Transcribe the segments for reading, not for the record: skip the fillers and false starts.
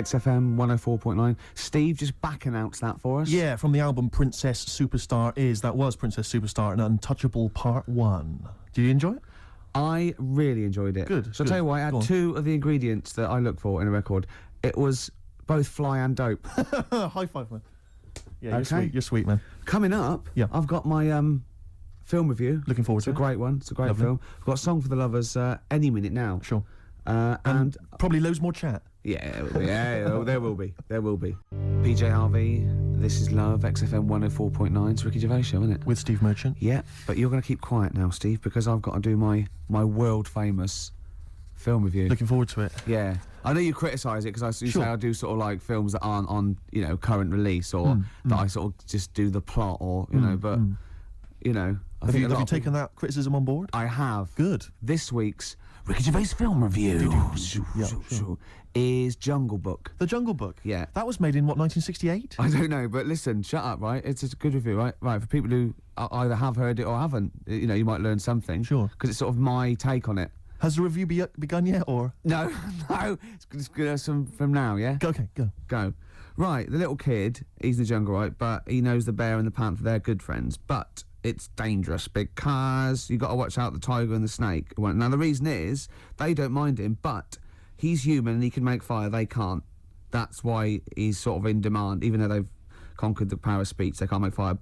XFM 104.9. Steve, just back announced that for us. Yeah, from the album Princess Superstar that was Princess Superstar and Untouchable Part 1. Did you enjoy it? I really enjoyed it. Good. So I'll tell you what, I had two of the ingredients that I look for in a record. It was both fly and dope. High five, man. Yeah, okay. You're sweet, man. Coming up, I've got my film review. Looking forward to it. It's a great one. It's a great film. I've got a song for the lovers any minute now. Sure. And probably loads more chat. Yeah, there will be. There will be. PJ Harvey, This Is Love, XFM 104.9. It's Ricky Gervais show, isn't it? With Steve Merchant. Yeah, but you're going to keep quiet now, Steve, because I've got to do my world-famous film review. Looking forward to it. Yeah. I know you criticise it because you say I do sort of like films that aren't on, current release or that I sort of just do the plot or, but, Have you taken that criticism on board? I have. Good. This week's Ricky Gervais film review is Jungle Book. The Jungle Book? Yeah. That was made in, what, 1968? I don't know, but listen, shut up, right? It's a good review, right? Right, for people who either have heard it or haven't, you might learn something. Sure. Because it's sort of my take on it. Has the review begun yet, or...? No, it's good from now, yeah? Okay, Go. Right, the little kid, he's in the jungle, right? But he knows the bear and the panther, they're good friends. But it's dangerous because you got to watch out the tiger and the snake. Well, now, the reason is they don't mind him, but he's human and he can make fire, they can't. That's why he's sort of in demand, even though they've conquered the power of speech, they can't make fire.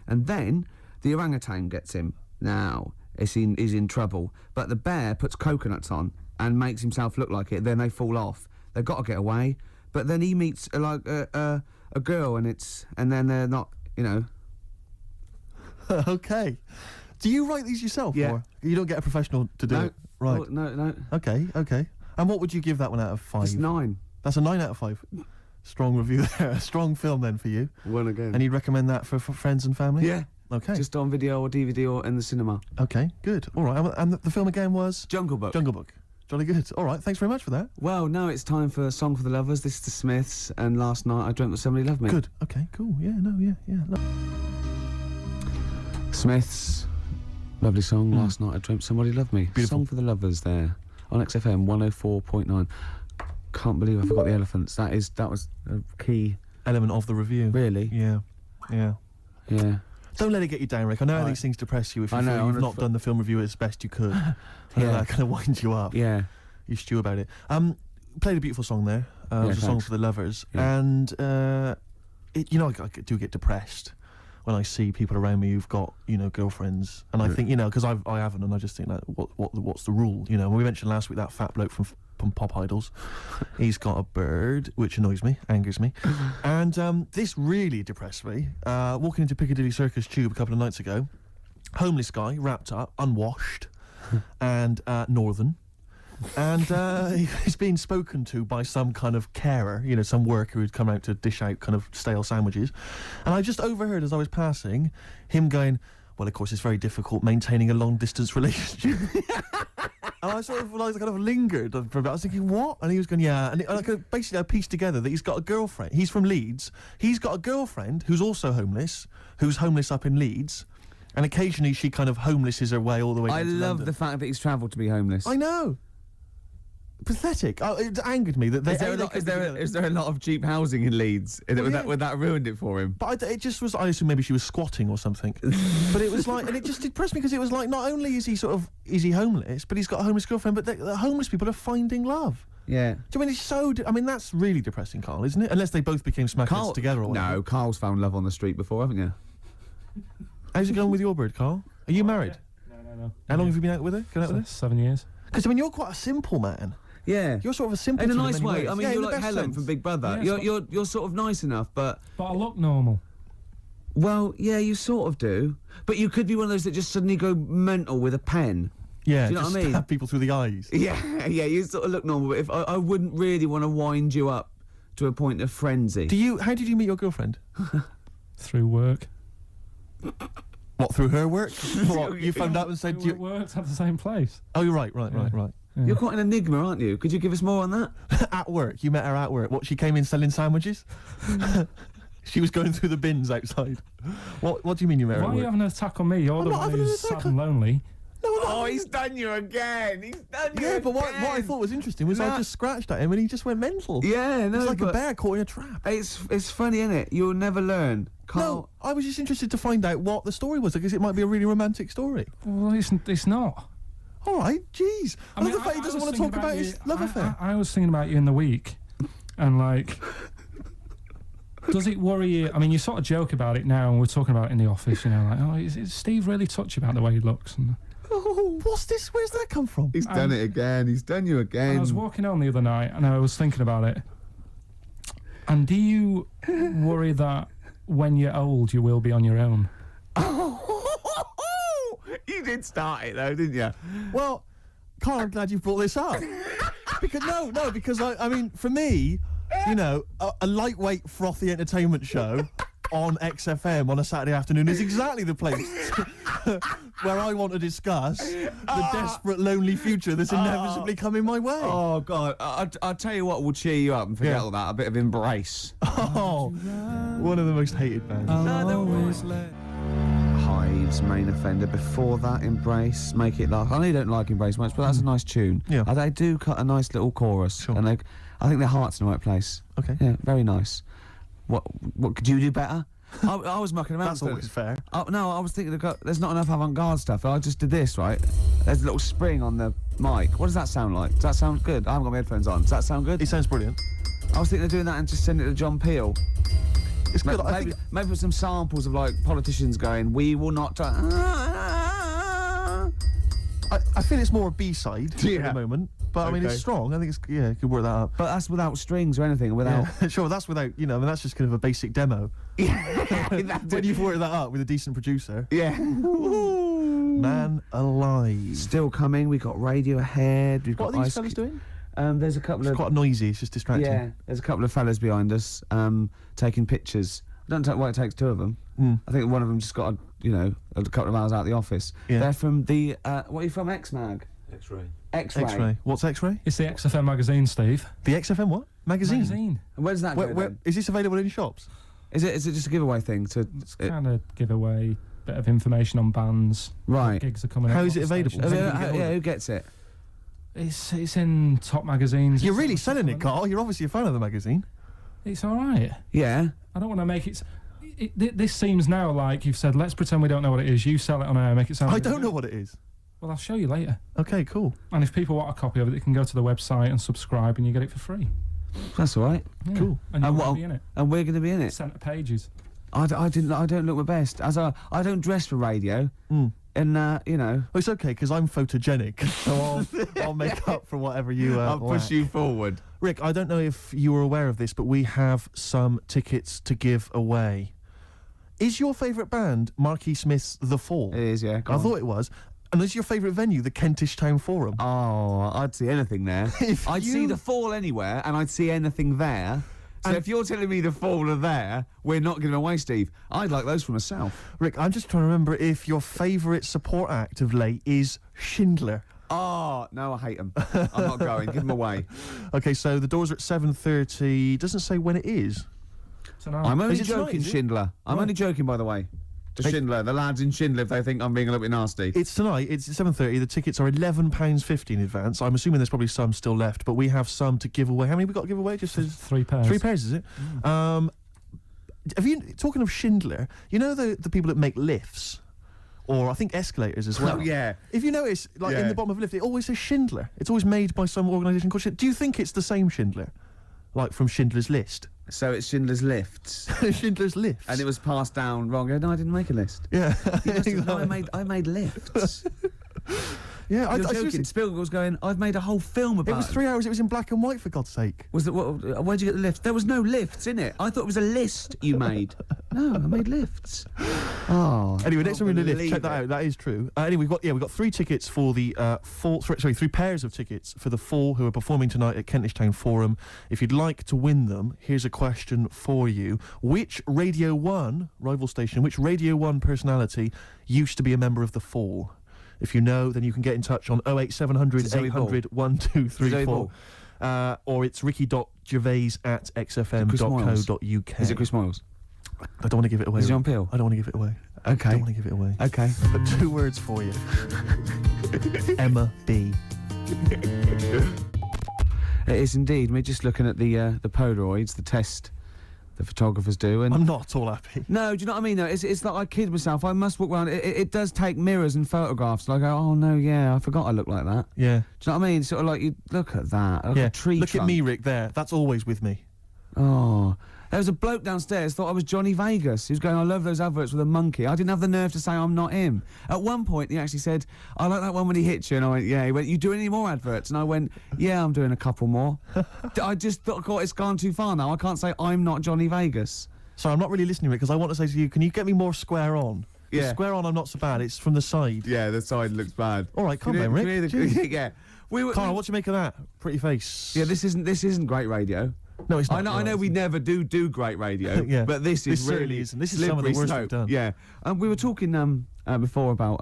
And then the orangutan gets him. Now, he's in trouble. But the bear puts coconuts on and makes himself look like it, then they fall off. They've got to get away. But then he meets a girl and then they're not, Okay. Do you write these yourself? Yeah. Or you don't get a professional to do it? Right. Oh, no. Okay. And what would you give that one out of 5? It's 9. That's a 9 out of 5. Strong review there. A strong film then for you. One again. And you'd recommend that for friends and family? Yeah. Okay. Just on video or DVD or in the cinema. Okay, good. All right. And the film again was? Jungle Book. Jungle Book. Jolly good. All right, thanks very much for that. Well, now it's time for Song for the Lovers. This is the Smiths, and Last Night I Dreamt That Somebody Loved Me. Good. Okay, cool. Yeah, Smiths, lovely song. Last Night I Dreamt Somebody Loved Me. Beautiful. Song for the Lovers there on XFM 104.9. Can't believe I forgot the elephants. That was a key element of the review. Really? Yeah. Don't let it get you down, Rick. I know how these things depress you if you feel you've not done the film review as best you could. That kind of winds you up. Yeah. You stew about it. Played a beautiful song there. It was a song for the lovers. Yeah. And, I do get depressed when I see people around me who've got, girlfriends. And I think, because I haven't, and I just think, like, what's the rule? When we mentioned last week that fat bloke from Pop Idols, he's got a bird, which annoys me, angers me. And this really depressed me. Walking into Piccadilly Circus Tube a couple of nights ago, homeless guy, wrapped up, unwashed, and northern. And he's being spoken to by some kind of carer, some worker who'd come out to dish out kind of stale sandwiches. And I just overheard as I was passing him going, well, of course, it's very difficult maintaining a long-distance relationship. And I sort of kind of lingered for a bit. I was thinking, what? And he was going, yeah. And basically I pieced together that he's got a girlfriend. He's from Leeds. He's got a girlfriend who's also homeless, who's homeless up in Leeds. And occasionally she kind of homelesses her way all the way down to I love London. the fact that he's travelled to be homeless. I know. Pathetic. It angered me that is there a lot of cheap housing in Leeds? Would that ruined it for him? But it just was. I assume maybe she was squatting or something. But it was like, and it just depressed me because it was like, not only is he homeless, but he's got a homeless girlfriend. But the homeless people are finding love. Yeah. Do you mean it's so? That's really depressing, Carl, isn't it? Unless they both became smackheads together or whatever. No, Carl's found love on the street before, haven't you? How's it going with your bird, Carl? Are you married? No. How long have you been out with her? Going out with her? 7 years. Because you're quite a simple man. Yeah, you're sort of a simple. In a nice way. Ways. I mean, you're like Helen from Big Brother. Yeah, you're sort of nice enough, but I look normal. Well, yeah, you sort of do. But you could be one of those that just suddenly go mental with a pen. Yeah, do you know what I mean? Stab people through the eyes. Yeah, you sort of look normal. But if I wouldn't really want to wind you up to a point of frenzy. How did you meet your girlfriend? Through work. What, through her work? What, you found out and said you worked at the same place. Oh, you're right. Yeah. You're quite an enigma, aren't you? Could you give us more on that? At work, you met her at work. What, she came in selling sandwiches? She was going through the bins outside. What do you mean you met her at work? Why are you having an attack on me? You're the one who's sad and lonely. Oh, he's done you again. He's done you Yeah, again. but what I thought was interesting was I just scratched at him and he just went mental. Yeah, no, It's like a but bear caught in a trap. it's funny, isn't it? You'll never learn. No, I was just interested to find out what the story was, because it might be a really romantic story. Well, it's not. All right, jeez. I love the fact he doesn't want to talk about his love affair. I was thinking about you in the week, and like, does it worry you? I mean, you sort of joke about it now, and we're talking about it in the office. You know, like, oh, is Steve really touchy about the way he looks? And Oh, what's this? Where's that come from? He's done it again. He's done you again. I was walking home the other night, and I was thinking about it. And do you worry that when you're old, you will be on your own? You did start it though, didn't you? Well, Carl, I'm glad you brought this up. because I mean, for me, you know, a lightweight, frothy entertainment show on XFM on a Saturday afternoon is exactly the place where I want to discuss the desperate, lonely future that's inevitably coming my way. Oh God! I'll tell you what will cheer you up and forget all that. A bit of Embrace. Oh, one of the most hated bands. Hives, Main Offender. Before that, Embrace, Make It Last. I know you don't like Embrace much, but that's a nice tune. Yeah. They do cut a nice little chorus, Sure. and I think their heart's in the right place. Okay. Yeah, very nice. What could you do better? I was mucking around. That's always fair. No, I was thinking there's not enough avant-garde stuff. I just did this, right? There's a little spring on the mic. What does that sound like? Does that sound good? I haven't got my headphones on. Does that sound good? It sounds brilliant. I was thinking of doing that and just sending it to John Peel. It's good. Maybe with some samples of like politicians going, "We will not." I feel it's more a B-side Yeah. at the moment, but I mean it's Okay. strong. I think it's you could work that up. But that's without strings or anything. Without. Yeah. Sure, that's without I mean that's just kind of a basic demo. When you've worked that up with a decent producer, Yeah. man alive. Still coming. We got Radio Ahead. We've What got are these Ice fellas doing? There's a couple It's of quite noisy. It's just distracting. yeah. There's a couple of fellas behind us taking pictures. I don't know why it takes two of them. I think one of them just got a couple of hours out of the office. Yeah. They're from the what are you from? X-Mag. X-ray. X-Ray. X-ray. What's X-ray? It's the XFM magazine, Steve. The XFM what? Magazine. And where's that? go Where, then? is this available in shops? Is it just a giveaway thing? It's kind of give away bit of information on bands. Right. What gigs are coming up. How is what it available? stations. Does anybody get hold of it? Who gets it? It's in top magazines. You're It's really on- selling it, Carl. You're obviously a fan of the magazine. It's all right. Yeah. I don't want to make it. This seems now like you've said. Let's pretend we don't know what it is. You sell it on air, make it sound. I really don't good. know what it is. Well, I'll show you later. Okay, cool. And if people want a copy of it, they can go to the website and subscribe, and you get it for free. That's all right. Yeah. Cool. And you're And going to be in it. And we're going to be in it. Centre pages. I don't look my best. I don't dress for radio. And Well, it's okay because I'm photogenic, so I'll make up for whatever you. I'll push lack. you forward. Rick, I don't know if you were aware of this, but we have some tickets to give away. Is your favourite band Marquis Smith's The Fall? It is, yeah. I thought it was. And is your favourite venue the Kentish Town Forum? Oh, I'd see anything there. I'd see the Fall anywhere, and I'd see anything there. So And- if you're telling me the Fall are there, we're not giving away, Steve. I'd like those for myself. Rick, I'm just trying to remember if your favourite support act of late is Schindler. Oh, no, I hate them. I'm not going. Give them away. Okay, so the doors are at 7:30. Doesn't say when it is. Tonight. I'm only Is it tonight, joking, is it? Schindler. I'm only joking, by the way. To Schindler, the lads in Schindler, if they think I'm being a little bit nasty. It's tonight. It's 7:30. The tickets are £11.50 in advance. I'm assuming there's probably some still left, but we have some to give away. How many we got to give away? Just says 3 pairs. 3 pairs, is it? Have you talking of Schindler? You know the people that make lifts, or I think escalators as well. Oh, yeah. If you notice, like in Yeah. the bottom of a lift, it always says Schindler. It's always made by some organisation called Schindler. Do you think it's the same Schindler, like from Schindler's List? So it's Schindler's Lifts. Schindler's Lifts. And it was passed down wrong. No, I didn't make a list. Yeah. You must have- no, I made lifts. Yeah, You're joking. seriously- Spielberg was going, I've made a whole film about It was 3 hours. It was in black and white, for God's sake. Was it, where'd you get the lift? There was no lifts in it. I thought it was a list you made. No, I made lifts. Oh. Anyway, next time we're in the lift, believe check that it. out. That is true. Anyway, we've got 3 tickets for the Fall. Sorry, 3 pairs of tickets for the Fall who are performing tonight at Kentish Town Forum. If you'd like to win them, here's a question for you: which Radio 1 rival station, which Radio 1 personality used to be a member of the Fall? If you know, then you can get in touch on 08700 Zoe Ball. 800 1234. Zoe Ball. Or it's ricky.gervais@xfm.co.uk. Is it Chris Moyles? I don't want to give it away. Is it John Peel? I don't want to give it away. Okay. I don't want to give it away. Okay. But 2 words for you. Emma B. It is indeed. We're just looking at the Polaroids, the test the photographers do, and I'm not at all happy. no, do you know what I mean? Though it's like I kid myself. I must walk around. It does take mirrors and photographs. And I go, oh no, yeah, I forgot I look like that. Yeah. Do you know what I mean? Sort of like you look at that. Like Yeah. a tree Look trunk. at me, Rick. There. That's always with me. Oh. There was a bloke downstairs thought I was Johnny Vegas. He was going, I love those adverts with a monkey. I didn't have the nerve to say I'm not him. At one point, he actually said, I like that one when he hits you. And I went, yeah. He went, you doing any more adverts? And I went, yeah, I'm doing a couple more. I just thought, God, it's gone too far now. I can't say I'm not Johnny Vegas. So I'm not really listening, Rick, because I want to say to you, can you get me more square on? 'Cause Yeah. Square on, I'm not so bad. It's from the side. Yeah, the side looks bad. All right, calm down, Rick. Jeez. Yeah. We were, Carl, what do you make of that? Pretty face. yeah, this isn't great radio. No, it's not. I know we never do great radio, Yeah. but this is certainly really isn't. This is some of the slippery worst slope. we've done. Yeah, we were talking before about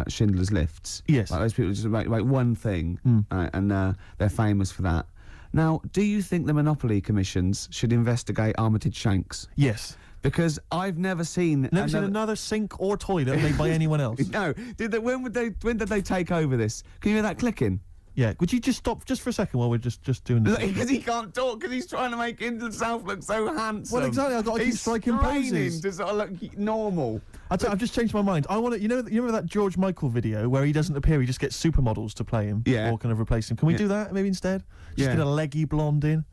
Schindler's Lifts. Yes. Like those people just make one thing, and they're famous for that. Now, do you think the Monopoly commissions should investigate Armitage Shanks? Yes. Because I've never seen Never seen another sink or toilet made by anyone else. No, when did they take over this? Can you hear that clicking? Yeah. Would you just stop just for a second while we're just doing this? Because he can't talk, because he's trying to make himself look so handsome. Well, exactly. I've got to keep He's striking straining poses. to sort of look normal. I've just changed my mind. I want to. You remember that George Michael video where he doesn't appear, he just gets supermodels to play him, Yeah. or kind of replace him. Can we do that maybe instead? Just Yeah. get a leggy blonde in.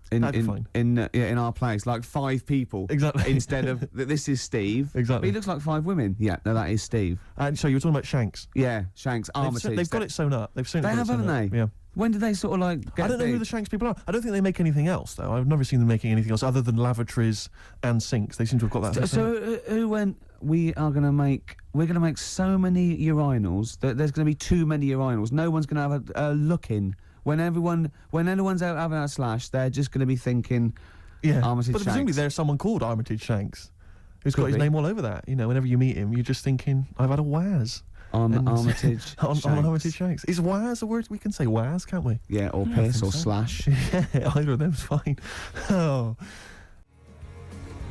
That'd be fine. In our place, like 5 people. Exactly. Instead of this is Steve. Exactly. But he looks like 5 women. Yeah, no, that is Steve. And so you were talking about Shanks. Yeah, Shanks, Armitage. They've got it sewn up. They've certainly They got have, it sewn haven't up. they? Yeah. When did they sort of like get I don't know who big? the Shanks people are. I don't think they make anything else though. I've never seen them making anything else other than lavatories and sinks. They seem to have got that. So who went? We're gonna make so many urinals that there's gonna be too many urinals. No one's gonna have a look in. When anyone's out having a slash, they're just gonna be thinking, Yeah. Armitage But presumably Shanks. there's someone called Armitage Shanks who's got Could his be. name all over that. You know, whenever you meet him, you're just thinking, I've had a Waz. on Armitage on Shanks. Armitage Shanks. Is Waz a word? We can say Waz, can't we? Yeah, or I piss think or so. slash. Yeah, either of them's fine. Oh.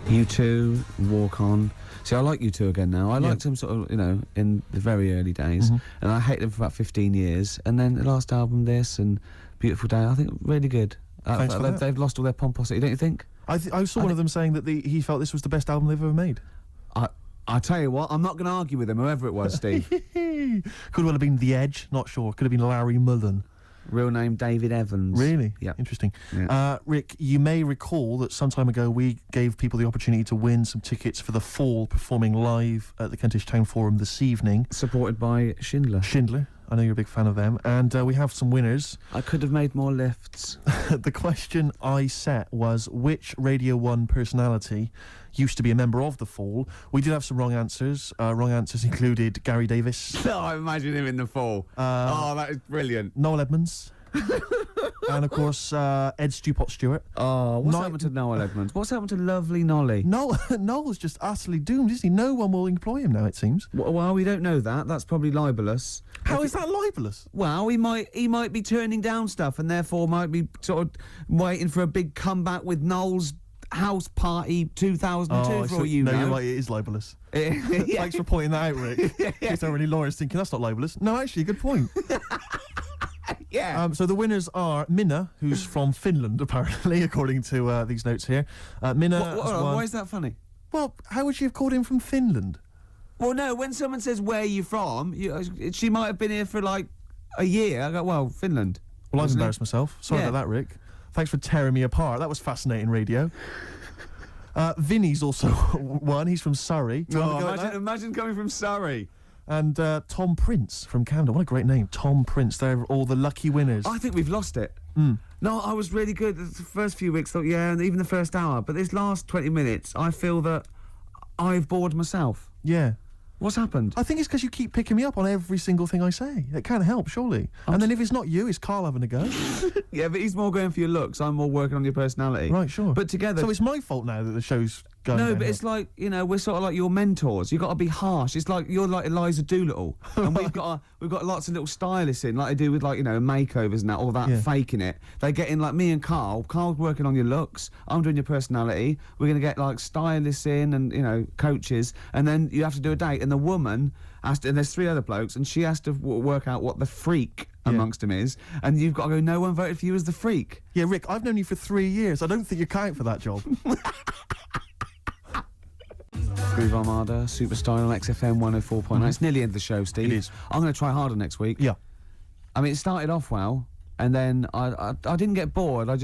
U2, Walk On. See, I like U2 again now. I liked them sort of, in the very early days, and I hated them for about 15 years. And then the last album, this and Beautiful Day, I think really good. Thanks for that. They've lost all their pomposity, don't you think? I saw one of them saying that he felt this was the best album they've ever made. I tell you what, I'm not going to argue with him, whoever it was, Steve. Could well have been The Edge, not sure. Could have been Larry Mullen. Real name David Evans. Really? Yeah. Interesting. Yeah. Rick, you may recall that some time ago we gave people the opportunity to win some tickets for the Fall performing live at the Kentish Town Forum this evening. Supported by Schindler. Schindler, I know you're a big fan of them. And we have some winners. I could have made more lifts. The question I set was, which Radio 1 personality used to be a member of the Fall? We did have some wrong answers. Wrong answers included Gary Davis, No, I imagine him in the fall. That is brilliant. Noel Edmonds, and of course Ed Stewpot Stewart. Oh, what's Ni- happened to Noel Edmonds? What's happened to lovely Nolly? Noel's just utterly doomed, isn't he? No one will employ him now, it seems. Well, we don't know that. That's probably libelous. How is that libelous? Well, he might be turning down stuff and therefore might be sort of waiting for a big comeback with Noel's House Party 2002 for all you no, know. you're right, it is libelous. Yeah. Thanks for pointing that out, Rick. There's so many lawyers thinking that's not libelous. No, actually, good point. Yeah. So the winners are Minna, who's from Finland, apparently, according to these notes here. Minna has won. Why is that funny? Well, how would she have called him from Finland? Well, no, when someone says, where are you from, she might have been here for like a year. I go, well, Finland. Well, I've Wasn't it? embarrassed myself. Sorry Yeah. about that, Rick. Thanks for tearing me apart. That was fascinating radio. Vinny's also won. He's from Surrey. Do you want to go at that? Imagine coming from Surrey. And Tom Prince from Camden. What a great name. Tom Prince. They're all the lucky winners. I think we've lost it. No, I was really good. The first few weeks, thought, yeah, and even the first hour. But this last 20 minutes, I feel that I've bored myself. Yeah. What's happened? I think it's because you keep picking me up on every single thing I say. It can't help, surely. And then if it's not you, it's Carl having a go. Yeah, but he's more going for your looks. I'm more working on your personality. Right, sure. But together... So it's my fault now that the show's going No, downhill. but it's like, you know, we're sort of like your mentors. You've got to be harsh. It's like you're like Eliza Doolittle, and we've got lots of little stylists in, like they do with, like, you know, makeovers and that, all that, Yeah. faking it. They get in, like me and Carl. Carl's working on your looks. I'm doing your personality. We're gonna get like stylists in and, you know, coaches, and then you have to do a date, and the woman has to, and there's 3 other blokes, and she has to work out what the freak amongst them is, and you've got to go, no one voted for you as the freak. Yeah, Rick, I've known you for 3 years. I don't think you're count for that job. Groove Armada, Superstar on XFM 104.9. It's nearly the end of the show, Steve. It is. I'm going to try harder next week. Yeah. I mean, it started off well, and then I didn't get bored. I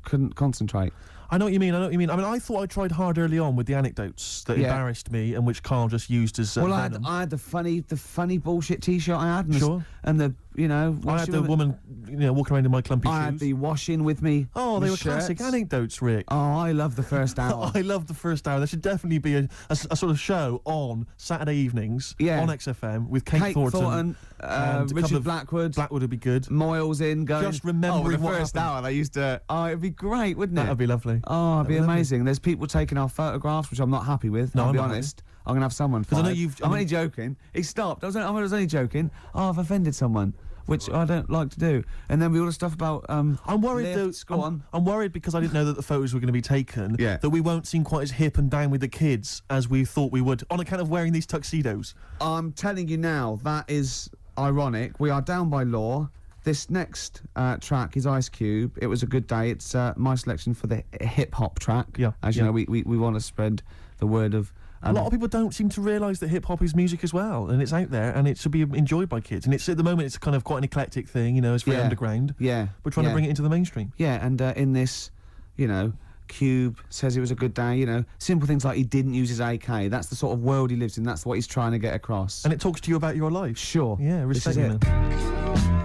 couldn't concentrate. I know what you mean. I mean, I thought I tried hard early on with the anecdotes that embarrassed me and which Carl just used as Well, venom. I had the funny bullshit T-shirt I had, and Sure. and the, you know, I had the woman, you know, walking around in my clumpy I had shoes. the washing with me. Oh, they the were classic shirts. anecdotes, Rick. Oh, I love the first hour. I love the first hour. There should definitely be a sort of show on Saturday evenings on XFM with Kate Thornton and a couple Richard of- Blackwood. Blackwood would be good. Moyles in going. Just remembering the what first happened. hour they used to. Oh, it'd be great, wouldn't it? That'd be lovely. Oh, it'd be That'd be amazing. There's people taking our photographs, which I'm not happy with. No, I'll I'm be not honest. I'm gonna have someone. 'Cause I know fired. you've- I'm only joking. He stopped. I was only joking. Oh, I've offended someone, which I don't like to do. And then we all the stuff about. I'm worried lifts, though. Go on. I'm worried because I didn't know that the photos were going to be taken. Yeah. That we won't seem quite as hip and down with the kids as we thought we would on account of wearing these tuxedos. I'm telling you now, that is ironic. We are down by law. This next track is Ice Cube. It was a good day. It's my selection for the hip hop track. Yeah, As you yeah. know, we want to spread the word of. A lot of people don't seem to realise that hip hop is music as well, and it's out there, and it should be enjoyed by kids. And it's at the moment, it's kind of quite an eclectic thing, you know. It's very underground. Yeah. We're trying to bring it into the mainstream. Yeah, and in this, you know, Cube says it was a good day. You know, simple things like he didn't use his AK. That's the sort of world he lives in. That's what he's trying to get across. And it talks to you about your life. Sure. Yeah, This respect is you, it. man.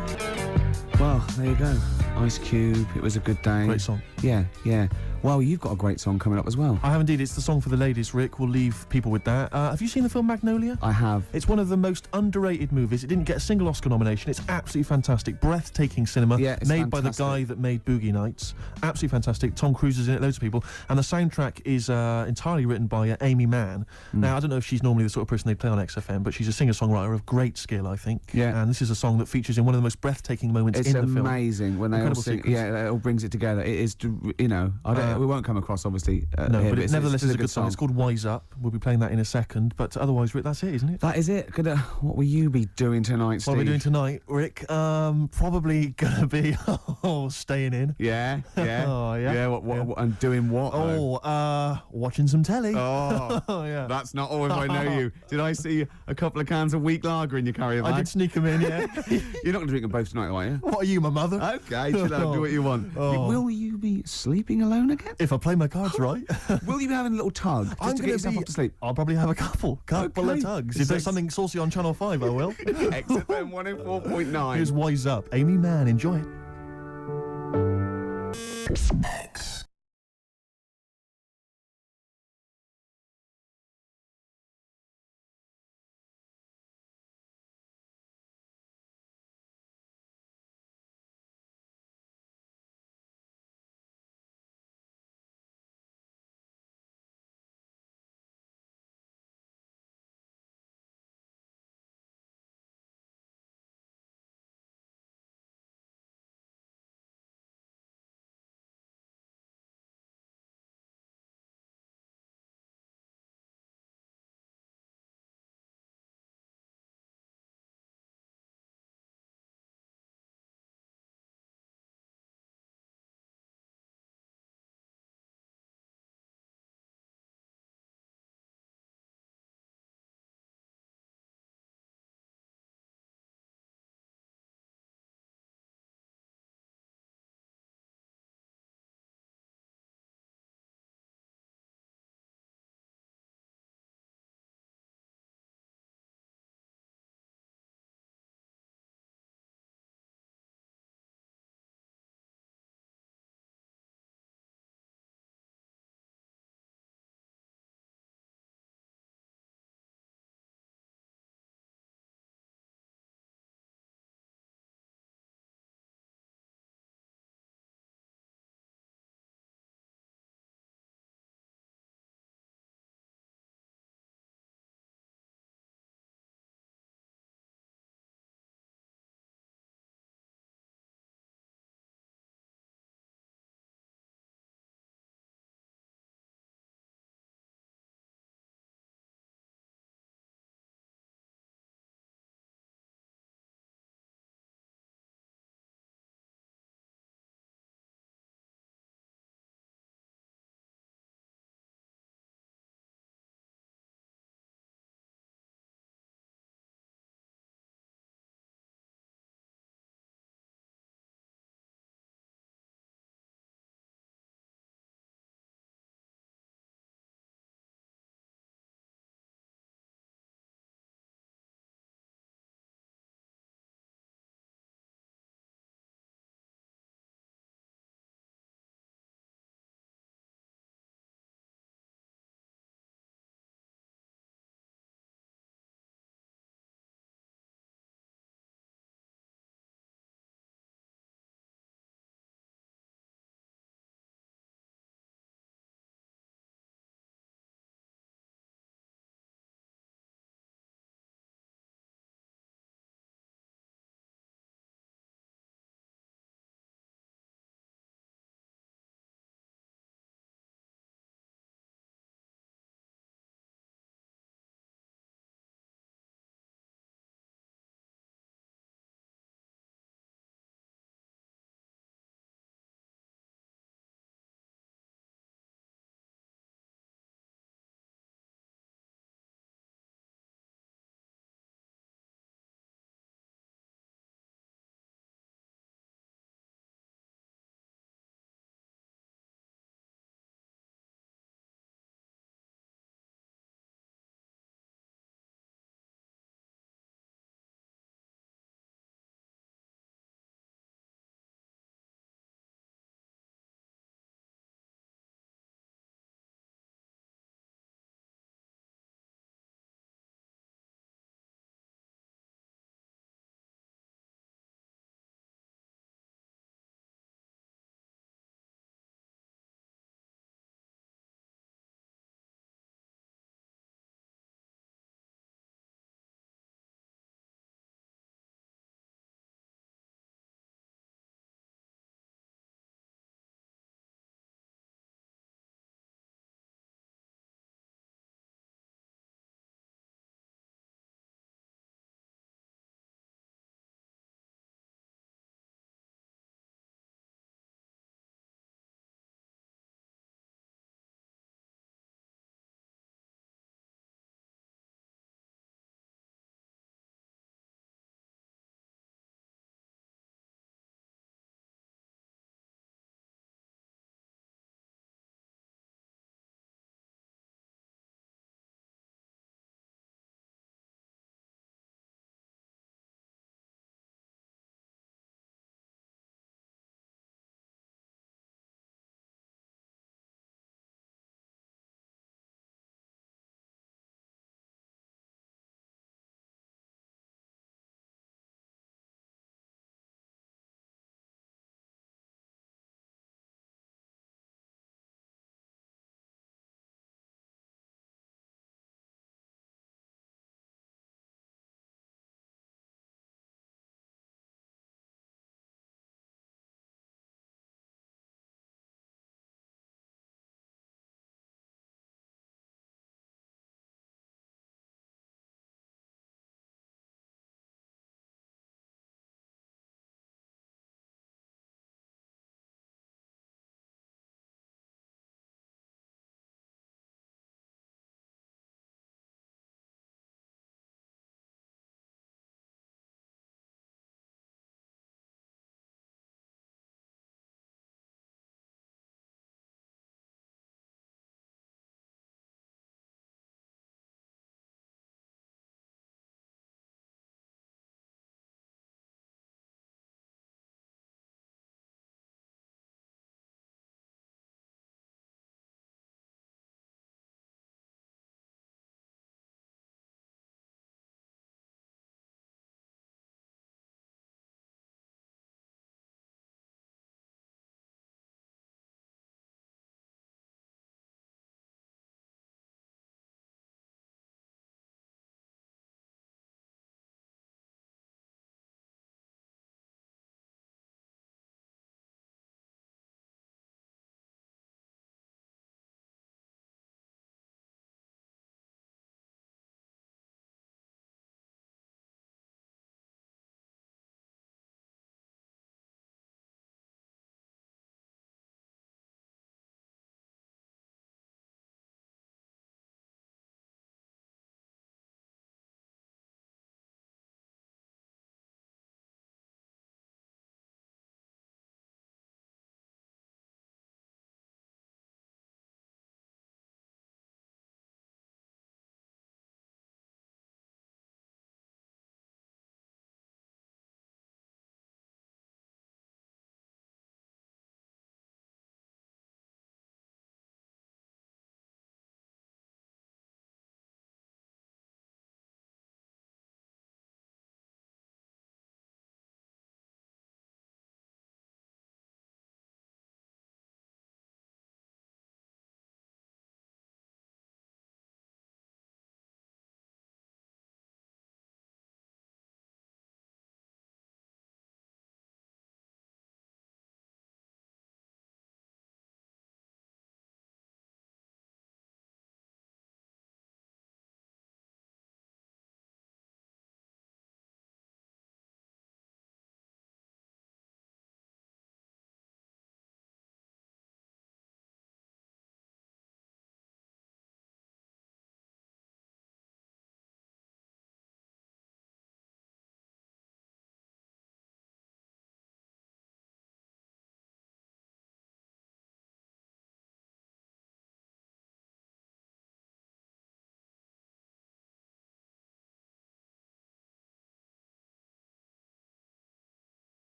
Well, there you go. Ice Cube. It was a good day. Great song. Yeah, yeah. Well, you've got a great song coming up as well. I have indeed. It's the song for the ladies, Rick. We'll leave people with that. Have you seen the film Magnolia? I have. It's one of the most underrated movies. It didn't get a single Oscar nomination. It's absolutely fantastic. Breathtaking cinema. Yeah, it's made by the fantastic. guy that made Boogie Nights. Absolutely fantastic. Tom Cruise is in it, loads of people. And the soundtrack is entirely written by Amy Mann. Now, I don't know if she's normally the sort of person they play on XFM, but she's a singer-songwriter of great skill, I think. Yeah. And this is a song that features in one of the most breathtaking moments It's in the film. amazing when they all Incredible sing. sequence. Yeah, it all brings it together. It is, you know, we won't come across obviously. No, here, but it it's nevertheless still is a good song. It's called Wise Up. We'll be playing that in a second. But otherwise, Rick, that's it, isn't it? That is it. What will you be doing tonight, Steve? What are we doing tonight, Rick? Probably gonna be staying in. Yeah, yeah. Oh, yeah. Yeah, what, and doing what? though? Watching some telly. Oh, Oh, yeah. that's not all if I know you. Did I see a couple of cans of weak lager in your carrier bag? I did sneak them in, yeah. You're not going to drink them both tonight, are you? What are you, my mother? Okay, chill out, do what you want. Oh. Will you be sleeping alone again? If I play my cards right, Will you be having a little tug just I'm to get gonna yourself be- off to sleep? I'll probably have a couple of Okay. tugs. If there's something saucy on Channel 5, I will. XFM 104.9. Here's Wise Up. Amy Mann, enjoy it.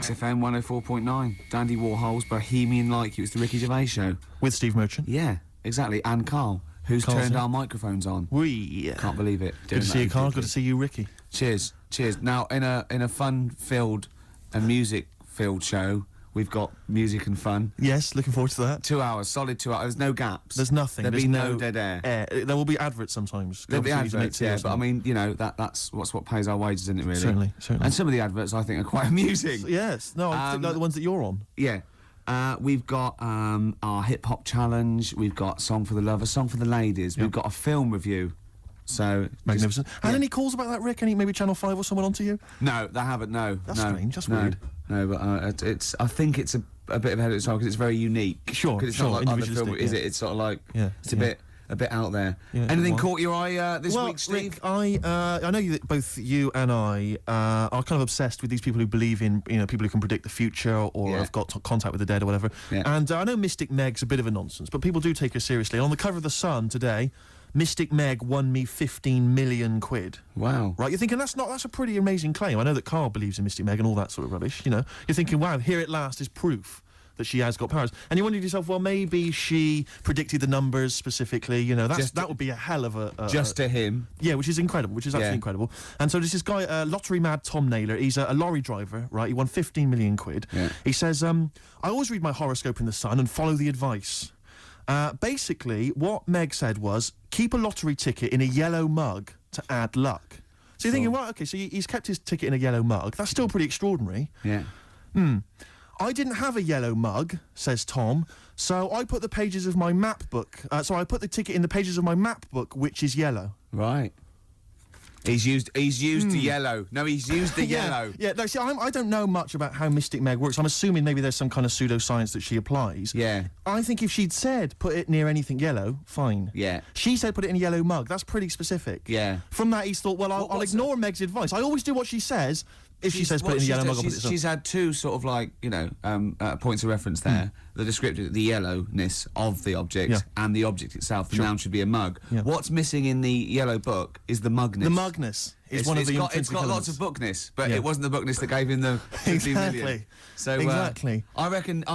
XFM 104.9. Dandy Warhol's Bohemian Like You. It's the Ricky Gervais show. With Steve Merchant. Yeah, exactly. And Carl, who's Carl's turned in. our microphones on. We. Can't believe it. Good to see you, Carl. Good to see you, Ricky. Cheers. Cheers. Now, in a fun-filled and music-filled show, we've got music and fun. Yes, looking forward to that. 2 hours, solid 2 hours. There's no gaps. There's nothing. There'll There's be no dead air. There will be adverts sometimes. There'll be Obviously, adverts, yeah, but I mean, you know, that's what pays our wages, isn't it, really? Certainly. And some of the adverts, I think, are quite amusing. Yes. No, I think like the ones that you're on. Yeah. We've got our hip-hop challenge. We've got Song for the Lover, Song for the Ladies. Yep. We've got a film review. So Magnificent. Had any calls about that, Rick? Any maybe Channel 5 or someone onto you? No, they haven't, no. That's no, strange, that's no, weird. No, but I think it's a bit ahead of its time because it's very unique. Sure, 'Cause it's sure, not like other film, individualistic, is yeah. it? It's sort of like, Yeah, it's a yeah. bit out there. Yeah, Anything well. caught your eye this week, Steve? Rick, I know that both you and I are kind of obsessed with these people who believe in, you know, people who can predict the future or Yeah. have got contact with the dead or whatever. Yeah. And I know Mystic Meg's a bit of a nonsense, but people do take her seriously. And on the cover of The Sun today, Mystic Meg won me 15 million quid. Wow. Right, you're thinking that's a pretty amazing claim. I know that Carl believes in Mystic Meg and all that sort of rubbish, you know. You're thinking, wow, here at last is proof that she has got powers. And you wondered to yourself, well, maybe she predicted the numbers specifically, you know, that would be a hell of a... Just to him. Yeah, which is incredible, which is absolutely Yeah. incredible. And so there's this guy, lottery mad Tom Naylor. He's a lorry driver, right? He won 15 million quid. Yeah. He says, I always read my horoscope in The Sun and follow the advice. Basically, what Meg said was, keep a lottery ticket in a yellow mug to add luck. So you're thinking, right, okay, so he's kept his ticket in a yellow mug. That's still pretty extraordinary. Yeah. I didn't have a yellow mug, says Tom, so I put the pages of my map book. So I put the ticket in the pages of my map book, which is yellow. Right. He's used the yellow. No, he's used the yellow. Yeah, no, see, I don't know much about how Mystic Meg works. I'm assuming maybe there's some kind of pseudoscience that she applies. Yeah. I think if she'd said put it near anything yellow, fine. Yeah. She said put it in a yellow mug. That's pretty specific. Yeah. From that, he's thought, well, I'll ignore Meg's advice. I always do what she says. If she says put it in a yellow mug, I'll put it she's had two sort of like, you know, points of reference there. The descriptive, the yellowness of the object, Yeah. and the object itself. The noun should be a mug. Yeah. What's missing in the yellow book is the mugness. The mugness is one of the It's got lots of bookness, but Yeah. it wasn't the bookness that gave him the 15 million. Exactly. So Exactly. I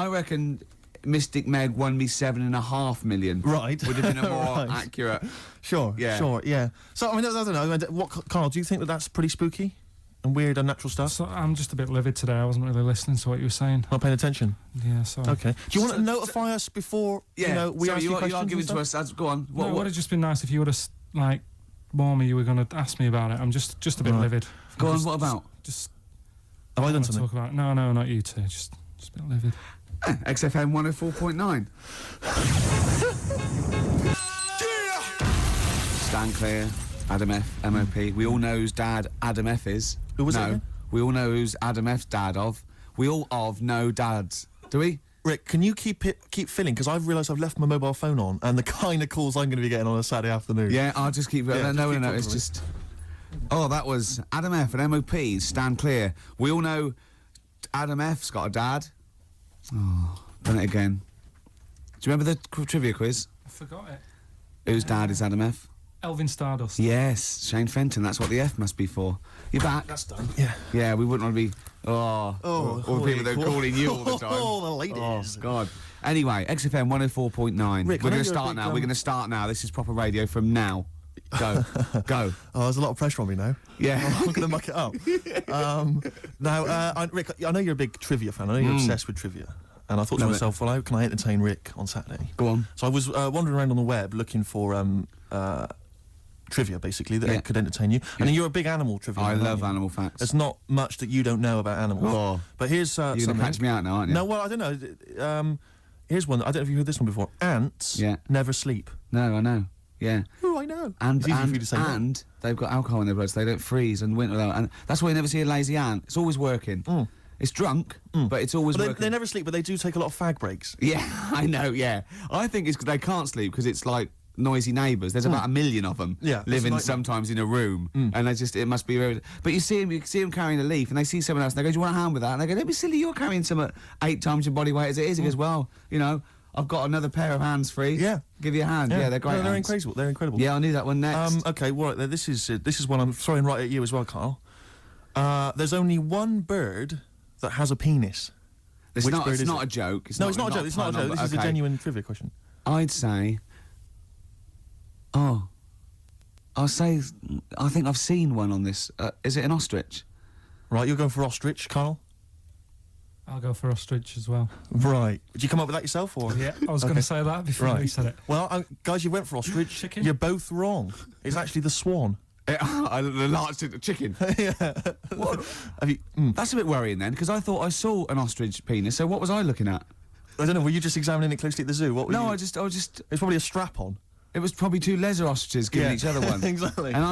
reckon Mystic Meg won me 7.5 million. Right. Would have been a more Right. accurate. Sure, Yeah. sure, yeah. So, I mean, I don't know. What, Carl, do you think that that's pretty spooky and weird, unnatural stuff? So I'm just a bit livid today. I wasn't really listening to what you were saying. Not paying attention? Yeah, sorry. Okay. Do you want to notify us before, Yeah. you know, we so ask you you questions are and giving to stuff? us. Go on. No, it would have just been nice if you would have, like, warned me you were going to ask me about it. I'm just a bit Right. livid. Go on. Just- What about? Just Have I done want to something? talk about it. No, not you two. Just a bit livid. XFM 104.9. Stand clear. Adam F. MOP. We all know whose dad Adam F is. Who was it no, again? we all know who's Adam F's dad of. We all know dads. Do we? Rick, can you keep filling? Because I've realised I've left my mobile phone on, and the kind of calls I'm going to be getting on a Saturday afternoon. Yeah, I'll just keep. Yeah, no, just keep no. talking It's to me. just. Oh, that was Adam F. and MOP. Stand clear. We all know Adam F's got a dad. Oh, done it again. Do you remember the trivia quiz? I forgot it. Whose dad is Adam F? Elvin Stardust. Yes, Shane Fenton. That's what the F must be for. You're back. That's done. Yeah. Yeah, we wouldn't want to be. All the people that are calling you all the time. Oh, the ladies. Oh, God. Anyway, XFM 104.9. Rick, We're I know going to you're a start big, now. We're going to start now. This is proper radio from now. Go. Go. Oh, there's a lot of pressure on me now. Yeah. I'm going to muck it up. Rick, I know you're a big trivia fan. I know you're obsessed with trivia. And I thought to Love myself, well, how can I entertain Rick on Saturday? Go on. So I was wandering around on the web looking for trivia, basically, that could entertain you. And then you're a big animal trivia I fan, aren't love you? animal facts. There's not much that you don't know about animals. Oh. But here's You're going to something. catch me out now, aren't you? No, well, I don't know. Here's one. I don't know if you've heard this one before. Ants never sleep. No, I know. Yeah. Oh, I know. And It's easy for you to say that. and they've got alcohol in their blood, so they don't freeze and winter. And that's why you never see a lazy ant. It's always working. It's drunk, but it's always Well, working. they never sleep, but they do take a lot of fag breaks. Yeah, I know, yeah. I think it's 'cause they can't sleep because it's like noisy neighbours. There's about 1 million of them Yeah, it's living like- sometimes in a room. And it must be very... But you see them carrying a leaf and they see someone else and they go, do you want a hand with that? And they go, don't be silly, you're carrying some 8 times your body weight as it is. He goes, well, you know, I've got another pair of hands free. Yeah. Give you a hand. Yeah, they're great No, they're hands. incredible. They're incredible. Yeah, I knew that one next. Okay, well, this is one I'm throwing right at you as well, Carl. There's only one bird that has a penis. It's Which not. bird It's is not it? a joke. No, it's not a joke. It's not a joke. This is a genuine trivia question. I'd say. Oh. I think I've seen one on this. Is it an ostrich? Right, you're going for ostrich, Carl? I'll go for ostrich as well. Right. Did you come up with that yourself, or? Yeah, I was going to say that before you said it. Well, guys, you went for ostrich. Chicken? You're both wrong. It's actually the swan. The large chicken. Yeah. What? Have you? That's a bit worrying then, because I thought I saw an ostrich penis. So what was I looking at? I don't know. Were you just examining it closely at the zoo? What were No, you? I just. It's probably a strap-on. It was probably two leather ostriches giving each other one. Exactly. And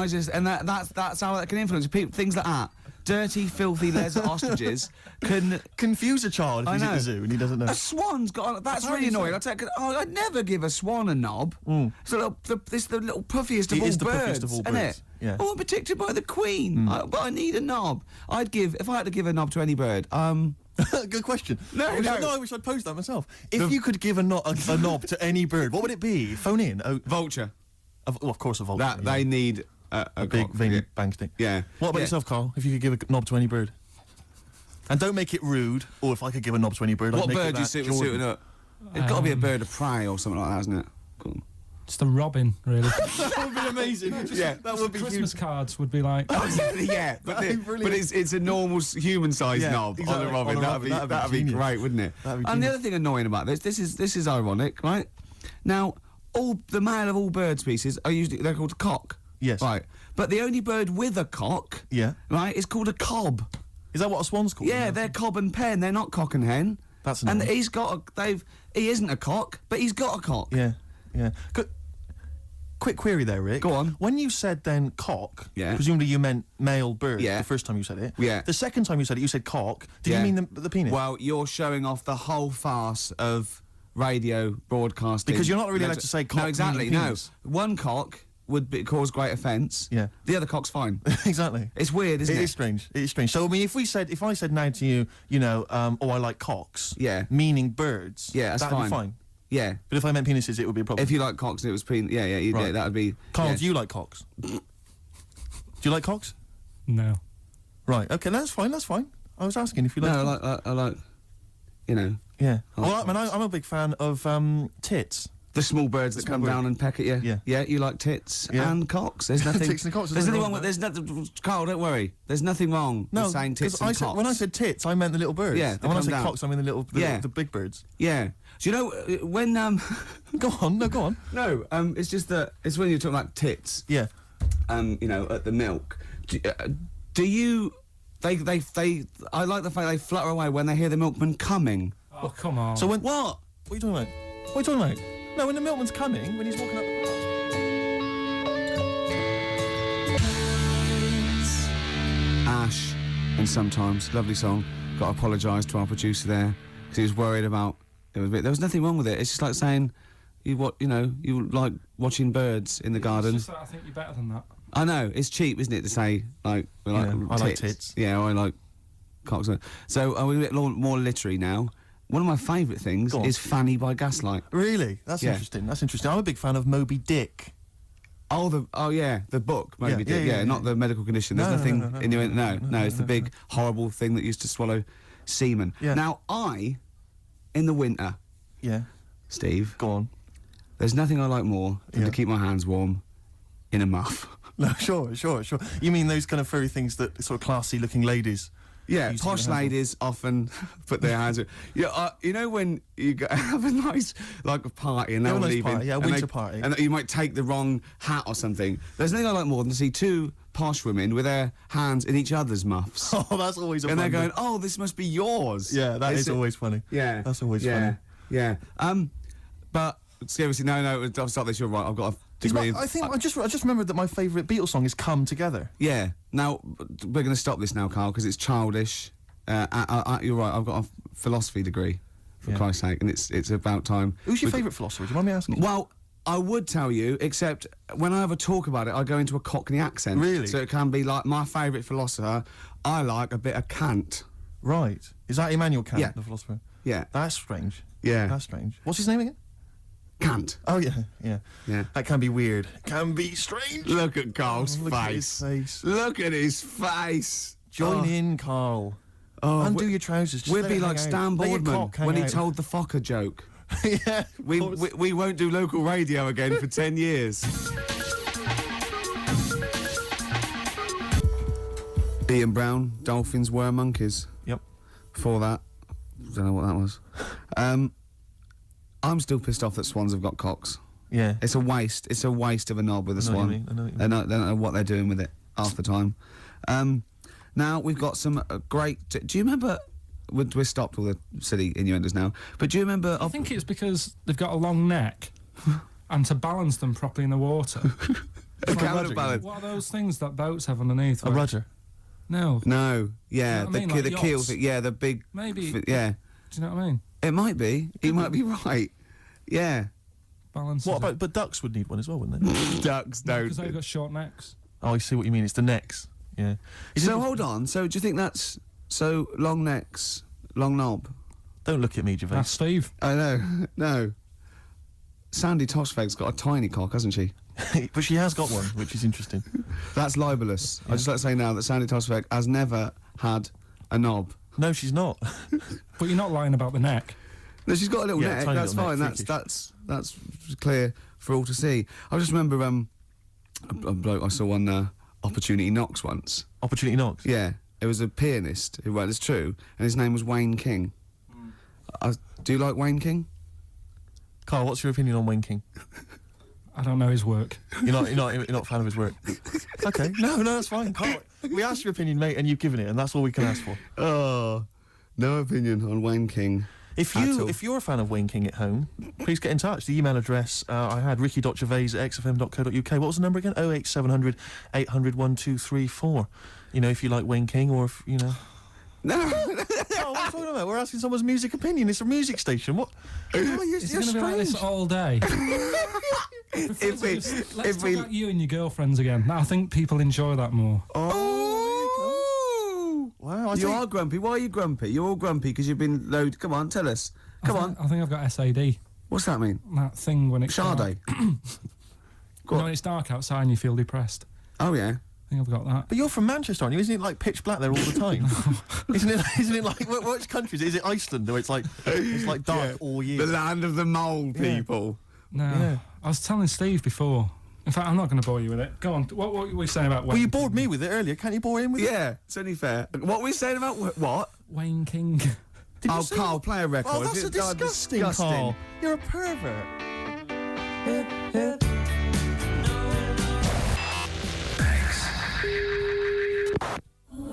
that's how that can influence people. Things like that. Dirty, filthy leather ostriches can Confuse a child if he's at the zoo and he doesn't know. A swan's got. That's really annoying. I'd never give a swan a knob. It's the little puffiest of It all is the birds, puffiest of all isn't birds, it? yeah. Oh, I'm protected by the queen. But I need a knob. If I had to give a knob to any bird. Good question. No, I wish I'd posed that myself. If you could give a knob to any bird, what would it be? Phone in. Oh, vulture. of course, a vulture. That they need a big cock, veiny yeah. bang stick. Yeah. What about yourself, Carl? If you could give a knob to any bird, and don't make it rude. Or if I could give a knob to any bird, What I'd make bird it do you that suit Jordan. suiting up? It's got to be a bird of prey or something like that, hasn't it? Cool. It's the robin, really. That would be amazing. Yeah, that would be Christmas huge. cards would be like. Yeah, but brilliant. it's a normal human-sized Yeah, knob exactly. on a robin. On a robin. That'd be genius. great, wouldn't it? That'd be And the genius. other thing annoying about this is ironic, right? Now, the male of all bird species they're called cock. Yes. Right. But the only bird with a cock, Yeah. right, is called a cob. Is that what a swan's called? Yeah, they're cob and pen. They're not cock and hen. That's and annoying. he isn't a cock, but he's got a cock. Yeah. Quick query there, Rick. Go on. When you said then cock, Yeah. presumably you meant male bird. Yeah. The first time you said it. Yeah. The second time you said it, you said cock. Did Yeah. you mean the penis? Well, you're showing off the whole farce of radio broadcasting. Because you're not really allowed to say cock No, exactly. meaning No, penis. one cock would cause great offence. Yeah. The other cock's fine. Exactly. It's weird, isn't it? It is strange. It is strange. So I mean, if I said now to you, oh, I like cocks. Yeah. Meaning birds. Yeah, that's that'd fine. be fine. Yeah. But if I meant penises, it would be a problem. If you like cocks and it was yeah, Right. that would be. Carl, yeah. do you like cocks? Do you like cocks? No. Right. Okay, that's fine. That's fine. I was asking if you like. No, I like, Yeah. I Well, like I mean, I'm a big fan of tits. the small birds that small come bird. down and peck at you. Yeah. Yeah, you like tits Yeah. and cocks. There's nothing. Tits and cocks, There's there's nothing nothing wrong with. There's nothing. Carl, don't worry. There's nothing wrong No, with saying tits 'cause and cocks. when I said tits, I meant the little birds. Yeah, And they when I come said down. cocks, I mean the big birds. Yeah. Do you know when Go on. No, go on. No, it's just that it's when you're talking about tits. Yeah. At the milk. Do you? They. I like the fact they flutter away when they hear the milkman coming. Oh, come on. So when What? What are you talking about? What are you talking about? No, when the milkman's coming, when he's walking up the path. Ash, and sometimes lovely song. Got to apologise to our producer there because he was worried about. There was nothing wrong with it. It's just like saying, you like watching birds in the garden. It's just that I think you're better than that. I know it's cheap, isn't it, to say like we like I like tits. Yeah, I like cocks. So we're a bit more literary now. One of my favourite things Go on. is Fanny by Gaslight. Really? That's Yeah. interesting. That's interesting. I'm a big fan of Moby Dick. The book, Moby Yeah, Dick. yeah, yeah, Not the medical condition. There's No, nothing no, in your no. It's the big horrible thing that used to swallow semen. Yeah. Now in the winter, Yeah. Steve, Go on. there's nothing I like more than Yeah. to keep my hands warm in a muff. No, sure. You mean those kind of furry things that sort of classy-looking ladies? Yeah, used to posh get hands on? ladies often put their hands. You know when you have a nice a party and they're Yeah, a all nice leaving, party, yeah, and winter party. and you might take the wrong hat or something. There's nothing I like more than to see two posh women with their hands in each other's muffs, Oh, that's always a and fun they're going, bit. "Oh, this must be yours." Yeah, that is always funny. Yeah, That's always yeah, funny. Yeah. But seriously, no. I'll stop this. You're right. I've got a degree. I just remembered that my favourite Beatles song is "Come Together." Yeah. Now we're going to stop this now, Carl, because it's childish. You're right. I've got a philosophy degree, for Yeah. Christ's sake, and it's about time. Who's your favourite philosopher? Do you mind me asking? Well, I would tell you, except when I ever talk about it, I go into a Cockney accent. Really? So it can be like my favourite philosopher. I like a bit of Kant. Right. Is that Immanuel Kant, Yeah. the philosopher? Yeah. That's strange. Yeah. That's strange. What's his name again? Kant. Oh, yeah. Yeah. That can be weird. Can be strange. Look at Carl's Look at his face. face. Look at his face. Join Oh. in, Carl. Oh, Undo your trousers. Just We'd let be it like hang Stan out. Let your Boardman cock hang when he out. told the Fokker joke. Yeah. We won't do local radio again for 10 years. Ian Brown, dolphins were monkeys. Yep. Before that, don't know what that was. I'm still pissed off that swans have got cocks. Yeah. It's a waste. It's a waste of a knob with a I know what swan. you mean, I know what you They don't know what they're doing with it half the time. Now we've got some great. Do you remember? We're stopped all the silly innuendos now. But do you remember? I think it's because they've got a long neck, and to balance them properly in the water. a like counterbalance. What are those things that boats have underneath? A rudder. No. No, yeah, You know what I mean? the Like keel yachts? thing. Yeah, the big. Maybe. Yeah, Do you know what I mean? it might be. He might be right. Yeah. Balance. What about? But ducks would need one as well, wouldn't they? Ducks don't. Because they've got short necks. Oh, I see what you mean. It's the necks. Yeah. So hold on. So do you think that's so long necks, long knob? Don't look at me, Gervais. That's Steve. I know. No. Sandy Toshfeg's got a tiny cock, hasn't she? But she has got one, which is interesting. That's libelous. I'd just like to say now that Sandy Toshfeg has never had a knob. No, she's not. But you're not lying about the neck. No, she's got a little Yeah, neck. tiny That's little fine. neck, That's clear for all to see. I just remember a bloke I saw on Opportunity Knocks once. Opportunity knocks. Yeah, it was a pianist who it's true, and his name was Wayne King. Do you like Wayne King? Carl, what's your opinion on Wayne King? I don't know his work. You're not a fan of his work. Okay, no, that's fine. Carl, we asked your opinion, mate, and you've given it, and that's all we can ask for. Oh, no opinion on Wayne King. If you're a fan of Wayne King at home, please get in touch. The email address I had ricky.gervais@xfm.co.uk. What was the number again? 08700 800 1234. You know, if you like Wayne King, or if you know. No. Oh, what are you talking about? We're asking someone's music opinion. It's a music station. What? Oh, you're Is it going to be like this strange. all day? If we- Let's if talk we- about you and your girlfriends again. I think people enjoy that more. Oh. Wow, You are grumpy. Why are you grumpy? You're all grumpy because you've been loaded. Come on, tell us. Come on. I think I've got SAD. What's that mean? That thing when it's Sade. dark. Go on. When it's dark outside and you feel depressed. Oh yeah. I think I've got that. But you're from Manchester, aren't you? Isn't it like pitch black there all the time? Isn't it like which country is it? Is it Iceland where it's like dark all year? The land of the mole people. No. Yeah. I was telling Steve before. In fact, I'm not going to bore you with it. Go on. What were we saying about Wayne Well, you King? bored me with it earlier. Can't you bore him with it? Yeah, it's only fair. What were we saying about what? Wayne King. Did you Oh, say- Carl, play a record. Oh, that's a God, disgusting, Carl. You're a pervert.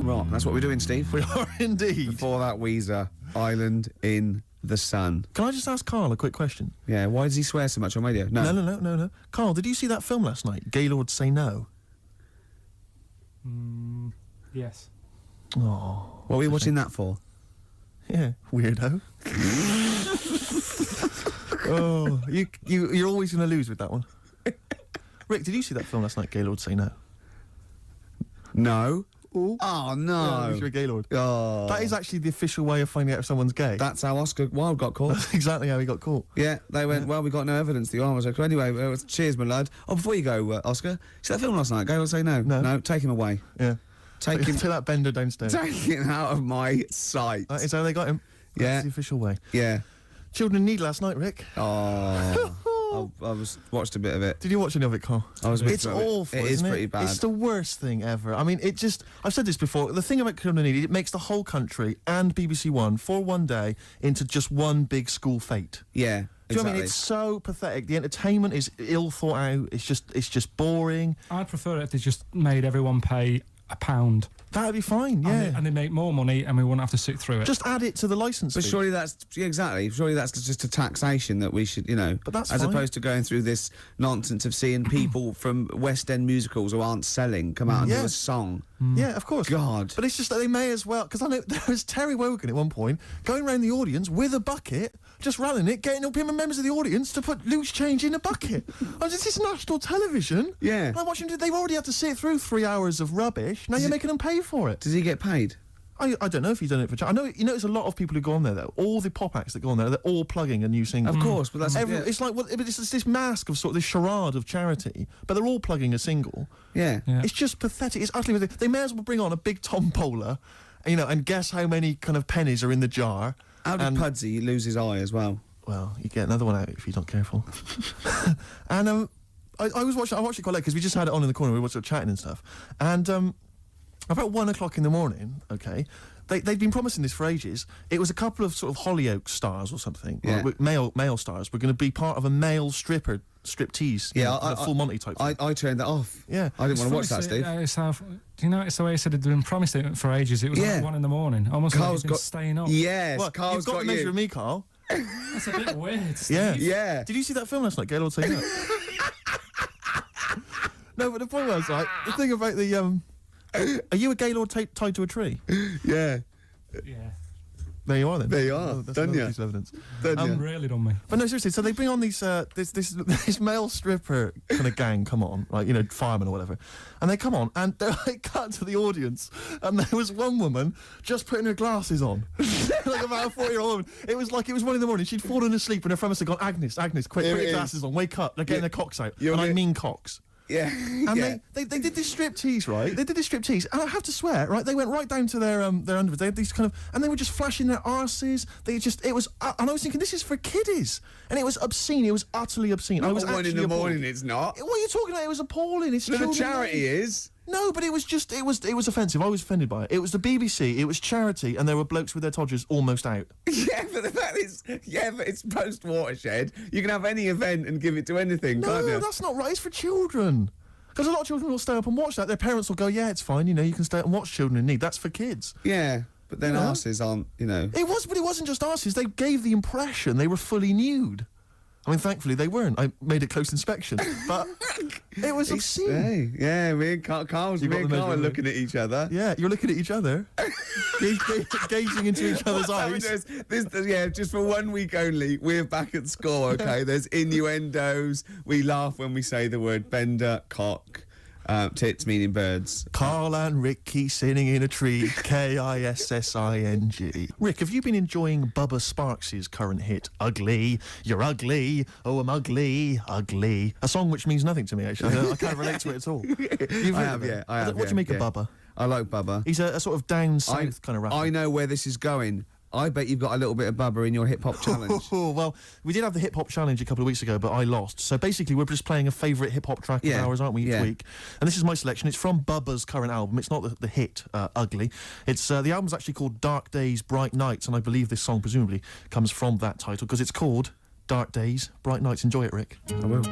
Right, that's what we're doing, Steve. We are indeed. Before that, Weezer, Island in the Sun. Can I just ask Carl a quick question? Yeah, why does he swear so much on radio? No. No. Carl, did you see that film last night? Gaylord Say No. Yes. Oh, What were you watching that for? yeah, weirdo. Oh, you're always going to lose with that one. Rick, did you see that film last night? Gaylord Say No. No. Oh, Oh, yeah, no. you're a Gaylord. Oh. That is actually the official way of finding out if someone's gay. That's how Oscar Wilde got caught. That's exactly how he got caught. Yeah, they went, well, we got no evidence the arm was okay. Anyway, cheers, my lad. Oh, before you go, Oscar, see that film last night? Go or say no? No. No, take him away. Yeah. Take him, to that bender downstairs. take him out of my sight. That is how they got him. That's Yeah. the official way. Yeah. Children in Need last night, Rick. Oh, I watched a bit of it. Did you watch any of it, Carl? I was a bit It's of it. awful. It is isn't pretty bad. It's the worst thing ever. I mean, I've said this before. The thing about Children in Need, it makes the whole country and BBC One for one day into just one big school fete. Yeah. Do you know what I mean? exactly. It's so pathetic. The entertainment is ill thought out. It's just boring. I'd prefer it if they just made everyone pay £1. That'd be fine. Yeah. And they make more money and we wouldn't have to sit through it. Just add it to the license But fee. surely that's exactly. Surely that's just a taxation that we should, But that's as fine. opposed to going through this nonsense of seeing people from West End musicals who aren't selling come out and do Yeah. a song. Yeah, of course. God. But it's just that they may as well, because I know there was Terry Wogan at one point going around the audience with a bucket, just running it, getting up him and members of the audience to put loose change in a bucket. This is national television. Yeah. And I'm watching. They've already had to sit through 3 hours of rubbish. Now you're making them pay for it. Does he get paid? I don't know if he's done it for. I know there's a lot of people who go on there though. All the pop acts that go on there, they're all plugging a new single. Of course, but that's yeah. It's like it's this mask of sort of this charade of charity, but they're all plugging a single. Yeah. Yeah. It's just pathetic. It's utterly pathetic. They may as well bring on a big tombola you know, and guess how many kind of pennies are in the jar. How did Pudsey lose his eye as well? Well, you get another one out if you're not careful. And I watched it quite late because we just had it on in the corner. We were sort of chatting and stuff. And about 1 o'clock in the morning, okay, they'd been promising this for ages. It was a couple of sort of Hollyoaks stars or something, male stars. Were going to be part of a male striptease. Yeah, full Monty type. I turned that off. Yeah, I didn't want to watch that, Steve. Do you notice the way he said they'd been promised it for ages? It was like 1 in the morning, almost Carl's like he'd been staying up. Yes, Well, Carl's you've got the measure of me, Carl. That's a bit weird, Steve. Yeah. Did you see that film last night, Gaylord Say No? No, but the point was, like, the thing about the are you a Gaylord tied to a tree? Yeah. Yeah. There you are then. There you are. Oh, that's Done another ya. piece of evidence. Really done me. But no, seriously, so they bring on these this male stripper kind of gang come on, like, you know, firemen or whatever, and they come on and they're like cut to the audience, and there was one woman just putting her glasses on, like about a 40-year-old woman. It was 1 in the morning. She'd fallen asleep, and her friend must have gone, Agnes, quick, put your glasses on, wake up, they're getting their cocks out, and I mean cocks. Yeah. And they did this striptease, right? They did this striptease, and I have to swear, right? They went right down to their underwear. They had these kind of, and they were just flashing their arses. It was, and I was thinking, this is for kiddies, and it was obscene. It was utterly obscene. I was Not 1 in the actually morning. appalled. It's not. What are you talking about? It was appalling. It's No, the children's charity night. is. No, but it was offensive. I was offended by it. It was the BBC. It was charity, and there were blokes with their todgers almost out. Yeah, but the fact is, but it's post Watershed. You can have any event and give it to anything, can't No, you? that's not right. It's for children. Because a lot of children will stay up and watch that. Their parents will go, yeah, it's fine, you know, you can stay up and watch children in need. That's for kids. Yeah, but then arses aren't, you know. It was, but it wasn't just arses. They gave the impression they were fully nude. I mean, thankfully they weren't. I made a close inspection, but it was obscene. Hey, yeah, me and Carl are looking at each other. Yeah, you're looking at each other, gazing into each other's eyes. Just for 1 week only, we're back at score, okay? There's innuendos. We laugh when we say the word bender, cock, tits meaning birds. Carl and Ricky sitting in a tree, Kissing. Rick, have you been enjoying Bubba Sparks' current hit, Ugly? You're ugly, oh, I'm ugly, ugly. A song which means nothing to me, actually. I can't relate to it at all. I have. What do you make of Bubba? I like Bubba. He's a sort of down south kind of rapper. I know where this is going. I bet you've got a little bit of Bubba in your hip-hop challenge. Oh, well, we did have the hip-hop challenge a couple of weeks ago, but I lost. So basically, we're just playing a favourite hip-hop track of ours, aren't we, each week? And this is my selection. It's from Bubba's current album. It's not the hit, Ugly. It's the album's actually called Dark Days, Bright Nights, and I believe this song presumably comes from that title, because it's called Dark Days, Bright Nights. Enjoy it, Rick. I will.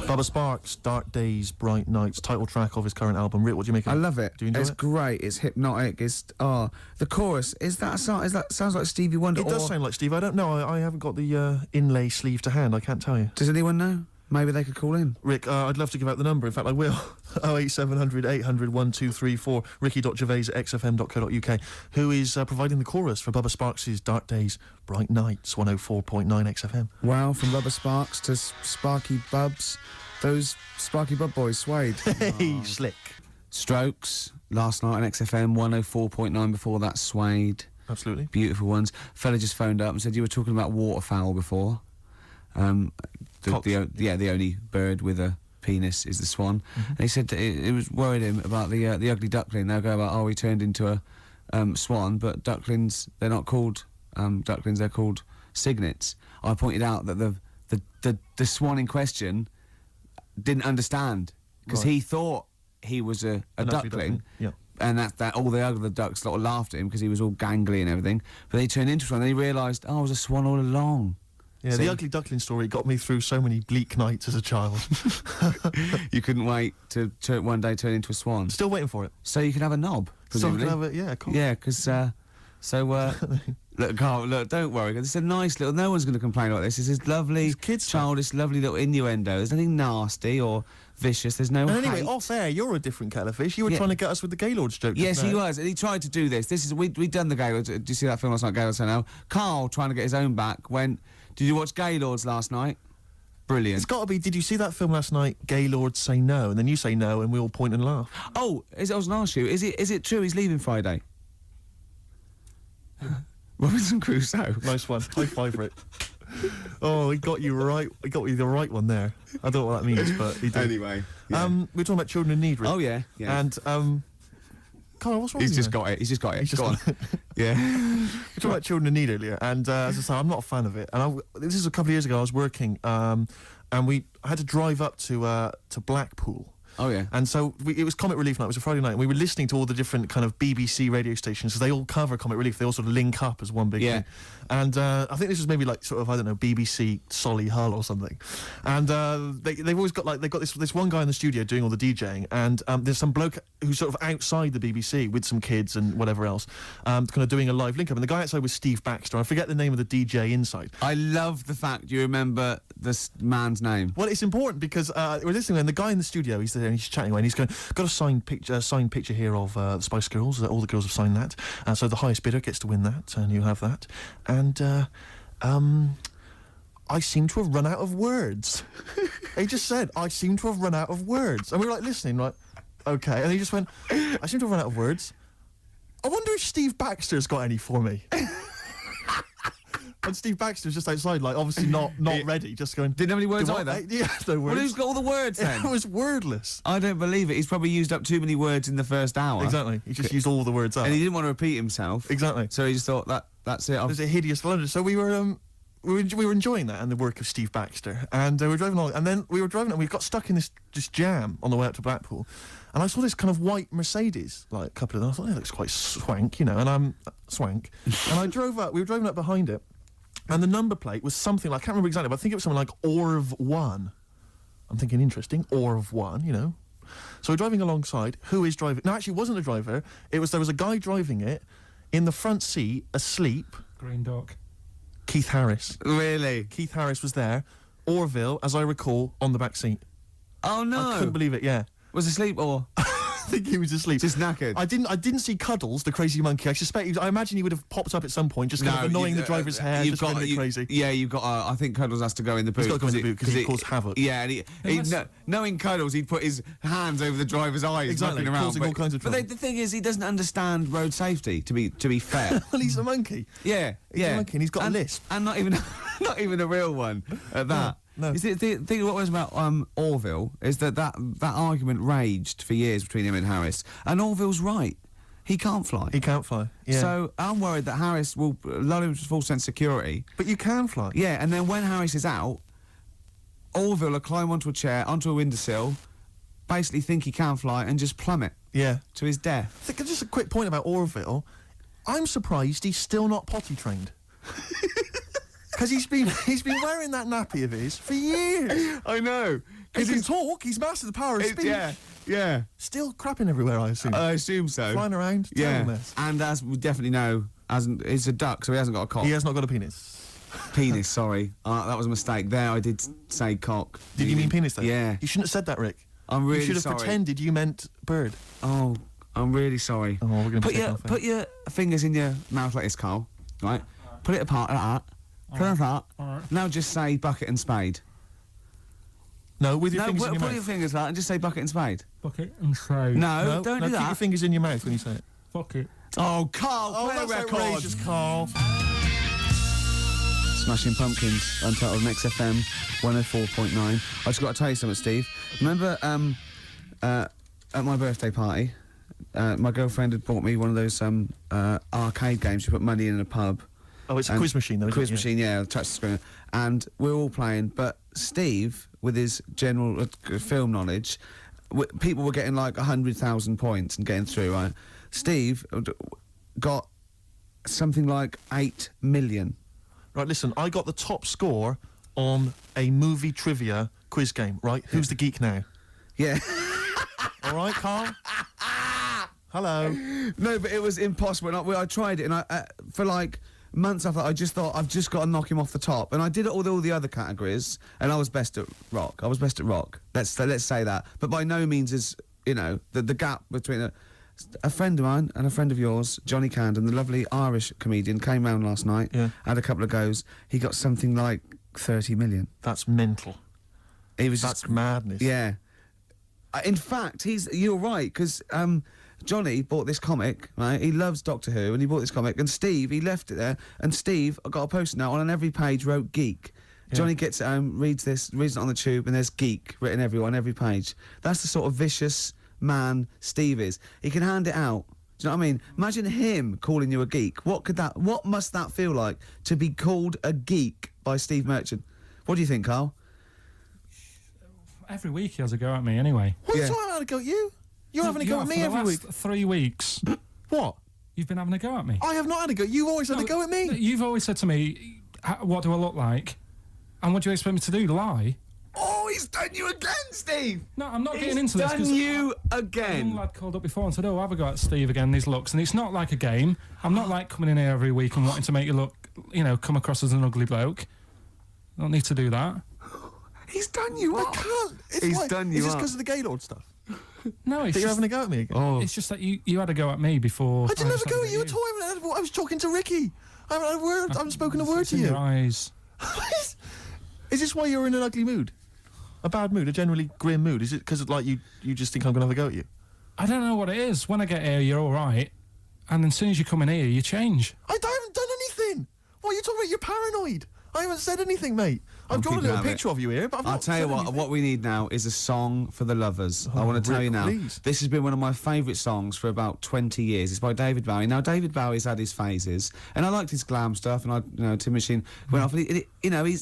Bubba Sparks, Dark Days, Bright Nights, title track of his current album. Rick, what do you make of it? I love it. Do you enjoy it's it? great. It's hypnotic. It's the chorus. Is that a song? Sounds like Stevie Wonder? It does sound like Steve. I don't know. I haven't got the inlay sleeve to hand. I can't tell you. Does anyone know? Maybe they could call in. Rick, I'd love to give out the number. In fact, I will. 08700 800 1234. Ricky.Gervais@xfm.co.uk, who is providing the chorus for Bubba Sparks' Dark Days, Bright Nights, 104.9 XFM. Wow, from Bubba Sparks to Sparky Bubs. Those Sparky Bub boys swayed. Hey, slick. Strokes, last night on XFM, 104.9 before that, Swayed. Absolutely. Beautiful ones. Fella just phoned up and said you were talking about waterfowl before. The only bird with a penis is the swan. Mm-hmm. And he said that it was worried him about the ugly duckling. They'll go about, he turned into a swan, but ducklings, they're not called ducklings, they're called cygnets. I pointed out that the swan in question didn't understand, because he thought he was a duckling. Yeah. And that all the other ducks sort of laughed at him because he was all gangly and everything. But he turned into a swan, and he realised, I was a swan all along. Yeah, See? the ugly duckling story got me through so many bleak nights as a child. You couldn't wait to one day turn into a swan. Still waiting for it. So you could have a knob, presumably. So I can have it, yeah, cool. Yeah, because... look, Carl, look, don't worry. It's a nice little... No one's going to complain about this. This is lovely, childish, lovely little innuendo. There's nothing nasty or vicious. There's no And anyway, hate. off air, you're a different kettle of fish. You were trying to get us with the Gaylord's joke. Yes, just he now. was. And he tried to do this. We'd done the Gaylord. Did you see that film last night, Gaylord Say No? Carl, trying to get his own back, went... Did you watch Gaylords last night? Brilliant. It's got to be, did you see that film last night, Gaylord Say No? And then you say no, and we all point and laugh. Oh, I was going to ask you, is it true he's leaving Friday? Robinson Crusoe. Nice one. High five, Rick. Oh, he got you right. He got you the right one there. I don't know what that means, but he did. Anyway. Yeah. We're talking about children in need, Rick. Oh, yeah. And, Carl, what's wrong He's with you? just got it. He's just got it. He's just Go on. got Yeah. We were talking about children in need earlier, and as I say, I'm not a fan of it. And this is a couple of years ago. I was working, and I had to drive up to Blackpool. Oh, yeah. And so it was Comic Relief night. It was a Friday night. And we were listening to all the different kind of BBC radio stations, so they all cover Comic Relief. They all sort of link up as one big thing. And I think this was maybe like sort of, I don't know, BBC Solihull or something. And they've always got they've got this one guy in the studio doing all the DJing, and there's some bloke who's sort of outside the BBC with some kids and whatever else, kind of doing a live link up. And the guy outside was Steve Baxter. I forget the name of the DJ inside. I love the fact you remember this man's name. Well, it's important because we're listening, and the guy in the studio, he's there and he's chatting away, and he's going, got a signed picture here of the Spice Girls. All the girls have signed that, so the highest bidder gets to win that, and you have that. And I seem to have run out of words. He just said, I seem to have run out of words, and we were like listening, like, okay. And he just went, I seem to have run out of words. I wonder if Steve Baxter's got any for me. And Steve Baxter's just outside, like, obviously not ready, just going... Didn't have any words either? Yeah, no words. Well, who's got all the words then? It was wordless. I don't believe it. He's probably used up too many words in the first hour. Exactly. He just used all the words up. And he didn't want to repeat himself. Exactly. So he just thought, that's it. It was a hideous blunder. So we were enjoying that and the work of Steve Baxter. And we were driving along, and then we were driving and we got stuck in this jam on the way up to Blackpool. And I saw this kind of white Mercedes, like a couple of them. I thought, it looks quite swank, you know, and I'm swank. And I drove up, we were driving up behind it. And the number plate was something like, I can't remember exactly, but I think it was something like Orv 1. I'm thinking, interesting, Orv 1, you know. So we're driving alongside. Who is driving? No, actually, it wasn't a driver. There was a guy driving it in the front seat, asleep. Green Duck. Keith Harris. Really? Keith Harris was there. Orville, as I recall, on the back seat. Oh, no. I couldn't believe it, yeah. Was asleep or? I think he was asleep. Just knackered. I didn't see Cuddles, the crazy monkey. I imagine he would have popped up at some point, just kind of annoying the driver's hair, just going a bit crazy. Yeah, you've got. I think Cuddles has to go in the boot. He's got to go in the boot because he caused havoc. Yeah, and knowing Cuddles, he'd put his hands over the driver's eyes, exactly, knocking around, causing all kinds of trouble. But the thing is, he doesn't understand road safety. To be fair. Well, he's a monkey. Yeah, he's a monkey, and he's got a lisp, and not even a real one at that. No. You see, the thing what was about Orville is that argument raged for years between him and Harris, and Orville's right. He can't fly. He can't fly. Yeah. So I'm worried that Harris will lull him to full sense of security. But you can fly. Yeah, and then when Harris is out, Orville will climb onto a chair, onto a windowsill, basically think he can fly, and just plummet. Yeah. To his death. Just a quick point about Orville. I'm surprised he's still not potty trained. Because he's been wearing that nappy of his for years. I know. He can talk. He's mastered the power of speech. Yeah. Still crapping everywhere, I assume. I assume so. Flying around. Yeah. Mess. And as we definitely know, he's a duck, so he hasn't got a cock. He has not got a penis. Penis, sorry. That was a mistake. There, I did say cock. Did you mean penis, though? Yeah. You shouldn't have said that, Rick. I'm really sorry. You should have pretended you meant bird. Oh, I'm really sorry. Oh, we're going to put your fingers in your mouth like this, Carl. Right? Put it apart like that. Now just say bucket and spade. No, with your fingers in your mouth. Put your fingers like that and just say bucket and spade. Bucket and spade. No, don't do that. Keep your fingers in your mouth when you say it. Bucket. Oh, Carl, play a record. Outrageous, Carl. Smashing Pumpkins, Untitled on XFM 104.9. I just got to tell you something, Steve. Remember, at my birthday party, my girlfriend had bought me one of those arcade games. You put money in a pub. Oh, it's a quiz machine, though. Quiz machine, yeah, touch the screen. And we're all playing, but Steve, with his general film knowledge, people were getting like 100,000 points and getting through, right? Steve got something like 8 million. Right, listen, I got the top score on a movie trivia quiz game, right? Who's the geek now? Yeah. All right, Carl? Hello. No, but it was impossible. And I tried it, and for like months after, I just thought, I've just got to knock him off the top. And I did it all the other categories, and I was best at rock. Let's say that. But by no means is, you know, the gap between a friend of mine and a friend of yours, Johnny Camden, the lovely Irish comedian, came round last night, had a couple of goes. He got something like 30 million. That's mental. That's madness. Yeah. In fact, you're right, because Johnny bought this comic, right? He loves Doctor Who, and he bought this comic. And Steve, he left it there, and Steve got a post-it note on every page wrote geek. Yeah. Johnny gets it home, reads it on the tube, and there's geek written everywhere on every page. That's the sort of vicious man Steve is. He can hand it out. Do you know what I mean? Imagine him calling you a geek. What must that feel like to be called a geek by Steve Merchant? What do you think, Carl? Every week he has a go at me anyway. What are you talking about? A go at you? You're having a go at me every week. 3 weeks. What? You've been having a go at me. I have not had a go. You've always had a go at me. You've always said to me, what do I look like? And what do you expect me to do? Lie? Oh, he's done you again, Steve! No, I'm not getting into this. He's done you again. A young lad called up before and said, have a go at Steve again, these looks. And it's not like a game. I'm not like coming in here every week and wanting to make you look, come across as an ugly bloke. I don't need to do that. He's done you up. I can't. He's done you Is this up. because of the Gaylord stuff? No, it's That you're just, having a go at me again? Oh. it's just that you had a go at me before. I didn't have just a go had at you at all. I was talking to Ricky. I haven't had a word. I haven't spoken a word It's to in you. your eyes. Is this why you're in an ugly mood? A bad mood? A generally grim mood? Is it because you just think I'm going to have a go at you? I don't know what it is. When I get here, you're all right. And then as soon as you come in here, you change. I haven't done anything. What are you talking about? You're paranoid. I haven't said anything, mate. I've drawn a little picture of you here, but I've I'll not tell you said what. anything. What we need now is a song for the lovers. I want to tell Rick, you now. please. This has been one of my favourite songs for about 20 years. It's by David Bowie. Now David Bowie's had his phases, and I liked his glam stuff. And Tin Machine went off. And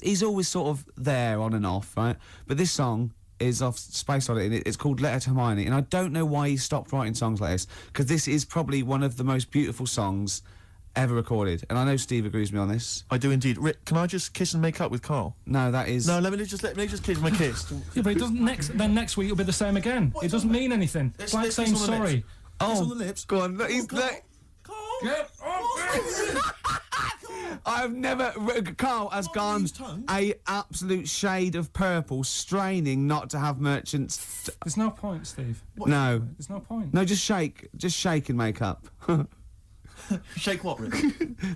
he's always sort of there on and off, right? But this song is off Space Oddity, and it's called Letter to Hermione. And I don't know why he stopped writing songs like this, because this is probably one of the most beautiful songs ever recorded. And I know Steve agrees with me on this. I do indeed. Rick, can I just kiss and make up with Carl? No, that is... No, let me just kiss my kiss. Yeah, but it doesn't. Then next week it'll be the same again. It doesn't mean anything. It's like saying sorry. Kiss on the lips. Go on. He's Carl. Get off I've never... Carl has gone use tongue. a absolute shade of purple, straining not to have merchants... There's no point, Steve. No. There's no point. No, just shake. Just shake and make up. Shake what, Rick?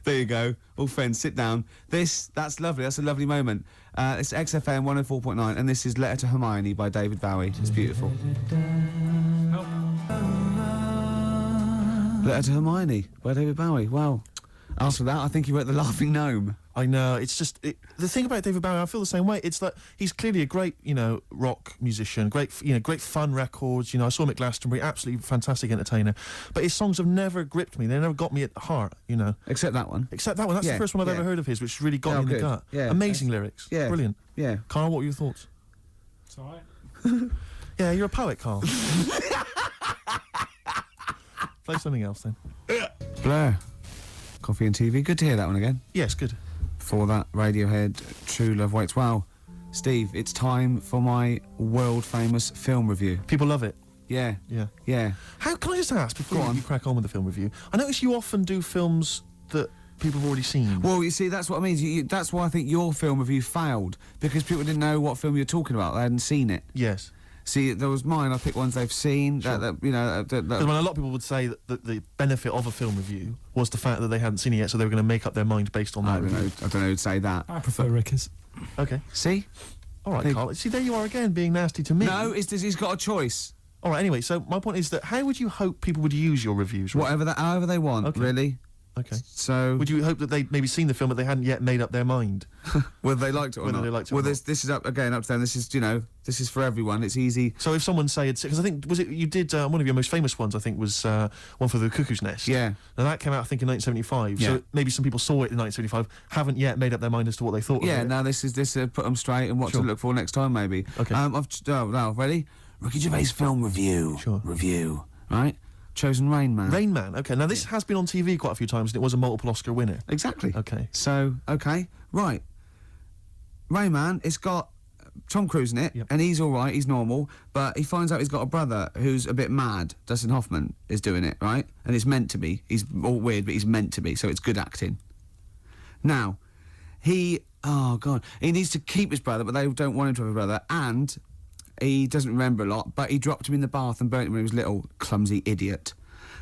There you go. All friends, sit down. That's lovely. That's a lovely moment. It's XFM 104.9, and this is Letter to Hermione by David Bowie. It's beautiful. Letter to Hermione by David Bowie. Wow. After that, I think he wrote The Laughing Gnome. I know. It's just the thing about David Bowie. I feel the same way. It's that he's clearly a great, rock musician. Great, great fun records. I saw him at Glastonbury. Absolutely fantastic entertainer. But his songs have never gripped me. They never got me at the heart. Except that one. Except that one. That's Yeah, the first one I've yeah. ever heard of his, which really got me in the good. gut. Yeah, Amazing lyrics. Yeah. Brilliant. Yeah. Carl, what were your thoughts? It's all right. Yeah, you're a poet, Carl. Play something else then. Blur. Coffee and TV. Good to hear that one again. Yes, good. For that, Radiohead, True Love Waits. Wow. Steve, it's time for my world-famous film review. People love it. Yeah. Yeah. Yeah. How can I just ask before Go on. you crack on with the film review? I notice you often do films that people have already seen. Well, you see, that's what I mean. That's why I think your film review failed, because people didn't know what film you were talking about. They hadn't seen it. Yes. See, there was mine. I picked ones they've seen. Sure. That Because when a lot of people would say that the benefit of a film review was the fact that they hadn't seen it yet, so they were going to make up their mind based on that I don't review. know. I don't know who'd say that. I prefer Ricky's. Okay. See? All right, Hey. Carl. See, there you are again, being nasty to me. No, he's got a choice. All right, anyway, so my point is that how would you hope people would use your reviews? Rick? However they want, Okay. really. Okay. So, Would you hope that they'd maybe seen the film but they hadn't yet made up their mind? whether they liked it or Whether not. they liked it or well, not. this is up to them. This is this is for everyone. It's easy. So if someone said, because I think, was it, you did, one of your most famous ones, I think, was one for the Cuckoo's Nest. Yeah. Now that came out, I think, in 1975. Yeah. So maybe some people saw it in 1975, haven't yet made up their mind as to what they thought Yeah. of it. Now this put them straight and what Sure. to look for next time, maybe. Okay. Now ready? Ricky Gervais film review. Sure. Review. Right. Chosen Rain Man. Rain Man, okay. Now this has been on TV quite a few times and it was a multiple Oscar winner. Exactly. Okay. So, okay, right. Rain Man, it's got Tom Cruise in it, Yep. and he's all right, he's normal, but he finds out he's got a brother who's a bit mad. Dustin Hoffman is doing it, right? And it's meant to be. He's all weird, but he's meant to be, so it's good acting. Now, he needs to keep his brother, but they don't want him to have a brother, and he doesn't remember a lot, but he dropped him in the bath and burnt him when he was little. Clumsy idiot.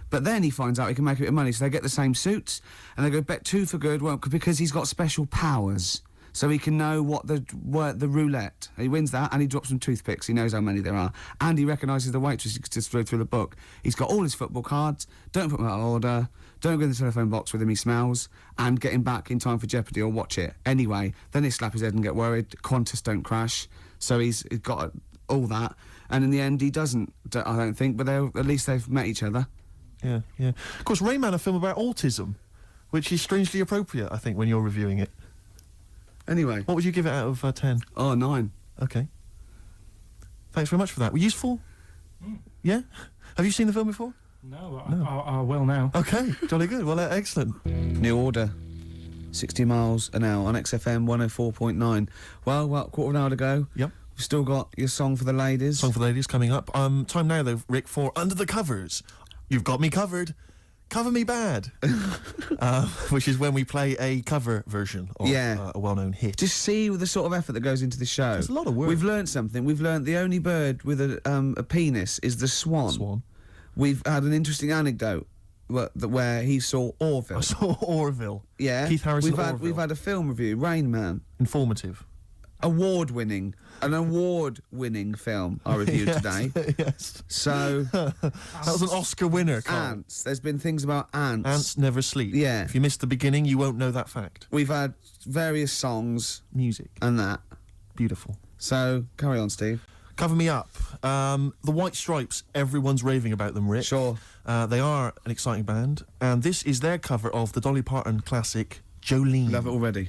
But then he finds out he can make a bit of money, so they get the same suits, and they go bet two for good, well, because he's got special powers. so he can know what the roulette. He wins that, and he drops some toothpicks. He knows how many there are, and he recognises the waitress. He can just throw through the book. He's got all his football cards. Don't put them out of order. Don't go in the telephone box with him. He smells, and get him back in time for Jeopardy or watch it anyway. Then he slap his head and get worried. Qantas don't crash, so he's got all that, and in the end he doesn't. I don't think, but at least they've met each other. Yeah, yeah. Of course, Rain Man, a film about autism, which is strangely appropriate, I think, when you're reviewing it. Anyway, What would you give it out of 10? oh 9. Okay. Thanks very much for that. Were useful? Yeah? Have you seen the film before? No, I will now. Okay, jolly good. Well, excellent. New Order, 60 miles an hour on XFM 104.9. Well, quarter of an hour to go. Yep. We've still got your song for the ladies. Song for the ladies coming up. Time now, though, Rick, for Under the Covers. You've got me covered. Cover Me Bad. Which is when we play a cover version of a well-known hit. Just see the sort of effort that goes into the show. There's a lot of work. We've learnt something. We've learnt the only bird with a penis is the swan. Swan. We've had an interesting anecdote where he saw Orville. I saw Orville. Yeah. Keith Harrison We've Orville. had a film review, Rain Man. Informative. An award-winning film I reviewed today. Yes. So That was an Oscar winner, Carl. ants. There's been things about ants. Ants never sleep. Yeah. If you missed the beginning, you won't know that fact. We've had various songs Music. and that. Beautiful. So carry on, Steve. Cover Me Up. The White Stripes, everyone's raving about them, Rick. Sure. They are an exciting band, and this is their cover of the Dolly Parton classic, Jolene. Love it already.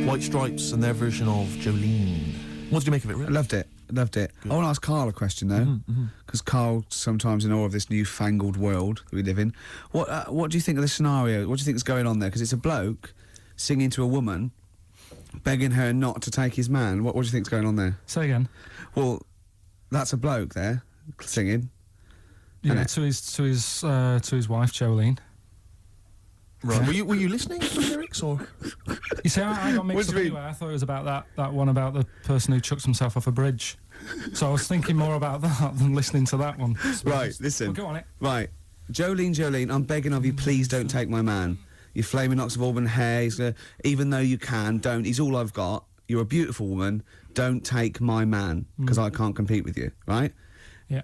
White Stripes and their version of Jolene. What did you make of it, Rick? Loved it. Loved it. I want to ask Carl a question though, because Carl's sometimes in awe of this newfangled world that we live in. What do you think of the scenario? What do you think is going on there? Because it's a bloke singing to a woman, begging her not to take his man. What do you think's going on there? Say again. Well, that's a bloke there singing. Yeah, Innit? to his wife Jolene. Right. Were you listening to the lyrics, or? You see, I got mixed up anyway. I thought it was about that one about the person who chucks himself off a bridge. So I was thinking more about that than listening to that one. Right, listen. Well, go on it. Right. Jolene, I'm begging of you, please don't take my man. You flaming locks of auburn hair, even though you can, don't. He's all I've got. You're a beautiful woman. Don't take my man, because I can't compete with you, right? Yeah.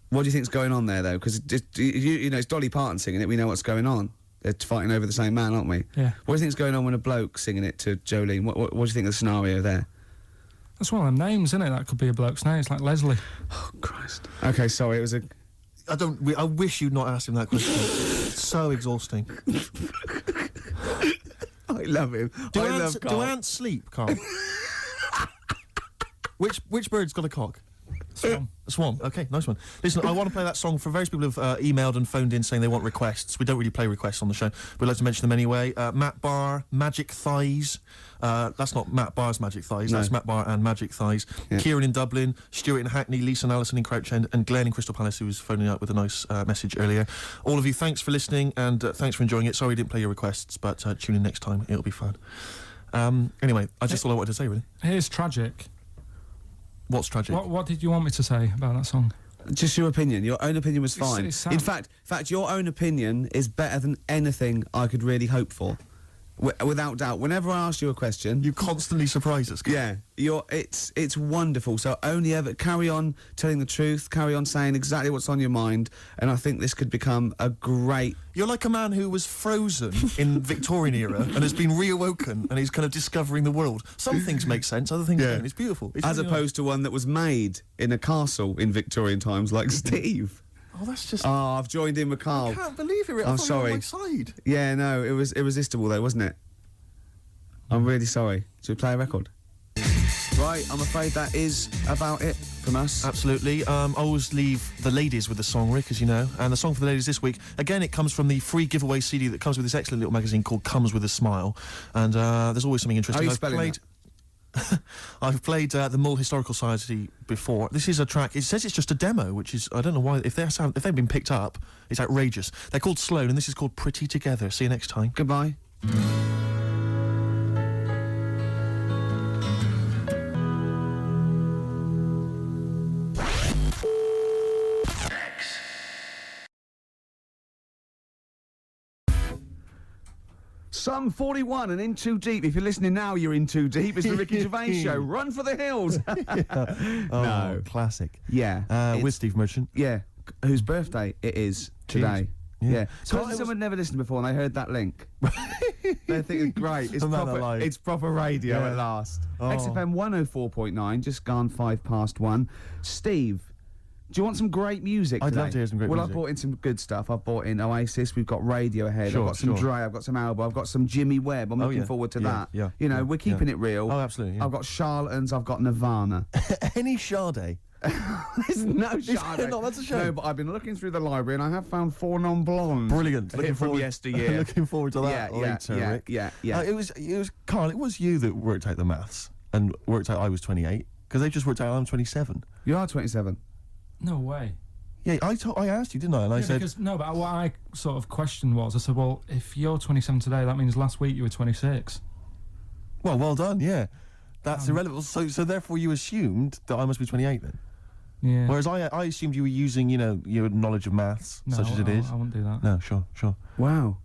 What do you think's going on there, though? Because, you know, it's Dolly Parton singing it. We know what's going on. They're fighting over the same man, aren't we? Yeah. What do you think's going on when a bloke singing it to Jolene? What do you think of the scenario there? That's one of them names, isn't it? That could be a bloke's name. It's like Leslie. Oh, Christ. Okay, sorry, it was a... I wish you'd not asked him that question. It's so exhausting. I love him. Do I love Carl. Do ants sleep, Carl? Which bird's got a cock? Swan. A swan. Okay, nice one. Listen, I want to play that song for various people who've emailed and phoned in saying they want requests. We don't really play requests on the show. We'd like to mention them anyway. Matt Barr, Magic Thighs. That's not Matt Barr's Magic Thighs. No. That's Matt Barr and Magic Thighs. Yeah. Kieran in Dublin, Stuart in Hackney, Lisa and Alison in Crouch End, and Glenn in Crystal Palace, who was phoning up with a nice message earlier. All of you, thanks for listening and thanks for enjoying it. Sorry we didn't play your requests, but tune in next time. It'll be fun. Anyway, I just all I wanted to say, really. Here's tragic. What's tragic? What did you want me to say about that song? Just your opinion. Your own opinion was fine. it's In sad. fact, your own opinion is better than anything I could really hope for. Without doubt. Whenever I ask you a question... You constantly surprise us. Yeah, it's wonderful. So only ever carry on telling the truth, carry on saying exactly what's on your mind, and I think this could become a great... You're like a man who was frozen in Victorian era and has been reawoken and he's kind of discovering the world. Some things make sense, other things don't. It's beautiful. It's As really opposed to one that was made in a castle in Victorian times, like Steve. nice. Oh, that's just... Oh, I've joined in with Carl. I can't believe it. I I'm thought you were on sorry. my side. Yeah, no, it was irresistible though, wasn't it? I'm really sorry. Should we play a record? Right, I'm afraid that is about it from us. Absolutely. I always leave the ladies with the song, Rick, as you know. And the song for the ladies this week, again, it comes from the free giveaway CD that comes with this excellent little magazine called Comes With a Smile. And there's always something interesting. How are you spelling that? I've played the Mull Historical Society before. This is a track. It says it's just a demo, which is, I don't know why. If they've been picked up, it's outrageous. They're called Sloan, and this is called Pretty Together. See you next time. Goodbye. Some 41 and in too deep. If you're listening now, you're in too deep. It's the Ricky Gervais show. Run for the hills. Oh, No. classic. Yeah. With Steve Merchant. Yeah. Whose birthday it is today. Yeah. Yeah. So So someone never listened before and they heard that link. They're thinking, great, it's I'm not proper, alive. it's proper radio Yeah. at last. Oh. XFM 104.9, just gone 1:05. Steve, do you want some great music I'd today? love to hear some great well, music. I've brought in some good stuff. I've brought in Oasis, we've got Radiohead, Sure, I've got some sure. Dre, I've got some Alba, I've got some Jimmy Webb. I'm Oh, looking yeah. forward to Yeah, that. yeah, You know, yeah, we're keeping it real. Oh, absolutely. Yeah. I've got Charlatans, I've got Nirvana. Any Sade. There's no Is there Sade. not? That's a shame. No, but I've been looking through the library and I have found 4 non-blondes. Brilliant. A hit from yesteryear. Looking forward to that later, yeah, Rick. yeah. It was Carl. It was you that worked out the maths and worked out I was 28 because they just worked out I'm 27. You are 27. No way. Yeah, I asked you, didn't I? And I said, Because, no, but what I sort of questioned was, I said, well, if you're 27 today, that means last week you were 26. well done. Yeah, that's irrelevant. So therefore you assumed that I must be 28 then. Yeah. Whereas I assumed you were using, your knowledge of maths, No, such as it is. I wouldn't do that. No, sure. Wow.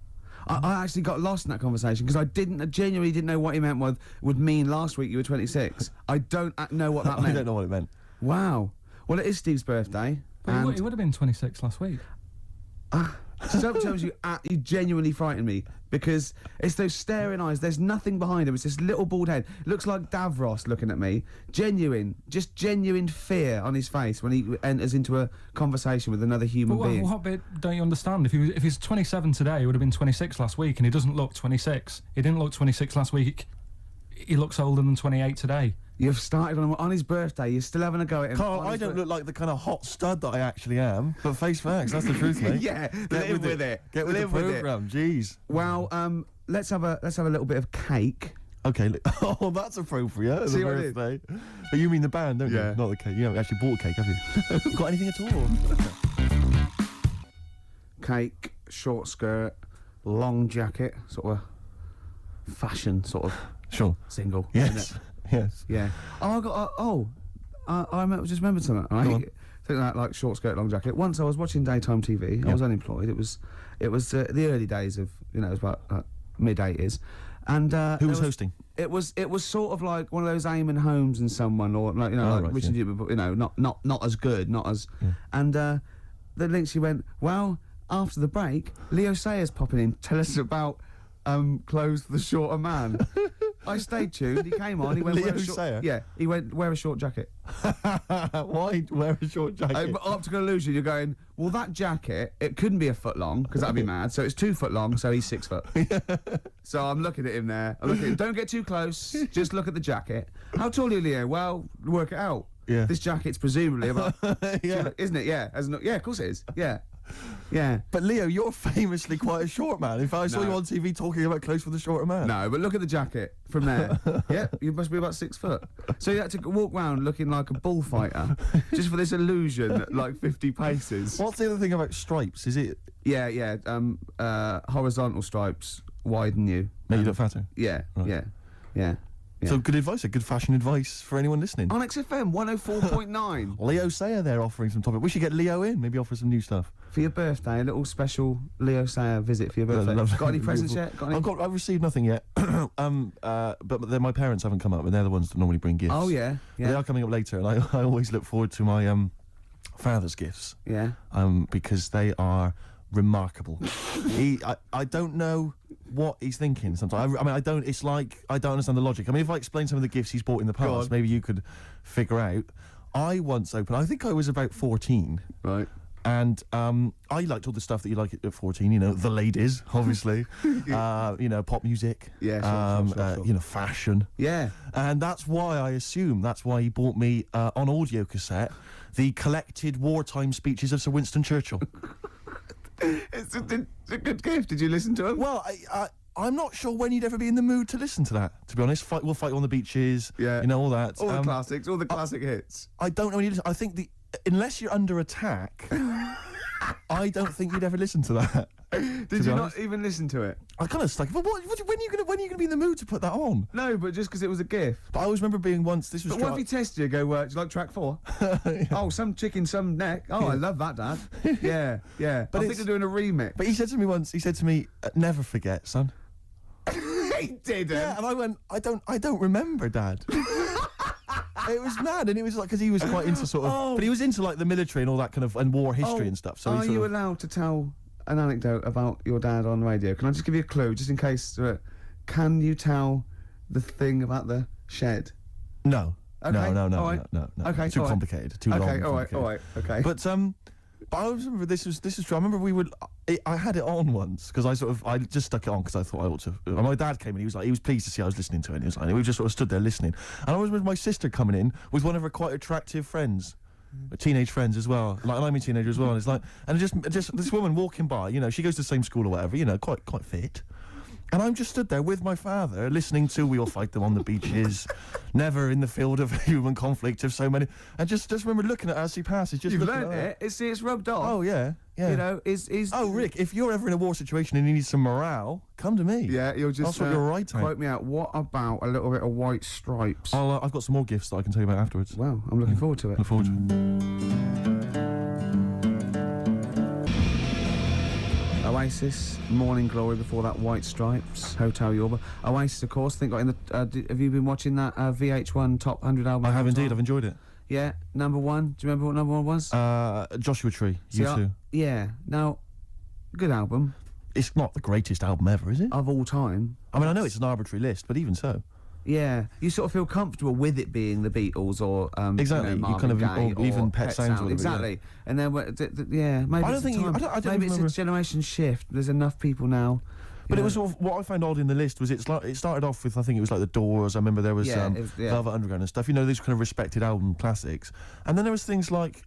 I actually got lost in that conversation because I genuinely didn't know what he meant would mean last week you were 26. I don't know what that I meant. don't know what it meant. Wow. Well, it is Steve's birthday. But he would have been 26 last week. Sometimes you genuinely frighten me because it's those staring eyes. There's nothing behind him. It's this little bald head. It looks like Davros looking at me. Genuine fear on his face when he enters into a conversation with another human But being. what bit don't you understand? If he's 27 today, he would have been 26 last week, and he doesn't look 26. He didn't look 26 last week. He looks older than 28 today. You've started on his birthday. You're still having a go at him. Carl, on I his don't look like the kind of hot stud that I actually am, but face facts, that's the truth, mate. Yeah, live with it. Get with Live the with it. programme, jeez. Well, let's have a little bit of cake. Okay, oh, that's appropriate. As See a what I did? birthday. But you mean the band, don't Yeah. you? Not the cake. You haven't actually bought a cake, have you? Got anything at all? Cake, short skirt, long jacket, sort of fashion sort of Sure. single. isn't Yes. it? Yes. Yeah. Oh, I got. I just remembered something. Right? Go on. Think that like short skirt, long jacket. Once I was watching daytime TV. I Yeah. was unemployed. It was the early days of it was about mid-80s, and Who was hosting? It was sort of like one of those Eamon Holmes and someone, or like Oh, like right, Richard, yeah. but not as good, not as. And the link she went, well, after the break, Leo Sayers popping in, tell us about clothes for the shorter man. I stayed tuned. He came on. He went, Leo wear a short, Sayer? yeah. He went, wear a short jacket. Why wear a short jacket? But optical illusion. You're going, well, that jacket, it couldn't be a foot long because that'd be mad. So it's 2 foot long. So he's 6 foot. So I'm looking at him there. I'm looking. Don't get too close. Just look at the jacket. How tall are you, Leo? Well, work it out. Yeah. This jacket's presumably about, Yeah. isn't it? Yeah. Yeah. Of course it is. Yeah. Yeah. But Leo, you're famously quite a short man. In fact, I saw No. you on TV talking about clothes for the shorter man. No, but look at the jacket from there. Yeah, you must be about 6 foot. So you had to walk around looking like a bullfighter just for this illusion at like 50 paces. What's the other thing about stripes? Is it Yeah. Horizontal stripes widen you. make you look fatter? Yeah, Right. yeah. So good advice, good fashion advice for anyone listening. On XFM 104.9 Leo Sayer there offering some topic. We should get Leo in, maybe offer some new stuff. for your birthday. A little special Leo Sayer visit for your birthday. Lovely. Got any presents yet? Got any? I've received nothing yet. But then my parents haven't come up, and they're the ones that normally bring gifts. Oh yeah, They yeah, are coming up later, and I always look forward to my father's gifts yeah. because they are remarkable. I don't know what he's thinking sometimes. I don't. It's like I don't understand the logic. I mean, if I explain some of the gifts he's bought in the Go past, on. maybe you could figure out. I once opened. I think I was about 14. Right. And I liked all the stuff that you like at 14, the ladies, obviously, pop music, Yeah, sure. Fashion. Yeah. And that's why he bought me on audio cassette the collected wartime speeches of Sir Winston Churchill. It's a good gift. Did you listen to him? Well, I'm not sure when you'd ever be in the mood to listen to that, to be honest. We'll fight on the beaches, Yeah. all that. All the classics, all the classic hits. I don't know when you listen. I think unless you're under attack, I don't think you'd ever listen to that. Did you not even listen to it? I kind of stuck. But when are you gonna be in the mood to put that on? No, but just because it was a gift. But I always remember being once. This was. But what if he tested you? Go, do you like track 4? Oh, some chicken, some neck. Oh, I love that, Dad. Yeah. But I think it's- they're doing a remix. But he said to me once. He said to me, "Never forget, son." he didn't. Yeah, and I went, I don't remember, Dad. It was mad, and it was like, because he was quite into sort of, but he was into like the military and all that kind of, and war history and stuff. So are you allowed to tell an anecdote about your dad on radio? Can I just give you a clue, just in case? Can you tell the thing about the shed? No. Okay. No. Okay, Too complicated. Too long. Okay, all right. Okay. But I remember this is true. I remember I had it on once because I just stuck it on because I thought I ought to. And my dad came in. He was pleased to see I was listening to it. And he was like, we just sort of stood there listening. And I was with my sister coming in with one of her quite attractive friends. Teenage friends as well, like, and I'm a teenager as well. And it's like, and just this woman walking by, she goes to the same school or whatever, quite fit. And I'm just stood there with my father, listening to "We All Fight Them on the Beaches," "Never in the Field of Human Conflict" of so many, and just remember looking at her as he passes. Just you've learned it. It's rubbed off. Oh yeah. Is oh, Rick, if you're ever in a war situation and you need some morale, come to me. Yeah, you'll just. That's what you're right. Quote me out. What about a little bit of White Stripes? I've got some more gifts that I can tell you about afterwards. Well, I'm looking forward to it. Look forward to it. Oasis, Morning Glory, before that White Stripes, Hotel Yorba. Oasis, of course, I think got in the... have you been watching that VH1 Top 100 album? I have indeed, I've enjoyed it. Yeah, number one. Do you remember what number one was? Joshua Tree, U2. Yeah, now, good album. It's not the greatest album ever, is it? Of all time. I mean, I know it's an arbitrary list, but even so. Yeah, you sort of feel comfortable with it being the Beatles or exactly. Marvin kind of Gaye or even or Pet Sounds. Or exactly, yeah. And then maybe I don't think maybe it's a generation shift. There's enough people now. But it was sort of, what I found odd in the list was it started off with, I think it was like the Doors. I remember there was Velvet Underground and stuff. These kind of respected album classics. And then there was things like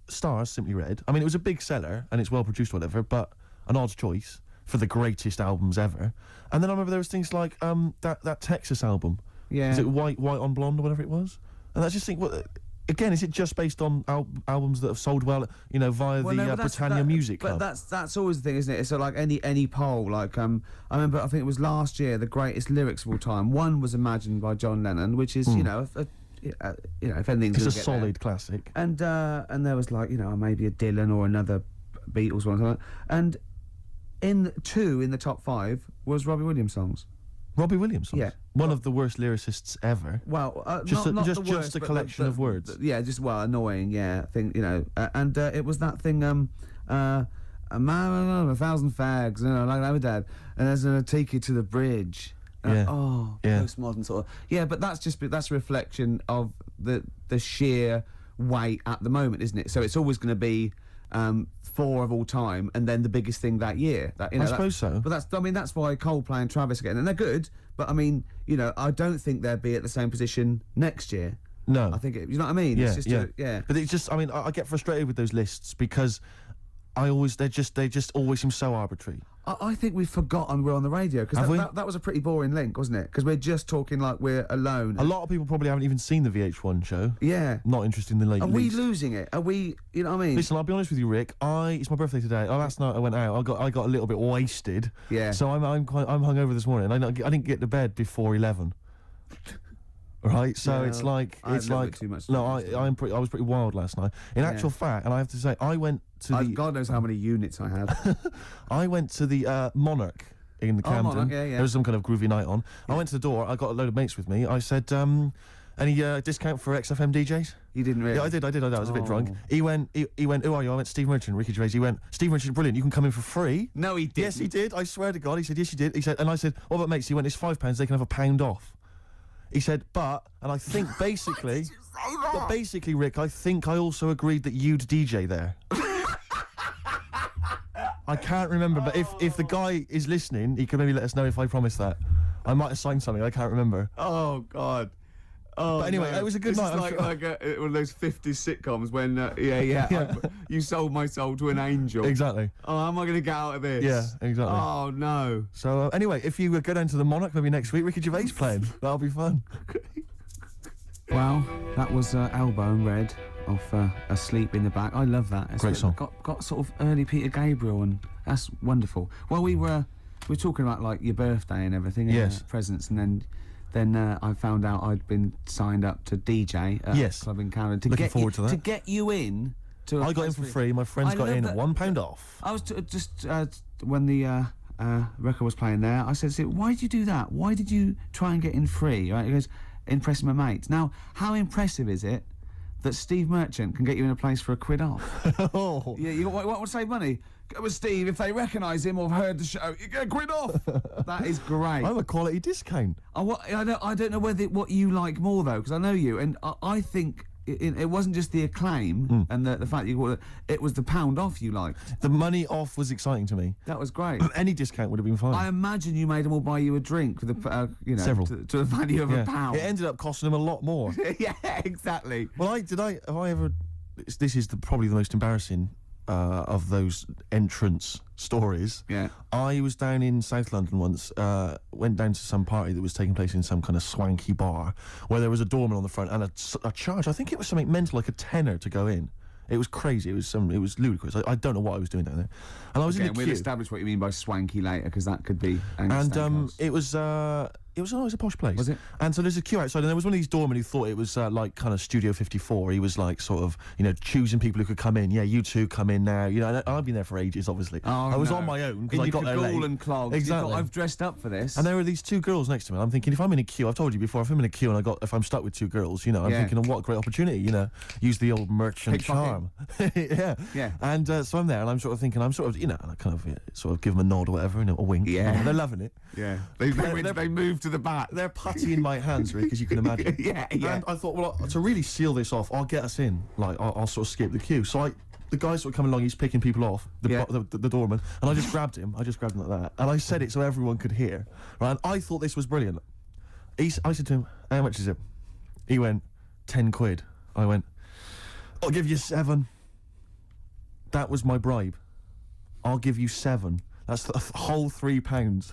Stars, Simply Red. I mean, it was a big seller and it's well produced, whatever. But an odd choice for the greatest albums ever. And then I remember there was things like that Texas album. Yeah. Is it White on Blonde or whatever it was? And I just think, again, is it just based on albums that have sold well, via the Britannia Music Club? But that's always the thing, isn't it? It's so like any poll. Like I remember, I think it was last year, the greatest lyrics of all time. One was Imagined by John Lennon, which is if anything's it's a solid classic. And there was like maybe a Dylan or another Beatles one, and in the top 5 was Robbie Williams songs. Robbie Williams songs? Yeah. One of the worst lyricists ever. Well, just not the worst, just a collection of words. Annoying, yeah. And it was that thing, a man, 1,000 fags, like I'm a dad, and there's a take you to the bridge. Postmodern sort of. Yeah, but that's a reflection of the sheer weight at the moment, isn't it? So it's always going to be 4 of all time, and then the biggest thing that year. I suppose so. But that's why Coldplay and Travis are getting, and they're good. But I mean, I don't think they'll be at the same position next year. No, I think you know what I mean. Yeah, it's just But it's just, I get frustrated with those lists because they just always seem so arbitrary. I think we've forgotten we're on the radio, because that was a pretty boring link, wasn't it? Because we're just talking like we're alone. A lot of people probably haven't even seen the VH1 show. Yeah. Not interested in the late. Are we losing it? Are we? You know what I mean? Listen, I'll be honest with you, Rick. It's my birthday today. Last night I went out. I got a little bit wasted. Yeah. So I'm hungover this morning. I didn't get to bed before 11. Right, so it's like too much. No, I was pretty wild last night. In actual fact, and I have to say, I went to God knows how many units I had. I went to the Monarch in the Camden. Monarch, yeah. There was some kind of groovy night on. Yeah. I went to the door. I got a load of mates with me. I said, any discount for XFM DJs? You didn't really? Yeah, I did. I was a bit drunk. He went, who are you? I went, Steve Merchant, Ricky Gervais. He went, Steve Merchant, brilliant. You can come in for free. No, he didn't. Yes, he did. I swear to God. He said, yes, you did. He said, and I said, what about mates? He went, it's £5. They can have £1 off. He said, and I think basically, Rick, I think I also agreed that you'd DJ there. I can't remember, but if the guy is listening, he can maybe let us know if I promised that. I might have signed something, I can't remember. Oh, God. Oh, but anyway, it was a good night. It's like one of those 50s sitcoms when, you sold my soul to an angel. Exactly. Oh, how am I going to get out of this? Yeah, exactly. Oh, no. So, anyway, if you go down to the Monarch maybe next week, Ricky Gervais playing. That'll be fun. Well, that was Elbow and Red off Asleep in the Back. I love that. Great song. Got sort of early Peter Gabriel, and that's wonderful. Well, we were talking about, like, your birthday and everything, and presents, and then I found out I'd been signed up to DJ at a club in Camden. Looking forward to that. To get you in. I got in for free. My friends got in £1 off. I was just when the record was playing there. I said, why did you do that? Why did you try and get in free? Right? He goes, impressing my mates. Now, how impressive is it that Steve Merchant can get you in a place for £1 off? Oh. Yeah, you want to save money? Go with Steve. If they recognise him or have heard the show, you get £1 off. That is great. I'm a quality discount. I don't know what you like more though, because I know you, and I think it wasn't just the acclaim and the fact it was the £1 off you liked. The money off was exciting to me. That was great. Any discount would have been fine. I imagine you made them all buy you a drink with Several. to the value of £1. It ended up costing them a lot more. Yeah, exactly. Well, have I ever? This is probably the most embarrassing of those entrance stories. Yeah. I was down in South London once, went down to some party that was taking place in some kind of swanky bar where there was a doorman on the front and a charge. I think it was something mental, like a tenner to go in. It was crazy. It was ludicrous. I don't know what I was doing down there. And I was in the queue. We'll establish what you mean by swanky later, because that could be. It was a posh place. Was it? And so there's a queue outside, and there was one of these doormen who thought it was like kind of Studio 54. He was like sort of, choosing people who could come in. Yeah, you two come in now. And I've been there for ages, obviously. Oh, I was on my own because I got there late. And clogs. Exactly. I've dressed up for this. And there were these two girls next to me. I'm thinking, if I'm in a queue, I've told you before, if I'm in a queue and if I'm stuck with two girls, I'm thinking, what a great opportunity, use the old merchant charm. Yeah. And so I'm there, and I'm sort of thinking, and I kind of sort of give them a nod or whatever, a wink. Yeah. And they're loving it. Yeah. They moved to the back. They're putty in my hands, Rick, as you can imagine. Yeah. And I thought, well, to really seal this off, I'll get us in. Like, I'll sort of skip the queue. So the guy sort of coming along, he's picking people off, the doorman, and I just grabbed him. I just grabbed him like that. And I said it so everyone could hear. Right? And I thought this was brilliant. I said to him, how much is it? He went, £10. I went, I'll give you 7. That was my bribe. I'll give you 7. That's the whole £3.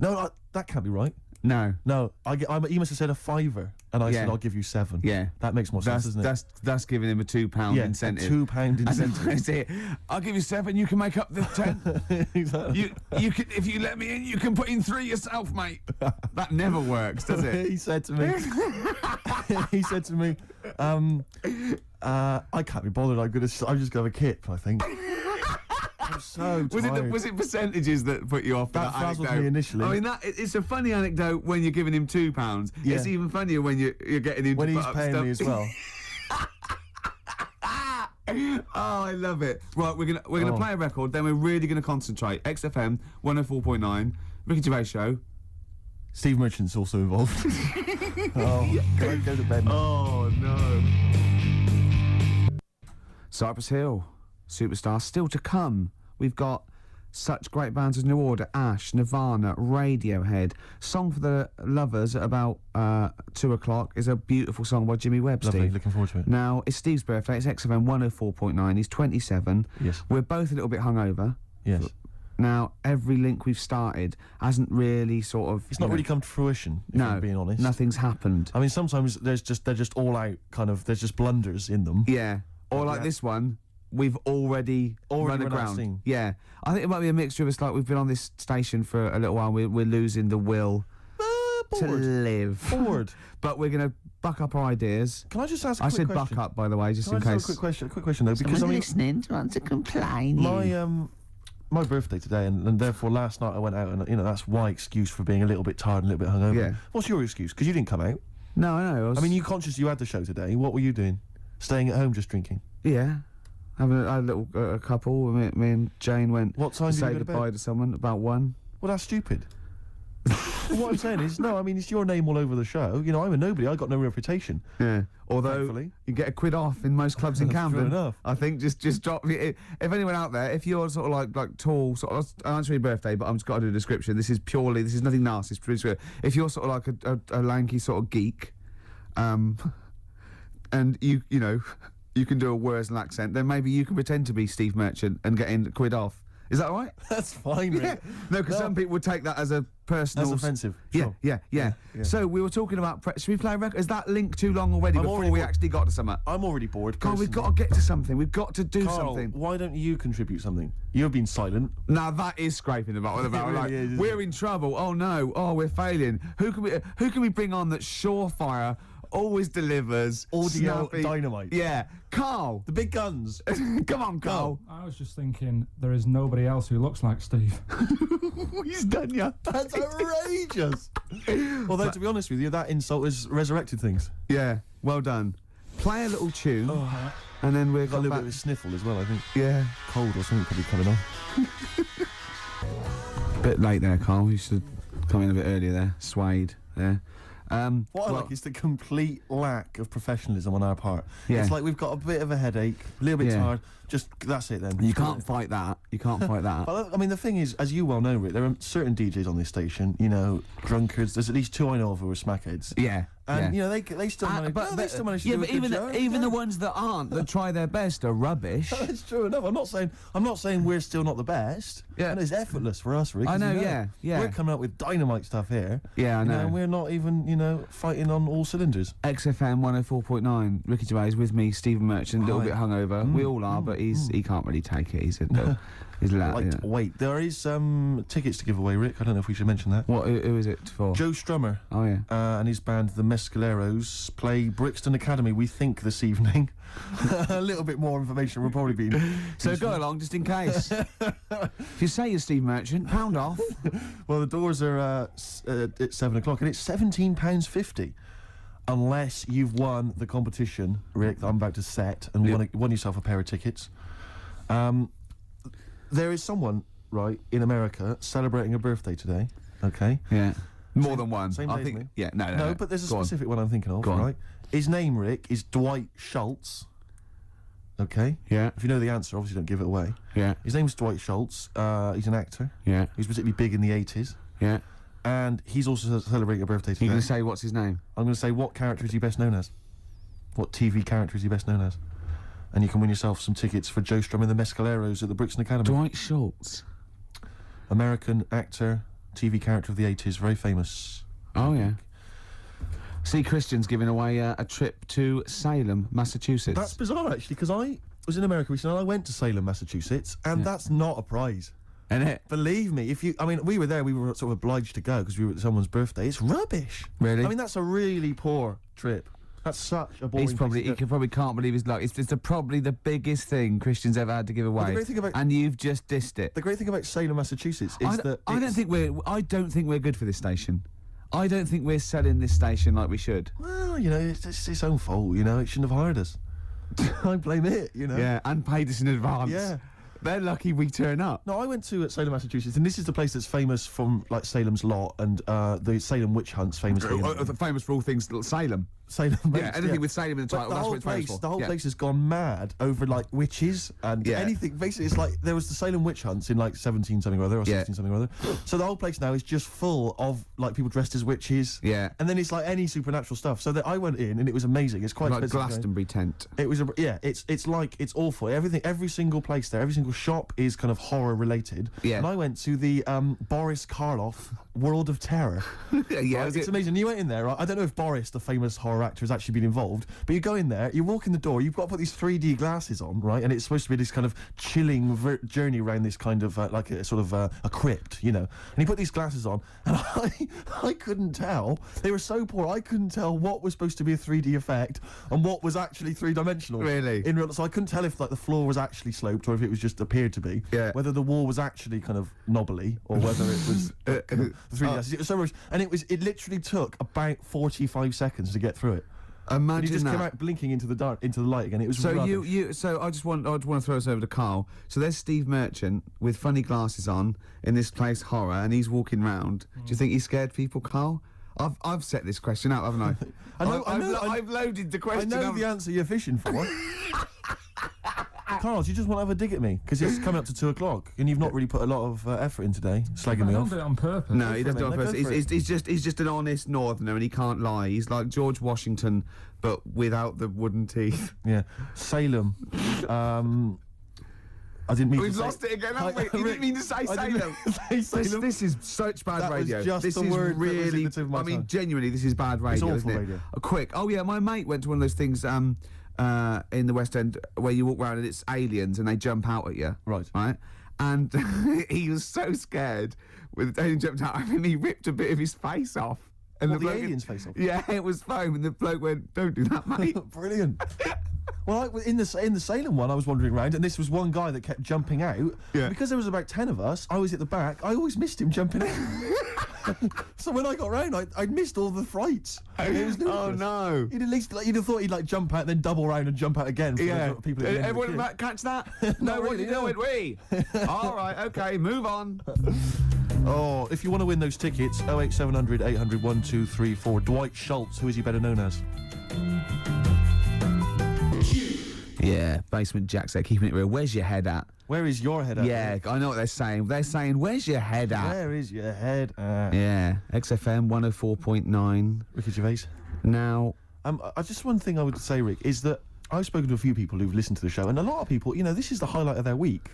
No, that can't be right. No. He must have said a £5, and I said I'll give you 7. Yeah, that makes more sense, doesn't it? That's giving him a £2 incentive. A £2 incentive. That's it. I'll give you 7. You can make up the 10. Exactly. You can, if you let me in, you can put in 3 yourself, mate. That never works, does it? He said to me. I can't be bothered. I'm just gonna have a kip, I think. I'm so tired. Was it percentages that put you off? That frazzled me initially. I mean, it's a funny anecdote when you're giving him £2. Yeah. It's even funnier when you're getting him when to he's put up paying stuff. me as well. Oh, I love it. Right, we're gonna play a record. Then we're really gonna concentrate. XFM 104.9, Ricky Gervais show. Steve Merchant's also involved. Go to bed. Oh no. Cypress Hill, Superstar, still to come. We've got such great bands as New Order, Ash, Nirvana, Radiohead. Song for the Lovers at about 2 o'clock is a beautiful song by Jimmy Webb. Lovely, Steve. looking forward to it. Now, it's Steve's birthday. It's XFM 104.9. He's 27. Yes. We're both a little bit hungover. Yes. Now, every link we've started hasn't really sort of... It's not really come to fruition, if I'm being honest. Nothing's happened. I mean, sometimes they're just all out, kind of, there's just blunders in them. Yeah. Or like this one, we've already run aground. Yeah. I think it might be a mixture of us, like we've been on this station for a little while, we're losing the will to live. Bored. But we're going to buck up our ideas. Can I just ask a I quick said question? buck up, by the way, just in Can I case. just ask a quick question though, because I mean, listening want to complain. My birthday today, and therefore last night I went out, and that's my excuse for being a little bit tired and a little bit hungover. Yeah. What's your excuse? Because you didn't come out. No, I know. I mean, you conscious you had the show today. What were you doing? Staying at home, just drinking? Yeah. Having a little couple. Me and Jane went What time to did say you go to goodbye bed? to someone about 1. Well, that's stupid. What I'm saying is, no, I mean, it's your name all over the show. I'm a nobody. I got no reputation. Yeah. Although Thankfully. you get £1 off in most clubs in That's Camden. true enough. I think just drop. If anyone out there, if you're sort of like tall, sort of, I'll answer your birthday, but I'm just got to do a description. This is nothing nasty. It's pretty sweet. If you're sort of like a lanky sort of geek, and you can do a Worsley accent, then maybe you can pretend to be Steve Merchant and get in £1 off. Is that all right? That's fine, mate. Yeah. No, because some people would take that as a personal... That's offensive. Yeah, Sure. yeah. So we were talking about... should we play a record? Is that link too long already before we actually got to something? I'm already bored. God, we've got to get to something. We've got to do KARL, something. why don't you contribute something? You've been silent. Now that is scraping the bottom of the barrel. really Like, is, isn't we're it? in trouble. Oh no. Oh, we're failing. Who can we bring on that's surefire always delivers. Audio snappy. dynamite. Yeah. Carl. The big guns. Come on, Carl. I was just thinking there is nobody else who looks like Steve. He's done ya. That's outrageous. Although, to be honest with you, that insult has resurrected things. Yeah. Well done. Play a little tune, and then we're Got a little back. bit of a sniffle as well, I think. Yeah. Cold or something probably coming on. Bit late there, Carl. You should come in a bit earlier there. Suede there. What I like is the complete lack of professionalism on our part. Yeah. It's like we've got a bit of a headache, a little bit Yeah. tired. Just that's it then. You can't fight that. You can't fight that. But I mean, the thing is, as you well know, Rick, there are certain DJs on this station. You know, drunkards. There's at least 2 I know of who are smackheads. Yeah. And yeah. you know they still manage. They still manage to yeah, do but a good even job. even the ones that aren't, that try their best, are rubbish. It's true enough. I'm not saying we're still not the best. Yeah. And it's effortless for us, Rick. I as you know, yeah. We're coming up with dynamite stuff here. Yeah, I You know. and we're not even, fighting on all cylinders. XFM 104.9. Ricky Gervais with me, Stephen Merchant, a little Hi. bit hungover. We all are, but he can't really take it. He's loud. Yeah. Wait, there is tickets to give away, Rick. I don't know if we should mention that. What? Who is it for? Joe Strummer Oh yeah. and his band, the Mescaleros, play Brixton Academy, we think, this evening. A little bit more information will probably be... So go along, just in case. If you say you're Steve Merchant, pound off. Well, the doors are at 7 o'clock, and it's £17.50. Unless you've won the competition, Rick, that I'm about to set, and won yourself a pair of tickets. There is someone, right, in America celebrating a birthday today, okay? Yeah. More than one. Same I day as think. me. Yeah. No. No, but there's a Go on. specific one I'm thinking of, Go on. right? His name, Rick, is Dwight Schultz. Okay? Yeah. If you know the answer, obviously don't give it away. Yeah. His name's Dwight Schultz. He's an actor. Yeah. He was particularly big in the 80s. Yeah. And he's also celebrating a birthday today. You're going to say what's his name? I'm going to say, what character is he best known as? What TV character is he best known as? And you can win yourself some tickets for Joe Strum and the Mescaleros at the Brixton Academy. Dwight Schultz. American actor, TV character of the 80s, very famous. Oh yeah. See, Christian's giving away a trip to Salem, Massachusetts. That's bizarre, actually, because I was in America recently and I went to Salem, Massachusetts, and that's not a prize. Isn't it? Believe me, we were there, we were sort of obliged to go because we were at someone's birthday. It's rubbish. Really? I mean, that's a really poor trip. That's such a boring He probably can't believe his luck. It's probably the biggest thing Christian's ever had to give away. great thing about- and you've just dissed it. The great thing about Salem, Massachusetts is that I don't think we're good for this station. I don't think we're selling this station like we should. Well, it's its own fault, it shouldn't have hired us. I blame it, Yeah, and paid us in advance. Yeah. They're lucky we turn up. No, I went to Salem, Massachusetts, and this is the place that's famous from, like, Salem's Lot and the Salem witch hunts, famous. Famous for all things Salem. Salem. Yeah, anything with Salem in the title, But that's what it's famous for. the whole Yeah. place has gone mad over, like, witches and Yeah. anything. Basically, it's like there was the Salem witch hunts in, like, 17 something or other, or Yeah. 16 something or other. So the whole place now is just full of, like, people dressed as witches. Yeah. And then it's like any supernatural stuff. So that I went in and it was amazing. It's quite Like expensive. Glastonbury tent. It was it's awful. Every single place there, every single shop is kind of horror related. Yeah. And I went to the Boris Karloff World of Terror. Yeah, Right, was it's it? amazing. You went in there, right? I don't know if Boris, the famous horror actor, has actually been involved, but you go in there, you walk in the door, you've got to put these 3D glasses on, right? And it's supposed to be this kind of chilling journey around this kind of like a sort of a crypt, And you put these glasses on, and I couldn't tell. They were so poor, I couldn't tell what was supposed to be a 3D effect and what was actually three-dimensional. Really? So I couldn't tell if, like, the floor was actually sloped or if it was just appeared to be. Yeah. Whether the wall was actually kind of knobbly or whether it was kind of 3D glasses. It was so much, and it literally took about 45 seconds to get through it. And Imagine you just that. came out blinking into the light again. It was So rubbish. so I want to throw us over to Carl. So there's Steve Merchant with funny glasses on in this place horror, and he's walking round. Do you think he scared people, Carl? I've set this question out, haven't I? I've loaded the I question. know the answer you're fishing for. Carl, do you just want to have a dig at me? Because it's coming up to 2 o'clock, and you've not really put a lot of effort in today, slagging I me don't off. do it on purpose. No, he for doesn't do it, it on mate. purpose. Go for He's just an honest northerner, and he can't lie. He's like George Washington, but without the wooden teeth. Yeah, Salem. I didn't mean We've to say... lost it again, haven't we? You didn't mean to say I didn't Salem. say Salem. This is such bad That was radio. just this the is word that was in really. the tip of my I mean, tongue. genuinely, this is bad radio. awful isn't it? radio. Quick. Oh yeah, my mate went to one of those things in the West End where you walk around and it's aliens and they jump out at you. Right. Right. And he was so scared with the alien jumped out. I mean, he ripped a bit of his face off. And What, the bloke alien's face off? Yeah, it was foam, and the bloke went, "Don't do that, mate." Brilliant. Well, in the Salem one, I was wandering around, and this was one guy that kept jumping out. Yeah. Because there was about 10 of us, I was at the back. I always missed him jumping out. So when I got round, I'd missed all the frights. It was Oh ludicrous. no! You'd at least you'd have thought he'd like jump out, then double round and jump out again. For Yeah. the people at the end of the Everyone queue. back catch that? No, Not what really, you doing? We. All right, okay, move on. Oh, if you want to win those tickets, 08700 800 1234. Dwight Schultz, who is he better known as? Yeah, Basement Jack's there, keeping it real. Where's your head at? Where is your head at? Yeah, I know what they're saying. They're saying, "Where's your head at?" Where is your head at? Yeah, XFM 104.9. Ricky Gervais. Now, Just one thing I would say, Rick, is that I've spoken to a few people who've listened to the show, and a lot of people, this is the highlight of their week.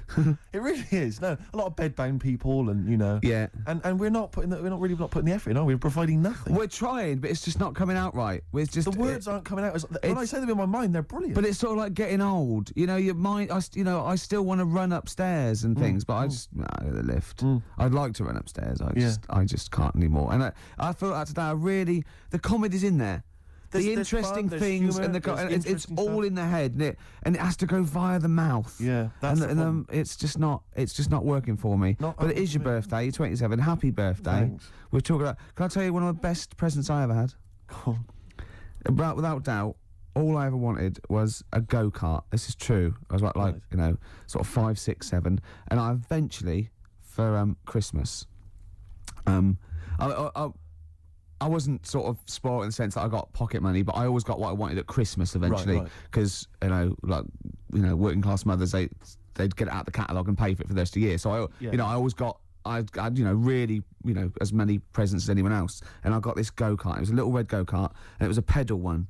It really is. No, a lot of bedbound people, and yeah. and we're not putting we're not really putting the effort in, are we? We're providing nothing. We're trying, but it's just not coming out right. It's just The words aren't coming out. When I say them in my mind, they're brilliant. But it's sort of like getting old. Your mind. I still want to run upstairs and things, but I just the lift. I'd like to run upstairs. I just can't anymore. And I felt that today. The comedy's in there. There's Interesting fun, there's things humour, and it's interesting all stuff. in the head, and it has to go via the mouth. Yeah, that's the problem. It's just not working for me. But it is your birthday. You're 27. Happy birthday. Thanks. We're talking about. Can I tell you one of the best presents I ever had? Without doubt, all I ever wanted was a go-kart. This is true. I was like sort of 5, 6, 7, and I eventually for Christmas, I wasn't sort of spoiled in the sense that I got pocket money, but I always got what I wanted at Christmas eventually, because working class mothers they'd get it out the catalogue and pay for it for the rest of the year. So I always got really as many presents as anyone else, and I got this go-kart. It was a little red go-kart, and it was a pedal one,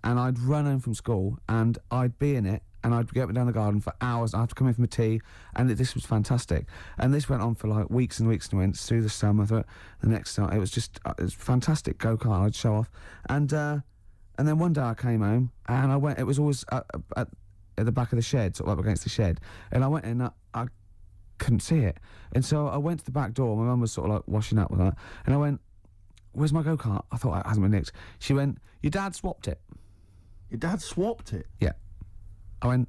and I'd run home from school and I'd be in it. And I'd get up and down the garden for hours. I had to come in from a tea, and this was fantastic. And this went on for like weeks and weeks and weeks through the summer. The next time, it was fantastic go-kart. I'd show off, and then one day I came home and I went. It was always at the back of the shed, sort of up against the shed. And I went in, I couldn't see it, and so I went to the back door. My mum was sort of like washing up with that, and I went, "Where's my go-kart?" I thought it hasn't been nicked. She went, "Your dad swapped it." Your dad swapped it? Yeah. I went,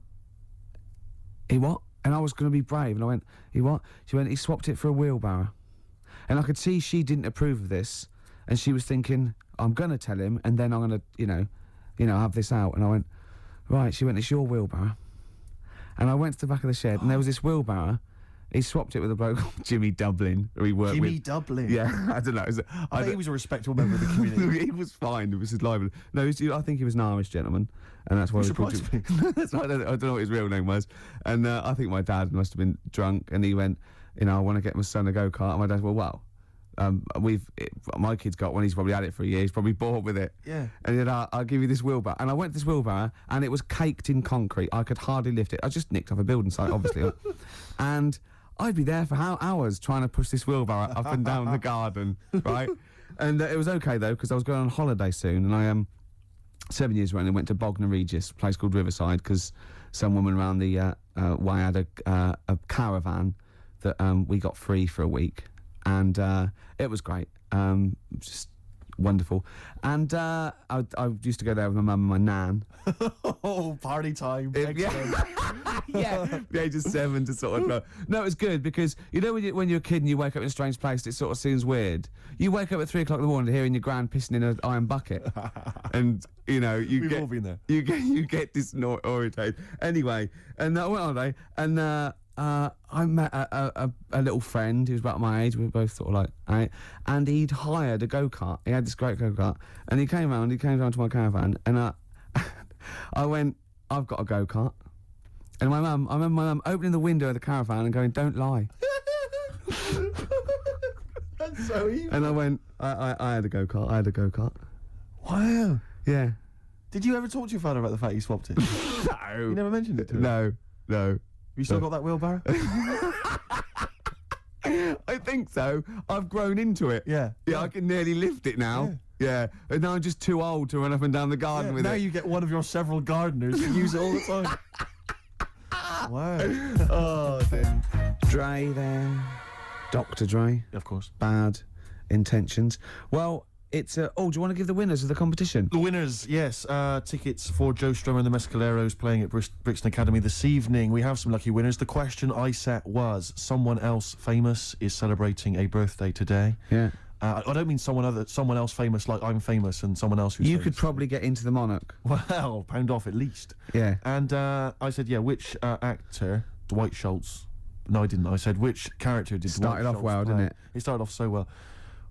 "He what?" And I was going to be brave, and I went, "He what?" She went, "He swapped it for a wheelbarrow." And I could see she didn't approve of this, and she was thinking, "I'm going to tell him, and then I'm going to, have this out." And I went, "Right." She went, "It's your wheelbarrow." And I went to the back of the shed, and there was this wheelbarrow. He swapped it with a bloke called Jimmy Dublin, who he worked with. Jimmy Dublin? Yeah, I don't know. I think he was a respectable member of the community. He was fine. It was his libel. No, I think he was an Irish gentleman, and that's why he called surprised me. That's why I don't know what his real name was. And I think my dad must have been drunk, and he went, "I want to get my son a go-kart." And my dad went, "Well, my kid's got one. He's probably had it for a year. He's probably bored with it." Yeah. And he said, "I'll give you this wheelbarrow." And I went to this wheelbarrow, and it was caked in concrete. I could hardly lift it. I just nicked off a building site, obviously. And I'd be there for hours trying to push this wheelbarrow up and down the garden, right? And it was okay, though, because I was going on holiday soon, and I 7 years running, went to Bognor Regis, a place called Riverside, because some woman around the way had a caravan that we got free for a week, and it was great, just wonderful. And I used to go there with my mum and my nan. Oh, party time. Yeah, the age of 7 to sort of no, it was good because when you're a kid and you wake up in a strange place, it sort of seems weird. You wake up at 3 o'clock in the morning hearing your gran pissing in an iron bucket, and We've all been there. You get disorientated. Anyway, and I went on holiday, and I met a little friend who was about my age. We were both sort of like, right, and he'd hired a go-kart. He had this great go-kart, and he came round to my caravan, and I went, "I've got a go-kart." And I remember my mum opening the window of the caravan and going, "Don't lie." That's so evil. And I went, I had a go-kart. I had a go-kart. Wow. Yeah. Did you ever talk to your father about the fact you swapped it? No. You never mentioned it to him? No. You still got that wheelbarrow? I think so. I've grown into it. Yeah. Yeah, I can nearly lift it now. Yeah. And now I'm just too old to run up and down the garden with now it. you get one of your several gardeners to use it all the time. Wow. Oh, dear. Dre there. Dr. Dre. Of course. Bad intentions. Well, it's oh, do you want to give the winners of the competition? The winners, yes. Tickets for Joe Strummer and the Mescaleros playing at Brixton Academy this evening. We have some lucky winners. The question I set was, someone else famous is celebrating a birthday today. Yeah. I don't mean someone else famous like I'm famous and someone else who's You famous. could probably get into the Monarch. Well, pound off at least. Yeah. And I said, yeah, which actor, Dwight Schultz? No, I didn't. I said, which character did Started Dwight off Schultz well, play? didn't it? It started off so well.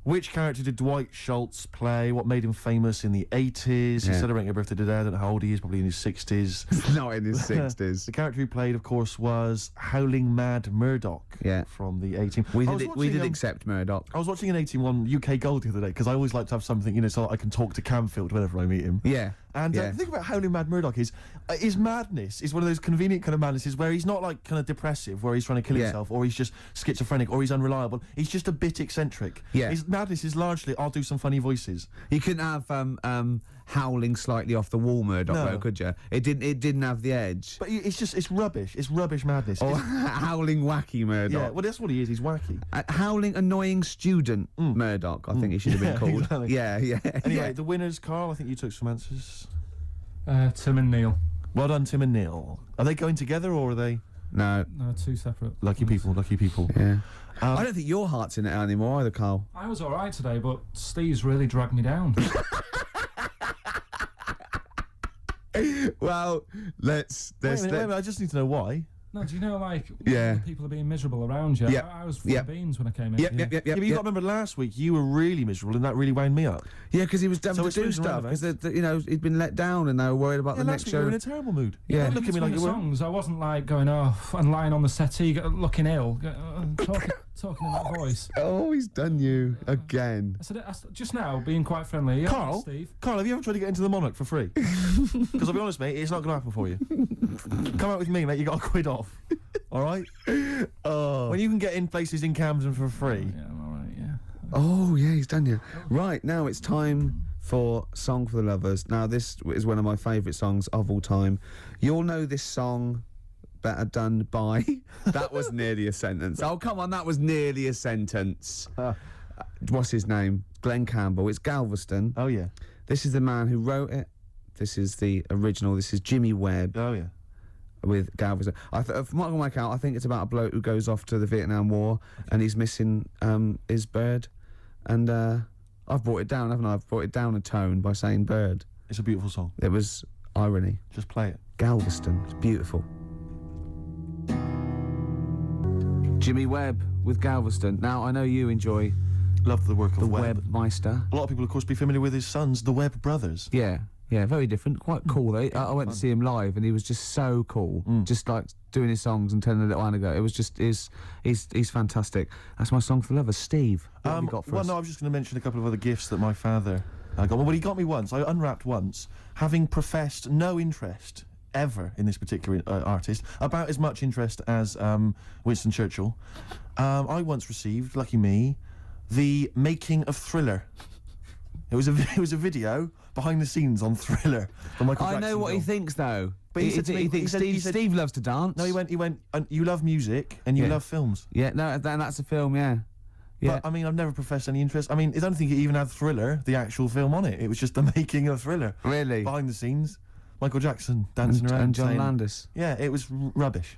Which character did Dwight Schultz play? What made him famous in the 80s? He's Yeah. celebrating a birthday today. I don't know how old he is, probably in his 60s. Not in his 60s. The character he played, of course, was Howling Mad Murdoch Yeah. from the 18... We I was did watching, accept Murdoch. I was watching an 18-1 UK Gold the other day, because I always like to have something, you know, so I can talk to Camfield whenever I meet him. Yeah. And yeah. the thing about Howling Mad Murdoch is his madness is one of those convenient kind of madnesses where he's not like kind of depressive, where he's trying to kill Yeah. himself, or he's just schizophrenic, or he's unreliable. He's just a bit eccentric. Yeah. His madness is largely, I'll do some funny voices. You couldn't have howling slightly off the wall Murdoch, No. though, could you? It didn't have the edge. But it's rubbish. It's rubbish madness. Or It's- howling wacky Murdoch. yeah, well, that's what he is. He's wacky. Howling annoying student Murdoch, I think he should have been Yeah, called. exactly. Yeah, yeah. Anyway, yeah. the winners, Carl, I think you took some answers. Tim and Neil. Well done, Tim and Neil. Are they going together, or are they No. No, two separate. lucky people? Lucky people. Yeah. I don't think your heart's in it anymore either, Carl. I was all right today, but Steve's really dragged me down. Well, let's. Wait a minute, I just need to know why. No, do you know, like, Yeah. when people are being miserable around you? Yep. I was full Yep. of beans when I came in. Yep, yeah. yep, yep, Yeah, yep. but you got to remember last week you were really miserable, and that really wound me up. Yeah, because he was done So to it's do swings and stuff. Because roundabouts. you know he'd been let down, and they were worried about Yeah, the last next week you were show. in a terrible mood. Yeah. Don't look at me like you were. songs. I wasn't like going off and lying on the settee, looking ill, talking in that voice. Oh, he's done you again. I said just now, being quite friendly. Yeah, Carl, Steve. Carl, have you ever tried to get into the Monarch for free? Because I'll be honest, mate, it's not going to happen for you. Come out with me, mate. You got a quid off. All right. Oh. When you can get in places in Camden for free. Yeah, I'm all right. Yeah. Oh, yeah, he's done you. Right, now it's time for Song for the Lovers. Now, this is one of my favourite songs of all time. You'll know this song better done by... That was nearly a sentence. Oh, come on, that was nearly a sentence. What's his name? Glenn Campbell. It's Galveston. Oh yeah. This is the man who wrote it. This is the original. This is Jimmy Webb Oh yeah. with Galveston. From what I can work out, I think it's about a bloke who goes off to the Vietnam War and he's missing his bird. And I've brought it down, haven't I? I've brought it down a tone by saying bird. It's a beautiful song. It was irony. Just play it. Galveston. It's beautiful. Jimmy Webb with Galveston. Now, I know you enjoy Love the work of the Webb. Webmeister. A lot of people, of course, be familiar with his sons, the Webb brothers. Yeah, yeah, very different. Quite cool, though. I went to see him live, and he was just so cool. Just like doing his songs and telling a little anecdote. It was just he's fantastic. That's my song for the lovers. Steve, what have you got for well, us? no, I was just going to mention a couple of other gifts that my father got. Well, he got me once. I unwrapped once, having professed no interest ever in this particular artist, about as much interest as Winston Churchill. I once received, lucky me, the making of Thriller. It was a video behind the scenes on Thriller. The Michael I know Jackson what he film. thinks, though. But he said to me- he thinks he said- Steve loves to dance. No, he went. You love music and you Yeah. love films. Yeah, no, that's a film. Yeah, yeah. But I mean, I've never professed any interest. I mean, I don't think it even had Thriller, the actual film, on it. It was just the making of Thriller. Really? Behind the scenes, Michael Jackson dancing around. and John saying- Landis. Yeah, it was rubbish.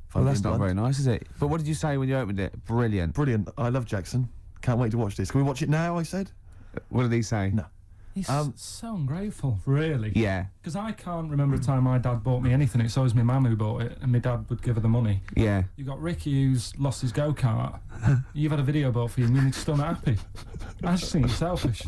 If Well, I'm that's being not blunt. very nice, is it? But what did you say when you opened it? Brilliant. Brilliant. I love Jackson. Can't wait to watch this. Can we watch it now, I said? What did he say? No. He's so ungrateful, really. Yeah, Because I can't remember a time my dad bought me anything. It's always my mum who bought it, and my dad would give her the money. yeah. You got Ricky who's lost his go-kart. You've had a video bought for you, and you're still not happy. I just think it's selfish.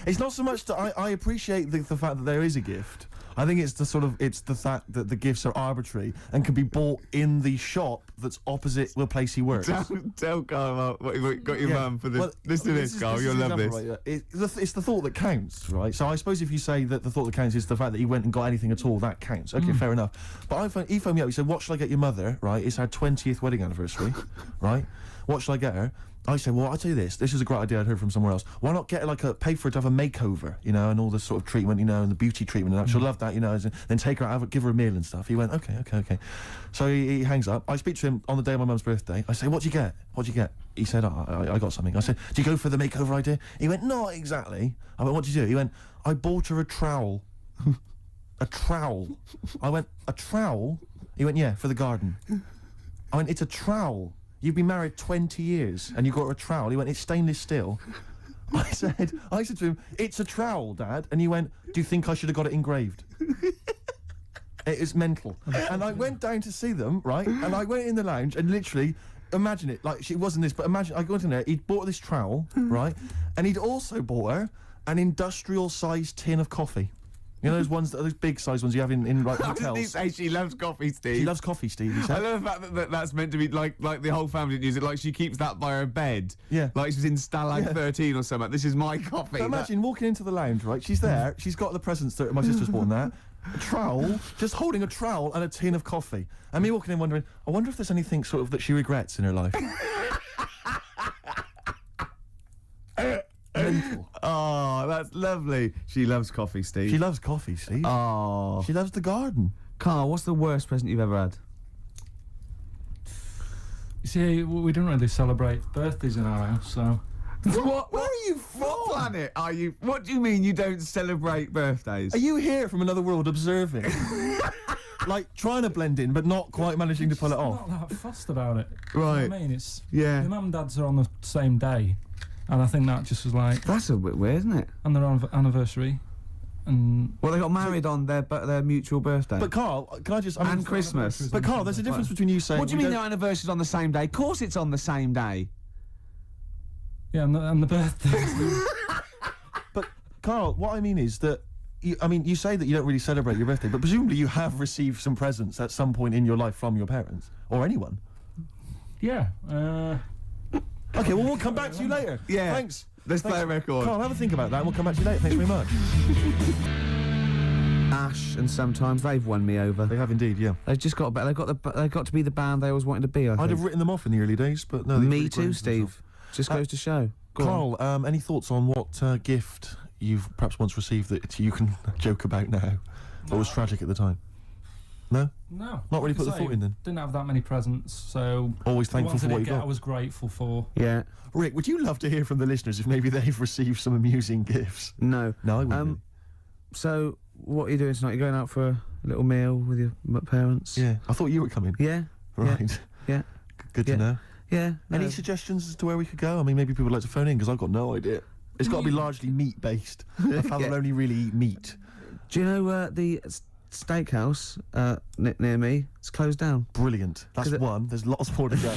It's not so much that I appreciate the fact that there is a gift. I think it's the fact that the gifts are arbitrary and can be bought in the shop that's opposite the place he works. Tell Carl what you got your Yeah. mum for this. Well, Listen to this, Carl. You'll love this. Right, yeah. It's the thought that counts, right? So I suppose if you say that the thought that counts is the fact that he went and got anything at all, that counts. Okay, fair enough. But he phoned me up. He said, "What shall I get your mother?" Right? It's her 20th wedding anniversary, right? What shall I get her? I say, well, I'll tell you this is a great idea I'd heard from somewhere else. Why not get pay for her to have a makeover, you know, and all this sort of treatment, you know, and the beauty treatment and that. She'll love that, you know, then take her out, give her a meal and stuff. He went, okay. So he hangs up. I speak to him on the day of my mum's birthday. I say, what'd you get? He said, I got something. I said, do you go for the makeover idea? He went, not exactly. I went, what'd you do? He went, I bought her a trowel. A trowel. I went, a trowel? He went, yeah, for the garden. I went, it's a trowel. You've been married 20 years and you got her a trowel. He went, it's stainless steel. I said to him, it's a trowel, Dad. And he went, do you think I should have got it engraved? It is mental. And I went down to see them, right? And I went in the lounge and literally, imagine it, like she wasn't this, but imagine, I got in there, he'd bought this trowel, right? And he'd also bought her an industrial-sized tin of coffee. You know those ones, those big-sized ones you have in like hotels. Did he say she loves coffee, Steve? She loves coffee, Steve. He said. I love the fact that that's meant to be like the whole family didn't use it. Like she keeps that by her bed. Yeah. Like she's in Stalag 13 or something. This is my coffee. But imagine walking into the lounge, right? She's there. She's got the presents that my sister's bought and that. A trowel, just holding a trowel and a tin of coffee. And me walking in wondering, I wonder if there's anything sort of that she regrets in her life. Mental. Oh, that's lovely. She loves coffee, Steve. She loves coffee, Steve. Oh. She loves the garden. Carl, what's the worst present you've ever had? You see, we don't really celebrate birthdays in our house, so... Where are you from? What planet are you? What do you mean you don't celebrate birthdays? Are you here from another world observing? Like, trying to blend in, but not quite managing to pull it off? Not that fussed about it. Right. You know what I mean? It's... Yeah. My mum and dad's are on the same day, and I think that just was like... That's a bit weird, isn't it? And their anniversary, and... Well, they got married on their mutual birthday. But Carl, can I just... I mean, and Christmas. But Carl, there's a difference between you saying... What do you mean their anniversary's on the same day? Of course it's on the same day. Yeah, and the birthday. But Carl, what I mean is that you say that you don't really celebrate your birthday, but presumably you have received some presents at some point in your life from your parents or anyone. Yeah. Okay, well we'll come back to you later. Yeah. Thanks. Let's play a record. Carl, have a think about that and we'll come back to you later. Thanks very much. Ash and Sometimes, they've won me over. They have indeed, yeah. They've just got they've got to be the band they always wanted to be, I think. I'd have written them off in the early days, but no. Me too, Steve. Just goes to show. Carl, any thoughts on what gift you've perhaps once received that you can joke about now, but was tragic at the time? No? No. Not really put the Like I say, thought in then? Didn't have that many presents, so... Always thankful for what you got. I was grateful for. Yeah. Rick, would you love to hear from the listeners if maybe they've received some amusing gifts? No. No, I wouldn't. So, what are you doing tonight? You going out for a little meal with your parents? Yeah, I thought you were coming. Yeah. Right. Yeah. Good Yeah. to know. Yeah. Any suggestions as to where we could go? I mean, maybe people would like to phone in because I've got no idea. It's got to be largely meat-based. A fella will only really eat meat. Do you know the steakhouse near me? It's closed down. Brilliant. That's one. There's lots more to go.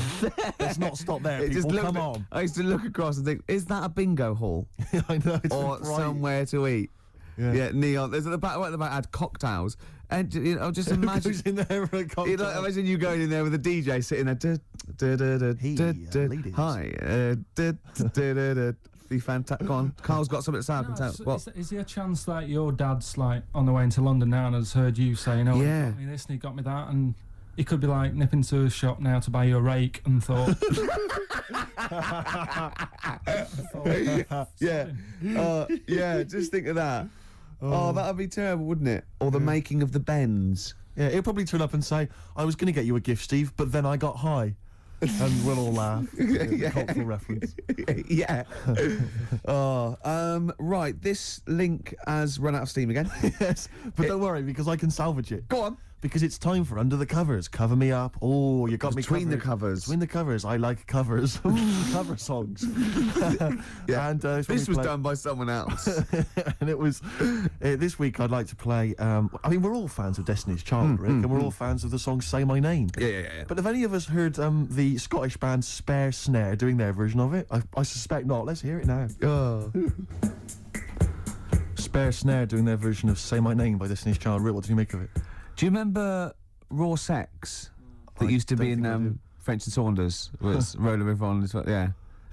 Let's not stop there, people. Come on. I used to look across and think, is that a bingo hall? I know. It's Or bright. somewhere to eat? Yeah. Neon. There's at the back. Right at the back had cocktails, and just Who imagine. goes in there for a cocktail? You know, imagine you going in there with a DJ sitting there. Ladies. Hi. Be fantastic. Go on. Carl's got something to say. I can tell. What? Is there a chance that your dad's like on the way into London now and has heard you saying, "Oh, Yeah. he got me this and he got me that," and he could be like nipping to a shop now to buy you a rake and thought, Yeah. Just think of that. Oh, that'd be terrible, wouldn't it? Or the making of the Bends. Yeah, he'll probably turn up and say, I was going to get you a gift, Steve, but then I got high. And we'll all laugh. Cultural reference. Yeah. Right, this link has run out of steam again. Yes, but don't worry, because I can salvage it. Go on. Because it's time for Under the Covers. Cover me up. Oh, you got me Between the covered. covers. Between the covers. I like covers. Cover songs. Yeah. And This was done by someone else. and it was this week I'd like to play I mean we're all fans of Destiny's Child, Rick, and we're all fans of the song Say My Name. Yeah. But have any of us heard the Scottish band Spare Snare doing their version of it? I suspect not. Let's hear it now. Oh. Spare Snare doing their version of Say My Name by Destiny's Child. Rick, what do you make of it? Do you remember Raw Sex that I used to be don't think I do. in French and Saunders? Was Roller River on as well? Yeah.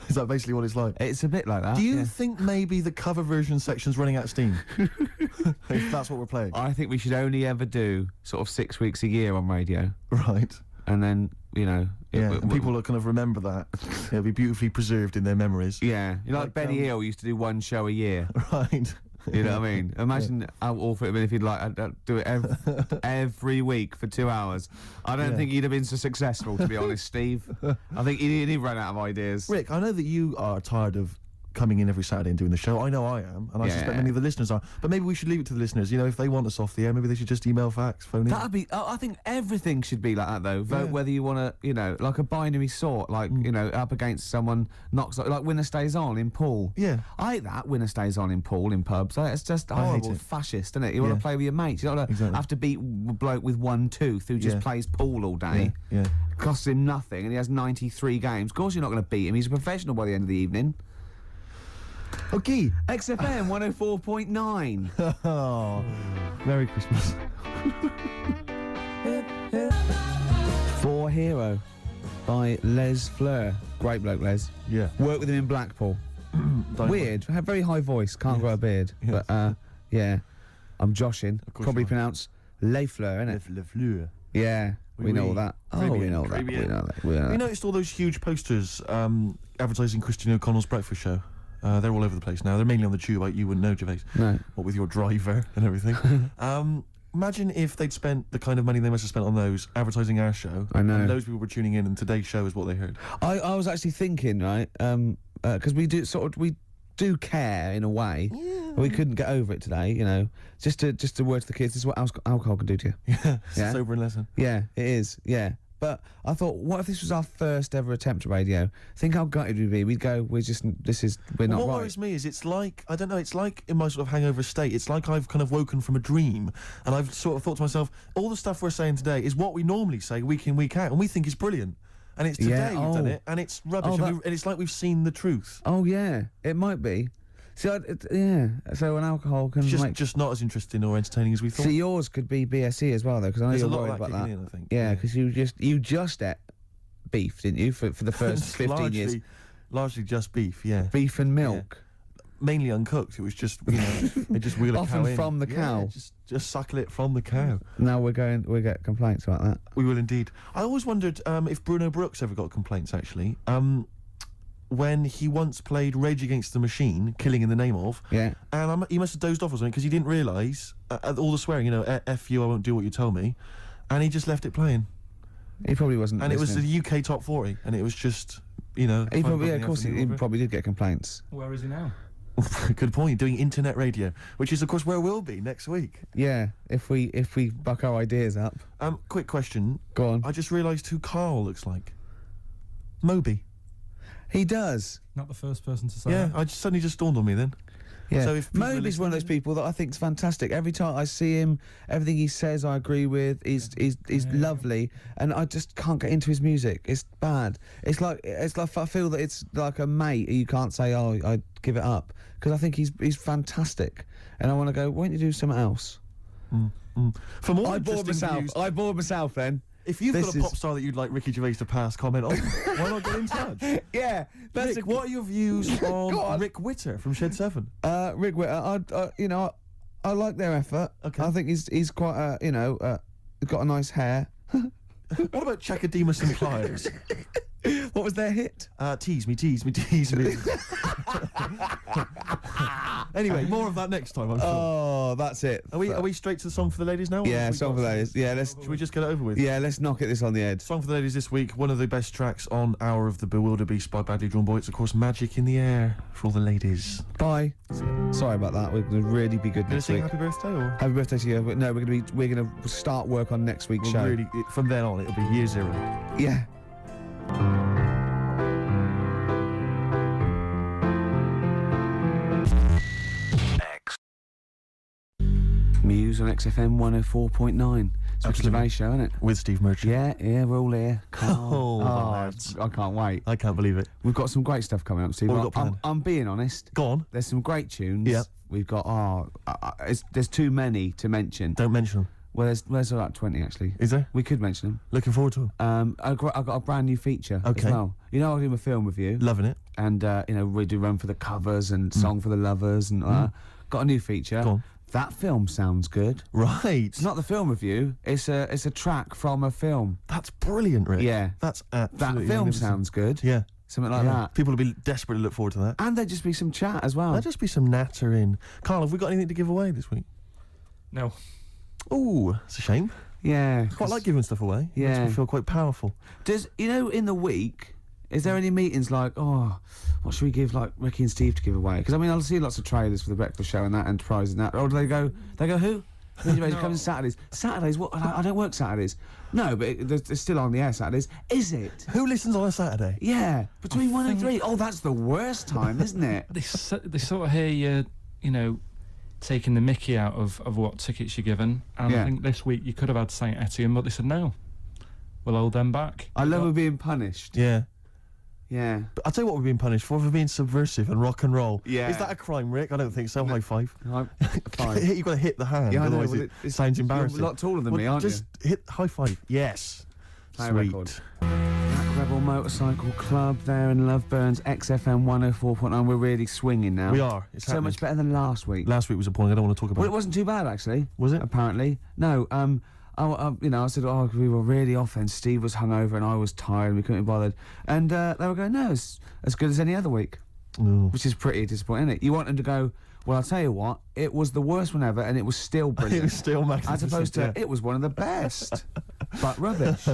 Is that basically what it's like? It's a bit like that. Do you yeah. think maybe the cover version section's running out of steam? If that's what we're playing. I think we should only ever do sort of 6 weeks a year on radio. Right. And then you know. And people will kind of remember that. It'll be beautifully preserved in their memories. Yeah, you know, like Benny Hill used to do one show a year. Right. You know what I mean? Imagine how awful it'd been if he'd like do it every week for 2 hours. I don't think he'd have been so successful, to be honest, Steve. I think he'd run out of ideas. Rick, I know that you are tired of coming in every Saturday and doing the show. I know I am, and I suspect many of the listeners are. But maybe we should leave it to the listeners. You know, if they want us off the air, maybe they should just email, fax, phone in. That'd be. I think everything should be like that, though. Vote whether you want to, you know, like a binary sort, like you know, up against someone knocks like winner stays on in pool. Yeah, I hate that winner stays on in pool in pubs. It's just horrible, fascist, isn't it? You want to play with your mates. You don't have to beat a bloke with one tooth who just plays pool all day. Yeah. Costs him nothing, and he has 93 games. Of course, you're not going to beat him. He's a professional by the end of the evening. Okay. XFM 104.9. Oh, Merry Christmas. For Hero by Les Fleur. Great bloke, Les. Yeah. Worked with him in Blackpool. Weird. Had very high voice. Can't grow a beard. Yes. But, yeah. I'm joshing. Probably pronounced Les Fleur, innit? Les Fleur. Yeah. We know all that. We know that. We know that. You noticed all those huge posters advertising Christian O'Connell's breakfast show? They're all over the place now. They're mainly on the tube, like you wouldn't know, Gervais. No. What with your driver and everything. Imagine if they'd spent the kind of money they must have spent on those advertising our show. I know. And those people were tuning in, and today's show is what they heard. I was actually thinking, right, because we do care in a way. Yeah. We couldn't get over it today, you know. Just to word to the kids, this is what alcohol can do to you. Yeah, it's a sobering lesson. Yeah, it is. Yeah. But I thought, what if this was our first ever attempt at radio? Think how gutted we'd be. We'd go, we're not What right. worries me is it's like, I don't know, it's like in my sort of hangover state, it's like I've kind of woken from a dream, and I've sort of thought to myself, all the stuff we're saying today is what we normally say week in, week out, and we think is brilliant. And it's today we've done it, and it's rubbish, and it's like we've seen the truth. Oh, yeah, it might be. See, so an alcohol can just not as interesting or entertaining as we thought. See, yours could be BSE as well, though, because I know you're worried about that. I think. Yeah, because you just ate beef, didn't you, for the first 15 years? Largely just beef, yeah. Beef and milk. Yeah. Mainly uncooked. It was just, you know, they just wheel a cow Often in. from the cow. Just suckle it from the cow. Now we get complaints about that. We will indeed. I always wondered if Bruno Brooks ever got complaints, actually. When he once played Rage Against the Machine, Killing in the Name of, and he must have dozed off or something because he didn't realise all the swearing, you know, F you, I won't do what you tell me, and he just left it playing. He probably wasn't. And listening. it was the UK top 40, and it was just, you know. He probably, of course, he probably did get complaints. Where is he now? Good point. Doing internet radio, which is of course where we'll be next week. Yeah, if we buck our ideas up. Quick question. Go on. I just realised who KARL looks like. Moby. He does. Not the first person to say Yeah, that. suddenly just dawned on me then. Yeah. So if Moby's one of those people that I think is fantastic. Every time I see him, everything he says I agree with. He's lovely, and I just can't get into his music. It's bad. It's like I feel that it's like a mate you can't say, oh, I give it up, because I think he's fantastic, and I want to go, why don't you do something else? For more I bored myself then. If you've got a pop star that you'd like Ricky Gervais to pass comment on, why not get in touch? Yeah, that's Rick, what are your views on Rick Witter from Shed 7? Rick Witter, I like their effort. Okay. I think he's quite got a nice hair. What about Chakademus and Pliers? What was their hit? Tease me, tease me, tease me. Anyway, more of that next time, I'm sure. Oh, that's it. Are we straight to the song for the ladies now? Yeah, song for the ladies. Yeah, should we just get it over with? Yeah, let's knock this on the head. Song for the ladies this week, one of the best tracks on Hour of the Bewilderbeast by Badly Drawn Boy. It's of course Magic in the Air for all the ladies. Bye. Sorry about that. We're going to really be good next week. Happy birthday or? Happy birthday to you. But no, we're going to start work on next week's show. Really, from then on, it'll be year 0. Yeah. Muse on XFM 104.9. It's Ricky Gervais show, isn't it? With Steve Merchant. Yeah, we're all here. Lads. I can't wait. I can't believe it. We've got some great stuff coming up, Steve. What have we got planned? I'm being honest. Go on. There's some great tunes. Yeah. We've got, there's too many to mention. Don't mention them. Well, there's about 20 actually. Is there? We could mention them. Looking forward to them. I've got a brand new feature as well. You know, I'll do a film with you. Loving it. And, we do Run for the Covers and Song for the Lovers and got a new feature. Go on. That film sounds good. Right. It's not the film review. It's a track from a film. That's brilliant, Rick. Yeah. That's That absolutely film magnificent. sounds good. Yeah. Something like that. People will be desperate to look forward to that. And there'd just be some chat as well. There'll just be some natter in. Carl, have we got anything to give away this week? No. Ooh, it's a shame. Yeah. Quite like giving stuff away. Yeah. Makes me feel quite powerful. Does, in the week, is there any meetings like, oh, what should we give, like, Ricky and Steve to give away? Because, I mean, I'll see lots of trailers for the breakfast show and that, Enterprise and that. Or do they go, who? It comes Saturdays. Saturdays? What? I don't work Saturdays. No, but it's still on the air Saturdays. Is it? Who listens on a Saturday? Yeah, between 1 and 3. Oh, that's the worst time, isn't it? They sort of hear you, taking the mickey out of what tickets you're given. And I think this week you could have had St Etienne, but they said no. We'll hold them back. I love we're being punished. Yeah. Yeah. But I'll tell you what we're being punished for being subversive and rock and roll. Yeah. Is that a crime, Rick? I don't think so. High five. Fine. You've got to hit the hand, Yeah, I know, otherwise well, it sounds embarrassing. You're a lot taller than me, aren't just hit high five. Yes. Play a Sweet. record. Black Rebel Motorcycle Club there in Loveburns, XFM 104.9. We're really swinging now. We are. It's so happening. much better than last week. Last week was appalling. I don't want to talk about Well, it. it wasn't too bad, actually. Was it? Apparently. No, I said, we were really off then. Steve was hungover and I was tired and we couldn't be bothered. And they were going, no, it's as good as any other week. Oh. Which is pretty disappointing, isn't it? You want them to go, well, I'll tell you what, it was the worst one ever and it was still brilliant. It was still magnificent. As opposed to, it was one of the best, but rubbish.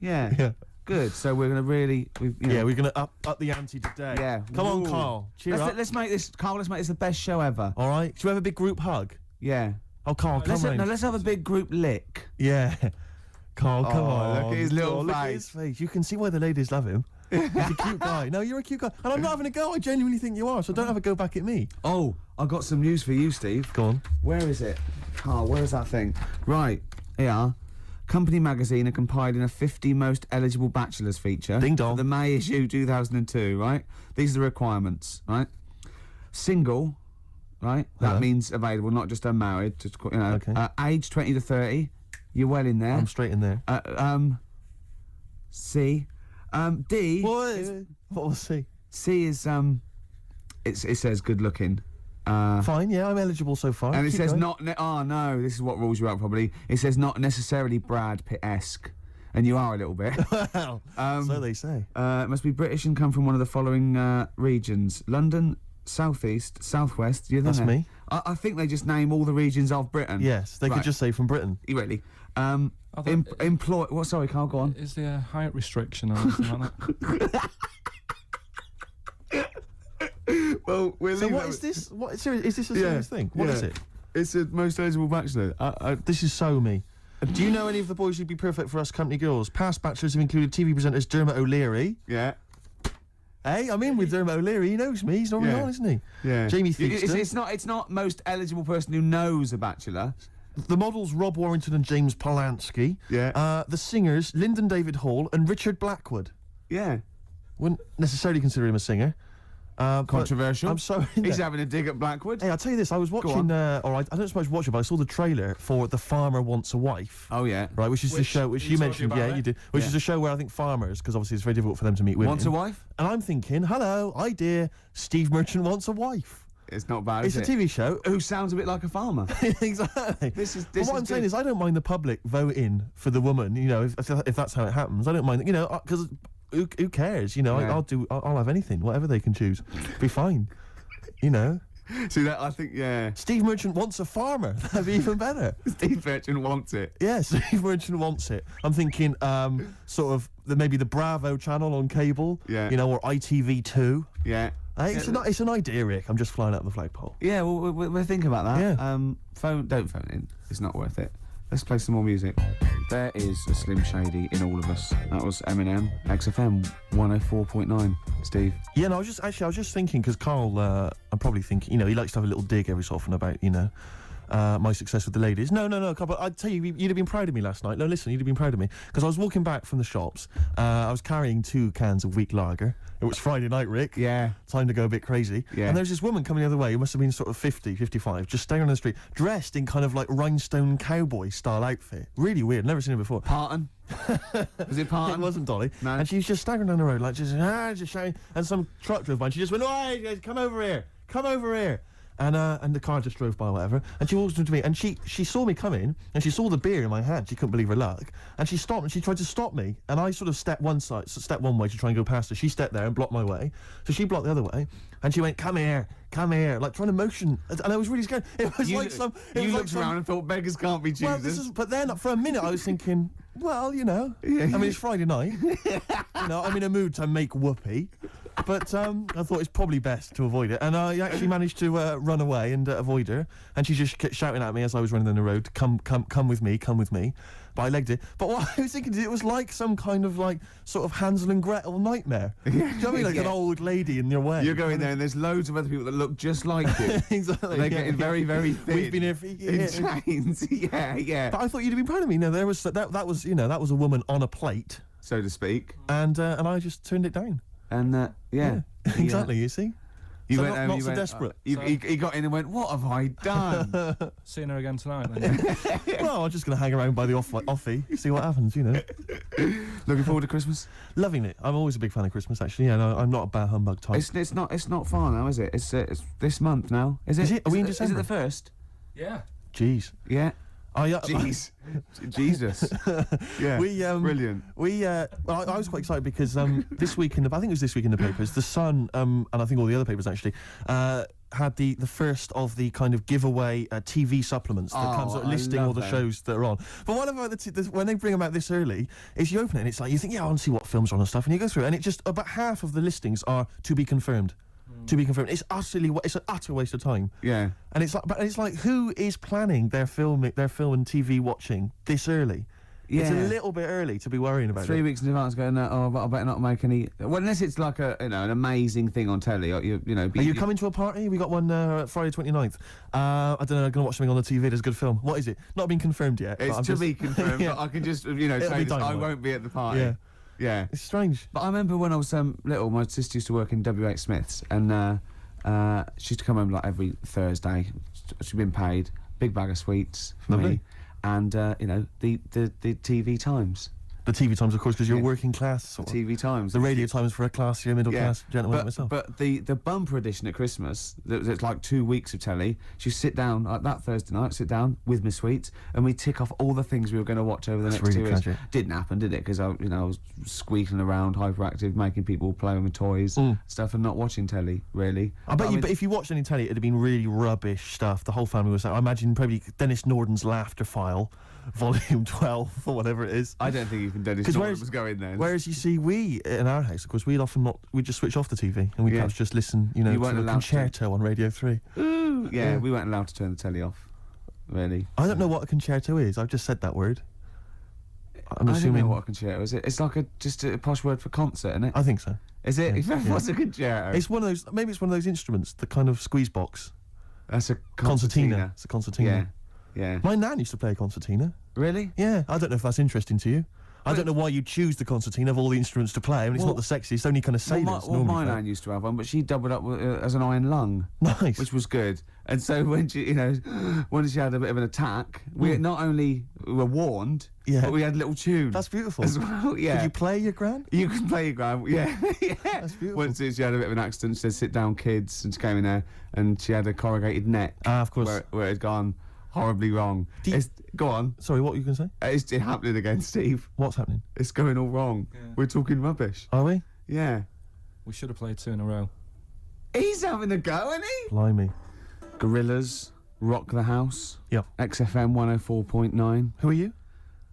Yeah. Good. So we're going to really... we're going to up the ante today. Yeah. Come on, Ooh. Carl. Cheer up. Let's make this, Carl, let's make this the best show ever. All right. Should we have a big group hug? Yeah. Oh, Carl, come on. Let's have a big group lick. Yeah. Carl, come on. Look at his little look at face. his face. You can see why the ladies love him. He's a cute guy. No, you're a cute guy. And I'm not having a go. I genuinely think you are, so don't have a go back at me. Oh, I got some news for you, Steve. Go on. Where is it? Carl, where is that thing? Right, here. Company Magazine are compiling a 50 most eligible bachelors feature. Ding dong. For the May issue 2002, right? These are the requirements, right? Single, right? That means available, not just unmarried. Just, Okay. Age 20 to 30. You're well in there. I'm straight in there. C. D. What was C? C is it says good looking. Fine, yeah, I'm eligible so far. And it Keep says going. not. Oh no, this is what rules you out probably. It says not necessarily Brad Pitt-esque, and you are a little bit. Well, so they say. Must be British and come from one of the following regions: London, Southeast, Southwest. You're That's there. me. I think they just name all the regions of Britain. Yes, they Right. could just say from Britain. Really. I thought- Employ. What? Sorry, Carl. Go on. Is there a height restriction or anything like that? Well, we're So what is this? What is this a serious thing? What is it? It's the most eligible bachelor. This is so me. Do you know any of the boys who'd be perfect for us company girls? Past bachelors have included TV presenters Dermot O'Leary. Yeah. Hey, I'm in with Dermot O'Leary. He knows me. He's normally Yeah. on, isn't he? Yeah. Jamie It's, Theakston. it's not most eligible person who knows a bachelor. The models Rob Warrington and James Polanski. Yeah. The singers Lyndon David Hall and Richard Blackwood. Yeah. Wouldn't necessarily consider him a singer. But Controversial. I'm sorry. He's having a dig at Blackwood. Hey, I'll tell you this. I was watching. I don't so much watch it, but I saw the trailer for The Farmer Wants a Wife. Oh yeah. Right, which is the Which show which you you told mentioned. me about Yeah, it. you did. Which Yeah. is a show where I think farmers, because obviously it's very difficult for them to meet women. Wants a wife? And I'm thinking, hello, idea. Steve Merchant wants a wife. It's not bad. It's is a it? TV show. Who sounds a bit like a farmer. Exactly. This is. But what I'm saying is, I don't mind the public voting for the woman. You know, if that's how it happens, I don't mind. You know, because who cares? You know, Yeah. I'll have anything, whatever they can choose. Be fine. You know, See that? I think yeah. Steve Merchant wants a farmer. That'd be even better. Steve Merchant wants it. Yeah, Steve Merchant wants it. I'm thinking, sort of maybe the Bravo channel on cable. Yeah. You know, or ITV2. Yeah. Hey, it's an idea, Rick. I'm just flying out the flagpole. Yeah. Well, we'll think about that. Yeah. Don't phone in. It's not worth it. Let's play some more music. There is a Slim Shady in all of us. That was Eminem, XFM 104.9. Steve. Yeah, no, I was just thinking, because Carl, I'm probably thinking, you know, he likes to have a little dig every so often about, you know, my success with the ladies. No, Carl, but I'd tell you, you'd have been proud of me last night. No, listen, you'd have been proud of me. Because I was walking back from the shops, I was carrying 2 cans of weak lager. It was Friday night, Rick. Yeah. Time to go a bit crazy. Yeah. And there's this woman coming the other way who must have been sort of 50, 55, just staring on the street, dressed in kind of like rhinestone cowboy style outfit. Really weird, never seen her before. Parton. Was it Parton? It wasn't Dolly. No. And she was just staggering down the road, like just shouting. And some truck drove by and she just went, "Oi, come over here. Come over here." And the car just drove by, or whatever. And she walks into me, and she saw me coming, and she saw the beer in my hand. She couldn't believe her luck, and she stopped, and she tried to stop me. And I sort of stepped one way to try and go past her. She stepped there and blocked my way, so she blocked the other way, and she went, come here, like trying to motion. And I was really scared. It was like some. You looked around and thought beggars can't be choosers. Well, but then for a minute I was thinking, well, you know, I mean it's Friday night. You know, I'm in a mood to make whoopee. But I thought it's probably best to avoid it, and I actually managed to run away and avoid her. And she just kept shouting at me as I was running down the road, "Come with me, come with me." But I legged it. But what I was thinking is, it was like some kind of like sort of Hansel and Gretel nightmare. Do you know what I mean? Like an old lady in your way. You're going there, and there's loads of other people that look just like you. Exactly. They're getting very, very thin. We've been here for years. In chains. Yeah. But I thought you'd have been proud of me. No, there was that was that was a woman on a plate, So to speak. and I just turned it down. And yeah. Exactly. You see. You So went home, not you so went, desperate. He got in and went, what have I done? Seeing her again tonight, then. Well, I'm just going to hang around by the offie, see what happens, Looking forward to Christmas? Loving it. I'm always a big fan of Christmas, actually. Yeah, no, I'm not a bah humbug type. It's not far now, is it? It's this month now. Is it? Is it? Are we in Is it December? the first? Yeah. Jeez. Yeah. Oh, yeah. Jeez. Jesus. Yeah. Brilliant. Well, I was quite excited because this week I think it was this week in the papers, The Sun, and I think all the other papers actually, had the first of the kind of giveaway TV supplements that comes out listing all the shows that are on. But what about when they bring them out this early, is you open it and it's like, you think, yeah, I want to see what films are on and stuff, and you go through it, and it just, about half of the listings are to be confirmed. To be confirmed. It's an utter waste of time. Yeah. And it's like, who is planning their film and TV watching this early? Yeah. It's a little bit early to be worrying about 3 it. weeks in advance going, but I better not make any. Well, unless it's like an amazing thing on telly. Or Are you coming to a party? We got one Friday 29th. I don't know, I'm going to watch something on the TV. There's a good film. What is it? Not been confirmed yet. It's to be confirmed, Yeah. but I can just, say be this, I dynamite. won't be at the party. Yeah. Yeah. It's strange. But I remember when I was little, my sister used to work in WH Smith's, and she used to come home like every Thursday. She'd been paid big bag of sweets for Lovely. me, and the TV times. The TV times, of course, because you're Yeah. working class. Sort of. TV times. The radio times for a classier, middle class gentleman like myself. But the bumper edition at Christmas, it's like 2 weeks of telly. She sit down like that Thursday night, sit down with my sweets, and we tick off all the things we were going to watch over the That's next really 2 weeks. tragic. Didn't happen, did it? Because I was squeaking around, hyperactive, making people play with toys, stuff, and not watching telly really. I bet but if you watched any telly, it'd have been really rubbish stuff. The whole family was. I imagine probably Dennis Norden's Laughter File, Volume 12 or whatever it is. I don't think even Dennis 'Cause Norton was going then. Whereas you see, we in our house, of course, we'd just switch off the TV and we'd Yeah. perhaps just listen, You to weren't the allowed to. concerto on Radio 3. Yeah, we weren't allowed to turn the telly off. Really. I don't know what a concerto is. I've just said that word. I'm I don't assuming. know what a concerto is. It's like just a posh word for concert, isn't it? I think so. Is it? Yeah. What's a concerto? It's one of those. Maybe it's one of those instruments, the kind of squeeze box. That's a Concertina. It's a concertina. Yeah. My nan used to play a concertina. Really? Yeah. I don't know if that's interesting to you. I don't know why you choose the concertina of all the instruments to play. I mean, it's Well- not the sexiest. Only kind of sailors Well, my normally play. nan used to have one, but she doubled up as an iron lung, Nice. which was good. And so when she, when she had a bit of an attack, we not only were warned, Yeah. but we had little tunes. That's beautiful. as well. Yeah. Could you play your gran? You can play your grand, yeah. Yeah. That's beautiful. Once she had a bit of an accident, she said, "Sit down, kids," and she came in there, and she had a corrugated neck. Ah, of course. Where it had gone horribly wrong. Do you- Go on. Sorry, what were you going to say? It's happening again, Steve. What's happening? It's going all wrong. Yeah. We're talking rubbish. Are we? Yeah. We should have played 2 in a row. He's having a go, isn't he? Blimey. Gorillas, Rock the House, Yep. XFM 104.9. Who are you?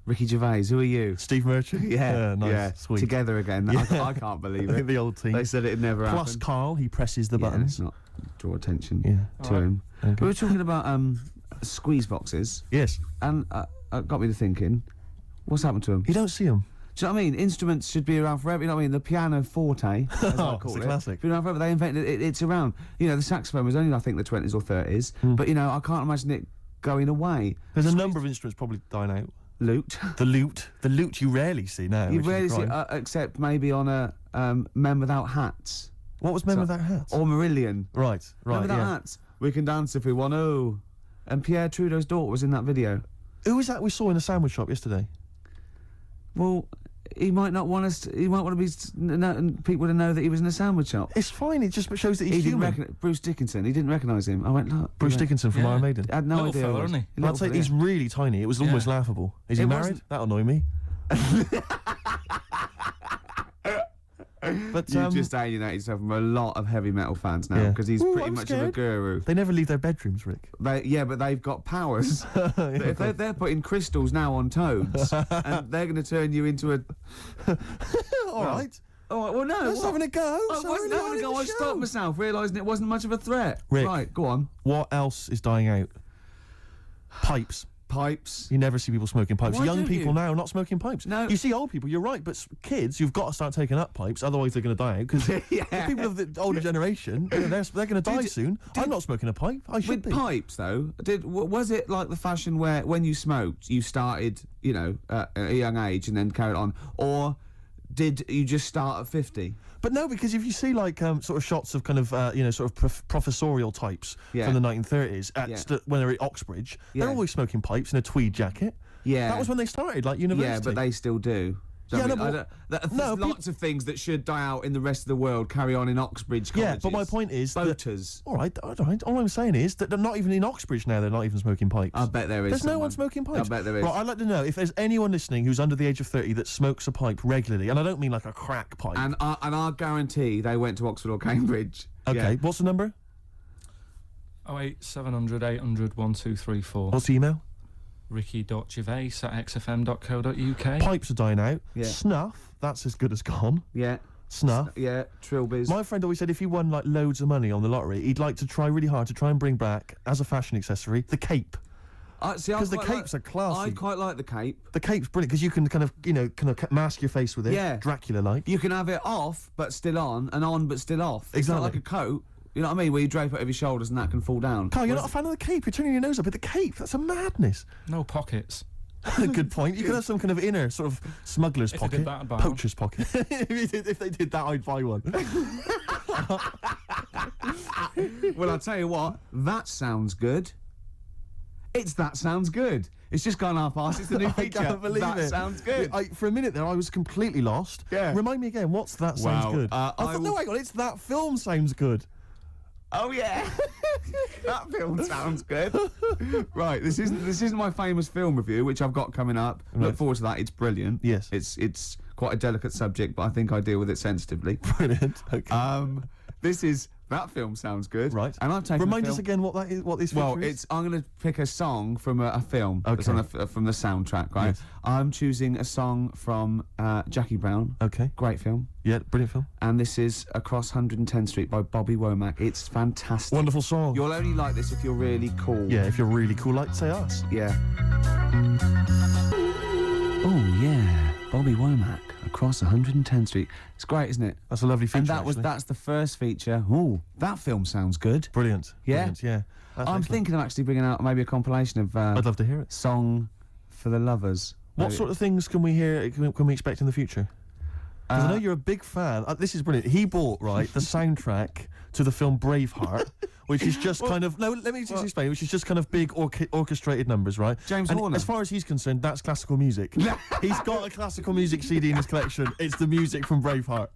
Ricky Gervais, who are you? Steve Merchant? Nice. yeah. Sweet. Together again. I can't believe it. The old team. They said it'd never Plus happen. Carl, he presses the Yeah, buttons. let's not draw attention Yeah. to him. Okay. We were talking about squeeze boxes, Yes. and it got me to thinking, what's happened to them? You don't see them. Do you know what I mean? Instruments should be around forever. You know what I mean? The piano forte, as I call It's a it, classic. been around forever. They invented it. It's around. The saxophone was only, I think, the 20s or 30s. But I can't imagine it going away. There's a number of instruments probably dying out. Lute. The lute you rarely see now. You which is a rarely see, crime. except maybe on a Men Without Hats What was Men Without Hats? or Marillion. Right, Men Without yeah. Hats. We can dance if we want to. And Pierre Trudeau's daughter was in that video. Who was that we saw in the sandwich shop yesterday? Well, he might not want us. He might want to be people to know that he was in a sandwich shop. It's fine. It just shows that he's human. Bruce Dickinson. He didn't recognise him. I went, look. Bruce Dickinson from Iron Maiden. I had no idea. Fella, isn't he? I'll tell you, he's really tiny. It was almost laughable. Is he married? That'll annoy me. But You've just alienated yourself from a lot of heavy metal fans now because he's pretty much of a guru. They never leave their bedrooms, Rick. But they've got powers. If they're putting crystals now on toads, and they're going to turn you into a. All right. Oh well, no. Let's having a go. I wasn't having a go. I stopped myself, realising it wasn't much of a threat. Rick, right, go on. What else is dying out? Pipes. Pipes. You never see people smoking pipes. Why Young don't people you? now are not smoking pipes. No. You see old people, you're right, but kids, you've got to start taking up pipes, otherwise they're going to die out. Because people of the older generation, they're going to die soon. I'm not smoking a pipe. I should be. With pipes, though, was it like the fashion where when you smoked, you started, at a young age and then carried on, or did you just start at 50? But no, because if you see like sort of shots of kind of sort of professorial types from the 1930s when they're at Oxbridge, they're always smoking pipes in a tweed jacket. Yeah, that was when they started, like university. Yeah, but they still do. There's lots of things that should die out in the rest of the world carry on in Oxbridge colleges. Yeah, but my point is boaters. All right. All I'm saying is that they're not even in Oxbridge now. They're not even smoking pipes. I bet there is. There's no one smoking pipes. I bet there is. Right, I'd like to know if there's anyone listening who's under the age of 30 that smokes a pipe regularly, and I don't mean like a crack pipe. And I guarantee they went to Oxford or Cambridge. Okay, what's the number? 08700 800 1234. What's the email? Ricky.Gervais@xfm.co.uk. Pipes are dying out. Yeah. Snuff, that's as good as gone. Yeah. Snuff. Yeah, trilbies. My friend always said if he won like loads of money on the lottery, he'd like to try really hard to try and bring back, as a fashion accessory, the cape. Because the capes are classy. I quite like the cape. The cape's brilliant because you can kind of mask your face with it. Yeah. Dracula-like. You can have it off but still on but still off. It's not like a coat. You know what I mean? Where you drape it over your shoulders and that can fall down. Carl, you're not a fan of the cape. You're turning your nose up at the cape. That's a madness. No pockets. Good point. You could have some kind of inner sort of smuggler's If pocket, they did that, I'd buy poacher's pocket. If they did that, I'd buy one. Well, I'll tell you what. That sounds good. That sounds good. It's just gone half-assed. It's the new feature. I can't believe it. That sounds good. For a minute there, I was completely lost. Yeah. Remind me again. What's that sounds good? I thought, no, hang on. It's that film sounds good. Oh yeah, that film sounds good. Right, this isn't my famous film review, which I've got coming up. Look forward to that. It's brilliant. Yes, it's quite a delicate subject, but I think I deal with it sensitively. Brilliant. Okay. This is that film sounds good. Right. And I've taken. Remind us again what that is. What this feature is. I'm going to pick a song from a film. Okay. That's on from the soundtrack. Right. Yes. I'm choosing a song from Jackie Brown. Okay. Great film. Yeah, brilliant film. And this is Across 110th Street by Bobby Womack. It's fantastic. Wonderful song. You'll only like this if you're really cool. Yeah, if you're really cool, like say us. Yeah. Oh yeah, Bobby Womack, Across 110th Street. It's great, isn't it? That's a lovely feature. And that's the first feature. Ooh, that film sounds good. Brilliant. Yeah? Brilliant, yeah. That's I'm excellent. thinking of actually bringing out maybe a compilation of I'd love to hear it. Song for the Lovers. What Maybe. sort of things can we hear? Can we expect in the future? Because I know you're a big fan. This is brilliant. He bought the soundtrack to the film Braveheart, which is just kind of let me just explain. Which is just kind of big orchestrated numbers, right? James and Horner. As far as he's concerned, that's classical music. He's got a classical music CD in his collection. It's the music from Braveheart.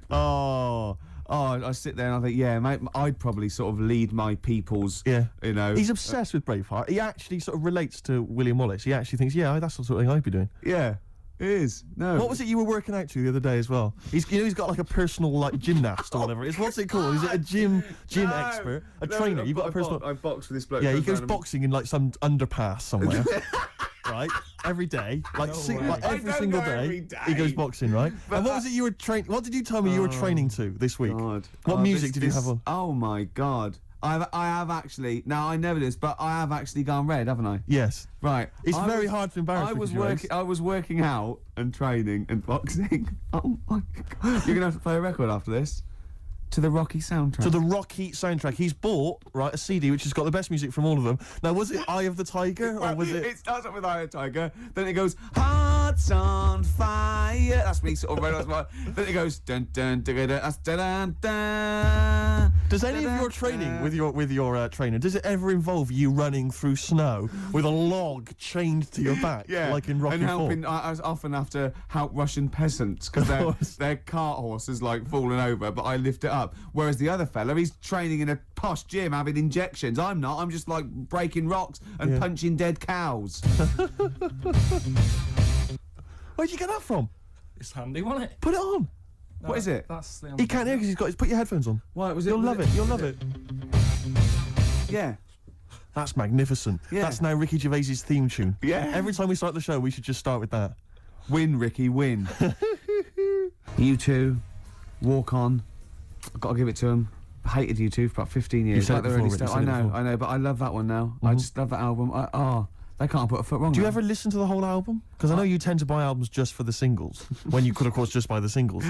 Oh, I sit there and I think, yeah, mate, I'd probably sort of lead my people's. Yeah. You know. He's obsessed with Braveheart. He actually sort of relates to William Wallace. He actually thinks, yeah, that's the sort of thing I'd be doing. Yeah. It is. No. What was it you were working out to the other day as well? He's got like a personal like gymnast or whatever. What's it called? Is it a gym expert? A trainer? You've got a personal. I box with this bloke. Yeah, he goes boxing in like some underpass somewhere. Right? Every day. Like every single day. He goes boxing, right? But and what was it you were training? What did you tell me you were training to this week? God. What music did you have on? Oh my God. I have actually. Now I never did this, but I have actually gone red, haven't I? Yes. Right. It's very hard to embarrass. I was working out and training and boxing. Oh my God. You're gonna have to play a record after this. To the Rocky soundtrack. To the Rocky soundtrack. He's bought, right, a CD which has got the best music from all of them. Now, was it Eye of the Tiger, or was it... It starts off with Eye of the Tiger, then it goes, Hearts on Fire. That's me sort of right. Then it goes, dun dun dun dun dun dun dun. Does any of your training with your trainer, does it ever involve you running through snow with a log chained to your back, like in Rocky and helping, IV? I often have to help Russian peasants because their cart horse is like falling over, but I lift it up. Whereas the other fella, he's training in a posh gym having injections. I'm not. I'm just like breaking rocks and punching dead cows. Where'd you get that from? It's handy, wasn't it? Put it on. No, What is it? That's the He can't hear because he's got. Put your headphones on. What was it? You'll love it. You'll love it. Yeah. That's magnificent. Yeah. That's now Ricky Gervais's theme tune. Yeah. Every time we start the show, we should just start with that. Win, Ricky, win. U2, Walk On. I've got to give it to him. I hated U2 for about 15 years. You said it the before, early Rick, you stuff. said I it before. know, but I love that one now. I just love that album. They can't put a foot wrong. Do you now. ever listen to the whole album? Because I know you tend to buy albums just for the singles, when you could, of course, just buy the singles.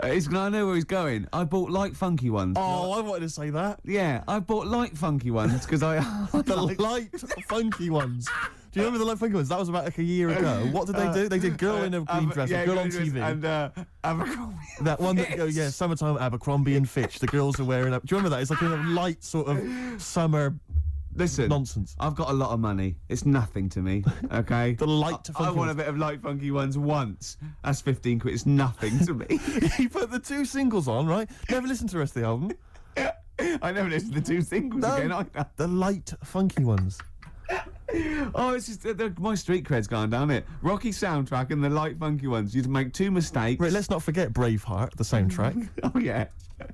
I know where he's going. I bought light funky ones. Oh, I wanted to say that. Yeah, I bought light funky ones because I The light, funky ones. Do you remember the light funky ones? That was about like a year ago. What did they do? They did Girl in a Green Dress, a girl on TV. And Abercrombie. That one that goes, summertime Abercrombie and Fitch. The girls are wearing up. Do you remember that? It's like a light sort of summer Listen, nonsense. I've got a lot of money. It's nothing to me, okay? The light I funky want a ones. bit of light funky ones once. That's 15 quid. It's nothing to me. You put the two singles on, right? Never listen to the rest of the album. I never listened to the two singles again either. The light funky ones. Oh, it's just my street cred's gone down it. Rocky soundtrack and the light funky ones. You'd make two mistakes. Right, let's not forget Braveheart, the soundtrack. Oh yeah,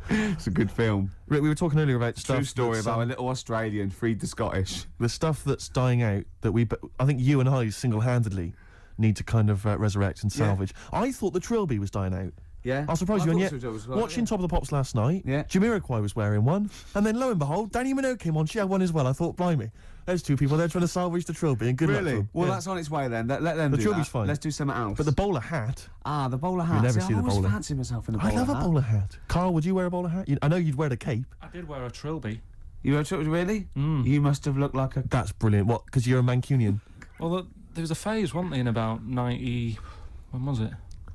it's a good film. Rick, we were talking earlier about stuff. True story that's, about a little Australian freed the Scottish. the stuff that's dying out that I think you and I single-handedly need to kind of resurrect and salvage. I thought the Trilby was dying out. Yeah, I'll surprise you, and yet, thought so, watching Top of the Pops last night, Yeah. Jamiroquai was wearing one, and then lo and behold, Danny Minogue came on, she had one as well. I thought, blimey, there's two people there trying to salvage the Trilby, and good luck to Really? them. Well, Yeah. that's on its way then. Let them The do Trilby's that. fine. Let's do something else. But the bowler hat, the bowler hat. You never see the I always bowler. fancy myself in a bowler I love hat. a bowler hat. Carl, would you wear a bowler hat? I know you'd wear the cape. I did wear a trilby. You were really? You must have looked like a. That's brilliant. What? Because you're a Mancunian. Well, there was a phase, wasn't there, in about 90... When was it?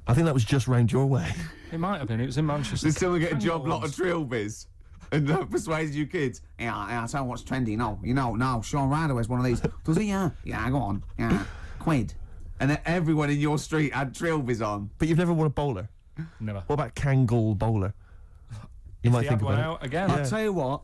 I think that was just round your way. It might have been. It was in Manchester. Did someone get a job Once. lot of trilbies? And persuades you kids. Yeah, tell what's trendy. No, Sean Ryder wears one of these. Does he? Yeah, go on. Yeah, quid. And then everyone in your street had trilbies on. But you've never worn a bowler. Never. What about Kangol bowler? You might He think had one about it. out again. I'll tell you what.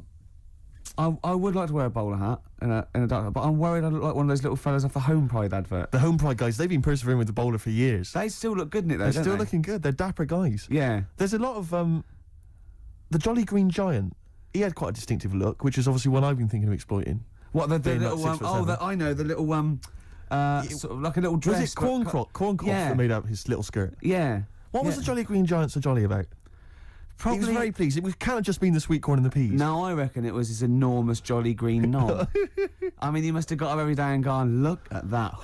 I would like to wear a bowler hat in a dark hat, but I'm worried I look like one of those little fellas off the Home Pride advert. The Home Pride guys, they've been persevering with the bowler for years. They still look good in it though, They're don't still they? looking good. They're dapper guys. Yeah. There's a lot of the Jolly Green Giant. He had quite a distinctive look, which is obviously one I've been thinking of exploiting. What the Being little like 6'7". I know the little sort of like a little dress. Was it Corncroft Yeah. that made up his little skirt? Yeah. What was Yeah. the Jolly Green Giant so jolly about? He was very pleased. It can't have just been the sweet corn and the peas. No, I reckon it was his enormous jolly green knob. I mean, he must have got up every day and gone, look at that.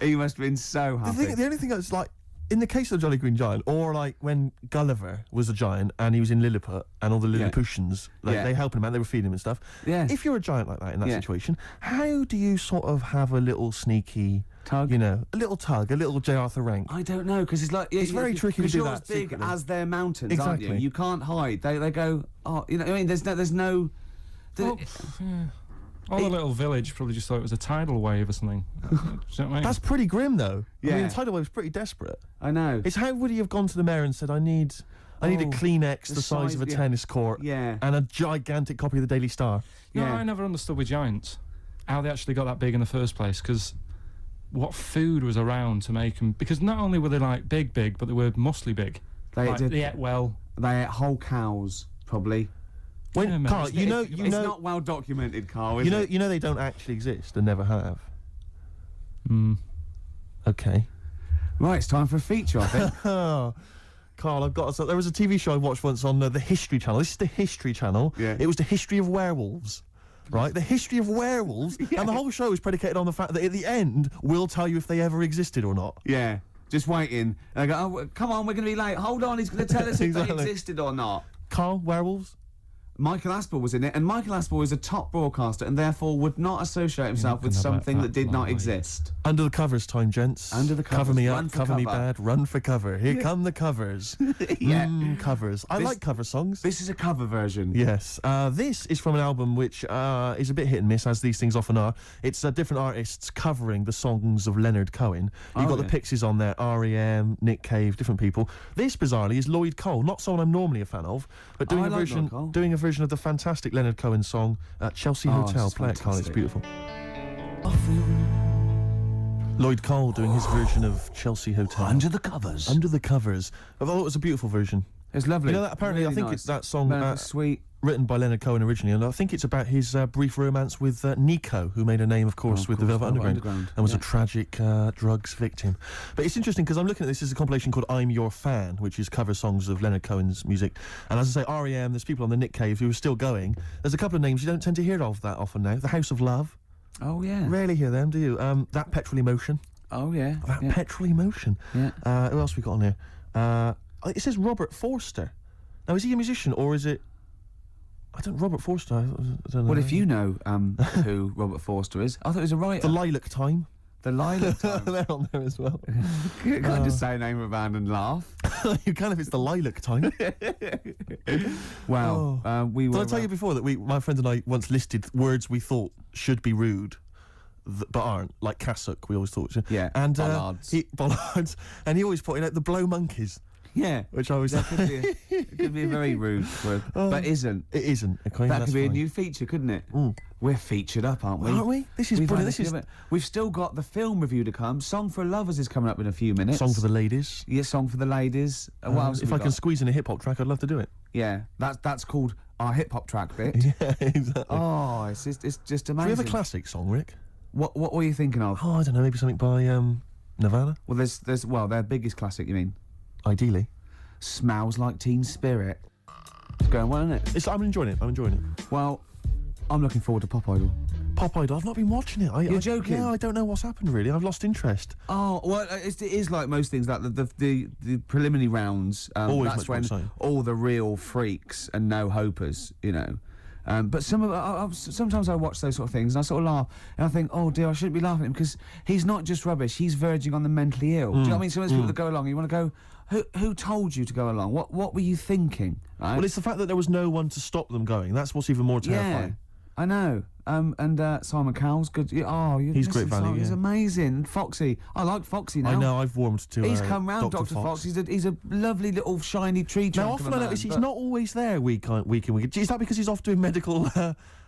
He must have been so happy. The only thing that's like, in the case of the Jolly Green Giant, or like when Gulliver was a giant and he was in Lilliput and all the Lilliputians, they helped him out, they were feeding him and stuff. Yeah. If you're a giant like that in that Yeah. situation, how do you sort of have a little sneaky Tug? You know, a little tug, a little J. Arthur Rank. I don't know, because it's like... It's very tricky to do you're that as big secretly. as their mountains, aren't Exactly. you? You can't hide. They go, oh, you know, I mean, there's no... Well, yeah. All the little village probably just thought it was a tidal wave or something. Do you know what I mean? That's pretty grim, though. I mean, Yeah. the tidal wave's pretty desperate. I know. It's how would he have gone to the mayor and said, I need a Kleenex the size of a tennis court Yeah. and a gigantic copy of the Daily Star. No, Yeah. I never understood with giants how they actually got that big in the first place, because what food was around to make them... Because not only were they, like, big, but they were muscly big. They Like, did. they ate well. They ate whole cows, probably. When, Yeah, mate. Carl, It's- you know, It's not well documented, Carl, is it? you know they don't actually exist and never have. Okay. Right, it's time for a feature, I think. Oh, Carl, I've got. So there was a TV show I watched once on the History Channel. This is the History Channel. Yeah. It was the history of werewolves. Right, the history of werewolves, and the whole show is predicated on the fact that at the end we'll tell you if they ever existed or not. Yeah. Just waiting. And I go, oh, come on, we're going to be late. Hold on, he's going to tell us if they Exactly. existed or not. KARL, Werewolves? Michael Aspel was in it, and Michael Aspel is a top broadcaster and therefore would not associate himself with something that did not exist. Under the covers time, gents. Under the covers. Cover me Run up, for cover me cover. bad, run for cover. Here come the covers. Yeah. Covers. I like cover songs. This is a cover version. Yes. This is from an album which is a bit hit and miss, as these things often are. It's different artists covering the songs of Leonard Cohen. You've got the Pixies on there, R.E.M., Nick Cave, different people. This, bizarrely, is Lloyd Cole, not someone I'm normally a fan of, but doing a version of the fantastic Leonard Cohen song, Chelsea Hotel. Play it, KARL, it's beautiful. Lloyd Cole doing his version of Chelsea Hotel. Under the covers. Under the covers. I thought it was a beautiful version. It's lovely. You know that apparently really I think nice. it's that song sweet. written by Leonard Cohen originally, and I think it's about his brief romance with Nico, who made a name, of course, with the Velvet Underground, and was a tragic drugs victim. But it's interesting because I'm looking at this as a compilation called I'm Your Fan, which is cover songs of Leonard Cohen's music. And as I say, R.E.M., there's people on the Nick Cave who are still going. There's a couple of names you don't tend to hear of that often now. The House of Love. Oh, yeah. Rarely hear them, do you? That Petrol Emotion. Oh, yeah. That Petrol Emotion. Yeah. Who else we got on here? It says Robert Forster. Now, is he a musician or is it... Robert Forster. I don't know. Well, if you know who Robert Forster is, I thought he was a writer. The Lilac Time. The Lilac Time. They're on there as well. You can't just say a name of a band and laugh. You can if it's the Lilac Time. Wow. We were. Did I tell you before that my friend and I once listed words we thought should be rude, but aren't, like cassock? We always thought. Yeah. And bollards. Bollards. And he always pointed out the blow monkeys. Yeah, which I was. That could be a very rude word, but isn't. It isn't. Okay, that could be fine. a new feature, couldn't it? Mm. We're featured up, aren't we? Aren't we? This is brilliant. We've still got the film review to come. Song for Lovers is coming up in a few minutes. Song for the ladies. Yeah, Song for the ladies. What else if I can squeeze in a hip hop track, I'd love to do it. Yeah, that's called our hip hop track bit. Yeah, exactly. Oh, it's just amazing. Do we have a classic song, Rick? What were you thinking of? Oh, I don't know. Maybe something by Nirvana. Well, there's their biggest classic. You mean? Ideally. Smells Like Teen Spirit. It's going well, isn't it? I'm enjoying it. Well, I'm looking forward to Pop Idol. Pop Idol? I've not been watching it. You're joking? Yeah, I don't know what's happened, really. I've lost interest. Oh, well, it is like most things, like the preliminary rounds. Always that's much more when exciting. all the real freaks and no-hopers, you know. But sometimes I watch those sort of things and I sort of laugh and I think, oh dear, I shouldn't be laughing at him because he's not just rubbish, he's verging on the mentally ill. Do you know what I mean? Sometimes people that go along, you want to go, who told you to go along? What were you thinking? Right? Well, it's the fact that there was no one to stop them going. That's what's even more terrifying. Yeah, I know. And Simon Cowell's good. He's great value. He's amazing. Foxy, I like Foxy now. I know. I've warmed to. He's come round, Dr. Fox. He's a lovely little shiny tree trunk. Now, often I notice he's not always there week in, week. Is that because he's off doing medical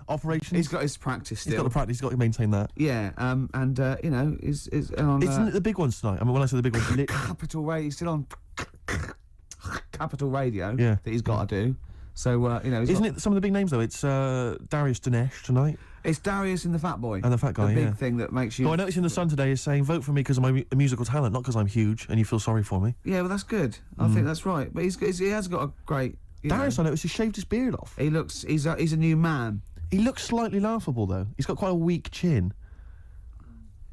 operations? He's got his practice still. He's got the practice. He's got to maintain that. Yeah. And you know, is on. Isn't it the big ones tonight? I mean, when I say the big ones, Capital Radio. He's still on Capital Radio. Yeah. That he's got to do. So you know, isn't it some of the big names though? It's Darius Dinesh tonight. It's Darius and the Fat Boy. And the Fat Guy, the big thing that makes you... Oh, I noticed in The Sun today is saying, vote for me because of my musical talent, not because I'm huge and you feel sorry for me. Yeah, well, that's good. I think that's right. But he has got a great... Darius, I noticed, he shaved his beard off. He's a new man. He looks slightly laughable, though. He's got quite a weak chin.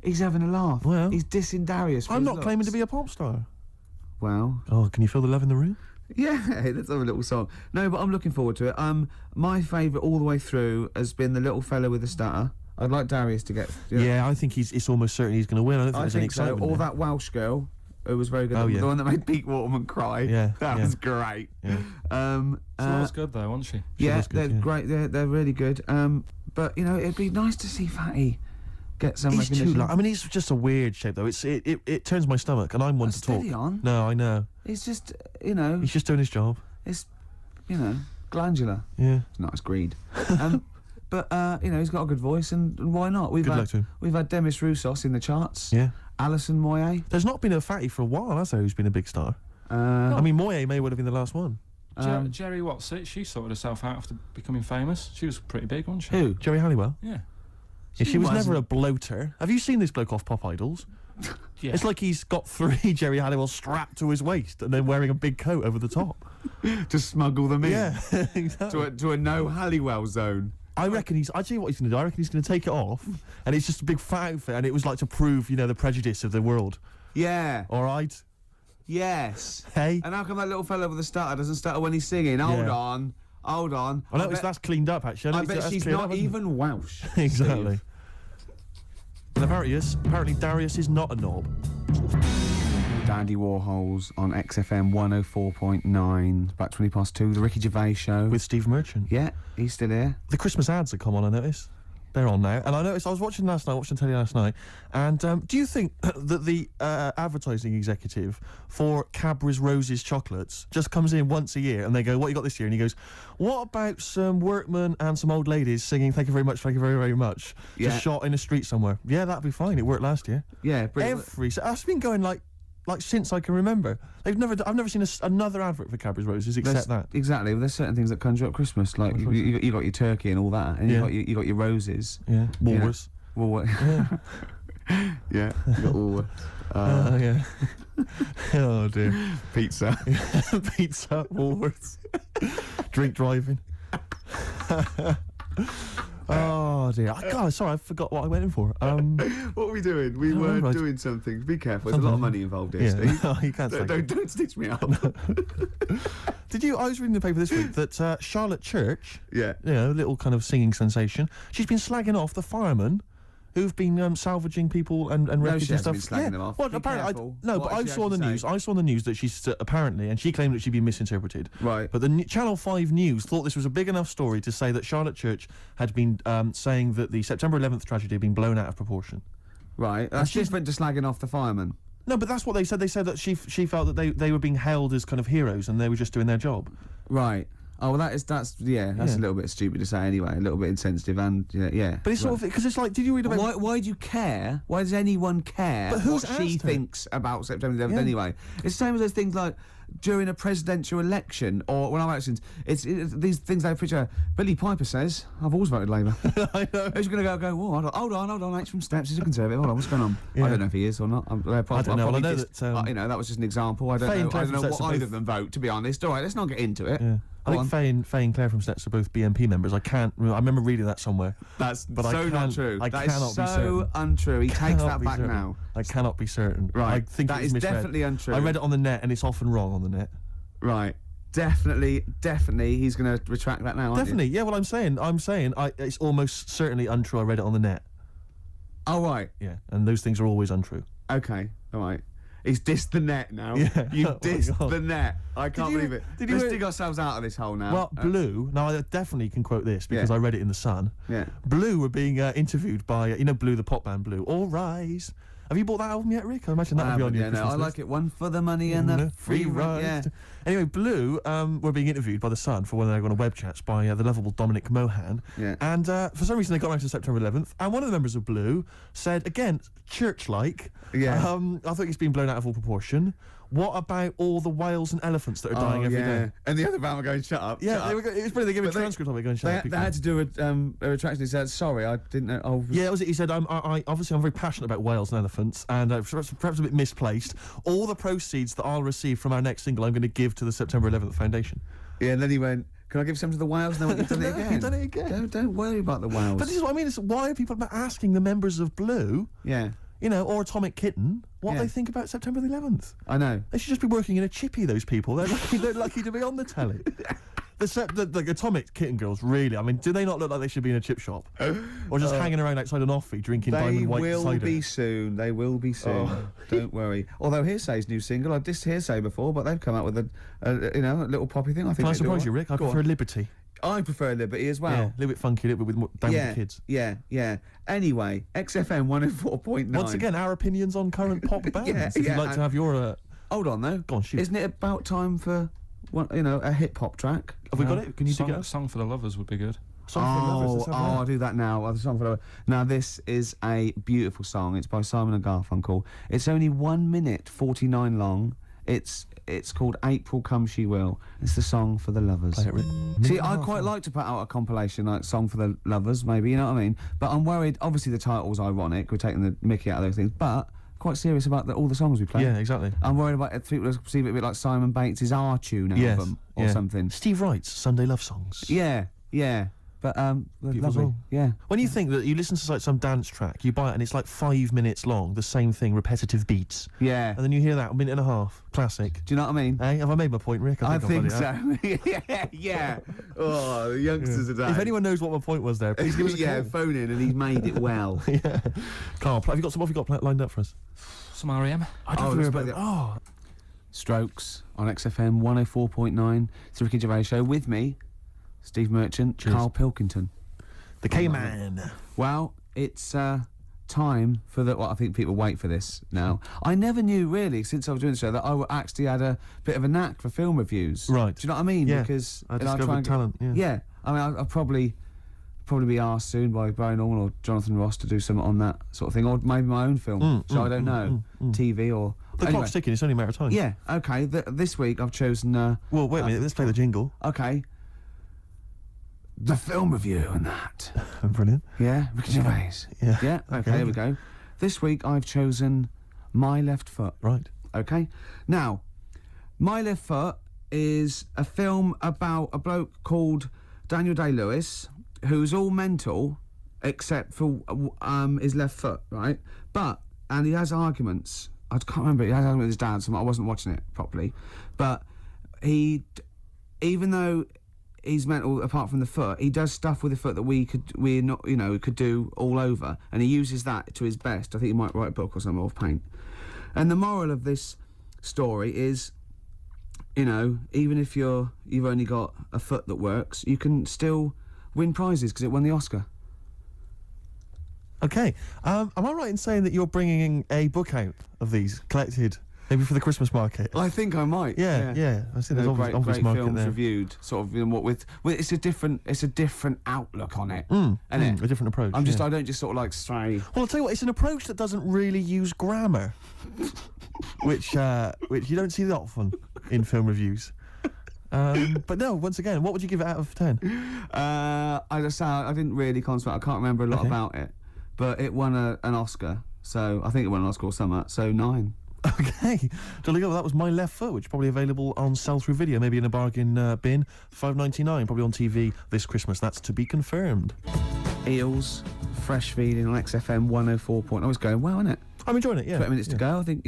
He's having a laugh. Well... He's dissing Darius for I'm his not looks. claiming to be a pop star. Well... Oh, can you feel the love in the room? Yeah, let's have a little song. No, but I'm looking forward to it. My favourite all the way through has been the little fella with the stutter. I'd like Darius to get... Yeah, I think it's almost certain he's going to win. I don't think there's any excitement so. Or there. that Welsh girl, who was very good. Oh, yeah. The one that made Pete Waterman cry. Yeah, That was great. Yeah. She was good though, wasn't she? Yeah, was good, they're great. They're really good. But, you know, it'd be nice to see Fatty get some He's recognition. too I mean, he's just a weird shape, though. It turns my stomach, and I'm one to talk. Steady on. No, I know. It's just, you know... He's just doing his job. It's, you know, glandular. Yeah. It's not as greed. But, you know, he's got a good voice, and why not? Good luck to him. We've had Demis Roussos in the charts. Yeah. Alison Moyet. There's not been a fatty for a while, has there, who's been a big star? I I mean, Moyet may well have been the last one. Jerry Watts, she sorted herself out after becoming famous. She was pretty big, wasn't she? Who? Jerry Halliwell? Yeah. Yeah, she was wasn't. never a bloater. Have you seen this bloke off Pop Idols? Yeah. It's like he's got 3 Jerry Halliwell strapped to his waist and then wearing a big coat over the top. To smuggle them in. Yeah, exactly. To a no Halliwell zone. I reckon I tell you what he's going to do. I reckon he's going to take it off, and it's just a big fat outfit, and it was like to prove, you know, the prejudice of the world. Yeah. All right? Yes. Hey. And how come that little fella with the stutter doesn't stutter when he's singing? Hold on. I noticed that's cleaned up, actually. I bet she's not even Welsh. Exactly. And apparently Darius is not a knob. Dandy Warhols on XFM 104.9. About 2:20. The Ricky Gervais Show. With Steve Merchant. Yeah, he's still here. The Christmas ads have come on, I noticed. They're on now. And I noticed, I was watching telly last night, and do you think that the advertising executive for Cadbury's Roses chocolates just comes in once a year and they go, what you got this year? And he goes, what about some workmen and some old ladies singing thank you very much, thank you very, very much? Yeah. Just shot in a street somewhere. Yeah, that'd be fine. It worked last year. Yeah, I've been going like since I can remember. I've never seen another advert for Cadbury's Roses except that. Exactly. Well, there's certain things that conjure up Christmas, like you got your turkey and all that, and you got your roses. Yeah. Woolworths. Yeah. Yeah. You got all. Yeah. Oh dear. Pizza. Pizza. Woolworths. Drink driving. Oh dear! Sorry, I forgot what I went in for. What were we doing? We were doing something. Be careful. There's a lot of money involved here, Steve. No, you can't say. Don't stitch me up. I was reading the paper this week that Charlotte Church, yeah, little kind of singing sensation, she's been slagging off the firemen who've been salvaging people and wreckage and stuff. Been slagging them off. Well, Be apparently, careful. but I saw on the news. I saw on the news that she's apparently, and she claimed that she'd been misinterpreted. Right. But the Channel 5 News thought this was a big enough story to say that Charlotte Church had been saying that the September 11th tragedy had been blown out of proportion. Right. That's different to slagging off the firemen. No, but that's what they said. They said that she felt that they were being hailed as kind of heroes and they were just doing their job. Right. Oh, well, that's a little bit stupid to say anyway, a little bit insensitive, and yeah. But it's sort of, because it's like, did you read about... Why do you care? Why does anyone care what she thinks about September 11th anyway? It's the same as those things like during a presidential election or when I'm elections. It's these things they picture. Billy Piper says, I've always voted Labour. I know. Who's going to go, whoa, hold on, H from Steps, he's a Conservative, hold on, what's going on? Yeah. I don't know if he is or not. I don't know. Well, I know that... that was just an example. I don't know what either of them vote, to be honest. All right, let's not get into it. Yeah. I think Faye and Claire from Steps are both BNP members. I remember reading that somewhere. But not true. I cannot be certain. Untrue. He takes that back now. I cannot be certain. Right. I think that is definitely untrue. I read it on the net and it's often wrong on the net. Right. Definitely, he's going to retract that now, Definitely, yeah, well, I'm saying it's almost certainly untrue. I read it on the net. Oh, right. Yeah, and those things are always untrue. Okay, all right. He's dissed the net now. Yeah. You dissed the net. I can't believe it. Let's dig ourselves out of this hole now. Well, Blue, now I definitely can quote this because I read it in The Sun. Yeah. Blue were being interviewed by, Blue, the pop band Blue. All Rise. Have you bought that album yet, Rick? I imagine that would be on your Christmas I like it. One for the money and a free ride. Yeah. Anyway, Blue were being interviewed by The Sun for when they were on a web chats by the lovable Dominic Mohan. Yeah. And for some reason they got around to September 11th, and one of the members of Blue said, again, church-like, I think it's been blown out of all proportion. What about all the whales and elephants that are dying every day? And the other band were going, shut up. Yeah, shut up. It was funny, they gave a transcript of it going, shut up. They had to do a retraction. He said, sorry, I didn't know. Oh. Yeah, he said, obviously I'm very passionate about whales and elephants, and perhaps a bit misplaced. All the proceeds that I'll receive from our next single I'm going to give to the September 11th Foundation. Yeah, and then he went, can I give some to the whales? No, you've done it again. You've done it again. Don't worry about the whales. But this is what I mean. Why are people asking the members of Blue... Yeah. Or Atomic Kitten, what they think about September the 11th. I know. They should just be working in a chippy, those people. They're lucky to be on the telly. The Atomic Kitten girls, really, I mean, do they not look like they should be in a chip shop? Or just hanging around outside an offie drinking Diamond White cider? They will be soon. Oh. Don't worry. Although Hearsay's new single, I dissed Hearsay before, but they've come out with a little poppy thing. I think. Can I surprise you, Rick? I prefer Liberty. I prefer Liberty as well. Yeah, a little bit funky, a little bit with the kids. Yeah. Anyway, XFM 104.9. Once again, our opinions on current pop bands. If you'd like to have your... Hold on, though. Go on, shoot. Isn't it about time for, a hip-hop track? Have we got it? Can you dig it up? Song for the Lovers would be good. Song for the Lovers. I'll do that now. The Song for the Lovers. Now, this is a beautiful song. It's by Simon and Garfunkel. It's only 1 minute 49 long. It's called April Come She Will. It's the Song for the Lovers. Play it, Rick. See, I'd quite like to put out a compilation like Song for the Lovers, maybe, you know what I mean? But I'm worried, obviously the title's ironic, we're taking the mickey out of those things, but quite serious about all the songs we play. Yeah, exactly. I'm worried about people perceive it a bit like Simon Bates' R-Tune album or something. Steve Wright's Sunday Love Songs. Yeah. But Beautiful lovely. song. Yeah. When you think that you listen to like some dance track, you buy it and it's like 5 minutes long, the same thing, repetitive beats, Yeah. and then you hear that a minute and a half, classic. Do you know what I mean? Hey, have I made my point, Rick? I I've think done it, so. yeah. Oh, the youngsters today. If anyone knows what my point was there, please give us a yeah, call. phone in, and he's made it well. Yeah. Carl, what have you got lined up for us? Some REM. I don't let's know play about the- Strokes on XFM 104.9. It's the Ricky Gervais Show with me, Steve Merchant, Cheers. KARL Pilkington. The K-Man. Well, it's time for the. Well, I think people wait for this now. I never knew really since I was doing the show that I actually had a bit of a knack for film reviews. Right. Do you know what I mean? Yeah. Because I try discovered and talent, yeah. Yeah. I mean, I'll probably be asked soon by Barry Norman or Jonathan Ross to do something on that sort of thing, or maybe my own film. So I don't know, TV or. The Anyway. clock's ticking, it's only a matter of time. Yeah. Okay. This week I've chosen. Well, wait a minute, let's play the jingle. Okay. The film review and that. Brilliant. Yeah, Ricky Gervais. Yeah. Yeah, okay, here we go. This week I've chosen My Left Foot. Right. Okay. Now, My Left Foot is a film about a bloke called Daniel Day-Lewis who's all mental except for his left foot, right? And he has arguments. I can't remember. He has arguments with his dad, so I wasn't watching it properly. But even though he's mental apart from the foot, he does stuff with the foot that we could do all over, and he uses that to his best. I think he might write a book or something of paint. And the moral of this story is, even if you've only got a foot that works, you can still win prizes because it won the Oscar. Okay. Am I right in saying that you're bringing a book out of these collected, maybe for the Christmas market? I think I might. Yeah. I see there's obvious great market films there. reviewed, sort of. What with it's a different outlook on it, isn't it? A different approach. I don't just sort of like stray. Well, I'll tell you what, it's an approach that doesn't really use grammar, which you don't see that often in film reviews. But no, once again, what would you give it out of 10? I didn't really concentrate. I can't remember a lot about it, but it won an Oscar. So I think it won an Oscar or something. So 9. Okay, jolly good. Well, that was My Left Foot, which is probably available on sell-through video, maybe in a bargain bin. $5.99, probably on TV this Christmas. That's to be confirmed. Eels, fresh feeding on XFM 104. I was going well, isn't it? I'm enjoying it. Yeah. 20 minutes to go. I think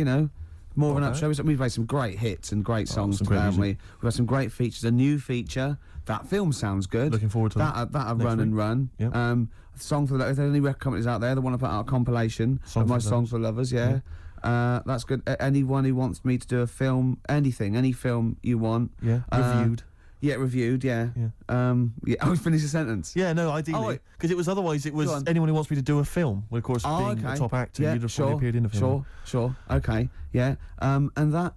more of an up show. We've made some great hits and great songs some today, great haven't we? music. We've had some great features. A new feature. That film sounds good. Looking forward to that. That'll next run week. and run. Yep. A song for the. If there's any record companies out there that want to put out a compilation of my songs for lovers, yeah. That's good. Anyone who wants me to do a film, any film you want. Yeah. Reviewed. Yeah, reviewed. Yeah. Yeah. I would finish a sentence. Yeah, no, ideally, because it was otherwise it was Go on. anyone who wants me to do a film. Well, of course, being a top actor, Yeah, you'd have sure, probably appeared in a film. Sure. Okay. Yeah. And that.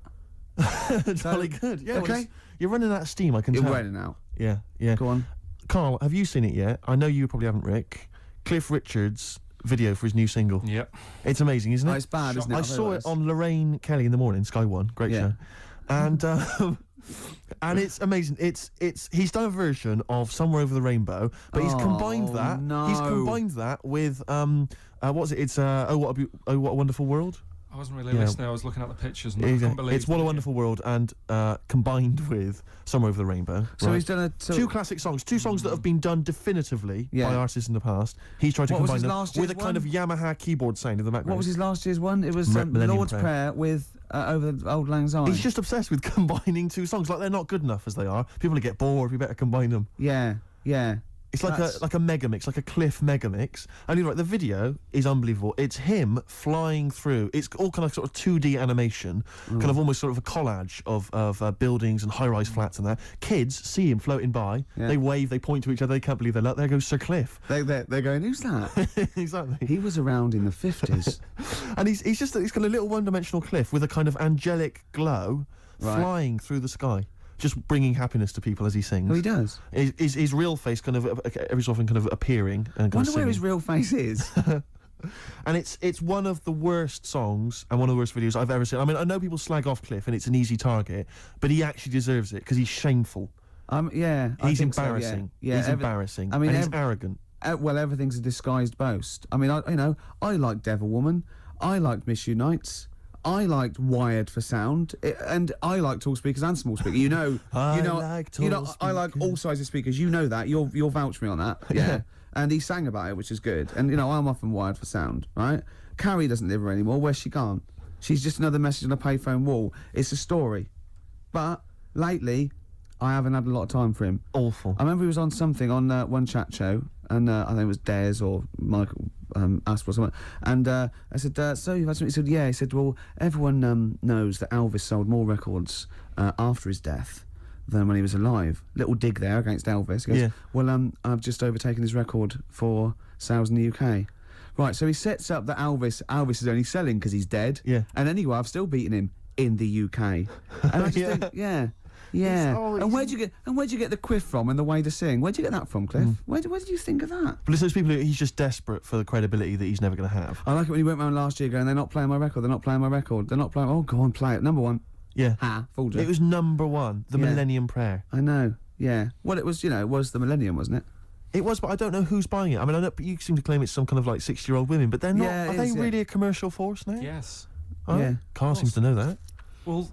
Jolly good. Yeah. Okay. Well, you're running out of steam. I can You're tell. ready now. Yeah. Go on. Carl, have you seen it yet? I know you probably haven't, Rick. Cliff Richard's video for his new single. Yep. It's amazing, isn't it? Oh, it's bad, isn't it? I saw it on Lorraine Kelly in the morning, Sky One, great show, and it's amazing. He's done a version of Somewhere Over the Rainbow, but he's combined that. No. He's combined that with what's it? It's Oh What a Wonderful World. I wasn't really listening. I was looking at the pictures and I couldn't believe It's What a Wonderful World and combined with Somewhere Over the Rainbow. So right? he's done two classic songs, two songs that have been done definitively by artists in the past. He's tried to What was combine his them last with a year's kind of one? Yamaha keyboard sound in the background. What was his last year's one? It was Millennium Lord's Prayer. Prayer with Over the Old Lang Syne. He's just obsessed with combining two songs. Like, they're not good enough as they are. People will get bored. We better combine them. Yeah. It's like a mega mix, like a Cliff mega mix. And you're right, the video is unbelievable. It's him flying through. It's all kind of sort of 2D animation, kind of almost sort of a collage of buildings and high-rise flats and that. Kids see him floating by. Yeah. They wave. They point to each other. They can't believe their luck. There goes Sir Cliff. They're going, who's that? Exactly. He was around in the 50s. And he's kind of little one-dimensional Cliff with a kind of angelic glow flying through the sky, just bringing happiness to people as he sings. Oh, he does. His real face kind of every so often kind of appearing and kind Wonder of where singing. his real face is. And it's one of the worst songs and one of the worst videos I've ever seen. I mean, I know people slag off Cliff and it's an easy target, but he actually deserves it because he's shameful. Yeah. I He's think so, embarrassing. yeah. He's embarrassing. I mean, and he's arrogant. Well, everything's a disguised boast. I mean, I like Devil Woman. I liked Miss You Nights. I liked wired for sound, and I like tall speakers and small speakers. You know, I like all sizes of speakers. You know that. You'll vouch me on that. Yeah. And he sang about it, which is good. And I'm often wired for sound, right? Carrie doesn't live here anymore. Where's she gone? She's just another message on a payphone wall. It's a story. But lately, I haven't had a lot of time for him. Awful. I remember he was on something on one chat show, and I think it was Des or Michael Asper or something. And I said, so you've had something? He said, yeah. He said, well, everyone knows that Elvis sold more records after his death than when he was alive. Little dig there against Elvis. He goes, Yeah. well, I've just overtaken his record for sales in the UK. Right, so he sets up that Elvis is only selling because he's dead. Yeah. And anyway, I've still beaten him in the UK. And I just think, yeah. And where'd you get the quiff from and the way to sing? Where'd you get that from, Cliff? Where did you think of that? But it's those people he's just desperate for the credibility that he's never going to have. I like it when he went round last year going, they're not playing my record, they're not playing my record, they're not playing. Oh, go on, play it. Number one. Yeah. Fooled you. It was number one, the Millennium Prayer. I know. Yeah. Well, it was. It was the Millennium, wasn't it? It was, but I don't know who's buying it. I mean, I know, but you seem to claim it's some kind of like 60-year-old women, but they're not. Yeah, are they really a commercial force now? Yes. Oh, Yeah. Carl seems to know that. Well,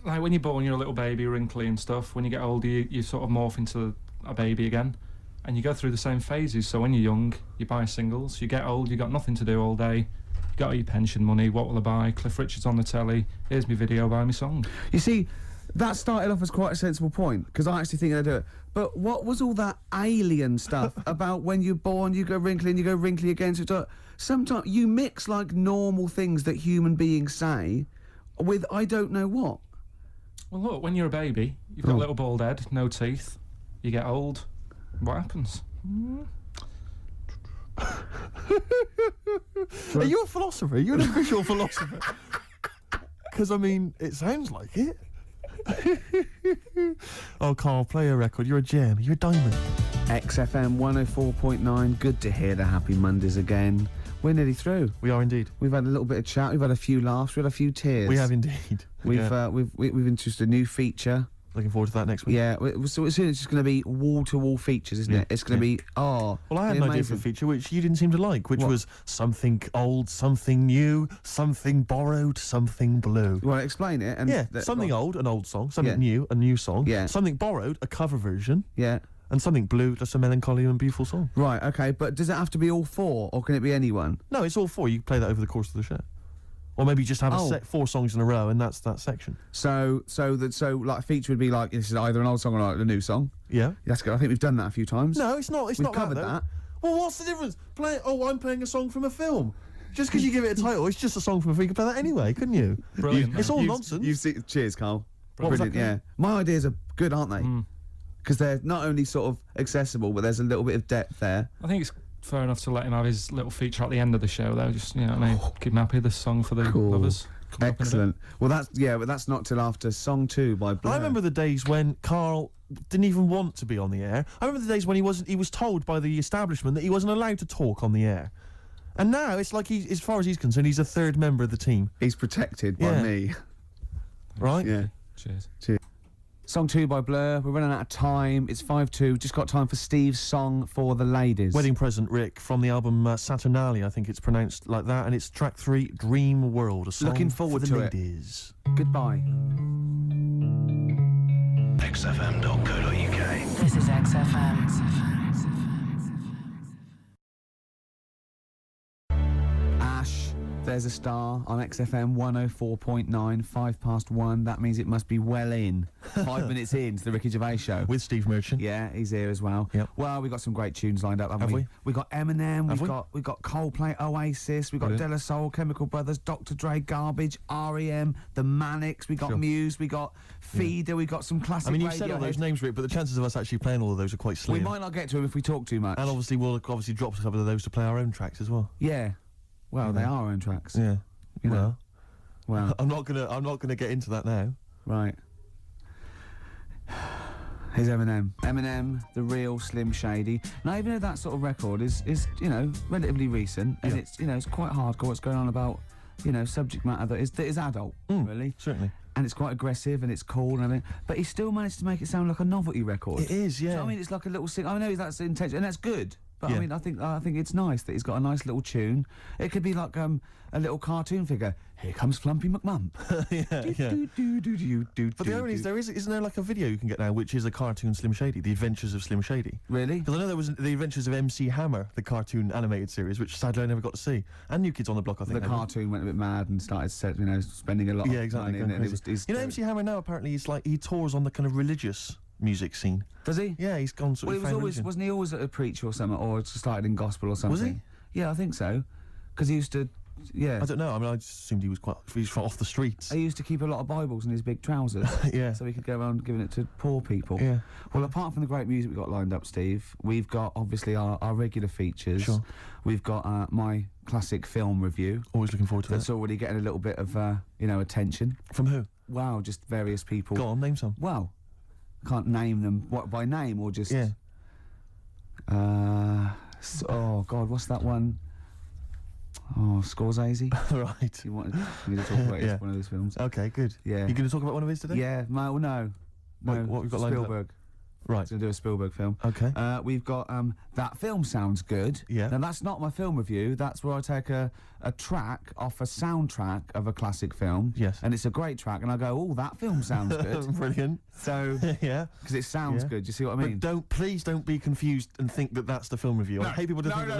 like when you're born, you're a little baby, wrinkly and stuff. When you get older, you sort of morph into a baby again, and you go through the same phases. So when you're young, you buy singles. You get old, you got nothing to do all day. You got all your pension money. What will I buy? Cliff Richard's on the telly. Here's my video. Buy me song. You see, that started off as quite a sensible point because I actually think they do it. But what was all that alien stuff about when you're born, you go wrinkly and you go wrinkly again? So sometimes you mix like normal things that human beings say with I don't know what. Well, look, when you're a baby, you've got a little bald head, no teeth. You get old. What happens? Are you a philosopher? Are you an official philosopher? Because, I mean, it sounds like it. Oh, Carl, play a record. You're a gem. You're a diamond. XFM 104.9. Good to hear the Happy Mondays again. We're nearly through. We are indeed. We've had a little bit of chat. We've had a few laughs. We've had a few tears. We have indeed. We've Yeah. we've introduced a new feature. Looking forward to that next week. Yeah, so it's just going to be wall-to-wall features, isn't Yeah, it? It's going to be Well, I had an idea for a amazing. feature which you didn't seem to like, which What? was something old, something new, something borrowed, something blue. You want to explain it? And Yeah, something old, an old song, something Yeah. new, a new song, Yeah. something borrowed, a cover version, Yeah. and something blue, just a melancholy and beautiful song. Right. Okay. But does it have to be all four, or can it be anyone? No, it's all four. You can play that over the course of the show. Or maybe just have Oh. 4 songs in a row, and that's that section. So like a feature would be like this is either an old song or like a new song. Yeah. That's good. I think we've done that a few times. No, it's not. It's We've not covered that, though. that. Well, what's the difference? I'm playing a song from a film. Just because you give it a title, it's just a song from a film. You could play that anyway, couldn't you? Brilliant. It's all You've- nonsense. You've seen. Cheers, Carl. What was that, Brilliant. Yeah. My ideas are good, aren't they? Because they're not only sort of accessible, but there's a little bit of depth there. I think it's fair enough to let him have his little feature at the end of the show, though. Just, what I mean, keep him happy. This song for the Cool. lovers. Coming up in a bit. Excellent. Well, but that's not till after song 2 by Blur. I remember the days when Carl didn't even want to be on the air. I remember the days when he was told by the establishment that he wasn't allowed to talk on the air. And now it's like as far as he's concerned, he's a third member of the team. He's protected by Yeah. me. Right? Yeah. Cheers. Song 2 by Blur. We're running out of time. It's 5-2. Just got time for Steve's song for the ladies. Wedding present, Rick, from the album Saturnalia, I think it's pronounced like that, and it's track 3, Dream World, a song Looking forward for the to it. ladies. Goodbye. XFM.co.uk. This is XFM. Ash, there's a star on XFM 104.9, 1:05. That means it must be well in. 5 minutes in to the Ricky Gervais show. With Steve Merchant. Yeah, he's here as well. Yep. Well, we've got some great tunes lined up, haven't Have we? we? We've got Eminem, Have we? we've got Coldplay, Oasis, we've got Brilliant. De La Soul, Chemical Brothers, Dr. Dre, Garbage, R.E.M., The Manics, we got Sure. Muse, we got Feeder, we got some classic I mean, you've said all Radiohead. those names, Rick, but the chances of us actually playing all of those are quite We slim. might not get to them if we talk too much. And obviously, we'll drop a couple of those to play our own tracks as well. Yeah. Well, they Yeah. are our own tracks. Yeah. You know. Well, I'm not gonna get into that now. right. Here's Eminem. Eminem, the real Slim Shady. Now, even though that sort of record is relatively recent, and Yeah. it's quite hardcore. What's going on about, subject matter that is adult, really, Certainly. and it's quite aggressive and it's cool and everything. But he still managed to make it sound like a novelty record. It is, Do you yeah. know what I mean? It's like a little sing. I know that's intention, and that's good. But I mean, I think it's nice that he's got a nice little tune. It could be like a little cartoon figure. Here comes Flumpy McMump. But the irony is, isn't there like a video you can get now, which is a cartoon Slim Shady, The Adventures of Slim Shady? Really? Because I know there was The Adventures of MC Hammer, the cartoon animated series, which sadly I never got to see, and New Kids on the Block. I think the cartoon went a bit mad and started, spending a lot. Yeah, exactly. Of money, and you know, MC Hammer now apparently he tours on the kind of religious music scene. Does he? Yeah, he's gone sort of. Wasn't he always a preacher or something, or started in gospel or something? Was he? Yeah, I think so. Because he used to. Yeah. I don't know. I mean, I just assumed he was off the streets. He used to keep a lot of Bibles in his big trousers. Yeah. So he could go around giving it to poor people. Yeah. Well, apart from the great music we've got lined up, Steve, we've got obviously our regular features. Sure. We've got my classic film review. Always looking forward to That's that. already getting a little bit of attention. From who? Wow, just various people. Go on, name some. Well, can't name them by name or just. Yeah. Oh God, what's that one? Oh, Scorsese. Right. You want me to talk about Yeah. one of those films? Okay, good. Yeah. You going to talk about one of his today? Yeah. No. What we've got lined up? Spielberg. Right. He's going to do a Spielberg film. Okay. We've got That Film Sounds Good. Yeah. Now, that's not my film review. That's where I take a track off a soundtrack of a classic film. Yes. And it's a great track, and I go, oh, that film sounds good. Brilliant. So, Yeah. because it sounds Yeah. good. Do you see what I mean? But please don't be confused and think that that's the film review. I hate people to think that.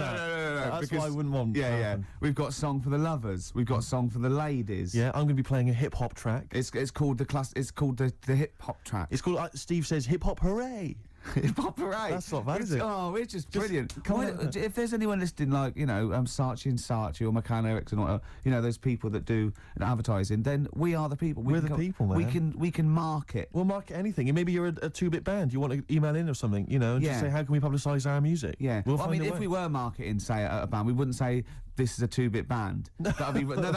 That's because- what I wouldn't want. to Yeah. happen. We've got Song for the Lovers. We've got Song for the Ladies. Yeah, I'm going to be playing a hip hop track. It's called the hip hop track. It's called, Steve says, hip hop hooray. Hip hop hooray. That's not bad, is it? Oh, it's just brilliant. come Why- on. if there's anyone listening, like Saatchi and Saatchi or McCann Erickson, or those people that do advertising, then we are the people. We're the people, man. We can market. We'll market anything. And maybe you're a two-bit band. You want to email in or something, and just Yeah. say, how can we publicise our music? Yeah. We'll Well, I find mean, a if way. we were marketing, say, a band, we wouldn't say this is a two-bit band. That'd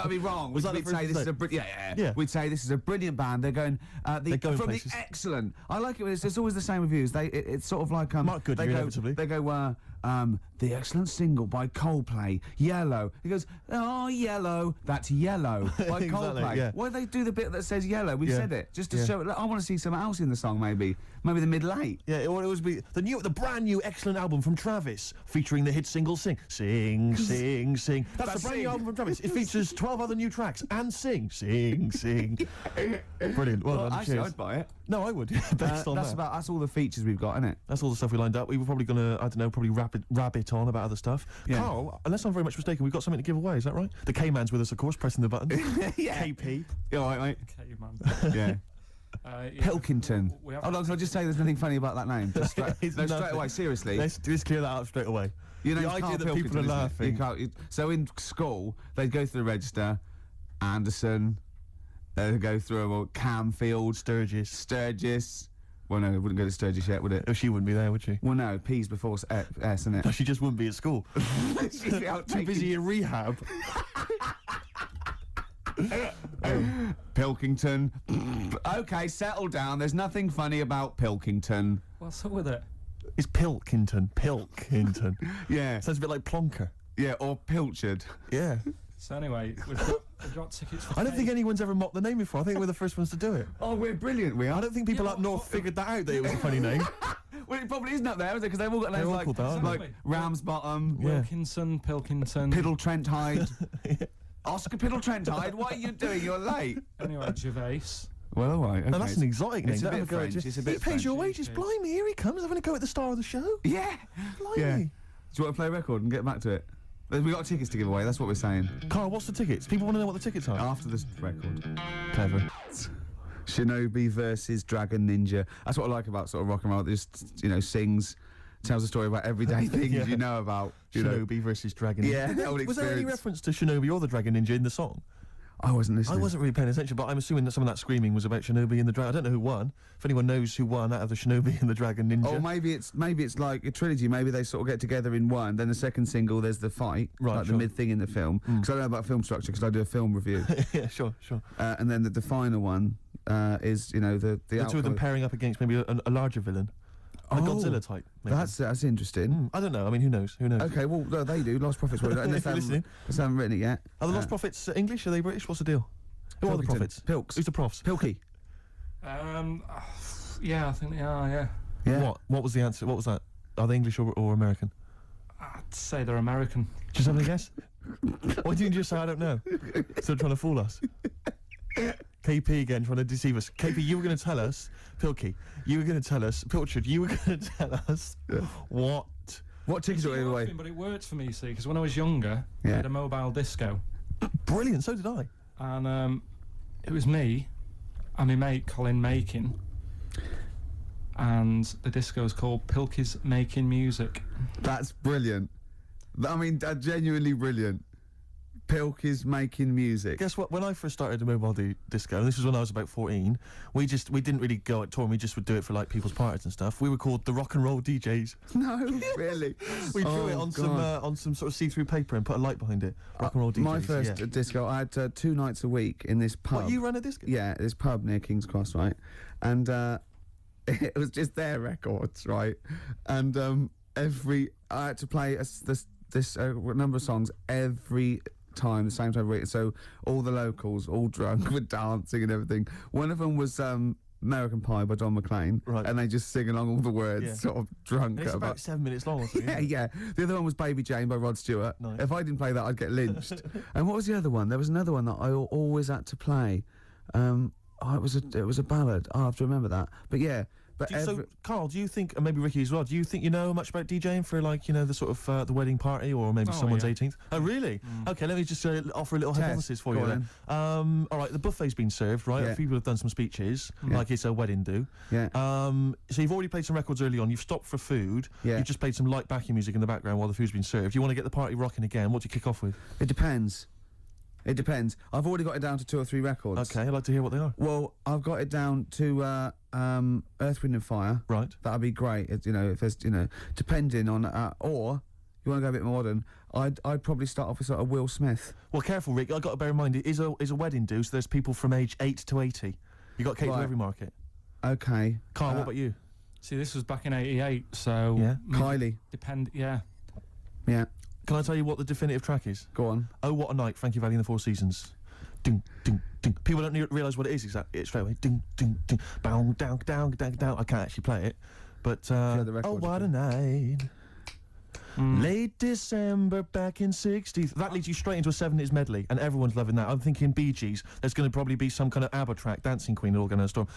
be wrong. Was that the We'd first say this is a mistake? yeah. We'd say this is a brilliant band. They're going They're going from places. the excellent. I like it when it's always the same reviews. It's sort of like Mark Goodyear, they go, inevitably. They go the excellent single by Coldplay, Yellow. He goes, oh, Yellow, that's Yellow by Exactly, Coldplay. yeah. Why do they do the bit that says Yellow? We've Yeah. said it just to Yeah. show. I want to see something else in the song. Maybe the middle eight. Yeah, it would always be the brand new excellent album from Travis, featuring the hit single "Sing, Sing, Sing, Sing." That's the brand new Sing. album from Travis. It features 12 other new tracks and Sing, Sing, Sing. Brilliant. Well done. Actually, Cheers. I'd buy it. No, I would. Based on that. That's all the features we've got, isn't it? That's all the stuff we lined up. We were probably gonna, I don't know, probably rabbit on about other stuff. Yeah. Carl, unless I'm very much mistaken, we've got something to give away. Is that right? The K-Man's with us, of course, pressing the button. Yeah. KP. You all right, mate? Okay, man. Yeah. Yeah, Pilkington. we have- Hold on, can I just say there's nothing funny about that name? Just straight, It's no, straight nothing. away, seriously. Let's clear that up straight away. You know, the idea that people are laughing. So in school, they'd go through the register, Anderson, they'd go through them all, Camfield, Sturgis. Well, no, it wouldn't go to Sturgis yet, would it? Oh, she wouldn't be there, would she? Well, no, P's before S, isn't it? No, she just wouldn't be at school. She'd be out Too taking- busy in rehab. Pilkington. Okay, settle down. There's nothing funny about Pilkington. What's up with it? It's Pilkington. Pilkington. Yeah, Sounds a bit like Plonker. yeah, or Pilchard. Yeah. So anyway, we've got tickets for I don't think anyone's ever mocked the name before. I think we're the first ones to do it. Oh, we're brilliant. We I are. don't think people Yeah, up north figured that out, that it was a funny name. Well, it probably isn't up there, is it? Because they've all got names all like, called that, aren't they? like Ramsbottom, Yeah. Wilkinson, Pilkington. Piddle Trent Hyde. Oscar Piddle Trent Hyde, what are you doing? You're late. Anyway, Gervais. Well, all right. Okay. Now, that's an exotic name. It's a Don't bit have go at French, you. it's a bit He pays your French. wages. Blimey, here he comes, having a go at the star of the show. Yeah. Blimey. Yeah. Do you want to play a record and get back to it? We've got tickets to give away, that's what we're saying. Carl, what's the tickets? People want to know what the tickets are. After this record. Clever. Shinobi versus Dragon Ninja. That's what I like about sort of rock and roll. It just, sings, tells a story about everyday things Yeah. you know about. You know. Shinobi versus Dragon Ninja. Yeah, the old Was there any experience. reference to Shinobi or the Dragon Ninja in the song? I wasn't listening. I wasn't really paying attention, but I'm assuming that some of that screaming was about Shinobi and the Dragon. I don't know who won. If anyone knows who won out of the Shinobi and the Dragon Ninja. Or maybe it's like a trilogy. Maybe they sort of get together in one. Then the second single, there's the fight, Right, like sure. the mid thing in the film. Because I don't know about film structure, because I do a film review. Yeah, sure. And then the final one is the The two of them outcome. pairing up against maybe a larger villain. A Godzilla type. Maybe. That's interesting. I don't know. I mean, who knows? Okay, well no, they do. Lost Prophets. Unless If they you're listening. haven't written it yet. Are the Lost Prophets English? Are they British? What's the deal? Who are the Pilkington. prophets? Pilks. Who's the profs? Pilky. Yeah, I think they are. Yeah. Yeah. What was the answer? What was that? Are they English or American? I'd say they're American. Just have a guess. Why didn't you just say I don't know? Still trying to fool us. KP again trying to deceive us. KP, you were going to tell us, Pilky, you were going to tell us, Pilchard, you were going to tell us what tickets are You're away? laughing, but it worked for me, you see, because when I was younger, I Yeah. had a mobile disco. Brilliant, so did I. And it was me and my mate Colin Makin, and the disco is called Pilky's Making Music. That's brilliant. I mean, genuinely brilliant. Pilky's Making Music. Guess what? When I first started the mobile disco, and this was when I was about 14, we didn't really go out touring. We just would do it for like people's parties and stuff. We were called the rock and roll DJs. No, really. We drew it Oh, on God. some sort of see-through paper and put a light behind it. Rock and roll DJs. My first yeah. disco, I had 2 nights a week in this pub. What, you ran a disco? Yeah, this pub near King's Cross, right? And it was just their records, right? And I had to play this number of songs every time, the same time of week. So all the locals, all drunk, were dancing and everything. One of them was American Pie by Don McLean, Right. and they just sing along all the words, Yeah. sort of drunk. It's about 7 minutes long or something. Yeah, isn't it? yeah. The other one was Baby Jane by Rod Stewart. Nice. If I didn't play that, I'd get lynched. And what was the other one? There was another one that I always had to play. It was a ballad. I have to remember that. But yeah. But So, Carl, do you think, and maybe Ricky as well, do you think you know much about DJing for, like, you know, the sort of the wedding party or maybe Oh, someone's yeah. 18th? Oh, really? Okay, let me just offer a little Test. hypothesis for Go you on then. All right, the buffet's been served, right? Yeah. A few people have done some speeches, Yeah. like it's a wedding do. Yeah. So you've already played some records early on, you've stopped for food, Yeah. you've just played some light backing music in the background while the food's been served. You want to get the party rocking again, what do you kick off with? It depends. It depends. I've already got it down to 2 or 3 records. Okay, I'd like to hear what they are. Well, I've got it down to Earth, Wind and Fire. Right. That'd be great. If there's, depending on, or you want to go a bit more modern, I'd probably start off with sort of Will Smith. Well, careful, Rick, I've got to bear in mind, it is a wedding do, so there's people from age 8 to 80. You've got to cater to Right. every market. Okay. Carl, what about you? See, this was back in '88, so Yeah. Kylie. Yeah. Yeah. Can I tell you what the definitive track is? Go on. Oh, What a Night, Frankie Valli and the Four Seasons. Ding, ding, ding. People don't realise what it is exactly. It's straight away. Ding, ding, ding. Bow, down, down, down, down. I can't actually play it. But, the record, oh, what a okay. night. Late December back in 60s. That leads you straight into a 70s medley, and everyone's loving that. I'm thinking Bee Gees. There's going to probably be some kind of ABBA track, Dancing Queen, all going to storm.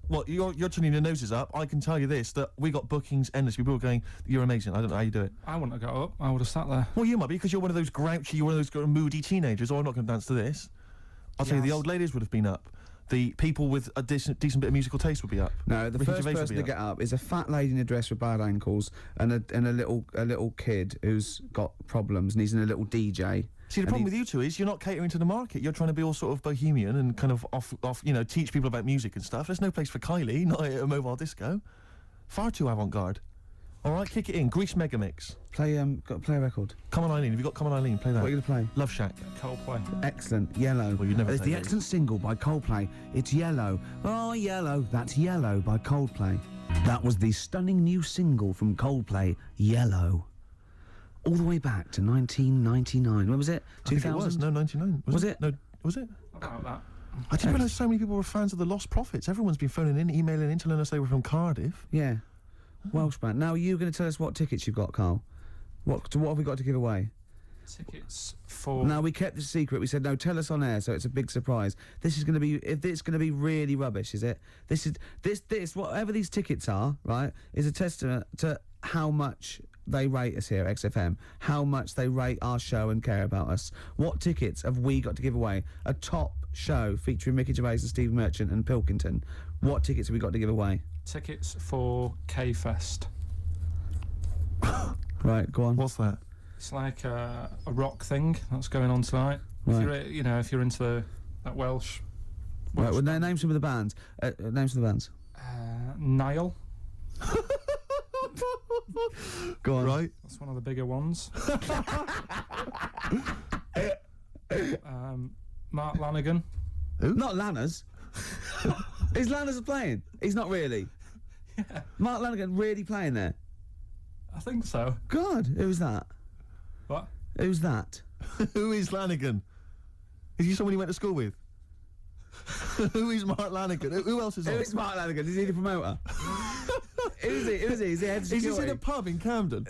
Well, you're turning your noses up. I can tell you this, that we got bookings endless. People are going, you're amazing. I don't know how you do it. I wouldn't have got up. I would have sat there. Well, you might be, because you're one of those grouchy, you're one of those kind of moody teenagers. Oh, I'm not going to dance to this. I'll tell you, the Yes. old ladies would have been up. The people with a decent bit of musical taste would be up. No, the Ricky first Gervais would person be to get up is a fat lady in a dress with bad ankles and a little kid who's got problems and he's in a little DJ. See, the problem with you two is you're not catering to the market. You're trying to be all sort of bohemian and kind of off, teach people about music and stuff. There's no place for Kylie, not at a mobile disco. Far too avant-garde. All right, kick it in. Grease Megamix. Got to play a record. Come on, Eileen. Have you got Come on, Eileen? Play that. What are you going to play? Love Shack. Coldplay. Excellent. Yellow. Well, you'd never It's play the those. excellent single by Coldplay. It's Yellow. Oh, Yellow. That's Yellow by Coldplay. That was the stunning new single from Coldplay, Yellow. All the way back to 1999. When was it? I think it was. No, 99. Was it? No, was it? About that. I didn't realise so many people were fans of the Lost Prophets. Everyone's been phoning in, emailing in, telling us they were from Cardiff. Yeah. Welsh band. Now, you're going to tell us what tickets you've got, Carl. What have we got to give away? Tickets for... No, we kept the secret. We said, no, tell us on air, so it's a big surprise. This is going to be, if it's going to be really rubbish, is it? This, whatever these tickets are, right, is a testament to how much they rate us here at XFM, how much they rate our show and care about us. What tickets have we got to give away? A top show featuring Ricky Gervais and Steve Merchant and Pilkington. What tickets have we got to give away? Tickets for K-Fest. Right, go on. What's that? It's like a rock thing that's going on tonight. Right. If you're into that Welsh... Right, well, name some of the bands. Name some of the bands. Nile. Go on. Right. That's one of the bigger ones. Mark Lanigan. Not Lanners. Is Lanners playing? He's not really. Yeah. Mark Lanigan really playing there? I think so. God, who's that? What? Who's that? Who is Lanigan? Is he someone you went to school with? Who is Mark Lanigan? Who else is on? Who is Mark Lanigan? Is he the promoter? Who is he? Is he head Is he security? in a pub in Camden?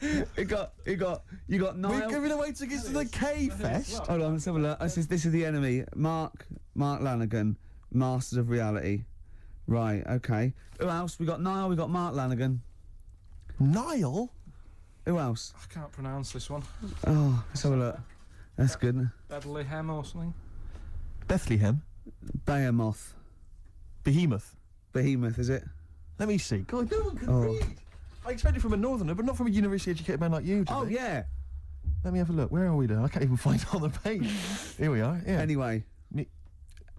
You got We're Niall. giving away tickets to the K-Fest. Hold on, let's have a look. This is the enemy. Mark Lanigan, Masters of Reality. Right, okay. Who else? We got Niall, we got Mark Lanigan. Niall? Who else? I can't pronounce this one. Oh, let's have a look. That's good. Bethlehem or something. Bethlehem? Behemoth. Behemoth? Behemoth, is it? Let me see. God, no one can Oh. read. I expect it from a northerner, but not from a university-educated man like you, do Oh, they? yeah. Let me have a look. Where are we now? I can't even find it on the page. Here we are, yeah. Anyway.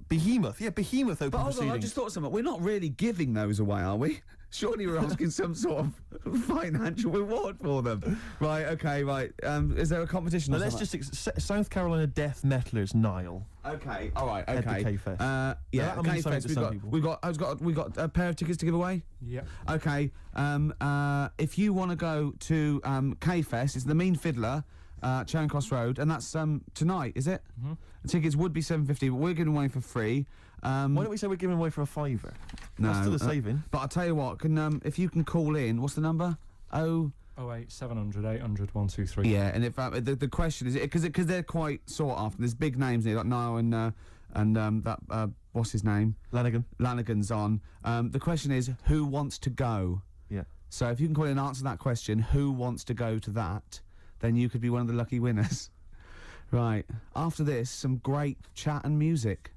Behemoth. Yeah, Behemoth open But hold on, proceedings. I just thought something. We're not really giving those away, are we? Surely we're asking some sort of financial reward for them. Right, okay, right. Is there a competition Now, or let's something? just... South Carolina death metalers, Niall. Okay, all right, Head to okay. K-Fest. Yeah, that'll mean something K-Fest. to some people. We got a pair of tickets to give away. Yep. Okay. If you want to go to K-Fest, it's the Mean Fiddler, Charing Cross Road, and that's tonight, is it? Mm-hmm. The tickets would be $7.50, but we're giving away for free. Why don't we say we're giving away for a £5? No, That's still a saving. But I'll tell you what, if you can call in, what's the number? 08 700 800 123. Yeah, and if the question is, because they're quite sought after. There's big names here, like Niall and that what's his name? Lanigan's on. The question is, who wants to go? Yeah. So if you can call in and answer that question, who wants to go to that, then you could be one of the lucky winners. Right. After this, some great chat and music.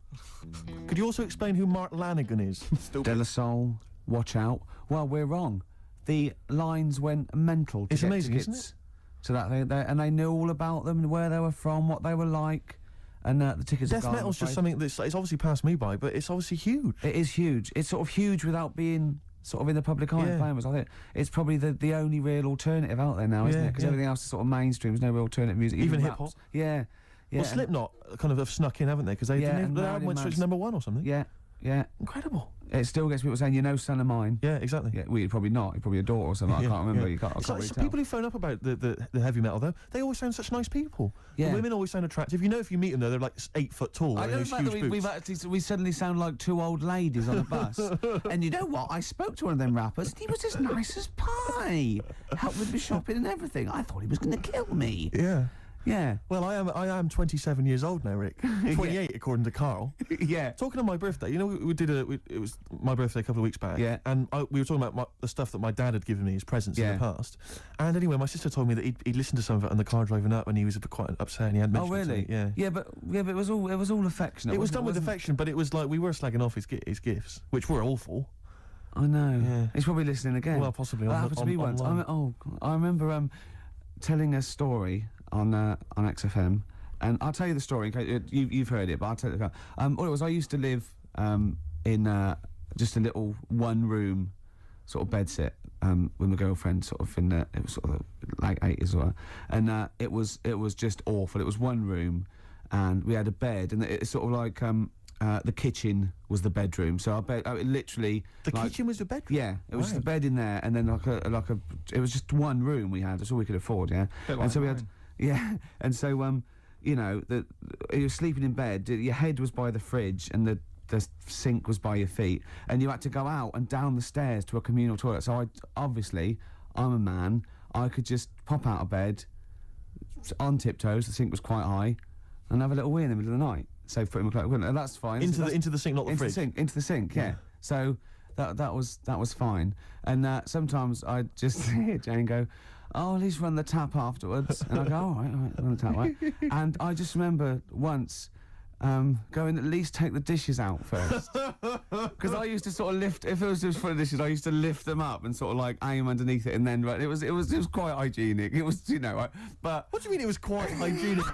Could you also explain who Mark Lanigan is? De La Soul, watch out. Well, we're wrong. The lines went mental to It's get amazing, tickets. isn't it? So that and they knew all about them and where they were from, what they were like, and the tickets. Death are gone, metal's I'm just afraid. something that's it's obviously passed me by, but it's obviously huge. It is huge. It's sort of huge without being sort of in the public eye. Yeah. Famous. I think it's probably the only real alternative out there now, isn't Yeah, it? Because yeah. everything else is sort of mainstream. There's no real alternative music. Even raps. hip-hop. Yeah. Yeah. Well, Slipknot kind of have snuck in, haven't they? Because Yeah, their and album Marilyn went straight to Manson. #1 or something. Yeah. Yeah. Incredible. It still gets people saying, "You know, son of mine." Yeah, exactly. Yeah. Well, you're probably not. You're probably a daughter or something. I can't remember. You can't. I It's can't like really it's tell. people who phone up about the heavy metal though, they always sound such nice people. Yeah. The women always sound attractive. You know, if you meet them though, they're like 8 foot tall. I wearing know those the fact huge that boots. we suddenly sound like two old ladies on a bus. And you know what? I spoke to one of them rappers and he was as nice as pie. Helped with me shopping and everything. I thought he was going to kill me. Yeah. Yeah. Well, I am 27 years old now, Rick. 28 according to Carl. Yeah. Talking of my birthday, you know, we did it was my birthday a couple of weeks back. Yeah. And we were talking about the stuff that my dad had given me as presents in Yeah. the past. And anyway, my sister told me that he'd listened to some of it on the car driving up, and he was a bit quite upset, and he had Oh mentioned it to really? me. Yeah. Yeah, but it was all affectionate. It was wasn't done with Wasn't- affection, but it was like we were slagging off his gifts, which were awful. I know. Yeah. He's probably listening again. Well, possibly. That on happened to me once. online. I remember telling a story on XFM, and I'll tell you the story in case you've heard it, but I'll tell you. All it was, I used to live in just a little one-room sort of bedsit with my girlfriend, sort of in it was sort of like 80s or, and it was just awful. It was one room, and we had a bed, and it's sort of like the kitchen was the bedroom. So our bed, literally, The like, kitchen was the bedroom? Yeah, it was Wow. the bed in there, and then like a. It was just one room we had. That's all we could afford. Yeah, Bit and like so we had. mine. Yeah, and so you know, you were sleeping in bed. Your head was by the fridge, and the sink was by your feet, and you had to go out and down the stairs to a communal toilet. So I'm a man. I could just pop out of bed on tiptoes. The sink was quite high, and have a little wee in the middle of the night. So put in my clothes, and that's fine. Into That's- the sink, not the fridge. into the sink, yeah. So that was fine. And sometimes I'd just hear Jane go, "Oh, at least run the tap afterwards." And I go, all right, run the tap, right? And I just remember once going, at least take the dishes out first. Because I used to sort of lift, if it was just full of dishes, I used to lift them up and sort of like aim underneath it, and then it was quite hygienic. It was, you know, but What do you mean it was quite hygienic?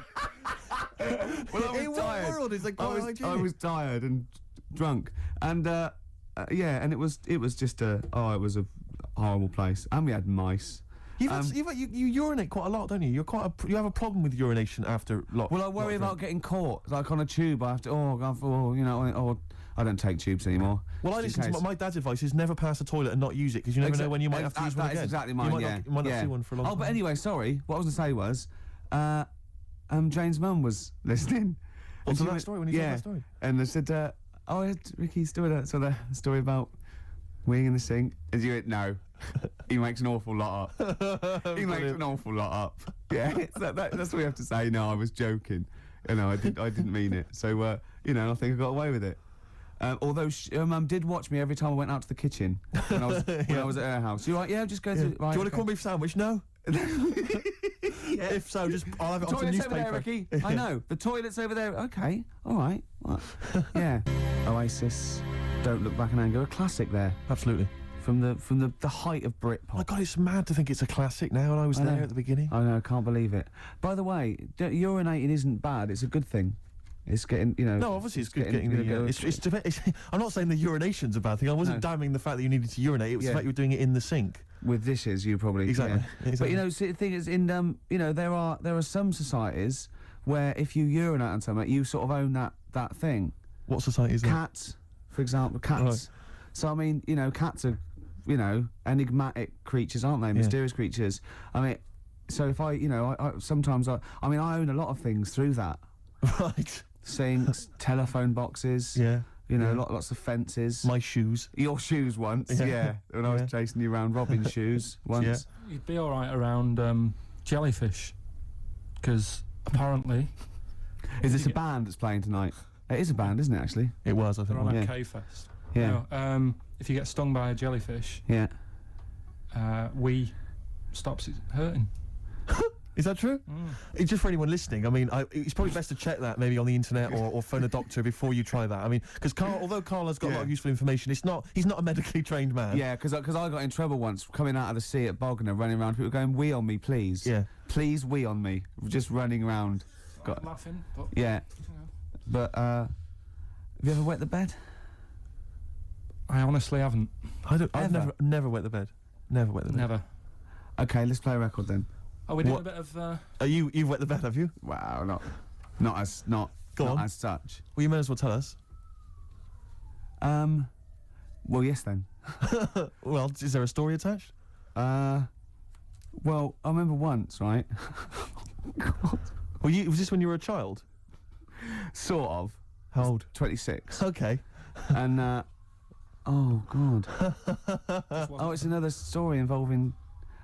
well, I was In tired. what world is that quite hygienic? I was tired and drunk, and yeah, and it was just it was a horrible place, and we had mice. You urinate quite a lot, don't you? You have a problem with urination after lot. Well, I worry about getting caught, like on a tube. I have to, you know, or I don't take tubes anymore. Well, I just listen in to case. my dad's advice is never pass the toilet and not use it, because you never know when you might have to use one That is again. exactly mine. You might Yeah, not, you might not yeah. see one for a long time. Oh, but anyway, sorry. What I was going to say was, Jane's mum was listening. What's And she that went- story, when you told that story? And I said, Ricky's doing that. So the story about weeing in the sink. And you went, no. He makes an awful lot up. He makes an awful lot up. Yeah, that's what we have to say. No, I was joking. You know, I didn't mean it. So, you know, I think I got away with it. Although Mum did watch me every time I went out to the kitchen when I was when I was at her house. You right? Yeah, just go through. Right, Do you want a corned beef sandwich? No. If so, just I'll have it on some Toilet's newspaper. over there, Ricky. I know. The toilet's over there. Okay. All right. What? Yeah. Oasis. Don't Look Back in Anger. A classic there. Absolutely. From the height of Britpop. Oh my God, it's mad to think it's a classic now, and I was there at the beginning. I know. I can't believe it. By the way, urinating isn't bad. It's a good thing. It's getting, you know. No, obviously it's good getting the. I'm not saying the urination's a bad thing. I wasn't damning the fact that you needed to urinate. It was the fact you were doing it in the sink. With dishes, you probably exactly. But you know, see, the thing is, in you know, there are some societies where if you urinate on something, you sort of own that thing. What society is that? Cats, for example, cats. Right. So I mean, you know, cats are, you know, enigmatic creatures, aren't they? Mysterious creatures. I mean, so if I sometimes I own a lot of things through that. Right. Sinks, telephone boxes. Yeah. You know, lots of fences. My shoes. Your shoes once, yeah. When I was chasing you around Robin's shoes once. Yeah. You'd be all right around jellyfish, because apparently. Is this a band that's playing tonight? It is a band, isn't it? Actually, it was. I think. They're on a K-Fest. Yeah. No, if you get stung by a jellyfish, stops it hurting. Is that true? It's just for anyone listening. I mean, it's probably best to check that maybe on the internet or phone a doctor before you try that. I mean, because although Karl has got a lot of useful information, he's not a medically trained man. Yeah, because I got in trouble once coming out of the sea at Bognor, running around, people going, "Wee on me, please." Yeah. Please wee on me. Just running around. Laughing. But, yeah. You know. But have you ever wet the bed? I honestly haven't. I've never wet the bed. Never wet the bed. Never. Okay, let's play a record then. Oh, we did a bit of. You've wet the bed, have you? Wow, not as such. Well, you may as well tell us. Well, yes then. Well, is there a story attached? Well, I remember once, right? God. Was this when you were a child? Sort of. How old? 26. Okay. And oh God. It's another story involving.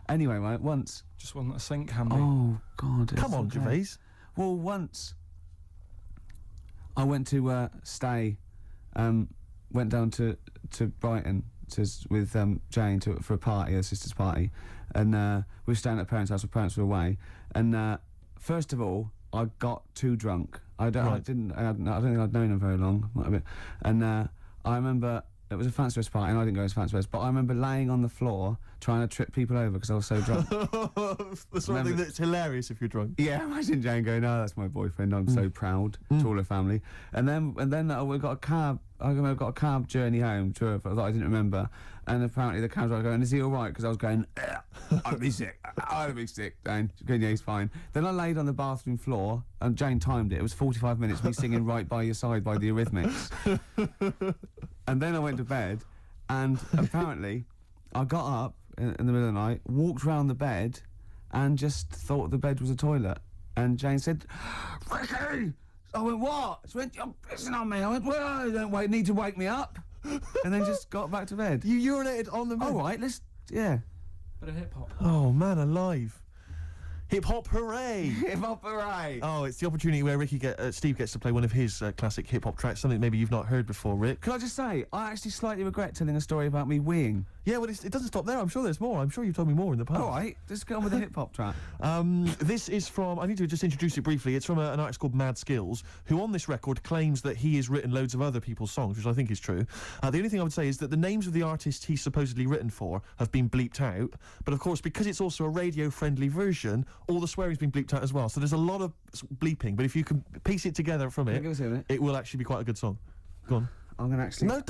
Anyway, right, once. Just wasn't a sink handy. Oh God. Come on, Gervais. Well, once I went to stay. Went down to Brighton with Jane for a party, her sister's party, and we were staying at parents' house. Her parents were away, and first of all, I got too drunk. I don't think I'd known her very long, might have been. And I remember it was a fancy dress party, and I didn't go as fancy dress, but I remember laying on the floor trying to trip people over because I was so drunk. The sort of thing that's hilarious if you're drunk. Yeah, imagine Jane going, "No, that's my boyfriend. I'm so proud." To all her family, and then we got a cab. I got a cab journey home to her that I didn't remember, and apparently the cab driver going, "Is he all right?" Because I was going, "I'll be sick. I'll be sick." Jane, going, "Yeah, he's fine." Then I laid on the bathroom floor, and Jane timed it. It was 45 minutes me singing "Right by Your Side" by the Eurythmics. And then I went to bed, and apparently I got up in the middle of the night, walked round the bed, and just thought the bed was a toilet. And Jane said, "Ricky!" I went, "What?" She went, "You're pissing on me." I went, "Well, you don't need to wake me up." And then just got back to bed. You urinated on the bed? All right, Bit of hip hop. Oh, man alive. Hip hop hooray! Hip hop hooray! Oh, it's the opportunity where Steve gets to play one of his classic hip hop tracks, something maybe you've not heard before, Rick. Can I just say, I actually slightly regret telling a story about me weeing. Yeah, well, it doesn't stop there. I'm sure there's more. I'm sure you've told me more in the past. All right, just get on with the hip hop track. This is from, I need to just introduce it briefly. It's from an artist called Mad Skills, who on this record claims that he has written loads of other people's songs, which I think is true. The only thing I would say is that the names of the artists he's supposedly written for have been bleeped out, but of course, because it's also a radio-friendly version, all the swearing's been bleeped out as well. So there's a lot of bleeping, but if you can piece it together from it, it will actually be quite a good song. Go on. I'm gonna actually. No,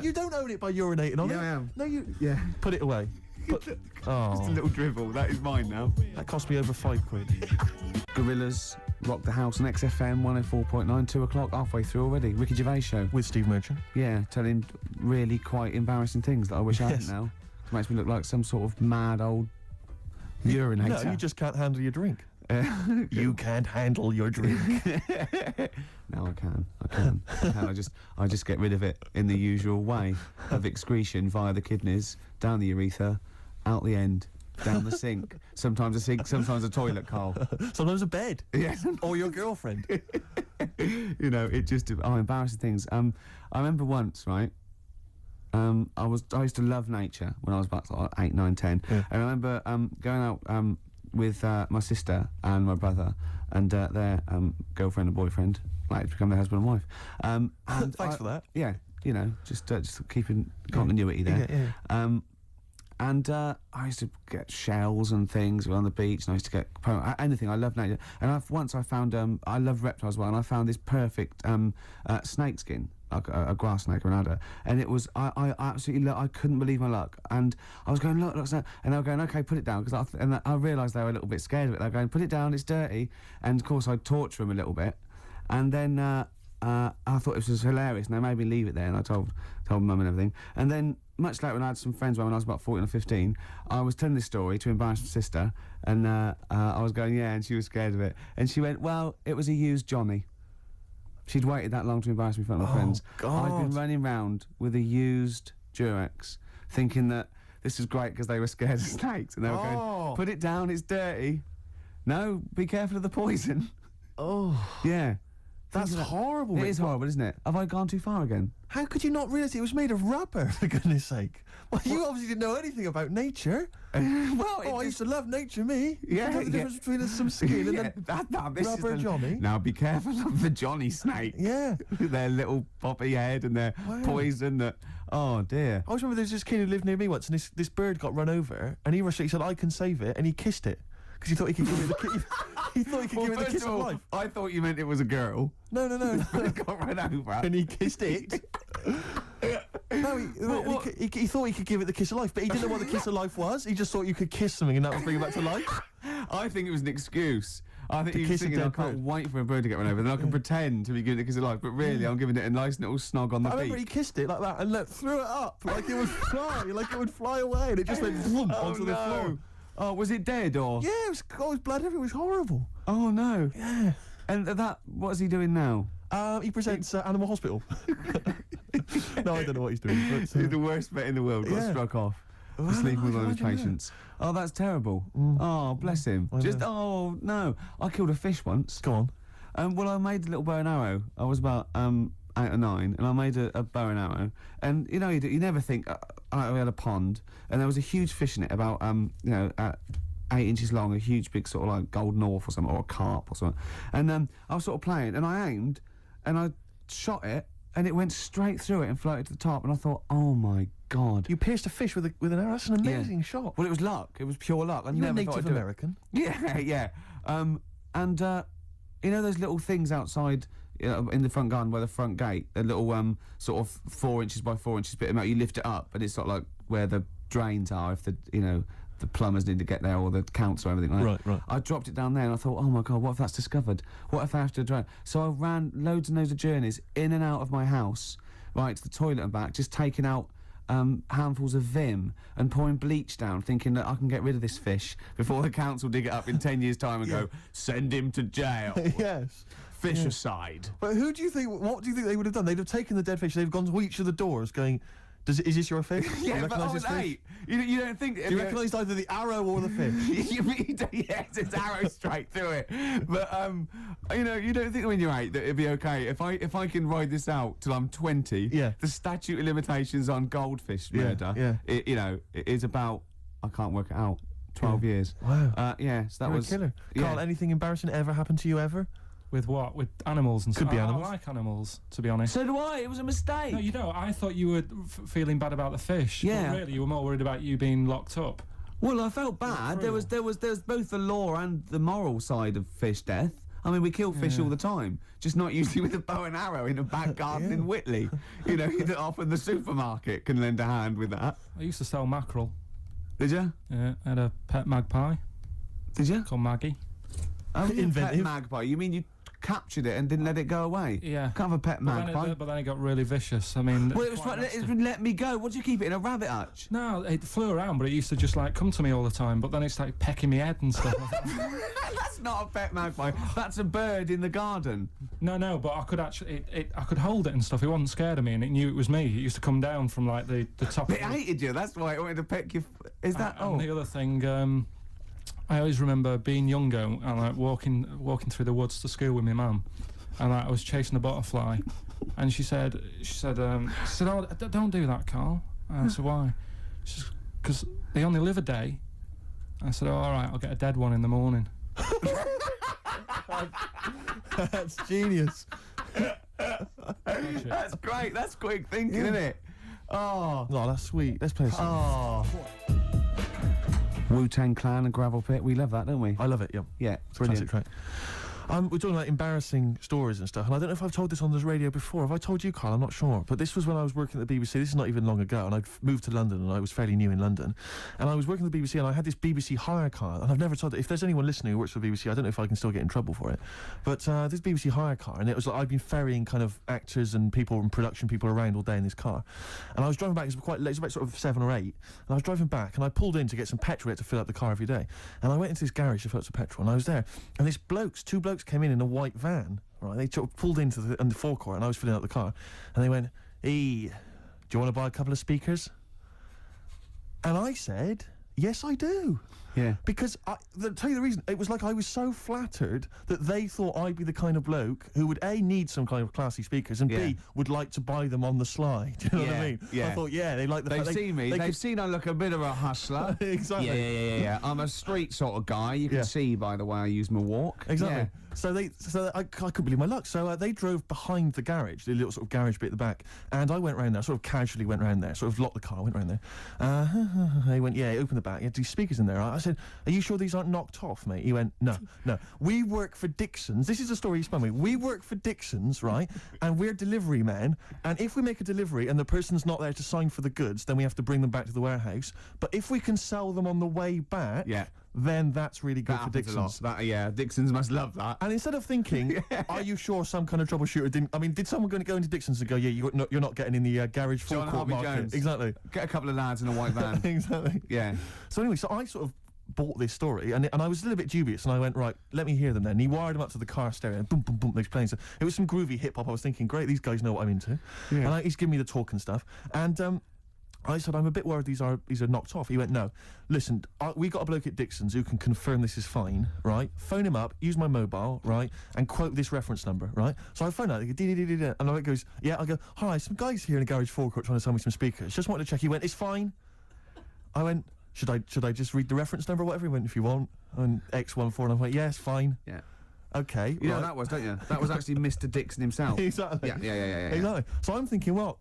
you don't own it by urinating on it. Yeah, I am. No, you. Yeah. Put it away. Just a little dribble. That is mine now. That cost me over £5. Gorillas rock the house on XFM 104.9, 2 o'clock, halfway through already. Ricky Gervais show. With Steve Merchant. Yeah, telling really quite embarrassing things that I wish I hadn't now. It makes me look like some sort of mad old urinator. No, you just can't handle your drink. You can't handle your drink. No, I can. I just get rid of it in the usual way of excretion via the kidneys, down the urethra, out the end, down the sink. Sometimes a sink, sometimes a toilet, Carl. Sometimes a bed. Yes. Or your girlfriend. You know, it just embarrassing things. I remember once, right? I used to love nature when I was about like 8, 9, 10. Yeah. And I remember going out with my sister and my brother and their girlfriend and boyfriend, like to become their husband and wife. And Thanks for that. Yeah, you know, just keeping continuity there. Yeah. And I used to get shells and things on the beach, and I used to get anything. I love nature. And once I found I love reptiles as well, and I found this perfect snake skin, like a grass snake or an adder, and it was I absolutely I couldn't believe my luck. And I was going look, and they were going okay, put it down, because I realised they were a little bit scared of it. They were going put it down, it's dirty, and of course I'd torture them a little bit, and then I thought this was hilarious, and they made me leave it there, and I told mum and everything, and then. Much later, when I had some friends when I was about 14 or 15, I was telling this story to embarrass my sister, and I was going, yeah, and she was scared of it. And she went, well, it was a used Johnny. She'd waited that long to embarrass me in front of my friends. God. I'd been running round with a used Durex, thinking that this was great because they were scared of snakes. And they were going, put it down, it's dirty. No, be careful of the poison. Oh. Yeah. That's horrible. It is horrible, isn't it? Have I gone too far again? How could you not realise it was made of rubber, for goodness sake? Well, you obviously didn't know anything about nature. Well, I used to love nature, me. Yeah, I know the difference between some skin and then this rubber is Johnny. Now be careful of the Johnny snake. Yeah. Their little poppy head and their poison. Oh dear. I always remember there was this kid who lived near me once, and this bird got run over, and he rushed it. He said, "I can save it," and he kissed it because he thought he could give it the he thought he could give it the kiss of life. I thought you meant it was a girl. No. It got run over. And he kissed it. No, he thought he could give it the kiss of life, but he didn't know what the kiss of life was. He just thought you could kiss something and that would bring it back to life. I think it was an excuse. I think To he was kiss a thinking, I dead can't bird. wait for a bird to get run over, then I can pretend to be giving it a kiss of life, but really I'm giving it a nice little snog on the I remember he beak. kissed it like that and threw it up like it would fly away, and it just went vroom onto the floor. Oh, was it dead or? Yeah, it was blood everywhere. It was horrible. Oh no. Yeah. And what's he doing now? He presents Animal Hospital. No, I don't know what he's doing. But, He's the worst vet in the world. Got Yeah. struck off for Well, sleeping with I one of his can imagine patients. Oh, that's terrible. Mm. Oh, bless him. I know. Oh no, I killed a fish once. Go on. Well, I made a little bow and arrow. I was about 8 or 9, and I made a bow and arrow. And you know, you never think. We had a pond, and there was a huge fish in it, about 8 inches long, a huge big sort of like golden orph or something, or a carp or something. And I was sort of playing, and I aimed, and I shot it, and it went straight through it and floated to the top. And I thought, oh my God. You pierced a fish with an arrow. That's an amazing shot. Well, it was luck. It was pure luck. I You're never Native thought I'd do it. American. Yeah. And you know those little things outside in the front garden by the front gate, a little sort of 4 inches by 4 inches bit of metal. You lift it up, and it's sort of like where the drains are. If the plumbers need to get there, or the council or everything like that. Right. I dropped it down there, and I thought, oh my God, what if that's discovered? What if I have to drown? So I ran loads and loads of journeys in and out of my house, right to the toilet and back, just taking out handfuls of Vim and pouring bleach down, thinking that I can get rid of this fish before the council dig it up in 10 years' time and go, send him to jail. Yes. Fish aside. But what do you think they would have done? They'd have taken the dead fish, they've gone to each of the doors going, is this your fish? Do you Yeah, but recognise I this was fish? 8. You don't think... Do you recognise either the arrow or the fish? Yes, it's arrow straight through it. But you don't think when you're 8 that it'd be okay if I can ride this out till I'm 20. Yeah. The statute of limitations on goldfish murder. yeah. It is about, I can't work it out, 12 years. Wow. Yes, that You're was a killer. Yeah. Carl, anything embarrassing ever happened to you ever? With what? With animals and Could stuff? be animals. I like animals, to be honest. So do I. It was a mistake. No, you don't. I thought you were feeling bad about the fish. Yeah. But really, you were more worried about you being locked up. Well, I felt bad. There was both the law and the moral side of fish death. I mean, we kill fish all the time, just not usually with a bow and arrow in a back garden in Whitley. Often the supermarket can lend a hand with that. I used to sell mackerel. Did you? Yeah, I had a pet magpie Did you? called Maggie. Oh, Inventive. pet magpie. You mean you captured it and didn't let it go away. Yeah. Can't have a pet magpie. But then it got really vicious. I mean, Well, it was quite right, nasty. let me go. What do you keep it in, a rabbit hutch? No, it flew around, but it used to just like come to me all the time. But then it started pecking me head and stuff. That's not a pet magpie. That's a bird in the garden. No, but I could actually, I could hold it and stuff. It wasn't scared of me, and it knew it was me. It used to come down from like the top. It hated you. That's why it wanted to peck you. Is that? And the other thing, I always remember being younger and like walking through the woods to school with my mum, and like, I was chasing a butterfly, and she said, "Oh, don't do that, Carl." And I said, "Why?" She said, "Because they only live a day." I said, "Oh, all right, I'll get a dead one in the morning." That's genius. That's great. That's quick thinking, isn't it? Oh, that's sweet. Let's play a song. Wu-Tang Clan and Gravel Pit. We love that, don't we? I love it, yeah. Yeah, It's a brilliant. classic track. We're talking about embarrassing stories and stuff, and I don't know if I've told this on the radio before. Have I told you, Carl? I'm not sure. But this was when I was working at the BBC. This is not even long ago, and I'd moved to London, and I was fairly new in London. And I was working at the BBC, and I had this BBC hire car, and I've never told it. If there's anyone listening who works for the BBC, I don't know if I can still get in trouble for it. But this BBC hire car, and it was like I'd been ferrying kind of actors and people and production people around all day in this car. And I was driving back, it was quite late, it was about sort of 7 or 8, and I was driving back, and I pulled in to get some petrol. We had to fill up the car every day. And I went into this garage to fill up some petrol, and I was there, and two blokes came in a white van, right? They pulled into the forecourt, and I was filling up the car, and they went, "Hey, do you want to buy a couple of speakers?" And I said, "Yes, I do." Yeah. Because, tell you the reason, it was like I was so flattered that they thought I'd be the kind of bloke who would, A, need some kind of classy speakers, and Yeah. B, would like to buy them on the sly. Do you know what I mean? Yeah. I thought, yeah, they like the They've fact seen me. They've seen I look a bit of a hustler. Exactly. Yeah. I'm a street sort of guy. You can Yeah. see by the way I use my walk. Exactly. Yeah. So I couldn't believe my luck. So they drove behind the garage, the little sort of garage bit at the back, and I went round there, sort of casually went round there, sort of locked the car, went round there. He went, yeah, open the back. You had these speakers in there. I said, "Are you sure these aren't knocked off, mate?" He went, no. We work for Dixon's. This is a story he spun me. We work for Dixon's, right? And we're delivery men. And if we make a delivery and the person's not there to sign for the goods, then we have to bring them back to the warehouse. But if we can sell them on the way back, Yeah. then that's really good That for happens a lot. Dixon's. Dixon's must love that. And instead of thinking, are you sure some kind of troubleshooter didn't... I mean, did someone go into Dixon's and go, yeah, you're not getting in the garage John forecourt Harvey market? Jones. Exactly. Get a couple of lads in a white van. Exactly. Yeah. So anyway, I sort of bought this story, and I was a little bit dubious, and I went, right, let me hear them then. And he wired them up to the car stereo, and boom, boom, boom, they're playing. So it was some groovy hip-hop. I was thinking, great, these guys know what I'm into. Yeah. And he's giving me the talk and stuff. And I said, I'm a bit worried these are knocked off. He went, no, listen, we got a bloke at Dixon's who can confirm this is fine, right? Phone him up, use my mobile, right? And quote this reference number, right? So I phone out, they go, dee-dee-dee-dee-dee, and I goes, yeah, I go, hi, some guys here in the garage forecourt trying to sell me some speakers. Just wanted to check. He went, it's fine. I went, should I just read the reference number or whatever? He went, if you want. And X14, and I went, yeah, it's fine. Yeah. Okay. You know right. what that was, don't you? That was actually Mr. Dixon himself. Exactly. Yeah. Exactly. So I'm thinking, well,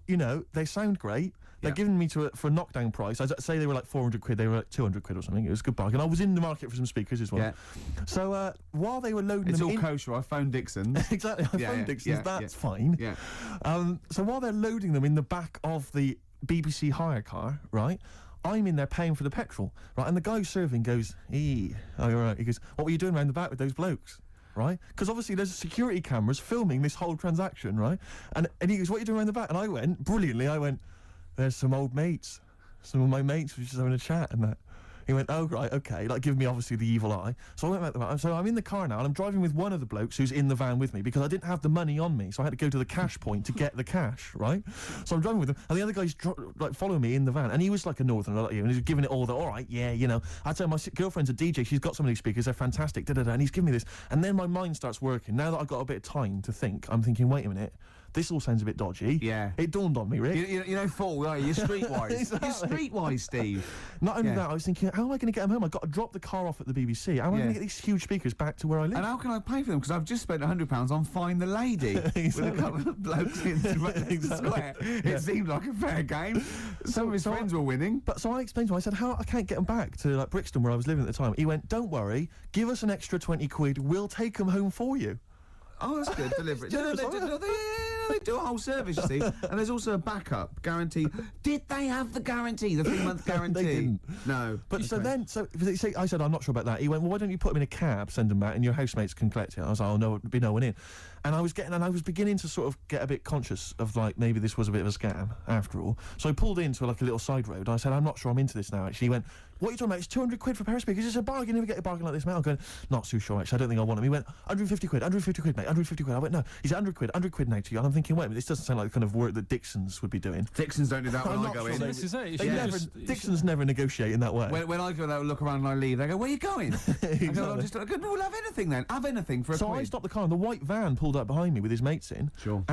they sound great. They're Yeah. giving me for a knockdown price. I'd say they were like 400 quid. They were like 200 quid or something. It was a good bargain. I was in the market for some speakers as well. Yeah. So while they were loading It's them all in... kosher. I phoned Dixon's. Exactly. I Yeah, phoned yeah, Dixon's. yeah, That's yeah. fine. Yeah. So while they're loading them in the back of the BBC hire car, right, I'm in there paying for the petrol, right, and the guy serving goes, "Hey, oh, you're right." He goes, "What were you doing around the back with those blokes?" Right? Because obviously there's security cameras filming this whole transaction, right? And he goes, "What are you doing around the back?" And I went, brilliantly, "There's some old mates. Some of my mates were just having a chat and that." He went, "Oh, right, okay," like giving me obviously the evil eye. So I went back there. So I'm in the car now, and I'm driving with one of the blokes who's in the van with me because I didn't have the money on me, so I had to go to the cash point to get the cash, right? So I'm driving with him, and the other guy's like following me in the van, and he was like a northerner like you, and he was giving it all the, all right, yeah, I'd say my girlfriend's a DJ, she's got some of these speakers, they're fantastic, and he's giving me this, and then my mind starts working. Now that I've got a bit of time to think, I'm thinking, wait a minute, this all sounds a bit dodgy. Yeah. It dawned on me, Rick. You know, fool, are you? You're streetwise. Exactly. You're streetwise, Steve. Not only Yeah. that, I was thinking, how am I going to get them home? I've got to drop the car off at the BBC. How am I Yeah. going to get these huge speakers back to where I live? And how can I pay for them? Because I've just spent £100 on Find the Lady with a couple of blokes in the square. It seemed like a fair game. Some of his friends were winning. But so I explained to him, I said, how I can't get them back to like Brixton where I was living at the time. He went, don't worry, give us an extra 20 quid, we'll take them home for you. Oh, that's good. Deliberate. Yeah, They could do a whole service, you see. And there's also a backup guarantee. Did they have the guarantee, the 3-month guarantee? They didn't. No. But I said, I'm not sure about that. He went, well, why don't you put them in a cab, send them back, and your housemates can collect it? I was like, oh, no, there'd be no one in. And I was beginning to sort of get a bit conscious of, like, maybe this was a bit of a scam, after all. So I pulled into, like, a little side road, and I said, I'm not sure I'm into this now, actually. He went, what are you talking about? It's 200 quid for a pair of speakers. It's a bargain. You never get a bargain like this, mate. I'm going, not too sure, actually. I don't think I want them. He went, 150 quid, 150 quid, mate, 150 quid. I went, no. He said, 100 quid now to you. And I'm thinking, wait a minute, this doesn't sound like the kind of work that Dixons would be doing. Dixons don't do that when I'm I not go sure in. This is it. Dixons never negotiate in that way. When I go there and look around and I leave, they go, where are you going? I go, I go, no, we'll have anything then. Have anything for a So quid. I stopped the car, and the white van pulled up behind me with his mates in. Sure.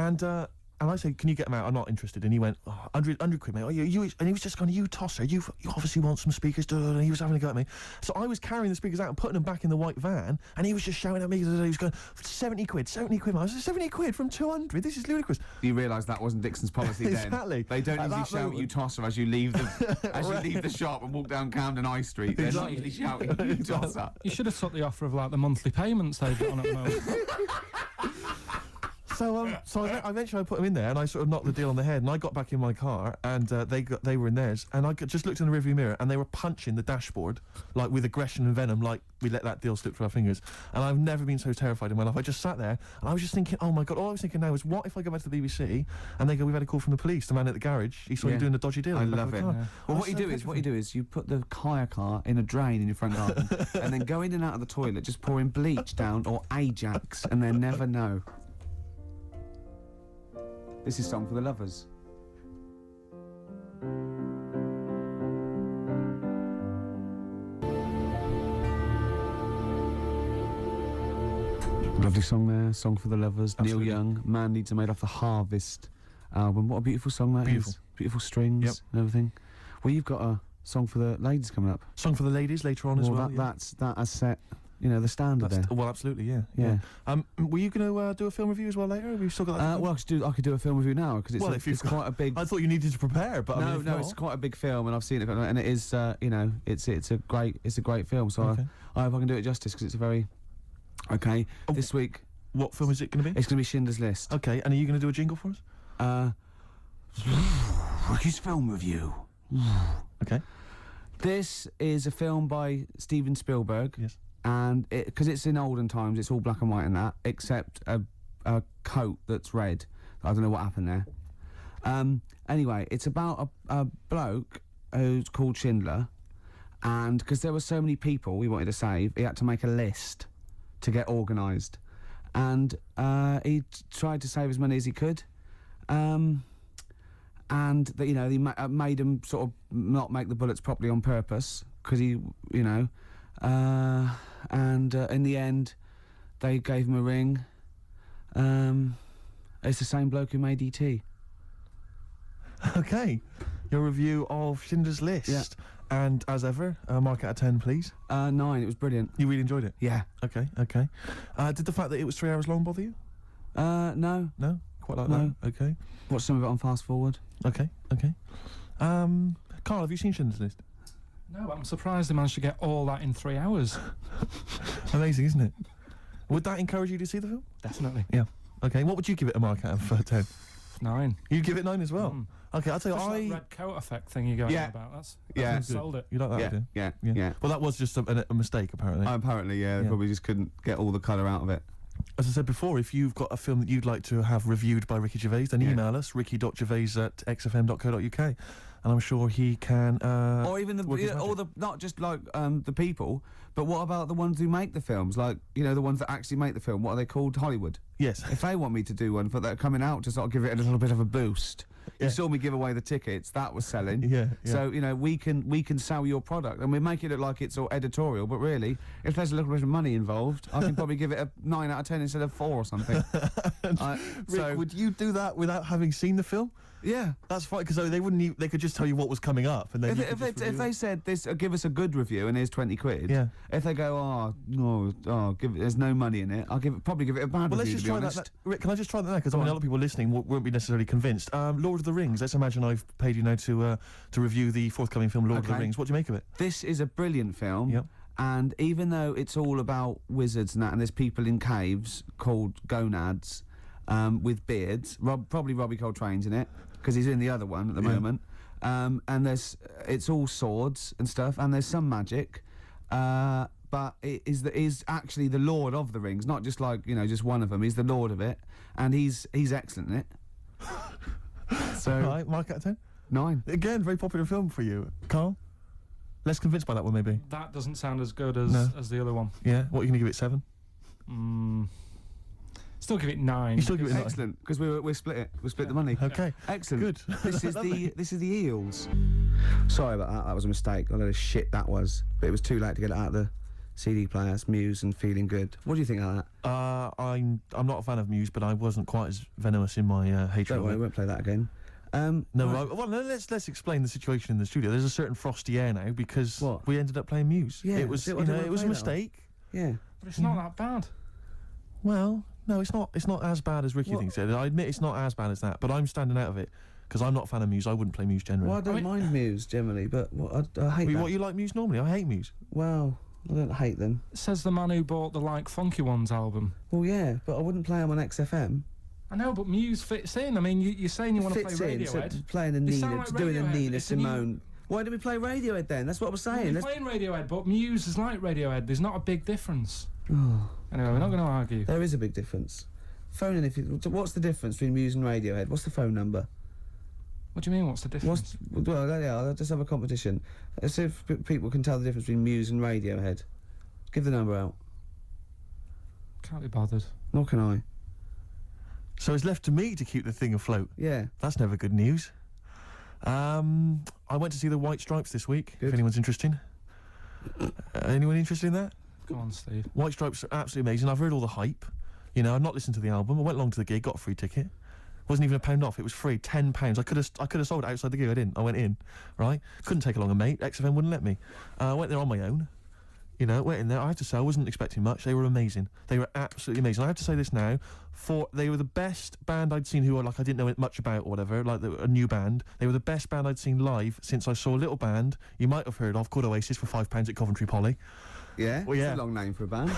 And I said, can you get them out? I'm not interested. And he went, 100 quid, mate. Oh, you, and he was just going, you tosser. You obviously want some speakers. And he was having a go at me. So I was carrying the speakers out and putting them back in the white van. And he was just shouting at me. He was going, 70 quid, 70 quid. I said, 70 quid from 200? This is ludicrous. You realise that wasn't Dixon's policy then. Exactly. They don't usually shout you tosser as you leave the leave the shop and walk down Camden High Street. They're not usually shouting you tosser. You should have took the offer of, like, the monthly payments they've got on at the moment. So eventually I put them in there, and I sort of knocked the deal on the head, and I got back in my car, and they were in theirs, and I just looked in the rearview mirror, and they were punching the dashboard, like, with aggression and venom, like we let that deal slip through our fingers. And I've never been so terrified in my life. I just sat there, and I was just thinking, oh my God, all I was thinking now is, what if I go back to the BBC, and they go, we've had a call from the police, the man at the garage, he saw you doing a dodgy deal. I love it. Yeah. Well, what you do is you put the hire car in a drain in your front garden, and then go in and out of the toilet, just pouring bleach down, or Ajax, and they never know. This is Song for the Lovers. Lovely song there, Song for the Lovers. Absolutely. Neil Young, Man Needs a Made off the Harvest album. What a beautiful song that Beautiful. is. Beautiful strings and everything. Well, you've got a song for the ladies coming up. Song for the ladies later on as well. That has set, the standard there. Well, absolutely, yeah. Were you going to do a film review as well later? Have you still got that? Well, I could do a film review now because it's quite a big. I thought you needed to prepare, but I mean, it's quite a big film, and I've seen it, and it is, it's a great film. So Okay. I hope I can do it justice because it's a very okay. This week, what film is it going to be? it's going to be Schindler's List. Okay, and are you going to do a jingle for us? Ricky's film review. Okay. This is a film by Steven Spielberg. Yes. And because it's in olden times, it's all black and white and that, except a coat that's red. I don't know what happened there. Anyway, it's about a bloke who's called Schindler, and because there were so many people he wanted to save, he had to make a list to get organised, and he tried to save as many as he could, and he made them sort of not make the bullets properly on purpose because and in the end, they gave him a ring. It's the same bloke who made E.T. Okay. Your review of Schindler's List. Yeah. And as ever, mark out of 10, please. 9. It was brilliant. You really enjoyed it? Yeah. Okay. Did the fact that it was 3 hours long bother you? No. No? Quite like No. that? Okay. Watched some of it on fast forward. Okay. Carl, have you seen Schindler's List? No, I'm surprised they managed to get all that in 3 hours. Amazing, isn't it? Would that encourage you to see the film? Definitely. Yeah. Okay, what would you give it a mark out of 10? 9. You'd give it 9 as well? Mm. Okay, I'll tell Just that you, red coat effect thing you're going on about. That's sold it. You like that idea? Yeah. Well, that was just a mistake, apparently. Apparently, they probably just couldn't get all the colour out of it. As I said before, if you've got a film that you'd like to have reviewed by Ricky Gervais, then email us, ricky.gervais@xfm.co.uk, and I'm sure he can. Or even not just like the people, but what about the ones who make the films? Like the ones that actually make the film. What are they called? Hollywood. Yes. If they want me to do one for that coming out to sort of give it a little bit of a boost. Yeah. You saw me give away the tickets. That was selling. Yeah. So we can sell your product, and we make it look like it's all editorial. But really, if there's a little bit of money involved, I can probably give it a 9 out of 10 instead of 4 or something. Rick, would you do that without having seen the film? Yeah, that's fine, because they wouldn't. They could just tell you what was coming up, and then if they said this, give us a good review, and here's 20 quid. Yeah. If they go, there's no money in it, I'll probably give it a bad review. Let's just try that. Rick, can I just try that now? Because a lot of people listening won't be necessarily convinced. Lord of the Rings. Let's imagine I've paid you now to review the forthcoming film Lord of the Rings. What do you make of it? This is a brilliant film. Yep. And even though it's all about wizards and that, and there's people in caves called gonads, with beards. Probably Robbie Coltrane's in it because he's in the other one at the moment. And it's all swords and stuff, and there's some magic. But it is actually the Lord of the Rings, not just like, just one of them. He's the Lord of it, and he's excellent in it. So Right, mark out of 10. 9. Again, very popular film for you, Carl. Less convinced by that one, maybe. That doesn't sound as good as the other one. Yeah. What are you gonna give it? 7? Still give it 9. You still give it 9? Excellent, because we split it. We split the money. Okay. Excellent. Good. This is the Eels. Sorry about that. That was a mistake. I know the shit that was, but it was too late to get it out of the CD player. It's Muse and Feeling Good. What do you think of that? I'm not a fan of Muse, but I wasn't quite as venomous in my hatred. Don't worry, we won't play that again. No, let's explain the situation in the studio. There's a certain frosty air now because we ended up playing Muse. Yeah, it was I didn't it was a play that mistake. Yeah. But it's not that bad. Well, no, it's not. It's not as bad as Ricky thinks it. I admit it's not as bad as that, but I'm standing out of it because I'm not a fan of Muse. I wouldn't play Muse generally. Well, I don't mind Muse generally, but I hate that. What, you like Muse normally? I hate Muse. Well, I don't hate them. Says the man who bought the Like Funky Ones album. Well, yeah, but I wouldn't play them on XFM. I know, but Muse fits in. I mean, you're saying you want to play Radiohead. So playing a They sound Nina, like doing a Radiohead. Nina It's a new- Simone. Why did we play Radiohead then? That's what I was saying. You're playing Radiohead, but Muse is like Radiohead. There's not a big difference. Oh, Anyway, we're not going to argue. there is a big difference. Phone in if you. What's the difference between Muse and Radiohead? What's the phone number? What do you mean, what's the difference? Well, yeah, I'll just have a competition. Let's see if people can tell the difference between Muse and Radiohead. Give the number out. Can't be bothered. Nor can I. So it's left to me to keep the thing afloat. Yeah. That's never good news. I went to see the White Stripes this week. Good. If anyone's interested. Anyone interested in that? Go on, Steve. White Stripes are absolutely amazing. I've heard all the hype. I've not listened to the album. I went along to the gig, got a free ticket. Wasn't even £1 off. It was free, £10. I could have sold it outside the gig. I didn't. I went in, right? Couldn't take along a mate. XFM wouldn't let me. I went there on my own. Went in there. I have to say, I wasn't expecting much. They were amazing. They were absolutely amazing. I have to say this now. They were the best band I'd seen who I didn't know much about or whatever, a new band. They were the best band I'd seen live since I saw a little band you might have heard of called Oasis for £5 at Coventry Poly. Yeah? Well, yeah. It's a long name for a band.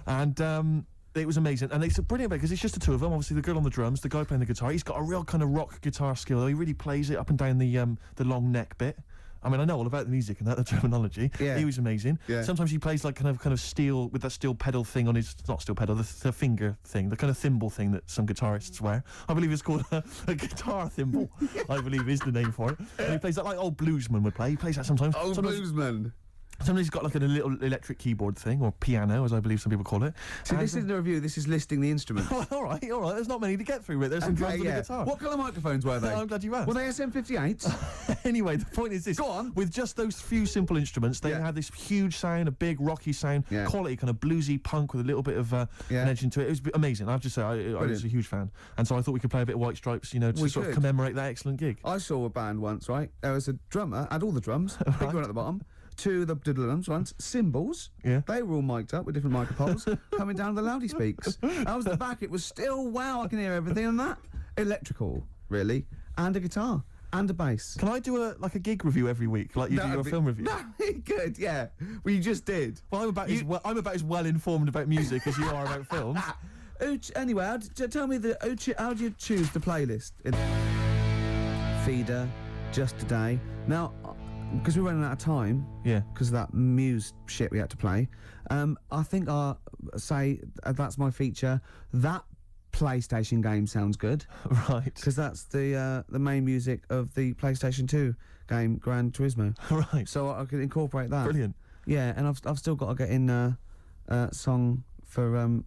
And it was amazing. And it's brilliant because it's just the two of them. Obviously, the girl on the drums, the guy playing the guitar. He's got a real kind of rock guitar skill. He really plays it up and down the long neck bit. I mean, I know all about the music and the terminology. Yeah. He was amazing. Yeah. Sometimes he plays like kind of steel, with that steel pedal thing on his, not steel pedal, the finger thing, the kind of thimble thing that some guitarists wear. I believe it's called a guitar thimble, I believe is the name for it. And he plays that like old bluesman would play. He plays that sometimes. Old bluesman. Somebody's got like a little electric keyboard thing, or piano, as I believe some people call it. So this isn't a review, this is listing the instruments. all right. There's not many to get through, but there's some drums and a guitar. What colour microphones were they? I'm glad you asked. Were they SM58s? Anyway, the point is this. Go on. With just those few simple instruments, they had this huge sound, a big rocky sound, quality, kind of bluesy punk with a little bit of an edge into it. It was amazing. I have to say, I was a huge fan. And so I thought we could play a bit of White Stripes, to sort of commemorate that excellent gig. I saw a band once, right? There was a drummer, had all the drums, big one at the bottom, two of the drums once, cymbals. Yeah. They were all mic'd up with different microphones coming down the loudy speaks. I was at the back, it was still, wow, I can hear everything on that. Electrical, really, and a guitar. And a bass. Can I do a gig review every week, like you do your film review? No, good, yeah. Well, you just did. Well, I'm about as well informed about music as you are about films. Anyway, tell me how do you choose the playlist? Feeder, Just Today. Now, because we're running out of time, because of that Muse shit we had to play, I think I'll say that's my feature. That PlayStation game sounds good, right? Because that's the main music of the PlayStation 2 game Gran Turismo, right? So I could incorporate that. Brilliant. Yeah, and I've still got to get in song for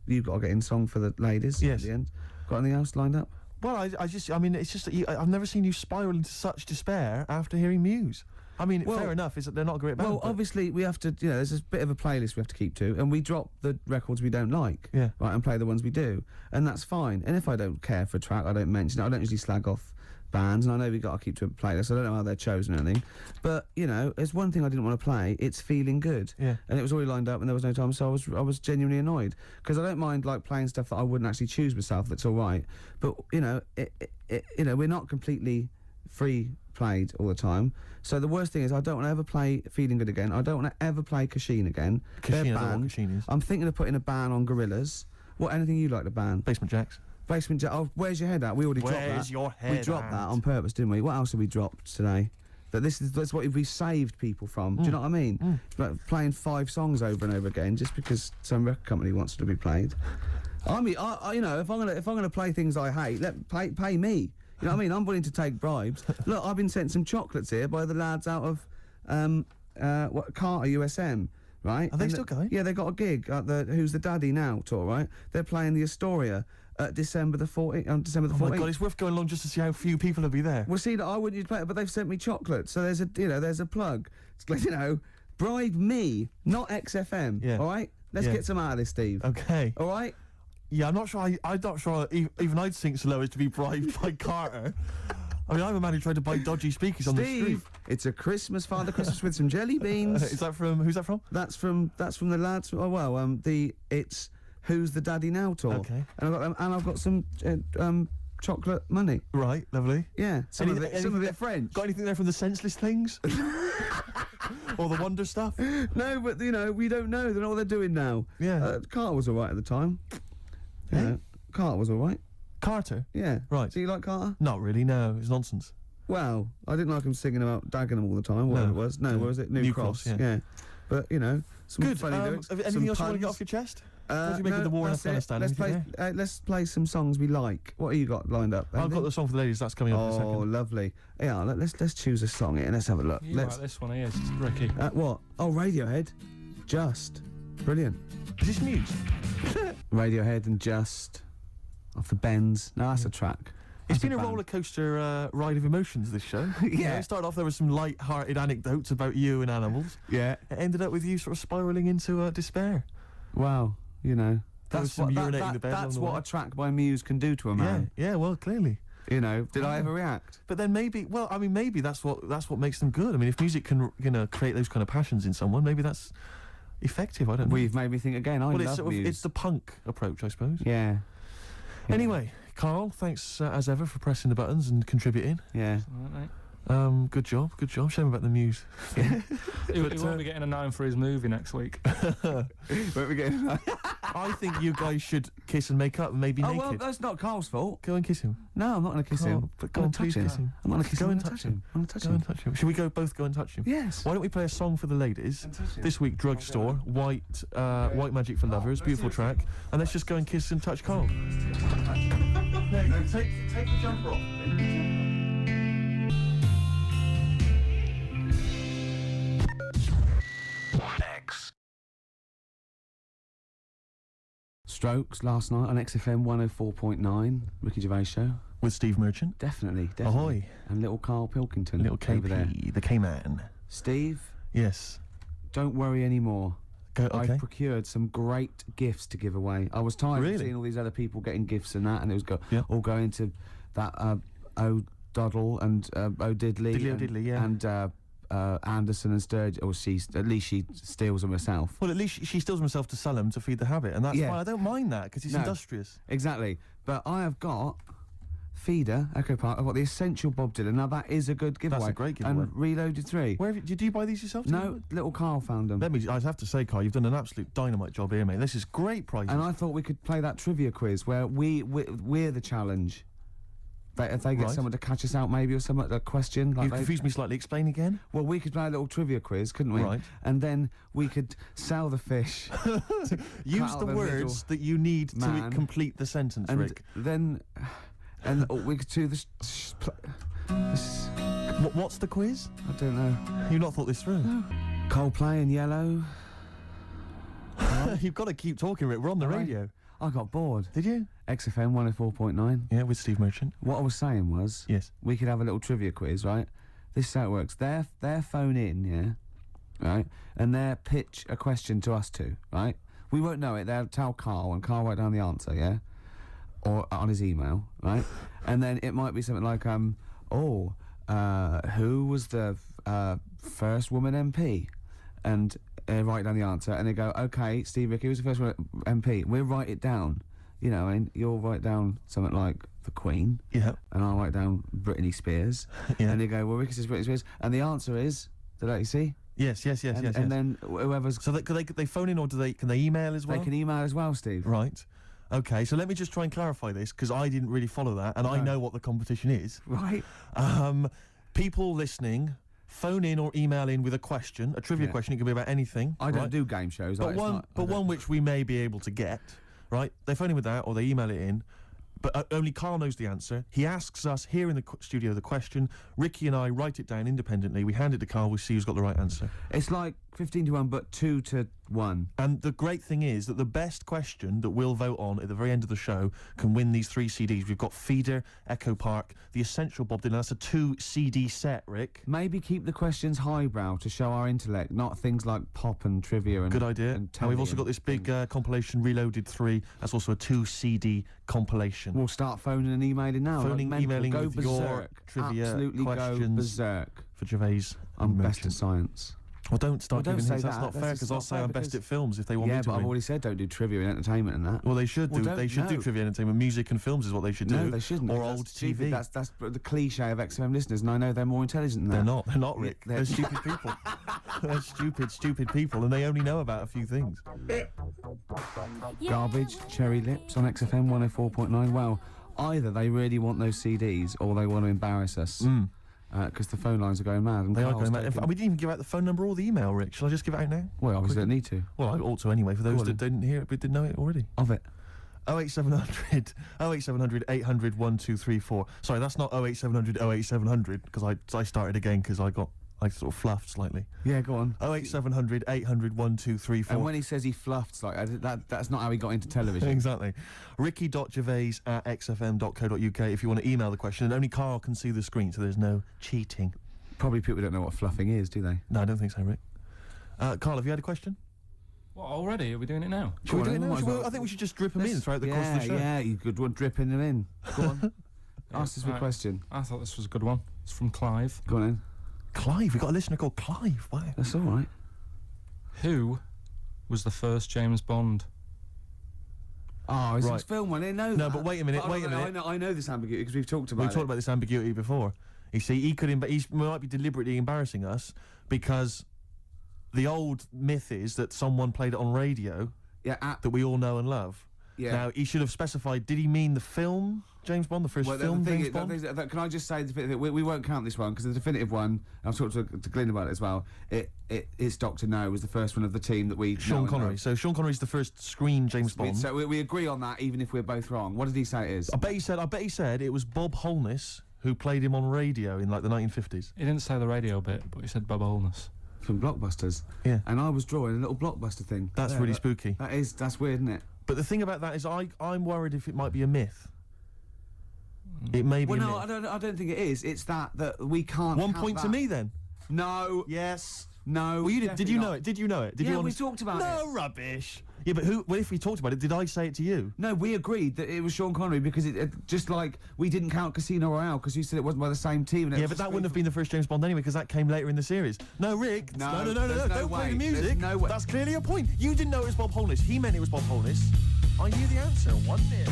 you've got to get in song for the ladies. Yes. At the end. Got anything else lined up? Well, it's just that I've never seen you spiral into such despair after hearing Muse. I mean, fair enough, is that they're not a great band. Well, obviously we have to, there's a bit of a playlist we have to keep to, and we drop the records we don't like, right, and play the ones we do, and that's fine. And if I don't care for a track, I don't mention it. I don't usually slag off bands, and I know we've got to keep to a playlist. I don't know how they're chosen or anything, but there's one thing I didn't want to play. It's Feeling Good, and it was already lined up, and there was no time, so I was genuinely annoyed because I don't mind like playing stuff that I wouldn't actually choose myself. That's all right, but we're not completely free played all the time. So the worst thing is I don't want to ever play Feeling Good again. I don't want to ever play Kashin again. Kashin, Their band. Kashin is. I'm thinking of putting a ban on Gorillaz. What, anything you like to ban? Basement Jacks. Basement Jack. Oh, where's your head at? We already dropped that. Where's your We head dropped that at? on purpose, didn't we? What else have we dropped today? That's what we saved people from. Do you know what I mean? Like playing 5 songs over and over again just because some record company wants it to be played. I mean, you know, if I'm gonna play things I hate, pay me. You know what I mean? I'm willing to take bribes. Look, I've been sent some chocolates here by the lads out of Carter USM. Right? Are they still going? Yeah, they got a gig at the Who's the Daddy Now tour, right? They're playing the Astoria at December the 14th. December the 14th. Oh my God, it's worth going along just to see how few people will be there. Well, see, that I wouldn't use play it, but they've sent me chocolates, so there's a plug. It's like, you know, bribe me, not XFM. Yeah. All right, let's get some out of this, Steve. Okay. All right. Yeah, I'm not sure. I'm not sure even I'd sink so low as to be bribed by Carter. I mean, I'm a man who tried to buy dodgy speakers on the street. Steve, it's a Father Christmas with some jelly beans. Is that from? Who's that from? That's from the lads. Oh well, it's Who's the Daddy Now tour. Okay. And I've got some chocolate money. Right, lovely. Yeah, some of Anything it French. Got anything there from the senseless things? Or the wonder stuff? No, but you know, we don't know. They know what they're doing now. Yeah. Carter was all right at the time. Eh? Yeah, Carter was all right. Carter? Yeah. Right. Do you like Carter? Not really, no. It's nonsense. Well, I didn't like him singing about Dagenham all the time, whatever No. it was. No, what was it? New Cross. yeah. But, you know, some Good. funny lyrics. Anything some else you want to puns. get off your chest? What do you make No, of the war in that's it. Afghanistan? Let's play some songs we like. What have you got lined up? I've got the song for the ladies. That's coming up in a Oh, second. lovely. Yeah, let's choose a song here and let's have a look. You like this one here, Ricky. What? Oh, Radiohead. Just. Brilliant. Is this news? Radiohead and Just. Off the Bends. No, that's a track. It's That's been a band. roller coaster ride of emotions, this show. Yeah. It started off, there were some light-hearted anecdotes about you and animals. Yeah. It ended up with you sort of spiralling into despair. Well, you know. There was some urinating the bed along That's the what way. a track by Muse can do to a man. Yeah, well, clearly. You know, did I ever react? But then maybe that's what makes them good. I mean, if music can, create those kind of passions in someone, maybe that's effective. I don't know. Well, you've made me think again. I Well, love Muse. it's the punk approach, I suppose. Yeah. Anyway, Carl, thanks as ever for pressing the buttons and contributing. Yeah. All right, mate. Good job. Shame about the Muse. He won't be getting a 9 for his movie next week. Won't we get I think you guys should kiss and make up and maybe Oh, naked. well, that's not Carl's fault. Go and kiss him. No, I'm not going to kiss Carl, him. but go I'm on, gonna please touch kiss him. I'm not going to kiss Go him. and I'm gonna touch him. I'm going to touch Go him. and touch him. Should we both go and touch him? Yes. Why don't we play a song for the ladies? And touch him. This week, Drugstore, White Magic for Lovers, beautiful track. And let's just go and kiss and touch Carl. No, take the jumper off. Strokes last night on XFM 104.9, Ricky Gervais show. With Steve Merchant. Definitely. Ahoy. And little Carl Pilkington. Little over there. KP, the K-Man. Steve, Yes. don't worry anymore. Go, okay. I've procured some great gifts to give away. I was tired of Really? seeing all these other people getting gifts and that, and it was Yeah. all going to that O'Doddle and O'Diddley. Diddley and, O'Diddley, yeah. And Anderson and Sturgis, or at least she steals them herself. Well, at least she steals herself to sell them to feed the habit, and that's Yeah. fine. I don't mind that, because it's No. industrious. Exactly. But I have got Feeder, Echo Park, I've got the Essential Bob Dylan. Now that is a good giveaway. That's a great giveaway. And Reloaded 3. Where did you buy these yourself? No, little Carl found them. I have to say, Carl, you've done an absolute dynamite job here, mate. This is great prizes. And I thought we could play that trivia quiz where we're the challenge. If they get Right. someone to catch us out, maybe, or someone a question. Like You confused me slightly. Explain again. Well, we could play a little trivia quiz, couldn't we? Right. And then we could sell the fish. Use out the the words middle that you need to man. complete the sentence, and Rick. then, we could do this. This. What's the quiz? I don't know. You've not thought this through. Coldplay in Yellow. You've got to keep talking, Rick. We're on the Right. radio. I got bored. Did you? XFM 104.9. Yeah, with Steve Merchant. What I was saying was, Yes. we could have a little trivia quiz, right? This is how it works. Their phone in, yeah, right, and they'll pitch a question to us two, right? We won't know it. They'll tell Carl, and Carl write down the answer, yeah, or on his email, right? And then it might be something like, who was the first woman MP? And write down the answer, and they go, okay, Steve Ricky was the first MP. We'll write it down, you know, and you'll write down something like the Queen, Yeah. and I'll write down Britney Spears, Yeah. and they go, well, Ricky says Britney Spears, and the answer is, did you see? Yes. And then whoever's, So they phone in, or can they email as well? they can email as well, Steve. Right. Okay, so let me just try and clarify this, because I didn't really follow that, and I know what the competition is. Right. People listening, phone in or email in with a question, a trivia question. It can be about anything. I don't do game shows. But one which we may be able to get, right? They phone in with that, or they email it in. But only Karl knows the answer. He asks us here in the studio the question. Ricky and I write it down independently. We hand it to Karl. We see who's got the right answer. It's like 15-1, but 2-1. And the great thing is that the best question that we'll vote on at the very end of the show can win these 3 CDs. We've got Feeder, Echo Park, The Essential Bob Dylan. That's a 2 CD set, Rick. Maybe keep the questions highbrow to show our intellect, not things like pop and trivia and... Good idea. And we've also got this big compilation, Reloaded 3. That's also a 2 CD compilation. We'll start phoning and emailing now. Phoning, emailing go with berserk. your trivia Absolutely questions go berserk. For Gervais. I'm best at science. Well, don't start Well, don't giving say hints. That's that. not fair, because I'll say I'm best at films if they want me Yeah, to but I've win. already said don't do trivia and entertainment and that. Well, they should do. Well, They should do trivia entertainment. Music and films is what they should do. No, they shouldn't. Or because old that's stupid. TV. That's the cliche of XFM listeners, and I know they're more intelligent than that. They're not. They're not, Rick. They're- They're stupid people. They're stupid people, and they only know about a few things. Garbage, Cherry Lips on XFM 104.9. Well, either they really want those CDs or they want to embarrass us. Because the phone lines are going mad. And They are Carl's going mad. taking- We didn't even give out the phone number or the email, Rick. Shall I just give it out now? Well, obviously don't need to. Well, I ought to anyway, for those on that didn't hear it but didn't know it already. Of it. 08700 800 1234. Sorry, that's not 08700 08700, because I started again because I sort of fluffed slightly. Yeah, go on. 08700 800 1234. And when he says he fluffed, like that's not how he got into television. Exactly. Ricky.gervais@xfm.co.uk if you want to email the question, and only Karl can see the screen, so there's no cheating. Probably people don't know what fluffing is, do they? No, I don't think so, Rick. Karl, have you had a question? What, already? Are we doing it now? Should we do it now? might as well. I think we should just drip them in throughout the course of the show. Yeah, you could one dripping them in. Go on. Ask us a right. question. I thought this was a good one. It's from Clive. Go on in. Clive, we've got a listener called Clive. Wow. That's all right. Who was the first James Bond? Oh, it's Right. this film one. I didn't know that. No, but wait a minute, wait a minute. I know this ambiguity because we've talked about We've it. talked about this ambiguity before. You see, he might be deliberately embarrassing us because the old myth is that someone played it on radio Yeah, that we all know and love. yeah. Now, he should have specified, did he mean the film James Bond, the first Well, film the thing James is, Bond? can I just say, we won't count this one because the definitive one, and I've talked to Glyn about it as well, it's Dr. No was the first one of the team that we know Sean and Connery. love. So Sean Connery's the first screen James Bond. So we agree on that even if we're both wrong. What did he say it is? I bet he said it was Bob Holness who played him on radio in like the 1950s. He didn't say the radio bit, but he said Bob Holness. From Blockbusters. Yeah. And I was drawing a little Blockbuster thing. That's Yeah, really spooky. That's weird, isn't it? But the thing about that is I'm worried if it might be a myth. It may be Well, a no, myth. I don't think it is. It's that we can't. 1 count point to that. me then. No. Yes. No. Well, you did. Did you know definitely it? Did you know it? Did Yeah, you we honest- talked about No rubbish. Yeah, but who? Well, if we talked about it, did I say it to you? not. No, we agreed that it was Sean Connery because it just like we didn't count Casino Royale because you said it wasn't by the same team. And Yeah, but that wouldn't have been the first James Bond anyway, because that came later in the series. No, Rick. No, no. there's no Don't play way. the music. There's no way. That's clearly a point. You didn't know it was Bob Holness. He meant it was Bob Holness. I knew the answer. 1-0.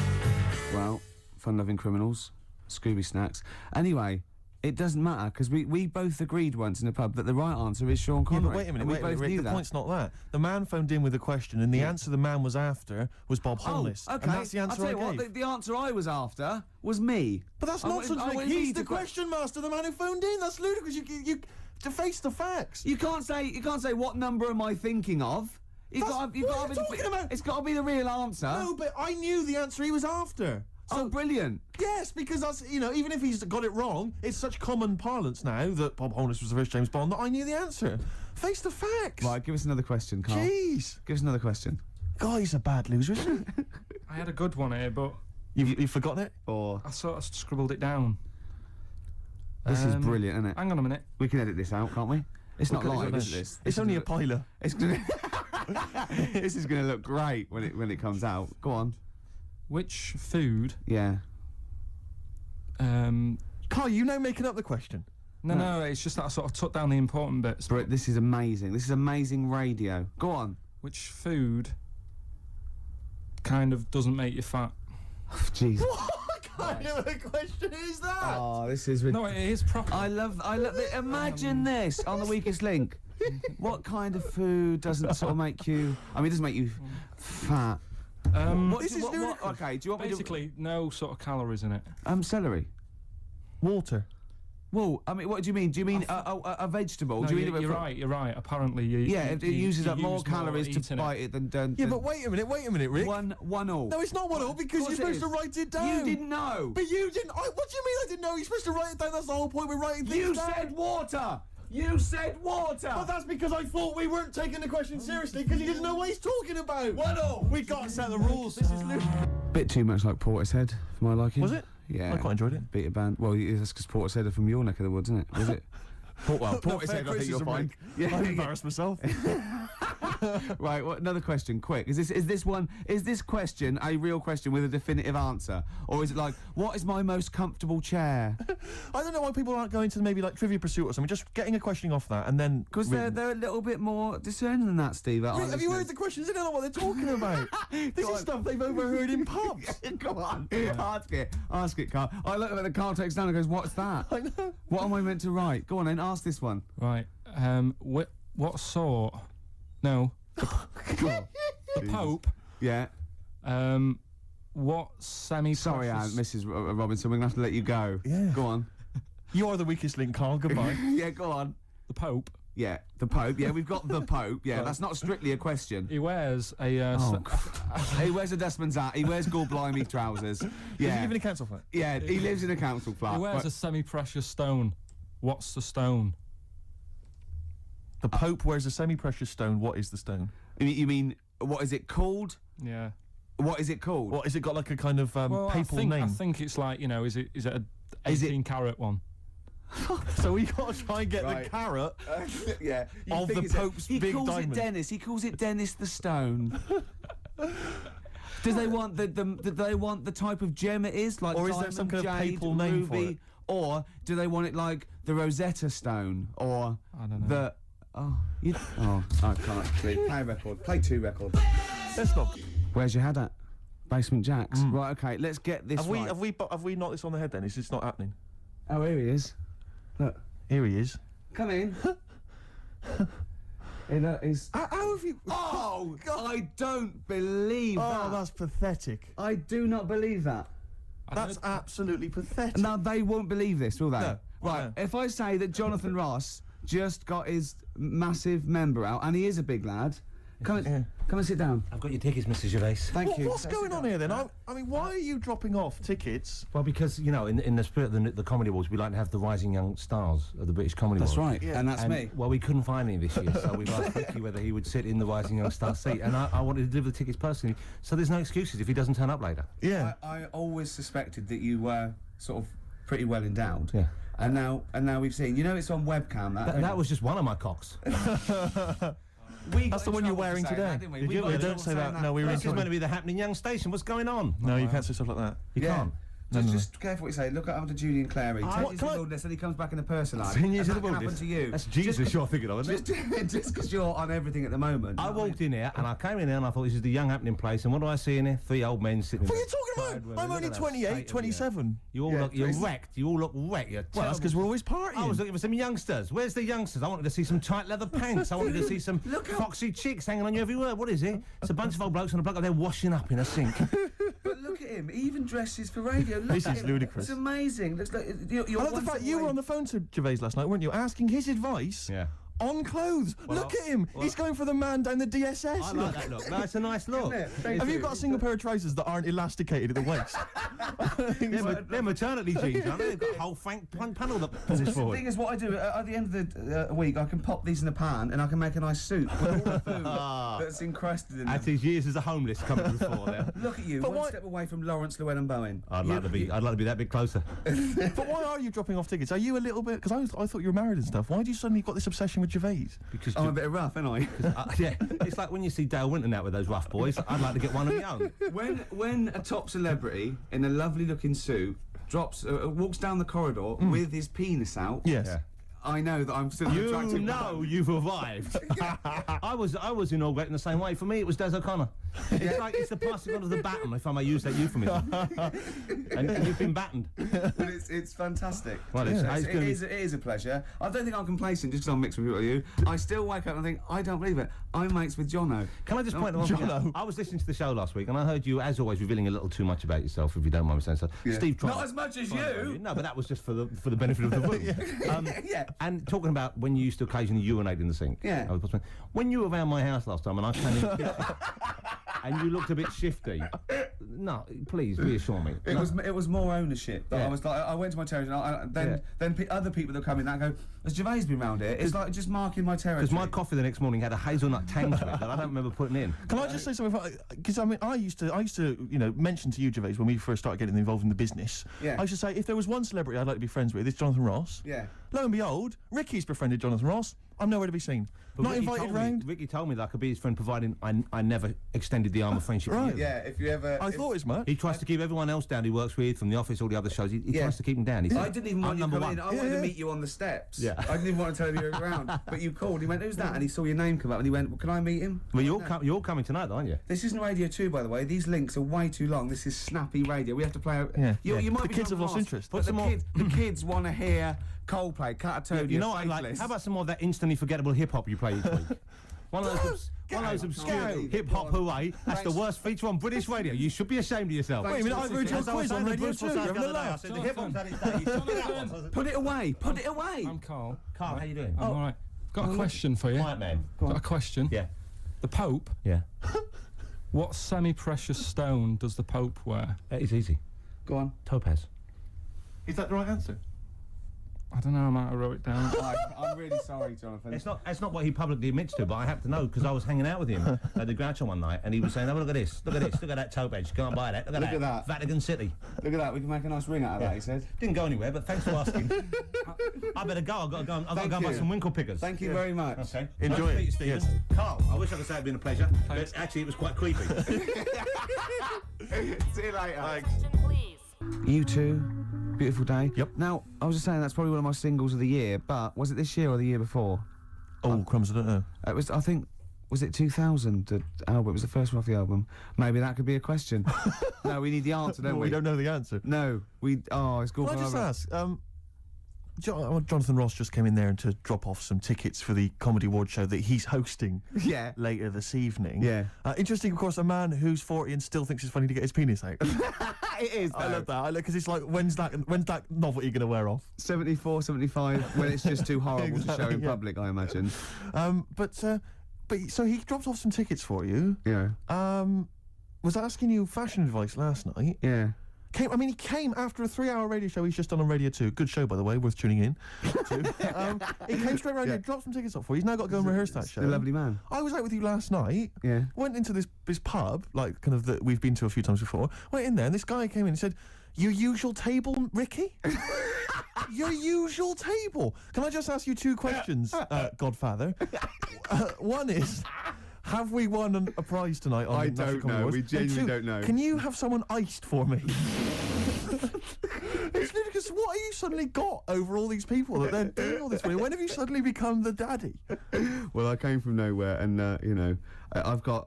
Well, fun-loving criminals, Scooby snacks. Anyway, it doesn't matter because we both agreed once in a pub that the right answer is Sean Yeah, Connery. but wait a minute, and we wait a minute, both Rick, knew the that. point's not that. The man phoned in with a question, and the answer the man was after was Bob Holness. Oh, okay. And that's the answer I'll tell I you gave. what, the answer I was after was me. But that's I wanted- nonsense, I Rick. wanted He's me the to que- question master, the man who phoned in. That's ludicrous. You to face the facts. You can't say what number am I thinking of. You've That's- got, you've what got are you talking about? It's got to be the real answer. No, but I knew the answer he was after. Oh, brilliant. Yes, because that's, even if he's got it wrong, it's such common parlance now that Bob Holness was the first James Bond that I knew the answer. Face the facts. Right, give us another question, Carl. Jeez. Give us another question. God, he's a bad loser, isn't he? I had a good one here, but You've forgotten it? Or I sort of scribbled it down. this is brilliant, isn't it? Hang on a minute. We can edit this out, can't we? It's not Look at live, this. is it? This It's only a piler. It's gonna. This is gonna look great when it comes out. Go on. Which food? Yeah. Carl, you know making up the question. No, it's just that I sort of took down the important bits. But this is amazing. This is amazing radio. Go on. Which food kind of doesn't make you fat? Jeez. What kind of a question is that? Oh, this is. No, it is proper. I love. Imagine this on the weakest link. What kind of food doesn't sort of make you? I mean, it doesn't make you fat. This is ludicrous. Okay, do you want me to... Basically, no sort of calories in it. Celery. Water. Well, I mean, what do you mean? Do you mean a vegetable? No, do you mean you're right. You're right. Apparently, you. it uses up more use calories to eating bite it than. Yeah, but wait a minute, Rick. One all. No, it's not 1 all because Of course you're it supposed to is. write it down. You didn't know. But you didn't. What do you mean I didn't know? You're supposed to write it down. That's the whole point. We're writing things You down. said water. You said water. But that's because I thought we weren't taking the question seriously because you didn't know what he's talking about. 1 all. We got to set the rules. This is ludicrous. Bit too much like Portishead for my liking. Was it? Yeah. I quite enjoyed it. Beat a band. Well, that's because Portishead are from your neck of the woods, isn't it? Was it? Portishead, I think you'll find. Yeah, I embarrassed myself. Right, another question, quick. Is this question a real question with a definitive answer? Or is it like, what is my most comfortable chair? I don't know why people aren't going to maybe like Trivia Pursuit or something, just getting a question off that and then... Because they're a little bit more discerning than that, Steve. Have you heard the questions? They don't know what they're talking about. This is stuff they've overheard in pubs. Go on, ask it, Carl. I look at the Carl takes down and goes, what's that? I know. What am I meant to write? Go on then, ask this one. Right. What sort? No. The Pope. Yeah. What semi? Sorry, Anne, Mrs. Robinson, we're going to have to let you go. Yeah. Go on. You are the weakest link, Carl. Goodbye. Yeah, go on. The Pope. Yeah, the Pope. Yeah, we've got the Pope. Yeah, that's not strictly a question. He wears a. He wears a dustman's hat. He wears gold-blimey trousers. Does Yeah. he live in a council flat? Yeah, he lives in a council flat. He wears a semi-precious stone. What's the stone? The Pope wears a semi-precious stone. What is the stone? You mean, what is it called? Yeah. What is it called? What, is it got like a kind of papal name? I think it's like, is it a 18-carat one? So we got to try and get Right. the carrot Yeah. of the Pope's big calls diamond. it Dennis. He calls it Dennis the Stone. Does they want do they want the type of gem it is, like Or is diamond, there some kind of jade, papal name for ruby, it? or do they want it like the Rosetta Stone, or I don't know. the I can't play a record. Play 2 records. Let's not. Where's your head at? Basement Jacks. Right. Okay. Let's get this. Right. Have we knocked this on the head then? It's just not happening. Oh, here he is. Look. Here he is. Come in. He's. How have you? Oh, I don't believe that. Oh, that's pathetic. I do not believe that. That's absolutely pathetic. Now, they won't believe this, will they? No. Right, No. if I say that Jonathan Ross just got his massive member out, and he is a big lad, come and sit down. I've got your tickets, Mr. Gervais. Thank you. What's going on here then? I mean, why are you dropping off tickets? Well, because, in the spirit of the Comedy Awards, we like to have the rising young stars of the British Comedy That's Awards. right, Yeah. and that's And, me. well, we couldn't find any this year, so we've asked Ricky whether he would sit in the rising young star seat, and I wanted to deliver the tickets personally, so there's no excuses if he doesn't turn up later. Yeah. I always suspected that you were sort of pretty well endowed. Yeah. And now we've seen. It's on webcam. That was just one of my cocks. That's the one you're wearing today. Did we? Did We you? got Yeah, in don't trouble say saying that. No, we were in This is trouble. meant to be the happening young station. What's going on? No, you can't say stuff like that. You can't. Just careful what you say. Look at after Julian Clary. 10 what- years can in I- the wilderness, and he comes back in a person life. 10 years And in the that can wilderness. happen to you. That's Jesus you're thinking of, isn't it? Just because you're on everything at the moment. I walked in here and I came in here and I thought this is the young happening place, and what do I see in here? 3 old men sitting. What are in you talking about? I'm only 28, 27. You all Yeah, look, you're Jason. wrecked. You all look wrecked. You're Well, that's terrible. because we're always partying. I was looking for some youngsters. Where's the youngsters? I wanted to see some tight leather pants. I wanted to see some Look how- foxy chicks hanging on you every word. What is it? It's a bunch of old blokes on a block up there washing up in a sink. But look at him. He even dresses for radio. Look This at is him. ludicrous. It's amazing. Looks like you're I love the one fact step you were away. on the phone to Gervais last night, weren't you? Asking his advice Yeah. on clothes. Look at him. He's going for the man down the DSS. I like that look. That's a nice look. Isn't it? Thank Have you got a single pair of trousers that aren't elasticated at the waist? They're maternity jeans, aren't they? They've got a whole panel that pulls The forward. thing is, what I do at the end of the week, I can pop these in a pan and I can make a nice soup with all the food that's encrusted in That's them. his years as a homeless coming before there. Look at you, But one why- step away from Lawrence Llewellyn Bowen. I'd like to be that bit closer. But why are you dropping off tickets? Are you a little bit... Because I thought you were married and stuff. Why do you suddenly got this obsession with Gervais? Because I'm a bit rough, aren't I? yeah, it's like when you see Dale Winton out with those rough boys. I'd like to get one of my own. when a top celebrity in a lovely looking suit walks down the corridor with his penis out, Yes. Yeah. I know that I'm still an You attractive know man. you've arrived. I was inaugurating the same way. For me, it was Des O'Connor. It's like it's the passing on of the baton, if I may use that euphemism. and you've been battened. But it's fantastic. Well, it is a pleasure. I don't think I'm complacent just because I'm mixed with people like you. I still wake up and think, I don't believe it. I'm mates with Jono. Can I just point out? Jono. I was listening to the show last week, and I heard you, as always, revealing a little too much about yourself, if you don't mind me saying so. Yeah. Steve, not as much as you. No, but that was just for the benefit of the room. Yeah. And talking about when you used to occasionally urinate in the sink. Yeah. When you were around my house last time, and I came in, and you looked a bit shifty. No, please reassure me. It was more ownership. But Yeah. I was like, I went to my territory, and then other people that come in that go, has Gervais been round here? It's like just marking my territory. Because my coffee the next morning had a hazelnut tang to it that I don't remember putting in. Can I just say something? Because I mean, I used to, you know, mention to you, Gervais, when we first started getting involved in the business. Yeah. I used to say, if there was one celebrity I'd like to be friends with, it's Jonathan Ross. Yeah. Lo and behold, Ricky's befriended Jonathan Ross. I'm nowhere to be seen. But Not Ricky invited told me- round. Ricky told me that I could be his friend, providing I never extended the arm of friendship Right. to you. Yeah, if you ever... I thought as much. He tries to keep everyone else down he works with, from the office, all the other shows. He tries to keep them down. He said, I didn't even want you I'm to number come in. one. I wanted to meet you on the steps. Yeah. I didn't even want to tell you you were around. But you called. He went, who's that? And he saw your name come up and he went, well, can I meet him? Well, you're all coming tonight, though, aren't you? This isn't Radio 2, by the way. These links are way too long. This is snappy radio. We have to play out... Yeah. You might The be kids have lost lost, interest. But the kids want to hear Coldplay, Catatonia, You know what I like? Faithless. How about some more of that instantly forgettable hip-hop you play each week? One of those obscure Go. hip-hop hooray. That's the worst feature on British radio. You should be ashamed of yourself. Wait a minute, I wrote your quiz on Radio 2. You're having a laugh. The hip-hop's had its day. Jonathan. Put it away. Put it away. I'm Carl. Carl, how you doing? I'm all right. Got a question for you. Quiet man. Got a question. Yeah. The Pope. Yeah. What semi-precious stone does the Pope wear? It's easy. Go on. Topaz. Is that the right answer? I don't know. I might have wrote it down. I'm really sorry, Jonathan. It's not what he publicly admits to, but I have to know because I was hanging out with him at the Groucho one night, and he was saying, "Oh, look at this, look at this, look at that topaz. Go and buy that. Look at that. Vatican City." Look at that. We can make a nice ring out of that, he said. Didn't go anywhere, but thanks for asking. I better go. I've got to go. I've got to go and buy you. some winkle pickers. Thank you very much. Okay. Enjoy Nice to it. meet you, Stephen. Yes. Carl, I wish I could say it'd been a pleasure, but actually it was quite creepy. See you later. Question, please. You two, beautiful day. Yep. Now, I was just saying that's probably one of my singles of the year, but was it this year or the year before? Oh, crumbs, I don't know. It was, I think, was it 2000, the album? It was the first one off the album. Maybe that could be a question. No, we need the answer, don't Well, we? we don't know the answer. No, it's good. Can I just ask, Jonathan Ross just came in there to drop off some tickets for the Comedy Award show that he's hosting Yeah. later this evening. Yeah. Interesting, of course, a man who's 40 and still thinks it's funny to get his penis out. It is, I love that. Because it's like, when's that novelty going to wear off? 74, 75, when it's just too horrible to show Exactly, in yeah. public, I imagine. But so he dropped off some tickets for you. Yeah. Was asking you fashion advice last night. Yeah. He came after a 3-hour radio show he's just done on Radio 2. Good show, by the way, worth tuning in to. He came straight around here, dropped some tickets off for you. He's now got to go and rehearse that show. A lovely man. I was out with you last night. Yeah. Went into this pub, like kind of that we've been to a few times before. Went in there, and this guy came in and said, "Your usual table, Ricky? Your usual table." Can I just ask you 2 questions, Godfather? One is, have we won a prize tonight on I the National don't Comedy know. Awards? We And genuinely 2, don't know. Can you have someone iced for me? It's ludicrous. What have you suddenly got over all these people that they're doing all this for you? When have you suddenly become the daddy? Well, I came from nowhere, and I've got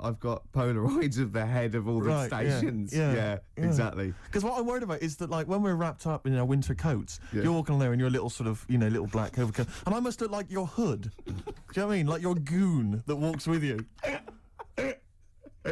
Polaroids of the head of all the Right, yeah, stations. yeah. Exactly. Because what I'm worried about is that, like, when we're wrapped up in our winter coats, you're walking there in your little sort of, little black overcoat, and I must look like your hood. Do you know what I mean? Like your goon that walks with you.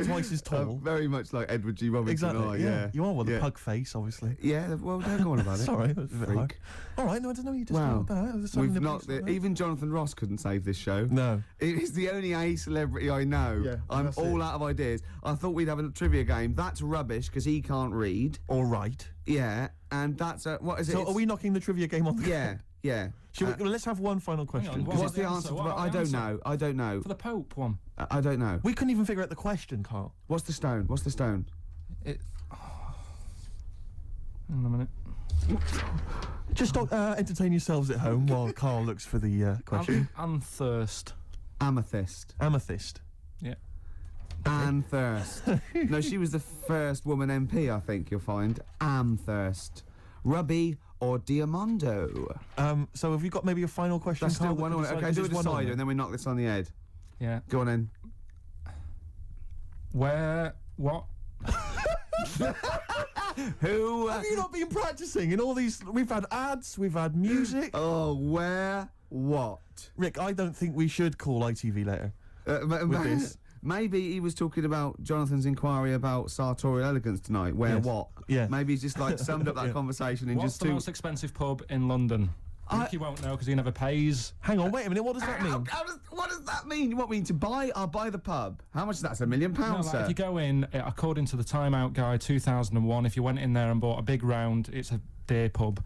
Twice as tall. Very much like Edward G. Robinson. Exactly. Yeah. You are with yeah. the pug face, obviously. Yeah. Well, don't go on about it. Sorry, that was a bit Freak. hard. All right, no, I don't know. You just Wow. about that. There's something We've in the knocked piece it. like that. Even Jonathan Ross couldn't save this show. No. It's the only A celebrity I know. Yeah, I'm that's all it. out of ideas. I thought we'd have a trivia game. That's rubbish because he can't read. All right. Yeah, and that's what is it? So It's- are we knocking the trivia game on the Yeah, yeah. Let's have one final question. what What's was the the answer? answer? To What I was the don't answer? know. I don't know. For the Pope one. I don't know. We couldn't even figure out the question, Carl. What's the stone? What's the stone? Hang on a minute. Just entertain yourselves at home while Carl looks for the question. Anthurst. Amethyst. Amethyst. Yeah. Anne Thirst. No, she was the first woman MP, I think you'll find. Amthurst. Ruby or Diamondo? So have you got maybe a final question? That's still Carl, that one can on it. decide- Okay, is do a this one on decider it? and then we knock this on the head. Yeah. Go on then. Where? What? Who? Have you not been practicing in all these? We've had ads, we've had music. Oh, where? What? Rick, I don't think we should call ITV later. With this. Maybe he was talking about Jonathan's inquiry about sartorial elegance tonight. Where? Yes. What? Yeah. Maybe he's just like summed up that conversation in What's just the two. most expensive pub in London? Ricky won't know because he never pays. Hang on, wait a minute. What does that mean? What does that mean? You want me to buy? I'll buy the pub. How much is that? It's £1 million, No, sir. if you go in, according to the Time Out Guide 2001, if you went in there and bought a big round, it's a day pub.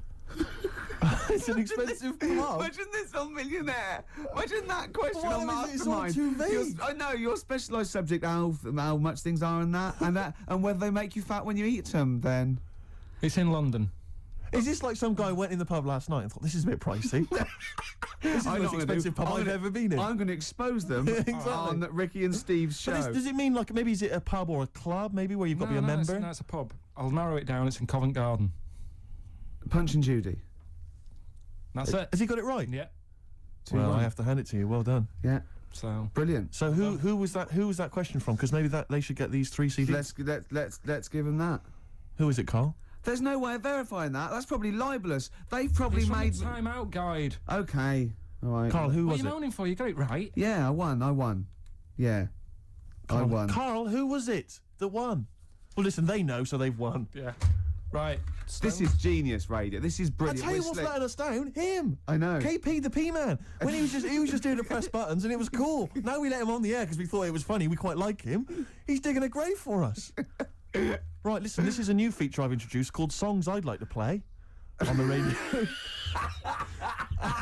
It's an expensive pub. Imagine this on Millionaire. Imagine that question Why on is it all Mastermind. too vague? I know your specialised subject, how much things are in that, and whether they make you fat when you eat them. Then It's in London. Is this like some guy went in the pub last night and thought, this is a bit pricey? This is the most expensive pub I've ever been in. I'm going to expose them Exactly. on Ricky and Steve's show. But does it mean like maybe is it a pub or a club maybe where you've got to be a member? No, it's a pub. I'll narrow it down. It's in Covent Garden. Punch and Judy. That's it. Has he got it right? Yeah. Well, 2-1. I have to hand it to you. Well done. Yeah, So brilliant. So who was that? Who was that question from? Because maybe that they should get these 3 CDs. Let's give them that. Who is it, Carl? There's no way of verifying that. That's probably libelous. They've probably it's from made. the Time Out Guide. Okay. All right. Carl, who What are was you it? moaning for? You got it right. Yeah, I won. Yeah. I won. Carl, who was it that won? Well, listen, they know, so they've won. Yeah. Right. This is genius radio. This is I brilliant. tell you We're what's slick. letting us down? Him. I know. KP the P-Man. When he was just doing the press buttons and it was cool. Now we let him on the air because we thought it was funny. We quite like him. He's digging a grave for us. Right, listen, this is a new feature I've introduced called Songs I'd Like to Play on the radio.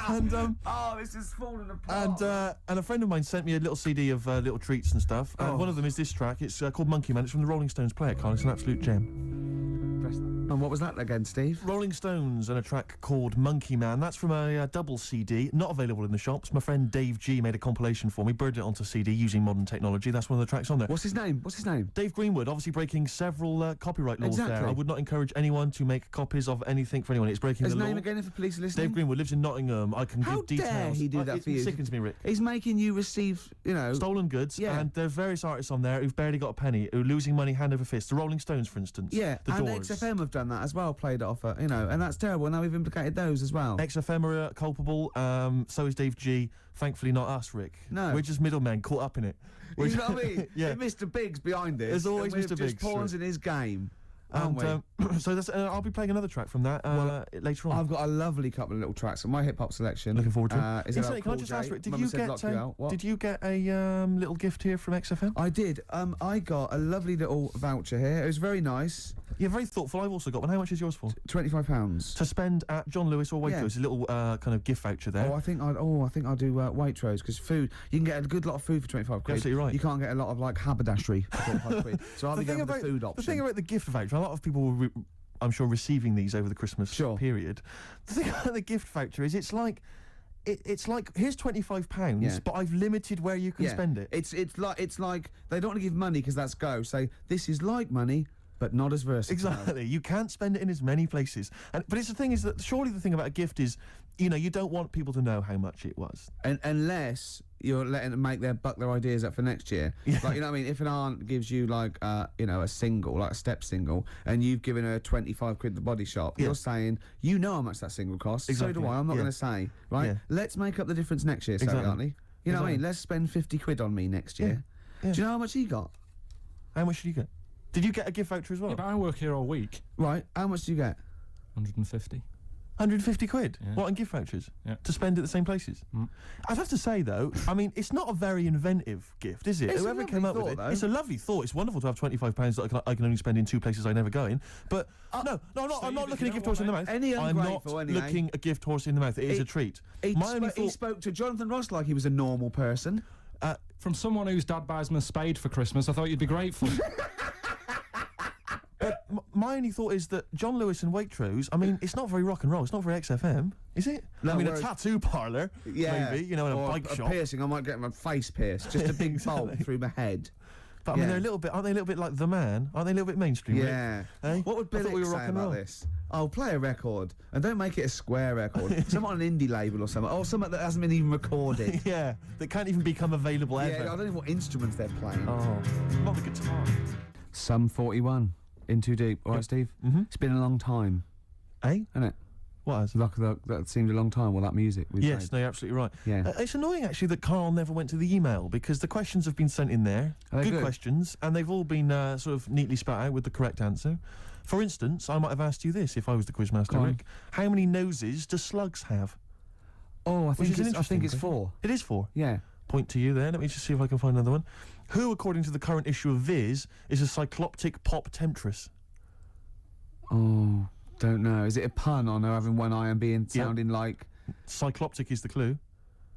And this is falling apart. and a friend of mine sent me a little CD of little treats and stuff. And one of them is this track. It's called Monkey Man. It's from the Rolling Stones. Play it, Carl. It's an absolute gem. And what was that again, Steve? Rolling Stones and a track called Monkey Man. That's from a double CD, not available in the shops. My friend Dave G made a compilation for me, birded it onto CD using modern technology. That's one of the tracks on there. What's his name? Dave Greenwood, obviously breaking several copyright laws Exactly. there. I would not encourage anyone to make copies of anything for anyone. It's breaking His the name law. again if the police are listening? Dave Greenwood lives in Nottingham. I can How give details. dare he do that for you? It sickens me, Rick. He's making you receive, Stolen goods, Yeah. and there's various artists on there who've barely got a penny, who are losing money hand over fist. The Rolling Stones, for instance. Yeah, The and Doors. XFM have done that as well, played it off, and that's terrible. Now we've implicated those as well. XFM are culpable, so is Dave G. Thankfully not us, Rick. No. We're just middlemen caught up in it. You know what I mean? Yeah. If Mr. Big's behind this. There's always then we're Mr. just Biggs, pawns sure. in his game. Aren't And we? so that's, I'll be playing another track from that later on. I've got a lovely couple of little tracks on my hip hop selection. Looking forward to it. Is it Incidentally, about can I Paul just J? ask, Rick, Mama said lock you out. What? did you get a little gift here from XFM? I did. I got a lovely little voucher here. It was very nice. You're very thoughtful. I've also got one. How much is yours for? £25. To spend at John Lewis or Waitrose. Yeah. A little kind of gift voucher there. I think I'll do Waitrose because food. You can get a good lot of food for 25 quid. You're absolutely right. You can't get a lot of like haberdashery for 25 quid. So I'll be going with the food The option. thing about the gift voucher, a lot of people were, I'm sure, receiving these over the Christmas period. The thing about the gift voucher is it's like here's £25, Yeah. but I've limited where you can spend it. It's like they don't want to give money because that's go. Say this is like money, but not as versatile. Exactly. You can't spend it in as many places. But it's the thing is that surely the thing about a gift is, you don't want people to know how much it was. And unless you're letting them make their ideas up for next year. Yeah. Like, you know what I mean? If an aunt gives you like a single, like a step single, and you've given her 25 quid at the body shop, you're saying, you know how much that single costs. Exactly. So do I. I'm not going to say, right? Yeah. Let's make up the difference next year, Exactly. so aren't we? You know what I mean? Exactly. Let's spend 50 quid on me next year. Yeah. Do you know how much he got? How much did you get? Did you get a gift voucher as well? Yeah, but I work here all week. Right. How much do you get? 150. 150 quid? Yeah. What, on gift vouchers? Yeah. To spend at the same places? Mm. I'd have to say, though, I mean, it's not a very inventive gift, is it? It's a Whoever lovely came up with thought, it, though. it's a lovely thought. It's wonderful to have £25 that I can only spend in 2 places I never go in. But, no, I'm not Steve, looking you a gift know horse in the what, mouth. Any I'm not ungrateful anyway. looking a gift horse in the mouth. It is a treat. He spoke to Jonathan Ross like he was a normal person. From someone whose dad buys him a spade for Christmas, I thought you'd be grateful. My only thought is that John Lewis and Waitrose, I mean, it's not very rock and roll. It's not very XFM, is it? No, I mean, whereas- a tattoo parlour, maybe, in a or bike a shop. piercing. I might get my face pierced. Just a big Exactly. bolt through my head. But I mean, Yeah. they're a little bit, aren't they? A little bit like The Man? Aren't they a little bit mainstream? Yeah. Rick? Eh? What would I thought Billy we were say rock and about roll. this? Oh, play a record and don't make it a square record. Something on an indie label or something. Or something that hasn't been even recorded. Yeah, that can't even become available ever. Yeah, I don't know what instruments they're playing. Oh, not the guitar. Sum 41. In Too Deep. All right, Steve? Mm-hmm. It's been a long time, Eh? hasn't it? What has? That seemed a long time, all that music we Yes, played. no, you're absolutely right. Yeah. It's annoying, actually, that KARL never went to the email, because the questions have been sent in there. Are they Good good? questions, and they've all been sort of neatly spat out with the correct answer. For instance, I might have asked you this if I was the quizmaster, Go on. Rick. How many noses do slugs have? Oh, I Which is an think interesting it's thing. 4. It is 4. Yeah. Point to you there. Let me just see if I can find another one. Who, according to the current issue of Viz, is a cycloptic pop temptress? Oh, don't know. Is it a pun on her having one eye and being sounding like? Cycloptic is the clue.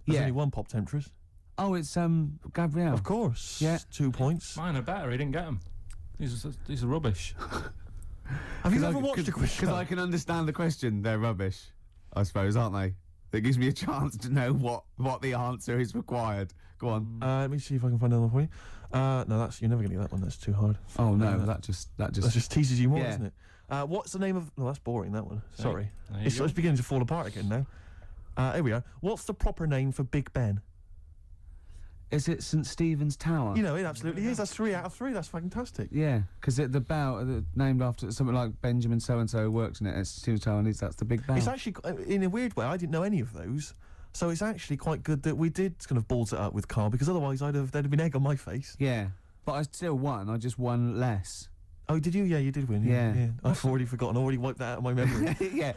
There's Yeah. only one pop temptress. Oh, it's Gabrielle. Of course. Yeah. 2 points. Mine are better. He didn't get them. These are rubbish. Have you ever watched a quiz show? Because I can understand the question. They're rubbish, I suppose, aren't they? That gives me a chance to know what the answer is required. Go on. Let me see if I can find another one for you. No, you're never going to get that one. That's too hard. Oh no, that just That just teases you more, Yeah. doesn't it? What's the name of? No, that's boring. That one. Sorry, there you it's go. beginning to fall apart again now. Here we are. What's the proper name for Big Ben? Is it St Stephen's Tower? You know, it absolutely is. That's 3 out of 3. That's fantastic. Yeah, because the bell named after something like Benjamin so and so works in it. It's Stephen's Tower, and that's the big bell. It's actually, in a weird way, I didn't know any of those. So it's actually quite good that we did kind of balls it up with KARL, because otherwise there'd have been egg on my face. Yeah, but I still won. I just won less. Oh, did you? Yeah, you did win. Yeah. I've already forgotten. I already wiped that out of my memory. Yeah,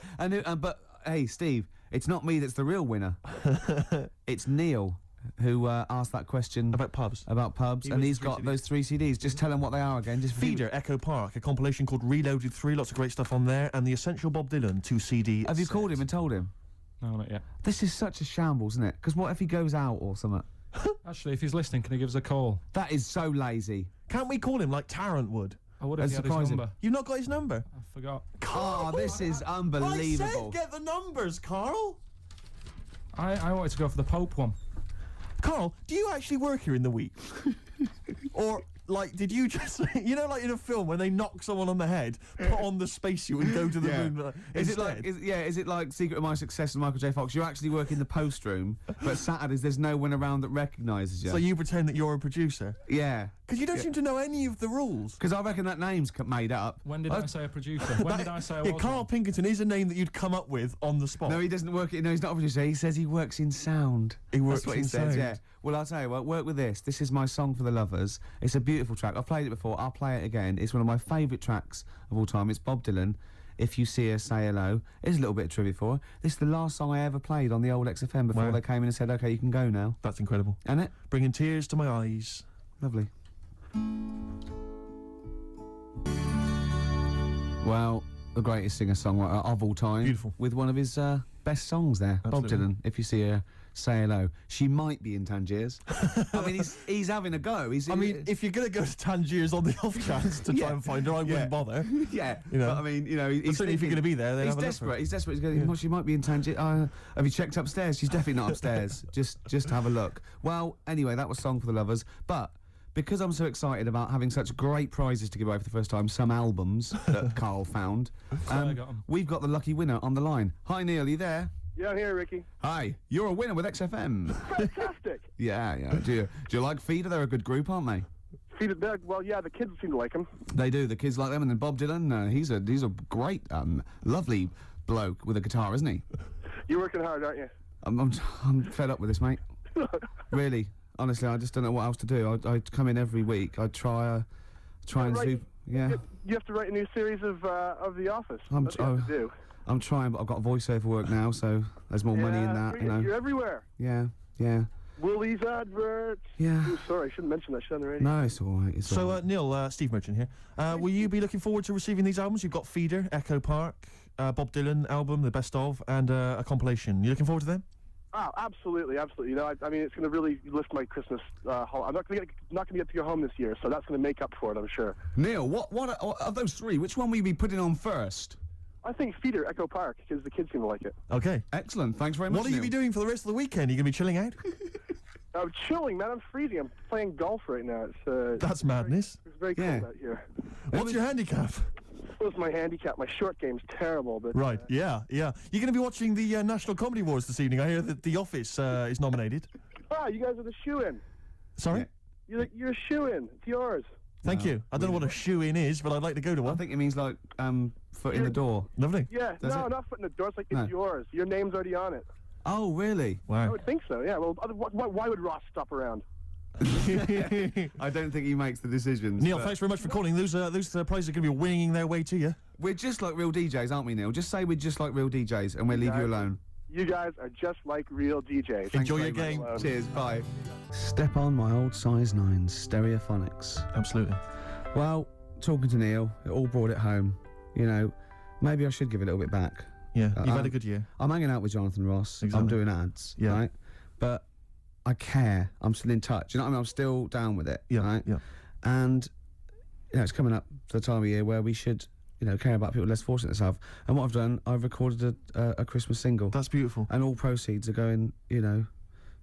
but hey, Steve, it's not me that's the real winner. It's Neil who asked that question About pubs. pubs, He and was he's the got 3 CDs. those 3 CDs. Just tell him what they are again. Just Feeder, Echo Park, a compilation called Reloaded 3, lots of great stuff on there, and the Essential Bob Dylan 2 CD. Have you set. called him and told him? No, not yet. This is such a shambles, isn't it? Because what if he goes out or something? Actually, if he's listening, can he give us a call? That is so lazy. Can't we call him like Tarrant would? I would have That's had his surprising. number. You've not got his number? I forgot. Oh, this is unbelievable. I said get the numbers, KARL. I wanted to go for the Pope one. KARL, do you actually work here in the week? Or, like, did you just, you know, like in a film when they knock someone on the head, put on the spacesuit and go to the moon? Is it instead? like is it like Secret of My Success with Michael J. Fox? You actually work in the post room, but Saturdays there's no one around that recognises you. So you pretend that you're a producer? Yeah. Because you don't seem to know any of the rules. Because I reckon that name's made up. When did I say a producer? When did I say I was? Yeah, KARL one? Pilkington is a name that you'd come up with on the spot. No, he doesn't work. No, he's not a producer. He says he works in sound. He works That's what in he says. sound. Yeah. Well, I'll tell you what. Work with this. This is my song for the lovers. It's a beautiful track. I've played it before. I'll play it again. It's one of my favourite tracks of all time. It's Bob Dylan. If You See Her, Say Hello. Here's a little bit of trivia for her. This is the last song I ever played on the old XFM before Wow. they came in and said, "Okay, you can go now." That's incredible. And it Bringing tears to my eyes. lovely. Well, the greatest singer-songwriter of all time. Beautiful. With one of his best songs there, Absolutely. Bob Dylan. If you see her, say hello. She might be in Tangiers. I mean, he's having a go. I mean, if you're going to go to Tangiers on the off chance to try Yeah. and find her, I Yeah. wouldn't bother. yeah, you know. But I mean, you know, he's certainly if you're thinking- gonna be there, then he's have a look for her. desperate. He's desperate. He's going. Well, she might be in Tangiers. Have you checked upstairs? She's definitely not upstairs. just have a look. Well, anyway, that was Song for the Lovers, but. Because I'm so excited about having such great prizes to give away for the first time, some albums that KARL found, I got 'em. we've got the lucky winner on the line. Hi, Neil, are you there? Yeah, I'm here, Ricky. Hi, you're a winner with XFM. Fantastic. yeah. Do you like Feeder? They're a good group, aren't they? Feed it back. Well, yeah, the kids seem to like him. They do. The kids like them, and then Bob Dylan. He's a great, lovely bloke with a guitar, isn't he? You're working hard, aren't you? I'm fed up with this, mate. Really, honestly, I just don't know what else to do. I come in every week. I try and Right. do. Yeah, You have to write a new series of The Office. I'm That's what you have to do. I'm trying, but I've got voiceover work now, so there's more money in that. You know. You're everywhere. Yeah. Willie's adverts. Yeah. Ooh, sorry, I shouldn't mention that shit on the radio. No, it's all right. It's all So, right. Neil, Steve Merchant here. Will you be looking forward to receiving these albums? You've got Feeder, Echo Park, Bob Dylan album, the best of, and a compilation. You looking forward to them? Oh, absolutely. You know, I mean, it's going to really lift my Christmas haul. I'm not going to get to go home this year, so that's going to make up for it, I'm sure. Neil, what of those three? Which one will you be putting on first? I think Feeder, Echo Park, because the kids seem to like it. Okay. Excellent. Thanks very much. What will you Neil. be doing for the rest of the weekend? Are you going to be chilling out? I'm chilling, man. I'm freezing. I'm playing golf right now. That's madness. It's very Yeah. cold out here. What's your handicap? What's my handicap? My short game's terrible, but Right, yeah. You're going to be watching the National Comedy Awards this evening. I hear that The Office is nominated. you guys are the shoe-in. Sorry? You're a shoe-in. It's yours. Thank you. I don't know what a shoe-in is, but I'd like to go to I one. think it means like foot in the door. Lovely. Yeah, Does no, it? not foot in the door. It's like No. it's yours. Your name's already on it. Oh, really? I Wow. would think so. Yeah. Well, why would Ross stop around? I don't think he makes the decisions. Neil, but thanks very much for calling. Those prizes are going to be winging their way to you. we're just like real DJs, aren't we, Neil? Just say we're just like real DJs, and we'll leave you alone. You guys are just like real DJs. Thanks Enjoy your very game. much. Cheers. Bye. Step on my old size 9 stereophonics. Absolutely. Well, talking to Neil, it all brought it home. You know, maybe I should give it a little bit back. Yeah, you've had a good year. I'm hanging out with Jonathan Ross. Exactly. I'm doing ads, Yeah. right? But I care. I'm still in touch. You know what I mean? I'm still down with it, Yeah, right? yeah. And, you know, it's coming up to the time of year where we should, you know, care about people less fortunate than themselves. And what I've done, I've recorded a Christmas single. That's beautiful. And all proceeds are going, you know,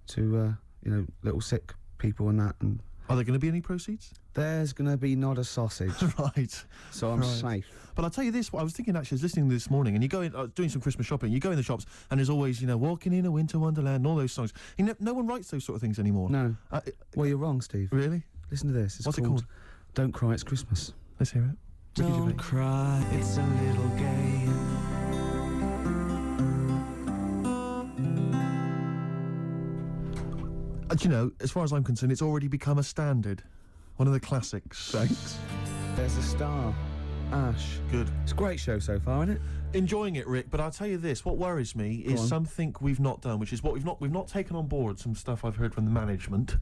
to, you know, little sick people and that. And Are there going to be any proceeds? there's going to be not a sausage. Right. So I'm Right. safe. But I'll tell you this, I was thinking actually, I was listening to this morning, and you go in, doing some Christmas shopping, you go in the shops, and there's always, you know, Walking in a Winter Wonderland, and all those songs. You know, no one writes those sort of things anymore. No. Uh, Well, you're wrong, Steve. really? Listen to this. It's What's it called called? Don't Cry, It's Christmas. Let's hear it. Ricky Gervais. Cry, it's a little game. Do you know, as far as I'm concerned, it's already become a standard. One of the classics. Thanks. There's a star. Ash. Good. It's a great show so far, isn't it? Enjoying it, Rick, but I'll tell you this, what worries me is on. something we've not done, which is what we've not taken on board some stuff I've heard from the management.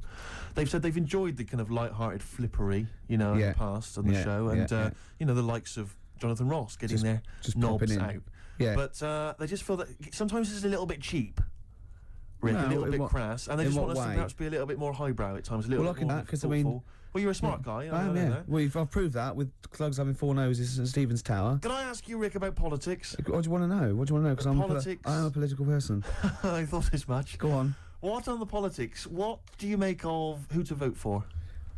They've said they've enjoyed the kind of light-hearted flippery, you know, in Yeah. the past on the Yeah, show, and yeah. you know, the likes of Jonathan Ross getting Just- their just knobs popping in. out. Yeah. But they just feel that sometimes it's a little bit cheap. Rick, No, a little in bit what- crass, and they in just what want us to way? perhaps be a little bit more highbrow at times, a little Well, bit look at more that, 'cause I mean- thoughtful. Well, you're a smart guy. I am, yeah. Well, I've proved that with Clugs having 4 noses and Stephen's Tower. Can I ask you, Rick, about politics? What do you want to know? What do you want to know? Because Politics. I am a political person. I thought as much. Go on. What on the politics? What do you make of who to vote for?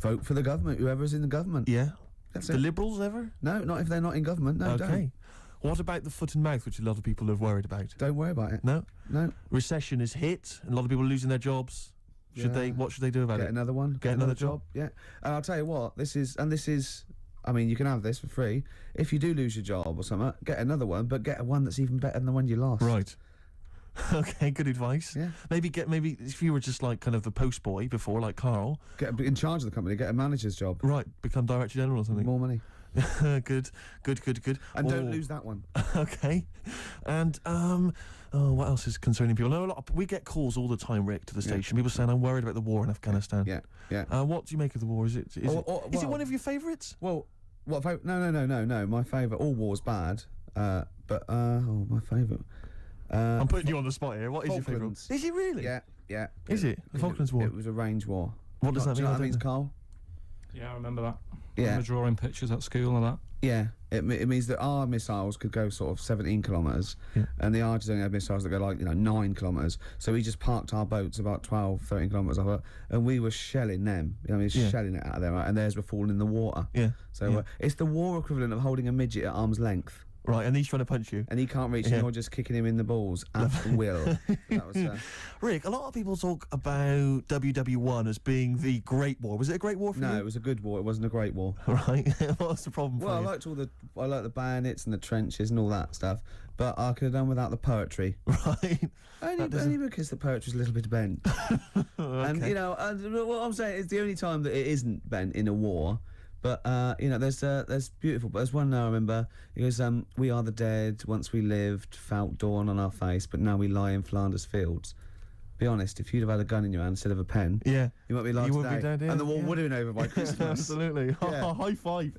Vote for the government, whoever's in the government. Yeah. That's The it. Liberals ever? No, not if they're not in government. No, Okay. What about the foot and mouth, which a lot of people have worried about? Don't worry about it. No. No. Recession is hit, and a lot of people are losing their jobs. Should Yeah. they? What should they do about Get it? another one. Get another job. Yeah. And I'll tell you what, this is, I mean, you can have this for free. If you do lose your job or something, get another one, but get one that's even better than the one you lost. Right. Okay, good advice. Yeah. Maybe if you were just like kind of the post boy before, like Carl, Get in charge of the company, get a manager's job. right, become director general or something. More money. Good. And don't Oh. lose that one. Okay. And what else is concerning people? No, we get calls all the time, Rick, to the station. People saying, I'm worried about the war in Afghanistan. Yeah. What do you make of the war? Is it Well, one of your favourites? Well, what? No. My favourite. All war's bad. My favourite. I'm putting you on the spot here. What is your favourite? Falklands. Is it really? Yeah. Is it? The Falklands War? It was a range war. What does that Do you mean? know I what that means, don't know. Carl? Yeah, I remember that. Yeah. I remember drawing pictures at school and that. Yeah, it means that our missiles could go sort of 17 kilometres, Yeah. and the Argies only had missiles that go like 9 kilometres. So we just parked our boats about 12, 13 kilometres off it, and we were shelling them. You know, what I mean, Yeah. shelling it out of there, right? And theirs were falling in the water. Yeah. So yeah. it's the war equivalent of holding a midget at arm's length, Right, and he's trying to punch you. and he can't reach, Yeah. and you're just kicking him in the balls at will. That was, Rick, a lot of people talk about WW1 as being the Great War. Was it a great war for no, you? it was a good war. It wasn't a great war. Right. What's the problem Well, I for you? liked I liked the bayonets and the trenches and all that stuff, but I could have done without the poetry. Right. Only because the poetry's a little bit bent. And, you know, what I'm saying is the only time that it isn't bent in a war. But, you know, there's beautiful, but there's one now I remember. It goes, we are the dead, once we lived, felt dawn on our face, but now we lie in Flanders fields. Be honest, if you'd have had a gun in your hand instead of a pen, Yeah. you might be alive You today. would be dead, yeah, and the war yeah. would have been over by Christmas. Absolutely. Yeah. High five.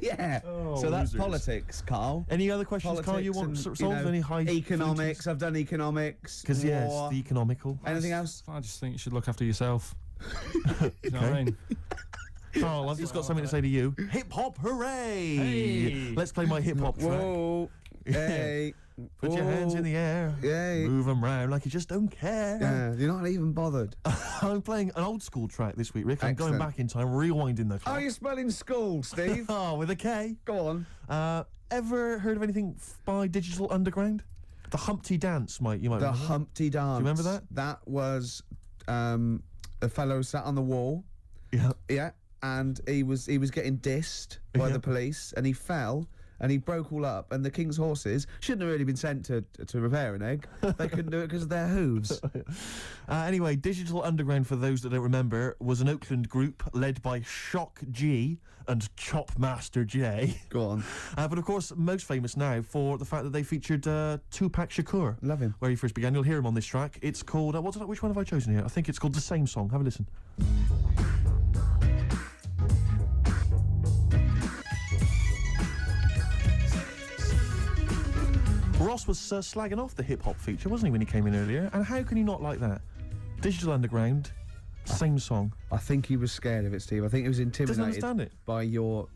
Yeah. Oh, So that's losers. politics, Carl. Any other questions, Carl, you want and, solved? you know, Any high economics. I've done economics. Because, yes, war. the economical. Anything else? I just think you should look after yourself. You know what I mean? Carl, I've just got something to say to you. Hip hop, hooray! Hey. Let's play my hip hop track. Whoa. Hey. Put your hands in the air. Yeah. Move them round like you just don't care. Yeah, you're not even bothered. I'm playing an old school track this week, Rick. I'm going Excellent. back in time, rewinding the How clock. are you spelling school, Steve? Oh, with a K. Go on. Ever heard of anything by Digital Underground? The Humpty Dance, you might The remember. Humpty Dance. Do you remember that? That was a fellow sat on the wall. Yeah. Yeah, and he was getting dissed by Yeah. the police, and he fell. And he broke all up, and the King's horses shouldn't have really been sent to repair an egg. They couldn't do it because of their hooves. Anyway, Digital Underground, for those that don't remember, was an Oakland group led by Shock G and Chopmaster J. Go on. But of course, most famous now for the fact that they featured Tupac Shakur. Love him. Where he first began. You'll hear him on this track. It's called, which one have I chosen here? I think it's called The Same Song. Have a listen. Ross was slagging off the hip-hop feature, wasn't he, when he came in earlier? And how can you not like that? Digital Underground, same song. I think he was scared of it, Steve. I think he was intimidated understand it. by your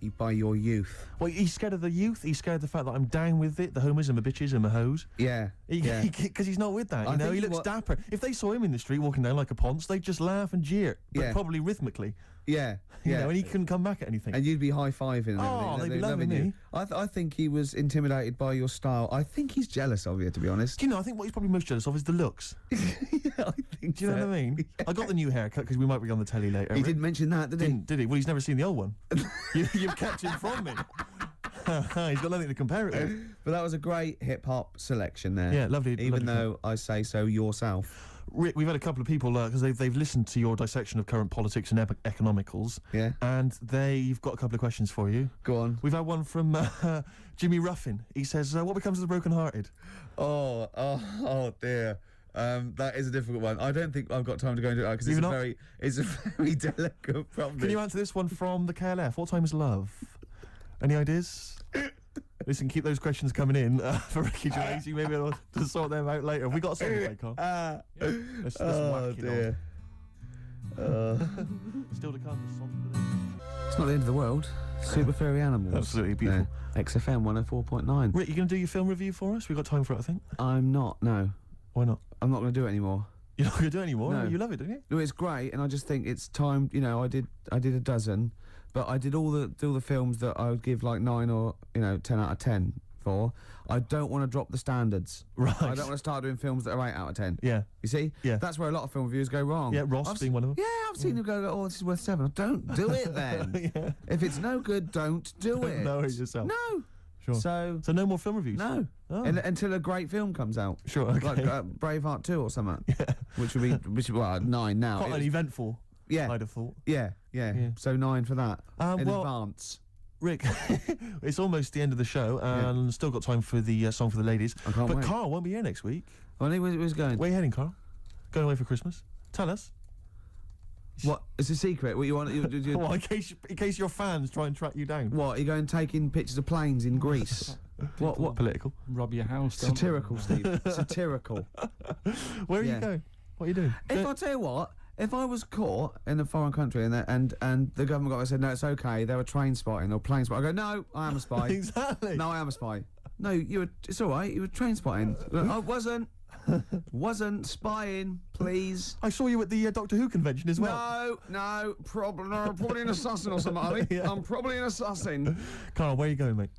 youth. Well, he's scared of the youth. He's scared of the fact that I'm down with it, the homies and the bitches and the hoes. Yeah. Because he's not with that, I you know? think He looks dapper. If they saw him in the street walking down like a ponce, they'd just laugh and jeer, but Yeah. probably rhythmically. Yeah. You Yeah. know, and he couldn't come back at anything. And you'd be high-fiving and Oh, everything. they'd be loving you. me. I think he was intimidated by your style. I think he's jealous of you, to be honest. Do you know, I think what he's probably most jealous of is the looks. Yeah, I think Do you know what I mean? I got the new haircut because we might be on the telly later. He didn't mention that, did he? Did he? Well, he's never seen the old one. You've kept him from me. He's got nothing to compare it with. But that was a great hip-hop selection there. Yeah, lovely. Even lovely though I say so yourself. Rick, we've had a couple of people, because they've listened to your dissection of current politics and economicals. Yeah. And they've got a couple of questions for you. Go on. We've had one from Jimmy Ruffin. He says, what becomes of the broken-hearted? Oh dear. That is a difficult one. I don't think I've got time to go into it because You've not? it's a very delicate problem. Can you answer this one from the KLF? What time is love? Any ideas? Listen, keep those questions coming in for Ricky Gervais. You may be able to sort them out later. Have we got a song to play, Carl? Let's whack it dear. on. Still to come, the song for the day. It's not the end of the world. Super furry animals. Absolutely beautiful. Yeah. XFM 104.9. Rick, you going to do your film review for us? We've got time for it, I think. I'm not. No, Why not? I'm not going to do it anymore. You're not going to do it anymore? No. You love it, don't you? No, it's great, and I just think it's time. You know, I did a dozen, but I did all the films that I would give like 9 or 10 out of 10 for. I don't want to drop the standards. Right. I don't want to start doing films that are 8 out of 10. Yeah. You see? Yeah. That's where a lot of film reviewers go wrong. Yeah, Ross I've being one of them. Yeah, I've seen them go, oh, this is worth 7. Don't do it then. Yeah. If it's no good, don't do it. Know it yourself. No. Sure. So no more film reviews? no. Oh. Until a great film comes out. Sure, okay. Like Braveheart 2 or something. Yeah. Which would be 9 now. Quite an eventful, Yeah. I'd have thought. Yeah. So 9 for that. In well- advance. Rick, it's almost the end of the show, and still got time for the song for the ladies. I can't but wait. Carl won't be here next week. Well, where's going? Where are you heading, Carl? Going away for Christmas? Tell us. What? It's a secret. What you want? Well, in case your fans try and track you down. What? You going taking pictures of planes in Greece? What? Political. Rob your house. don't they? Satirical, Steve. Satirical. Where are Yeah. you going? What are you doing? If I tell you what, if I was caught in a foreign country and the government got said, no, it's okay, they were train spotting or plane spotting, I go, no, I am a spy. Exactly. No, I am a spy. No, it's all right. You were train spotting. I wasn't spying. Please. I saw you at the Doctor Who convention as well. No, probably an assassin or something. I think. Yeah. I'm probably an assassin. Carl, where are you going, mate?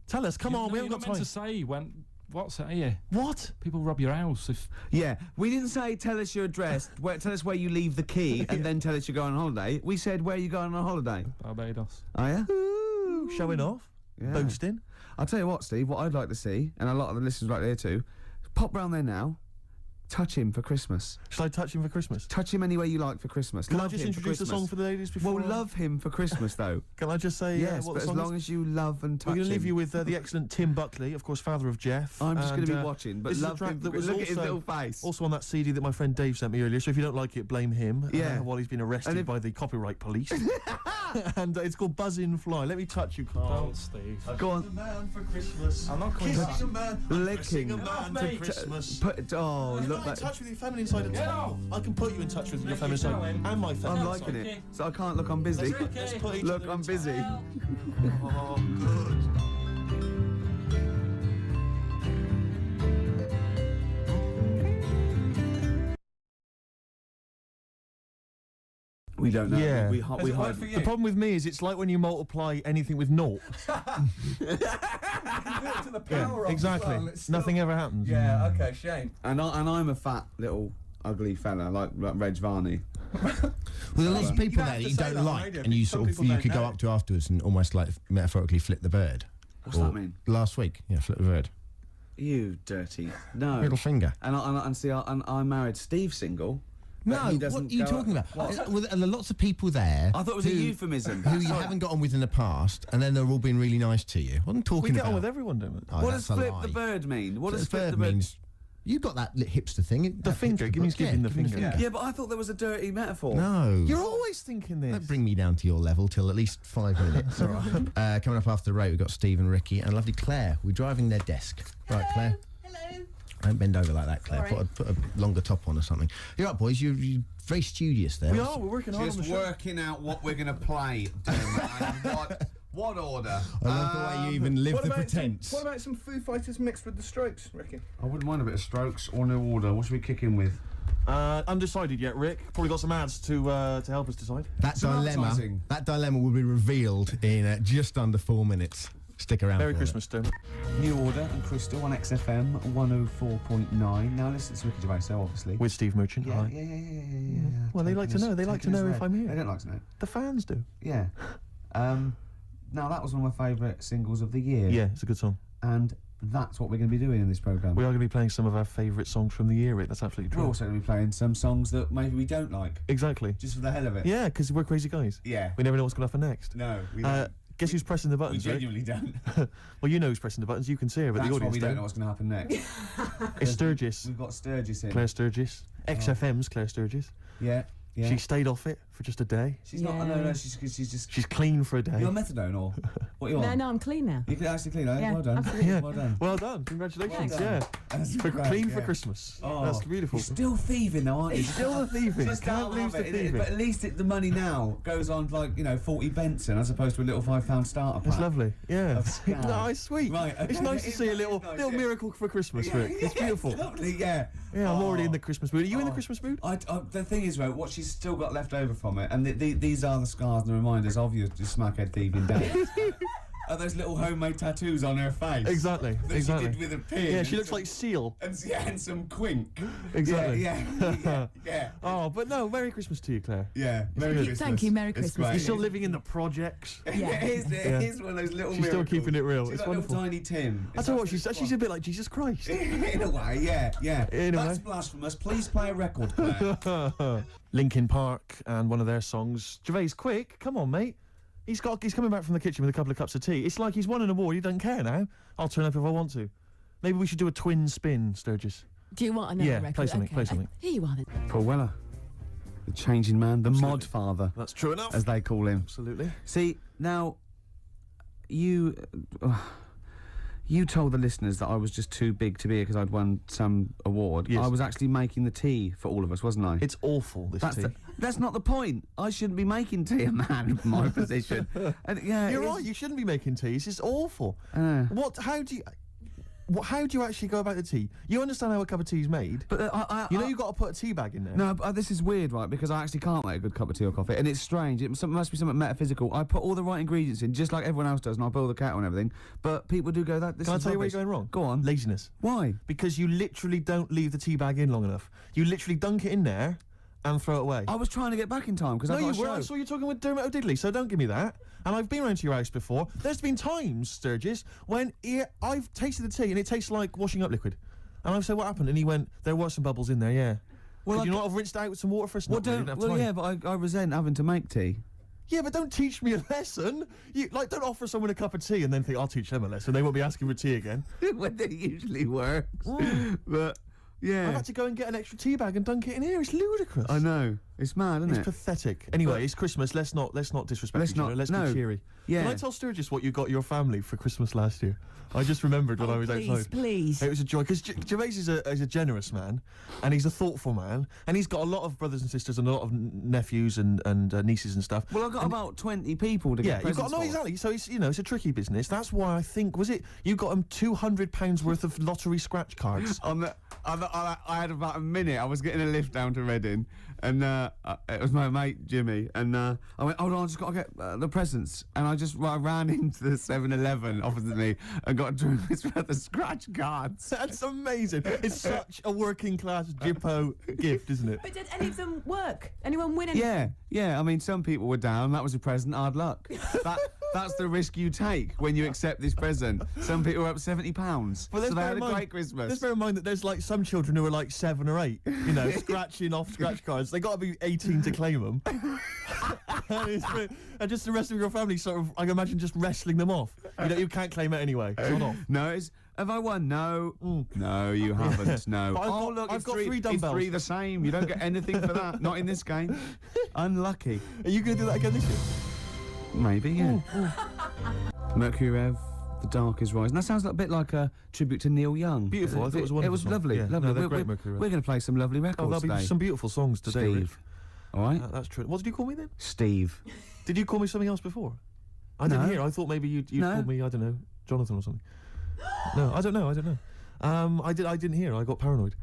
Tell us. Come on, we haven't got You're not meant time. to say when. What's it here? What? People rob your house if. Yeah, we didn't say tell us your address, tell us where you leave the key, and then tell us you're going on holiday. We said where you going on holiday. Barbados. Are you? Ooh, showing off. Yeah. Boasting. I'll tell you what, Steve, what I'd like to see, and a lot of the listeners right there too, pop round there now, touch him for Christmas. Shall I touch him for Christmas? Touch him any way you like for Christmas. Can I Love just him for introduce the Christmas. song for the ladies before? Well, love him for Christmas, though. Can I just say Yes, what but the as song long is? as you love and touch We're going to leave him. you with the excellent Tim Buckley, of course, father of Jeff. I'm just going to and, be watching, but this is a love track him. that was Look at his also- little face. Also on that CD that my friend Dave sent me earlier, so if you don't like it, blame him. Yeah. While he's been arrested And if- by the copyright police. And it's called Buzzin' Fly. Let me touch you, Carl. Don't, Steve. Go on. Man for Christmas. I'm not coming back. Kissing a man. Licking. Kissing a man Mate. for Christmas. Look, Get like in touch with your feminine side of Get town. off. I can put you in touch with your feminine you side going? and my feminine I'm side. liking it. So I can't look. I'm busy. Let's put each Look, other I'm in busy. touch. Oh, good. We don't know. Yeah. We Has hide. it worked for you? The problem with me is it's like when you multiply anything with naught. You do it to the power of Exactly. as well, it's still- Nothing ever happens. Yeah, okay, shame. And I'm a fat little ugly fella like Reg Varney. Well, there are lots of people don't there have that to you say don't that on like, radio, and you because some sort of people you don't could go know. up to afterwards and almost like metaphorically flip the bird. What's that mean? Last week, yeah, flip the bird. You dirty. No. Middle finger. And see, I married Steve single. but No, he what doesn't are you go- talking about? What? Well, there are lots of people there. I thought it was a euphemism. Who you haven't got on with in the past, and then they're all being really nice to you. What I'm talking We get about. on with everyone, don't we? Oh, What that's does a flip lie. the bird mean? What does Flip flip the the bird bird means you got that hipster thing. The finger, give me the finger. Yeah, but I thought there was a dirty metaphor. No. You're always thinking this. Don't bring me down to your level till at least 5 minutes. All right. Coming up after the break, we've got Steve and Ricky and lovely Claire. We're driving their desk. Right, Claire? Hello. Don't bend over like that, Claire. Sorry. Put a longer top on or something. You're up, boys. You're very studious there. We are. We're working hard on the Just show. working out what we're going to play. What order? I love the way you even live What the about pretense. What about some Foo Fighters mixed with the Strokes, Ricky? I wouldn't mind a bit of Strokes or New Order. What should we kick in with? Undecided yet, Rick. Probably got some ads to help us decide. That Some dilemma. advertising. That dilemma will be revealed in just under 4 minutes. Stick around. Merry for Christmas, Stone. New Order and Crystal on XFM 104.9. Now listen to Ricky Gervais, so obviously. With Steve Merchant. Yeah, Hi. yeah. Well, they like to know. They like to know if I'm here. They don't like to know. The fans do. Yeah. Now that was one of my favourite singles of the year. Yeah, it's a good song. And that's what we're going to be doing in this programme. We are going to be playing some of our favourite songs from the year, Rick. That's absolutely We're true. also going to be playing some songs that maybe we don't like, Exactly. just for the hell of it. Yeah, because we're crazy guys. Yeah. We never know what's going to happen next. No, we don't. Guess who's pressing the We buttons, Rick? genuinely don't. Well, you know who's pressing the buttons. You can see her, but That's the why audience we don't know don't. what's going to happen next. It's Sturgis. We've got Sturgis in. Claire Sturgis. XFM's Claire Sturgis. Yeah. She stayed off it for just a day. She's not. No, she's just. She's clean for a day. You're on methadone or what you on? No, I'm clean now. You can actually clean. Eh? Yeah, Well done. absolutely. Yeah. Well done. Well done. Congratulations. Well done. Yeah. That's For great, clean for yeah. Christmas. Oh, That's beautiful. You're still thieving though, aren't you? Still thieving. Just Can't can't lose have the it, thieving. But at least the money now goes on to 40 Benson as opposed to a little £5 starter pack. It's lovely. Yeah. Of scab. No, it's sweet. Right, It's okay, nice to it's see a nice, little it's nice, little yeah. miracle for Christmas, Yeah, Rick. It's yeah, beautiful. It's lovely, yeah. Yeah, I'm already in Oh. the Christmas mood. Are you in the Christmas mood? The thing is, right, what she's still got left over from it, and these are the scars and the reminders of your smackhead thieving days. Are those little homemade tattoos on her face? Exactly. That Exactly. she did with a pin. Yeah, and she looks some- like Seal. and some quink. Exactly. Yeah. Oh, but no, Merry Christmas to you, Claire. Yeah. Merry Thank Christmas. you, Merry It's Christmas. great. You're still living in the projects. Yeah. It is one of those little She's still miracles. keeping it real. She's It's like wonderful. little tiny Tim. I tell you what, she's a bit like Jesus Christ. In a way, yeah. In a That's way. blasphemous. Please play a record, Claire. Linkin Park and one of their songs. Gervais, quick, come on, mate. He's coming back from the kitchen with a couple of cups of tea. It's like he's won an award. He doesn't care now. I'll turn up if I want to. Maybe we should do a twin spin, Sturgis. Do you want another Yeah, record? play something, Okay. play something. Here you are then. Paul Weller, the changing man, the mod father, That's true enough. as they call him. Absolutely. See, now, you told the listeners that I was just too big to be here because I'd won some award. Yes. I was actually making the tea for all of us, wasn't I? It's awful, this tea. That's not the point. I shouldn't be making tea, a man in my position. And yeah, You're it is- right, you shouldn't be making teas. It's awful. How do you actually go about the tea? You understand how a cup of tea is made? But You know you've got to put a tea bag in there. No, but this is weird, right? Because I actually can't make a good cup of tea or coffee, and it's strange. It must be something metaphysical. I put all the right ingredients in, just like everyone else does, and I boil the kettle and everything. But people do go that. This Can I is tell you where rubbish. you're going wrong? Go on. Laziness. Why? Because you literally don't leave the tea bag in long enough. You literally dunk it in there and throw it away. I was trying to get back in time because No, I got you a were. I show. saw you talking with Dermot O'Diddley, so don't give me that. And I've been round to your house before. There's been times, Sturgis, when I've tasted the tea and it tastes like washing up liquid. And I've said, what happened? And he went, there were some bubbles in there, yeah. Well, Could you not have rinsed it out with some water first? Well, Not really, didn't have time. yeah, but I resent having to make tea. Yeah, but don't teach me a lesson. Don't offer someone a cup of tea and then think, I'll teach them a lesson. They won't be asking for tea again. When it usually works. But yeah, I've had to go and get an extra tea bag and dunk it in here. It's ludicrous. I know. It's mad, isn't It's it? pathetic. Anyway, But- it's Christmas. Let's not disrespect Let's each not- other. Let's no. be cheery. Yeah. Can I tell Sturgis what you got your family for Christmas last year? I just remembered when I was Please, outside. please. It was a joy because Gervais is a generous man, and he's a thoughtful man, and he's got a lot of brothers and sisters and a lot of nephews and nieces and stuff. Well, I got about 20 people to Yeah, get you've got presents no for. exactly. So it's a tricky business. That's why I think you got him £200 worth of lottery scratch cards. I had about a minute. I was getting a lift down to Reading, and it was my mate Jimmy, and I went, hold on, I just got to get the presents, and I ran into the 7-Eleven opposite me and got Drews worth of scratch cards. That's amazing. It's such a working class Jippo gift, isn't it? But did any of them work? Anyone win anything? Yeah. I mean, some people were down. That was a present. Hard luck. That's the risk you take when you accept this present. Some people were up £70, so they had a great Christmas. Let's bear in mind that there's like some children who are like 7 or 8, you know, scratching off scratch cards. They got to be 18 to claim them. And just the rest of your family sort of, I can imagine, just wrestling them off. You know, you can't claim it anyway. It's not off. No, have I won? No. No, you haven't. No. But I've got 3 dumbbells. It's 3 the same. You don't get anything for that. Not in this game. Unlucky. Are you going to do that again this year? Maybe, yeah. Mercury Rev, The Dark Is Rising. That sounds a bit like a tribute to Neil Young. Beautiful. I thought it was wonderful. It was lovely. Yeah. Lovely. No, they're great, Mercury Rev. We're going to play some lovely records there'll be today. some beautiful songs today, Steve. Rick. All right? That's true. What did you call me then? Steve. Did you call me something else before? I didn't hear. I thought maybe you called me, I don't know, Jonathan or something. No, I don't know. I didn't hear. I got paranoid.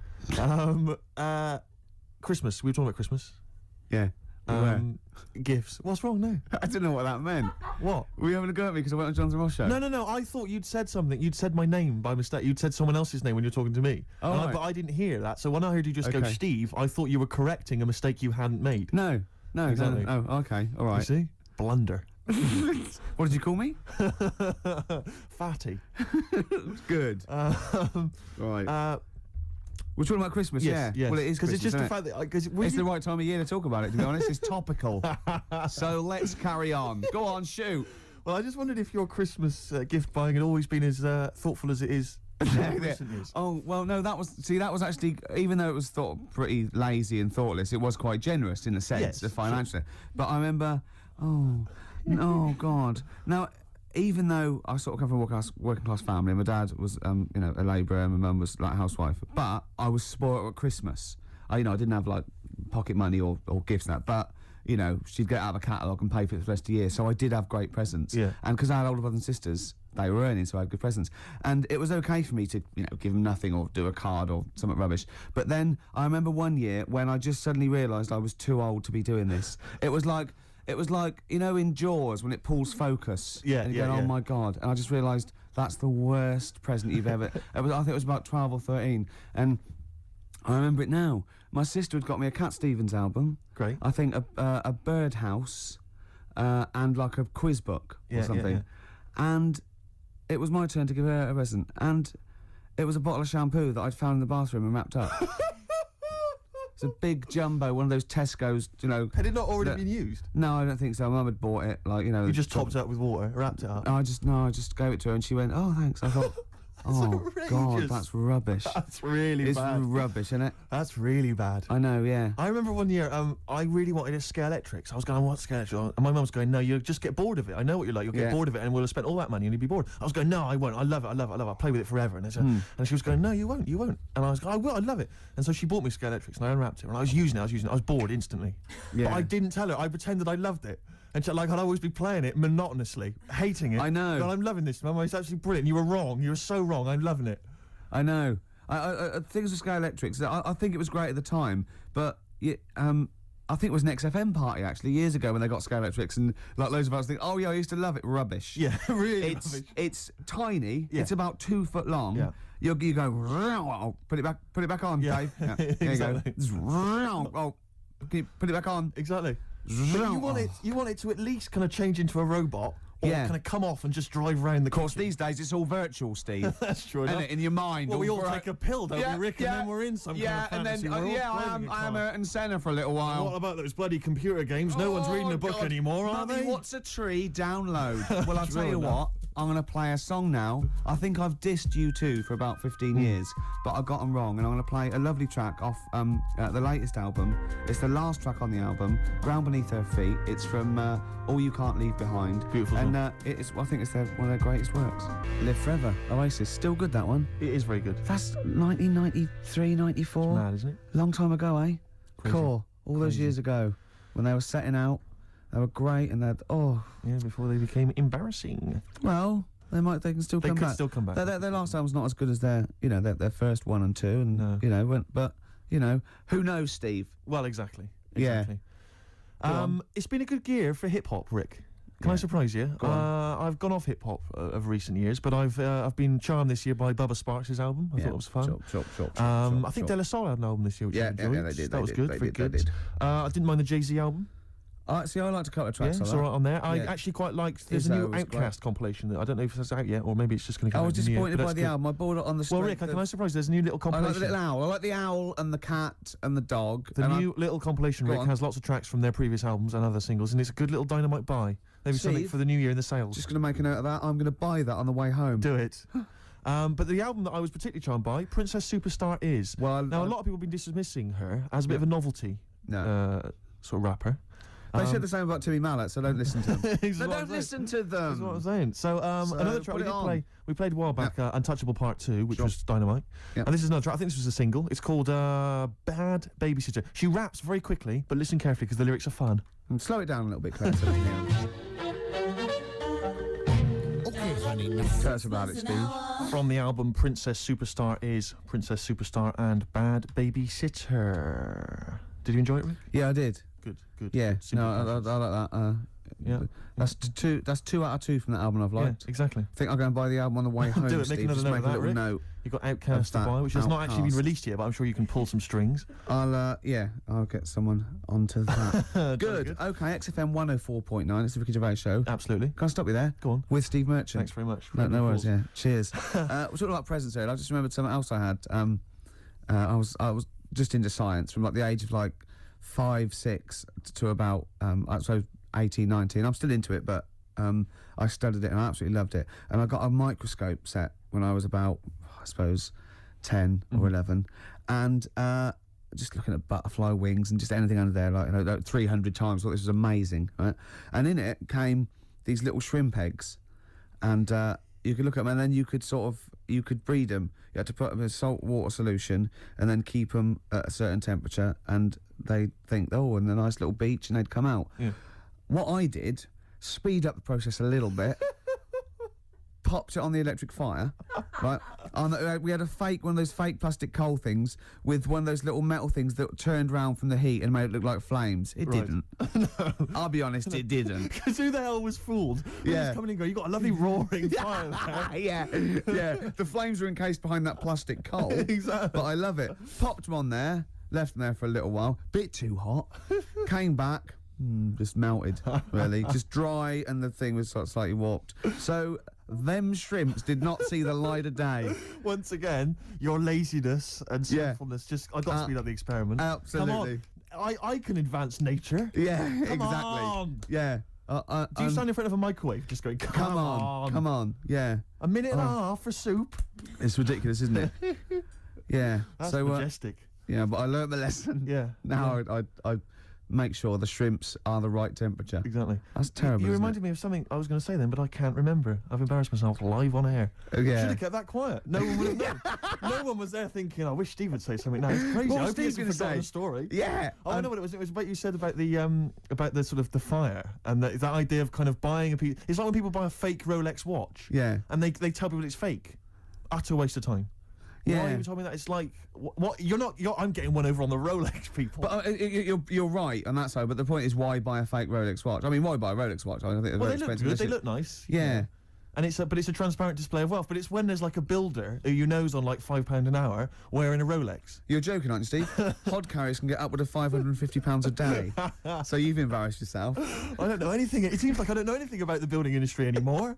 Christmas. We were talking about Christmas. Yeah. Gifts. What's wrong? No. I don't know what that meant. What? Were you having a go at me because I went on Jonathan Ross show? No. I thought you'd said something. You'd said my name by mistake. You'd said someone else's name when you were talking to me. Oh, right. But I didn't hear that. So when I heard you just go Okay. Steve, I thought you were correcting a mistake you hadn't made. No. Exactly. Oh, okay. All right. You see? Blunder. What did you call me? Fatty. Good. Right. We're talking about Christmas, Yes. Well, it is because it's just the Christmas, fact that it's the right time of year to talk about it, to be honest. It's topical. So let's carry on. Go on, shoot. Well, I just wondered if your Christmas gift buying had always been as thoughtful as it is in recent years. Oh, well, no, that was actually, even though it was thought pretty lazy and thoughtless, it was quite generous in a sense, financially. But I remember, oh, God. Now, even though I sort of come from a working class family, my dad was, a labourer, and my mum was like a housewife, but I was spoiled at Christmas. I didn't have like pocket money or gifts and that, but she'd get out of a catalogue and pay for it for the rest of the year, so I did have great presents. Yeah. And because I had older brothers and sisters, they were earning, so I had good presents. And it was okay for me to, give them nothing or do a card or something rubbish. But then I remember one year when I just suddenly realised I was too old to be doing this. It was like, in Jaws when it pulls focus. Yeah, and you go, oh my God. And I just realised that's the worst present you've ever... I think it was about 12 or 13. And I remember it now. My sister had got me a Cat Stevens album. Great. I think a Birdhouse and like a quiz book or something. Yeah. And it was my turn to give her a present. And it was a bottle of shampoo that I'd found in the bathroom and wrapped up. It's a big jumbo, one of those Tesco's, Had it not already been used? No, I don't think so. Mum had bought it, You just topped it up with water, wrapped it up. I just gave it to her and she went, oh, thanks. I thought, oh, God, that's rubbish. That's really bad. It's rubbish, isn't it? That's really bad. I know, yeah. I remember one year, I really wanted a Scalextric. I was going, what Scalextric? And my mum was going, no, you'll just get bored of it. I know what you're like. You'll get bored of it and we'll have spent all that money and you'll be bored. I was going, no, I won't. I love it. I'll play with it forever. And, and she was going, no, you won't. And I was going, I will. I love it. And so she bought me Scalextrics and I unwrapped it. And I was using it. I was bored instantly. Yeah. But I didn't tell her. I pretended I loved it. And so, I'd always be playing it monotonously, hating it. I know. But I'm loving this, Mum. It's absolutely brilliant. You were wrong. You were so wrong. I'm loving it. I know. Things with Scalextrics, I think it was great at the time, but I think it was an XFM party actually years ago when they got Scalextrics, and loads of us think, oh yeah, I used to love it. Rubbish. Yeah, really. It's tiny. Yeah. It's about 2 foot long. Yeah. You go, put it back on, Dave. Yeah. Exactly. There you go. Oh, put it back on. Exactly. But you want it to at least kind of change into a robot. Or kind of come off and just drive around the Of course, these days it's all virtual, Steve. That's true enough. In your mind. Well, we all take a pill, don't we, Rick? And then we're in some kind of fantasy. And then, I am Ayrton Senna for a little while. What about those bloody computer games? No one's reading a book anymore, are Mummy, they? What's a tree? Download. Well, I'll tell you what. I'm going to play a song now. I think I've dissed U2 for about 15 years, but I got them wrong, and I'm going to play a lovely track off the latest album. It's the last track on the album, Ground Beneath Her Feet. It's from All You Can't Leave Behind. Beautiful and I think it's one of their greatest works. Live Forever, Oasis. Still good, that one. It is very good. That's 1993, 94. It's mad, isn't it? Long time ago, eh? Crazy. Cool. All those years ago, when they were setting out, they were great, and yeah, before they became embarrassing. Well, they can still come back. They could still come back. Their last album's not as good as their first 1 and 2, and No. but who knows, Steve? Well, exactly. Exactly. It's been a good year for hip hop, Rick. Can I surprise you? I've gone off hip hop of recent years, but I've been charmed this year by Bubba Sparks' album. I thought it was fun. I think De La Soul had an album this year, which I enjoyed. Yeah, they did. That was good. Very good. I didn't mind the Jay-Z album. See, I liked a couple of tracks. Yeah, it's all right on there. I actually quite liked. There's a new Outkast compilation that I don't know if it's out yet, or maybe it's just going to come out. I was disappointed by the album. I bought it on the. Well, Rick, can I surprise? There's a new little compilation. I like the little owl. I like the owl and the cat and the dog. The new little compilation, Rick, has lots of tracks from their previous albums and other singles, and it's a good little dynamite buy. Maybe something for the new year in the sales. Just going to make a note of that. I'm going to buy that on the way home. Do it. But the album that I was particularly charmed by, Princess Superstar Is. Well, now a lot of people have been dismissing her as a bit of a novelty sort of rapper. They said the same about Timmy Mallet, so don't listen to them. Don't listen to them. That's what I'm saying. So another track we played a while back, Untouchable Part 2, which was dynamite. And this is another track. I think this was a single. It's called Bad Babysitter. She raps very quickly, but listen carefully because the lyrics are fun. And slow it down a little bit, Claire. Tell us about it, Steve. From the album Princess Superstar Is, Princess Superstar and Bad Babysitter. Did you enjoy it, Rick? Yeah, I did. Good. Yeah, no, I like that. That's 2 out of 2 from that album I've liked. Yeah, exactly. I think I'll go and buy the album on the way home. Do it. Steve. Make another note of that, Rick. You've got Outkast to buy, which has not actually been released yet, but I'm sure you can pull some strings. I'll get someone onto that. Good. Okay, XFM 104.9. It's the Ricky Gervais show. Absolutely. Can I stop you there? Go on. With Steve Merchant. Thanks very much. No worries. Yeah. Cheers. We're talking about presents here. I just remembered something else I had. I was just into science from like the age of like 5, 6 to about so 18, 19. I'm still into it, but I studied it and I absolutely loved it. And I got a microscope set when I was about, I suppose, 10 or 11, and just looking at butterfly wings and just anything under there, like 300 times. I thought this was amazing, right? And in it came these little shrimp eggs, and you could look at them, and then you could breed them. You had to put them in a salt water solution and then keep them at a certain temperature, and they'd think, and a nice little beach, and they'd come out. Yeah. What I did, speed up the process a little bit, popped it on the electric fire, right? We had one of those fake plastic coal things with one of those little metal things that turned round from the heat and made it look like flames. It didn't. No. I'll be honest, it didn't. Because who the hell was fooled? Yeah. Coming and going, you got a lovely roaring fire there. Yeah. The flames were encased behind that plastic coal. Exactly. But I love it. Popped them on there, left them there for a little while. Bit too hot. Came back. Just melted, really. Just dry, and the thing was sort of slightly warped. So them shrimps did not see the light of day. Once again, your laziness and sinfulness I got to speed up the experiment. Absolutely. Come on. I can advance nature. Yeah, Come exactly. On. Yeah. Do you stand in front of a microwave just going, come on, yeah. A minute and a half for soup? It's ridiculous, isn't it? Yeah. That's majestic. Yeah, but I learned my lesson. Yeah. Now I make sure the shrimps are the right temperature. Exactly. That's terrible. You reminded me of something I was going to say then, but I can't remember. I've embarrassed myself live on air. Yeah. Should have kept that quiet. No one would have known. No one was there thinking, I wish Steve would say something now. It's crazy. What I was Steve going to say? A story. Yeah. Oh, I know what it was. It was about you said about the sort of the fire and that idea of kind of buying a piece. It's like when people buy a fake Rolex watch. Yeah. And they tell people it's fake. Utter waste of time. Yeah. Why are you telling me that? It's like, what? I'm getting one over on the Rolex people. But you're right on that side. But the point is, why buy a fake Rolex watch? I mean, why buy a Rolex watch? I think they're very expensive. Look good. They look nice. Yeah. And it's a transparent display of wealth. But it's when there's like a builder who you know's on like £5 an hour wearing a Rolex. You're joking, aren't you, Steve? Hod carriers can get upward of £550 a day. So you've embarrassed yourself. I don't know anything. It seems like I don't know anything about the building industry anymore.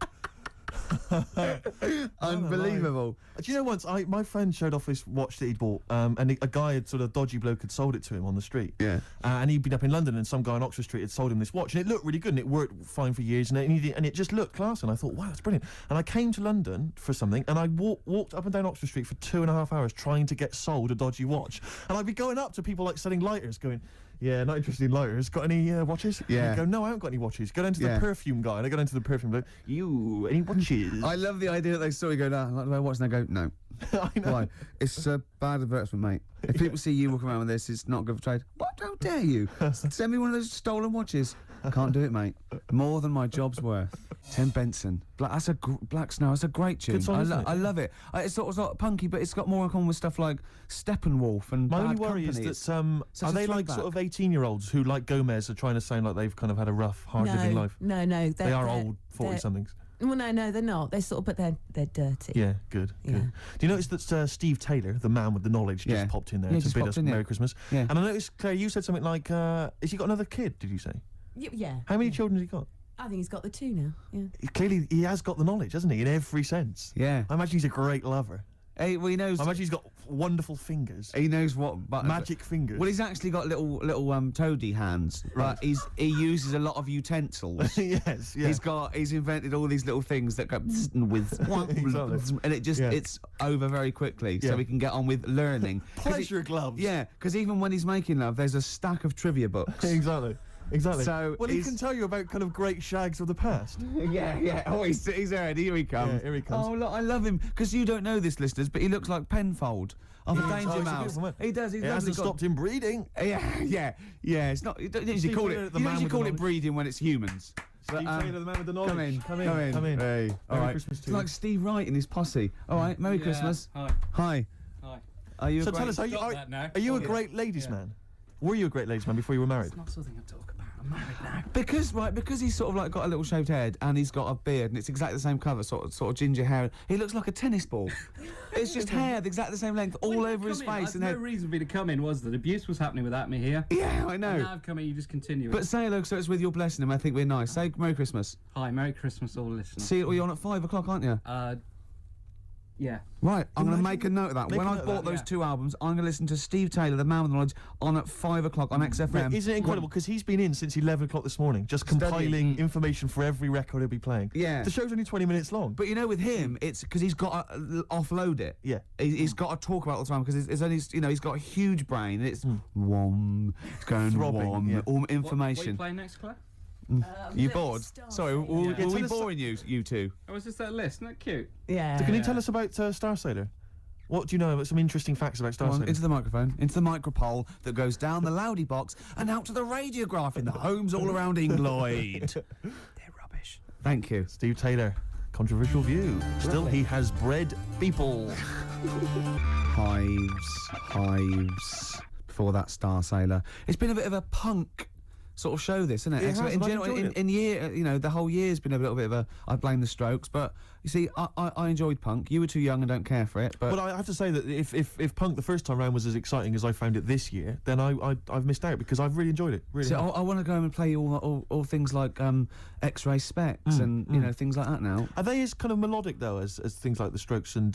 Unbelievable. Do you know once my friend showed off this watch that he'd bought, and a guy had sort of dodgy bloke had sold it to him on the street. Yeah. And he'd been up in London, and some guy on Oxford Street had sold him this watch, and it looked really good, and it worked fine for years, and it just looked class. And I thought, wow, that's brilliant. And I came to London for something, and I walked up and down Oxford Street for 2.5 hours trying to get sold a dodgy watch. And I'd be going up to people like selling lighters, going, yeah, not interested in lighters. Got any watches? Yeah. And go, no, I haven't got any watches. Go down to the perfume guy, and I go down to the perfume bloke. You, any watches? I love the idea that they saw you go, no, like the way I watch, and they go, no. I know. Why? It's a bad advertisement, mate. If people see you walking around with this, it's not good for trade. What? How dare you? Send me one of those stolen watches. Can't do it, mate. More than my job's worth. Tim Benson. That's a Black Snow. That's a great tune. Good song, isn't it? I love it. It's sort of punky, but it's got more in common with stuff like Steppenwolf and My only Bad worry Company. is that such are a they like throwback. sort of 18-year-olds who, like Gomez, are trying to sound like they've kind of had a rough, hard-living life? No. They are old 40-somethings. Well, no, they're not. They're sort of, but they're dirty. Yeah, good. Do you notice that Steve Taylor, the man with the knowledge, just popped in there to just bid popped us in, Merry Christmas? Yeah. And I noticed, Claire, you said something like, has he got another kid, did you say? Yeah. How many children has he got? I think he's got the 2 now. Yeah. Clearly, he has got the knowledge, hasn't he, in every sense. Yeah. I imagine he's a great lover. He knows. I imagine he's got wonderful fingers. He knows what buttons. Magic fingers. Well, he's actually got little toady hands, Right. but he uses a lot of utensils. Yes, yeah. He's invented all these little things that go with Exactly. and it just it's over very quickly, so Yeah. we can get on with learning. 'Cause Pleasure gloves. Yeah, because even when he's making love, there's a stack of trivia books. Exactly. So well, he can tell you about kind of great shags of the past. yeah. Oh, he's there. Here he comes. Yeah, here he comes. Oh, look, I love him because you don't know this, listeners, but he looks like Penfold of a Oh, Danger he's a Mouse. beautiful man. He does. He's It hasn't got- stopped him breeding. Yeah. It's not. You don't usually call Taylor, it. the You man usually with call the it knowledge. breeding when it's humans. Steve Taylor, the man with the knowledge. Come in. Hey. All Merry right. Christmas to It's you. like Steve Wright and his posse. All right. Merry Christmas. Hi. Hi. Are you? So a tell us, are that now. you a great ladies' man? Were you a great ladies' man before you were married? It's not something I talk about. I'm married now. Because he's sort of like got a little shaved head and he's got a beard and it's exactly the same colour, sort of ginger hair. He looks like a tennis ball. It's just hair, exactly the same length, all over his face and no head. reason for me to come in was that abuse was happening without me here. Yeah, I And know. now I've come in, you just continue it. But say hello, so it's with your blessing, and I think we're nice. Say Merry Christmas. Hi, Merry Christmas, all listeners. See, you're on at 5 o'clock, aren't you? Yeah. Right, I'm going to make a note of that. Make When a I note of bought that, those yeah. 2 albums, I'm going to listen to Steve Taylor, the man with knowledge, on at 5 o'clock on XFM. Isn't it incredible? Because he's been in since 11 o'clock this morning, just compiling information for every record he'll be playing. Yeah. The show's only 20 minutes long. But you know, with him, it's because he's got to offload it. Yeah. He's got to talk about it all the time because it's only, he's got a huge brain and it's warm, it's going Throbbing, warm, yeah. all What are you information. playing next, Claire? You bored? Sorry, were Yeah. we Tell us- boring you two? Oh, was this that list? Isn't that cute? Yeah. So can you tell us about Star Sailor? What do you know about some interesting facts about Star Come on, Sailor? into the microphone, into the micropole that goes down the loudy box and out to the radiograph in the homes all around Engloyd. They're rubbish. Thank you. Steve Taylor, controversial view. Still, he has bred people. Hives. Before that, Star Sailor. It's been a bit of a punk sort of show, this, isn't it? It So has, in and I've general, enjoyed in year, the whole year's been a little bit of a. I blame the Strokes, but you see, I enjoyed punk. You were too young and don't care for it, but. But I have to say that if punk the first time round was as exciting as I found it this year, then I've missed out because I've really enjoyed it. Really. So have. I want to go and play all things like X-ray specs and things like that now. Are they as kind of melodic though as things like the Strokes and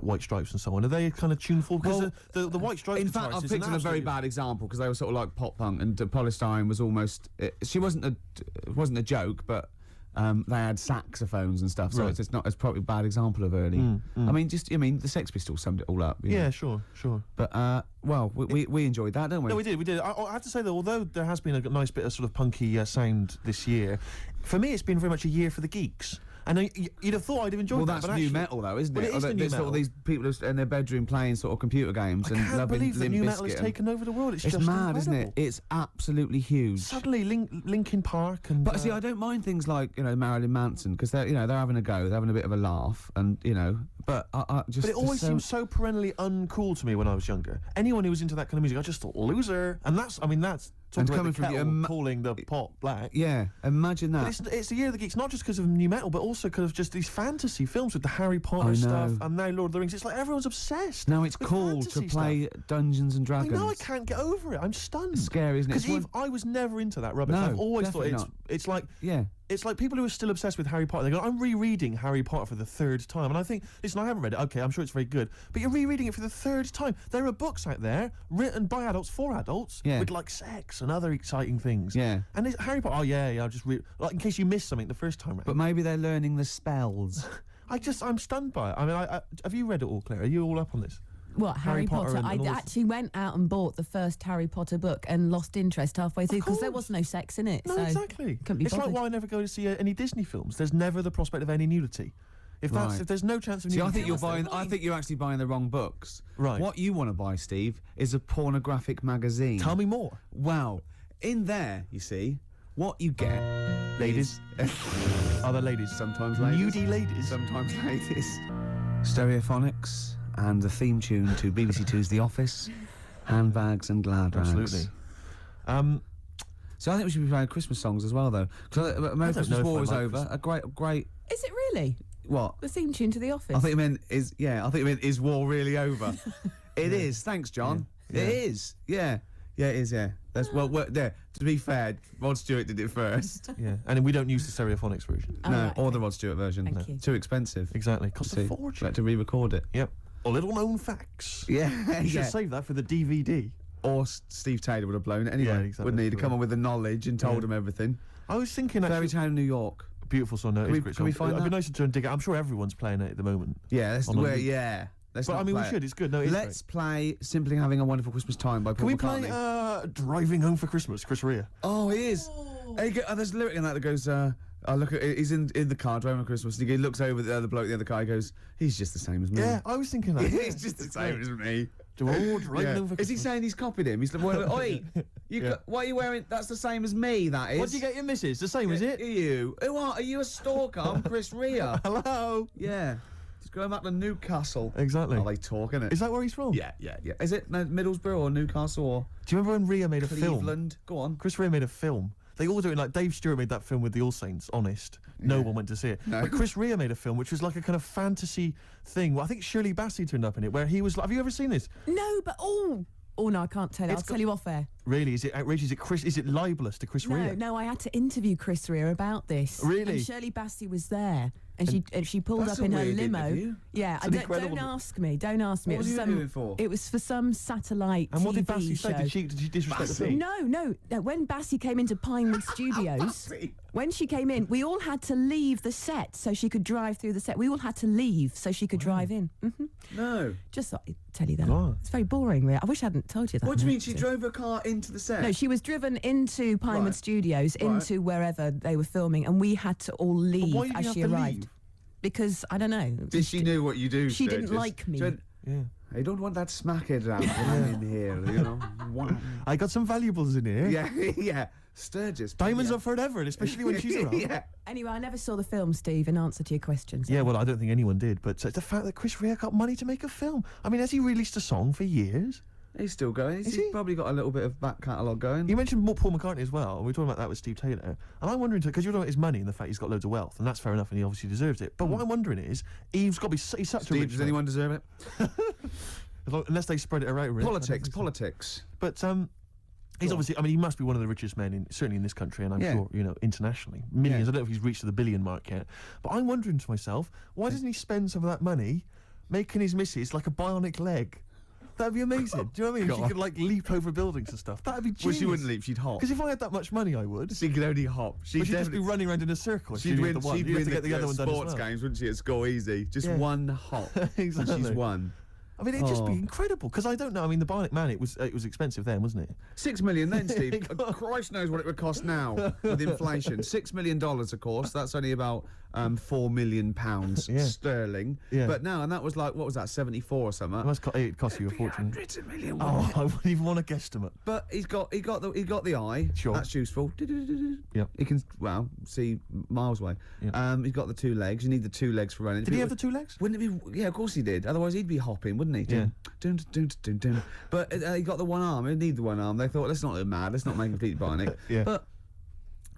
White Stripes and so on? Are they kind of tuneful? Because Well, the White Stripes. In fact, guitarist I've is an picked on a very absolute- bad example because they were sort of like pop punk, and Polystyrene was almost. She wasn't a joke, but they had saxophones and stuff, so Right. it's probably a bad example of early. I mean, the Sex Pistols summed it all up. you know. Yeah, sure. But we enjoyed that, don't we? No, we did. I have to say that although there has been a nice bit of sort of punky sound this year, for me it's been very much a year for the geeks. And you'd have thought I'd have enjoyed Well, that. that's but new actually- metal, though, isn't Well, it? it is the new There's sort of metal. these people who in their bedroom playing sort of computer games I and can't loving believe that Limp new metal has Bizkit and- taken over the world. It's It's just mad, isn't it? incredible. It's absolutely huge. Suddenly, Linkin Park and. But see, I don't mind things like Marilyn Manson because they're they're having a go, they're having a bit of a laugh, and But I just. But it always seemed so perennially uncool to me when I was younger. Anyone who was into that kind of music, I just thought loser. And that's And talking coming about the from the kettle calling the pot black. Yeah, imagine that. But it's the year of the geeks, not just because of new metal, but also because of just these fantasy films with the Harry Potter I stuff know. and now Lord of the Rings. It's like everyone's obsessed. Now it's with cool to fantasy play stuff. Dungeons and I Dragons. know, I can't get over it. I'm stunned. It's scary, isn't it? It's Because one- I was never into that rubbish. No, I've always thought definitely it's like Yeah. it's like people who are still obsessed with Harry Potter. They go, I'm rereading Harry Potter for the third time. And I think, listen, I haven't read it. Okay, I'm sure it's very good. But you're rereading it for the third time. There are books out there written by adults for adults Yeah. with like sex and other exciting things. Yeah. And it's Harry Potter, I'll just read, like in case you missed something the first time round. But maybe they're learning the spells. I'm stunned by it. I mean, have you read it all, Claire? Are you all up on this? What, Harry Potter? and I all this- actually went out and bought the first Harry Potter book and lost interest halfway through because there was no sex in it. No, so exactly. Couldn't be It's like bothered. why I never go to see any Disney films. There's never the prospect of any nudity. If Right. there's no chance of See, nudity. I think you're what's the buying. point? I think you're actually buying the wrong books. Right. What you want to buy, Steve, is a pornographic magazine. Tell me more. Wow. In there, you see, what you get, Ladies. Other ladies. sometimes ladies, Nudie ladies. sometimes ladies, Stereophonics, and the theme tune to BBC Two's The Office, handbags and glad rags. Absolutely. So I think we should be playing Christmas songs as well, though. Because American know Christmas if War I is like over. A great. Is it really? What? The theme tune to The Office? I think it meant is war really over? It is. Thanks, John. Yeah. It is. Yeah. Yeah, it is. Yeah. That's there. To be fair, Rod Stewart did it first. Yeah, and we don't use the Stereophonics version. Oh, No, right, or okay. the Rod Stewart version. Thank you. Too expensive. Exactly, costs a See, fortune. had to re-record it. Yep. Or little known facts. Yeah. You should yeah. save that for the DVD. Or Steve Taylor would have blown it anyway, Yeah, exactly. wouldn't he? To come on with the knowledge and told Yeah. him everything. I was thinking Fairy actually, Tale New York. beautiful song. No, Can it's we- a great can we song. find It'd be that? nice to try and dig it. I'm sure everyone's playing it at the moment. Yeah, On a loop. yeah. Let's But not I mean, we play it. should. It's good. No, it's Let's play "Simply Having a Wonderful Christmas Time" by Paul Can we McCartney. play Driving Home for Christmas, Chris Rea? Oh, he is. There's a lyric in that goes, I look at. He's in the car driving on Christmas. And he looks over at the other bloke, the other guy. He goes, "He's just the same as me." Yeah, I was thinking that. He's just the same as me. Driving Yeah. Home for Is he Christmas. saying he's copied him? He's like, "Oi, Yeah. what are you wearing? That's the same as me. That is." What do you get your missus? The same, is Are it? you? Who are you? A stalker? I'm Chris Rea. Hello. Yeah. He's going back to Newcastle. Exactly. Are they talking it? Is that where he's from? Yeah. Is it Middlesbrough or Newcastle or Do you remember when Rea made a film? Cleveland? Go on. Chris Rea made a film. They all do it like Dave Stewart made that film with the All Saints, Honest. No one went to see it. No. But Chris Rea made a film which was like a kind of fantasy thing. Well, I think Shirley Bassey turned up in it where he was like, have you ever seen this? No, but oh no, I can't tell you. I'll It's tell you off air. Really? Is it outrageous? Is it libelous to Chris Rea? No, I had to interview Chris Rea about this. Really? And Shirley Bassey was there, and she pulled That's up a in her weird limo. interview. Yeah, It's an don't incredible- ask me. Don't ask me. What was it you was interviewing for? It was for some satellite And what did TV Bassey show. say? Did she disrespect the film? No. When Bassey came into Pinewood Studios, when she came in, we all had to leave the set so she could drive through the set. We all had to leave so she could drive in. No. Just thought I'd tell you that. God. It's very boring, really. I wish I hadn't told you that. What do you mean? She actually. drove her car into the set? No, she was driven into Pinewood Right. Studios, Right. into wherever they were filming, and we had to all leave why did as you she have to arrived. leave? Because I don't know. Did she knew what you do? She didn't Sturgis? like me. She went, Yeah. I don't want that smackhead around in here, you know. Wow. I got some valuables in here. Yeah, yeah. Sturgis. Diamonds yeah. are forever, and especially when she's around. Yeah. Anyway, I never saw the film, Steve, in answer to your questions. Yeah, well, I don't think anyone did, but the fact that Chris Rea got money to make a film. I mean, has he released a song for years? He's still going. Is He's he? probably got a little bit of back catalogue going. You mentioned Paul McCartney as well, and we were talking about that with Steve Taylor. And I'm wondering, because you're talking about his money and the fact he's got loads of wealth, and that's fair enough, and he obviously deserves it. But what I'm wondering is, he's got to be he's such a Steve, rich does man. anyone deserve it? Unless they spread it around. Really. Politics. But he's obviously, I mean, he must be one of the richest men, certainly in this country, and I'm Yeah. sure, internationally. Millions. Yeah. I don't know if he's reached the billion mark yet. But I'm wondering to myself, why doesn't he spend some of that money making his missus like a bionic leg? That'd be amazing. Do you know what I mean? She God. could like leap over buildings and stuff. That'd be Well, genius. she wouldn't leap. She'd hop. Because if I had that much money, I would. She could only hop. But she'd just be definitely- running around in a circle. if She'd she win. did the one. She'd You'd have win to get the other one done as sports well. games, wouldn't she? At school, easy. Just Yeah. one hop. Exactly. And she's won. I mean, it'd just be Oh. incredible. Because I don't know. I mean, the Bionic Man, it was expensive then, wasn't it? 6 million then, Steve. Christ knows what it would cost now with inflation. $6 million, of course. That's only about £4 million Yeah. sterling. Yeah. But now, and that was like, what was that, 74 or something? It cost you a fortune. Hundreds of million. Oh, I wouldn't even want to guesstimate. But he got the eye. Sure. That's useful. Yep. He can see miles away. Yep. He's got the 2 legs. You need the 2 legs for running. Did he have the 2 legs? Wouldn't it be? Yeah, of course he did. Otherwise, he'd be hopping, wouldn't he? Yeah. Dun, dun, dun, dun, dun. But he got the 1 arm. He need the 1 arm. They thought, let's not look mad. Let's not make him completely bionic. Yeah. But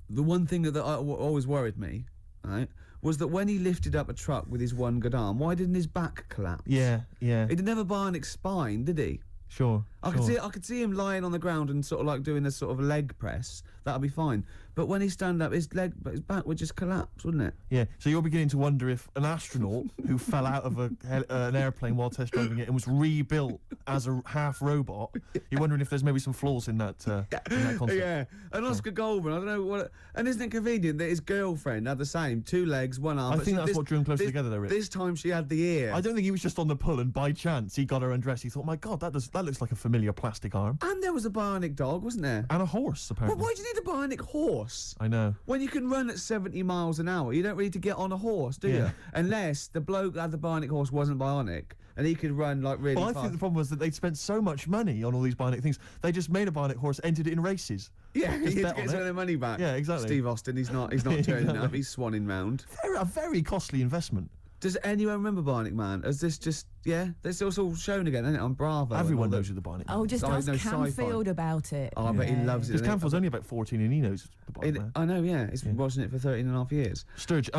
the one thing that always worried me, right, was that when he lifted up a truck with his 1 good arm, why didn't his back collapse? Yeah. He didn't have a bionic spine, did he? Sure. I could see him lying on the ground and sort of like doing a sort of leg press. That'd be fine. But when he stand up, his back would just collapse, wouldn't it? Yeah. So you're beginning to wonder if an astronaut who fell out of an airplane while test driving it and was rebuilt as a half robot, you're wondering if there's maybe some flaws in that concept. Yeah. And Oscar Goldman, I don't know what. And isn't it convenient that his girlfriend had the same 2 legs, 1 arm? I but think she- that's what drew them closer together, though, Rick. This time she had the ear. I don't think he was just on the pull and by chance he got her undressed. He thought, my God, that looks like a familiar plastic arm. And there was a bionic dog, wasn't there? And a horse, Well, apparently. why do you need a bionic horse? I know. When you can run at 70 miles an hour, you don't really need to get on a horse, do you? Yeah. Unless the bloke that had the bionic horse wasn't bionic. and he could run like really Well, I fast. think the problem was that they'd spent so much money on all these bionic things. They just made a bionic horse, entered it in races. Yeah, Just he bet gets on some of it. their money back. Yeah, exactly. Steve Austin, he's not turning Exactly. up. He's swanning round. A very costly investment. Does anyone remember Bionic Man? Is this just this is all shown again, isn't it, on Bravo? Everyone and all knows who the bionic. Oh, just I ask know sci-fi. Camfield about it. Oh, I bet he loves it. Because doesn't he? Camfield's only about 14 and he knows the bionic man. I know, yeah. He's been watching it for 13 and a half years. Sturge,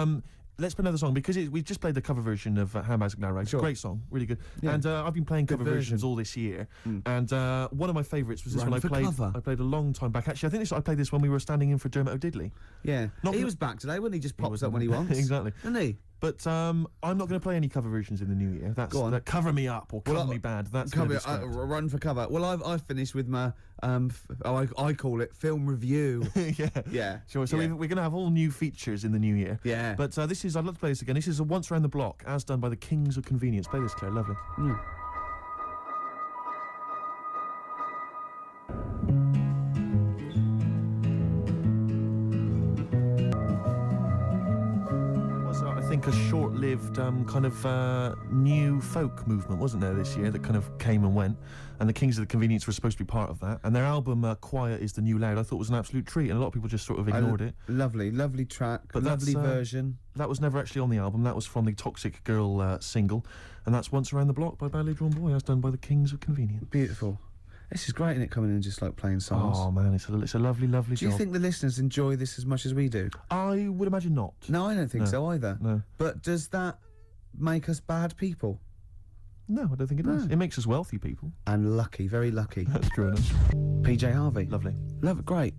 let's play another song because we've just played the cover version of Handbags and Glamour Rags. Sure. Great song, really good. Yeah. And I've been playing Good cover versions all this year. And one of my favourites was this Run one for cover. I played a long time back. Actually, I think I played this when we were standing in for Dermot O'Diddley. Yeah. Not He gonna- was back today, wasn't he? Just pops was, up when he wants. Exactly. Isn't he? But I'm not going to play any cover versions in the new year. That's Go on. that Cover Me Up or Cover Well, Me Bad. That's gonna be Cover, scrapped. run for cover. Well, I've finished with my I call it film review. Yeah. Yeah. Sure. So yeah. we're going to have all new features in the new year. Yeah. But I'd love to play this again. This is a Once Around the Block, as done by the Kings of Convenience. Play this, Claire. Lovely. Was, I think, a short-lived kind of new folk movement, wasn't there, this year, that kind of came and went. And the Kings of the Convenience were supposed to be part of that. And their album, Quiet is the New Loud, I thought was an absolute treat. And a lot of people just sort of ignored it. Lovely track. But lovely that's, version. That was never actually on the album. That was from the Toxic Girl single. And that's Once Around the Block by Badly Drawn Boy, as done by the Kings of Convenience. Beautiful. This is great, isn't it, coming in and just like playing songs? Oh, man, it's a lovely, lovely Do you job. think the listeners enjoy this as much as we do? I would imagine not. No, I don't think No. so either. No. But does that make us bad people? No, I don't think it does. No. It makes us wealthy people. And lucky, very lucky. That's true enough. PJ Harvey. Lovely. Love it, great.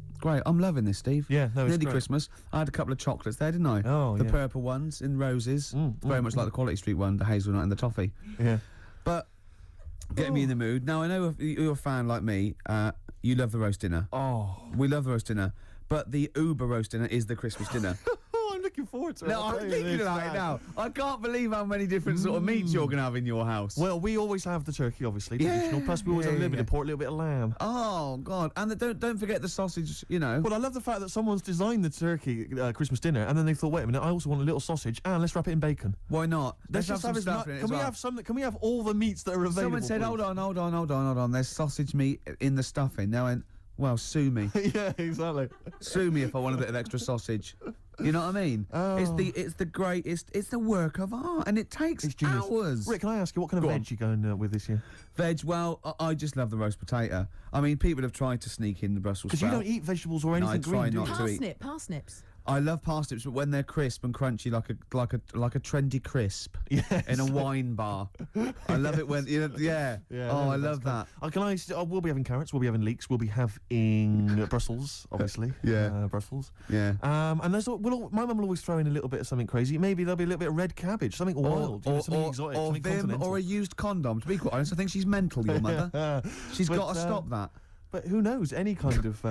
I'm loving this, Steve. Yeah, no, it's Nearly great. Christmas. I had a couple of chocolates there, didn't I? Oh, the yeah. purple ones in roses. Very much like the Quality Street one, the hazelnut and the toffee. Yeah. But getting me in the mood. Now, I know if you're a fan like me, you love the roast dinner. Oh. We love the roast dinner. But the Uber roast dinner is the Christmas dinner. Oh, I'm looking forward to it. No, I'll I'm tell you thinking this, about it man. now. I can't believe how many different sort of meats you're going to have in your house. Well, we always have the turkey, obviously, Yeah, traditional. Plus, we always have a little bit of yeah. pork, a little bit of lamb. Oh, God. And don't forget the sausage, you know. Well, I love the fact that someone's designed the turkey Christmas dinner, and then they thought, wait a minute, I also want a little sausage, and let's wrap it in bacon. Why not? Let's have just have some stuff as in it Can as we well. have some? Can we have all the meats that are available? Someone said, please? hold on. There's sausage meat in the stuffing. Now, well, sue me. Yeah, exactly. Sue me if I want a bit of extra sausage. You know what I mean? Oh. It's the greatest. It's the work of art, and it takes It's genius. hours. Rick, can I ask you what kind of Go on. veg you going with this year? Veg. Well, I just love the roast potato. I mean, people have tried to sneak in the Brussels Because you sprout. don't eat vegetables or No, anything I try green, do you? not to eat. Parsnips. I love parsnips, but when they're crisp and crunchy, like a trendy crisp Yes. in a wine bar. I love it when yeah. Yeah, Oh, no, I that's love cool. that. Can I? We'll be having carrots. We'll be having leeks. We'll be having Brussels, obviously. Yeah. Brussels. Yeah. And there's my mum will always throw in a little bit of something crazy. Maybe there'll be a little bit of red cabbage, something wild, something exotic, or something Vim, continental. or a used condom. To be quite honest, I think she's mental. Your mother. She's But, got to stop that. But who knows? Any kind of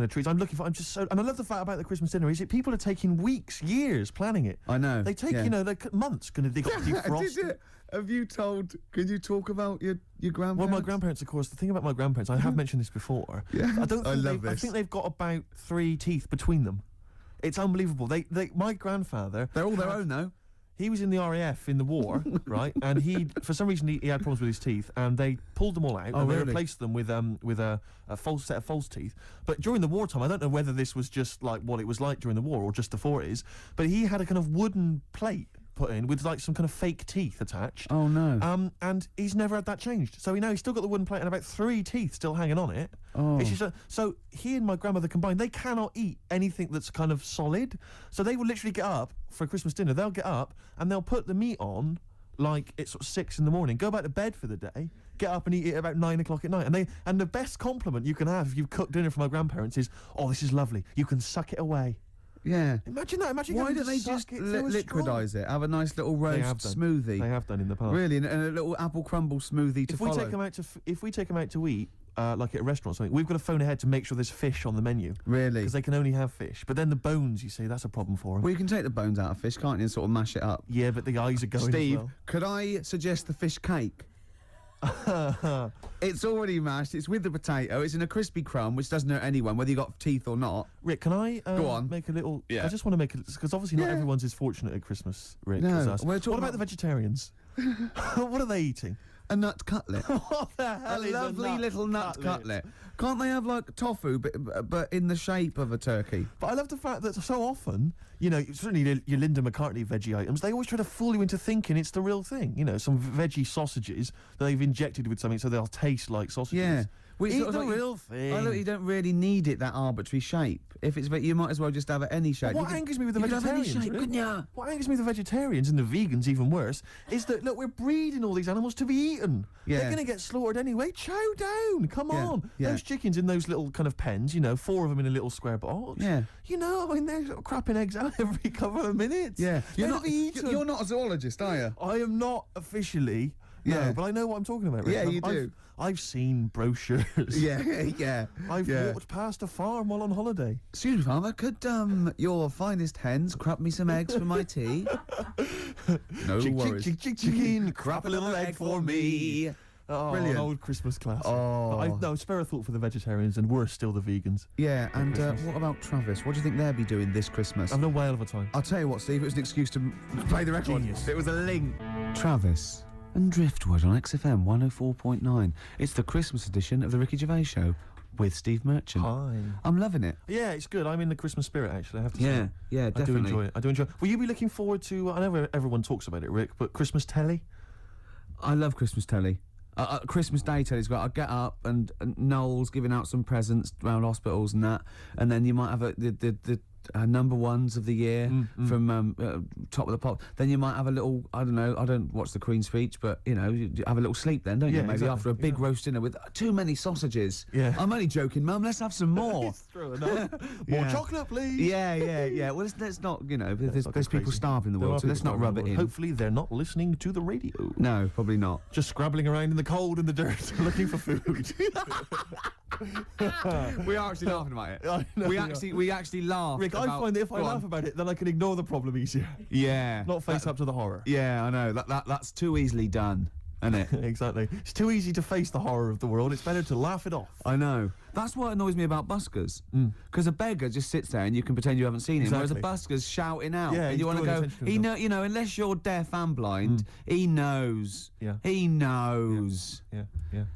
treats. I'm looking for. I'm just so. And I love the fact about the Christmas dinner is that people are taking weeks, years planning it. I know. They take yeah. Like months. They got to defrost. Did it? Have you told? Can you talk about your grandparents? Well, my grandparents, of course. The thing about my grandparents, I have mentioned this before. Yeah. I don't. I Think love I this. think they've got about 3 teeth between them. It's unbelievable. My grandfather. They're all their own though. He was in the RAF in the war, right? And for some reason, he had problems with his teeth, and they pulled them all out, Oh, and they really? replaced them with a false set of false teeth. But during the wartime, I don't know whether this was just like what it was like during the war or just before it is, but he had a kind of wooden plate put in with like some kind of fake teeth attached. Oh no. And he's never had that changed. So he's still got the wooden plate and about 3 teeth still hanging on it. Oh. It's just so he and my grandmother combined, they cannot eat anything that's kind of solid. So they will literally get up for Christmas dinner. They'll get up and they'll put the meat on like it's sort of 6 in the morning, go back to bed for the day, get up and eat it about 9 o'clock at night. And the best compliment you can have if you've cooked dinner for my grandparents is, "Oh, this is lovely. You can suck it away." Yeah. Imagine that. Imagine Why having don't to they suck just it through a straw. liquidize it? Have a nice little They have roast done. smoothie. They have done in the past. Really, and a little apple crumble smoothie to If we follow. take them out if we take them out to eat, like at a restaurant or something, we've got to phone ahead to make sure there's fish on the menu. Really? Because they can only have fish. But then the bones, you see, that's a problem for them. Well, you can take the bones out of fish, can't you, and sort of mash it up. Yeah, but the eyes are going Steve, as well. could I suggest the fish cake? It's already mashed. It's with the potato. It's in a crispy crumb, which doesn't hurt anyone, whether you got teeth or not. Rick, can I Go on. make a little... Yeah. I just want to make it... Because obviously not Yeah. everyone's as fortunate at Christmas, Rick, No, as us. we're What talking about the vegetarians? What are they eating? A nut cutlet. What the hell A is lovely nut little nut cutlet. Can't they have like tofu, but in the shape of a turkey? But I love the fact that so often, you know, certainly your Linda McCartney veggie items, they always try to fool you into thinking it's the real thing. You know, some veggie sausages that they've injected with something so they'll taste like sausages. Yeah. Well, Eat sort of the like real thing. I look, you don't really need it that arbitrary shape. If it's, you might as well just have it any shape. What angers me with the you could have any vegetarians, shape, Rick? couldn't ya? What angers me with the vegetarians and the vegans, even worse, is that, look, we're breeding all these animals to be eaten. Yeah. They're going to get slaughtered anyway. Chow down. Come Yeah, on. yeah. Those chickens in those little kind of pens, you know, 4 of them in a little square box. Yeah. You know, I mean, they're sort of crapping eggs out every couple of minutes. Yeah. They're to be eaten. You're not a zoologist, are you? I am not officially. No, Yeah. but I know what I'm talking about. Rick. Yeah, you I've- do. I've seen brochures. Yeah, yeah. I've yeah. walked past a farm while on holiday. Excuse me, farmer, could your finest hens crap me some eggs for my tea? No worries. Chicken, crap a little egg for me. Oh, Brilliant. an old Christmas classic. Oh. But no, spare a thought for the vegetarians, and we're still the vegans. Yeah, and what about Travis? What do you think they'll be doing this Christmas? Having a whale of a time. I'll tell you what, Steve, it was an excuse to play the record. Genius. It was a link. Travis and Driftwood on XFM 104.9. It's the Christmas edition of the Ricky Gervais Show with Steve Merchant. Hi. I'm loving it. Yeah, it's good. I'm in the Christmas spirit, actually, I have to Yeah, say. yeah, I do definitely. enjoy it. I do enjoy it. Will you be looking forward to, I know everyone talks about it, Rick, but Christmas telly? I love Christmas telly. Christmas Day telly's great. I get up and Noel's giving out some presents around hospitals and that, and then you might have the number ones of the year from Top of the Pop. Then you might have a little, I don't know, I don't watch the Queen's speech, but you know, you have a little sleep then, don't you? Yeah, Maybe exactly. after a big roast dinner with too many sausages. Yeah. I'm only joking, Mum. Let's have some more. It's true enough. More Yeah. chocolate, please. Yeah. Well, let's not, you know, there's not go people crazy. starving in the There world, are so let's people not starving rub in it the in. world. Hopefully they're not listening to the radio. No, probably not. Just scrabbling around in the cold and the dirt looking for food. We are actually laughing about it. I know We actually laugh. Rick, I find that if I laugh about it, then I can ignore the problem easier. Yeah. Not face up to the horror. Yeah, I know. That's too easily done, isn't it? Exactly. It's too easy to face the horror of the world. It's better to laugh it off. I know. That's what annoys me about buskers. Because a beggar just sits there and you can pretend you haven't seen him, whereas a Exactly. busker's shouting out. Yeah, and he's you want to drawing go, attention to he know, himself. you know, unless you're deaf and blind, he knows. Yeah. He knows. Yeah.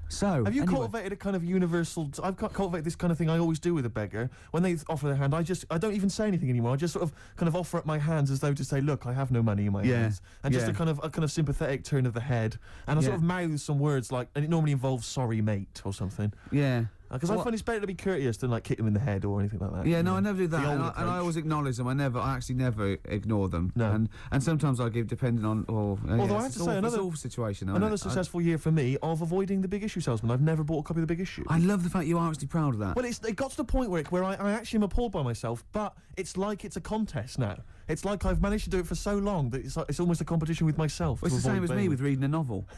So, Have you anyway, cultivated a kind of universal... I've cultivated this kind of thing I always do with a beggar. When they offer their hand, I don't even say anything anymore. I just sort of kind of offer up my hands as though to say, look, I have no money in my hands. And just a kind of sympathetic turn of the head. And I sort of mouth some words like, and it normally involves sorry mate or something. Yeah. Because I find it's better to be courteous than like kick them in the head or anything like that. Yeah, you no, know. I never do that, The old and I approach. always acknowledge them. I actually never ignore them. No. And sometimes I give, depending on. Although I have to say, it's all situation. isn't Another it? successful year for me of avoiding the Big Issue salesman. I've never bought a copy of the Big Issue. I love the fact you are actually proud of that. Well, it got to the point where I actually am appalled by myself, but it's like it's a contest now. It's like I've managed to do it for so long that it's almost a competition with myself. Well, it's to the same avoid as me failing. with reading a novel.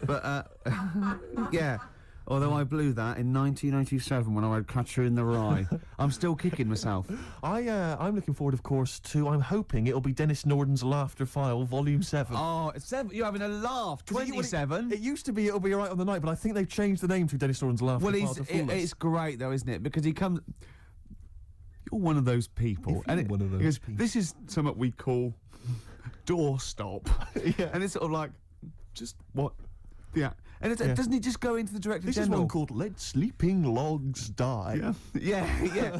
But yeah. Although I blew that in 1987 when I read Catcher in the Rye. I'm still kicking myself. I'm looking forward, of course, to... I'm hoping it'll be Dennis Norden's Laughter File, Volume 7. Oh, it's 7. You're having a laugh. 27. It used to be It'll Be Alright on the Night, but I think they've changed the name to Dennis Norden's Laughter Well, File to fool us. it's great though, isn't it? Because he comes. You're one of those people. If you're one of those he goes, people. This is something we call doorstop. Yeah. And it's sort of like, just what? Yeah. And Yeah. doesn't he just go into the Director This is General? one called Let Sleeping Logs Die. Yeah.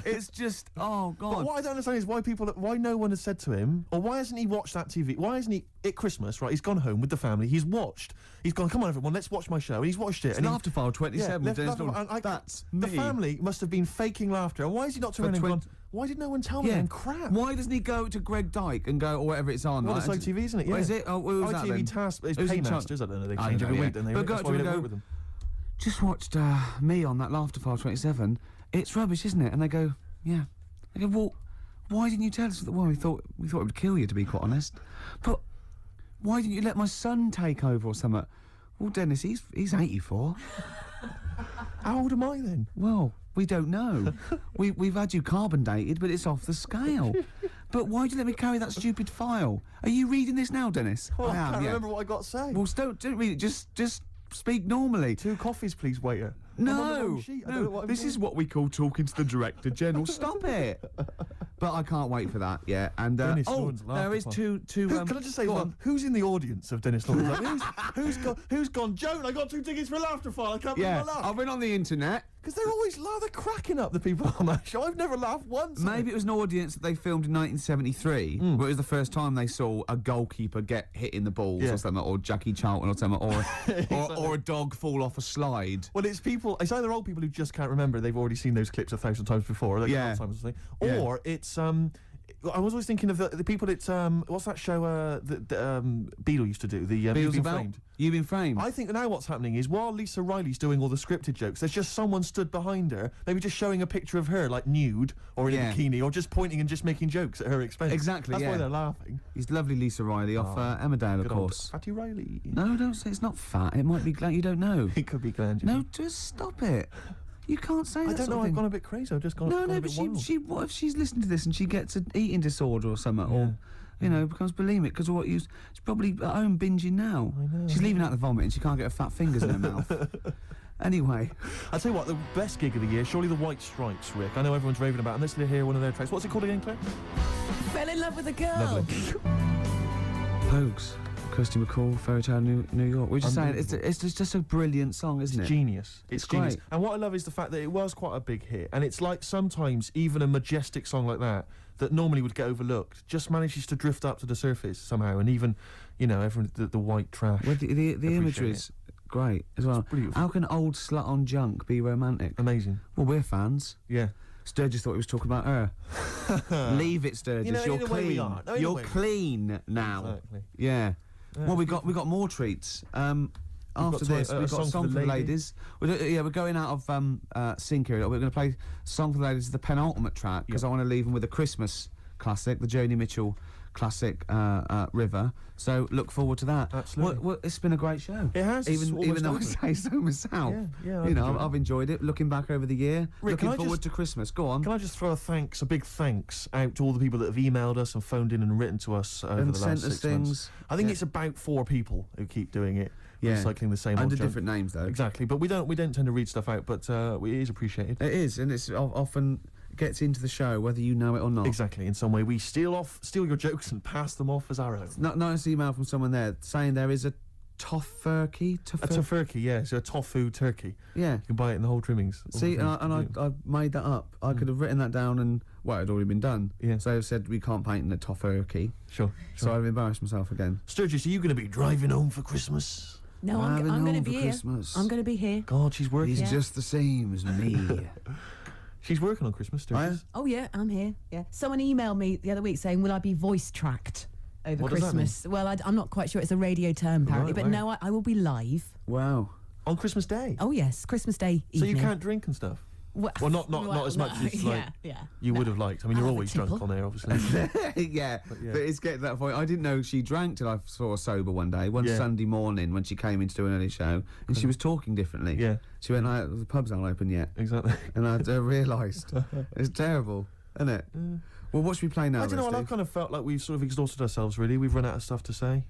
It's just, oh God. But what I don't understand is why no one has said to him, or why hasn't he watched that TV? Why hasn't he, at Christmas, right, he's gone home with the family, he's gone, come on everyone, let's watch my show, and he's watched it. It's and Laughter File 27 with Dennis Laughter Norton. File, and That's The me. family must have been faking laughter, and why has he not turned around and gone, why did no one tell me Yeah. then? Crap. Why doesn't he go to Greg Dyke and go, or whatever it's on? Well, like, it's ITV, isn't it? Yeah. What is it? Oh, who's that then? ITV Task is Who's in charge? Paymasters, I don't know, they I change know, every yeah. week, don't they? But That's go why we to don't go- work with them. Just watched me on that Laughter File 27. It's rubbish, isn't it? And they go, yeah. I go, well, why didn't you tell us? Well, we thought it would kill you, to be quite honest. But why didn't you let my son take over or something? Well, Dennis, he's 84. How old am I then? Well, we don't know. We've had you carbon dated, but it's off the scale. But why'd you let me carry that stupid file? Are you reading this now, Dennis? Oh, I am, can't yeah. remember what I got to say. Well, don't read it. Just speak normally. 2 coffees, please, waiter. I'm on the No, wrong sheet. I don't know what I'm this doing. is what we call talking to the Director General. Stop it. But I can't wait for that. Yeah, and Dennis oh, Lawrence there is laughter two. Can I just say, who's in the audience of Dennis Lawrence? Like, who's gone? Joan, I got 2 tickets for a Laughter File. I can't believe Yeah, my luck. I've been on the internet. Because they're always they're cracking up, the people on that show. I've never laughed once. Maybe it was an audience that they filmed in 1973, where it was the first time they saw a goalkeeper get hit in the balls or something, or Jackie Charlton or something, or a dog fall off a slide. Well, it's either old people who just can't remember, they've already seen those clips 1,000 times before, or or it's I was always thinking of the people at what's that show that Beadle used to do, the You've Been Framed. You've Been Framed. I think now what's happening is while Lisa Riley's doing all the scripted jokes, there's just someone stood behind her, maybe just showing a picture of her like nude or in a bikini, or just pointing and just making jokes at her expense. Exactly. That's why they're laughing. He's lovely, Lisa Riley off Emmerdale, of course. Fatty Riley. No, don't say it's not fat. It might be gland. You don't know. It could be gland. No, just stop it. You can't say that. I don't know. I've gone a bit crazy. I've just gone. No, a but bit wild. what if she's listening to this and she gets an eating disorder or something, or becomes bulimic because of what she's probably at home binging now. I know. She's leaving out the vomit and she can't get her fat fingers in her mouth. Anyway, I'll tell you what, the best gig of the year, surely the White Stripes, Rick. I know everyone's raving about it, and let's hear one of their tracks. What's it called again, Claire? Fell in love with a girl. Lovely. Pogues, Kirsty McCall, Fairytale New York. We're just saying, it's just a brilliant song, isn't it? Genius. It's genius. Great. And what I love is the fact that it was quite a big hit, and it's like sometimes even a majestic song like that normally would get overlooked just manages to drift up to the surface somehow, and even, everyone, the white trash. Well, the imagery's great as well. How can old slut on junk be romantic? Amazing. Well, we're fans. Yeah. Sturgis thought he was talking about her. Leave it, Sturgis. You're clean. You're clean now. Exactly. Yeah. Well, we got more treats. After this, we've got Song for the Ladies. We're going out of sync here. We're going to play Song for the Ladies, the penultimate track, because I want to leave them with a Christmas classic, the Joni Mitchell classic, River. So look forward to that. Absolutely. It's been a great show. It has. Even though I say so myself. Yeah, I've enjoyed it. Looking back over the year, Rick, looking forward to Christmas. Go on. Can I just throw a big thanks out to all the people that have emailed us and phoned in and written to us over the last 6 months. I think it's about 4 people who keep doing it. Yeah. Recycling the same under old different names though. Exactly, but we don't tend to read stuff out, but it is appreciated. It is, and it's often gets into the show whether you know it or not. Exactly. In some way, we steal your jokes and pass them off as our own. Nice email from someone there saying there is a tofurkey. A tofurkey, yeah. So a tofu turkey. Yeah. You can buy it in the whole trimmings. See, I made that up. I could have written that down and, it had already been done. Yeah. So I've said we can't paint in a tofurkey. Sure. So I've embarrassed myself again. Sturgis, are you going to be driving home for Christmas? No, I'm going to be here. Christmas. I'm going to be here. God, she's working. He's just the same as me. She's working on Christmas, Sturgis. Oh, yeah, I'm here. Yeah. Someone emailed me the other week saying, will I be voice tracked over Christmas? Well, I'm not quite sure. It's a radio term, apparently. But no, I will be live. Wow. On Christmas Day? Oh, yes, Christmas Day evening. So you can't drink and stuff? Well, not as much as you would have liked. I mean, you're always drunk on air, obviously. Yeah, but it's getting to that point. I didn't know she drank till I saw her sober one day, Sunday morning when she came in to do an early show, and she was talking differently. Yeah. She went, the pubs aren't open yet. Exactly. And I realised. It's terrible, isn't it? Well, what should we play now? I don't know, I've kind of felt like we've sort of exhausted ourselves, really. We've run out of stuff to say.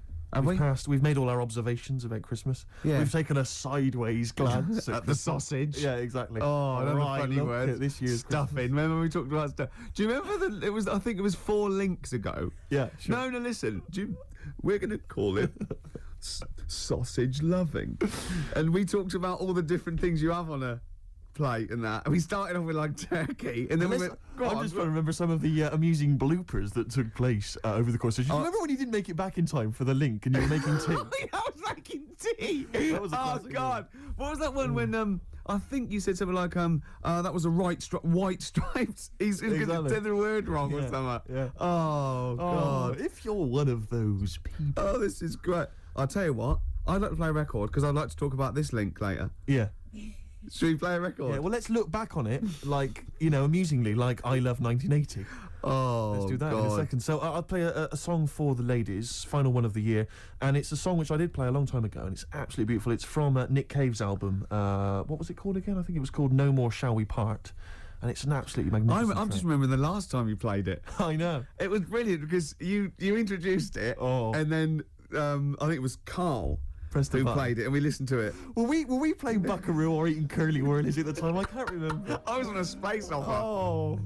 We've made all our observations about Christmas. Yeah. We've taken a sideways glance at the sausage. Yeah, exactly. Oh, another funny word. This year's stuffing. Christmas. Remember we talked about stuff? Do you remember I think it was 4 links ago. Yeah, sure. No, listen. We're going to call it sausage loving. And we talked about all the different things you have on a plate and that. And we started off with like turkey, and then we went. I'm just trying to remember some of the amusing bloopers that took place over the course of. Remember when you didn't make it back in time for the link and you were making tea? I was making tea. That was a classic. Oh God! What was that one when I think you said something like that was a white stripes. He's going to say the word wrong or something. Yeah. Oh God! If you're one of those people. Oh, this is great. I'll tell you what. I'd like to play a record because I'd like to talk about this link later. Yeah. Should we play a record? Yeah, well, let's look back on it, like, amusingly, like I Love 1980. Oh, let's do that in a second. So I'll play a song for the ladies, final one of the year, and it's a song which I did play a long time ago, and it's absolutely beautiful. It's from Nick Cave's album. What was it called again? I think it was called No More Shall We Part. And it's an absolutely magnificent I'm just remembering the last time you played it. I know. It was brilliant because you introduced it, and then I think it was KARL who played it, and we listened to it. Were we playing Buckaroo or eating Curly Whirlies at the time? I can't remember. I was on a space opera. Oh.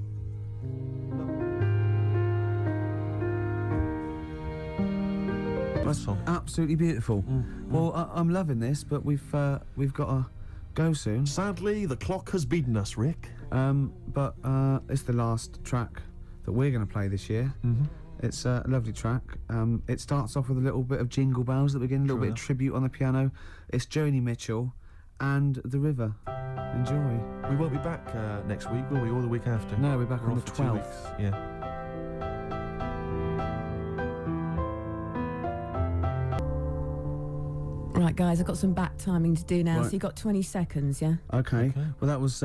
That's song. absolutely beautiful. Well, I'm loving this, but we've got to go soon. Sadly, the clock has beaten us, Rick. But it's the last track that we're going to play this year. It's a lovely track. It starts off with a little bit of Jingle Bells at the beginning, a little bit of tribute on the piano. It's Joni Mitchell and The River. Enjoy. We won't be back next week, will we? Or the week after? No, we're back We're on off the for 2 12th. weeks. Yeah. Right, guys, I've got some back timing to do now, Right. so you've got 20 seconds, yeah? Okay. Well, that was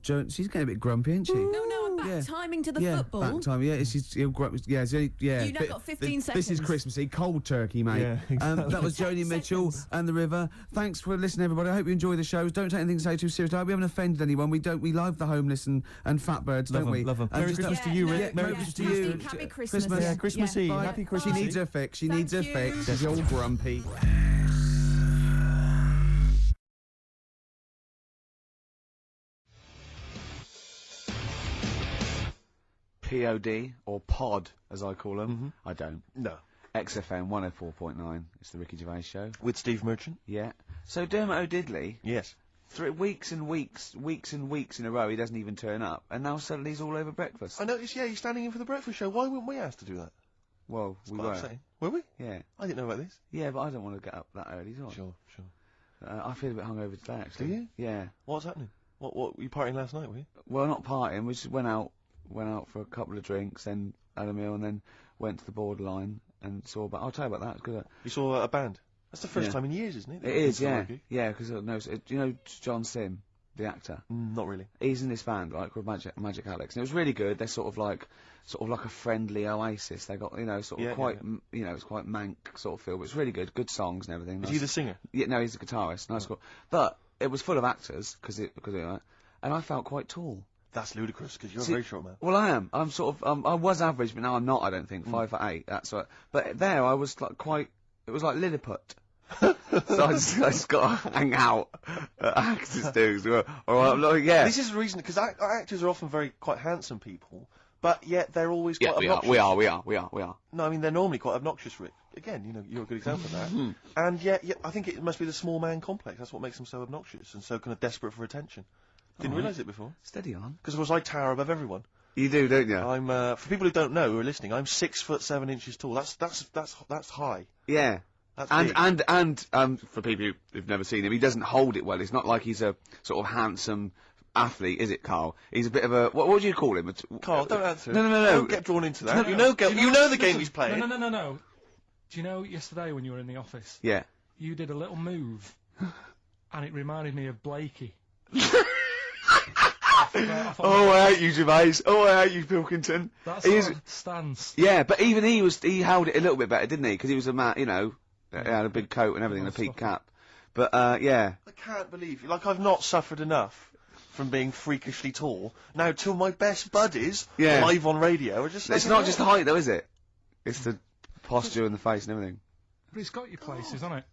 Jo. She's getting a bit grumpy, isn't she? No, I'm back Yeah. timing to the Yeah, football. back time. Yeah, she's yeah. It's only, yeah. You've now got 15 This is seconds. Christmassy, cold turkey, mate. Yeah, exactly. That was 10 Joni Mitchell seconds. and The River. Thanks for listening, everybody. I hope you enjoy the shows. Don't take anything so too seriously. I hope we haven't offended anyone. We don't. We love the homeless and fat birds, Love don't 'em, we? love 'em. And Merry just- Christmas to you, Rick. Merry Christmas to you. Happy Christmas. Yeah, Christmas Eve. Bye. Happy She Christmas needs Eve. her fix. She Thank needs her you. fix. She's all grumpy. POD, or Pod, as I call them. I don't. No. XFM 104.9. It's the Ricky Gervais show. With Steve Merchant? Yeah. So Dermot O'Diddley, Yes. through weeks and weeks in a row, he doesn't even turn up, and now suddenly he's all over breakfast. I noticed, yeah, you're standing in for the breakfast show. Why weren't we asked to do that? Well, we Quite were. upsetting. Were we? Yeah. I didn't know about this. Yeah, but I don't want to get up that early, do I? Sure. I feel a bit hungover today, actually. Do you? Yeah. What's happening? What were you partying last night, were you? Well, not partying. We just went out for a couple of drinks, then had a meal, and then went to the Borderline and saw. But I'll tell you about that. It's good. You saw a band. That's the first Yeah. time in years, isn't it? It is, It's not yeah, like it. yeah. Because no, you know John Sim, the actor. Not really. He's in this band, right, called Magic Alex, and it was really good. They're sort of like a friendly oasis. They got, sort of Yeah, quite, it's quite mank sort of feel, but it's really good songs and everything. Is he the singer? Yeah, no, he's a guitarist. Nice, cool. But it was full of actors because and I felt quite tall. That's ludicrous, because you're See, a very short man. Well, I am. I'm sort of. I was average, but now I'm not. I don't think 5'8". That's what. But there, I was like quite. It was like Lilliput. So I just got to hang out at actors do. Or I'm like, yeah. This is the reason, because actors are often quite handsome people, but yet they're always quite we are. obnoxious. We are. No, I mean, they're normally quite obnoxious, Rick. Again, you're a good example of that. And yet, I think it must be the small man complex. That's what makes them so obnoxious and so kind of desperate for attention. Didn't realise it before. Steady on. Because, of course, I tower above everyone. You do, don't you? I'm, for people who don't know, who are listening, I'm 6'7" tall. That's high. Yeah. That's And big. for people who've never seen him, he doesn't hold it well. It's not like he's a sort of handsome athlete, is it, Carl? He's a bit of a what would you call him? Carl, don't answer. No. Don't get drawn into that. You know the game he's playing. No. Do you know yesterday when you were in the office? Yeah. You did a little move, and it reminded me of Blakey. Oh, I hate you, Gervais. Oh, I hate you, Pilkington. That He's- sort of stance. Yeah, but even he held it a little bit better, didn't he? Because he was a man, he had a big coat and everything, and a peak cap. But yeah. I can't believe you. Like, I've not suffered enough from being freakishly tall. Now, two of my best buddies Yeah. live on radio are just. It's not just the height, though, is it? It's the posture and the face and everything. But it's got your places, hasn't it?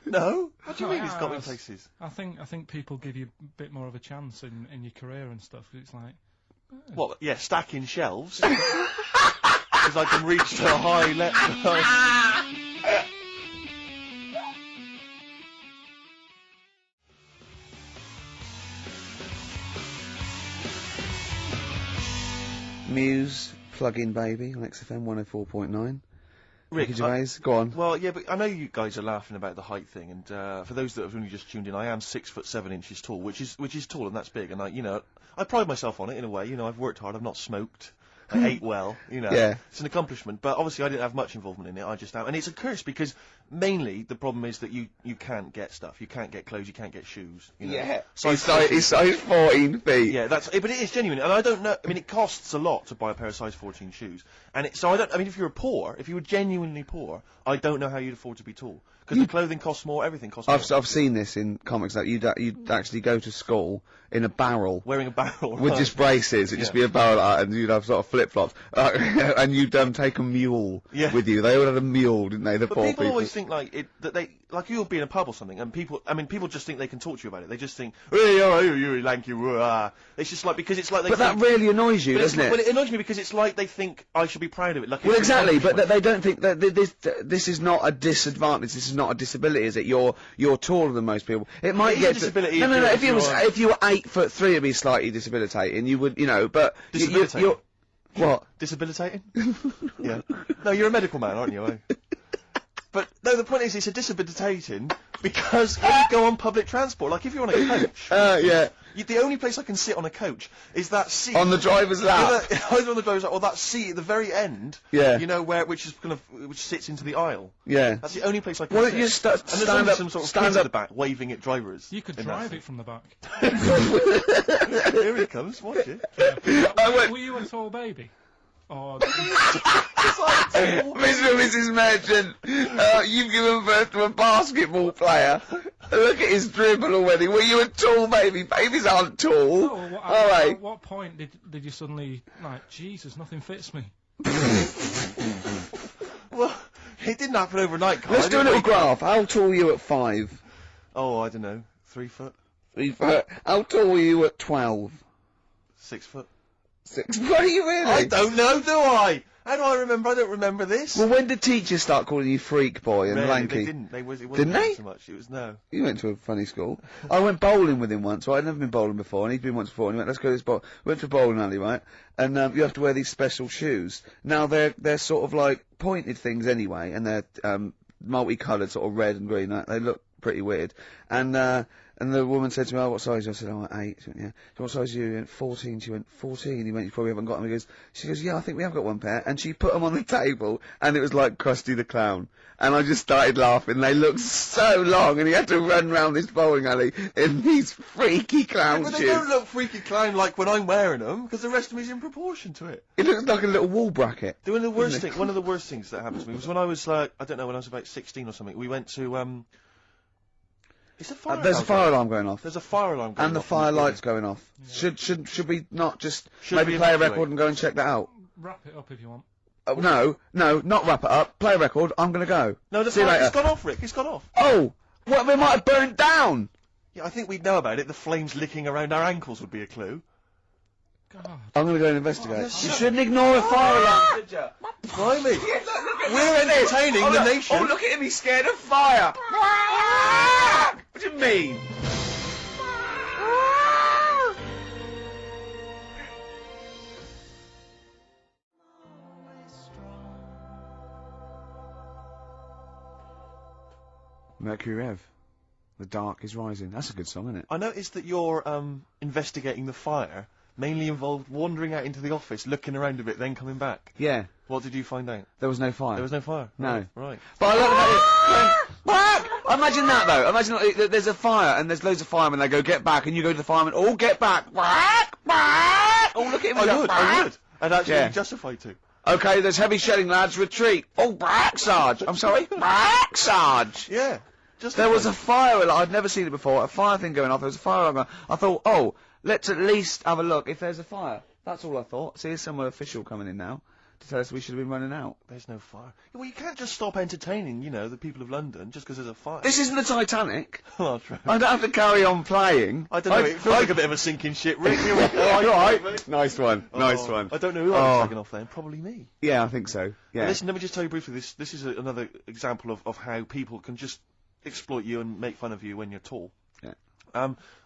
No. What do you No, mean it's got me has. places? I think people give you a bit more of a chance in your career and stuff. It's like, What? Yeah, stacking shelves. Because I can reach to a high level. Muse, Plug-in Baby on XFM 104.9. Rick, Ricky Gervais, go on. Well, yeah, but I know you guys are laughing about the height thing, and for those that have only just tuned in, I am 6'7" tall, which is tall, and that's big, and I pride myself on it in a way. I've worked hard, I've not smoked, I ate well, Yeah. It's an accomplishment, but obviously I didn't have much involvement in it. I just am, and it's a curse because mainly the problem is that you can't get stuff, you can't get clothes, you can't get shoes. Yeah. Size He's size 14 feet. Yeah, but it is genuine, and I don't know. I mean, it costs a lot to buy a pair of size 14 shoes, and so I don't. I mean, if you were genuinely poor, I don't know how you'd afford to be tall. Because the clothing costs more, everything costs more. I've seen this in comics that you'd actually go to school in a barrel. Wearing a barrel. With just braces, it'd just be a barrel and you'd have sort of flip-flops. And you'd take a mule with you. They all had a mule, didn't they, the But poor people always think that they, like you'll be in a pub or something, and people just think they can talk to you about it. They just think, hey, oh, you lanky, it's just like, because it's like they But that really annoys you, doesn't it? Well, it annoys me because it's like they think I should be proud of it. Like, well, exactly, but they don't think that this is not a disadvantage. This is not a disability, is it? You're taller than most people. It might get disability. No. If you were 8'3", it'd be slightly debilitating. You would, but Debilitating? What? Debilitating? Yeah. No, you're a medical man, aren't you? But no, the point is, it's a debilitating because when you go on public transport, like if you're on a coach. Yeah. The only place I can sit on a coach is that seat on the driver's lap. Either on the driver's lap or that seat at the very end. Yeah. You know which sits into the aisle. Yeah. That's the only place I can. Well, sit. you stand up, some sort of kids at the back waving at drivers. You could drive it from the back. Here he comes. Watch it. Were you a tall baby? Or Mr. and Mrs. Merchant, you've given birth to a basketball player. Look at his dribble already. Were you a tall baby? Babies aren't tall. Oh, at what point did you suddenly, like, Jesus, nothing fits me? Well, it didn't happen overnight, Carl. Let's do a little graph. How tall were you at 5? Oh, I don't know. 3 foot? 3 foot. How tall were you at 12? 6 foot. 6. What are you really? I don't know, do I? How do I remember? I don't remember this. Well, when did teachers start calling you freak boy and lanky? They didn't. It wasn't Didn't they? so much. It was no. You went to a funny school. I went bowling with him once. I'd never been bowling before, and he'd been once before. And he went, "Let's go to this bowl." We went to a bowling alley, right? And you have to wear these special shoes. Now they're sort of like pointed things anyway, and they're multicoloured, sort of red and green. They look pretty weird. And the woman said to me, "Oh, what size?" I said, "Oh, 8. She went, "Yeah." "So what size are you?" He went, 14. She went, 14. He went, "You probably haven't got them." She goes, "Yeah, I think we have got one pair." And she put them on the table, and it was like Krusty the Clown. And I just started laughing. They looked so long, and he had to run round this bowling alley in these freaky clown shoes. But they don't look freaky clown like when I'm wearing them, because the rest of me is in proportion to it. It looks like a little wall bracket. One of the worst things that happened to me was when I was like, I don't know, when I was about 16 or something. We went to There's a fire alarm going off. There's a fire alarm going off. And the fire light's going off. Yeah. Should we not just Should maybe we play a evacuate? record and go and check that out? Wrap it up if you want. Oh, no, not wrap it up. Play a record. I'm gonna go. No, See you later. It's gone off, Rick. It's gone off. Oh, what? We might have burnt down. Yeah, I think we'd know about it. The flames licking around our ankles would be a clue. God. I'm gonna go and investigate. You shouldn't ignore a fire alarm, did you? Blimey. We're entertaining the nation. Oh, look at him. He's scared of fire. What do you mean? Mercury Rev. The dark is rising. That's a good song, isn't it? I noticed that you're investigating the fire mainly involved wandering out into the office, looking around a bit, then coming back. Yeah. What did you find out? There was no fire. There was no fire? No. Right. But I love how imagine that, though. Imagine like, there's a fire, and there's loads of firemen, they go, "Get back," and you go to the firemen, "Oh, get back!" Oh, look at him. I would. I'd actually be justified to. Okay, there's heavy shelling, lads, retreat. Oh, brack, Sarge. I'm sorry? Brack, Sarge. Yeah. There was a fire, I'd never seen it before, a fire thing going off, there was a fire alarm going. I thought, oh, let's at least have a look if there's a fire. That's all I thought. See, there's some official coming in now to tell us we should have been running out. There's no fire. Well, you can't just stop entertaining, you know, the people of London just because there's a fire. This isn't the Titanic. Oh, true. I don't have to carry on playing. I don't know, it feels like a bit of a sinking ship, Rick. Here we go. Right. Nice one, nice one. I don't know who I was taking off then, probably me. Yeah, I think so, yeah. But listen, let me just tell you briefly, this is another example of how people can just exploit you and make fun of you when you're tall. Yeah.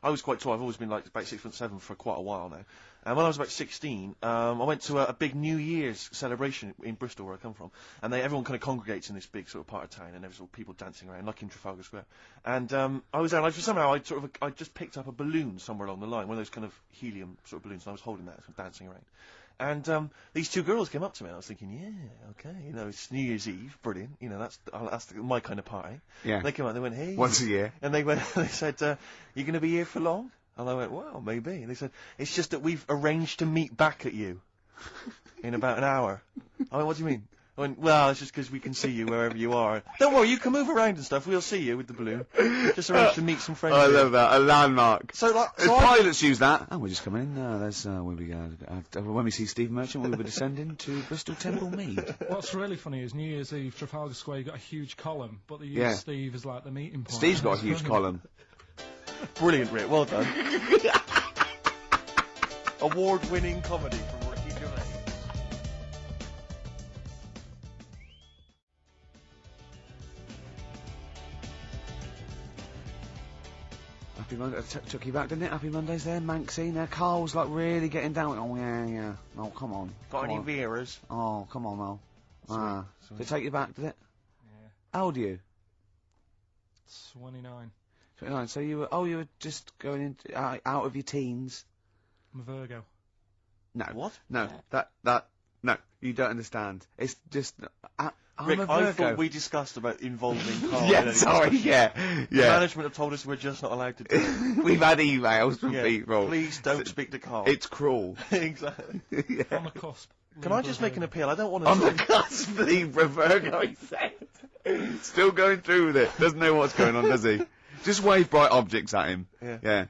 I was quite tall. I've always been like about 6'7" for quite a while now. And when I was about 16, I went to a big New Year's celebration in Bristol, where I come from. And everyone kind of congregates in this big sort of part of town, and there's all people dancing around, like in Trafalgar Square. And I was there, and somehow I just picked up a balloon somewhere along the line, one of those kind of helium sort of balloons, and I was holding that, and dancing around. And these two girls came up to me, and I was thinking, yeah, okay, you know, it's New Year's Eve, brilliant, you know, that's my kind of party. Yeah. And they came up, and they went, hey. Once a year. And they went, they said, you going to be here for long? And I went, well, maybe. And they said, it's just that we've arranged to meet back at you in about an hour. I went, what do you mean? I went, well, it's just because we can see you wherever you are. Don't worry, you can move around and stuff. We'll see you with the balloon. Just arrange to meet some friends. I here. love that. A landmark. So, like, pilots use that. Oh, we're just coming in. There's where we go. When we see Steve Merchant, we will be descending to Bristol Temple Mead. What's really funny is New Year's Eve, Trafalgar Square, you got a huge column, but they use Steve as like the meeting point. Steve's got a huge column. Brilliant, Rick. Well done. Award-winning comedy from Ricky Gervais. Happy Monday. Took you back, didn't it? Happy Mondays there, Manxie. Now Carl's like really getting down. Oh yeah. Oh come on. Got any Veras? Oh come on now. Sweet. Did it take you back, did it? Yeah. How old are you? 29. 29. So you were just going into out of your teens. I'm a Virgo. No. What? No. No. You don't understand. It's just. I'm Rick, a I Virgo. thought we discussed about involving Carl. Yeah, sorry, yeah. Management have told us we're just not allowed to do it. We've had emails from people. Please don't speak to Carl. It's cruel. Exactly. Yeah. On the cusp. Can I just make an appeal? I don't want to... On the cusp, Libra Virgo, he said. Still going through with it. Doesn't know what's going on, does he? Just wave bright objects at him. Yeah.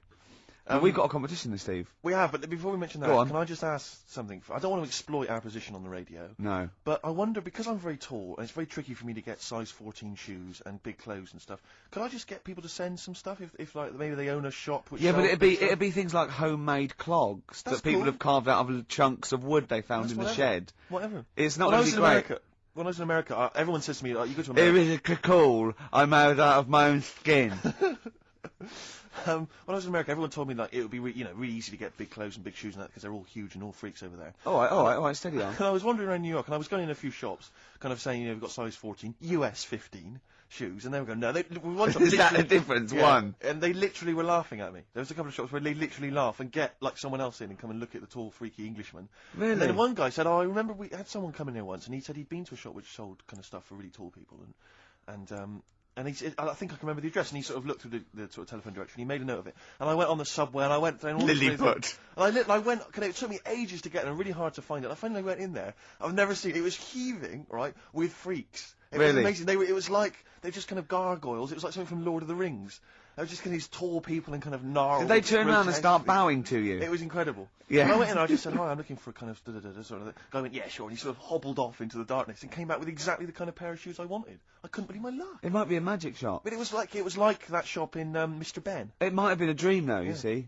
We've got a competition this, Steve. We have, but before we mention that, Go on. can I just ask something? I don't want to exploit our position on the radio. No. But I wonder, because I'm very tall, and it's very tricky for me to get size 14 shoes and big clothes and stuff, could I just get people to send some stuff if like, maybe they own a shop which Yeah, but sells it'd be things like homemade clogs That's that people cool. have carved out of chunks of wood they found That's in the whatever. shed. Whatever. It's not When I going was to in be great. America, when I was in America, everyone says to me, like, you go to It America... is a cool. I'm made out of my own skin. When I was in America, everyone told me like it would be really easy to get big clothes and big shoes and that because they're all huge and all freaks over there. All right, steady on. And I was wandering around New York and I was going in a few shops, kind of saying, we've got size 14, US 15 shoes, and they were going, no, we want something. Is that the difference? Yeah. One. And they literally were laughing at me. There was a couple of shops where they literally laugh and get like someone else in and come and look at the tall, freaky Englishman. Really? And then one guy said, I remember we had someone come in here once, and he said he'd been to a shop which sold kind of stuff for really tall people, and he said, I think I can remember the address, and he sort of looked through the sort of telephone directory, and he made a note of it. And I went on the subway, and I went down all Lilliput. And I went, it took me ages to get there, and really hard to find it. I finally went in there. I've never seen it. It was heaving, right, with freaks. It was Really? amazing. It was like, they just kind of gargoyles. It was like something from Lord of the Rings. They were just kind of these tall people and kind of gnarled. Did they turn around and grotesque start things. bowing to you? It was incredible. Yeah. When I went in, I just said, hi, I'm looking for a kind of da-da-da-da sort of thing. Guy went, yeah, sure. And he sort of hobbled off into the darkness and came back with exactly the kind of pair of shoes I wanted. I couldn't believe my luck. It might be a magic shop. But it was like that shop in Mr. Ben. It might have been a dream, though. You see.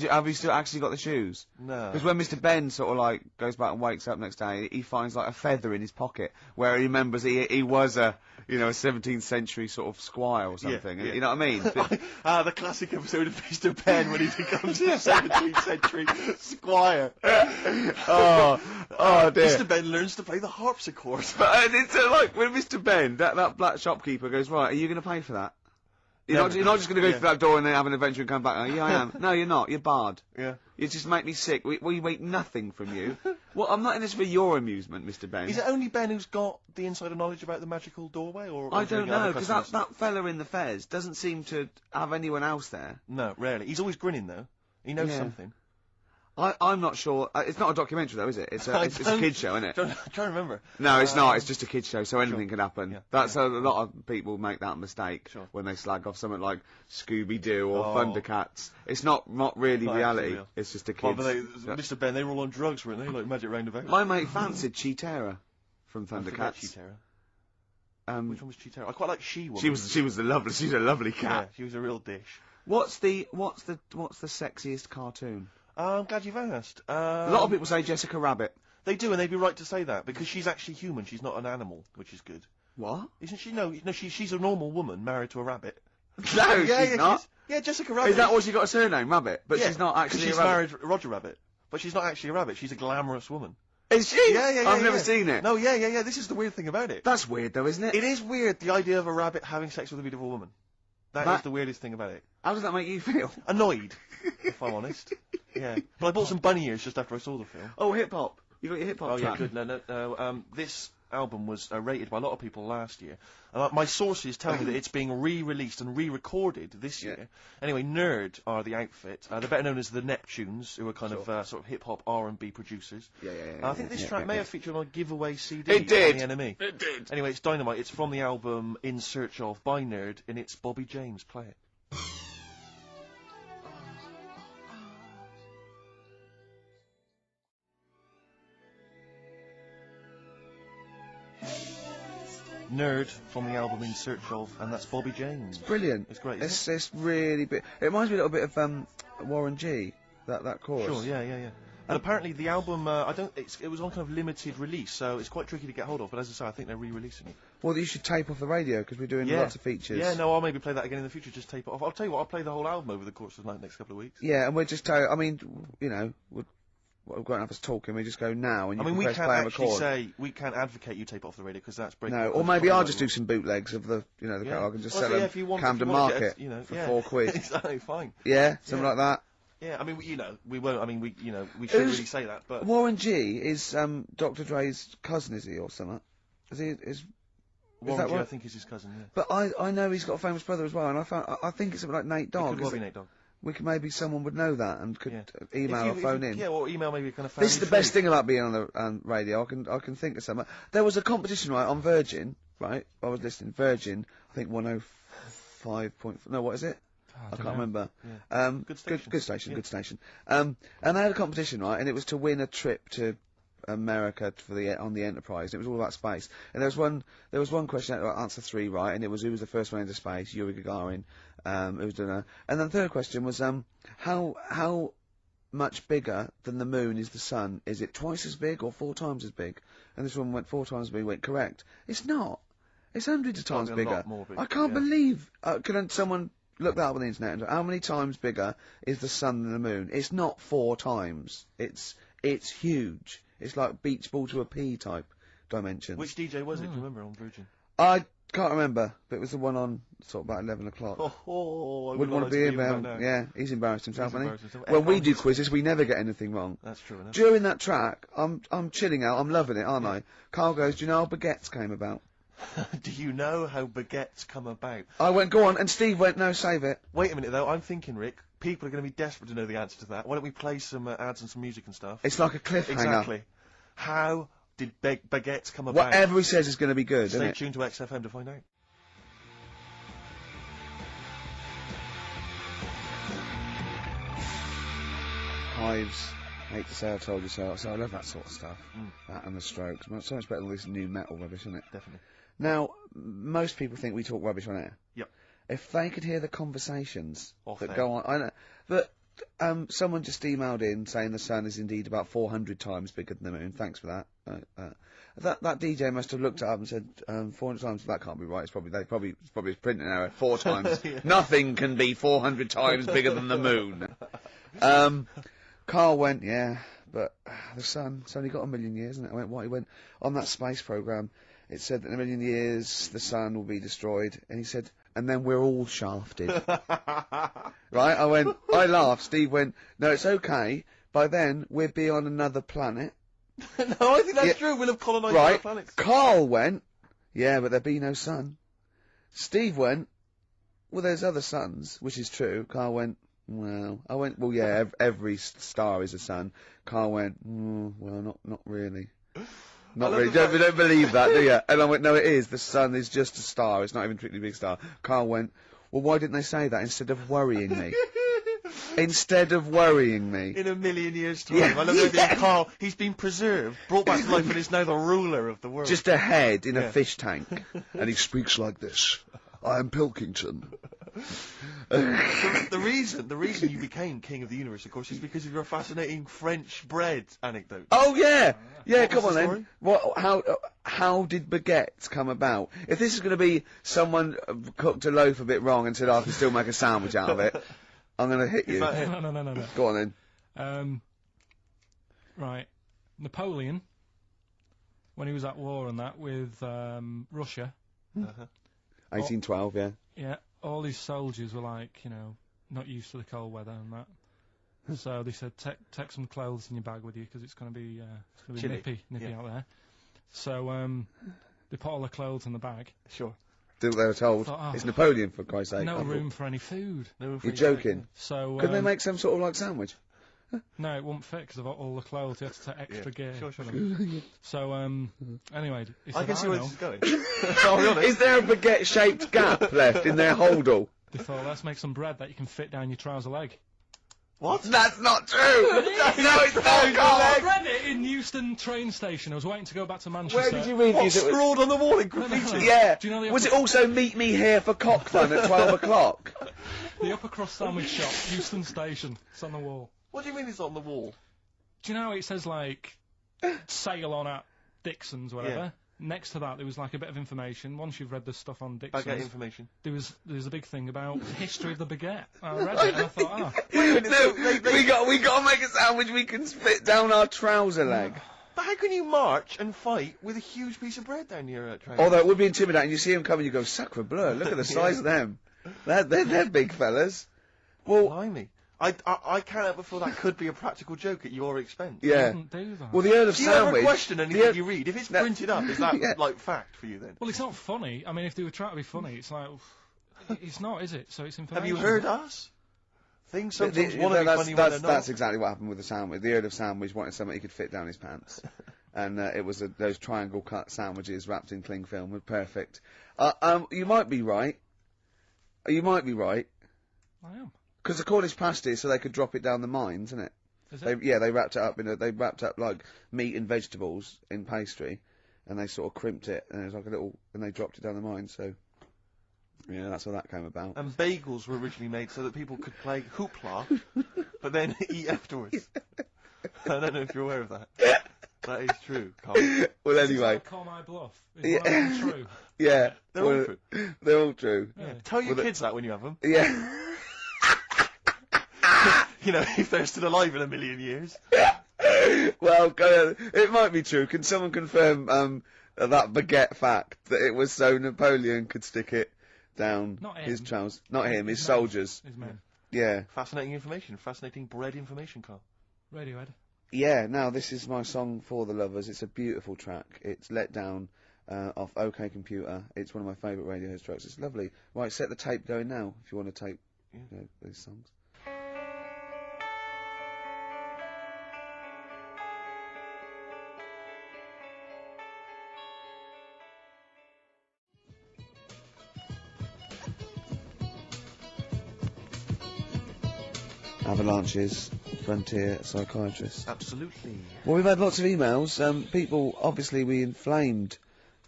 Have you still actually got the shoes? No. Because when Mr. Ben sort of like goes back and wakes up next day, he finds like a feather in his pocket where he remembers he was a 17th century sort of squire or something. Yeah. You know what I mean? The classic episode of Mr. Ben when he becomes a 17th century squire. oh dear. Mr. Ben learns to play the harpsichord. But it's like when Mr. Ben, that black shopkeeper goes, right, are you going to pay for that? You're not just going to go through that door and then have an adventure and come back. Oh, yeah, I am. No, you're not. You're barred. Yeah. You just make me sick. We make nothing from you. Well, I'm not in this for your amusement, Mr. Ben. Is it only Ben who's got the insider knowledge about the magical doorway, or I is there don't any other know, because customers? that fella in the fez doesn't seem to have anyone else there. No, rarely. He's always grinning though. He knows something. I'm not sure. It's not a documentary though, is it? It's a kid show, isn't it? I'm trying to remember. No, it's not. It's just a kid show, so anything can happen. Yeah. That's a lot of people make that mistake when they slag off something like Scooby-Doo or Thundercats. It's not really reality. Real. It's just a Well, kid. but Mr. Ben, they were all on drugs, weren't they? Like Magic Roundabout. My mate fancied Cheetara from I forget Thundercats. Cheetara. Which one was Cheetara? I quite like She-Woman. She was a lovely cat. Yeah, she was a real dish. What's the sexiest cartoon? I'm glad you've asked. A lot of people say Jessica Rabbit. They do, and they'd be right to say that, because she's actually human, she's not an animal, which is good. What? Isn't she? No, she's a normal woman married to a rabbit. No, she's not. Yeah, Jessica Rabbit. Is that why she got a surname, Rabbit? But she's not actually she's a rabbit. married Roger Rabbit, but she's not actually a rabbit, she's a glamorous woman. Is she? Yeah. I've never seen it. No, yeah, this is the weird thing about it. That's weird though, isn't it? It is weird, the idea of a rabbit having sex with a beautiful woman. That is the weirdest thing about it. How does that make you feel? Annoyed, if I'm honest. Yeah. But I bought some bunny ears just after I saw the film. Oh, hip hop. You got your hip hop Oh, track. yeah, good. No. This album was rated by a lot of people last year. My sources tell me that it's being re-released and re-recorded this year. Anyway, Nerd are the outfit. They're better known as the Neptunes, who are kind of sort of hip-hop R&B producers. I think this track may have featured on a giveaway CD. It did. On the NME. It did. Anyway, it's dynamite. It's from the album In Search Of by Nerd, and it's Bobby James. Play it. Nerd from the album In Search Of, and that's Bobby James. Brilliant. It's great. It's really big. It reminds me a little bit of Warren G. That chorus. Sure. Yeah. And apparently the album, it was on kind of limited release, so it's quite tricky to get hold of. But as I say, I think they're re-releasing it. Well, you should tape off the radio because we're doing lots of features. Yeah, no, I'll maybe play that again in the future. Just tape it off. I'll tell you what, I'll play the whole album over the course of the next couple of weeks. Yeah, and we're just I mean, you know, we're going to have us talking. We just go now, and you can we press can't play and actually record. say we can't advocate you tape off the radio because that's breaking. No, or maybe I'll just do some bootlegs of the catalog and just sell them Camden Market for £4. Exactly, fine. Yeah, something like that. Yeah, I mean, we won't. I mean, we shouldn't really say that, but Warren G is Dr. Dre's cousin, is he, or something? Warren G, I think, is his cousin. Yeah. But I know he's got a famous brother as well, and I think it's something like Nate Dogg. It could well be Nate Dogg. Maybe someone would know that and could email or phone in. Yeah, or email maybe kind of family. This is the best thing about being on the radio. I can think of something. There was a competition on Virgin, right? I was listening Virgin. I think 105. No, what is it? I can't remember. Yeah. Good station. And they had a competition, right? And it was to win a trip to America on the Enterprise. It was all about space. And there was one question, answer 3 right, and it was who was the first one into space? Yuri Gagarin. Who was doing that? And then the third question was how much bigger than the moon is the sun? Is it twice as big or 4 times as big? And this one went 4 times as big. Went correct. It's not. It's hundreds of times bigger. I can't believe. Can someone look that up on the internet? And how many times bigger is the sun than the moon? It's not 4 times. It's huge. It's like beach ball to a pea type dimensions. Which DJ was it? Do you remember on Virgin? I can't remember, but it was the one on sort of about 11 o'clock. I wouldn't want to be him now. Yeah, he's embarrassed himself, hasn't he? When we do quizzes, we never get anything wrong. That's true enough. During that track, I'm chilling out, I'm loving it, aren't I? Carl goes, do you know how baguettes came about? Do you know how baguettes come about? I went, go on, and Steve went, no, save it. Wait a minute, though, I'm thinking, Rick, people are going to be desperate to know the answer to that. Why don't we play some ads and some music and stuff? It's like a cliffhanger. Exactly. How did baguettes come about? Whatever he says is going to be good, Stay tuned to XFM to find out. Hives, hate to say I told you so. So I love that sort of stuff. That and the Strokes. So much better than this new metal rubbish, isn't it? Definitely. Now, most people think we talk rubbish on air. Yep. If they could hear the conversations Off that air. go on, I know, but someone just emailed in saying the sun is indeed about 400 times bigger than the moon. Thanks for that. That DJ must have looked it up and said 400 times. That can't be right. It's probably a printing error. 4 times. Nothing can be 400 times bigger than the moon. Carl went, yeah, but the sun's only got 1 million years, isn't it? I went, what? He went, on that space program, it said that in 1 million years the sun will be destroyed, and he said, and then we're all shafted. Right? I laughed. Steve went, no, it's okay. By then, we'll be on another planet. No, I think that's true. We'll have colonised other planets. Carl went, yeah, but there'll be no sun. Steve went, well, there's other suns, which is true. Carl went, well, I went, well, yeah, every star is a sun. Carl went, well, not really. Not really. Don't believe that, do you? And I went, no, it is. The sun is just a star. It's not even a particularly big star. Carl went, well, why didn't they say that instead of worrying me? Instead of worrying me. In 1 million years' time. Yeah. I love the idea of Carl. He's been preserved, brought back to life, and is now the ruler of the world. Just a head in a fish tank. And he speaks like this. I am Pilkington. The reason you became king of the universe, of course, is because of your fascinating French bread anecdote. Oh yeah, yeah. Come on the then. How did baguettes come about? If this is going to be someone cooked a loaf a bit wrong and said I can still make a sandwich out of it, I'm going to hit you. No. Go on then. Right, Napoleon, when he was at war and that with Russia. 1812, yeah. Yeah, all his soldiers were like, not used to the cold weather and that. So they said, take some clothes in your bag with you because it's going to be Chilly. nippy out there. So they put all the clothes in the bag. Sure. Do what they were told. Thought, oh, It's Napoleon, for Christ's sake. No room for any food. No room for You're any joking. food, So Couldn't they make some sort of like sandwich? No, it wouldn't fit because of all the clothes. You had to take extra gear. Sure. for them. So anyway, he said, I can see where this is going. I'll be honest. Is there a baguette-shaped gap left in their holdall? They thought, let's make some bread that you can fit down your trouser leg. What? That's not true! No, it's not, Carl! I read it in Euston train station. I was waiting to go back to Manchester. Where did you read What, these? scrawled on the wall in graffiti? Yeah. Do you know the Was it also meet me here for cock fun at 12 o'clock? The upper crust sandwich shop, Euston station. It's on the wall. What do you mean it's on the wall? Do you know it says like sale on at Dixon's, whatever? Yeah. Next to that, there was like a bit of information. Once you've read the stuff on Dixon's, Baguette information. there was a big thing about the history of the baguette. I read it and I thought, No, we got to make a sandwich we can spit down our trouser leg. But how can you march and fight with a huge piece of bread down your trouser? Although it would be intimidating. You see them coming, you go, sacre bleu, look at the size of them. They're big fellas. Well, Blimey. I can't help but feel that could be a practical joke at your expense. yeah. wouldn't do that. Well, the Earl of Do you ever Sandwich... question anything you read? If it's No. printed up, is that, Yeah. like, fact for you then? Well, it's not funny. I mean, if they were trying to be funny, it's like, it's not, is it? So it's information. Have you heard us? Things sometimes want to be funny when they're not. That's exactly what happened with the sandwich. The Earl of Sandwich wanted something he could fit down his pants. And it was those triangle cut sandwiches wrapped in cling film were perfect. You might be right. You might be right. I am. Because the Cornish pasty, so they could drop it down the mines, isn't it? Is it? They wrapped it up they wrapped up like meat and vegetables in pastry, and they sort of crimped it, and it was like and they dropped it down the mine. So, yeah, that's how that came about. And bagels were originally made so that people could play hoopla, but then eat afterwards. I don't know if you're aware of that. That is true, Carl. Well, anyway. Call my bluff. Is one of them true? Yeah. They're all true. They're all true. Yeah. Tell your kids that when you have them. Yeah. You know, if they're still alive in a million years. Well, it might be true. Can someone confirm that baguette fact that it was so Napoleon could stick it down his trousers? Not him, his soldiers. His men. Yeah. Fascinating information. Fascinating bread information, Carl. Radiohead. Yeah, now this is my song for the lovers. It's a beautiful track. It's Let Down off OK Computer. It's one of my favourite Radiohead tracks. It's lovely. Right, set the tape going now if you want to tape these songs. Avalanches, Frontier Psychiatrists. Absolutely. Well, we've had lots of emails. People, obviously, we inflamed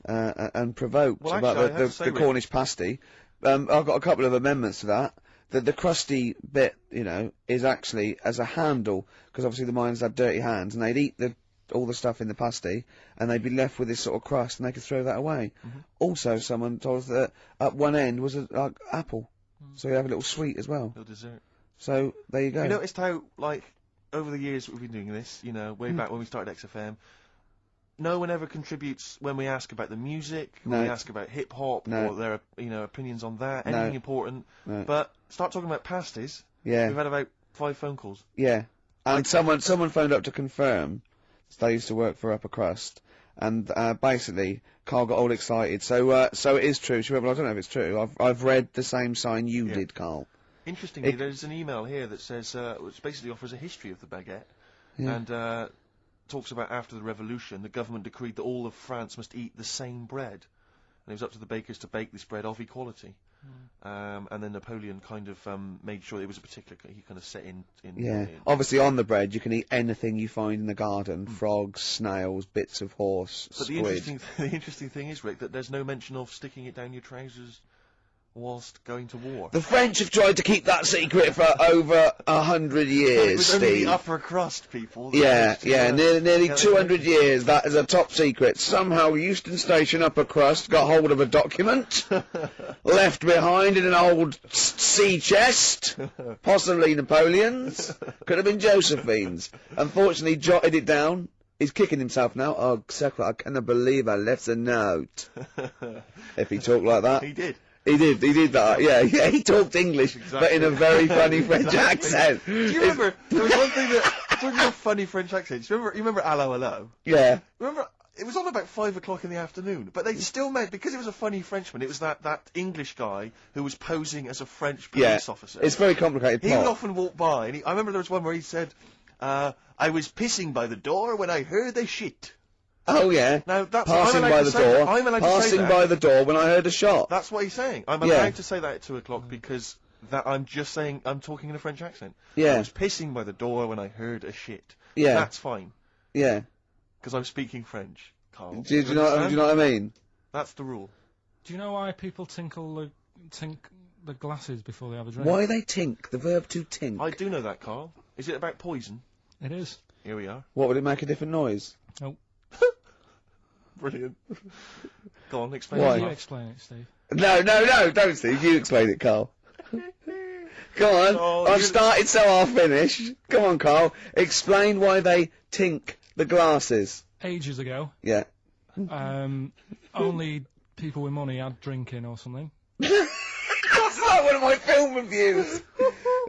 and provoked Well, about actually, I have to say, the Rick- Cornish pasty. I've got a couple of amendments to that. The crusty bit, is actually as a handle, because obviously the miners had dirty hands, and they'd eat all the stuff in the pasty, and they'd be left with this sort of crust, and they could throw that away. Mm-hmm. Also, someone told us that at one end was a apple, so you have a little sweet as well. Little dessert. So there you go. You noticed how, like, over the years we've been doing this, way back when we started XFM, no one ever contributes when we ask about the music, when we ask about hip-hop, or their, opinions on that, anything important. No. But start talking about pasties. Yeah. We've had about 5 phone calls. Yeah, and someone phoned up to confirm. They used to work for Upper Crust, and basically Carl got all excited. So it is true. She went, well, I don't know if it's true. I've read the same sign you did, Carl. Interestingly, there's an email here that says, which basically offers a history of the baguette, and talks about after the revolution, the government decreed that all of France must eat the same bread, and it was up to the bakers to bake this bread of equality. And then Napoleon kind of made sure it was a particular. He kind of set in. Obviously, on the bread you can eat anything you find in the garden: frogs, snails, bits of horse, But squid. the interesting thing is, Rick, that there's no mention of sticking it down your trousers whilst going to war. The French have tried to keep that secret for over 100 years, It was only Steve. the upper crust people. that Yeah, managed to, yeah, nearly get 200 years, that is a top secret. Somehow Euston Station Upper Crust got hold of a document, left behind in an old sea chest, possibly Napoleon's, could have been Josephine's. Unfortunately, jotted it down. He's kicking himself now. Oh, Secret, I cannot believe I left a note. If he talked like that. He did. He did that, yeah, he talked English, but in a very funny French accent. Do you remember, there was one thing that, talking about funny French accents, you remember Allo Allo? Yeah. Remember, It was on about 5 o'clock in the afternoon, but they still meant, because it was a funny Frenchman, it was that English guy who was posing as a French police officer. It's very complicated. He would often walk by, and I remember there was one where he said, I was pissing by the door when I heard a shit. Oh yeah. Now that's passing by the door. I'm allowed to say that. Passing by the door when I heard a shot. That's what he's saying. I'm allowed to say that at 2 o'clock because I'm just saying I'm talking in a French accent. Yeah. I was pissing by the door when I heard a shit. Yeah. That's fine. Yeah. Because I'm speaking French, Carl. Do you know what I mean? That's the rule. Do you know why people tink the glasses before they have a drink? Why they tink? The verb to tink. I do know that, Carl. Is it about poison? It is. Here we are. What, would it make a different noise? Nope. Brilliant. Go on, explain Why? it. You explain it, Steve. No, don't, Steve. You explain it, Carl. Go on. Oh, I've started, so I'll finish. Come on, Carl. Explain why they tink the glasses. Ages ago, Yeah. only people with money had drinking or something. That's like one of my film reviews.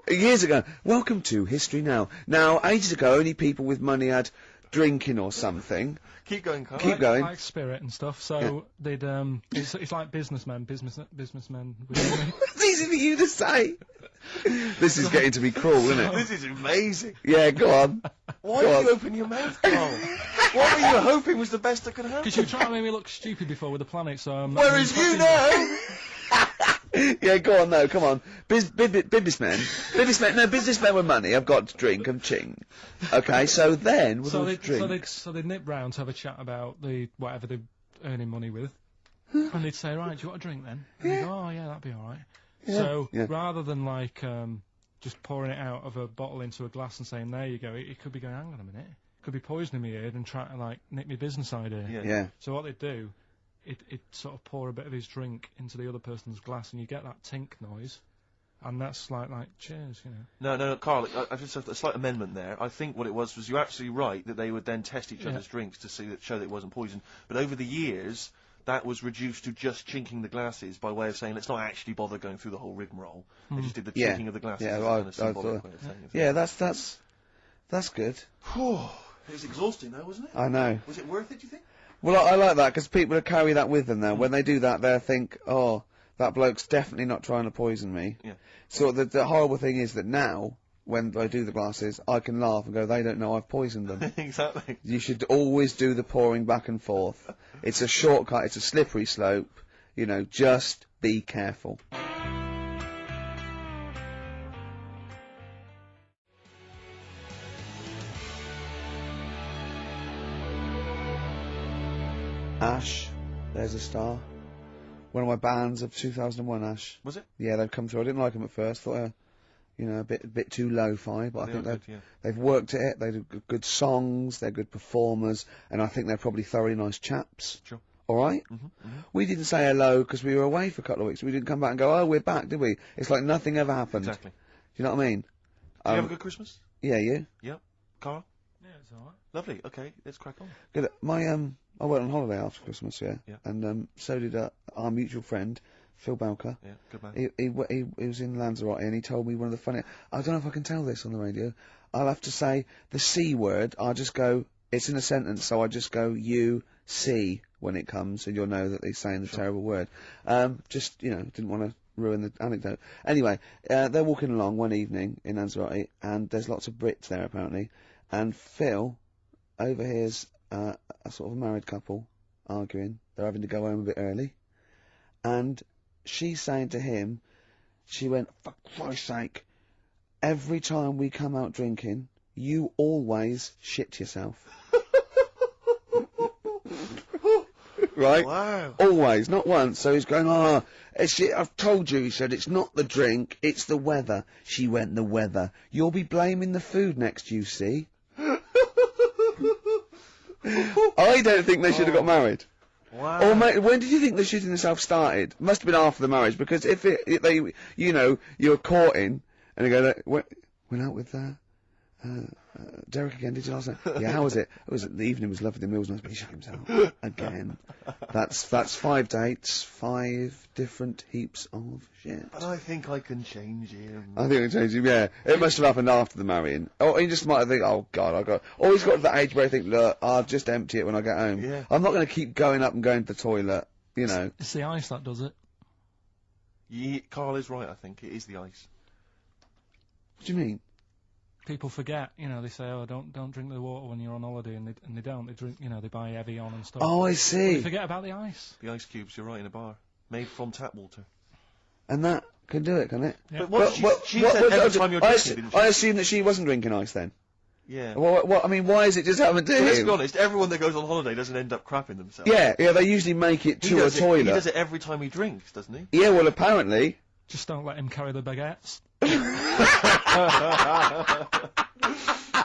Years ago. Welcome to History Now. Now, ages ago, only people with money had drinking or something. Keep going, Carl. Keep going. Like spirit and stuff. So they'd it's like businessmen with money. It's easy for you to say. This is getting to be cruel, isn't it? This is amazing. Yeah, go on. Why Go did on. you open your mouth, Carl? What were you hoping was the best that could happen? Because you were trying to make me look stupid before with the planet, so I'm not Whereas you know... Yeah, go on, no, come on. Businessmen with money have got to drink and ching. Okay, so then, with all the drink... So they'd nip round to have a chat about whatever they're earning money with. And they'd say, right, do you want a drink then? And they'd go, oh yeah, that'd be alright. Yeah. So, Yeah. rather than like, just pouring it out of a bottle into a glass and saying, there you go, it could be going, hang on a minute. It could be poisoning me ear and trying to like nick my business idea. Yeah. So what they'd do, it'd sort of pour a bit of his drink into the other person's glass and you get that tink noise. And that's like cheers, you know. No, Carl, I've just a slight amendment there. I think what it was you're absolutely right that they would then test each other's drinks to show that it wasn't poison. But over the years, that was reduced to just chinking the glasses by way of saying, let's not actually bother going through the whole rigmarole. They just did the chinking of the glasses as a kind of symbolic way of saying it. Yeah, that's good. It was exhausting though, wasn't it? I know. Was it worth it, do you think? Well, I like that, because people carry that with them now. When they do that, they'll think, oh, that bloke's definitely not trying to poison me. Yeah. So the horrible thing is that now, when I do the glasses, I can laugh and go, they don't know I've poisoned them. Exactly. You should always do the pouring back and forth. It's a shortcut, it's a slippery slope. You know, just be careful. Ash, there's a star. One of my bands of 2001, Ash. Was it? Yeah, they've come through. I didn't like them at first. Thought, you know, a bit too lo-fi, but I think they've worked at it. They do good songs. They're good performers, and I think they're probably thoroughly nice chaps. Sure. All right. We didn't say hello because we were away for a couple of weeks. We didn't come back and go, oh, we're back, did we? It's like nothing ever happened. Exactly. Do you know what I mean? Did you have a good Christmas? Yeah, you? Yep. Carl? Yeah, it's alright. Lovely. Okay, let's crack on. Good. I went on holiday after Christmas, yeah. And so did our mutual friend, Phil Belker. Yeah, good man. He was in Lanzarote and he told me one of the funny... I don't know if I can tell this on the radio. I'll have to say the C word. I'll just go... It's in a sentence, so I just go, you, see, when it comes, and you'll know that he's saying the terrible word. Just, you know, didn't want to ruin the anecdote. Anyway, they're walking along one evening in Lanzarote, and there's lots of Brits there, apparently. And Phil overhears a sort of a married couple arguing. They're having to go home a bit early. And she's saying to him, she went, for Christ's sake, every time we come out drinking, you always shit yourself. Right? Wow. Always, not once. So he's going, I've told you, he said, it's not the drink, it's the weather. She went, the weather. You'll be blaming the food next, you see. I don't think they should have got married. Wow. Or when did you think the shitting themselves started? Must have been after the marriage, because if they, you know, you're courting, and you go, went out with Derek again, did you last night? Yeah, how was it? The evening was lovely, the meal was nice, but he shut himself again. That's 5 dates, 5 different heaps of shit. But I think I can change him. I think I changed him, yeah. It must have happened after the marrying. Or he just might have think, oh God, or he's got to that age where I think, look, I'll just empty it when I get home. Yeah. I'm not going to keep going up and going to the toilet, you know. It's the ice that does it. Carl is right, I think. It is the ice. What do you mean? People forget, you know, they say, oh, don't drink the water when you're on holiday, and they don't. They drink, you know, they buy Evian and stuff. Oh, I They see. forget about the ice. The ice cubes, you're right, in a bar. Made from tap water. And that can do it, can it? Yeah. But what she said every time you're drinking, didn't she? I assume that she wasn't drinking ice then. Yeah. What, I mean, why is it just happened to Well, him? let's be honest, everyone that goes on holiday doesn't end up crapping themselves. Yeah, they usually make it to a toilet. He does it every time he drinks, doesn't he? Yeah, well, apparently. Just don't let him carry the baguettes.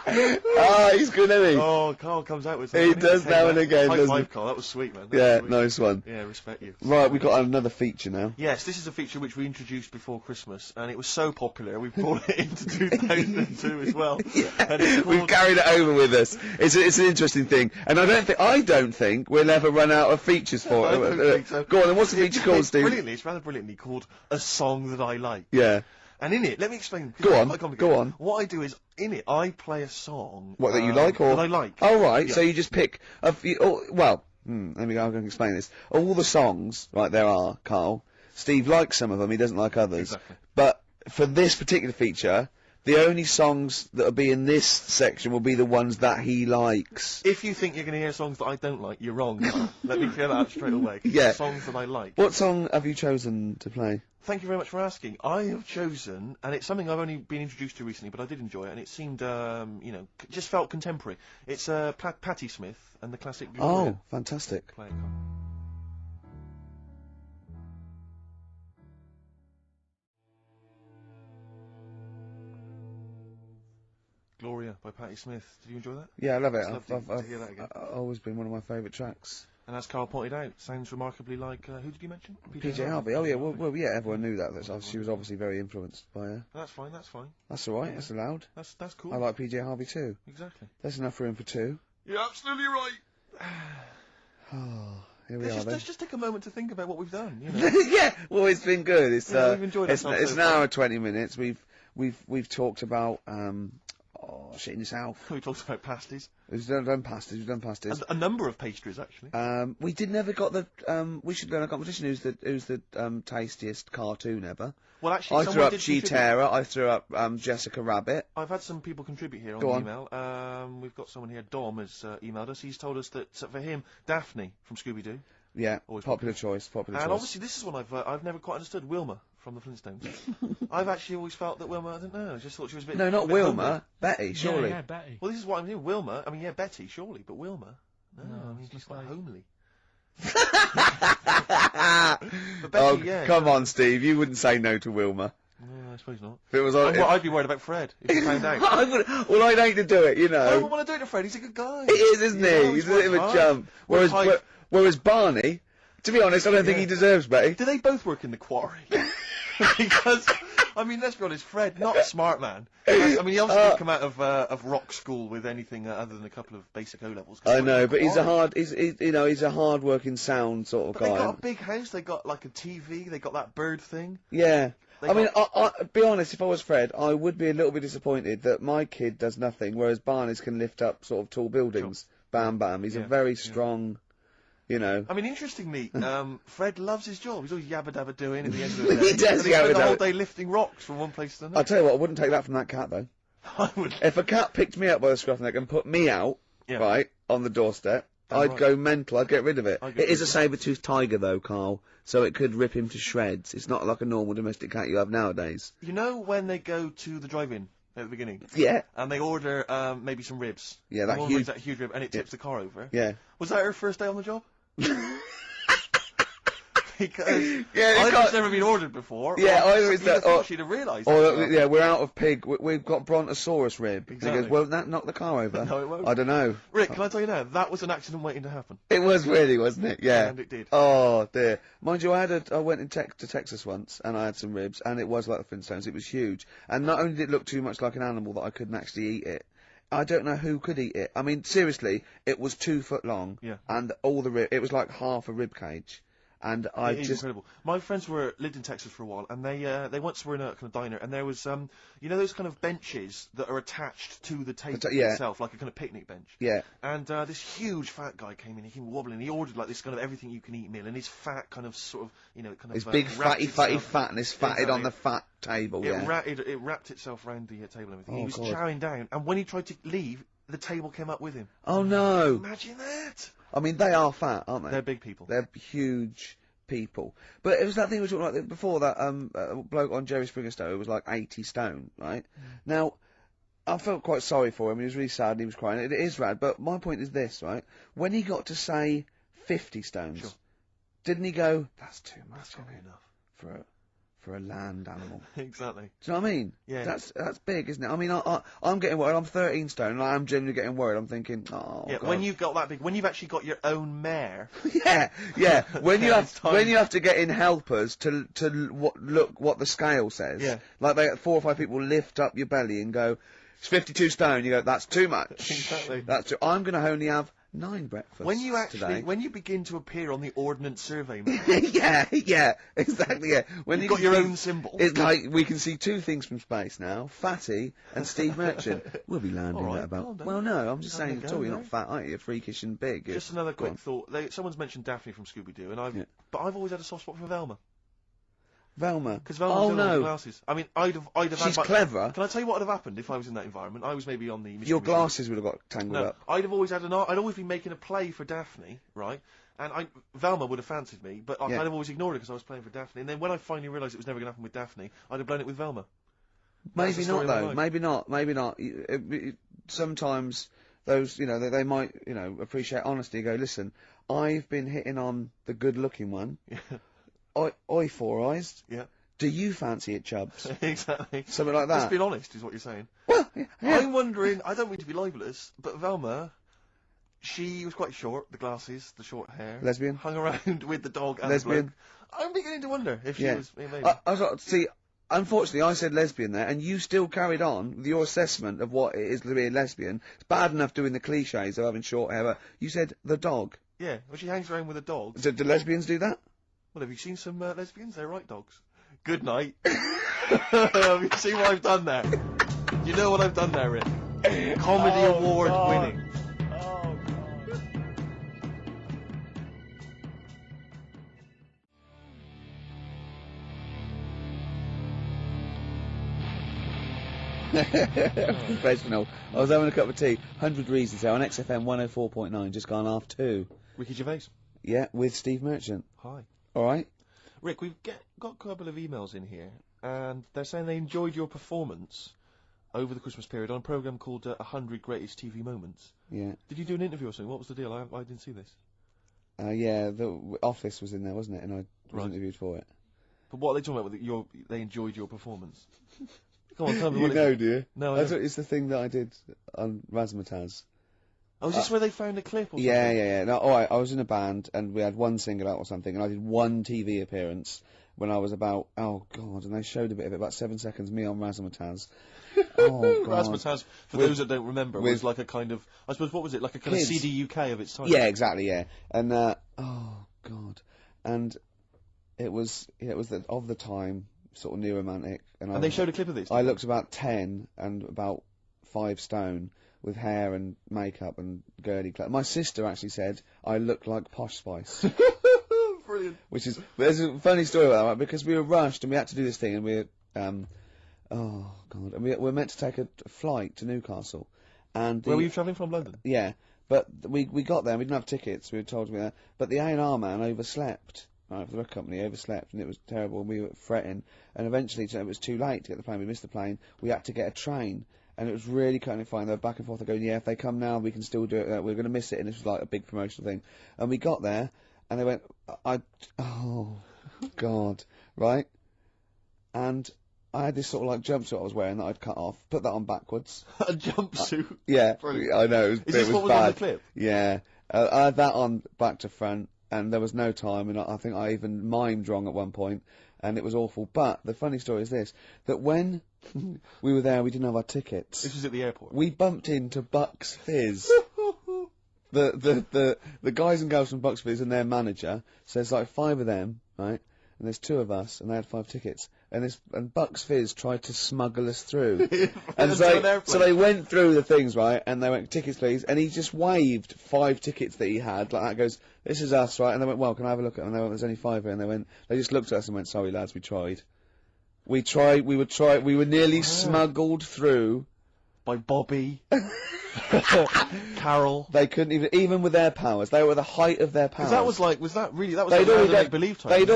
Ah, he's good, isn't he? Oh, Carl comes out with He something. does now and again, High doesn't five, he? Carl. That was sweet, man. Yeah, Sweet. nice one. Yeah, respect you. Right, we've got another feature now. Yes, this is a feature which we introduced before Christmas, and it was so popular, we brought it into 2002 as well. And it's We've called- carried it over with us. It's an interesting thing, and I don't think we'll ever run out of features for I it. don't think so. Go on, then what's the feature called, Steve? It's rather brilliantly called A Song That I Like. Yeah. And in it, let me explain. 'cause Go it's on, quite complicated. go on. What I do is, in it, I play a song. What, that you like, or? That I like. Oh, right, Yeah. so you just pick a few, let me go, I'm going to explain this. All the songs, right, there are, Carl, Steve likes some of them, he doesn't like others. Exactly. But for this particular feature, the only songs that'll be in this section will be the ones that he likes. If you think you're going to hear songs that I don't like, you're wrong. Carl. Let me clear that up straight away. 'Cause Yeah. it's songs that I like. What song have you chosen to play? Thank you very much for asking. I have chosen, and it's something I've only been introduced to recently, but I did enjoy it, and it seemed, just felt contemporary. It's Patti Smith and the classic Gloria. Oh, fantastic. Play it, Carl. Gloria by Patti Smith. Did you enjoy that? Yeah, I love it. It's lovely to hear that again. I've always been one of my favourite tracks. And as Carl pointed out, sounds remarkably like, who did you mention? PJ Harvey. Oh, yeah, well, yeah, everyone knew that. She was obviously very influenced by her. That's fine, that's fine. That's all right, Yeah. that's allowed. That's cool. I like PJ Harvey too. Exactly. There's enough room for 2. You're absolutely right. Oh, here we are Let's then. just take a moment to think about what we've done, you know. Yeah, well, it's been good. It's Yeah, we've enjoyed it's ourselves so an far. hour and 20 minutes. We've talked about shit in yourself. We talked about pasties. We've done pasties. We've done pasties. A number of pastries, actually. We never got the. We should go in a competition. Who's the tastiest cartoon ever? Well, actually, I threw someone up did She contribute. Tara. I threw up Jessica Rabbit. I've had some people contribute here on Go the on. email. We've got someone here, Dom, has emailed us. He's told us that for him, Daphne from Scooby-Doo. Yeah, Always popular choice. Popular And choice. obviously, this is one I've never quite understood. Wilma from the Flintstones. I've actually always felt that Wilma. I don't know. I just thought she was a bit. No, not a bit Wilma. homely. Betty, surely. Yeah, Betty. Well, this is what I'm doing. Wilma. I mean, yeah, Betty, surely, but Wilma. No, No, I mean it's she's just quite like- homely. But Betty, Oh, yeah. come on, Steve. You wouldn't say no to Wilma. No, I suppose not. If it was Well, on. I'd be worried about Fred if he found out. Well, I'd hate to do it, you I know. don't want to do it to Fred. He's a good guy. He is, isn't You know, he? He's a bit of a worked jump. hard. Whereas, Worked hard. whereas Barney, to be honest, I don't think he deserves Betty. Do they both work in the quarry? Because, I mean, let's be honest, Fred, not a smart man. I mean, he obviously didn't come out of rock school with anything other than a couple of basic O levels. I know, but he's a hard-working, sound sort of But they guy. got a big house. They got like a TV. They got that bird thing. Yeah. They I mean, be honest, if I was Fred, I would be a little bit disappointed that my kid does nothing, whereas Barney's can lift up sort of tall buildings. Bam, bam. He's a very strong, you know. I mean, interestingly, Fred loves his job. He's always yabba dabba doing at the end of the day. He does And he spent yabba the whole dabba. day lifting rocks from one place to another. I'll tell you what, I wouldn't take that from that cat, though. I would. If a cat picked me up by the scruff neck and put me out, Yeah. right, on the doorstep, Oh, I'd right. go mental. I'd get rid of it. I'd get It is a rid of saber-toothed tiger, though, Carl, so it could rip him to shreds. It's not like a normal domestic cat you have nowadays. You know when they go to the drive-in at the beginning? Yeah. And they order maybe some ribs. Yeah, that One huge- brings that huge rib, and it tips the car over. Yeah. Was that her first day on the job? Because Yeah, I've can't- never been ordered before. Yeah, or either it's you'd have that, thought or- she'd have realised. Or, that. yeah, we're out of pig. We've got brontosaurus rib. And Exactly. he goes, won't that knock the car over? No, it won't. I don't know. Rick, can I tell you now? That was an accident waiting to happen. It was really, wasn't it? Yeah. And it did. Oh, dear. Mind you, I went to Texas once, and I had some ribs, and it was like the Flintstones. It was huge. And not only did it look too much like an animal that I couldn't actually eat it, I don't know who could eat it. I mean, seriously, it was 2 foot long. Yeah. And it was like half a rib cage. And It is incredible. My friends lived in Texas for a while, and they once were in a kind of diner, and there was you know those kind of benches that are attached to the table itself, like a kind of picnic bench. Yeah. And this huge fat guy came in. He came wobbling. He ordered like this kind of everything you can eat meal, and his fat kind of sort of his big fatty fatness fatted on the fat table. It wrapped itself around the table and everything. He was chowing down, and when he tried to leave, the table came up with him. Oh no! Imagine that. I mean, they are fat, aren't they? They're big people. They're huge people. But it was that thing we were talking about before, that bloke on Jerry Springer's show who was like 80 stone, right? Now, I felt quite sorry for him. He was really sad and he was crying. It is rad, but my point is this, right? When he got to say 50 stones, didn't he go, that's too much, that's not enough for a land animal? Exactly. Do you know what I mean? Yeah. That's big, isn't it? I mean, I'm getting worried. I'm 13 stone, and I am genuinely getting worried. I'm thinking, oh, yeah. God. When you've got that big, when you've actually got your own mare. yeah. When you have to get in helpers to look what the scale says. Yeah. Like 4 or 5 people lift up your belly and go, it's 52 stone. You go, that's too much. Exactly. I'm going to only have 9 breakfasts when you today. when you begin to appear on the Ordnance Survey map. yeah, exactly, yeah. When you've got your own symbol. It's like, we can see 2 things from space now, Fatty and Steve Merchant. We'll be landing at about... Well, no, I'm just saying, you're not fat, aren't you? You're freakish and big. Just another quick thought. Someone's mentioned Daphne from Scooby-Doo, and but I've always had a soft spot for Velma. Velma? Because Velma's got glasses. I mean, I'd have She's clever. Can I tell you what would have happened if I was in that environment? I was maybe on the... Your glasses would have got tangled up. I'd have always had I'd always been making a play for Daphne, right? And Velma would have fancied me, but I'd have always ignored it because I was playing for Daphne. And then when I finally realised it was never going to happen with Daphne, I'd have blown it with Velma. Maybe not, though. Maybe not. Maybe not. Sometimes those, they might, appreciate honesty. Go, listen, I've been hitting on the good-looking one. Oi, Four Eyes. Yeah. Do you fancy it, Chubbs? Exactly. Something like that. Let's be honest, is what you're saying. Well, I'm wondering, I don't mean to be libelous, but Velma, she was quite short, the glasses, the short hair. Lesbian? Hung around with the dog and lesbian. the bloke. I'm beginning to wonder if she was... Maybe. See, unfortunately, I said lesbian there, and you still carried on with your assessment of what it is to be a lesbian. It's bad enough doing the cliches of having short hair, but you said the dog. Yeah, well, she hangs around with a dog. Do lesbians do that? Well, have you seen some lesbians? They're right dogs. Good night. Have you seen what I've done there? You know what I've done there, Rick? Comedy award winning. Oh, God. Professional. I was having a cup of tea. 100 Reasons there on XFM 104.9, just gone half 2. Ricky Gervais. Yeah, with Steve Merchant. Hi. All right. Rick, we've got a couple of emails in here, and they're saying they enjoyed your performance over the Christmas period on a programme called 100 Greatest TV Moments. Yeah. Did you do an interview or something? What was the deal? I didn't see this. Yeah, the Office was in there, wasn't it? And I was interviewed for it. But what are they talking about? They enjoyed your performance. Come on, tell me you what know, do you? No, it's the thing that I did on Razzmatazz. Oh, is this where they found a clip or something? Yeah. No, alright, I was in a band, and we had one single out or something, and I did one TV appearance when I was about, oh God, and they showed a bit of it, about 7 seconds, me on Razzmatazz. Oh, God. Razzmatazz, for those that don't remember, was like a kind of, I suppose, what was it, like a kind of CD UK of its time? Yeah, exactly, yeah. And, oh God. And it was of the time, sort of new romantic. And they showed a clip of this? I looked about 10 and about 5 stone, with hair and makeup and girly clothes. My sister actually said I looked like Posh Spice. Brilliant. There's a funny story about that, right? Because we were rushed and we had to do this thing, and we were meant to take a flight to Newcastle. And where were you travelling from? London? Yeah, but we got there and we didn't have tickets, we were told to be there, but the A&R man overslept. Right, for the record company, overslept, and it was terrible, and we were fretting, and eventually it was too late to get the plane, we missed the plane, we had to get a train. And it was really kind of fine. They were back and forth. They're going, yeah, if they come now, we can still do it. We're going to miss it. And this was like a big promotional thing. And we got there, and they went, oh, God, right? And I had this sort of like jumpsuit I was wearing that I'd cut off, put that on backwards. A jumpsuit? Yeah, brilliant. I know. Is this what was bad. on the clip? Yeah. I had that on back to front, and there was no time, and I think I even mimed wrong at one point, and it was awful. But the funny story is this, that when We were there. We didn't have our tickets. This was at the airport. We bumped into Bucks Fizz. the guys and girls from Bucks Fizz and their manager. So there's like 5 of them, right? And there's 2 of us, and they had 5 tickets. And Bucks Fizz tried to smuggle us through. And so they went through the things, right? And they went, tickets please. And he just waved 5 tickets that he had. Like that, goes, this is us, right? And they went, well, can I have a look at them? And they went, there's only 5 here. And they just looked at us and went, sorry lads, we tried. We were nearly smuggled through. By Bobby. KARL. They couldn't even with their powers. They were at the height of their powers. That was like make-believe time. They'd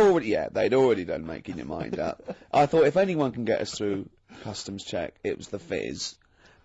already done making your mind up. I thought if anyone can get us through customs check, it was the Fizz.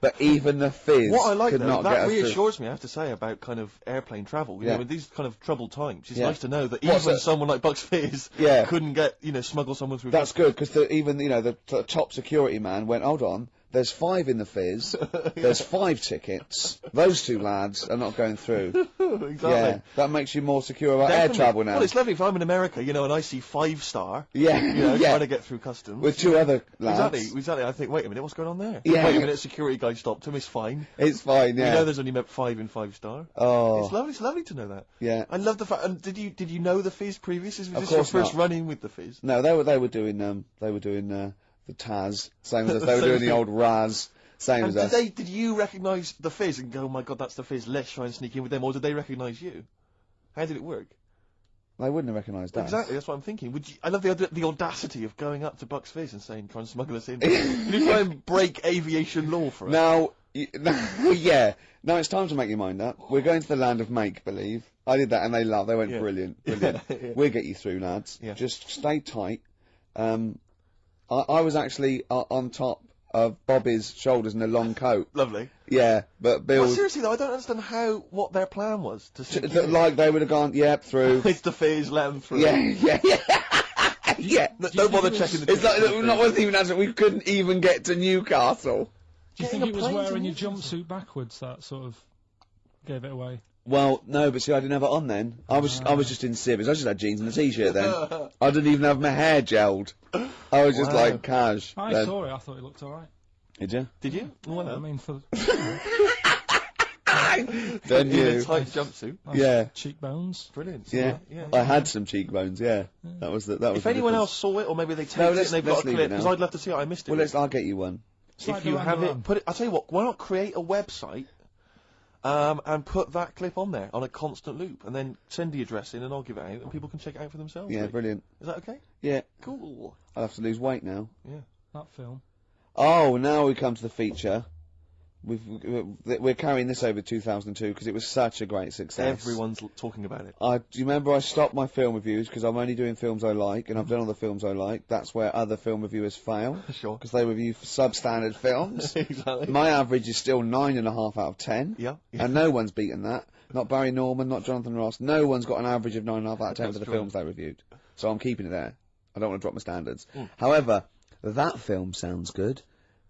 But even the Fizz what I like could though, not that get us reassures through. me, I have to say, about kind of airplane travel. You Yeah. know, in these kind of troubled times, it's Yeah. nice to know that even someone like Bucks Fizz Yeah. couldn't get, smuggle someone through. That's good, because even, the top security man went, hold on, there's 5 in the Fizz, there's 5 tickets, those 2 lads are not going through. Exactly. Yeah, that makes you more secure about Definitely. air travel now. Well, it's lovely if I'm in America, and I see 5-star, Yeah, trying to get through customs. with 2 other lads. Exactly. I think, wait a minute, what's going on there? Yeah. Wait a minute, security guy stopped him, it's fine. It's fine, yeah. We know there's only 5 in 5-star. Oh. It's lovely to know that. Yeah. I love the fact, and did you know the Fizz previously? Was Of this your course first not. run-in with the Fizz? No, they were doing the Taz, same as us. They were doing the old Raz, same And as us. did you recognise the Fizz and go, oh my god, that's the Fizz, let's try and sneak in with them, or did they recognise you? How did it work? They wouldn't have recognised us. Exactly, that's what I'm thinking. I love the audacity of going up to Bucks Fizz and saying, try and smuggle us in. You try and break aviation law for us. Now, yeah. Now it's time to make your mind up. We're going to the land of make-believe. I did that and they laughed. They went, Yeah. brilliant. Yeah. We'll get you through, lads. Yeah. Just stay tight. I was actually on top of Bobby's shoulders in a long coat. Lovely. Yeah, but Bill... Well, seriously though, I don't understand what their plan was. Like, they would have gone, yep, through. It's the Fizz, let them through. Yeah. Yeah. Don't bother checking the It's like, not worth even answering, we couldn't even get to Newcastle. Do you think it was wearing your jumpsuit backwards that sort of gave it away? Well, no, but see, I didn't have it on then. I was just in civvies. I just had jeans and a t-shirt then. I didn't even have my hair gelled. I was just like cash. I then. saw it. I thought it looked all right. Did you? Did you? Well, I mean, for Then in you. a tight jumpsuit. nice Yeah. cheekbones. Brilliant. Yeah. I had some cheekbones. Yeah. That was the. If anyone else saw it, or maybe they taped No, it and they've got a leave clip, it now. because I'd love to see it. I missed it. Well, I'll get you one. If you have it, put it. I'll tell you what. Why not create a website, and put that clip on there on a constant loop, and then send the address in, and I'll give it out, and people can check it out for themselves. Yeah, Like. brilliant. Is that okay? Yeah. Cool. I'll have to lose weight now. Yeah. That film. Oh, now we come to the feature. We're carrying this over 2002 because it was such a great success. Everyone's talking about it. Do you remember I stopped my film reviews because I'm only doing films I like, and I've done all the films I like. That's where other film reviewers fail. Sure. Because they review substandard films. Exactly. My average is still 9.5 out of 10. Yeah. And no one's beaten that. Not Barry Norman, not Jonathan Ross. No one's got an average of 9.5 out of 10 for the films they reviewed. So I'm keeping it there. I don't want to drop my standards. However, that film sounds good.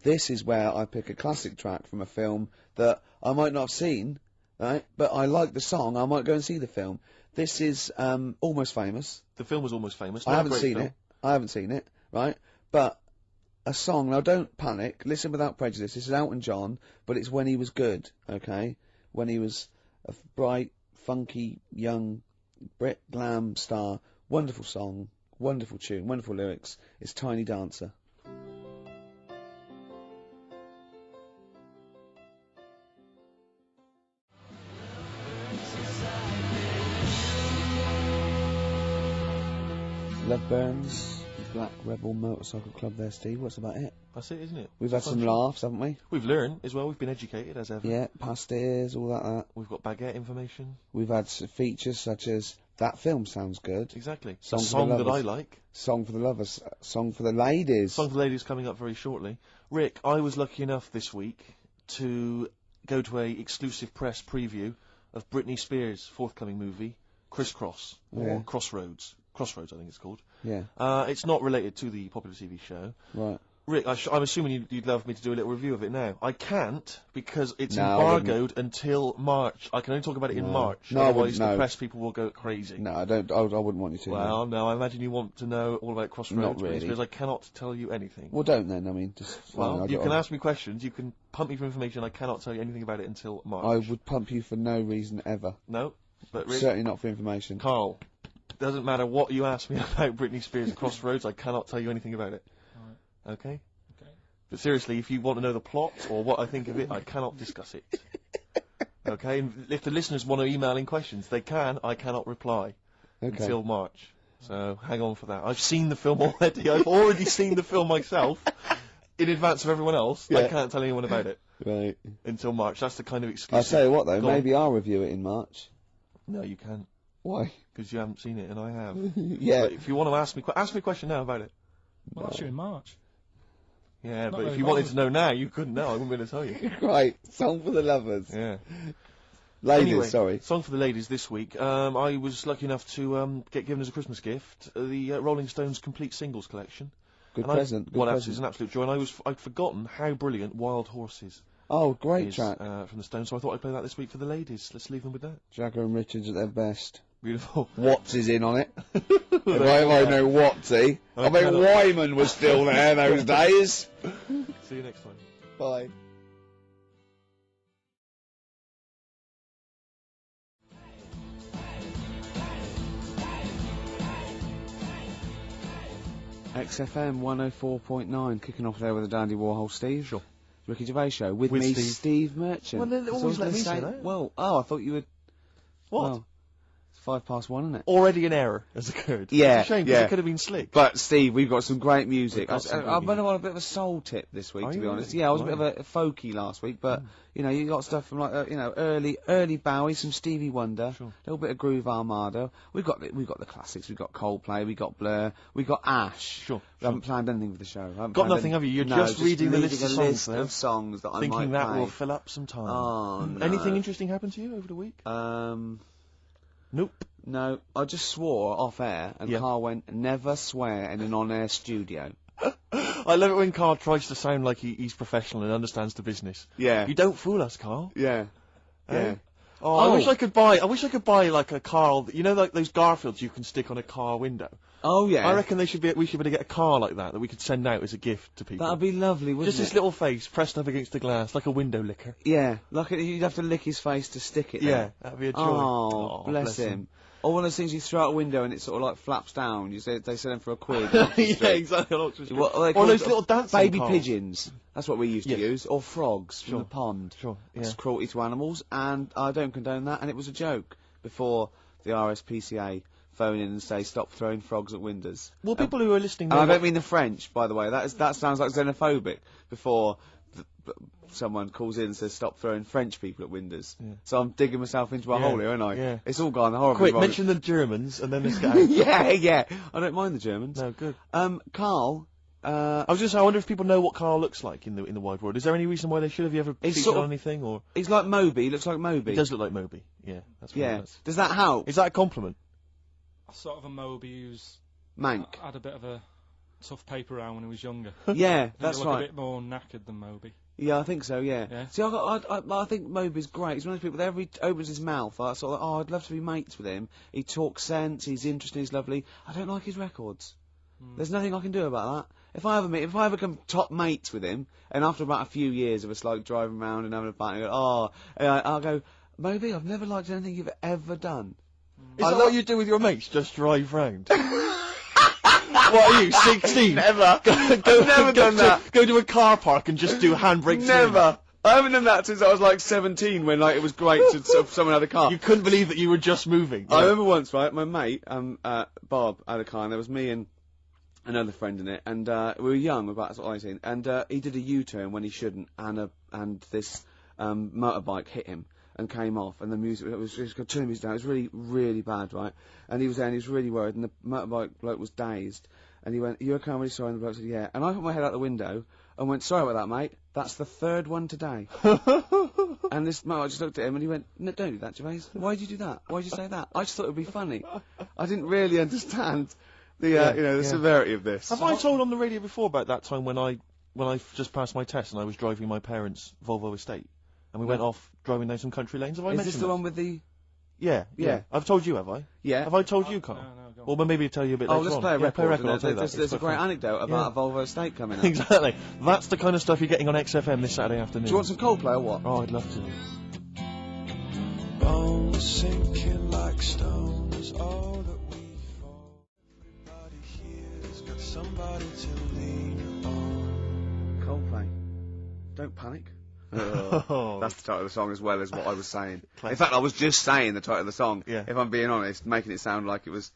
This is where I pick a classic track from a film that I might not have seen, right? But I like the song. I might go and see the film. This is Almost Famous. The film was Almost Famous. I Not a haven't great seen film. it. I haven't seen it, right? But a song. Now, don't panic. Listen without prejudice. This is Elton John, but it's when he was good, okay? When he was a bright, funky, young Brit glam star. Wonderful song, wonderful tune, wonderful lyrics. It's Tiny Dancer. Love Burns, Black Rebel Motorcycle Club there, Steve. What's about it? That's it, isn't it? We've had some laughs, haven't we? We've learned as well. We've been educated as ever. Yeah, past ears, all that. We've got baguette information. We've had features such as That Film Sounds Good. Exactly. Song A for song the that I Lovers. like. Song for the Lovers. Song for the Ladies. Song for the Ladies coming up very shortly. Rick, I was lucky enough this week to go to a exclusive press preview of Britney Spears' forthcoming movie, Crisscross, or Yeah. Crossroads. Crossroads, I think it's called. Yeah, It's not related to the popular TV show. right. Rick, I'm assuming you'd love me to do a little review of it now. I can't, because it's No, I embargoed until March. I can only talk about it in March. No, I Otherwise, wouldn't, the press people will go crazy. No, I don't. I wouldn't want you to. Well, no, I imagine you want to know all about Crossroads. Not really. Because I cannot tell you anything. Well, don't then. I mean, just. Well, you can ask me questions. You can pump me for information. I cannot tell you anything about it until March. I would pump you for no reason ever. No, but Rick, Certainly not for information. Carl, doesn't matter what you ask me about Britney Spears' Crossroads. I cannot tell you anything about it. Right. Okay. But seriously, if you want to know the plot or what I think of it, I cannot discuss it. Okay? And if the listeners want to email in questions, they can. I cannot reply until March. So hang on for that. I've seen the film already. I've already seen the film myself in advance of everyone else. I can't tell anyone about it. Right. Until March. That's the kind of exclusive. I'll tell you what, though. Maybe I'll review it in March. No, you can't. Why? Because you haven't seen it, and I have. Yeah. But if you want to ask me a question now about it. Well, that's you in March. Yeah, Not but if very you wanted long. to know now, you couldn't know. I wouldn't be able to tell you. Right. Song for the lovers. Yeah. Ladies, anyway, sorry. Song for the ladies this week. I was lucky enough to get given as a Christmas gift the Rolling Stones complete singles collection. Good and present. Well, it's an absolute joy. And I'd forgotten how brilliant Wild Horses Oh, great is track. from the Stones. So I thought I'd play that this week for the ladies. Let's leave them with that. Jagger and Richards at their best. Beautiful. Watts is in on it. if I know Wattsy. I mean, cannot- Wyman was still there those days. See you next time. Bye. XFM 104.9, kicking off there with the Dandy Warhol Steve. Sure. Ricky Gervais show with With me, Steve. Steve Merchant. Well, then That's always all I let was me gonna say that. Well, I thought you would. What? Well, it's 1:05, isn't it? Already an error has occurred. Yeah, It's a shame, 'cause yeah. it could have been slick. But Steve, we've got some great music. We've got some I've good been on a bit of a soul tip this week, Are to be you honest. really? Yeah, I was a bit Wow. of a folky last week, but you know, you got stuff from like early Bowie, some Stevie Wonder, a little bit of Groove Armada. We've got the classics. We've got Coldplay. We got Blur. We got Ash. Sure. We haven't planned anything for the show. Got planned nothing, have you? You're just reading the list of a songs list there. of songs that I Thinking might that play. will fill up some time. Oh, no. Anything interesting happened to you over the week? Nope. No, I just swore off air, and Yeah. Carl went, "Never swear in an on-air studio." I love it when Carl tries to sound like he's professional and understands the business. Yeah. You don't fool us, Carl. Yeah. Eh? Yeah. Oh, I wish I could buy like a Carl, you know, like those Garfields you can stick on a car window. Oh yeah. I reckon we should be able to get a car like that we could send out as a gift to people. That'd be lovely, wouldn't Just it? his little face pressed up against the glass, like a window licker. Yeah, like you'd have to lick his face to stick it Yeah, there. that'd be a joy. Oh, Oh, bless him. Or one of those things you throw out a window and it sort of like flaps down. They sell them for £1. Yeah, exactly. On Oxford Street. What are they Or called? those little dancing baby cars. pigeons. That's what we used to Yes. use. Or frogs from Sure. the pond. Sure, That's yeah. cruelty to animals, and I don't condone that. And it was a joke before the RSPCA phone in and say stop throwing frogs at windows. Well, people who are listening And know I what- don't mean the French, by the way. That sounds like xenophobic. Before someone calls in and says stop throwing French people at windows. Yeah. So I'm digging myself into a Yeah, hole here, aren't I? yeah. It's all gone horribly Quick, wrong. mention the Germans and then let's get out. yeah. I don't mind the Germans. No, good. Carl. I was just saying, I wonder if people know what Carl looks like in the wide world. Is there any reason why they should have you ever He's featured sort on of- anything, or He's like Moby. He looks like Moby. he does look like Moby? Yeah, that's what Yeah. it does. Does that help? Is that a compliment? Sort of a Moby who's Mank. had a bit of a tough paper around when he was younger. Yeah, He that's look right. a bit more knackered than Moby. Yeah, I think so. Yeah. Yeah. See, I think Moby's great. He's one of those people that every opens his mouth, I sort of, oh, I'd love to be mates with him. He talks sense. He's interesting. He's lovely. I don't like his records. There's nothing I can do about that. If I ever become top mates with him, and after about a few years of us like driving around and having a fight, and I'll go, Moby, I've never liked anything you've ever done. Is that what you do with your mates? Just drive round? What are you, 16? Never. I've never done that. Go to a car park and just do handbrakes. Never. I haven't done that since I was like 17, when like it was great to sort of someone had a car. You couldn't believe that you were just moving. I remember once, right, my mate, Bob, had a car, and there was me and another friend in it, and we were young, about sort of 18, and he did a U-turn when he shouldn't, and this motorbike hit him and came off, and the music, it was just turning the music down. It was really, really bad, right? And he was there, and he was really worried, and the motorbike bloke was dazed, and he went, "Are you okay? I'm really sorry." And the bloke said, "Yeah." And I put my head out the window and went, "Sorry about that, mate. That's the third one today." And this motorbike just looked at him and he went, "No, don't do that, Gervais. Why'd you do that? Why'd you say that?" I just thought it would be funny. I didn't really understand the, the severity of this. Have I told on the radio before about that time when I when I just passed my test and I was driving my parents' Volvo estate, and we went off driving down some country lanes. Have I Is mentioned this the that? one with the? Yeah. I've told you, have I? Yeah. Have I told you, Carl? No, go on. Well, maybe I'll tell you a bit later let's on. play a record. I'll tell you that. There's a It's great quite fun. anecdote about a Volvo estate coming up. Exactly. That's the kind of stuff you're getting on XFM this Saturday afternoon. Do you want some Coldplay or what? Oh, I'd love to. Bones sinking like stones, all that we fall. Everybody here's got somebody to lean on. Coldplay. Don't panic. That's the title of the song as well as what I was saying. In fact, I was just saying the title of the song, if I'm being honest, making it sound like it was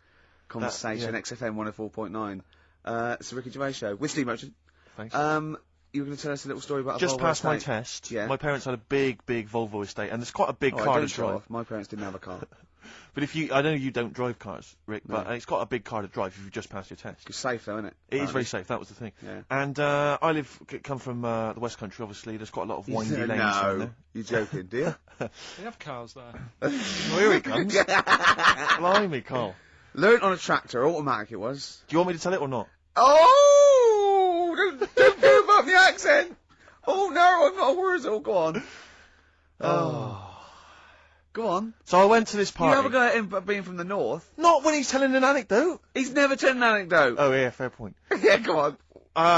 Conversation, XFM 104.9. It's the Ricky Gervais Show with Steve Merchant. Thanks. You were going to tell us a little story about Just a Volvo passed my estate. test. Yeah. My parents had a big Volvo estate, and it's quite a big I car don't to show drive. off. My parents didn't have a car. But I know you don't drive cars, Rick, but No. it's got a big car to drive if you've just passed your test. It's safe though, isn't it? It is very safe. That was the thing. Yeah. And I come from the West Country. Obviously, there's quite a lot of windy lanes around there. You're joking, do you? They have cars there. Well, here it comes. Blimey, Carl. Learnt on a tractor, automatic it was. Do you want me to tell it or not? Oh! Don't go above the accent! Oh no, I'm not a Wurzel, go on. Go on. So I went to this You party. have a go at him being from the north. Not when he's telling an anecdote. He's never told an anecdote. Oh yeah, fair point. Yeah, go on.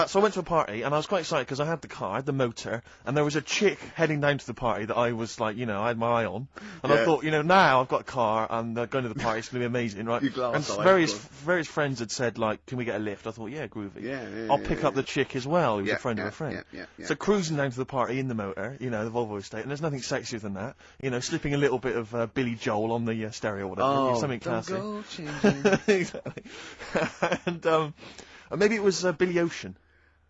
So I went to a party, and I was quite excited because I had the car, I had the motor, and there was a chick heading down to the party that I was like, I had my eye on. And I thought, now I've got a car, and going to the party, it's going to be amazing, right? You glass and eye, various friends had said, like, can we get a lift? I thought, yeah, groovy. Yeah, I'll pick up the chick as well, who was Yeah, a friend of yeah, a friend. yeah. So cruising down to the party in the motor, the Volvo estate, and there's nothing sexier than that. Slipping a little bit of Billy Joel on the stereo or whatever, something classy. Go changing. Exactly. And maybe it was Billy Ocean.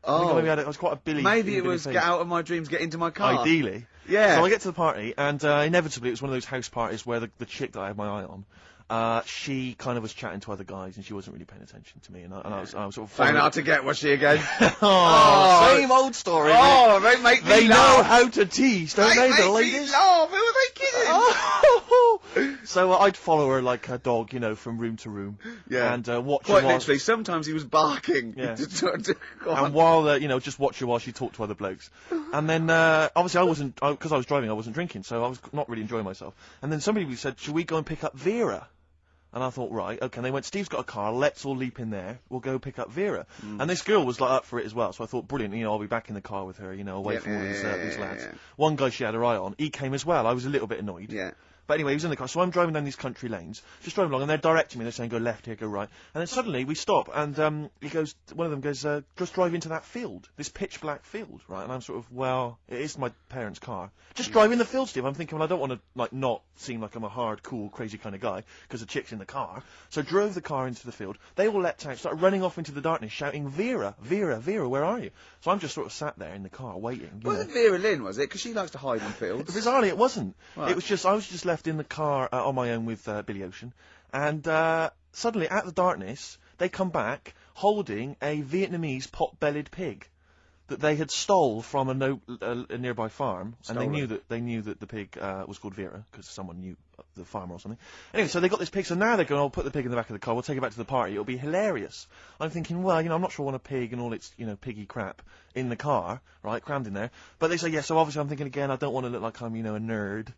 I think maybe I was quite a Billy. Maybe it Billy was face. get out of my dreams, get into my car. Ideally. Yeah. So I get to the party, and inevitably it was one of those house parties where the chick that I had my eye on, she kind of was chatting to other guys, and she wasn't really paying attention to me, and I was sort of Found out to get, was she again? Same old story. Oh, they make me They know laugh. how to tease, don't they, the make ladies? me laugh. Who are they kidding? So I'd follow her like a dog, from room to room. Yeah. And watch Quite her while... literally, sometimes he was barking. Yeah. Go on. And while, just watch her while she talked to other blokes. And then, obviously because I was driving, I wasn't drinking, so I was not really enjoying myself. And then somebody said, should we go and pick up Vera? And I thought, right, okay. And they went, Steve's got a car, let's all leap in there, we'll go pick up Vera. And this girl was like up for it as well, so I thought, brilliant, I'll be back in the car with her, away from all these lads. yeah. One guy she had her eye on, he came as well, I was a little bit annoyed. Yeah. But anyway, he was in the car, so I'm driving down these country lanes, just driving along, and they're directing me, they're saying, go left here, go right. And then suddenly, we stop, and one of them goes, just drive into that field, this pitch black field, right? And I'm sort of, well, it is my parents' car. Just drive in the field, Steve. I'm thinking, well, I don't want to, not seem like I'm a hard, cool, crazy kind of guy, because the chick's in the car. So drove the car into the field. They all leapt out, started running off into the darkness, shouting, Vera, Vera, Vera, where are you? So I'm just sort of sat there in the car, waiting. Wasn't Vera Lynn, was it? Because she likes to hide in fields. Bizarrely, it wasn't. Right. It was just, I was just left in the car on my own with Billy Ocean, and suddenly, at the darkness, they come back holding a Vietnamese pot-bellied pig that they had stole from a nearby farm, and they knew that the pig was called Vera because someone knew the farmer or something. Anyway, so they got this pig. So now they're going, "I'll put the pig in the back of the car. We'll take it back to the party. It'll be hilarious." I'm thinking, well, I'm not sure I want a pig and all its piggy crap in the car, right, crammed in there. But they say yes. So obviously, I'm thinking again, I don't want to look like I'm a nerd.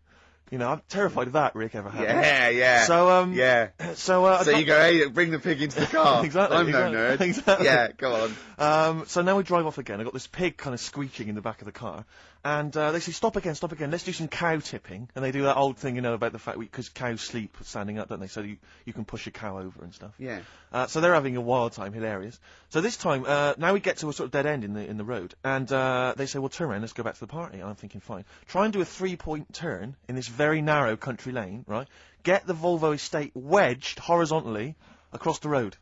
I'm terrified of that, Rick, ever happened. Yeah. So, yeah. So you go, hey, bring the pig into the car. Exactly. I'm no nerd. Exactly. Yeah, go on. So now we drive off again. I've got this pig kind of screeching in the back of the car. And they say, stop again, let's do some cow tipping. And they do that old thing, about the fact because cows sleep standing up, don't they? So you can push a cow over and stuff. Yeah. So they're having a wild time, hilarious. So this time, now we get to a sort of dead end in the road. And they say, well, turn around, let's go back to the party. And I'm thinking, fine. Try and do a 3-point turn in this very narrow country lane, right? Get the Volvo estate wedged horizontally across the road.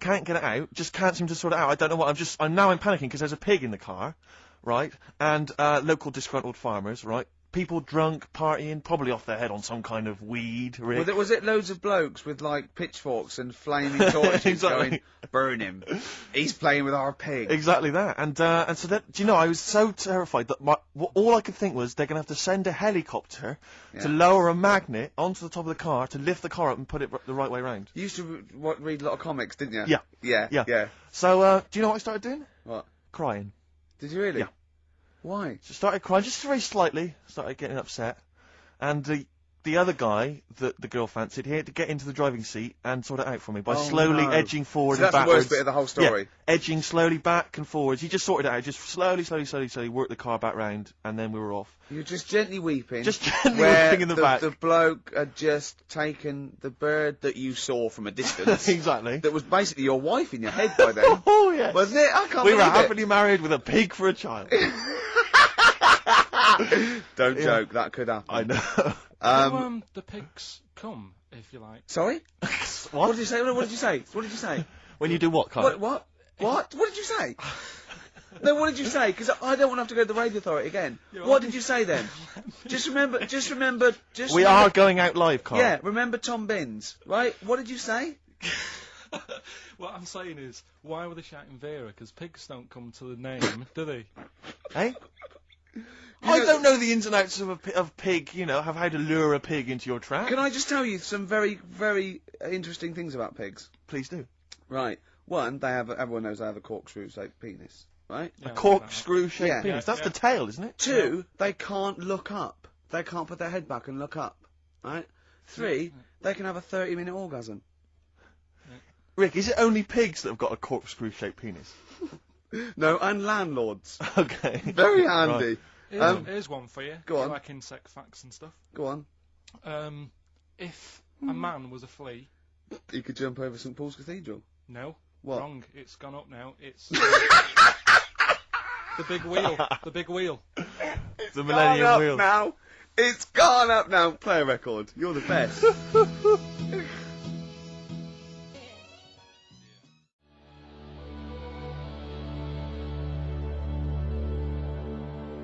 Can't get it out, just can't seem to sort it out. I don't know what, I'm panicking because there's a pig in the car. Right, and local disgruntled farmers, right? People drunk, partying, probably off their head on some kind of weed, Rick. Was it loads of blokes with, pitchforks and flaming torches Exactly. going, burn him. He's playing with our pig. Exactly that. And so that, do you know, I was so terrified that all I could think was they're going to have to send a helicopter to lower a magnet onto the top of the car to lift the car up and put it the right way round. You used to read a lot of comics, didn't you? Yeah. Yeah. So, do you know what I started doing? What? Crying. Did you really? Yeah. Why? Just started crying, just very slightly. Started getting upset, and the other guy that the girl fancied, he had to get into the driving seat and sort it out for me by slowly edging forward So and that's backwards. the worst bit of the whole story. Yeah, edging slowly back and forwards. He just sorted it out, just slowly worked the car back round, and then we were off. You're just gently weeping. Just gently where weeping in the back. The bloke had just taken the bird that you saw from a distance. Exactly. That was basically your wife in your head by then. Oh, yes. Wasn't it? I can't We were believe it. happily married with a pig for a child. Don't joke, that could happen. I know. The pigs come, if you like. Sorry? What did you say? What did you say? What did you say? When you do what, Carl? What? What did you say? No, what did you say? Because I don't want to have to go to the radio authority again. What did you say then? Just remember. We are going out live, Carl. Yeah, remember Tom Binns, right? What did you say? What I'm saying is, why were they shouting Vera? Because pigs don't come to the name, do they? Hey? I don't know the ins and outs of pig, have how to lure a pig into your trap. Can I just tell you some very, very interesting things about pigs? Please do. Right. One, everyone knows they have a corkscrew-shaped penis, right? Yeah, A corkscrew-shaped Yeah. penis. That's the tail, isn't it? Two, they can't look up. They can't put their head back and look up, right? Three, they can have a 30-minute orgasm. Rick, is it only pigs that have got a corkscrew-shaped penis? No, and landlords. Okay. Very handy. Right. Here's one for you. Go on. Like insect facts and stuff. Go on. If a man was a flea... You could jump over St Paul's Cathedral. No. What? Wrong. It's gone up now. It's... the big wheel. The big wheel. The Millennium Wheel. Now. It's gone up now. Play a record. You're the best.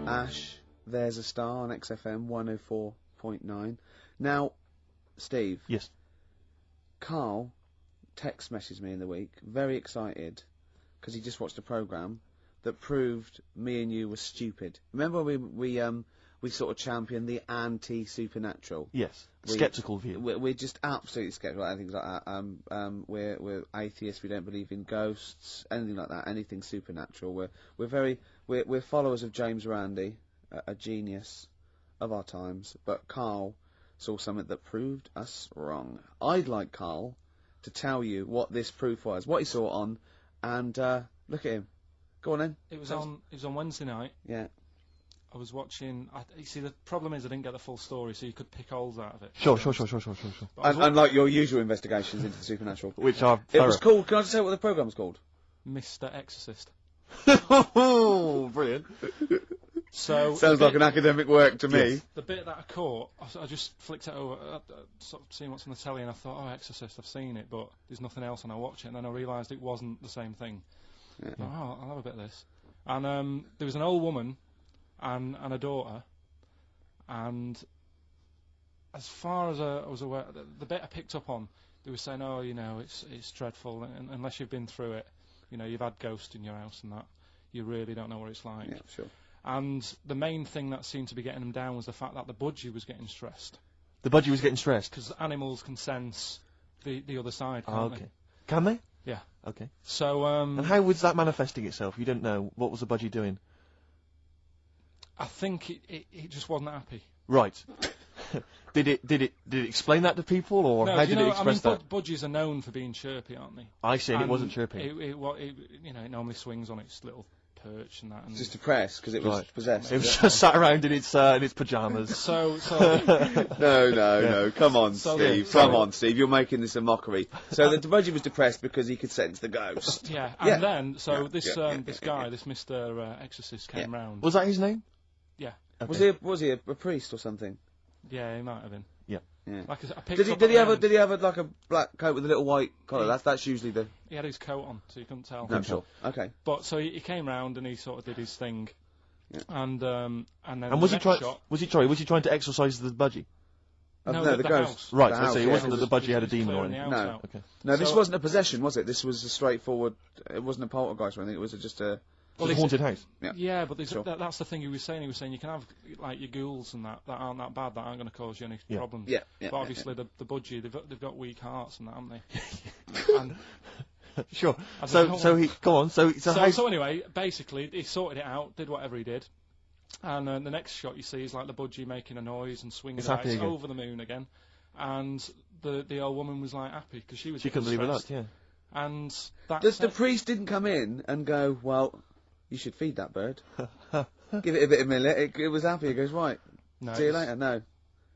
Ash, there's a star on XFM 104.9. Now, Steve. Yes. Carl text messaged me in the week, very excited, because he just watched a programme that proved me and you were stupid. Remember we sort of championed the anti-supernatural? Yes. Sceptical view. We're just absolutely sceptical about things like that. We're atheists. We don't believe in ghosts, anything like that. Anything supernatural. We're followers of James Randi, a genius of our times. But Carl saw something that proved us wrong. I'd like Carl to tell you what this proof was, what he saw it on, and look at him. Go on then. It was on Wednesday night. Yeah. I was watching. You see, the problem is I didn't get the full story, so you could pick holes out of it. Sure. Unlike your usual investigations into the supernatural. Which are It was called, can I just say what the programme was called? Mr. Exorcist. Oh, brilliant. So Sounds like an academic work to me. Yes. The bit that I caught, I just flicked it over, sort of seeing what's on the telly, and I thought, oh, Exorcist, I've seen it, but there's nothing else, and I watch it, and then I realised it wasn't the same thing. Yeah. Oh, I'll have a bit of this. And there was an old woman and a daughter, and as far as I was aware, the bit I picked up on, they were saying, oh, it's dreadful, and unless you've been through it, you've had ghosts in your house and that, you really don't know what it's like. Yeah, sure. And the main thing that seemed to be getting them down was the fact that the budgie was getting stressed. The budgie was getting stressed? Because animals can sense the other side, can't they? Can they? Yeah. Okay. So, and how was that manifesting itself? You don't know. What was the budgie doing? I think it just wasn't happy. Right. Did it explain that to people, or how did it express that? Budgies are known for being chirpy, aren't they? I see, and it wasn't chirpy. It normally swings on its little perch and that. And just depressed because it was possessed. It was just sat around in its pyjamas. So no. Come on, Steve. Come on, Steve. You're making this a mockery. So the budgie was depressed because he could sense the ghost. Yeah. And then this guy, this Mr. Exorcist, came round. Was that his name? Yeah. Okay. Was he a priest or something? Yeah, he might have been. Yeah. Like did he have like a black coat with a little white collar? That's usually the. He had his coat on, so you couldn't tell. No, sure. Okay. But so he came round and he sort of did his thing, and then. And was he trying to exorcise the budgie? No, the ghost. House. Right. So it wasn't that the budgie had a demon on it. No. Okay. No, this wasn't a possession, was it? This was a straightforward. It wasn't a poltergeist or anything. It was just a. Well, it's a haunted house. Yeah, but that's the thing he was saying. He was saying you can have like your ghouls and that aren't that bad, that aren't going to cause you any problems. Yeah. But obviously the budgie, they've got weak hearts and that, haven't they? Sure. I So don't so want- he go on. So anyway, basically, he sorted it out, did whatever he did, and the next shot you see is like the budgie making a noise and swinging It's about. happy It's again. over the moon again, and the old woman was like happy because she was. She couldn't believe her luck. Yeah. And that The priest didn't come in and go, well, you should feed that bird. Give it a bit of millet. It was happy. He goes, right, no, see you it's- later. No.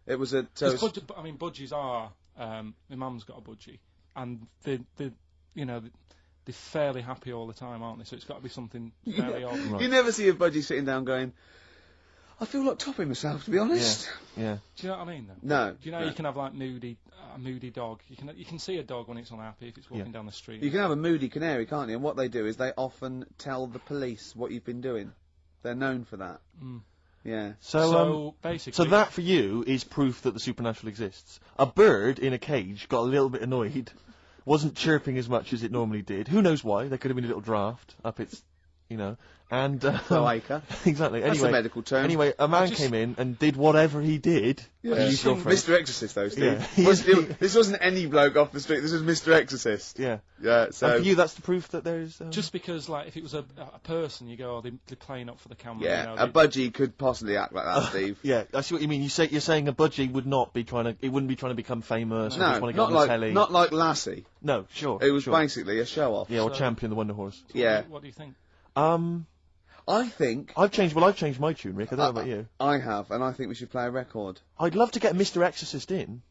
It was a... So Because budgies are... my mum's got a budgie, and they're fairly happy all the time, aren't they? So it's got to be something fairly odd. Right. You never see a budgie sitting down going, I feel like topping myself, to be honest. Yeah. Do you know what I mean, though? No. Do you know no. you can have, like, a moody dog? You can see a dog when it's unhappy if it's walking down the street. You can have a moody canary, can't you? And what they do is they often tell the police what you've been doing. They're known for that. Mm. Yeah. So basically... So that, for you, is proof that the supernatural exists. A bird in a cage got a little bit annoyed, wasn't chirping as much as it normally did. Who knows why? There could have been a little draft up its, and... Cloaca. Exactly. That's Anyway, a medical term. Anyway, a man came in and did whatever he did. Yeah. and used your phrase. Mr. Exorcist, though, Steve. Yeah. This wasn't any bloke off the street. This was Mr. Exorcist. Yeah. Yeah, so... And for you, that's the proof that there's... Just because, like, if it was a person, you go, oh, they're playing up for the camera. Yeah, you know, a budgie could possibly act like that, Steve. Yeah, I see what you mean. You're saying a budgie would not be it wouldn't be trying to become famous. Or just No, want to get not on the telly. not like Lassie. No, sure. It was sure. basically a show-off. Yeah, or Champion the Wonder Horse. Yeah. What do you think? I think... I've changed my tune, Rick. I don't know about you. I have, and I think we should play a record. I'd love to get Mr. Exorcist in.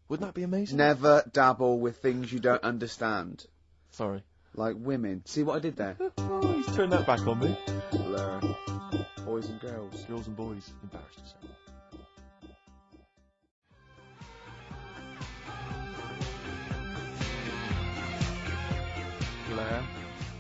Wouldn't that be amazing? Never dabble with things you don't understand. Sorry. Like women. See what I did there? Oh, he's turned that back on me. Blur. Boys and girls. Girls and boys. Embarrassed to say. Blur.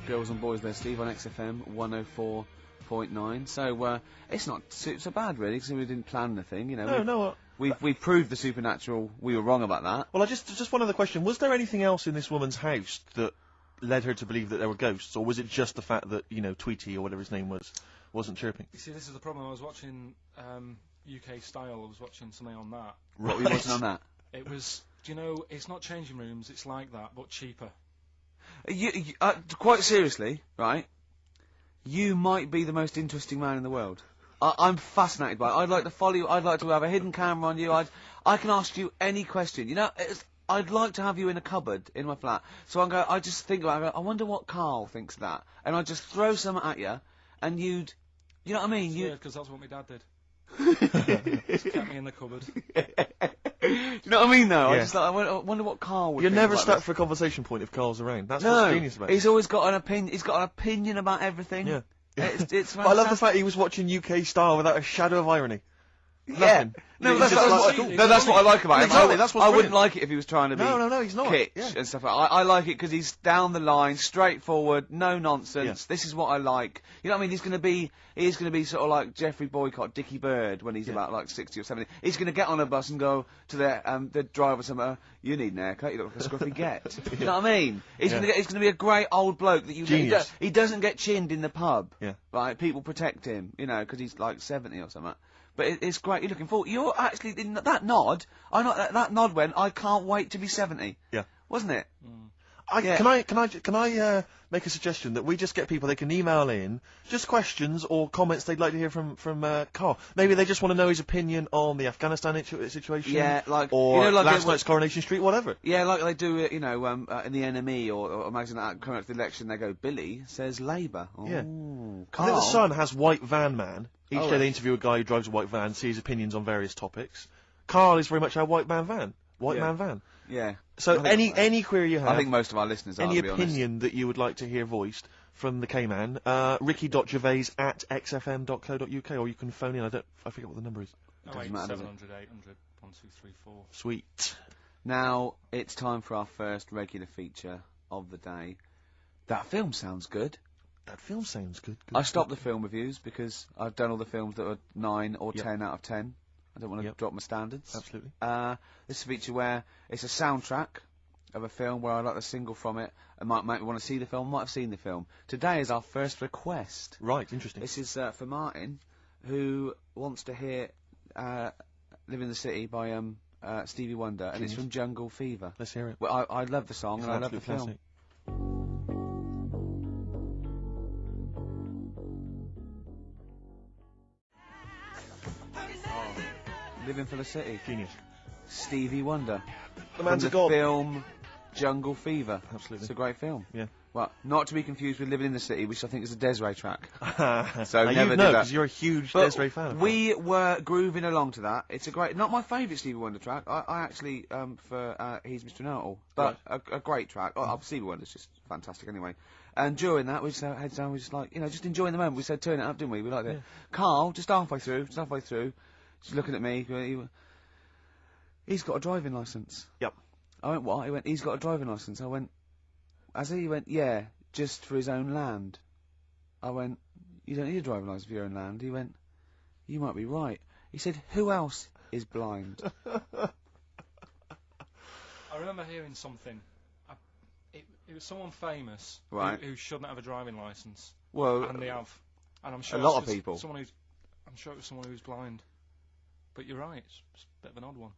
Girls and boys there, Steve, on XFM 104.9. So, it's not so bad, really, because we didn't plan anything, No. We proved the supernatural. We were wrong about that. Well, just one other question. Was there anything else in this woman's house that led her to believe that there were ghosts, or was it just the fact that, Tweety, or whatever his name was, wasn't chirping? You see, this is the problem. I was watching UK Style. I was watching something on that. What were you watching on that? It was, it's not changing rooms, it's like that, but cheaper. Quite seriously, right? You might be the most interesting man in the world. I'm fascinated by it. I'd like to follow you. I'd like to have a hidden camera on you. I can ask you any question. I'd like to have you in a cupboard in my flat. So I just think about it. I wonder what KARL thinks of that. And I'd just throw something at you, and you know what I mean? Yeah, because that's what my dad did. Just kept me in the cupboard. You know what I mean, though? Yeah. I wonder what KARL would You're think never about stuck this. for a conversation point if Carl's around. That's No, what's genius about it. he's always got an opinion. He's got an opinion about everything. Yeah. It's But I love the fantastic. fact he was watching UK Style without a shadow of irony. Yeah. Nothing. No, He's that's, just that's, like- that's what I like about him. Exactly, that's what's I wouldn't brilliant. like it if he was trying to be No, he's not. kitsch Yeah. and stuff like that. I like it because he's down the line, straightforward, no nonsense. This is what I like. You know what I mean? He's going to be sort of like Jeffrey Boycott, Dickie Bird when he's about like 60 or 70. He's going to get on a bus and go to the driver somewhere. You need an haircut. You look like a scruffy get. You know what I mean? He's going to be a great old bloke that Genius. he doesn't get chinned in the pub. Yeah. Right? People protect him, because he's like 70 or something. But it's great. You're looking forward. You're actually in that nod. That nod went. I can't wait to be 70. Yeah. Wasn't it? Can I make a suggestion that we just get people, they can email in just questions or comments they'd like to hear from KARL. Maybe they just want to know his opinion on the Afghanistan situation. Yeah, like or like last night's Coronation Street, whatever. Yeah, like they do it. In the NME or imagine that coming up to the election, they go, Billy says Labour. Oh, Yeah. KARL. I think the Sun has White Van Man. Each Oh, day right. they interview a guy who drives a white van, see his opinions on various topics. KARL is very much our white man van. White man van. Yeah. So I think- any query you have, I think most of our listeners are. any to be honest. opinion that you would like to hear voiced from the K-Man, ricky.gervais@xfm.co.uk, or you can phone in. I forget what the number is. Doesn't matter, does it? 700 800 1234. Sweet. Now it's time for our first regular feature of the day. That film sounds good. That film sounds good. I stopped the film reviews because I've done all the films that were 9 or 10 out of 10. I don't want to drop my standards. Absolutely. This is a feature where it's a soundtrack of a film where I like the single from it and might want to see the film, might have seen the film. Today is our first request. Right, interesting. This is for Martin, who wants to hear Live in the City by Stevie Wonder, and it's Genius. from Jungle Fever. Let's hear it. Well, I love the song, It's and I an love the absolute film. classic. Living for the City. Genius. Stevie Wonder. The man's from a god. the film Jungle Fever. Absolutely. It's a great film. Yeah. Well, not to be confused with Living in the City, which I think is a Desiree track. So never you did know, that. because you're a huge But Desiree fan. of we were grooving along to that. It's a great, not my favourite Stevie Wonder track. I actually, for He's Mr. Know-It-All, but a great track. Stevie Wonder's just fantastic anyway. And during that, we just had heads down, we just like, just enjoying the moment. We said, turn it up, didn't we? We liked it. KARL, just halfway through, just looking at me, he's got a driving licence. Yep. I went, what? He went, he's got a driving licence. I went, has he? He went, yeah, just for his own land. I went, you don't need a driving licence for your own land. He went, you might be right. He said, who else is blind? I remember hearing something. It was someone famous Right. who shouldn't have a driving licence. Well, And they have. And I'm sure a lot it's of people. I'm sure it was someone who's blind. But you're right, it's a bit of an odd one.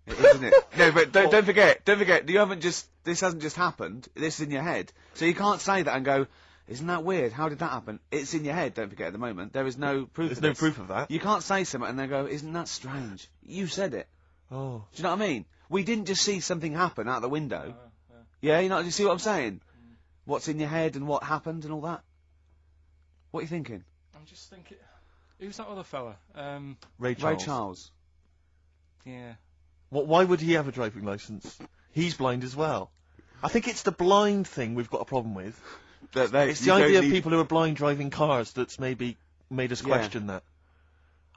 It is, isn't it? No, but don't forget, this hasn't just happened, this is in your head. So you can't say that and go, isn't that weird? How did that happen? It's in your head, don't forget, at the moment. There is no proof There's of no this. proof of that. You can't say something and then go, isn't that strange? You said it. Oh. Do you know what I mean? We didn't just see something happen out the window. Yeah, you see what I'm saying? What's in your head and what happened and all that? What are you thinking? I'm just thinking, who's that other fella? Ray Charles. Yeah. Why would he have a driving licence? He's blind as well. I think it's the blind thing we've got a problem with. It's the idea of people who are blind driving cars that's maybe made us question that.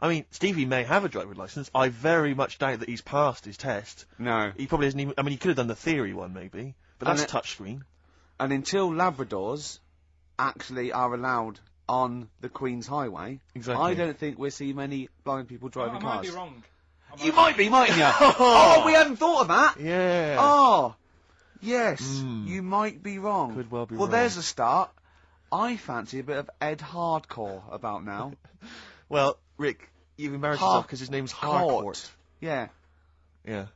I mean, Stevie may have a driving licence. I very much doubt that he's passed his test. No. He probably hasn't even... I mean, he could have done the theory one, maybe. But that's touchscreen. And until Labradors actually are allowed on the Queen's Highway, I don't think we'll see many blind people driving I cars. might be wrong. You might be, mightn't you? Oh, we hadn't thought of that. Yeah. Oh, yes. You might be wrong. Could well be Well, wrong. there's a start. I fancy a bit of Ed Hardcore about now. Well, Rick, you've embarrassed yourself because his name's Harcourt. Yeah. Yeah.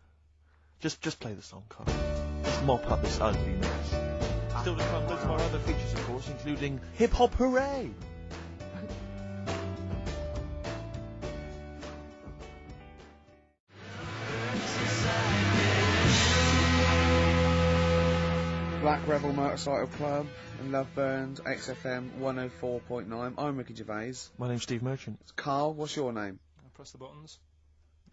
Just play the song, Carl. Let's mop up this ugly mess. Still to come, loads of our other features, of course, including Hip Hop Hooray! Black Rebel Motorcycle Club and Love Burns, XFM 104.9. I'm Ricky Gervais. My name's Steve Merchant. KARL, what's your name? I press the buttons.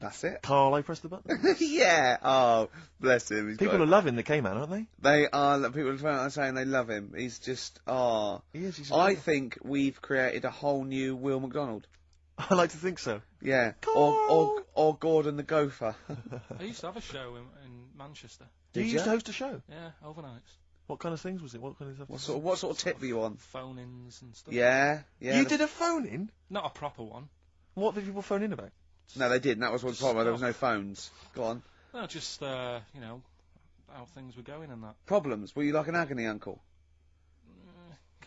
That's it. KARL, I press the button. Yeah. Oh, bless him. People are loving the K-Man, aren't they? They are. People are saying they love him. He's just. Oh. He is. He's I think we've created a whole new Will McDonald. I like to think so. Yeah. KARL! Or Gordon the Gopher. I used to have a show in Manchester. You used to host a show? Yeah, overnights. What kind of things was it? What kind of stuff? What sort of tip were you on? Phone-ins and stuff. Yeah. You did a phone-in? Not a proper one. What did people phone in about? No, they didn't. That was one problem. There was no phones. Go on. No, just how things were going and that. Problems. Were you like an agony uncle?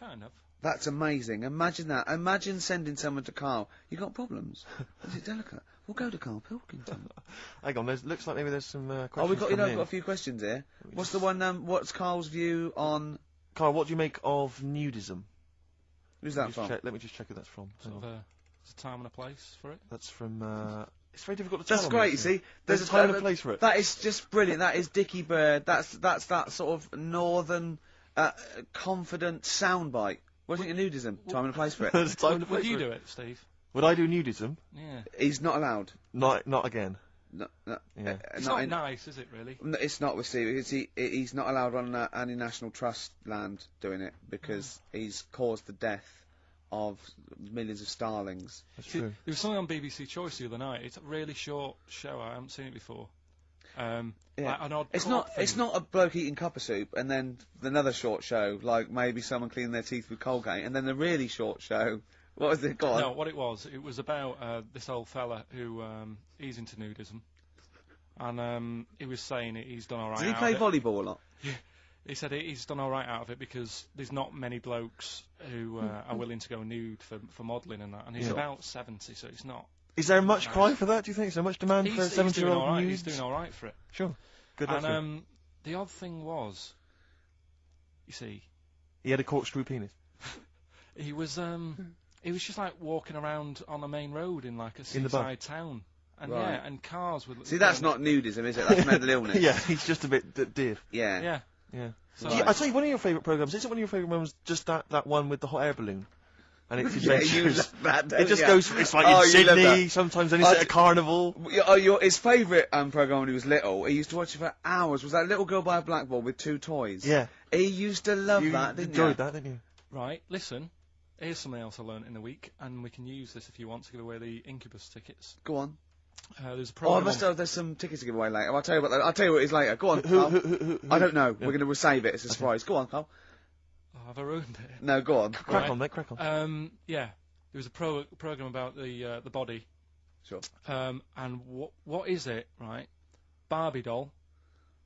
Kind of. That's amazing. Imagine that. Imagine sending someone to KARL. You got problems? Is it delicate? We'll go to KARL Pilkington. Hang on, looks like maybe there's some questions. Oh, we've got coming I've in. got a few questions here. What's the one? What's KARL's view on? KARL, what do you make of nudism? Who's that from? Let me just check who that's from. Sort of there's a time and a place for it. That's from. It's very difficult to tell. That's great. You see, there's a time and a place for it. That is just brilliant. That is Dickie Bird. That's that sort of northern, confident soundbite. What do you think of nudism? Time and a place for it. There's a time and a place Would you for do it, Steve? Would I do nudism? Yeah. He's not allowed. Not again. No, Yeah. It's not nice, is it, really? No, it's not with Steve. He's not allowed on any National Trust land doing it because he's caused the death of millions of starlings. That's true. There was something on BBC Choice the other night. It's a really short show. I haven't seen it before. Yeah. Like an odd It's court not. thing. It's not a bloke eating cup of soup and then another short show like maybe someone cleaning their teeth with Colgate and then the really short show. What was it? Go on. No, what it was about this old fella who he's into nudism, and he was saying he's done all right. Does he out play of it. volleyball a lot? He said he's done all right out of it because there's not many blokes who are willing to go nude for modelling and that, and he's about 70, so it's not Is there much cry for that, do you think? Is there much demand for a He's doing 70-year-old alright. nudes? He's doing all right for it. Sure. Good luck to him. And the odd thing was, you see, He had a corkscrew penis. he was just like walking around on a main road in like a In the bar. seaside town, and Right. yeah, and cars would. See, that's not nudism, is it? That's mental illness. Yeah, he's just a bit div. Yeah. Yeah. Yeah. So Yeah, I tell you, one of your favourite programmes, isn't one of your favourite programmes just that one with the hot air balloon? And it's Yeah, you adventures. love that, don't It just you? goes. It's like Oh, in you love Sydney. that. Sometimes then it's at a carnival. His favourite programme when he was little, he used to watch it for hours, was that little girl by a blackboard with 2 toys. Yeah. He used to love You that, didn't enjoyed you? that, didn't you? Right. Listen, here's something else I learned in the week, and we can use this if you want to give away the Incubus tickets. Go on. There's a Oh, I program. must have, there's some tickets to give away later. I'll tell you what. I'll tell you what it is later. Go on. Who? Carl. I don't know. We're going to save it. It's a surprise. Go on, Carl. Oh, have I ruined it? No, go on. Crack on, mate. Crack on. Yeah. There was a program about the body. Sure. And what is it, right? Barbie doll.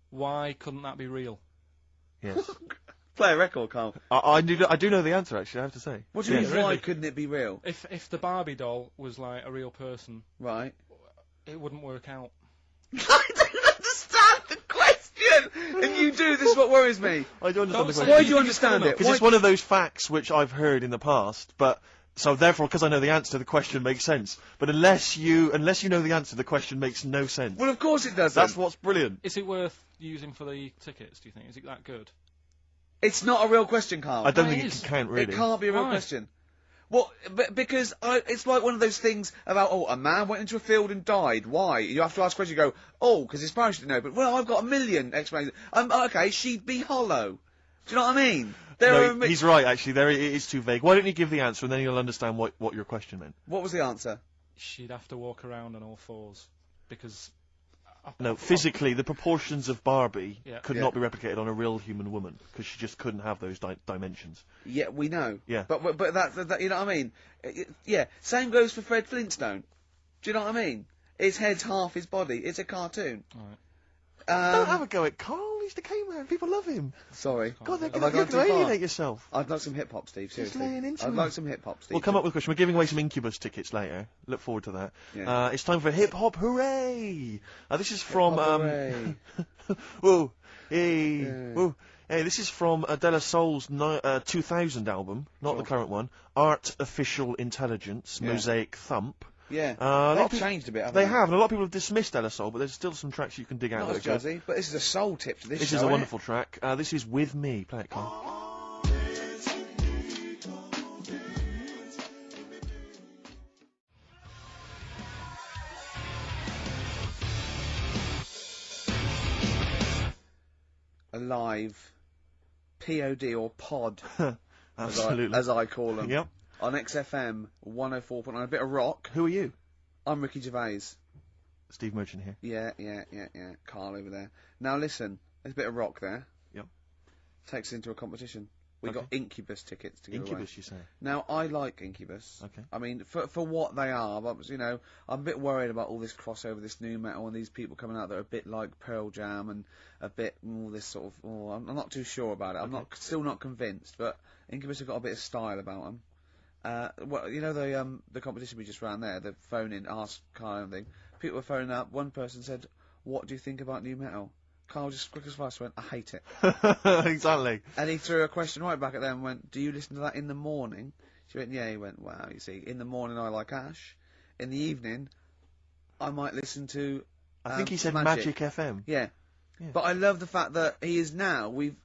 Why couldn't that be real? Yes. Play a record, Carl. I do know the answer, actually, I have to say. What do you Yeah, mean? Why really? couldn't it be real? If the Barbie doll was like a real person, Right. it wouldn't work out. I don't understand the question. If you do, this is what worries me. I do understand the Don't question. say Why do you understand it? Because Why it's one of those facts which I've heard in the past, but so therefore, because I know the answer, the question makes sense. But unless you know the answer, the question makes no sense. Well, of course it doesn't. That's what's brilliant. Is it worth using for the tickets, do you think? Is it that good? It's not a real question, Carl. I don't Why think it is? can count really. It can't be a real Why? question. Well, because it's like one of those things about, a man went into a field and died. Why? You have to ask a question. You go, because his parents didn't know. But, well, I've got a million explanations. Okay, she'd be hollow. Do you know what I mean? No, he's right, actually. It is too vague. Why don't you give the answer, and then you'll understand what your question meant. What was the answer? She'd have to walk around on all fours. Because... No, physically, the proportions of Barbie Yeah. could Yeah. not be replicated on a real human woman, because she just couldn't have those dimensions. Yeah, we know. Yeah. But that you know what I mean? Yeah. Same goes for Fred Flintstone. Do you know what I mean? His head's half his body. It's a cartoon. Right. Don't have a go at Carl. He's the K-Man. People love him. Sorry. God, Have I you're gone going too to far? alienate yourself. I'd like some hip hop, Steve. Seriously. laying into I'd him. like some hip hop, Steve. We'll come up with a question. We're giving away some Incubus tickets later. Look forward to that. Yeah. It's time for Hip Hop Hooray! This is from Hooray. whoa, hey, Yeah. whoa, hey. This is from De La Soul's 2000 album, not the current one. Artificial Intelligence, Yeah. Mosaic Thump. Yeah. a lot of They've people- changed a bit, haven't They have, and a lot of people have dismissed De La Soul, but there's still some tracks you can dig out. Not as that are good. jazzy, but this is a soul tip to this This show, is a ain't wonderful track. This is With Me. Play it, Carl. A live POD or pod, Absolutely. as I call them. Yep. On XFM 104.9, a bit of rock. Who are you? I'm Ricky Gervais. Steve Merchant here. Yeah. Carl over there. Now listen, there's a bit of rock there. Yep. Takes us into a competition. We Okay. got Incubus tickets to give away. Incubus, you say? Now, I like Incubus. Okay. I mean, for what they are, but, I'm a bit worried about all this crossover, this new metal, and these people coming out that are a bit like Pearl Jam and a bit all this sort of. I'm not too sure about it. I'm still not convinced, but Incubus have got a bit of style about them. The competition we just ran there, the phone in, ask Carl and thing. People were phoning up. One person said, "What do you think about new metal?" Carl just quick as fast went, "I hate it." Exactly. And he threw a question right back at them and went, "Do you listen to that in the morning?" She went, "Yeah." He went, "Wow, you see, in the morning I like Ash. In the evening, I might listen to I think he said Magic FM. Yeah. But I love the fact that he is now, we've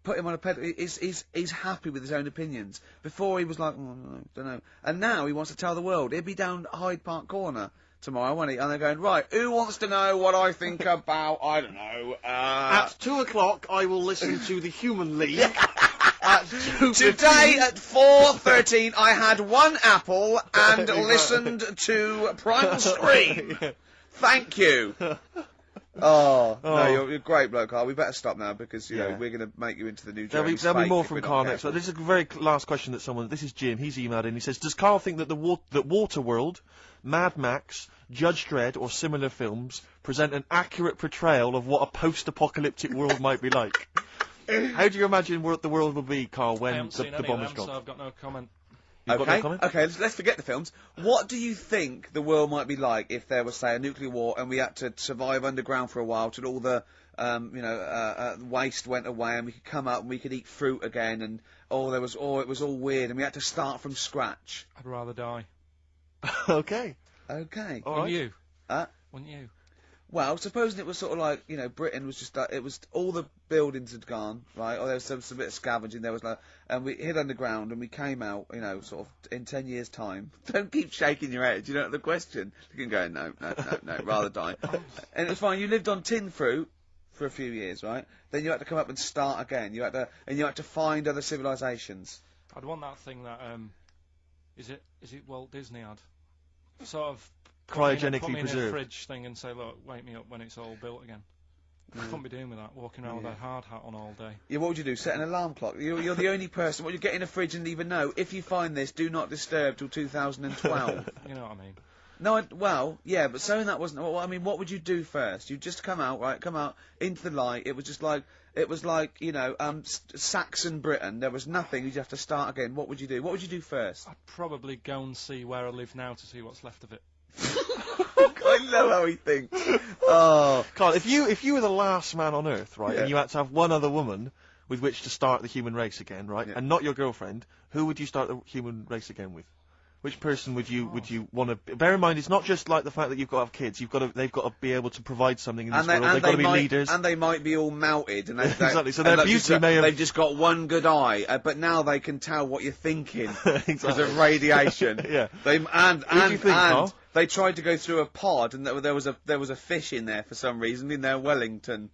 put him on a pedal, he's happy with his own opinions. Before he was like, don't know. And now he wants to tell the world. He'll be down Hyde Park Corner tomorrow, won't he? And they're going, right, who wants to know what I think about, I don't know, At 2 o'clock, I will listen to the Human League. Today at 4:13 I had one apple and listened to Primal Scream. Thank you. Oh, no, you're a great bloke, Carl. We better stop now because, you know, we're going to make you into the new There'll be more from Carl next. This is a very last question that this is Jim, he's emailed in. He says, does Carl think that that Waterworld, Mad Max, Judge Dredd or similar films present an accurate portrayal of what a post-apocalyptic world might be like? How do you imagine the world will be, Carl, I when haven't seen the any bomb of is them, dropped? so I've got no comment. You've got no Okay, comment? okay, let's forget the films. What do you think the world might be like if there was, say, a nuclear war and we had to survive underground for a while till all the, waste went away and we could come up and we could eat fruit again and, it was all weird and we had to start from scratch? I'd rather die. Okay. Okay. All Wouldn't right. you? Uh, Wouldn't you? Well, supposing it was sort of like, Britain was just, it was, all the buildings had gone, right, or there was some bit of scavenging, there was like, and we hid underground and we came out, sort of in 10 years' time. Don't keep shaking your head, you know the question. You can go, no, rather die. And it was fine, you lived on tin fruit for a few years, right? Then you had to come up and start again, you had to find other civilizations. I'd want that thing that, is it Walt Disney had? Sort of... Cryogenically put me in a preserved. fridge thing and say, look, wake me up when it's all built again. I couldn't be doing with that, walking around with a hard hat on all day. Yeah, what would you do? Set an alarm clock? You're the only person. You get in a fridge and even know, if you find this, do not disturb till 2012. You know what I mean? No, well, yeah, but saying that wasn't. Well, I mean, what would you do first? You just come out into the light. It was like Saxon Britain. There was nothing. You'd have to start again. What would you do? What would you do first? I'd probably go and see where I live now to see what's left of it. I love how he thinks. Oh, Carl, if you were the last man on Earth, right, Yeah. and you had to have one other woman with which to start the human race again, right, Yeah. and not your girlfriend, who would you start the human race again with? Which person would you want to? Bear in mind, it's not just like the fact that you've got to have kids. They've got to be able to provide something in this world. They've got to be leaders. And they might be all melted. And Exactly, so their beauty may have- They've just got one good eye, but now they can tell what you're thinking because Exactly. of radiation. Yeah. Who do you think, Carl? they tried to go through a pod, and there was a fish in there for some reason in their Wellington.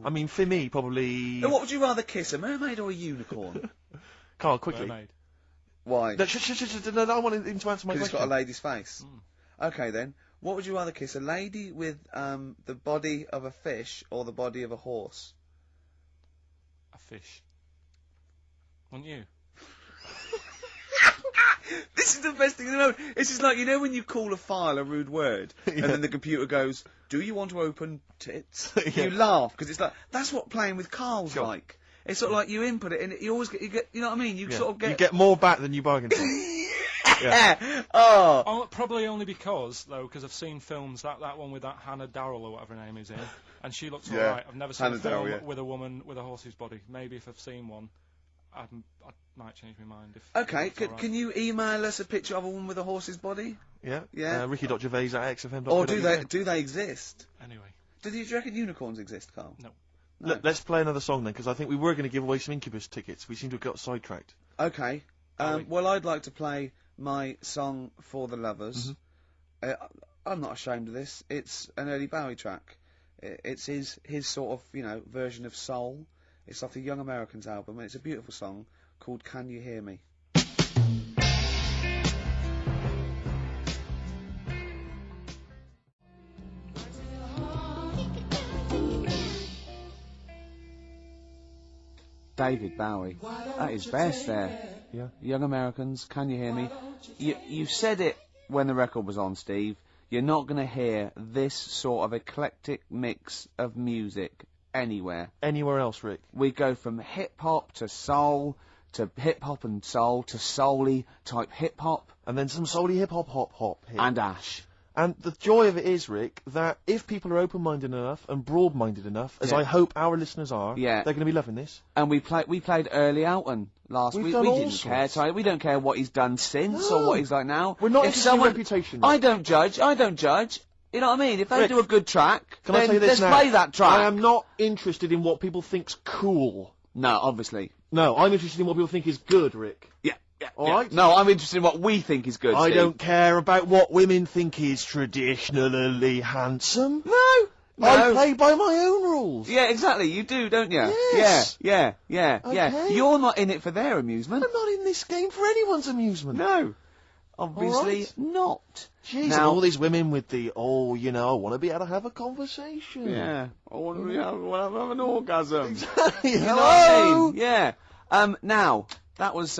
I mean, for me, probably. Now, what would you rather kiss, a mermaid or a unicorn? Carl, quickly. Mermaid. Why? No, no, I want him to answer my Because it's question. got a lady's face. Okay then. What would you rather kiss, a lady with the body of a fish or the body of a horse? A fish. Wouldn't you? This is the best thing in the world. It's just like, when you call a file a rude word, and then the computer goes, "Do you want to open tits?" Yeah. You laugh, because it's like, that's what playing with Carl's Sure. like. It's sort of like you input it, and you always get, you know what I mean? You Yeah. sort of get... You get more back than you bargained for. Yeah. Oh. Oh, probably only because I've seen films, that one with that Hannah Darrell or whatever her name is in, and she looks Yeah. alright. I've never seen Hannah a film Darrell, yeah. with a woman with a horse's body. Maybe if I've seen one, I might change my mind. If Okay, it's all right. can you email us a picture of a woman with a horse's body? Yeah. Yeah. Ricky.gervais@xfm.co.uk. Or do they exist? Anyway, Do you reckon unicorns exist, Carl? no. No. Let's play another song then, because I think we were going to give away some Incubus tickets. We seem to have got sidetracked. Okay. Are we? Well, I'd like to play my song for the lovers. Mm-hmm. I'm not ashamed of this. It's an early Bowie track. It's his sort of, version of soul. It's off the Young Americans album, and it's a beautiful song called Can You Hear Me? David Bowie. At his best there. Yeah. Young Americans, Can You Hear Me? You said it when the record was on, Steve. You're not going to hear this sort of eclectic mix of music anywhere. Anywhere else, Rick? We go from hip-hop to soul, to hip-hop and soul, to soul-y type hip-hop, And then some soul-y hip-hop hop here. and ash. And the joy of it is, Rick, that if people are open-minded enough and broad-minded enough, as Yeah. I hope our listeners are, Yeah. they're going to be loving this. And we played Early Alton last We've week. done We all didn't care, sorts. Ty. We don't care what he's done since or No. what he's like now. We're not If interested in reputation, Rick. I don't judge. You know what I mean? If they Rick, do a good track, Can I then say this let's now? play that track. I am not interested in what people think's cool. No, obviously. No, I'm interested in what people think is good, Rick. Yeah. All yeah. right? No, I'm interested in what we think is good. I Steve. don't care about what women think is traditionally handsome. No. I play by my own rules. Yeah, exactly. You do, don't you? Yes. Yeah. Okay. You're not in it for their amusement. I'm not in this game for anyone's amusement. No. Obviously right. not. Jeez, Now- and all these women with the, I want to be able to have a conversation. Yeah. I want to have an orgasm. Hello. You know what I mean? Yeah. Now that was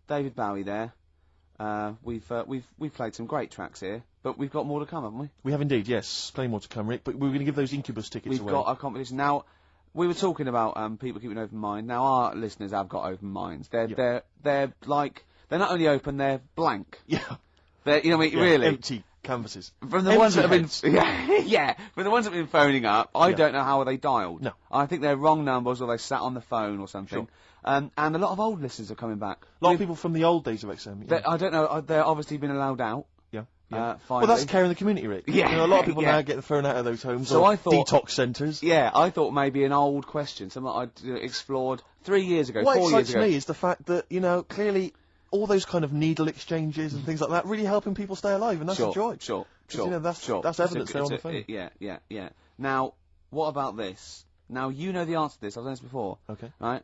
David Bowie there. We've played some great tracks here, but we've got more to come, haven't we? We have indeed, yes. Plenty more to come, Rick, but we're going to give those Incubus tickets We've away. got our competition now. we were talking about people keeping an open mind. Now our listeners have got open minds. They're like they're not only open, they're blank. Yeah. They're, you know what I mean? Really Empty canvases. from the ones that have been from the ones that have been phoning up. I don't know how they dialed. No. I think they're wrong numbers or they sat on the phone or something. Sure. And a lot of old listeners are coming back. A lot of people from the old days of XM. Yeah. I don't know. They're obviously been allowed out. Yeah. Finally. Well, that's care in the community, Rick. Yeah. You know, a lot of people Yeah. now get thrown out of those homes So or I thought- detox centres. Yeah, I thought maybe an old question, something I'd explored 3 years ago, What 4 years excites ago. me is the fact that, you know, clearly all those kind of needle exchanges and things like that really helping people stay alive, and that's a joy. Sure. You know, that's evidence there on the phone. Yeah. Now, what about this? Now, you know the answer to this. I've done this before. Okay. Right?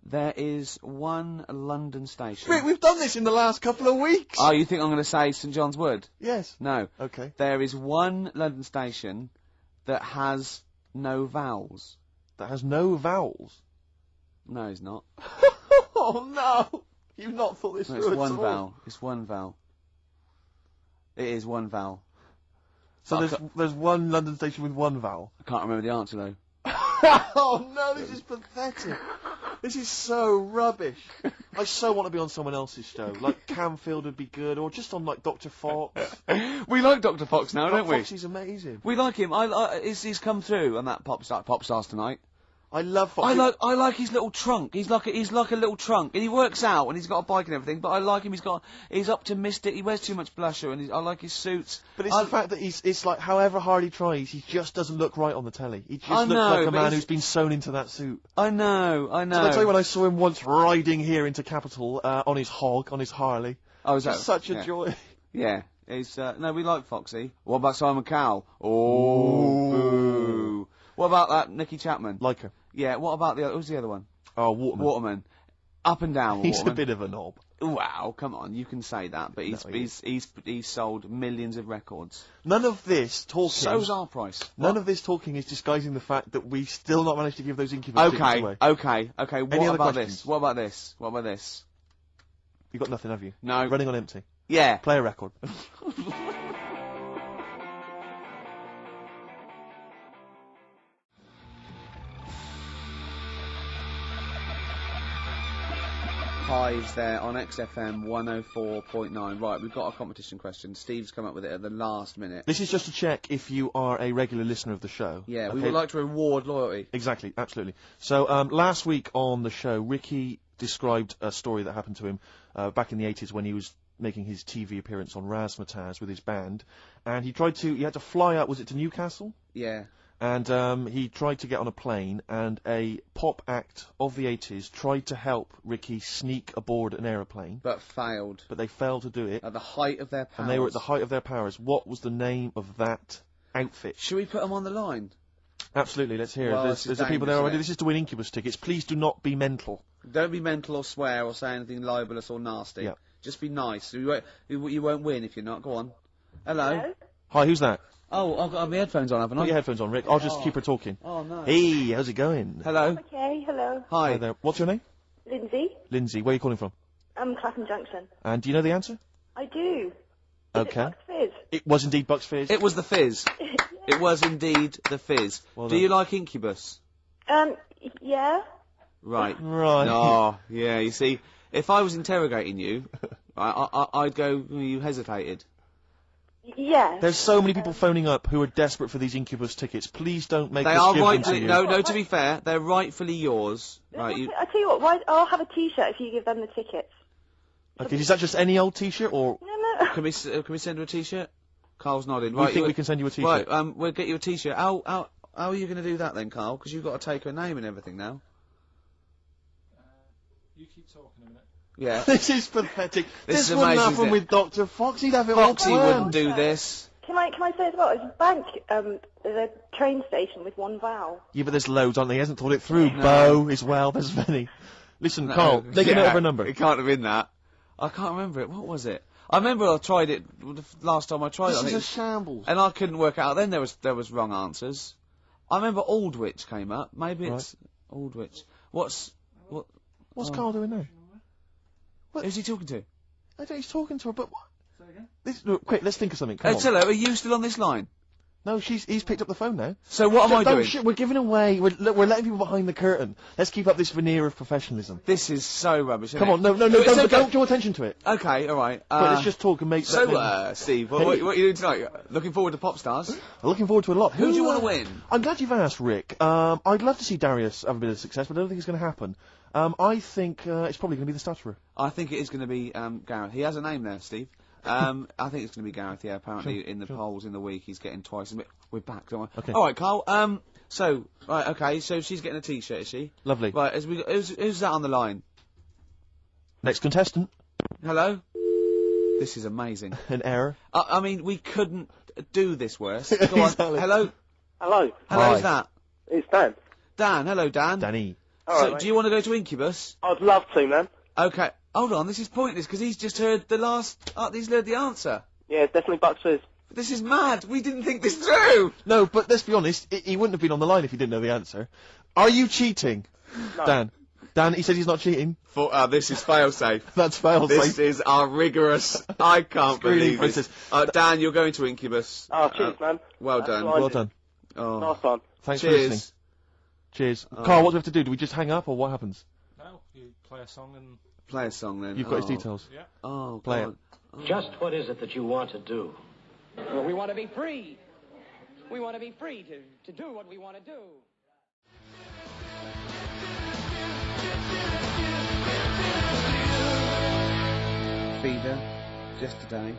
There is one London station. Rick, we've done this in the last couple of weeks. Oh, you think I'm going to say St John's Wood? Yes. No. Okay. There is one London station that has no vowels. That has no vowels. No, it's not. Oh no! You've not thought this No, through it's one at all. vowel. It's one vowel. It is one vowel. So there's one London station with one vowel. I can't remember the answer though. Oh no, this is pathetic. This is so rubbish. I so want to be on someone else's show. Like Camfield would be good, or just on like Dr. Fox. We like Dr. Fox now, don't we? Foxy's amazing. We like him. He's come through on that Pop Stars tonight. I love Foxy. I like his little trunk. He's like a little trunk, and he works out, and he's got a bike and everything. But I like him. He's optimistic. He wears too much blusher, and I like his suits. But it's the fact that it's like however hard he tries, he just doesn't look right on the telly. He just looks know, like a but man who's been sewn into that suit. I know. Did I tell you when I saw him once riding here into Capital on his hog, on his Harley? Oh, is Just that such a joy. Yeah. He's no, we like Foxy. What about Simon Cowell? Oh, boo. What about that Nicky Chapman? Like her. Yeah. What about who's the other one? Oh, Waterman. Waterman. Up and down. He's Waterman. a bit of a knob. Wow, come on, you can say that, but No, he's sold millions of records. None of this talking. So's our price. None of this talking is disguising the fact that we've still not managed to give those Incubus tickets away. Okay. Any other What questions? about this? You've got nothing, have you? No. Running on empty. Yeah. Play a record. Hives there on XFM 104.9. Right, we've got a competition question. Steve's come up with it at the last minute. This is just to check if you are a regular listener of the show. Yeah, we Okay. would like to reward loyalty. Exactly, absolutely. So last week on the show, Ricky described a story that happened to him back in the 80s when he was making his TV appearance on Razzmatazz with his band, and he had to fly up, was it to Newcastle? Yeah. And he tried to get on a plane, and a pop act of the 80s tried to help Ricky sneak aboard an aeroplane. But failed. But they failed to do it. At the height of their powers. And they were at the height of their powers. What was the name of that outfit? Should we put them on the line? Absolutely, let's hear Well, it. this is There's the people dangerous, there already. isn't it? This is to win Incubus tickets. Please do not be mental. Don't be mental or swear or say anything libelous or nasty. Yeah. Just be nice. You won't win if you're not. Go on. Hello? Hi, who's that? Oh, I've got my headphones on, haven't I? Put your headphones on, Rick. I'll just keep her talking. Oh, no. Hey, how's it going? Hello? Okay, hello. Hi. there. What's your name? Lindsay. Lindsay. Where are you calling from? I'm Clapham Junction. And do you know the answer? I do. Okay. Fizz. It was indeed Bucks Fizz. It was the Fizz. It was indeed the Fizz. Well Do done. you like Incubus? Yeah. Right. Right. Oh, yeah, you see, if I was interrogating you, I'd go, you hesitated. Yeah. There's so many people phoning up who are desperate for these Incubus tickets. Please don't make They us are give them to rightfully, you. no, to be fair, they're rightfully yours. Right, you, I tell you what, I'll have a T-shirt if you give them the tickets. Okay, is that just any old T-shirt, or No. can we send her a T-shirt? Carl's nodding. we Right, think we can send you a T-shirt? Right, we'll get you a T-shirt. How are you going to do that then, Carl? Because you've got to take her name and everything now. You keep talking a minute. Yeah. This is pathetic. This This is wouldn't amazing, happen isn't it? with Dr. Fox. He'd have it Foxy all wouldn't planned. do this. Can I say as well? There's a bank, there's a train station with one vowel. Yeah, but there's loads, aren't there? He hasn't thought it through. No. Bo as well. There's many. Listen, Carl, take a note of her number. It can't have been that. I can't remember it. What was it? I remember I tried it the last time I tried it. I This is think a shambles. and I couldn't work out. Then there was wrong answers. I remember Aldwych came up. Maybe it's Aldwych. What's Carl doing now? Who's he talking to? I don't know, he's talking to her, but what? This, look, quick, let's think of something. Come on. Hello, are you still on this line? No, he's picked up the phone now. So what am I doing? Shit, we're giving away. We're letting people behind the curtain. Let's keep up this veneer of professionalism. This is so rubbish. Come on, no, don't draw attention to it. Okay, all right. But let's just talk and make. Steve, what are you doing tonight? Looking forward to Pop Stars? I'm looking forward to a lot. Who do you want to win? I'm glad you've asked, Rick. I'd love to see Darius have a bit of success, but I don't think it's going to happen. I think it's probably going to be the stutterer. I think it is going to be Gareth. He has a name there, Steve. I think it's going to be Gareth, yeah. Apparently, in the polls in the week, he's getting twice as much. We're back, don't we? Okay. All right, Carl. So she's getting a T-shirt, is she? Lovely. Right, who's that on the line? Next contestant. Hello? This is amazing. An error. I mean, we couldn't do this worse. Go on. Exactly. Hello? Hello. Hello, who's that? It's Dan. Dan, hello, Dan. Danny. All So, right, do you want to go to Incubus? I'd love to, man. Okay. Hold on, this is pointless, because he's just heard the last... he's heard the answer. Yeah, definitely Bucks Fizz. This is mad. We didn't think this through. No, but let's be honest. He wouldn't have been on the line if he didn't know the answer. Are you cheating, No. Dan, he said he's not cheating. This is failsafe. That's failsafe. This is our rigorous... I can't Screening believe this. Dan, you're going to Incubus. Oh, cheers, man. Well That's done. blinding. Well done. Oh. Nice one. Thanks for Cheers. listening. Cheers. Carl, what do we have to do? Do we just hang up, or what happens? No, you play a song and... Play a song, then. You've got his details. Yeah. Oh, Play God. it. Just what is it that you want to do? Well, we want to be free. We want to be free to do what we want to do. Feeder, just today.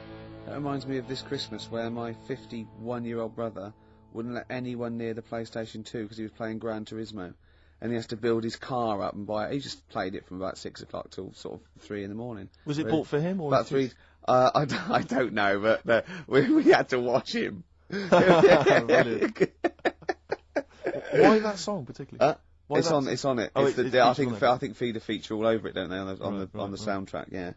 That reminds me of this Christmas where my 51-year-old brother wouldn't let anyone near the PlayStation 2 because he was playing Gran Turismo. And he has to build his car up and buy it. He just played it from about 6 o'clock till sort of 3 in the morning. Was it bought for him, or about 3? I don't know, but we had to watch him. Brilliant. Why that song particularly? It's on it. Oh, it's it's I featured think Feeder feature all over it, don't they? On the soundtrack, yeah.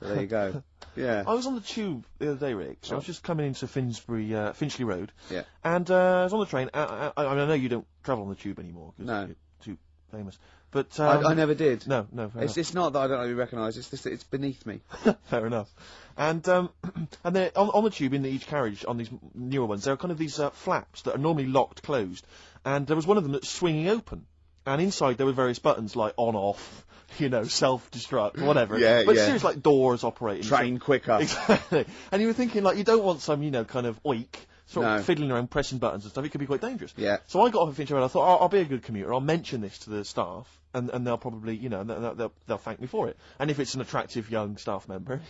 So there you go. Yeah. I was on the tube the other day, Rick. So I was just coming into Finchley Road. Yeah. And I was on the train. I know you don't travel on the tube anymore because No. you're too famous. But I never did. No. Fair It's not that I don't really recognise. It's just it's beneath me. Fair enough. And then on the tube in each carriage on these newer ones, there are kind of these flaps that are normally locked closed, and there was one of them that's swinging open, and inside there were various buttons like on off, self-destruct, whatever. Yeah, but yeah. seriously, like doors operating. Train quicker. Exactly. And you were thinking, like, you don't want some, kind of oik, sort No. of fiddling around, pressing buttons and stuff. It could be quite dangerous. Yeah. So I got off of Finchley Road. I thought, I'll be a good commuter. I'll mention this to the staff, and they'll probably, they'll thank me for it. And if it's an attractive young staff member,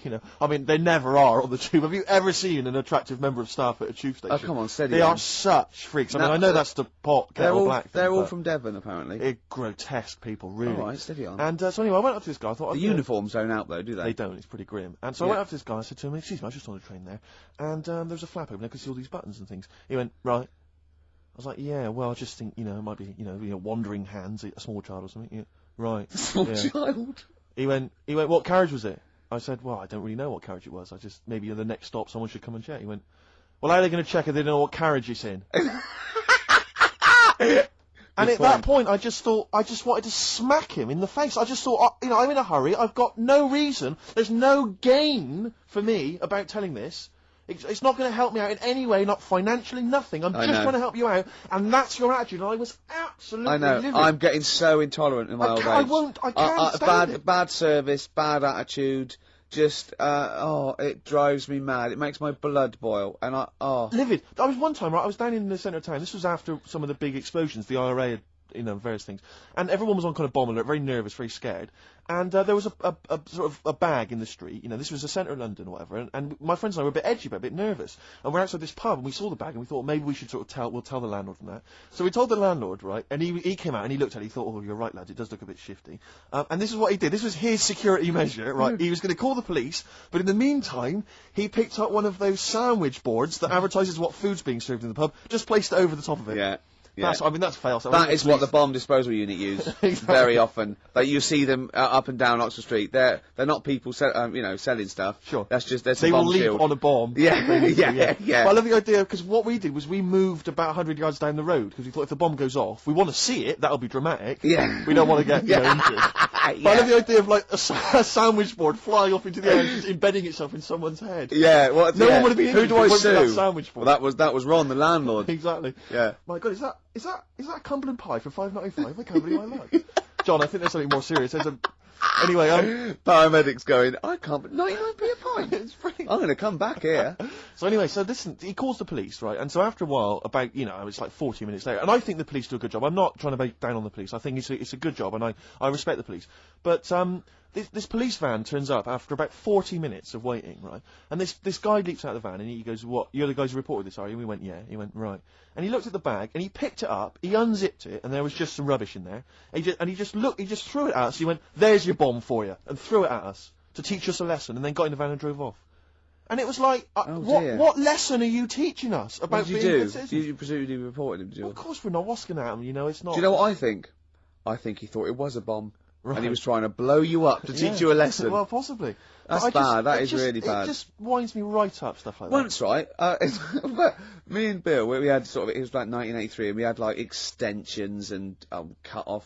I mean, they never are on the tube. Have you ever seen an attractive member of staff at a tube station? Oh, come on, steady They on. are such freaks. I mean, No, I know that's the pot kettle black thing, They're all but from Devon, apparently. they're grotesque people, really. All right, steady on. And so anyway, I went up to this guy. I thought The uniforms don't out, though, do they? They don't. It's pretty grim. And so I Yeah. went up to this guy. I said to him, "Excuse me, I was just on the train there, and there was a flap open. I could see all these buttons and things." He went, "Right." I was like, "Yeah, well, I just think, it might be, wandering hands, a small child or something." Yeah. Right. Small Yeah. child. He went, "What carriage was it?" I said, "Well, I don't really know what carriage it was. I just, maybe at the next stop someone should come and check." He went, "Well, how are they going to check if they don't know what carriage it's in?" And at that point, I just wanted to smack him in the face. I just thought, I'm in a hurry. I've got no reason. There's no gain for me about telling this. It's not going to help me out in any way, not financially, nothing. I'm just trying to help you out, and that's your attitude. And I was absolutely livid. I'm getting so intolerant in my old age. I can't stand it. Bad service, bad attitude. Just, it drives me mad. It makes my blood boil, and Livid. I was one time, right, I was down in the centre of town. This was after some of the big explosions. The IRA had, various things. And everyone was on kind of bomb alert, very nervous, very scared. And there was a sort of a bag in the street. This was the centre of London or whatever. And my friends and I were a bit edgy, but a bit nervous. And we're outside this pub, and we saw the bag, and we thought maybe we should we'll tell the landlord and that. So we told the landlord, right, and he came out and he looked at it. He thought, "Oh, you're right, lad, it does look a bit shifty." And this is what he did. This was his security measure, right? He was going to call the police, but in the meantime, he picked up one of those sandwich boards that advertises what food's being served in the pub, just placed it over the top of it. Yeah. Yeah. That's fail. That is what the bomb disposal unit use very often. Like you see them up and down Oxford Street. They're not people selling stuff. Sure. That's just there's they a bomb will leave shield. on a bomb. Yeah, yeah. But I love the idea because what we did was we moved about 100 yards down the road because we thought if the bomb goes off, we want to see it. That'll be dramatic. Yeah. We don't want to get injured. But I love the idea of like a sandwich board flying off into the air and just embedding itself in someone's head. Yeah. Well, no one would be injured. Who do I sue? That sandwich board. Well, that was Ron, the landlord. Exactly. Yeah. My God, is that a Cumberland pie for £5.95? I can't believe my luck. John, I think there's something more serious. Anyway, paramedics going, I can't, 99p a pint. It's free. I'm going to come back here. So anyway, listen, he calls the police, right? And so after a while, about, it's like 40 minutes later, and I think the police do a good job. I'm not trying to bake down on the police. I think it's a good job, and I respect the police. But, this police van turns up after about 40 minutes of waiting, right? And this guy leaps out of the van and he goes, "What? You're the guys who reported this, are you?" And we went, "Yeah." He went, "Right." And he looked at the bag and he picked it up, he unzipped it, and there was just some rubbish in there. He just threw it at us. He went, "There's your bomb for you," and threw it at us to teach us a lesson, and then got in the van and drove off. And it was like, what lesson are you teaching us about being good citizens? You presumably reported him, did you? Well, of course we're not. What's going to happen? It's not. Do you know what I think? I think he thought it was a bomb. Right. And he was trying to blow you up to teach you a lesson. Well, possibly. That's bad. That is really bad. It just winds me right up, stuff like that. Once, right, me and Bill, we had it was like 1983, and we had like extensions and cut off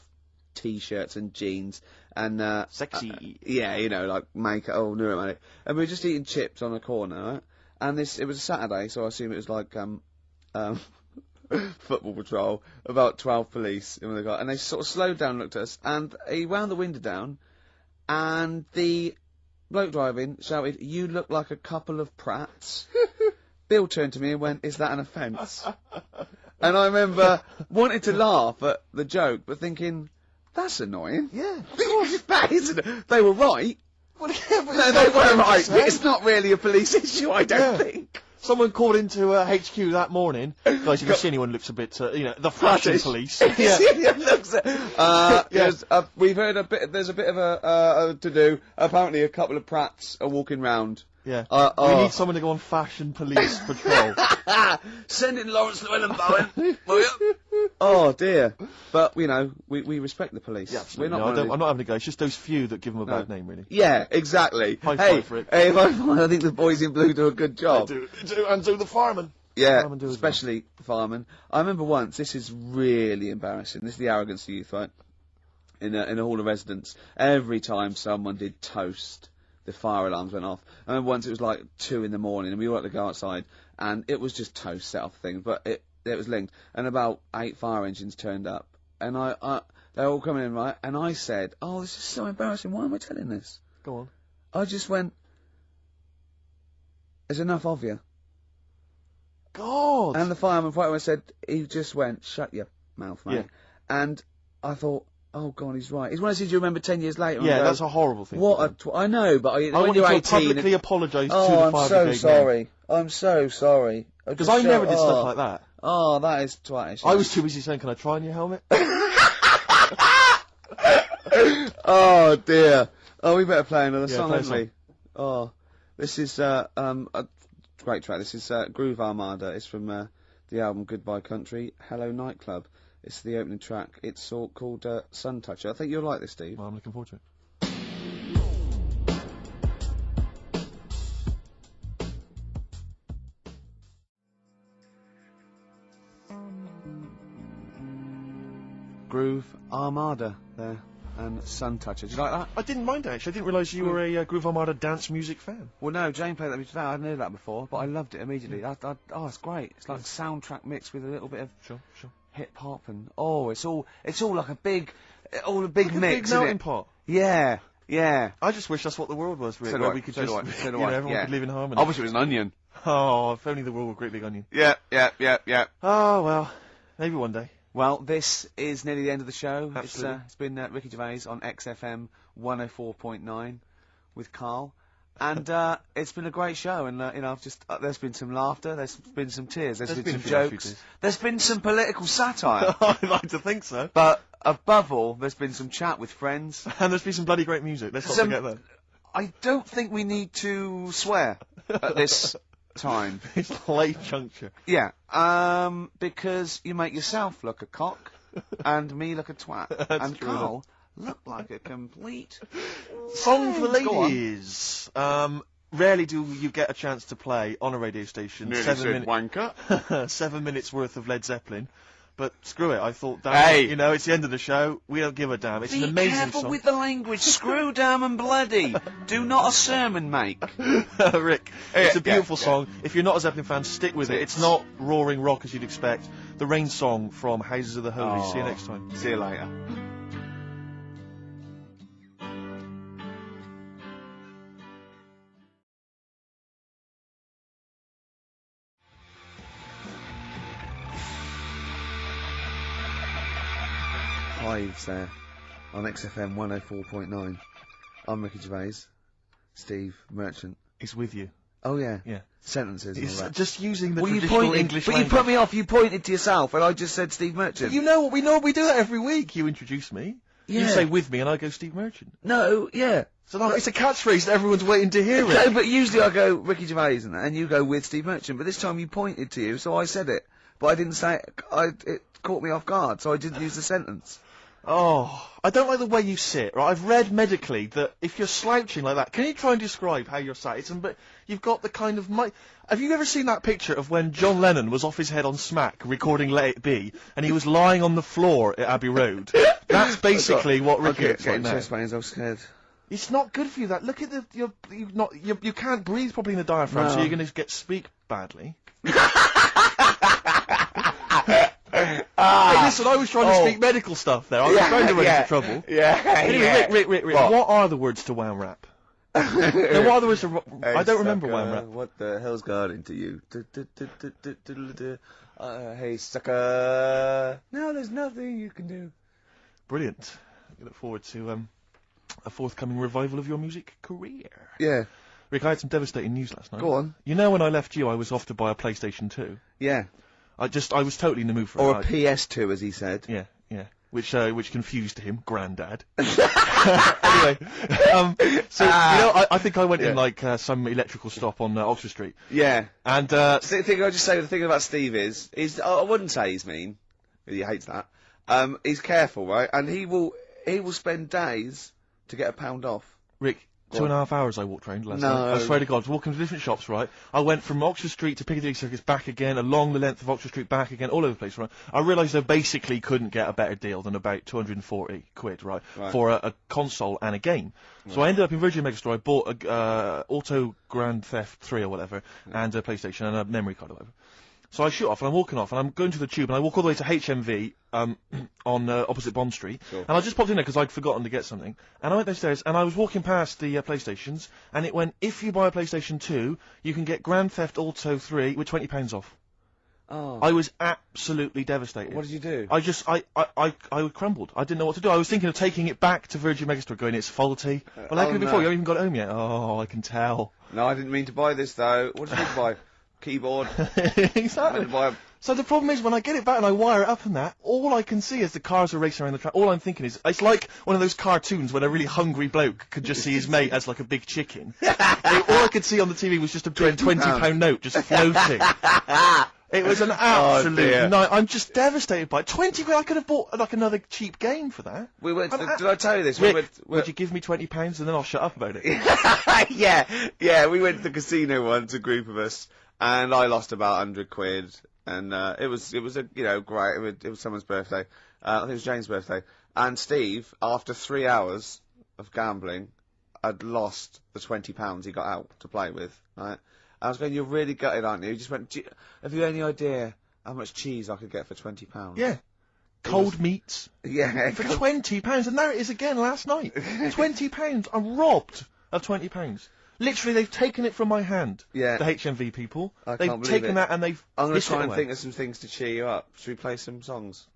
T-shirts and jeans and sexy. Like makeup. Oh, neuromantic. And we were just eating chips on a corner, right? And it was a Saturday, so I assume it was like football patrol, about 12 police, and they sort of slowed down and looked at us, and he wound the window down, and the bloke driving shouted, "You look like a couple of prats." Bill turned to me and went, "Is that an offence?" And I remember wanting to laugh at the joke, but thinking, that's annoying. Yeah. That isn't. They were right. Well, yeah, but no, they were right. It's not really a police issue, I don't think. Someone called into HQ that morning. Guys, if you see anyone looks a bit, the fashion police. We've heard a bit. There's a bit of a to do. Apparently, a couple of prats are walking round. Yeah. We need someone to go on fashion police patrol. Send in Lawrence Llewellyn-Bowen. Oh dear. But we respect the police. Yeah, I'm not having a go. It's just those few that give them a bad name, really. Yeah, exactly. High five for it. Hey, I think the boys in blue do a good job. They do, and so the firemen. Yeah, firemen do especially the firemen. I remember once. This is really embarrassing. This is the arrogance of youth, right? In a hall of residence, every time someone did toast, the fire alarms went off. I remember once it was like 2 in the morning, and we all had to go outside, and it was just toast set off thing, but it was linked, and about 8 fire engines turned up, and they're all coming in, right, and I said, "Oh, this is so embarrassing, why am I telling this?" Go on. I just went, "There's enough of you." God! And the fireman said, he just went, "Shut your mouth, mate." Yeah. And I thought, oh God, he's right. It's one of those things you remember 10 years later. Yeah, that's a horrible thing. I know, but I want you to publicly apologise to the fire brigade. I'm so sorry. I'm so sorry. Because I never did stuff like that. Oh, that is twatish. I was too busy saying, "Can I try on your helmet?" Oh dear. Oh, we better play another song, play a haven't we? Oh, this is a great track. This is Groove Armada. It's from the album Goodbye Country, Hello Nightclub. It's the opening track. It's called Sun Toucher. I think you'll like this, Steve. Well, I'm looking forward to it. Groove Armada there, and Sun Toucher. Do you like that? I didn't mind it, actually. I didn't realise you were a Groove Armada dance music fan. Well, no, Jane played that to me today. I hadn't heard that before, but I loved it immediately. It's great. It's like soundtrack mixed with a little bit of hip hop, and it's all like a big mix. A big melting pot. Yeah, yeah. I just wish that's what the world was, really. So where we could everyone could live in harmony. I wish it was an onion. Oh, if only the world were Great Big Onion. Yeah. Oh, well, maybe one day. Well, this is nearly the end of the show. Absolutely. It's been Ricky Gervais on XFM 104.9 with KARL. And it's been a great show, and there's been some laughter, there's been some tears, there's been some jokes, there's been some political satire. I'd like to think so. But above all, there's been some chat with friends. And there's been some bloody great music. Let's not forget that. I don't think we need to swear at this time. It's late juncture. Yeah, because you make yourself look a cock, and me look a twat, and true Carl look like a complete... Song for Go on. ladies. Rarely do you get a chance to play on a radio station. Nearly 7 said minutes. wanker. 7 minutes worth of Led Zeppelin. But screw it, I thought, damn Hey. it, you know, it's the end of the show. We don't give a damn. It's Be an amazing careful song. with the language. Screw damn and bloody. Do not a sermon make. Rick, it's a beautiful yeah. song. If you're not a Zeppelin fan, stick with it. It's not roaring rock as you'd expect. The Rain song from Houses of the Holy. See you next time. See you later. Hives there on XFM 104.9. I'm Ricky Gervais. Steve Merchant. He's with you. Oh yeah. Yeah. Sentences and all It's that. just using the Well, you traditional pointed, English but language. you put me off. You pointed to yourself, and I just said Steve Merchant. You know, we do that every week. You introduce me. You Yeah. say with me, and I go Steve Merchant. No, yeah. So no, it's a catchphrase that everyone's waiting to hear. No, It. but usually I go Ricky Gervais and you go with Steve Merchant. But this time you pointed to you, so I said it. But I didn't say it. It caught me off guard, so I didn't use the sentence. Oh, I don't like the way you sit. Right, I've read medically that if you're slouching like that, can you try and describe how you're sat? But you've got the kind of Have you ever seen that picture of when John Lennon was off his head on Smack recording Let It Be, and he was lying on the floor at Abbey Road? That's basically what Ricky looks like now. Chest pains, I was scared. It's not good for you. That look at you can't breathe properly in the diaphragm, so No. you're going to speak badly. Ah. Hey, listen, I was trying to speak medical stuff there. I was trying to run into trouble. Yeah. Anyway, Rick, what are the words to Wham Rap? No, what are the words to... I don't remember Wham Rap. What the hell's got into you? Hey, sucker. No, there's nothing you can do. Brilliant. I look forward to a forthcoming revival of your music career. Yeah. Rick, I had some devastating news last night. Go on. You know when I left you, I was off to buy a PlayStation 2. Yeah. I was totally in the mood for Or it. a PS2, as he said. Yeah. Which confused him, Grandad. Anyway, so, you know, I think I went in, like, some electrical stop on Oxford Street. Yeah. And, the thing I'll just say, the thing about Steve is I wouldn't say he's mean. He hates that. He's careful, right? And he will spend days to get £1 off. Rick, 2.5 hours I walked around last No. night. I swear to God, I was walking to different shops, right? I went from Oxford Street to Piccadilly Circus, back again, along the length of Oxford Street, back again, all over the place, right? I realised I basically couldn't get a better deal than about 240 quid, right? For a console and a game. So I ended up in Virgin Megastore, I bought a Auto Grand Theft 3 or whatever, and a PlayStation and a memory card or whatever. So I shoot off, and I'm walking off, and I'm going to the tube, and I walk all the way to HMV, on opposite Bond Street, and I just popped in there because I'd forgotten to get something, and I went downstairs, and I was walking past the PlayStations, and it went, if you buy a PlayStation 2, you can get Grand Theft Auto 3 with £20 off. Oh. I was absolutely devastated. What did you do? I crumbled. I didn't know what to do. I was thinking of taking it back to Virgin Megastore, going, it's faulty. Well, how can it be faulty? You haven't even got it home yet. Oh, I can tell. No, I didn't mean to buy this, though. What did you buy? Keyboard. Exactly. So the problem is, when I get it back and I wire it up and that, all I can see is the cars are racing around the track. All I'm thinking is, it's like one of those cartoons when a really hungry bloke could just see his mate as like a big chicken. All I could see on the TV was just a big £20 note just floating. It was an absolute night. I'm just devastated by it. 20 quid, I could have bought like another cheap game for that. We went to did I tell you this? Rick, would you give me £20 and then I'll shut up about it? yeah, we went to the casino once, a group of us, and I lost about 100 quid, and it was a, great, it was someone's birthday, I think it was Jane's birthday, and Steve, after 3 hours of gambling, had lost the £20 he got out to play with, right? I was going, you're really gutted, aren't you? He just went, have you any idea how much cheese I could get for £20? Yeah. Cold meats. Yeah. For £20, and there it is again last night. £20. I'm robbed of £20. Literally, they've taken it from my hand. Yeah. The HMV people. I They've can't believe taken it. that and they've. I'm going to hissed it try and away. think of some things to cheer you up. Should we play some songs?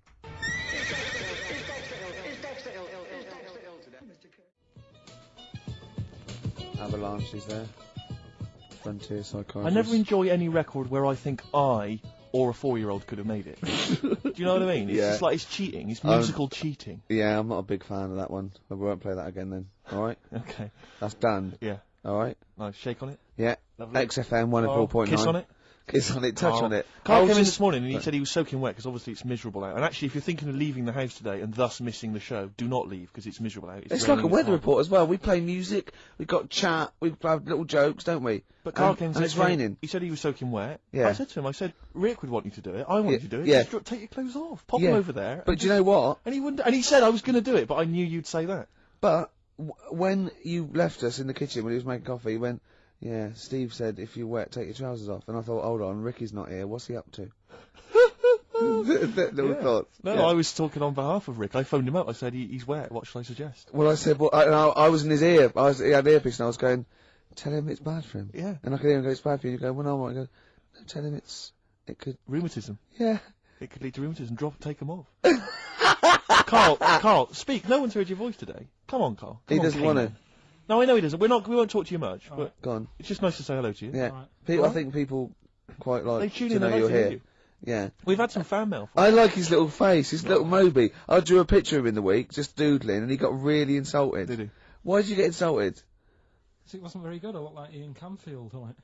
Avalanche is there. Frontier Psychiatrist. I never enjoy any record where I think I or a 4-year-old could have made it. Do you know what I mean? It's just like it's cheating. It's musical cheating. Yeah, I'm not a big fan of that one. I won't play that again then. All right? Okay. That's done. Yeah. All right. Nice. Shake on it. Yeah. Lovely. XFM 104.9. Kiss on it. Kiss on it. Touch on it. KARL came in this morning and he said he was soaking wet because obviously it's miserable out. And actually, if you're thinking of leaving the house today and thus missing the show, do not leave because it's miserable out. It's like a weather report as well. We play music, we've got chat, we've got little jokes, don't we? But KARL came and it's raining. He said he was soaking wet. Yeah. I said to him, Rick would want you to do it. I want you to do it. Yeah. Just take your clothes off. Pop them over there. But do you know what? And he wouldn't. And he said I was going to do it, but I knew you'd say that. But when you left us in the kitchen when he was making coffee, he went, yeah, Steve said if you're wet, take your trousers off. And I thought, hold on, Ricky's not here. What's he up to? Little thoughts. No, I was talking on behalf of Rick. I phoned him up. I said, he's wet. What should I suggest? Well, I said, well, I was in his ear. He had an earpiece and I was going, tell him it's bad for him. Yeah. And I could hear him go, it's bad for you. You go, well, no, I go, no, tell him it could... Rheumatism. Yeah. It could lead to rheumatism. Take him off. KARL, speak. No one's heard your voice today. Come on, KARL. He doesn't want to. No, I know he doesn't. We won't talk to you much. But go on. It's just nice to say hello to you. Yeah. I think people quite like they tune to in know and you're like to hear here. you. Yeah. We've had some fan mail. I like his little face, his little Moby. I drew a picture of him in the week, just doodling, and he got really insulted. Did he? Why did you get insulted? Because it wasn't very good. I looked like Ian Camfield, like.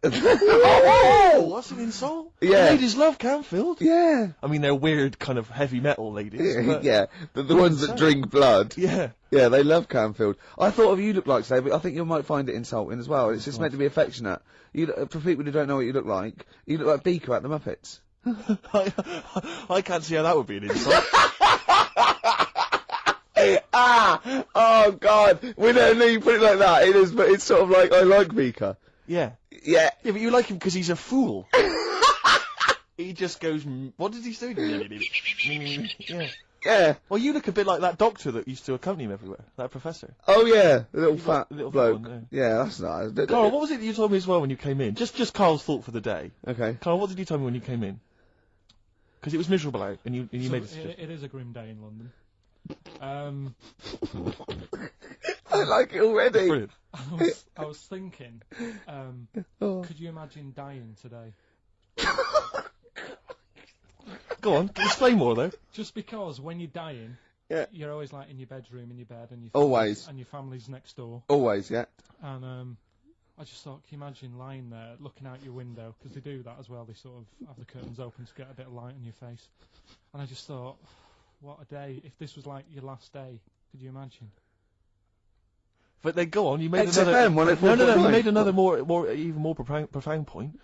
Oh, that's an insult. Yeah. Ladies love Canfield. Yeah. I mean, they're weird kind of heavy metal ladies. But Yeah, the ones that drink blood. Yeah. Yeah, they love Canfield. I thought of you look like today, but I think you might find it insulting as well. It's just meant to be affectionate. For people who don't know what you look like Beaker at the Muppets. I can't see how that would be an insult. Oh God, we don't need to put it like that. It is, but it's sort of like, I like Beaker. Yeah. Yeah. Yeah, but you like him because he's a fool. He just goes, what does he do? Yeah. Yeah. Well, you look a bit like that doctor that used to accompany him everywhere, that professor. Oh yeah, the little fat little bloke. one, Yeah, that's nice. KARL, what was it that you told me as well when you came in? Just KARL's thought for the day. Okay. KARL, what did you tell me when you came in? Because it was miserable out, and you made a suggestion. It is a grim day in London. I like it already. Brilliant. I was thinking, could you imagine dying today? Go on, explain more though. Just because when you're dying, you're always like in your bedroom, in your bed, and your family's next door. Always, yeah. And I just thought, can you imagine lying there, looking out your window, because they do that as well. They sort of have the curtains open to get a bit of light on your face. And I just thought, what a day! If this was like your last day, could you imagine? But then go on, you made XFM, another. No, you made another even more profound point.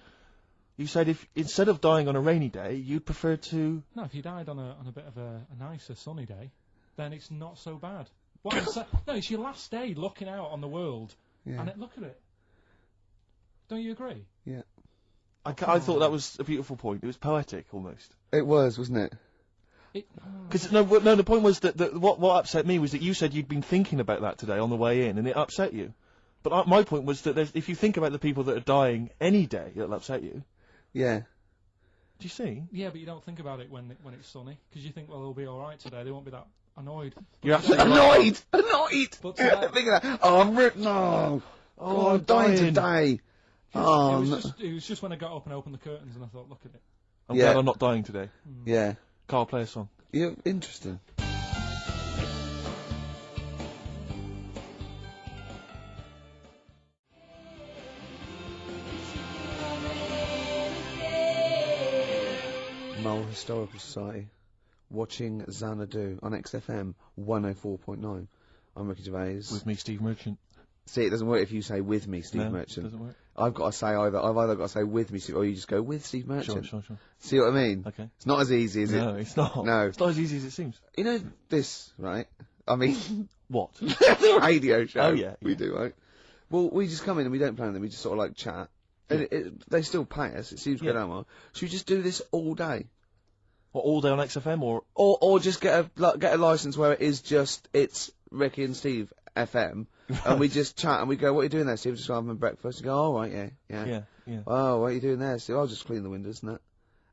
You said if instead of dying on a rainy day, you'd prefer to. No, if you died on a bit of a nicer sunny day, then it's not so bad. What I'm saying, no, it's your last day looking out on the world, and look at it. Don't you agree? Yeah. I thought that was a beautiful point. It was poetic almost. It was, wasn't it? Because the point was that what upset me was that you said you'd been thinking about that today on the way in, and it upset you. But my point was that if you think about the people that are dying any day, it'll upset you. Yeah. Do you see? Yeah, but you don't think about it when it's sunny, because you think, well, they'll be all right today. They won't be that annoyed. You're absolutely annoyed. Annoyed. But Think of that. Oh, I'm no. Oh, I'm dying today. Oh, it was just when I got up and opened the curtains, and I thought, look at it. I'm glad I'm not dying today. Yeah. KARL, play a song. You're interesting. Mole Historical Society, watching Xanadu on XFM 104.9. I'm Ricky Gervais. With me, Steve Merchant. See, it doesn't work if you say with me, Steve Merchant. It doesn't work. I've got to say I've either got to say with me, Steve, or you just go with Steve Merchant. Sure. See what I mean? Okay. It's not as easy, is it? No, it's not. No. It's not as easy as it seems. You know this, right? I mean... What? The radio show. Oh, yeah. We do, right? Well, we just come in and we don't plan them, we just sort of like chat. And they still pay us, it seems good, Omar. Should we just do this all day? What, all day on XFM, or just get a license where it's Ricky and Steve FM, and we just chat and we go, what are you doing there, Steve? Just having breakfast. You go, oh, right, yeah. Oh, what are you doing there, Steve? I'll just clean the windows and that.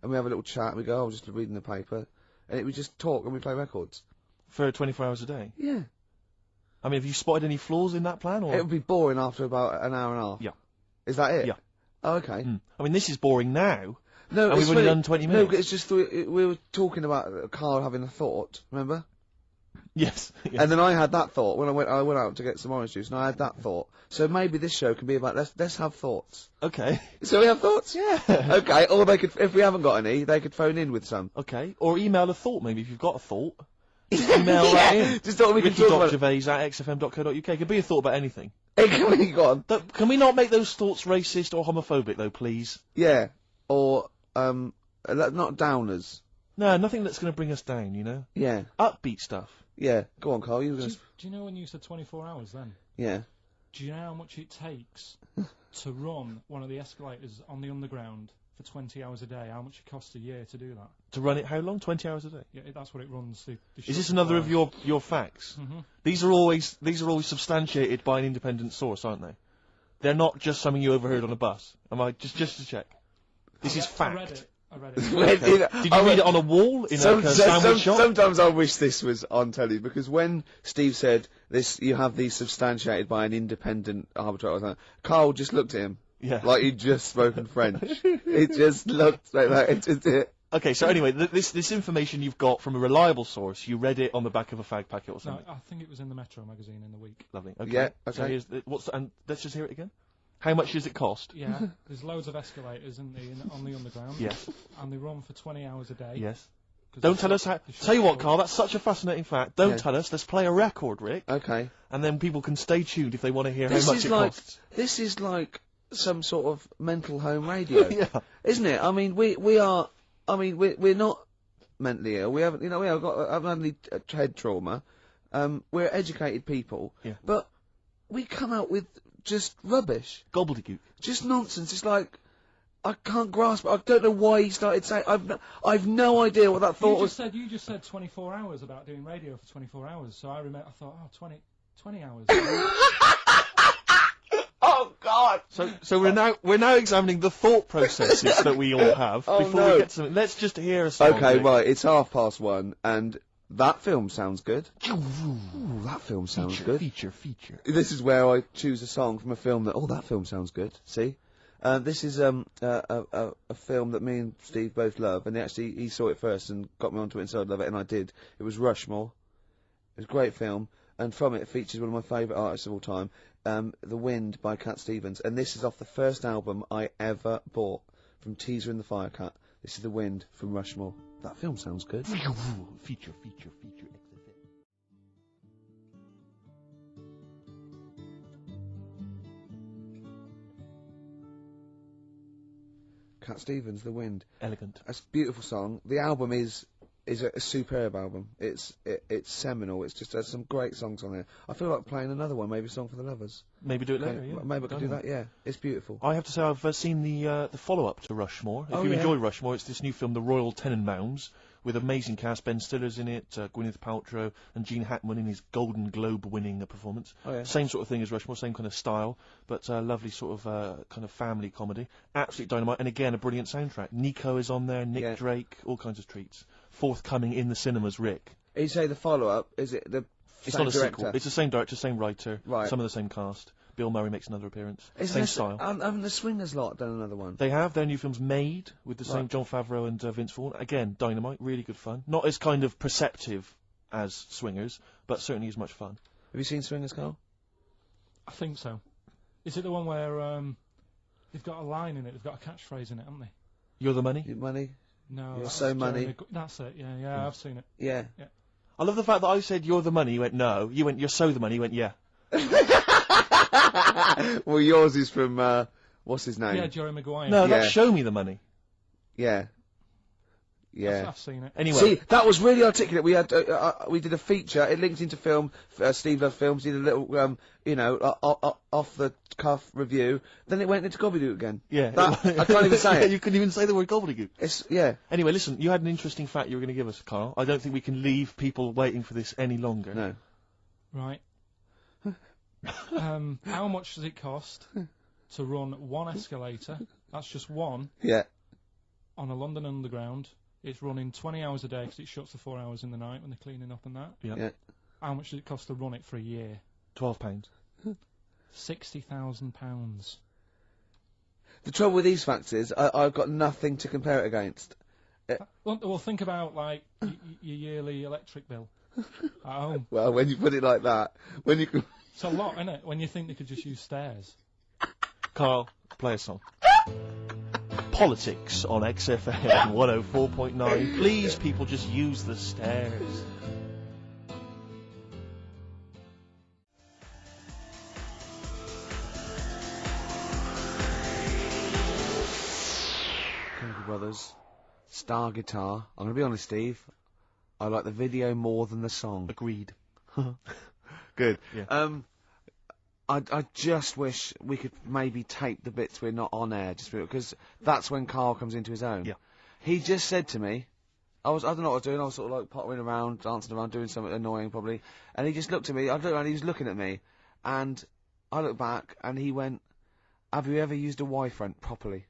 And we have a little chat, and we go, oh, just reading the paper. And we just talk and we play records. For 24 hours a day? Yeah. I mean, have you spotted any flaws in that plan? Or? It would be boring after about an hour and a half. Yeah. Is that it? Yeah. Oh, okay. I mean, this is boring now. No, and we've only done 20 minutes. No, it's just we were talking about KARL having a thought, remember? Yes. And then I had that thought when I went out to get some orange juice, and I had that thought. So maybe this show can be about let's have thoughts. Okay. So we have thoughts? Yeah. Okay, or they could, if we haven't got any, they could phone in with some. Okay. Or email a thought, maybe, if you've got a thought. Just email that in. Just thought we could talk about Ricky.Gervais@xfm.co.uk. Could be a thought about anything. Hey, go on. Can we not make those thoughts racist or homophobic, though, please? Yeah. Or, not downers. No, nothing that's going to bring us down, you know? Yeah. Upbeat stuff. Yeah. Go on, Carl. You were Do going you know when you said 24 hours then? Yeah. Do you know how much it takes to run one of the escalators on the underground for 20 hours a day? How much it costs a year to do that? To run it how long? 20 hours a day? Yeah, that's what it runs. Is this another of your facts? Mm-hmm. These are always substantiated by an independent source, aren't they? They're not just something you overheard on a bus. Am I just to check? This is fact. I read it. Okay. Did you read it on a wall in a sandwich shop? Sometimes I wish this was on telly, because when Steve said this, you have these substantiated by an independent arbitrator or something, Carl just looked at him. Yeah. Like he'd just spoken French. It just looked like that. Okay, so anyway, this information you've got from a reliable source, you read it on the back of a fag packet or something? No, I think it was in the Metro magazine in the week. Lovely. Okay. Yeah, okay. So here's and let's just hear it again. How much does it cost? Yeah, there's loads of escalators on the underground. Yes. And they run for 20 hours a day. Yes. Don't tell us how. Tell you what, Carl, that's such a fascinating fact. Don't tell us. Let's play a record, Rick. Okay. And then people can stay tuned if they want to hear how much it costs. This is like some sort of mental home radio. Yeah. Isn't it? I mean, we are. I mean, we're not mentally ill. We haven't. You know, we haven't had any head trauma. We're educated people. Yeah. But we come out with just rubbish. Gobbledygook. Just nonsense. It's like, I can't grasp it. I don't know why he started saying. I've no idea what that thought was. You just said 24 hours about doing radio for 24 hours. So I thought, 20 hours. Oh God! So we're now examining the thought processes that we all have before we get to something. Let's just hear a song. Okay, right. It's 1:30, and that film sounds good. Ooh, that film sounds good. Feature. This is where I choose a song from a film that. Oh, that film sounds good. See, this is a film that me and Steve both love, and he saw it first and got me onto it, and so I love it, and I did. It was Rushmore. It was a great film, and from it features one of my favourite artists of all time, The Wind by Cat Stevens, and this is off the first album I ever bought from Teaser and the Firecat. This is The Wind from Rushmore. That film sounds good. Feature. Cat Stevens, The Wind. Elegant. It's a beautiful song. The album is a superb album. It's seminal. It's just there's some great songs on there. I feel like playing another one, maybe Song for the Lovers. Maybe do it later. Yeah. Maybe I could do that. Yeah, it's beautiful. I have to say I've seen the follow-up to Rushmore. If you enjoy Rushmore, it's this new film, The Royal Tenenbaums, with amazing cast. Ben Stiller's in it, Gwyneth Paltrow, and Gene Hackman in his Golden Globe-winning performance. Oh, yeah. Same sort of thing as Rushmore, same kind of style, but lovely sort of kind of family comedy. Absolute dynamite, and again a brilliant soundtrack. Nico is on there, Nick Drake, all kinds of treats. Forthcoming in the cinemas, Rick. You say the follow-up? Is it the? It's not a sequel. It's the same director, same writer, right. Some of the same cast. Bill Murray makes another appearance. Same style. Haven't the Swingers lot done another one? They have. Their new film's Made, with the same Jon Favreau and Vince Vaughn. Again, dynamite, really good fun. Not as kind of perceptive as Swingers, but certainly as much fun. Have you seen Swingers, Carl? I think so. Is it the one where they've got a line in it, they've got a catchphrase in it, haven't they? You're the money? You're money? No. You're so money. That's it, yeah, I've seen it. Yeah. I love the fact that I said you're the money, you went no. You went you're so the money, you went yeah. Well, yours is from, what's his name? Yeah, Jerry Maguire. No, that's Show Me the Money. Yeah. Yeah. I've seen it. Anyway. See, that was really articulate. We had, we did a feature, it linked into film, Steve Loves Films, did a little, off the cuff review, then it went into gobbledygook again. Yeah. I can't even say it. You couldn't even say the word gobbledygook. Yeah. Anyway, listen, you had an interesting fact you were going to give us, Carl. I don't think we can leave people waiting for this any longer. No. Right. How much does it cost to run one escalator? That's just one. Yeah. On a London Underground. It's running 20 hours a day because it shuts for 4 hours in the night when they're cleaning up and that. Yeah. How much does it cost to run it for a year? £12. £60,000. The trouble with these facts is, I've got nothing to compare it against. Well, think about, like, your yearly electric bill. At home. Well, when you put it like that, when you can... It's a lot, isn't it? When you think they could just use stairs. Carl, play a song. Politics on XFM 104.9. Please, people, just use the stairs. Brothers, Star Guitar. I'm going to be honest, Steve. I like the video more than the song. Agreed. Good. Yeah. I just wish we could maybe tape the bits we're not on air, just because that's when Carl comes into his own. Yeah. He just said to me, I don't know what I was doing, I was sort of like pottering around, dancing around, doing something annoying probably, and he just looked at me, I looked around, he was looking at me, and I looked back, and he went, have you ever used a Y-front properly?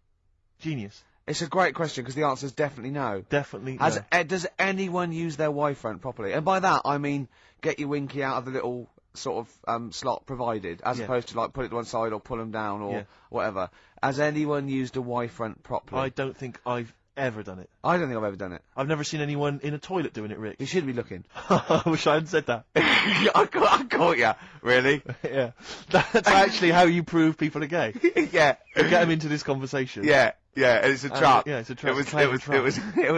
Genius. It's a great question, because the answer is definitely no. Definitely no. Does anyone use their Y-front properly? And by that, I mean, get your winky out of the little sort of slot provided, as opposed to like put it to one side or pull them down or whatever. Has anyone used a Y-front properly? I don't think I've ever done it. I don't think I've ever done it. I've never seen anyone in a toilet doing it, Rick. You should be looking. I wish I hadn't said that. I caught you. Really? Yeah. That's actually how you prove people are gay. Yeah. You get them into this conversation. Yeah. Yeah, and it's a trap. Yeah, it's a trap. It was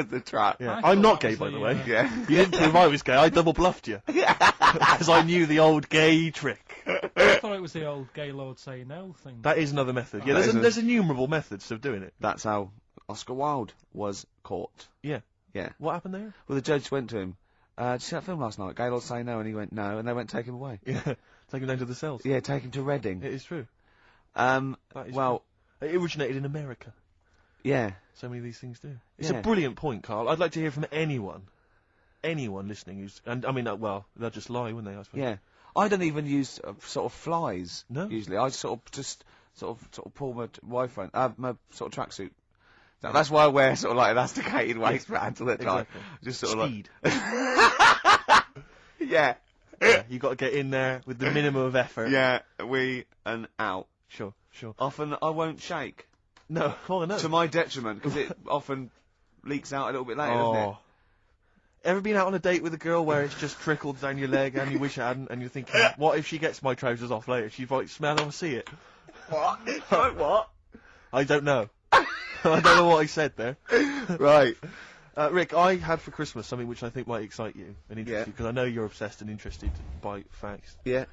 the trap. Yeah. I'm not gay, by the way. Yeah. You didn't prove I was gay. I double bluffed you. Because I knew the old gay trick. I thought it was the old gay lord say no thing. That is another method. Yeah, there's innumerable methods of doing it. That's how Oscar Wilde was caught. Yeah. Yeah. What happened there? Well, the judge went to him. Did you see that film last night? Gay lord say no, and he went no, and they went take him away. Yeah. Take him down to the cells. Yeah, take him to Reading. It is true. That is true. It originated in America. Yeah. So many of these things do. It's a brilliant point, Carl. I'd like to hear from anyone listening who's, and I mean, well, they'll just lie, wouldn't they, I suppose? Yeah. I don't even use sort of flies. No. Usually, I sort of pull my Y-front, my sort of tracksuit. That's why I wear sort of like elasticated waistbands all the time. Exactly. Just sort Speed. of like. Yeah. You got to get in there with the minimum of effort. Yeah. And out. Sure. Often I won't shake. No. Oh no. To my detriment, because it often leaks out a little bit later, doesn't it? Ever been out on a date with a girl where it's just trickled down your leg and you wish it hadn't, and you're thinking, what if she gets my trousers off later? She's like, smell or see it. What? What? I don't know. I don't know what I said there. Right. Rick, I had for Christmas something which I think might excite you and interest you, because I know you're obsessed and interested by facts. Yeah.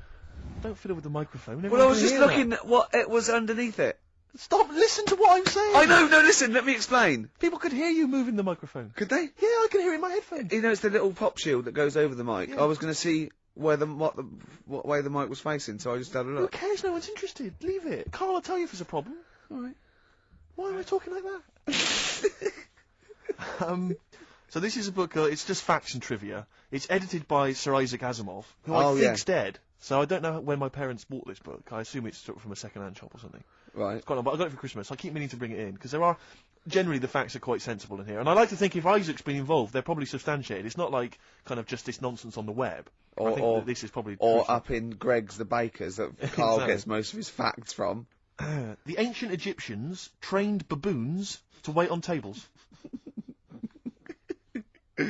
Don't fiddle with the microphone. Well, I was just looking at what it was underneath it. Stop, listen to what I'm saying. I know, no, listen, let me explain. People could hear you moving the microphone. Could they? Yeah, I can hear it in my headphones. You know, it's the little pop shield that goes over the mic. Yeah. I was going to see what way the mic was facing, so I just had a look. Who cares? No one's interested. Leave it. Carl will tell you if there's a problem. Alright. Why am I talking like that? So this is a book, it's just facts and trivia. It's edited by Sir Isaac Asimov, who I think's dead. So I don't know when my parents bought this book. I assume it's sort of from a second-hand shop or something. Right. It's quite long, but I got it for Christmas. I keep meaning to bring it in, because generally the facts are quite sensible in here. And I like to think if Isaac's been involved, they're probably substantiated. It's not like kind of just this nonsense on the web. I think that this is probably... Or crucial. Up in Greg's the Baker's that Carl gets most of his facts from. The ancient Egyptians trained baboons to wait on tables.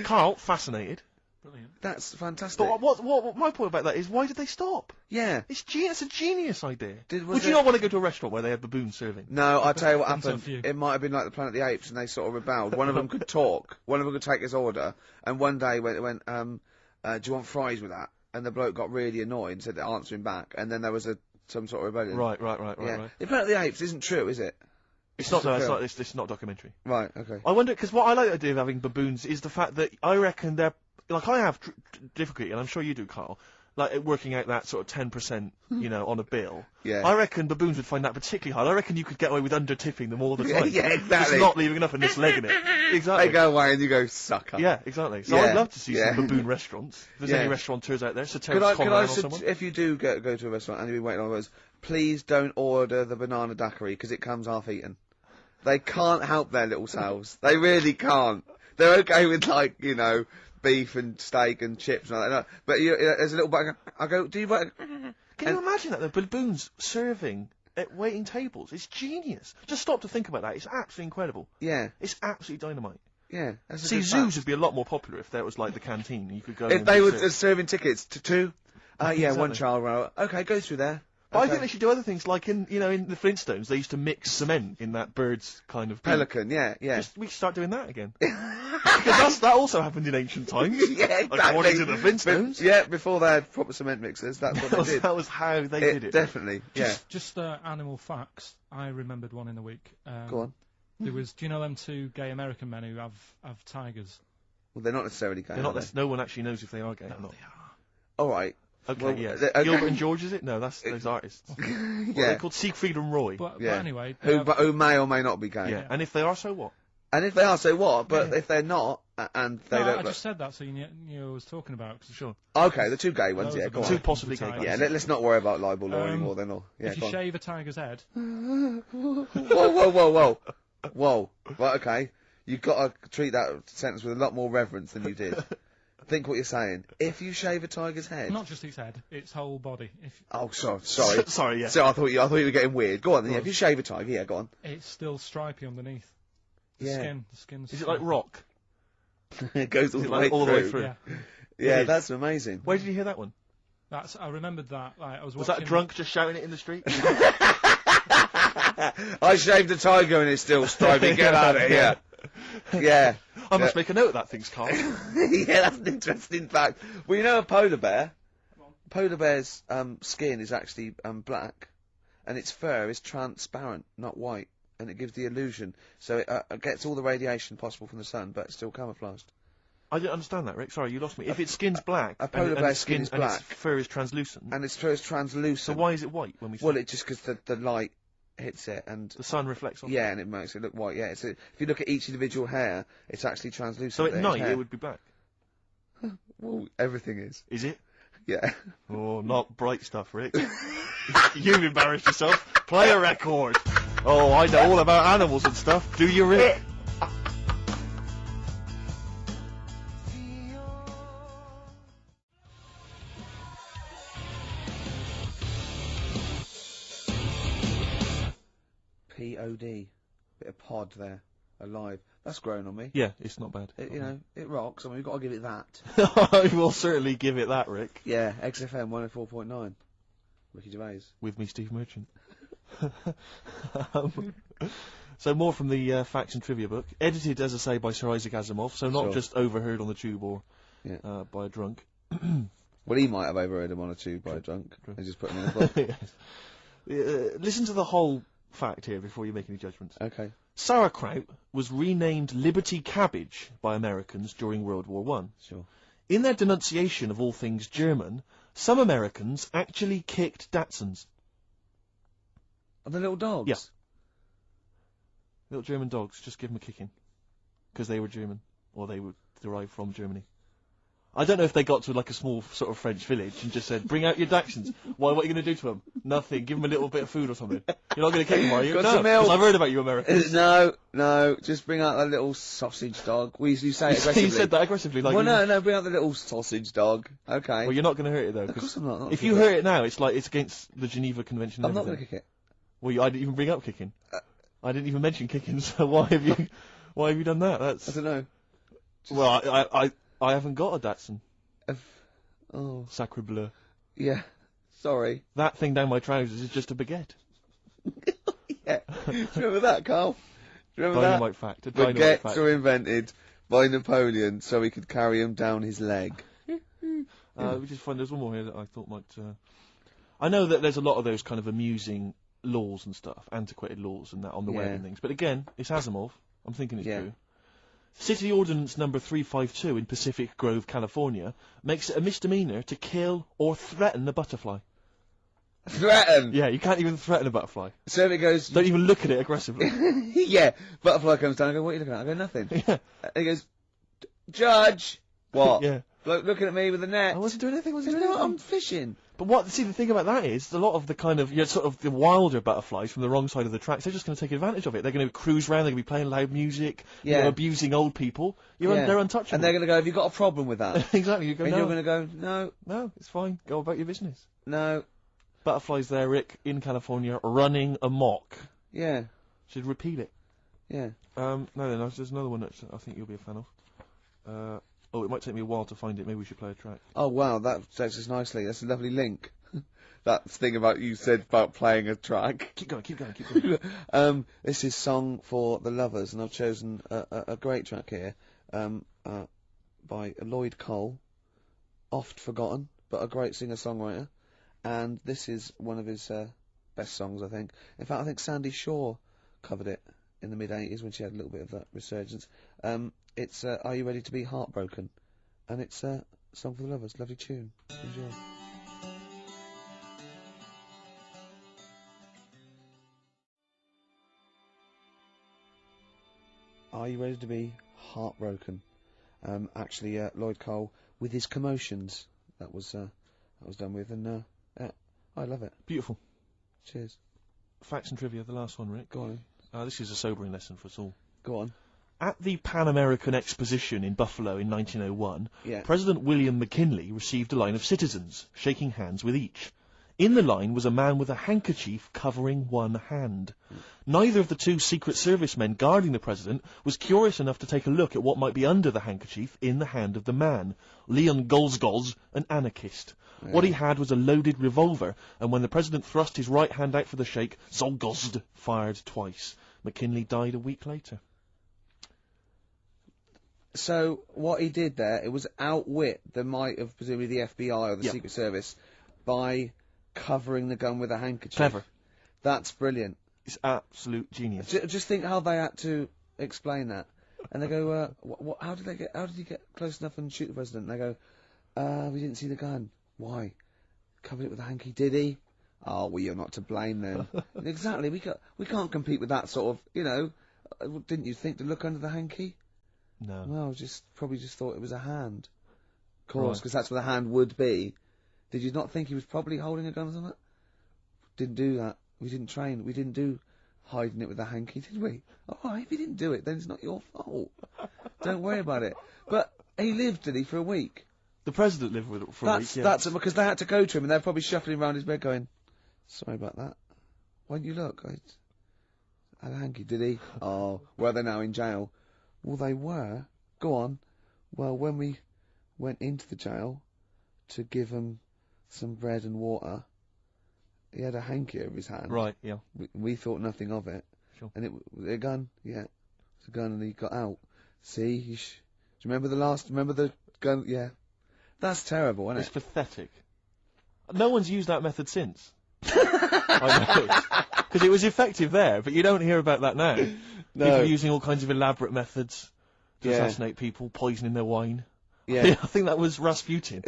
Carl, fascinated. Brilliant. That's fantastic. But what my point about that is, why did they stop? Yeah. It's a genius idea. Would you not want to go to a restaurant where they have baboons serving? No, I'll tell you what happened. It might have been like the Planet of the Apes, and they sort of rebelled. One of them could talk, one of them could take his order, and one day went, do you want fries with that? And the bloke got really annoyed and said to answer him back, and then there was some sort of rebellion. Right. The Planet of the Apes isn't true, is it? It's not a documentary. Right, okay. I wonder, because what I like the idea of having baboons is the fact that I reckon they're, like I have difficulty, and I'm sure you do, Carl, like working out that sort of 10%, you know, on a bill. Yeah. I reckon baboons would find that particularly hard. I reckon you could get away with under-tipping them all the time. Yeah, exactly. Just not leaving enough and just legging it. Exactly. They go away and you go, sucker. Yeah, exactly. So I'd love to see some baboon restaurants. If there's any restaurateurs out there, could I if you do go to a restaurant and you've been waiting on those, please don't order the banana daiquiri, because it comes half-eaten. They can't help their little selves. They really can't. They're okay with, like, you know, beef and steak and chips and all that. But there's a little bug. I go, do you... Can you imagine that, the baboons serving at waiting tables? It's genius. Just stop to think about that. It's absolutely incredible. Yeah. It's absolutely dynamite. Yeah. That's a See, good zoos fact. would be a lot more popular if that was like the canteen. You could go. If and they were sit. serving tickets to 2, yeah, Exactly. 1 child row. Okay, go through there. But I Okay. think they should do other things, like in the Flintstones, they used to mix cement in that bird's kind of beak. Pelican, yeah. We should start doing that again. Because that also happened in ancient times. Yeah, exactly. According to the Flintstones. Before they had proper cement mixers, that's what they did. That was how they did it. Definitely, yeah. Just animal facts. I remembered one in the week. Go on. There was, do you know them 2 gay American men who have tigers? Well, they're not necessarily gay. They're not. No one actually knows if they are gay or not. All right. Okay, Well, yeah. okay. Gilbert and George, is it? No, that's those artists. Yeah. They're called Siegfried and Roy. But Yeah. anyway, Who may or may not be gay. Yeah. And if they are, so what? And if they are, so what? But if they're not, and they no, don't I look... just said that so you knew what I was talking about. Sure. Okay, the 2 gay ones, Those yeah, are go the on. 2 possibly gay guys. Yeah, let's not worry about libel law anymore then. Or, yeah, if you go on. shave a tiger's head, Whoa. Right, okay. You've got to treat that sentence with a lot more reverence than you did. Think what you're saying. If you shave a tiger's head... not just its head, its whole body. Oh, sorry. Sorry, yeah. So I thought you were getting weird. Go on then, yeah, if you shave a tiger, yeah, go on. It's still stripy underneath. The Yeah. skin's Is it like rock? It goes all, Is the, it way like all the way through? Yeah. Yeah, It is. that's amazing. Where did you hear that one? I remembered that. Like, I was Was watching... that drunk just shouting it in the street? I shaved a tiger and it's still stripy. Get out of here. Yeah. I must make a note of that, things, Carl. Yeah, that's an interesting fact. Well, you know a polar bear? Polar bear's skin is actually black, and its fur is transparent, not white, and it gives the illusion. So it gets all the radiation possible from the sun, but it's still camouflaged. I didn't understand that, Rick. Sorry, you lost me. If its skin's black, A polar and bear's its skin is and its black. fur is translucent, And its fur is translucent. so why is it white when we see Well, it? it just because the light hits it, and The sun reflects off yeah, and it makes it look white. Yeah, if you look at each individual hair, it's actually translucent. So at There's night hair. it would be black. Well, everything is. Is it? Yeah. Oh, not bright stuff, Rick. You've embarrassed yourself. Play a record. Oh, I know all about animals and stuff. Do you, Rick? P-O-D. Bit of pod there. Alive. That's grown on me. Yeah, it's not bad. It, it rocks. I mean, we've got to give it that. I will certainly give it that, Rick. Yeah, XFM 104.9. Ricky Gervais. With me, Steve Merchant. So more from the facts and trivia book. Edited, as I say, by Sir Isaac Asimov, so not Sure. just overheard on the tube or by a drunk. Well, he might have overheard him on a tube by a drunk. And just put him in a book. Yes. Listen to the whole fact here before you make any judgments. Okay. Sauerkraut was renamed Liberty Cabbage by Americans during World War I. Sure. In their denunciation of all things German, some Americans actually kicked Dachshunds. Are the little dogs? Yeah. Little German dogs, just give them a kicking. Because they were German. Or they were derived from Germany. I don't know if they got to like a small sort of French village and just said, bring out your Dachshunds. Why, what are you going to do to them? Nothing. Give them a little bit of food or something. You're not going to kick them, are you? Got No, some milk. 'cause I've heard about you Americans. No. Just bring out the little sausage dog. You say it aggressively. You said that aggressively. Like well, no, bring out the little sausage dog. Okay. Well, you're not going to hurt it, though. Of course I'm not. If you hurt it now, it's like it's against the Geneva Convention and I'm not going everything. to kick it. Well, I didn't even bring up kicking. I didn't even mention kicking, so why have you done that? That's... I don't know. Well, I haven't got a Datsun. Oh. Sacre bleu. Yeah. Sorry. That thing down my trousers is just a baguette. Yeah. Do you remember that, Carl? Do you remember Dynamite that? fact. A dynamite Baguettes fact. were invented by Napoleon so he could carry them down his leg. We just find there's one more here that I thought might... I know that there's a lot of those kind of amusing laws and stuff, antiquated laws and that on the web Yeah. and things. But again, it's Asimov. I'm thinking it's Yeah. true. City Ordinance number 352 in Pacific Grove, California, makes it a misdemeanor to kill or threaten a butterfly. Threaten? Yeah, you can't even threaten a butterfly. So if it goes... Don't even look at it aggressively. Yeah. Butterfly comes down and I go, what are you looking at? I go, nothing. Yeah. And he goes, Judge! What? Yeah. Bloke looking at me with a net. I wasn't doing anything, You know what? I'm fishing. But see, the thing about that is, a lot of the kind of, sort of the wilder butterflies from the wrong side of the tracks, they're just going to take advantage of it. They're going to cruise around, they're going to be playing loud music, Yeah. abusing old people. They're untouchable. And they're going to go, have you got a problem with that? Exactly, you go, And no. you're going to go, no. No, it's fine, go about your business. No. Butterflies there, Rick, in California, running amok. Yeah. Should repeat it. Yeah. No, then there's another one that I think you'll be a fan of. Oh, it might take me a while to find it. Maybe we should play a track. Oh wow, that takes us nicely. That's a lovely link. That thing about you said about playing a track. Keep going. This is Song for the Lovers, and I've chosen a great track here by Lloyd Cole, oft forgotten, but a great singer-songwriter. And this is one of his best songs, I think. In fact, I think Sandy Shaw covered it in the mid-'80s when she had a little bit of that resurgence. It's Are You Ready to Be Heartbroken? And it's Song for the Lovers. Lovely tune. Enjoy. Are You Ready to Be Heartbroken? Actually, Lloyd Cole with his Commotions. That was done with, and I love it. Beautiful. Cheers. Facts and trivia, the last one, Rick. Go on. This is a sobering lesson for us all. Go on. At the Pan American Exposition in Buffalo in 1901, Yeah. President William McKinley received a line of citizens, shaking hands with each. In the line was a man with a handkerchief covering one hand. Neither of the two Secret Service men guarding the president was curious enough to take a look at what might be under the handkerchief in the hand of the man. Leon Golzgoz, an anarchist. Yeah. What he had was a loaded revolver, and when the president thrust his right hand out for the shake, Zolgozd fired twice. McKinley died a week later. So, what he did there, it was outwit the might of presumably the FBI or the Secret Service by covering the gun with a handkerchief. Clever. That's brilliant. It's absolute genius. Just think how they had to explain that. And they go, how did he get close enough and shoot the president? And they go, we didn't see the gun. Why? Covered it with a hanky, did he? Oh, well, you're not to blame then. Exactly, we can't compete with that sort of, you know, didn't you think to look under the hanky? No. Well, probably just thought it was a hand. Of course, because that's what a hand would be. Did you not think he was probably holding a gun or something? Didn't do that. We didn't train. We didn't do hiding it with a hanky, did we? Alright, if you didn't do it, then it's not your fault. Don't worry about it. But he lived, did he, for a week? The president lived with it for a week, yeah. That's because they had to go to him and they're probably shuffling around his bed going, sorry about that. Why don't you look? I had a hanky, did he? Oh, well, they're now in jail. Well, they were. Go on. Well, when we went into the jail to give him some bread and water, he had a hanky over his hand. Right, yeah. We thought nothing of it. Sure. And it was a gun? Yeah. It's a gun and he got out. See? Do you remember the gun? Yeah. That's terrible, isn't it? It's pathetic. No one's used that method since. I know. Because it was effective there, but you don't hear about that now. No. People using all kinds of elaborate methods to assassinate people, poisoning their wine. Yeah. I think that was Rasputin.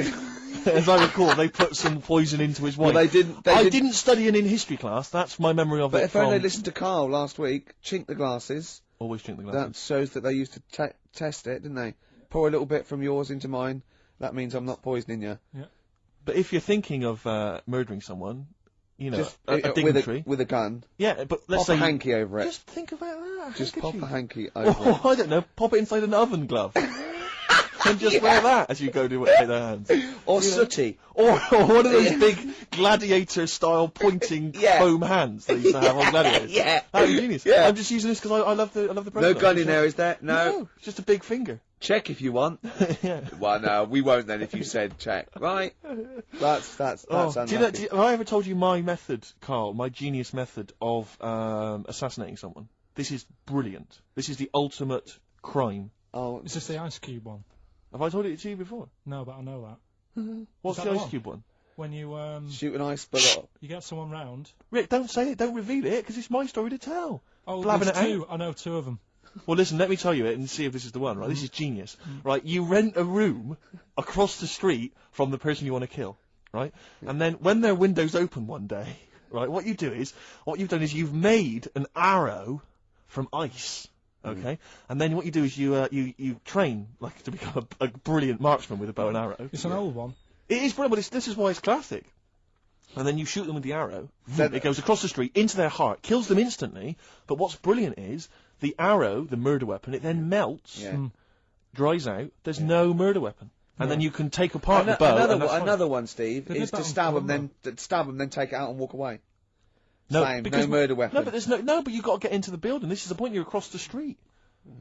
As I recall, they put some poison into his wine. Well, I didn't study it in history class. That's my memory of it. But if only they listened to KARL last week, chink the glasses. Always chink the glasses. That shows that they used to test it, didn't they? Pour a little bit from yours into mine. That means I'm not poisoning you. Yeah. But if you're thinking of murdering someone, you know, just a dignitary with a gun. Yeah, but let's pop say a hanky over it. Just think about that. Just pop a hanky over it. I don't know. Pop it inside an oven glove. And just wear that as you go to take their hands. Or sooty. Or one of those big gladiator-style pointing foam hands they used to have on gladiators. Yeah. That was genius. Yeah. I'm just using this because I love the president. No gun in there, is there? No. It's just a big finger. Check if you want. Yeah. Well, no, we won't then if you said check. Right? That's unlucky. Have I ever told you my method, KARL, my genius method of assassinating someone? This is brilliant. This is the ultimate crime. Oh, is this the Ice Cube one? Have I told it to you before? No, but I know that. What's the Ice Cube one? When you shoot an ice bullet. You get someone round. Rick, don't say it. Don't reveal it, because it's my story to tell. Oh, Blabbing there's it two. out. I know two of them. Well, listen, let me tell you it and see if this is the one, right? This is genius. Right, you rent a room across the street from the person you want to kill, right? And then when their window's open one day, right, what you've done is you've made an arrow from ice, okay? And then what you do is you train, like, to become a brilliant marksman with a bow and arrow. It's an old one. It is brilliant, but this is why it's classic. And then you shoot them with the arrow, it goes across the street, into their heart, kills them instantly, but what's brilliant is, the arrow, the murder weapon, it then melts, dries out, there's no murder weapon. And then you can take apart the bow. Another one, Steve, is to stab them, then take it out and walk away. No, Same, because no murder weapon. No, but there's no. But you've got to get into the building. This is the point. You're across the street.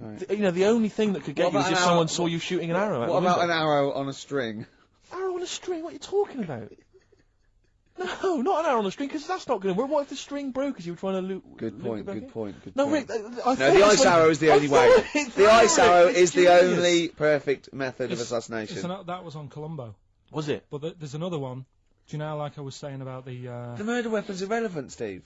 Right. The only thing that could get What you is about if an someone arrow- saw you shooting an arrow out What the about window. an arrow on a string? Arrow on a string? What are you talking about? No, not an arrow on a string, because that's not going to work. What if the string broke as you were trying to loot? Good point, good point. No, Rick, I No, the ice arrow is the only way. The ice arrow is the only perfect method of assassination. That was on Colombo. Was it? But there's another one. Do you know, like I was saying about the... The murder weapon's irrelevant, Steve.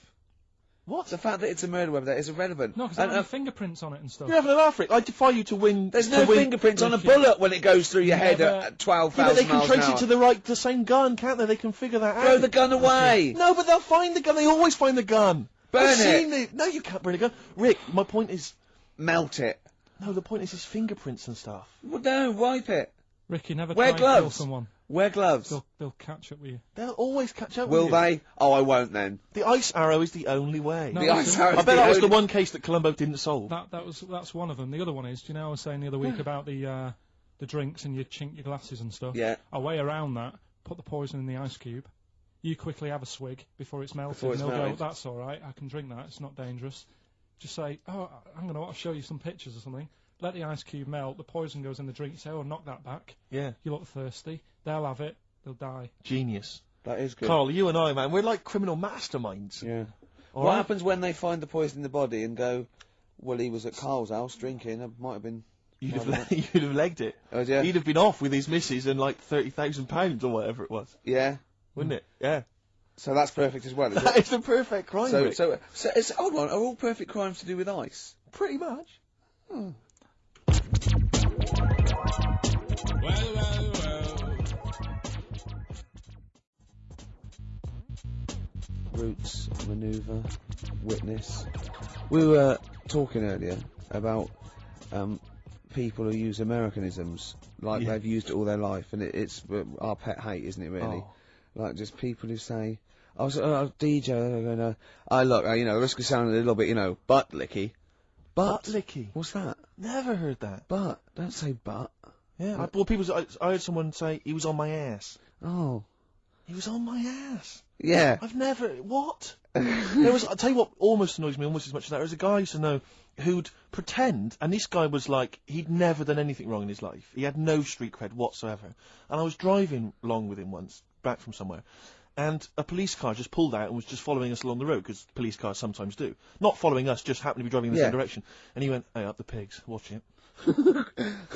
What? The fact that it's a murder weapon, that is irrelevant. No, because there are fingerprints on it and stuff. You're having an laugh, Rick. I defy you to win. There's no fingerprints on a bullet when it goes through your head at 12,000 but they can miles trace an hour. it to the same gun, can't they? They can figure that out. Throw the gun away. No, but they'll find the gun. They always find the gun. Burn I've it. seen No, you can't burn a gun. Rick, my point is... Melt it. No, the point is his fingerprints and stuff. Well, no, wipe it. Ricky, never Wear try and kill gloves. someone. Wear gloves. They'll catch up with you. They'll always catch up Will with you. they? Oh, I won't then. The ice arrow is the only way. No, The ice arrow I is bet the that was the only- one case that Colombo didn't solve. That's one of them. The other one is, do you know I was saying the other week about the drinks and you chink your glasses and stuff? Yeah. A way around that, put the poison in the ice cube. You quickly have a swig before it's melted. Before it's and they'll melted. go, that's all right, I can drink that, it's not dangerous. Just say, oh, I'm going to show you some pictures or something. Let the ice cube melt, the poison goes in the drink, you say, oh, knock that back. Yeah. You look thirsty, they'll have it, they'll die. Genius. That is good. Carl, you and I, man, we're like criminal masterminds. Yeah. All What right? happens when they find the poison in the body and go, well, he was at Carl's house drinking, it might have been... You'd have legged it. Oh, yeah? He'd have been off with his missus and like £30,000 or whatever it was. Yeah. Wouldn't it? Yeah. So that's perfect as well, is That it? is the perfect crime, So Rick. it's hold on, are all perfect crimes to do with ice? Pretty much. Roots, manoeuvre, witness. We were talking earlier about people who use Americanisms like they've used it all their life, and it's our pet hate, isn't it? Really, like just people who say, "I was DJ," they're going, "I look, risk of sounding a little bit, butt licky." Butt licky. What's that? Never heard that. Butt. Don't say butt. Yeah. I heard someone say he was on my ass. Oh. He was on my ass. Yeah. I've never... What? I'll tell you what almost annoys me almost as much as that. There was a guy I used to know who'd pretend, and this guy was like, he'd never done anything wrong in his life. He had no street cred whatsoever. And I was driving along with him once, back from somewhere, and a police car just pulled out and was just following us along the road, because police cars sometimes do. Not following us, just happened to be driving in the same direction. And he went, hey, up the pigs, watch it.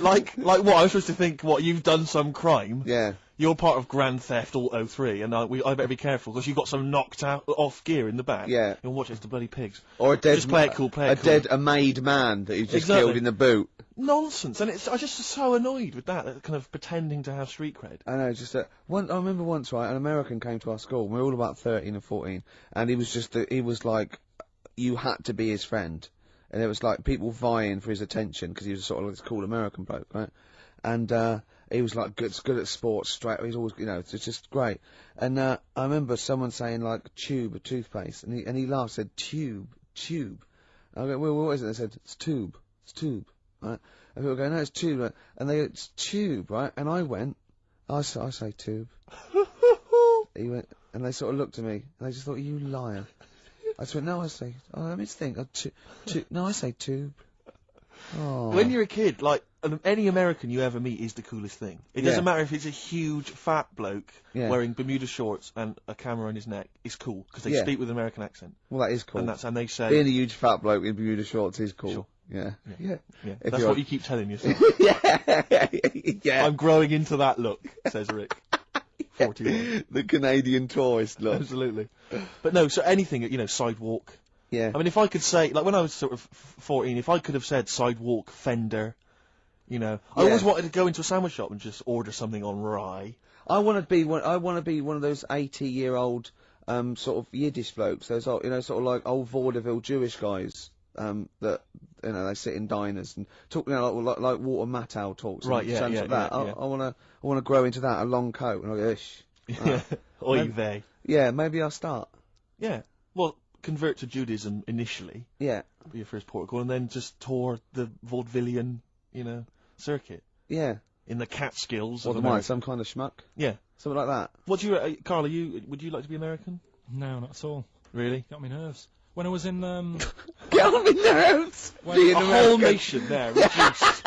like what? I was supposed to think, what, you've done some crime? Yeah. You're part of Grand Theft Auto 3, and I better be careful, because you've got some knocked out off gear in the back. Yeah. You'll watch it's the bloody pigs. Or a dead... Just play it cool, a made man that you've just Exactly. killed in the boot. Nonsense, and I just so annoyed with that kind of pretending to have street cred. I know, just I remember once, right, an American came to our school, we were all about 13 or 14, and he was like, you had to be his friend. And it was like people vying for his attention, because he was sort of like this cool American bloke, right? And, he was like good at sports, straight, he's always, it's just great. And, I remember someone saying like, tube, a toothpaste, and he laughed, said, tube. I go, well, what is it? They said, it's tube, right? And people go, no, it's tube, right? And they go, it's tube, right? And I went, I say tube. He went, and they sort of looked at me, and they just thought, you liar. I just went, no, I say, let me think, no, I say tube. Oh. When you're a kid, like, any American you ever meet is the coolest thing. It doesn't matter if it's a huge, fat bloke wearing Bermuda shorts and a camera on his neck. It's cool, because they speak with an American accent. Well, that is cool. And they say... Being a huge fat bloke in Bermuda shorts is cool. Sure. Yeah. That's what you keep telling yourself. Yeah. I'm growing into that look, says Rick. 41. The Canadian tourist look. Absolutely. But no, so anything, sidewalk. Yeah. I mean, if I could say, like when I was sort of 14, if I could have said sidewalk, fender, I always wanted to go into a sandwich shop and just order something on rye. I want to be one of those 80-year-old sort of Yiddish blokes. Those sort of like old vaudeville Jewish guys that they sit in diners and talk, like Walter Matthau talks. Right. And Yeah. like that. Yeah. I want to grow into that. A long coat and I go, ish. Yeah. Oy vey. Yeah. Maybe I'll start. Yeah. Well, convert to Judaism initially. Yeah. Be your first protocol, and then just tour the vaudevillian, circuit. Yeah. In the Catskills. What of am I? America. Some kind of schmuck? Yeah. Something like that. What do you, Carl? Would you like to be American? No, not at all. Really? Got me nerves. When I was in Get on my nerves. When- A whole nation there reduced.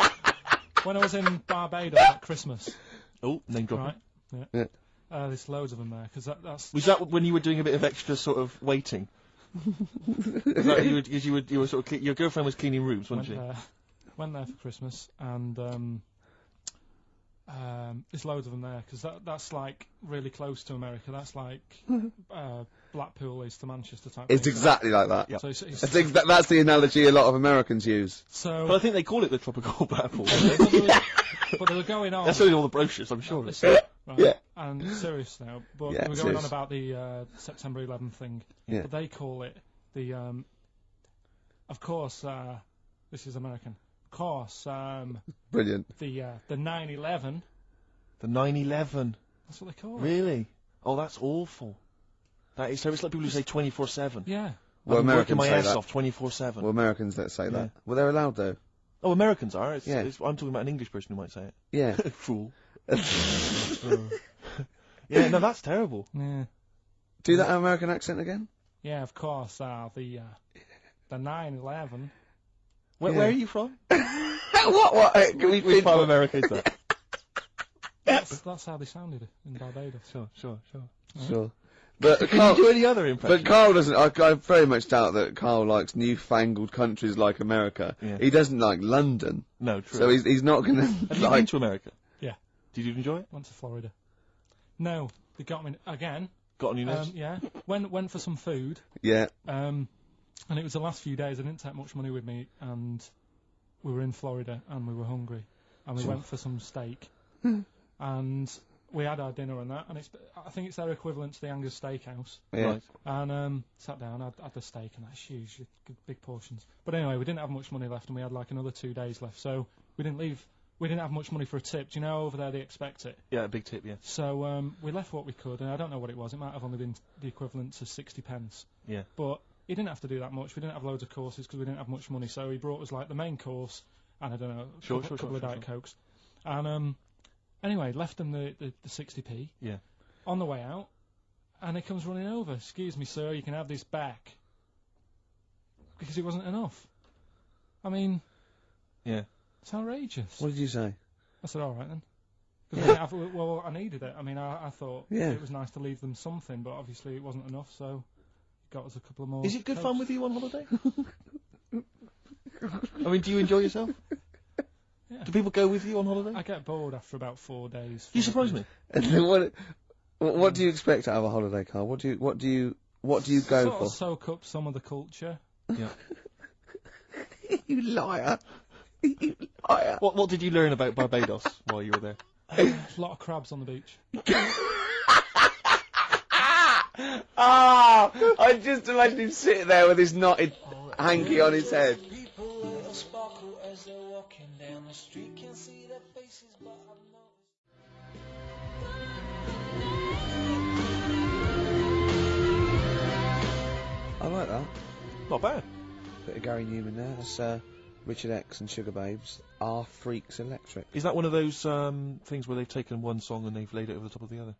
when I was in Barbados at Christmas. Oh, name dropping. Right. Yeah. Yeah. There's loads of them there because that's. Was that when you were doing a bit of extra sort of waiting? Was that you were sort of your girlfriend was cleaning rooms, wasn't she? Went there for Christmas and there's loads of them there because that's like really close to America. That's like Blackpool is to Manchester type. It's thing. exactly like that. Yep. So it's That's the analogy a lot of Americans use. So. But I think they call it the tropical Blackpool. But they were going on. That's only all the brochures, I'm sure. Right. Yeah. And serious now, but Yeah, they were going on about the September 11th thing. Yeah. But they call it the. Of course, this is American. Of course, Brilliant. the 9/11. The 9/11. That's what they call it. Really? Oh, that's awful. That is so. It's like people who say 24/7. Yeah. Well, I'm working Americans my say ass that. off 24/7. Well, Americans that say Yeah. that. Well, they're allowed though. Oh, Americans are. It's, Yeah. I'm talking about an English person who might say it. Yeah. Fool. Yeah, no, that's terrible. Yeah. Do that American accent again. Yeah, of course. The 9/11. Where are you from? What? Can we Which part of America is that? That's how they sounded in Barbados. Sure. Sure. But Can Carl, you do any other impression? but Carl doesn't. I very much doubt that Carl likes newfangled countries like America. Yeah. He doesn't like London. No, true. So he's not gonna Have you been like. to America? Yeah. Did you enjoy it? Went to Florida. No, they got me again. Got on your nerves? Yeah. Went for some food. Yeah. And it was the last few days. I didn't take much money with me, and we were in Florida, and we were hungry, and we went for some steak, and we had our dinner and that, and I think it's their equivalent to the Angus Steakhouse. Yeah. Right. And sat down, had the steak, and that's huge, big portions. But anyway, we didn't have much money left, and we had like another 2 days left, so we didn't leave. We didn't have much money for a tip. Do you know over there they expect it? Yeah, a big tip, yeah. So we left what we could, and I don't know what it was. It might have only been the equivalent to 60 pence. Yeah. But he didn't have to do that much. We didn't have loads of courses because we didn't have much money. So he brought us like the main course, and I don't know, a couple of Diet Cokes. And anyway, left him the 60p. Yeah. On the way out, and he comes running over. Excuse me, sir, you can have this back. Because it wasn't enough. I mean. Yeah. It's outrageous. What did you say? I said, all right then. 'Cause well, I needed it. I mean, I thought it was nice to leave them something, but obviously it wasn't enough, so got us a couple of more. Is it good Cokes. fun with you on holiday? I mean, do you enjoy yourself? Yeah. Do people go with you on holiday? I get bored after about 4 days. You surprise me. And then what do you expect out of a holiday, Carl? What do you go Sort for? of soak up some of the culture. Yeah. You liar. You liar. What did you learn about Barbados while you were there? A lot of crabs on the beach. I just imagine him sitting there with his knotted hanky on his head. I like that. Not bad. Bit of Gary Newman there. That's Richard X and Sugar Babes. Are Freaks Electric. Is that one of those things where they've taken one song and they've laid it over the top of the other?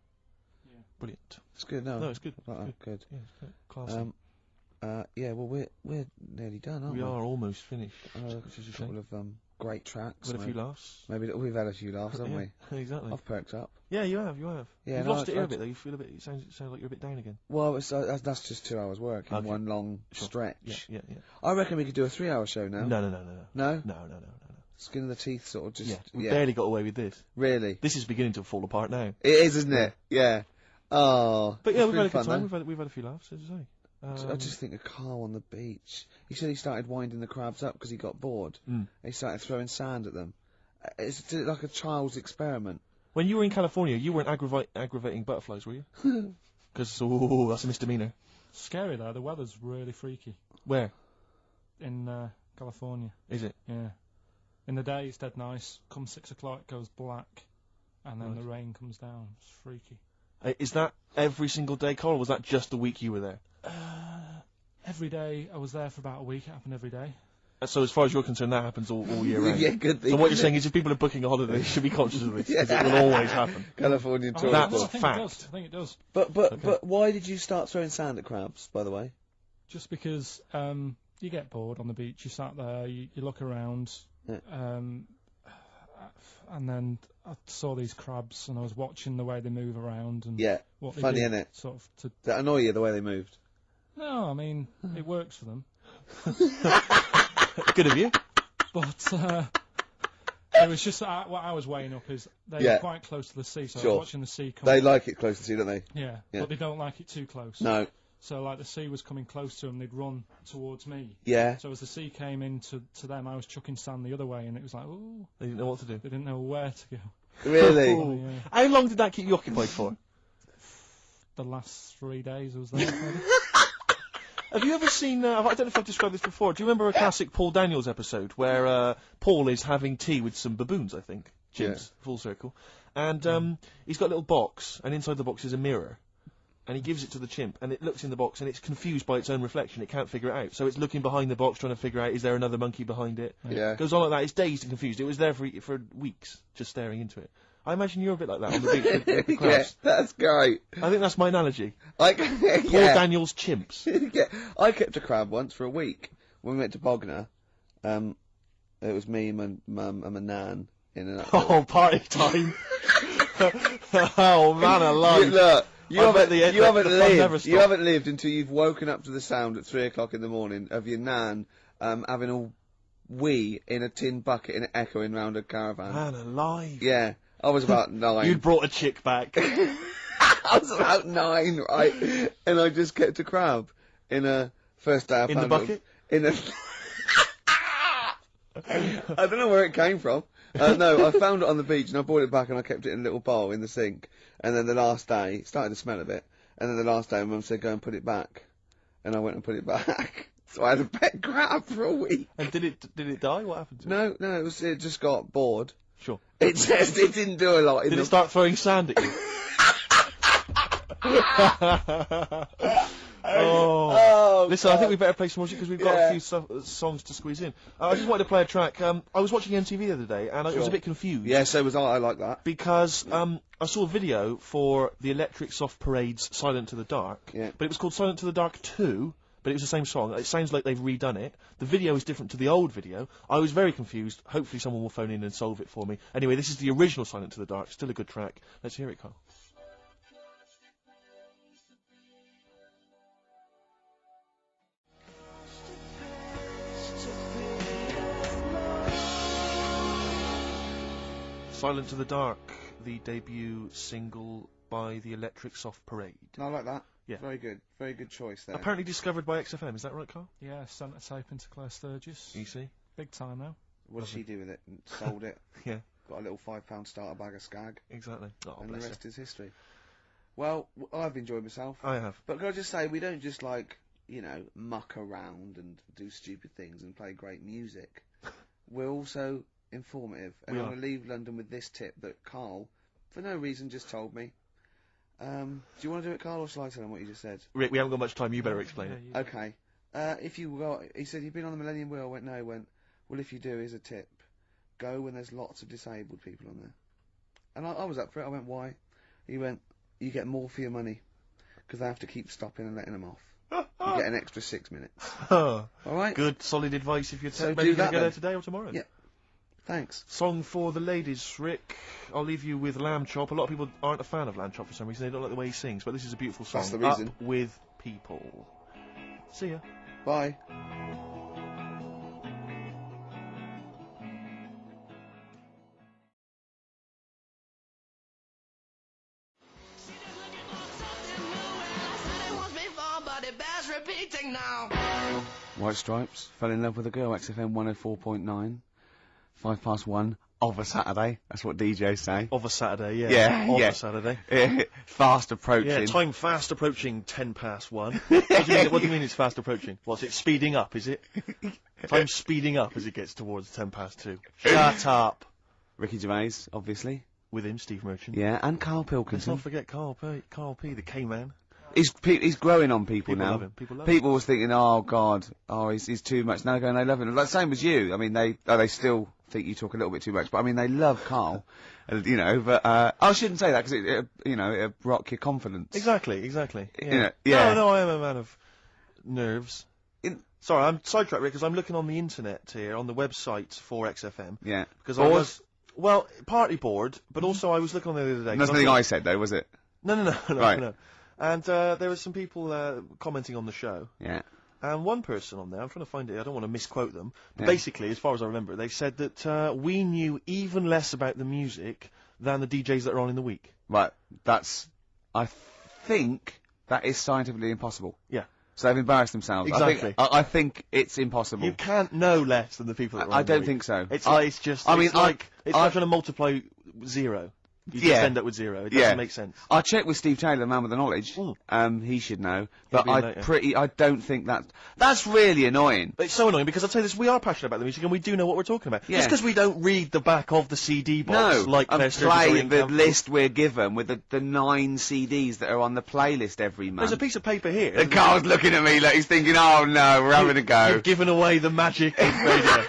Yeah. Brilliant. It's good, no? No, it's good. Like that, good. Yeah, it's good. Classy. Yeah, well, we're nearly done, aren't we? We are almost finished. Which is a couple of great tracks. We've had a few laughs. Maybe we've had a few laughs, haven't we? Exactly. I've perked up. Yeah, you have. Yeah, You've no, lost it here a bit though. You feel a bit. It sounds like you're a bit down again. Well, that's just 2 hours work in one long stretch. Yeah. I reckon we could do a 3-hour show now. No. No? No. Skin of the teeth, sort of just. Yeah, we barely got away with this. Really? This is beginning to fall apart now. It is, isn't it? Yeah. Oh. But yeah, it's we've had a been good fun, time. We've had a few laughs, as I say. I just think of Carl on the beach. He said he started winding the crabs up because he got bored. He started throwing sand at them. It's like a child's experiment. When you were in California, you weren't aggravating butterflies, were you? Because that's a misdemeanor. Scary though. The weather's really freaky. Where? In California. Is it? Yeah. In the day it's dead nice. Come 6 o'clock, it goes black, and then the rain comes down. It's freaky. Is that every single day, Carl, or was that just the week you were there? Every day. I was there for about a week. It happened every day. So as far as you're concerned, that happens all year round. Yeah, good thing. So what you're saying is if people are booking a holiday, they should be conscious of this, because it will always happen. Californian tour. That's I think fact. It does. I think it does. But why did you start throwing sand at crabs, by the way? Just because you get bored on the beach, you sat there, you look around, and then I saw these crabs, and I was watching the way they move around and what they funny, do, innit? sort of to. Did that annoy you the way they moved? No, I mean it works for them. Good of you. But it was just what I was weighing up is they're quite close to the sea, so I was watching the sea come. They like it close to the sea, don't they? Yeah, but they don't like it too close. No. So like the sea was coming close to them, they'd run towards me. Yeah. So as the sea came in to them, I was chucking sand the other way, and it was like, ooh. They didn't know what to do. They didn't know where to go. Really? Oh, yeah. How long did that keep you occupied for? The last 3 days I was there. Have you ever seen, I don't know if I've described this before, do you remember a classic Paul Daniels episode where Paul is having tea with some baboons, I think? Chimps, full circle. And he's got a little box, and inside the box is a mirror. And he gives it to the chimp, and it looks in the box, and it's confused by its own reflection. It can't figure it out. So it's looking behind the box, trying to figure out, is there another monkey behind it? Yeah. It goes on like that. It's dazed and confused. It was there for weeks, just staring into it. I imagine you're a bit like that on the beach with the crabs. Yeah, that's great. I think that's my analogy. Paul Daniels chimps. I kept a crab once for a week. When we went to Bognor, it was me, my mum, and my nan in an. Oh, party time! Oh man, alive! Look, you haven't You haven't lived until you've woken up to the sound at 3 o'clock in the morning of your nan having a wee in a tin bucket and echoing round a caravan. Man alive! Yeah, I was about 9. You'd brought a chick back. I was about 9, right? And I just kept a crab in a first day. In the bucket? In a. I don't know where it came from. No, I found it on the beach and I brought it back and I kept it in a little bowl in the sink. And then the last day, it started to smell a bit. And then the last day, Mum said, "Go and put it back." And I went and put it back. So I had a pet crab for a week. And did it die? What happened to it? No, it just got bored. Sure. It didn't do a lot. Did it start throwing sand at you? Oh. Listen, I think we better play some music because we've got a few songs to squeeze in. I just wanted to play a track. I was watching MTV the other day and I was a bit confused. Yeah, so was I. I like that. Because I saw a video for the Electric Soft Parade's Silent to the Dark. Yeah. But it was called Silent to the Dark 2. But it was the same song. It sounds like they've redone it. The video is different to the old video. I was very confused. Hopefully someone will phone in and solve it for me. Anyway, this is the original Silent to the Dark. Still a good track. Let's hear it, Carl. Silent to the Dark, the debut single by the Electric Soft Parade. I like that. Yeah. Very good choice there. Apparently discovered by XFM, is that right, Carl? Yeah, sent a tape into Claire Sturgis. You see? Big time now. What did she do with it? Sold it. Yeah. Got a little £5 starter bag of Skag. Exactly. Oh, and the bless rest is history. Well, I've enjoyed myself. I have. But can I just say, we don't just muck around and do stupid things and play great music. We're also informative. And I'm going to leave London with this tip that Carl, for no reason, just told me. Do you want to do it, Carl, or shall I tell him what you just said? Rick, we haven't got much time, you better explain it. Okay. He said, you've been on the Millennium Wheel? I went, no. He went, well, if you do, here's a tip. Go when there's lots of disabled people on there. And I was up for it. I went, why? He went, you get more for your money. Because they have to keep stopping and letting them off. You get an extra 6 minutes. All right? Good, solid advice if you're So maybe do going to that go there then. today or tomorrow. Yeah. Thanks. Song for the ladies, Rick. I'll leave you with Lamb Chop. A lot of people aren't a fan of Lamb Chop for some reason. They don't like the way he sings, but this is a beautiful song. That's the reason. Up with people. See ya. Bye. White Stripes, fell in love with a girl, XFM 104.9, 1:05 of a Saturday, that's what DJs say. Of a Saturday, yeah. Yeah, Of a Saturday. Fast approaching. Yeah, time fast approaching 1:10. What do you mean it's fast approaching? What's it, speeding up, is it? Time's speeding up as it gets towards 2:10. Shut up. Ricky Gervais, obviously. With him, Steve Merchant. Yeah, and KARL Pilkington. Let's not forget KARL P, the K-Man. He's growing on people now. Love him. People love People was thinking, oh God, he's too much. Now they're going, they love him. Like same as you. I mean, they still think you talk a little bit too much, but I mean, they love KARL. But I shouldn't say that because it rock your confidence. Exactly. Yeah. Yeah. No, I am a man of nerves. Sorry, I'm sidetracked, Rick, because I'm looking on the internet here, on the website for XFM. Yeah. Because I was, well, partly bored, but also I was looking on there the other day. That's nothing I said, though, was it? No, Right. no. And there were some people commenting on the show. Yeah. And one person on there, I'm trying to find it, I don't want to misquote them, but basically, as far as I remember, they said that we knew even less about the music than the DJs that are on in the week. Right. I think that is scientifically impossible. Yeah. So they've embarrassed themselves. Exactly. I think it's impossible. You can't know less than the people that are on I in the don't week. think so. It's like trying to multiply 0. You just end up with 0. It doesn't make sense. I'll check with Steve Taylor, the man with the knowledge. He should know. But I don't think that's really annoying. It's so annoying because I'll tell you this, we are passionate about the music and we do know what we're talking about. Yeah. Just because we don't read the back of the CD box like and play the list we're given with the 9 CDs that are on the playlist every month. There's a piece of paper here. And Carl's looking at me like he's thinking, oh no, we're having a go. You've given away the magic of radio.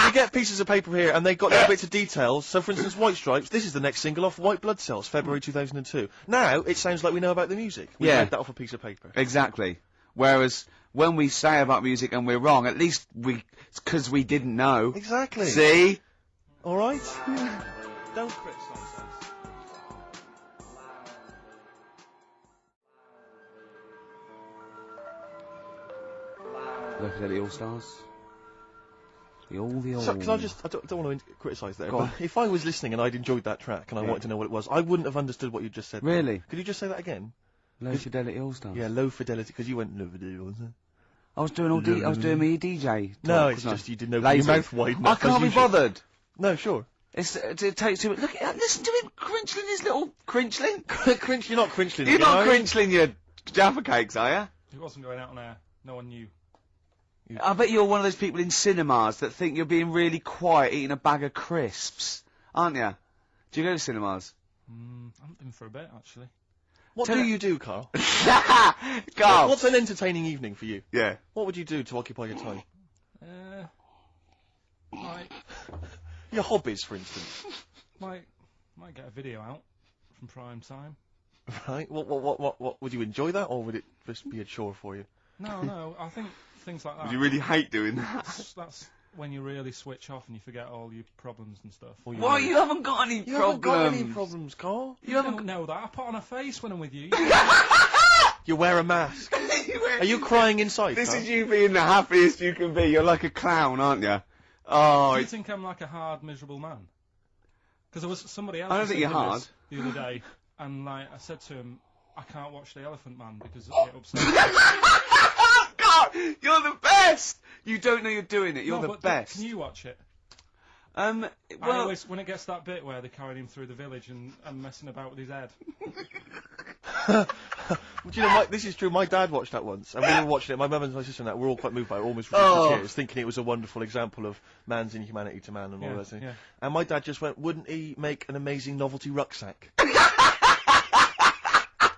You get pieces of paper here, and they've got little bits of details. So, for instance, White Stripes, this is the next single off White Blood Cells, February 2002. Now, it sounds like we know about the music. We read that off a piece of paper. Exactly. Whereas, when we say about music and we're wrong, at least it's because we didn't know. Exactly. See? Alright? Don't criticise us. Low Fidelity All-Stars. The old. So, can I don't want to criticise there, but if I was listening and I'd enjoyed that track and I wanted to know what it was, I wouldn't have understood what you just said. Really? Could you just say that again? Low Fidelity All-Stars. Yeah, Low Fidelity, because you went Low Fidelity, wasn't it? I was doing me DJ talk, No, it's just you didn't open Lazy. your mouth wide enough. I can't be bothered. No, sure. It takes too much. Look, listen to him crinchling his little crinchling. You're not crinchling. You're not crinchling your Jaffa cakes, are you? It wasn't going out on air. No one knew. I bet you're one of those people in cinemas that think you're being really quiet eating a bag of crisps, aren't you? Do you go to cinemas? I haven't been for a bit, actually. What do you do, Carl? Carl! What's an entertaining evening for you? Yeah. What would you do to occupy your time? Like... Your hobbies, for instance. Might get a video out from prime time. Right. What would you enjoy that, or would it just be a chore for you? No, I think things like that. Would you really hate doing that? That's when you really switch off and you forget all your problems and stuff. Well, you haven't got any problems. You haven't got any problems, Carl. You don't know that. I put on a face when I'm with you. You wear a mask. Are you crying inside, This Carl? is you being the happiest you can be. You're like a clown, aren't you? Oh, do you think I'm like a hard, miserable man? Because there was somebody else. I don't think you're hard. The other day, and like I said to him, I can't watch The Elephant Man because it upsets me. God, you're the best. You don't know you're doing it. You're the best. Can you watch it? Well, I always, when it gets that bit where they're carrying him through the village and messing about with his head. Do you know, this is true. My dad watched that once, and we were watching it. My mum and my sister and that were all quite moved by it, almost reduced to tears, thinking it was a wonderful example of man's inhumanity to man and all that thing. Yeah. And my dad just went, "Wouldn't he make an amazing novelty rucksack?"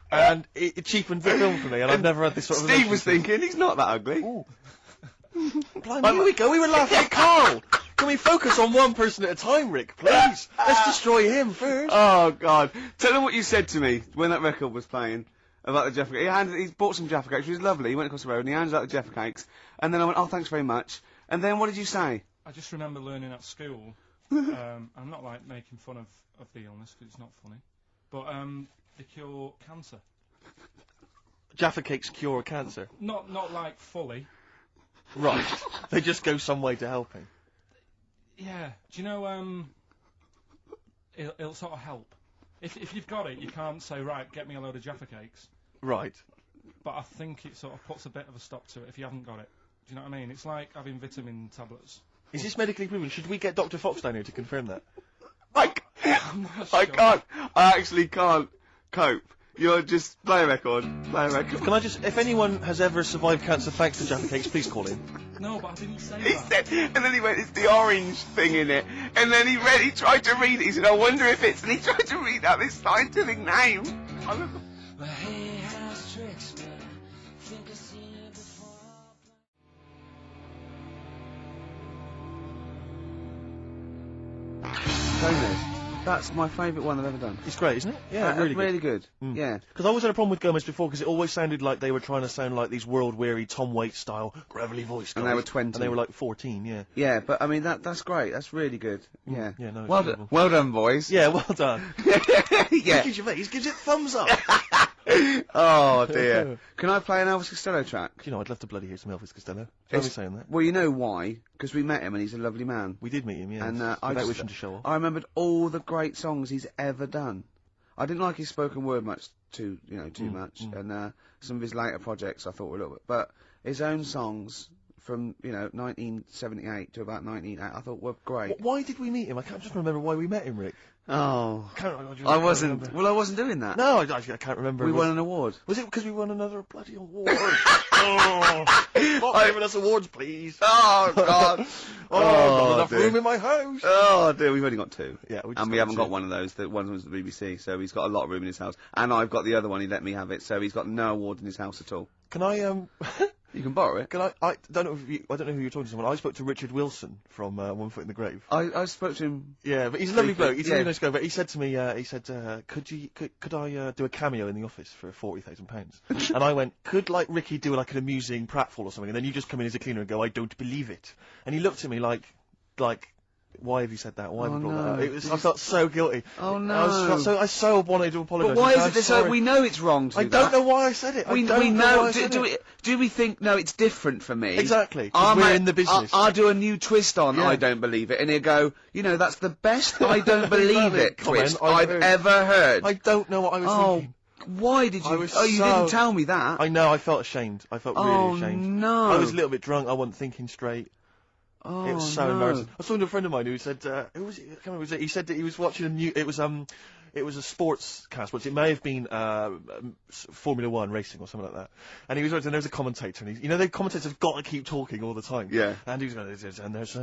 And it cheapened the film for me, and I've never had this sort of. Steve was thinking he's not that ugly. Blimey, here we go. We were laughing at Carl. Can we focus on one person at a time, Rick, please? Let's destroy him first. Oh, God. Tell him what you said to me when that record was playing about the Jaffa Cakes. He bought some Jaffa Cakes, which was lovely. He went across the road and he handed out the Jaffa Cakes. And then I went, oh, thanks very much. And then what did you say? I just remember learning at school. I'm not, like, making fun of the illness, because it's not funny. But, they cure cancer. Jaffa Cakes cure cancer? Not like, fully. Right. They just go some way to helping. Yeah. Do you know, it'll sort of help. If you've got it, you can't say, right, get me a load of Jaffa Cakes. Right. But I think it sort of puts a bit of a stop to it if you haven't got it. Do you know what I mean? It's like having vitamin tablets. Is this medically proven? Should we get Dr. Fox down here to confirm that? I can't. I actually can't cope. You're just play a record. Play a record. Can I just, if anyone has ever survived cancer thanks to Jaffa Cakes, please call in. No, but I didn't say He that. said, and then he went, it's the orange thing in it. And then he tried to read it. He said, I wonder if it's, and he tried to read out this scientific name. That's my favourite one I've ever done. It's great, isn't it? Yeah, really good. Yeah. Because I always had a problem with Gomez before, because it always sounded like they were trying to sound like these world-weary Tom Waits style gravelly voice guys. And they were 20. And they were like 14, yeah. Yeah, but I mean that's great. That's really good. Yeah. Yeah, no, it's Well terrible. well done, boys. Yeah, well done. Yeah. Ricky Gervais gives it thumbs up. Oh dear. Can I play an Elvis Costello track? You know, I'd love to bloody hear some Elvis Costello. Why are we saying that? Well, you know why? Because we met him and he's a lovely man. We did meet him, yeah. And without wishing to show off. I remembered all the great songs he's ever done. I didn't like his spoken word much, too much, and some of his later projects I thought were a little bit, but his own songs from 1978 to about 1980 I thought were great. Why did we meet him? I can't just remember why we met him, Rick. Oh, I wasn't. Well, I wasn't doing that. No, I can't remember. We won an award. Was it because we won another bloody award? Stop giving us awards, please. Oh God. Not enough room in my house. Oh dear, we've only got 2. Yeah, and we haven't got one of those. The one was the BBC, so he's got a lot of room in his house. And I've got the other one. He let me have it, so he's got no award in his house at all. Can I You can borrow it. Can I don't know who you're talking to. Someone. I spoke to Richard Wilson from One Foot in the Grave. I spoke to him. Yeah, but he's a lovely bloke. He's a really nice guy. But he said to me, could I do a cameo in the office for £40,000? And I went, could like Ricky do like an amusing pratfall or something, and then you just come in as a cleaner and go, I don't believe it. And he looked at me like. Why have you said that? Why have you brought that up? I felt so guilty. Oh no! I so wanted to apologise. But why is it this? So we know it's wrong to do that. I don't know why I said it. We know. Do we think no? It's different for me. Exactly. We're in the business. I'll do a new twist on. I don't believe it, and he'll go. That's the best. I don't believe it twist I've ever heard. I don't know what I was thinking. Why did you? You didn't tell me that. I know. I felt ashamed. I felt really ashamed. Oh no! I was a little bit drunk. I wasn't thinking straight. Oh, it was so embarrassing. I was talking to a friend of mine who said, who was it? I can't remember. Was it? He said that he was watching it was a sports cast, but it may have been Formula 1 racing or something like that. And he was watching, and there was a commentator, and the commentators have got to keep talking all the time. Yeah. And he was going, and there's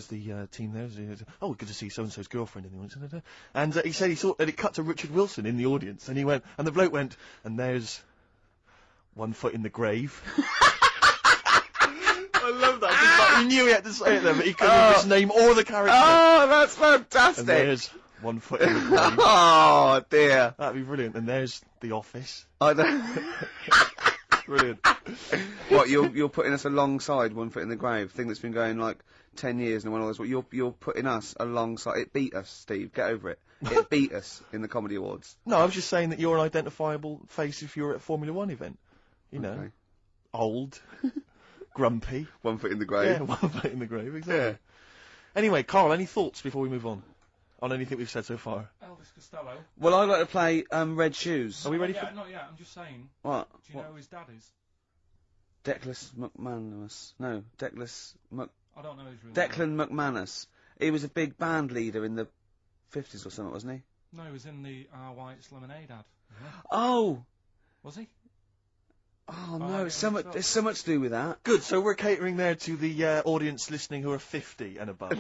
the team there. Oh, good to see so-and-so's girlfriend in the audience. And he said he saw that it cut to Richard Wilson in the audience, and he went, and the bloke went, and there's One Foot in the Grave. I love that. He knew he had to say it there, but he couldn't just name all the characters. Oh, that's fantastic. And there's One Foot in the Grave. Oh, dear. That'd be brilliant. And there's The Office. I know. Brilliant. What, you're putting us alongside One Foot in the Grave, thing that's been going like 10 years and all this. What you're putting us alongside. It beat us, Steve. Get over it. It beat us in the Comedy Awards. No, I was just saying that you're an identifiable face if you're at a Formula 1 event. Okay. Old. Grumpy. One Foot in the Grave. Yeah, 1 foot in the grave, exactly. Yeah. Anyway, Carl, any thoughts before we move on anything we've said so far? Elvis Costello. Well, I'd like to play Red Shoes. Are we ready for... Not yet, I'm just saying. What? Do you know who his dad is? Declan McManus. No, I don't know his real name. Declan McManus. He was a big band leader in the 50s or something, wasn't he? No, he was in the White's Lemonade ad. Oh! Was he? Oh no, it's so much. There's so much to do with that. Good. So we're catering there to the audience listening who are 50 and above.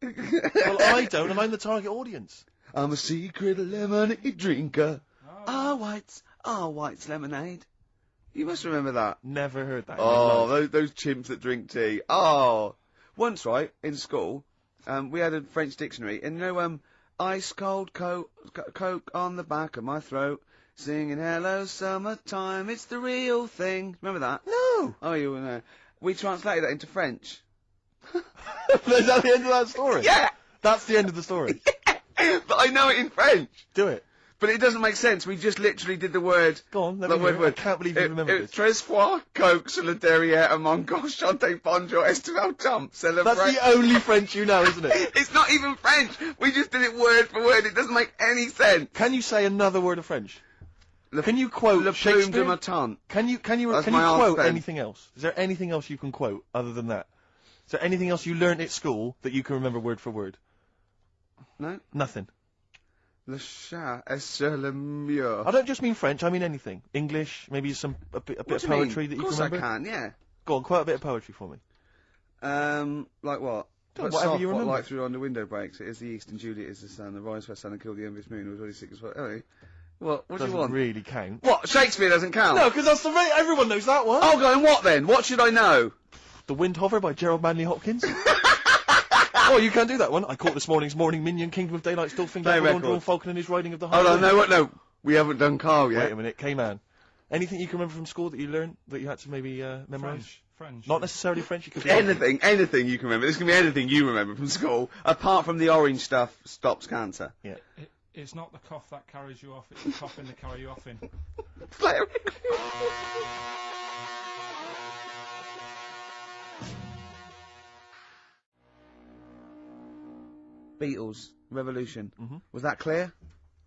Well, I don't, and I'm the target audience. I'm a secret lemonade drinker. White's lemonade. You must remember that. Never heard that. Oh, those chimps that drink tea. Oh, once in school, we had a French dictionary, and ice cold coke on the back of my throat. Singing hello summertime, it's the real thing. Remember that? No. Oh, you know. We translated that into French. Is that the end of that story? Yeah. That's the end of the story. Yeah. But I know it in French. Do it. But it doesn't make sense. We just literally did the word. Go on. I can't believe you remember this. Tres fois, coke, sur le derrière, mon gauche, chante, bonjour, estival, jump, celebrate. That's the only French you know, isn't it? It's not even French. We just did it word for word. It doesn't make any sense. Can you say another word of French? Can you quote Le Shakespeare? plume de ma tante. Can you quote anything else? Is there anything else you can quote other than that? Is there anything else you learned at school that you can remember word for word? No. Nothing. Le chat est sur le mur. I don't just mean French. I mean anything. English. Maybe a bit of poetry that you can remember. Of course I can. Yeah. Go on, quote a bit of poetry for me. Like what? Whatever you remember. What light through on the window breaks. It is the east and Juliet is the sun. The rise for sun and kill the envious moon. It was already sick as well. Anyway. What do you want? Doesn't really count. What? Shakespeare doesn't count? No, because that's the rate. Everyone knows that one. Oh, go on, what then? What should I know? The Wind Hover by Gerald Manley Hopkins. What Oh, you can't do that one. I caught this morning's morning minion, Kingdom of Daylight, still thinking Play of Dawn records. Falcon and his riding of the Hold high on, no, what? No, we haven't done Carl yet. Wait a minute, K-Man. Anything you can remember from school that you learned that you had to maybe memorise? French. Not necessarily French. You could be Anything you can remember. This can be anything you remember from school, apart from the orange stuff stops cancer. Yeah. It's not the cough that carries you off, it's the coughing that carry you off in. Play a record. Beatles, Revolution. Was that clear?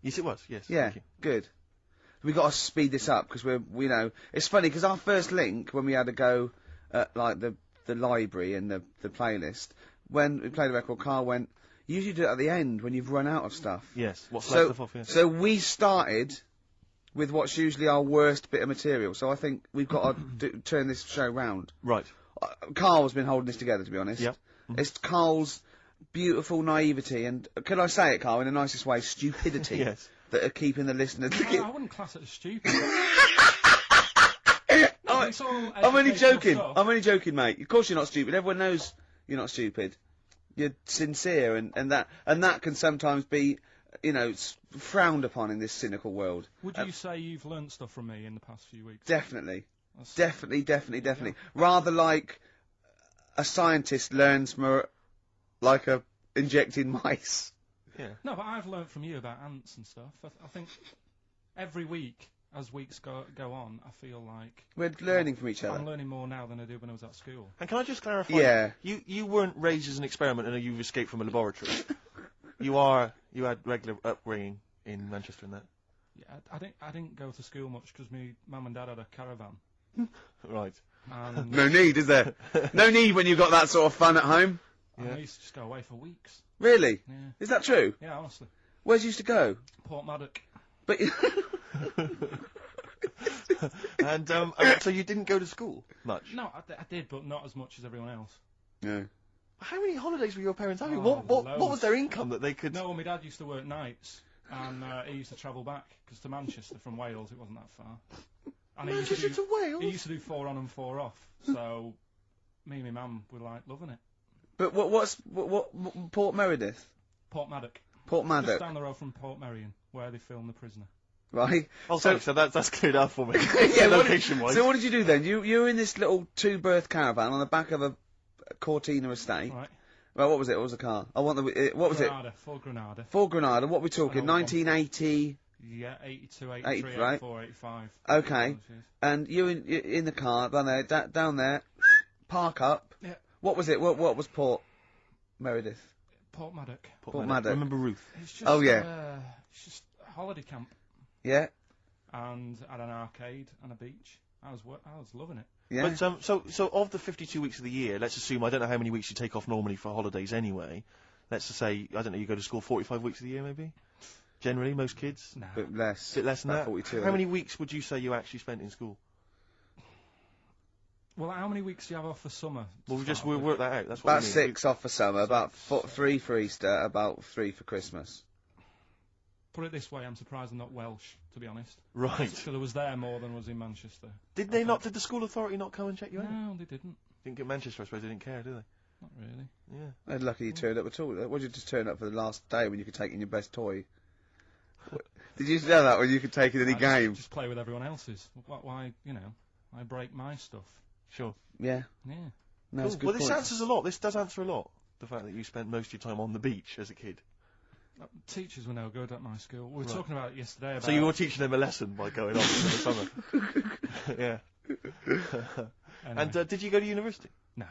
Yes, it was. Yes. Yeah, Thank you. good. We got to speed this up because we know it's funny because our first link when we had to go at like the library and the playlist when we played the record, Carl went. You usually do it at the end when you've run out of stuff. Yes. What's left of off? Yeah. So we started with what's usually our worst bit of material. So I think we've got to turn this show round. Right. Carl's been holding this together, to be honest. Yep. It's Carl's beautiful naivety and, can I say it, Carl, in the nicest way, stupidity. Yes. That are keeping the listeners. I wouldn't class it as stupid. I'm only joking. I'm only joking, mate. Of course you're not stupid. Everyone knows you're not stupid. You're sincere, and that can sometimes be, frowned upon in this cynical world. Would you say you've learnt stuff from me in the past few weeks? Definitely. Definitely. Yeah. Rather like a scientist learns from injecting mice. Yeah. No, but I've learnt from you about ants and stuff. I think every week, as weeks go on, I feel like we're learning from each other. I'm learning more now than I did when I was at school. And can I just clarify? Yeah. You weren't raised as an experiment and you've escaped from a laboratory. You had regular upbringing in Manchester and that. Yeah, I didn't go to school much because my mum and dad had a caravan. Right. And no need, is there? No need when you've got that sort of fun at home. I used to just go away for weeks. Really? Yeah. Is that true? Yeah, honestly. Where'd you used to go? Port Maddock. But. And so you didn't go to school much? No, I did, but not as much as everyone else. No. How many holidays were your parents having? Oh, what was their income that they could? No, my dad used to work nights, and he used to travel back because to Manchester from Wales it wasn't that far. And Manchester to Wales. He used to do 4 on and 4 off. So me and my mum were like loving it. But what Port Meredith? Port Maddock. Port Maddock. Just down the road from Port Merion, where they filmed The Prisoner. Right. Oh, so that's cleared up for me. Yeah, location-wise. So what did you do then? You were in this little 2-berth caravan on the back of a Cortina estate. Right. Well, what was it? What was the car? I want the. What was Granada, Ford Granada. Ford Granada. What are we talking? 1980. Yeah, 82, 83, right. 84, 85. Okay. And you in the car down there, park up. Yeah. What was it? What was Port Meredith? Port Maddock. Port Maddock. Remember Ruth? It's just, oh yeah. It's just a holiday camp. Yeah. And had an arcade and a beach. I was loving it. Yeah. But so of the 52 weeks of the year, let's assume I don't know how many weeks you take off normally for holidays anyway. Let's just say I don't know, you go to school 45 weeks of the year maybe. Generally, most kids. No. Bit less. Bit less than that. 42. How many weeks would you say you actually spent in school? Well, how many weeks do you have off for summer? Well, we'll work that out. That's what about I mean. 6 off for summer, about 3 for Easter, about 3 for Christmas. Put it this way, I'm surprised I'm not Welsh, to be honest. Right. So I was there more than was in Manchester. Did the school authority not come and check you out? No, they didn't. Didn't get Manchester, I suppose they didn't care, do they? Not really. Yeah. They're lucky you turned up at all. Why did you just turn up for the last day when you could take in your best toy? Did you know that when you could take in any game? Just play with everyone else's. Why, I break my stuff. Sure. Yeah. Yeah. No, cool. it's a good Well, this point. answers a lot. This does answer a lot. The fact that you spent most of your time on the beach as a kid. Teachers were no good at my school. We were talking about it yesterday. About So you were teaching them a lesson by going off in the summer. Yeah. Anyway. And did you go to university? No.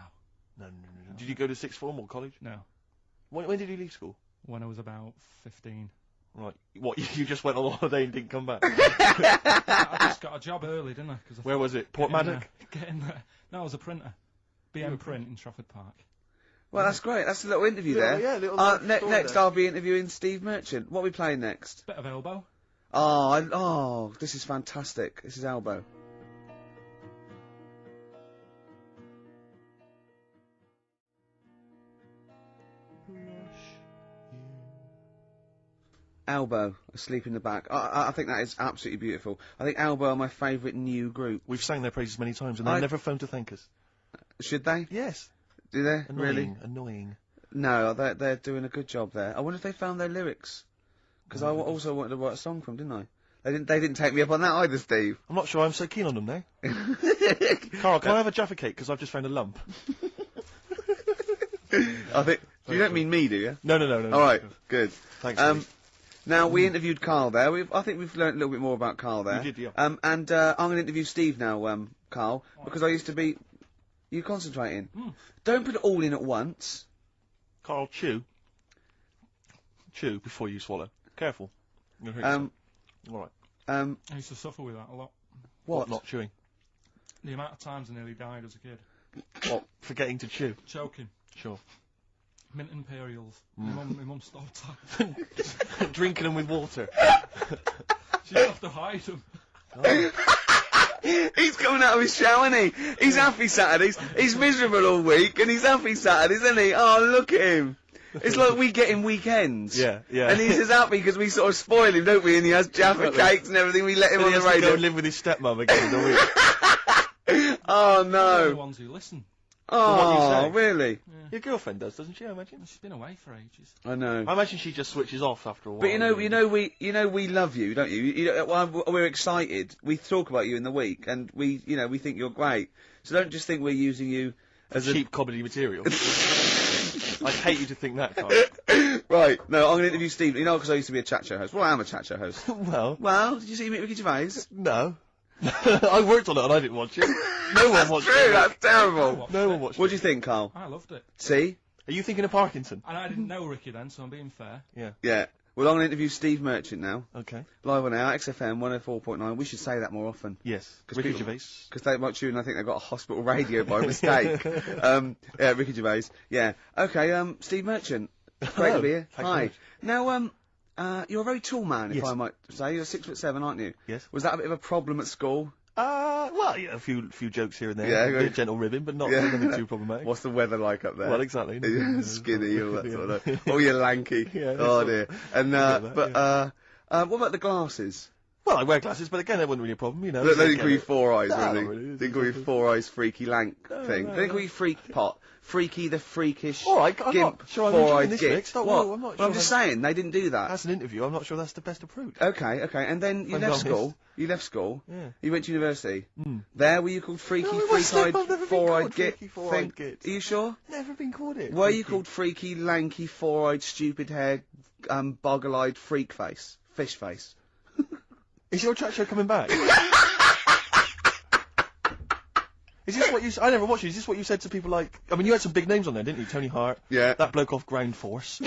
No. Did you go to sixth form or college? No. When did you leave school? When I was about 15. Right. What, you just went on holiday and didn't come back? I just got a job early, didn't I? Where was it? Port Maddock? Get in there. No, I was a printer. BM Print in Trafford Park. Well, that's great. That's a little interview there. Yeah, little next there. I'll be interviewing Steve Merchant. What are we playing next? Bit of Elbow. Oh, this is fantastic. This is Elbow. Elbow, Asleep in the Back. I think that is absolutely beautiful. I think Elbow are my favourite new group. We've sang their praises many times and they've never phoned to thank us. Should they? Yes. Do they? Annoying. Really? Annoying. No, they're doing a good job there. I wonder if they found their lyrics. Because I also wanted to write a song from, didn't I? They didn't take me up on that either, Steve. I'm not sure I'm so keen on them now. Carl, can I have a Jaffa cake? Because I've just found a lump. I think... You don't mean me, do you? No. All right, good. Thanks, Steve. Now, we interviewed Karl there. I think we've learnt a little bit more about Karl there. We did, yeah. And I'm going to interview Steve now, Karl, because I used to be... You concentrating. Don't put it all in at once. Carl, chew. Chew before you swallow. Careful. You're gonna hurt yourself. All right. I used to suffer with that a lot. What? Not chewing. The amount of times I nearly died as a kid. What? Forgetting to chew. Choking. Sure. Mint Imperials. My mum stopped that. Drinking them with water. She used to have to hide them. He's coming out of his shower, isn't he? He's happy Saturdays. He's miserable all week, and he's happy Saturdays, isn't he? Oh, look at him. It's like we get him weekends. Yeah. And he's just happy because we sort of spoil him, don't we? And he has Jaffa cakes and everything. We let him on the radio. He has to go and live with his stepmum again in the week. Oh, no. They're the ones who listen. Oh, really? Yeah. Your girlfriend does, doesn't she? I imagine. She's been away for ages. I know. I imagine she just switches off after a while. But we love you, don't you? We're excited. We talk about you in the week, and we think you're great. So don't just think we're using you as cheap comedy material. I'd hate you to think that, Carl. Right. No, I'm going to interview Steve. You know, because I used to be a chat show host. Well, I am a chat show host. Well, did you see me at Ricky Gervais? No. I worked on it and I didn't watch it. No one watched True, it. That's terrible. No one watched it. What do you think, Karl? I loved it. See? Are you thinking of Parkinson? And I didn't know Ricky then, so I'm being fair. Yeah. Yeah. Well, I'm going to interview Steve Merchant now. Okay. Live on air, XFM 104.9. We should say that more often. Yes. Ricky Gervais. Because they might tune, I think they've got a hospital radio by mistake. Yeah, Ricky Gervais. Yeah. Okay, Steve Merchant. Great to be here. Hi. Now, you're a very tall man, if I might say. You're 6'7", aren't you? Yes. Was that a bit of a problem at school? Well, yeah, a few jokes here and there. Yeah, a bit of gentle ribbing, but nothing too problematic. What's the weather like up there? Well, exactly. Skinny, all that sort of. Oh, you're lanky. Yeah, oh dear. And what about the glasses? Well, I wear glasses, but again, that wasn't really a problem, you know. They didn't call you Four Eyes, No, really. not really. They didn't call you Four Eyes Freaky Lank thing. They didn't call you Freak Pot. Freaky the Freakish. All right, I'm Gimp, not sure I'm Four enjoying Eyed this Git. mix. Don't What? worry, I'm not Well, sure I'm just saying, they didn't do that. As an interview, I'm not sure that's the best approach. Okay, and then you I'm left honest. school. You left school. Yeah. You went to university. There, were you called Freaky, No, my Freak-Eyed, stepmom never been Four-Eyed called Git Freaky, Four-Eyed thing? Git. Are you sure? Never been called it. Were you called Freaky, Lanky, Four-Eyed, Stupid-Haired, Boggle-Eyed, Freak Face? Fish Face? Is your chat show coming back? Is this what you... I never watched it. Is this what you said to people like... I mean, you had some big names on there, didn't you? Tony Hart. Yeah. That bloke off Ground Force.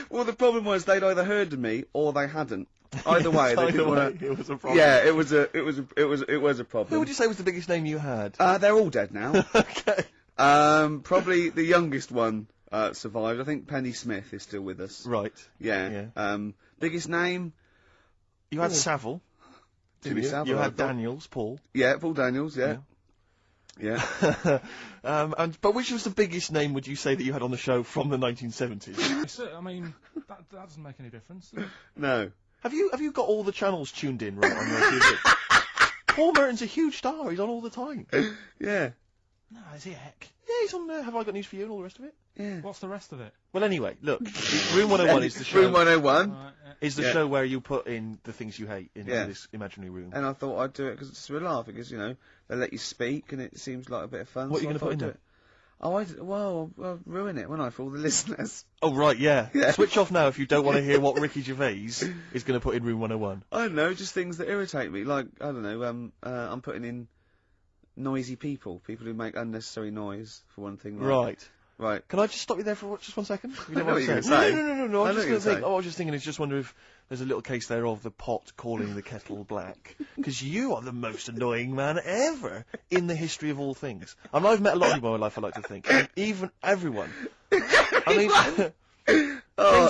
Well, the problem was they'd either heard of me or they hadn't. Either way, they Either didn't way, want to... it was a problem. Yeah, it was a problem. Who would you say was the biggest name you had? They're all dead now. Okay. Probably the youngest one survived. I think Penny Smith is still with us. Right. Yeah. Biggest name? You had Savile. Jimmy Savile. You had Daniels, Paul. Yeah, Paul Daniels, yeah. But which was the biggest name, would you say, that you had on the show from the 1970s? I mean, that doesn't make any difference. Does it? No. Have you got all the channels tuned in right on your TV? Paul Merton's a huge star. He's on all the time. Yeah. No, is he heck? Yeah, he's on there. Have I Got News for You and all the rest of it? Yeah. What's the rest of it? Well, anyway, look. Room 101 is the show. Room 101 is the show where you put in the things you hate into this imaginary room. And I thought I'd do it because it's a laugh, because, you know, they let you speak and it seems like a bit of fun. What are you going to put in there? Oh, I'll ruin it, won't I, for all the listeners? Oh, right, yeah. Yeah. Switch off now if you don't want to hear what Ricky Gervais is going to put in Room 101. I don't know, just things that irritate me. Like, I don't know, I'm putting in noisy people who make unnecessary noise, for one thing. Like, Right. Can I just stop you there for just 1 second? I know what you're going to say. No. I was just thinking, just wonder if there's a little case there of the pot calling the kettle black. Because you are the most annoying man ever in the history of all things. I mean, I've met a lot of people in my life, I like to think. And even everyone. I mean, friends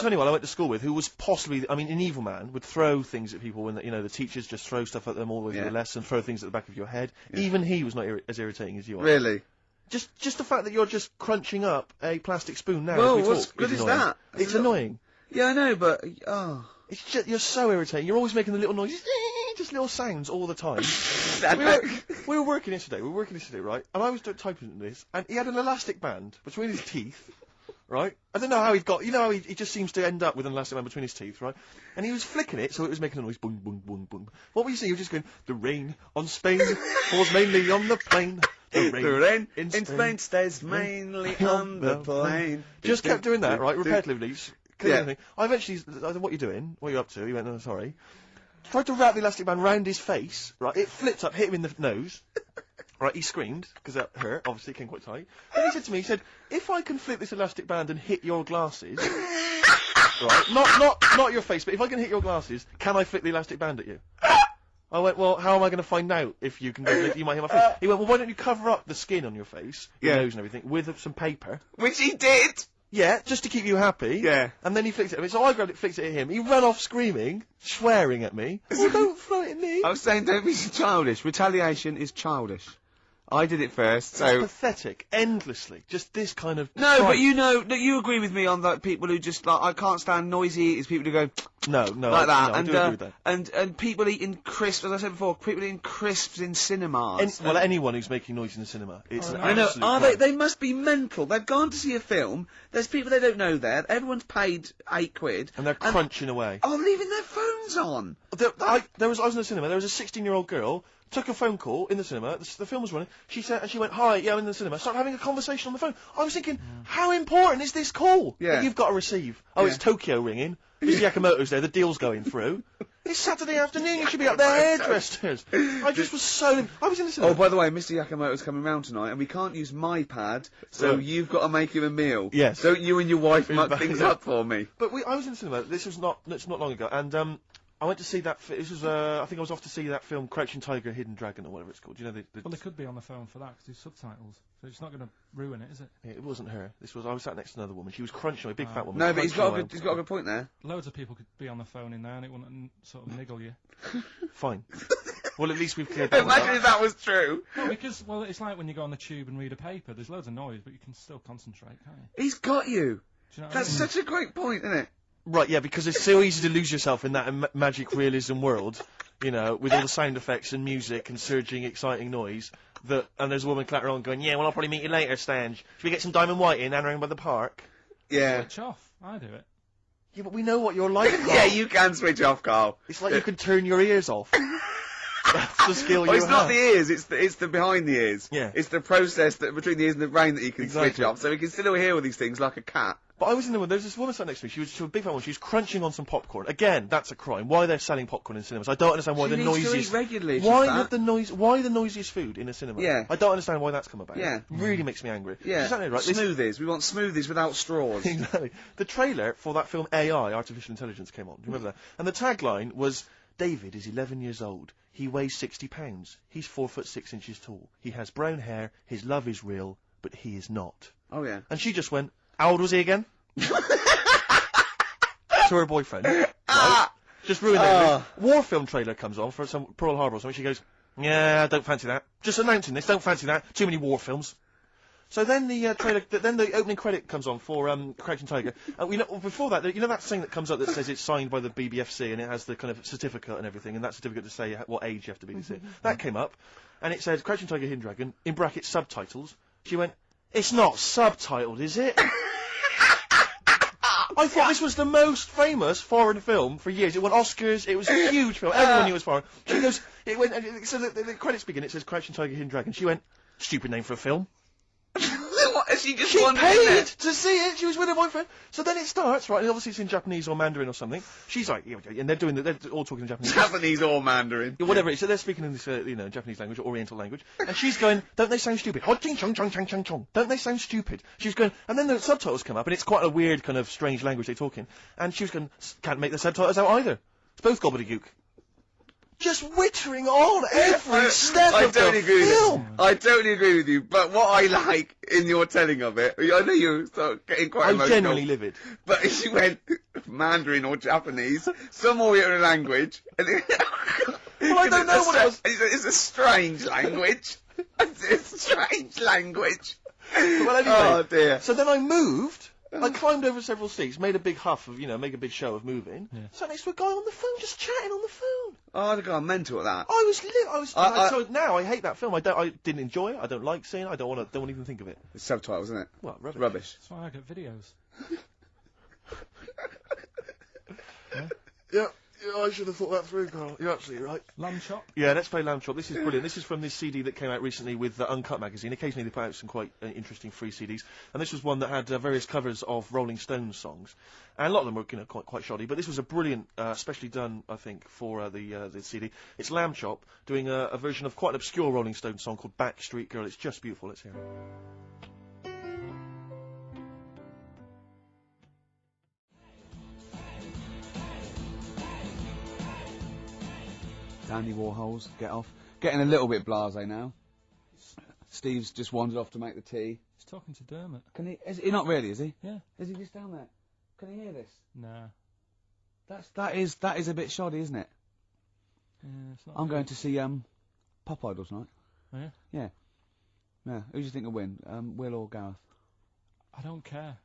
of anyone I went to school with who was possibly, I mean, an evil man, would throw things at people when, the teachers just throw stuff at them all the way through the lesson, throw things at the back of your head. Yeah. Even he was not as irritating as you are. Really? Just the fact that you're just crunching up a plastic spoon now. Well, what's good is that? It's annoying. Yeah, I know, but it's just you're so irritating. You're always making the little noises, just little sounds all the time. we were working yesterday. Right? And I was typing this, and he had an elastic band between his teeth, right? I don't know how he got, you know how he just seems to end up with an elastic band between his teeth, right? And he was flicking it, so it was making a noise, boom, boom, boom, boom. What were you saying? You were just going, the rain on Spain falls mainly on the plain. The rain in Spain stays mainly on the plain. Just kept doing that, right, repetitively. Yeah. I eventually, I said, what are you doing? What are you up to? He went, oh, sorry. Tried to wrap the elastic band round his face, right? It flipped up, hit him in the nose. Right, he screamed, because that hurt, obviously, it came quite tight. Then he said to me, he said, if I can flip this elastic band and hit your glasses, right, not your face, but if I can hit your glasses, can I flip the elastic band at you? I went, well, how am I going to find out if you can, you might hit my face? He went, well, why don't you cover up the skin on your face, your nose and everything, with some paper? Which he did! Yeah, just to keep you happy. Yeah. And then he flicked it at me, so I grabbed it, flicked it at him. He ran off screaming, swearing at me. Oh, don't throw it at me. I was saying, don't be childish. Retaliation is childish. I did it first, so... It's pathetic, endlessly. Just this kind of... No, but you know, you agree with me on that people who just, like, I can't stand noisy eaters, people who go... No, like that. I do agree with that. And people eating crisps, as I said before, people eating crisps in cinemas. Well, anyone who's making noise in the cinema. It's an I know. absolute Are crime. they must be mental. They've gone to see a film, there's people they don't know there, everyone's paid £8. And they're crunching away. Oh, leaving their phones on. I was in the cinema, there was a 16-year-old girl, took a phone call in the cinema, the film was running, she said, and she went, hi, yeah, I'm in the cinema, started having a conversation on the phone. I was thinking, how important is this call that you've got to receive? Oh, it's Tokyo ringing, Mr. Yakamoto's there, the deal's going through. It's Saturday afternoon, you should be up there hairdressers. I just was so... I was in the cinema. Oh, by the way, Mr. Yakamoto's coming round tonight, and we can't use my pad, so you've got to make him a meal. Yes. Don't you and your wife muck things up for me. But I was in the cinema, it's not long ago, and I went to see that, this was, I think I was off to see that film, Crouching Tiger, Hidden Dragon, or whatever it's called. Do you know Well, they could be on the phone for that, because there's subtitles, so it's not going to ruin it, is it? Yeah, it wasn't her. I was sat next to another woman. She was crunching away, big fat woman. No, but he's got a good point there. Loads of people could be on the phone in there, and it wouldn't sort of niggle you. Fine. Well, at least we've cleared that. Imagine if that was true. No, because, well, it's like when you go on the tube and read a paper, there's loads of noise, but you can still concentrate, can't you? He's got you. Do you know what I mean? Such a great point, isn't it? Right, yeah, because it's so easy to lose yourself in that magic realism world, you know, with all the sound effects and music and surging, exciting noise, and there's a woman clattering on going, yeah, well, I'll probably meet you later, Stange. Should we get some Diamond White in and around by the park? Yeah. Switch off. I do it. Yeah, but we know what you're like, Carl. Yeah, you can switch off, Carl. It's like you can turn your ears off. That's the skill you have. It's not the ears, it's the behind the ears. Yeah. It's the process between the ears and the brain that you can switch off, so we can still hear all these things like a cat. But I was in the room, there was this woman sat next to me, she was a big fat woman, she was crunching on some popcorn. Again, that's a crime. Why they're selling popcorn in cinemas? I don't understand why the noisiest... She needs to eat regularly, why the noisiest food in a cinema? Yeah. I don't understand why that's come about. Yeah. It really makes me angry. Yeah. She's there, right? Smoothies. We want smoothies without straws. Exactly. The trailer for that film AI, Artificial Intelligence, came on. Do you remember that? And the tagline was, David is 11 years old. He weighs 60 pounds. He's 4'6" tall. He has brown hair. His love is real, but he is not. Oh, yeah. And she just went, how old was he again? To her boyfriend. Right? Just ruined it. War film trailer comes on for some Pearl Harbor or something. She goes, yeah, I don't fancy that. Just announcing this, don't fancy that. Too many war films. So then the trailer, then the opening credit comes on for Crouching Tiger. Before that, you know that thing that comes up that says it's signed by the BBFC and it has the kind of certificate and everything, and that certificate to say what age you have to be to see it. That came up, and it says Crouching Tiger, Hidden Dragon in brackets subtitles. She went, it's not subtitled, is it? I thought this was the most famous foreign film for years. It won Oscars. It was a huge film. Everyone knew it was foreign. She goes, it went. So the credits begin. It says Crouching Tiger, Hidden Dragon. She went, stupid name for a film. What? She just She wanted paid it. to see it. She was with her boyfriend. So then it starts, right? And obviously it's in Japanese or Mandarin or something. She's like, yeah, and they're all talking in Japanese. Japanese or Mandarin. Yeah, whatever it is. So they're speaking in this, Japanese language or Oriental language. And she's going, don't they sound stupid? Don't they sound stupid? She's going, and then the subtitles come up, and it's quite a weird kind of strange language they're talking. And she was going, can't make the subtitles out either. It's both gobbledygook. Just wittering on every step of the film. I totally agree with you, but what I like in your telling of it, I know you're getting quite emotional. I'm genuinely livid. But she went Mandarin or Japanese, some Oriental language. And well, I don't know what it was. It's a strange language. It's a strange language. Well, anyway, oh dear. So then I moved I climbed over several seats, made a big huff of, make a big show of moving. Yeah. Sat next to a guy on the phone, just chatting on the phone. Oh, I'd have gone mental at that. I was. So now I hate that film. I didn't enjoy it. I don't like seeing it. I don't want to even think of it. It's subtitles, isn't it? What rubbish? Rubbish. That's why I get videos. Yeah, I should have thought that through, Carl. You're absolutely right. Lamb Chop? Yeah, let's play Lamb Chop. This is brilliant. This is from this CD that came out recently with Uncut magazine. Occasionally they put out some quite interesting free CDs, and this was one that had various covers of Rolling Stones songs, and a lot of them were quite shoddy. But this was a brilliant, especially done, I think, for the CD. It's Lamb Chop doing a version of quite an obscure Rolling Stones song called Backstreet Girl. It's just beautiful. Let's hear it. Dandy Warhols, get off. Getting a little bit blasé now. Steve's just wandered off to make the tea. He's talking to Dermot. Can he? Is he not really? Is he? Yeah. Is he just down there? Can he hear this? Nah. That is a bit shoddy, isn't it? Yeah, it's not. I'm going to see Pop Idol tonight. Oh, yeah? Yeah. Yeah. Who do you think will win? Will or Gareth? I don't care.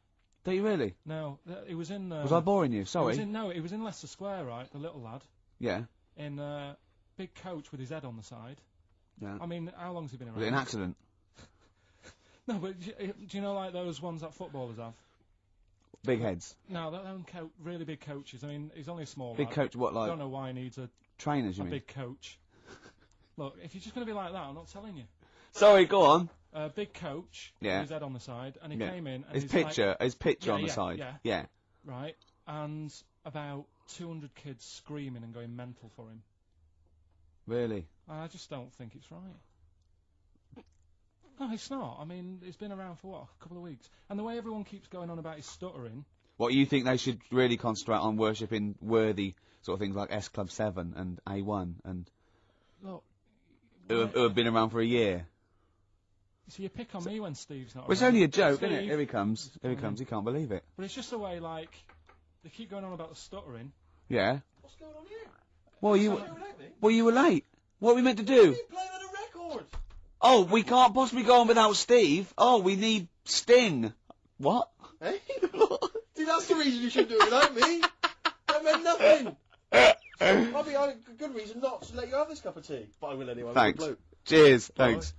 Do you really? No, it was in. Was I boring you? Sorry. It was in Leicester Square, right? The little lad. Yeah. In big coach with his head on the side. Yeah. I mean, how long's he been around? Was it an accident? No, but do you know like those ones that footballers have? Big heads. No, they're really big coaches. I mean, he's only a small big lad. Coach, what, like? I don't know why he needs a trainers, you mean? big coach. Look, if you're just going to be like that, I'm not telling you. Sorry, go on. Big coach with Yeah. his head on the side, and he came in. And his he's picture like, on the side. Yeah. Right, and about 200 kids screaming and going mental for him. Really? I just don't think it's right. No, it's not. I mean, it's been around for, what, a couple of weeks. And the way everyone keeps going on about his stuttering... What, you think they should really concentrate on worshipping worthy sort of things like S Club 7 and A1 and... Look... Who have been around for a year? So you pick on me when Steve's not Well, it's around. only a joke, Steve, isn't it? Here he comes. Here he comes. He can't believe it. But it's just the way, like, they keep going on about the stuttering. Yeah. What's going on here? Well, you were late. What are we meant to do? Playing on a record. Oh, we can't possibly go on without Steve. Oh, we need Sting. What? Hey? See, that's the reason you should do it without me. That meant nothing. I'll be a good reason not to let you have this cup of tea. But I will anyway. Thanks. Cheers. Thanks.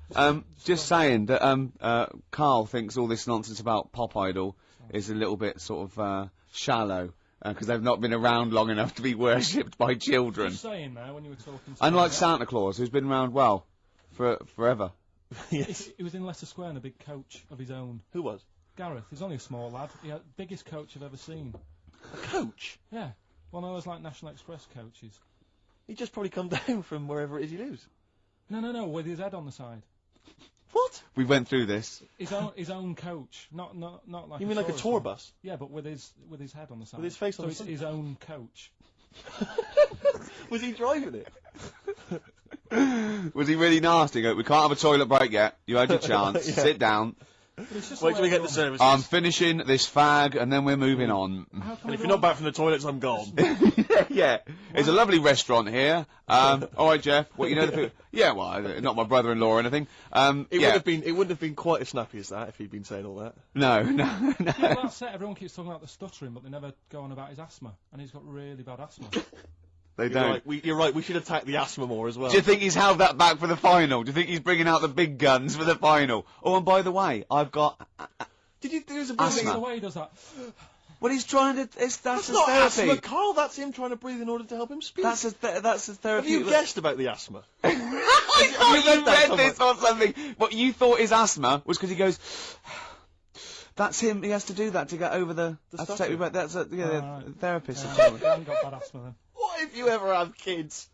Just saying that KARL thinks all this nonsense about Pop Idol is a little bit sort of shallow. Because they've not been around long enough to be worshipped by children. Just saying there when you were talking to Unlike Santa Claus, who's been around, well, forever. Yes. He was in Leicester Square in a big coach of his own. Who was? Gareth. He's only a small lad. He had biggest coach I've ever seen. A coach? Yeah. One of those like National Express coaches. He just probably come down from wherever it is he lives. No, with his head on the side. What? We went through this. His own coach, not like. You mean like a tour bus? Yeah, but with his head on the side. With his face on the side. side. So it's his own coach. Was he driving it? Was he really nasty? Go, we can't have a toilet break yet. You had your chance. Yeah. Sit down. Wait till we get the services. I'm finishing this fag and then we're moving on. And if you're not back from the toilets, I'm gone. Yeah. It's a lovely restaurant here. Alright, Jeff. What, you know the people? Yeah, well, not my brother-in-law or anything. It wouldn't have been quite as snappy as that if he'd been saying all that. No. Yeah, well, that's it. Everyone keeps talking about the stuttering, but they never go on about his asthma. And he's got really bad asthma. They don't. You're right, we should attack the asthma more as well. Do you think he's held that back for the final? Do you think he's bringing out the big guns for the final? Oh, and by the way, I've got... There's a asthma. The way he does that... Well, he's trying to... That's not therapy. asthma, Carl. That's him trying to breathe in order to help him speak. That's a therapy. Have you guessed about the asthma? I thought you read this on something. What you thought his asthma was because he goes... That's him. He has to do that to get over the stuttering. That's a therapist. I haven't got bad asthma then. What if you ever have kids?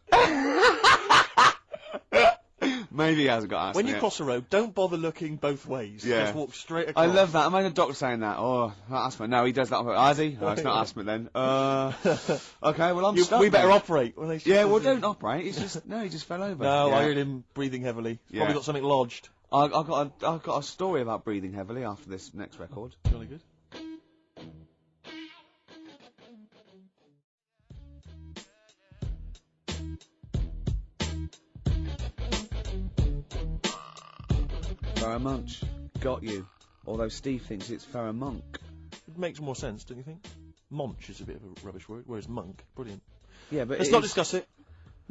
Maybe he hasn't got asthma. When you cross a road, don't bother looking both ways. Yeah. Just walk straight across. I love that. Imagine a doctor saying that. Oh, not asthma. No, he does that. Has he? No, it's not asthma then. Okay, well, I'm stuck. We better then. operate. Yeah, well, don't operate. He's just... No, he just fell over. No, Yeah. I heard him breathing heavily. He's probably got something lodged. I've got a story about breathing heavily after this next record. Really good. Farrah Munch got you. Although Steve thinks it's Farrah Monk. makes more sense, don't you think? Monch is a bit of a rubbish word, whereas monk, brilliant. Yeah, but let's not discuss it.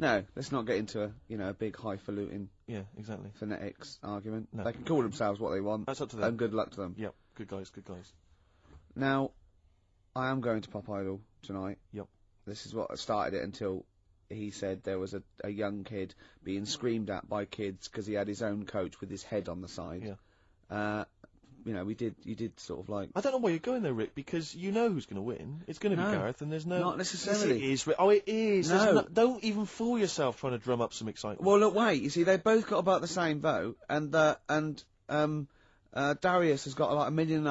No, let's not get into a big highfalutin. Yeah, exactly. Phonetics argument. No. They can call themselves what they want. That's up to them. And good luck to them. Yep, good guys, good guys. Now, I am going to Pop Idol tonight. Yep. This is what started it until he said there was a young kid being screamed at by kids because he had his own coach with his head on the side. Yeah. You did sort of like... I don't know why you're going there, Rick, because you know who's going to win. It's going to be Gareth, and there's no... Not necessarily. Yes, it is, Rick. Oh, it is. No. Don't even fool yourself trying to drum up some excitement. Well, look, wait. You see, they both got about the same vote, and Darius has got like 1.5 million.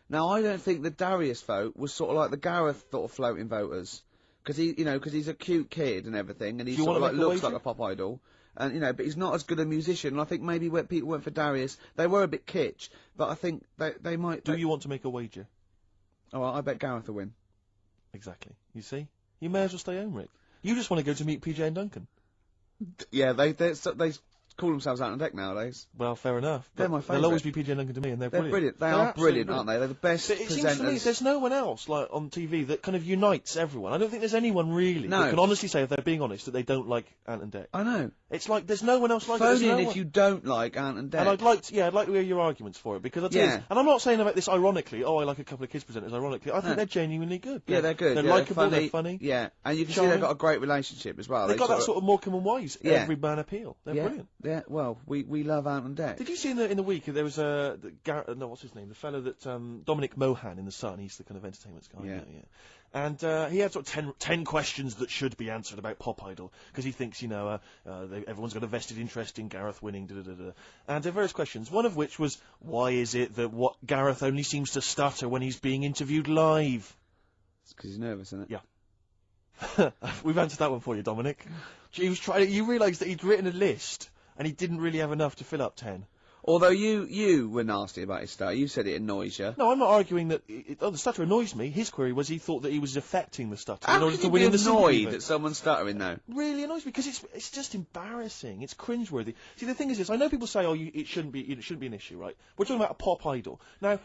Now, I don't think the Darius vote was sort of like the Gareth sort of floating voters, because he's a cute kid and everything, and he sort of like looks like a pop idol. And, but he's not as good a musician, and I think maybe when people went for Darius, they were a bit kitsch, but I think they might... Do you want to make a wager? Oh, I bet Gareth will win. Exactly. You see? You may as well stay home, Rick. You just want to go to meet PJ and Duncan. Yeah, they call themselves Out on Deck nowadays. Well, fair enough. They're my favourite. They'll always be PJ and Duncan to me, and they're brilliant. They are brilliant, aren't they? They're the best But it seems to me there's no one else like on TV that kind of unites everyone. I don't think there's anyone really that can honestly say, if they're being honest, that they don't like Ant and Dec. I know. It's like there's no one else like Phone it. in if you don't like Ant and Dec. And I'd like to hear your arguments for it, because I tell you, and I'm not saying about this ironically. Oh, I like a couple of kids presenters ironically. I think they're genuinely good. Yeah, they're good. They're likeable. They're funny. Yeah, and you can see they've got a great relationship as well. They've got that sort of Morecambe and Wise every man appeal. They're brilliant. Yeah. Well, we love Ant and Dec. Did you see in the week there was what's his name? The fellow that Dominic Mohan in The Sun. He's the kind of entertainment guy. Yeah. And he had sort of 10 questions that should be answered about Pop Idol, because he thinks everyone's got a vested interest in Gareth winning. And there are various questions. One of which was, why is it that Gareth only seems to stutter when he's being interviewed live? It's because he's nervous, isn't it? Yeah. We've answered that one for you, Dominic. He was trying. You realised that he'd written a list, and he didn't really have enough to fill up 10. Although you were nasty about his stutter. You said it annoys you. No, I'm not arguing that the stutter annoys me. His query was he thought that he was affecting the stutter How in order can to you win be in the annoyed at someone's stuttering, though? Really annoys me, because it's just embarrassing. It's cringeworthy. See, the thing is this: I know people say, it shouldn't be an issue, right? We're talking about a pop idol. Now,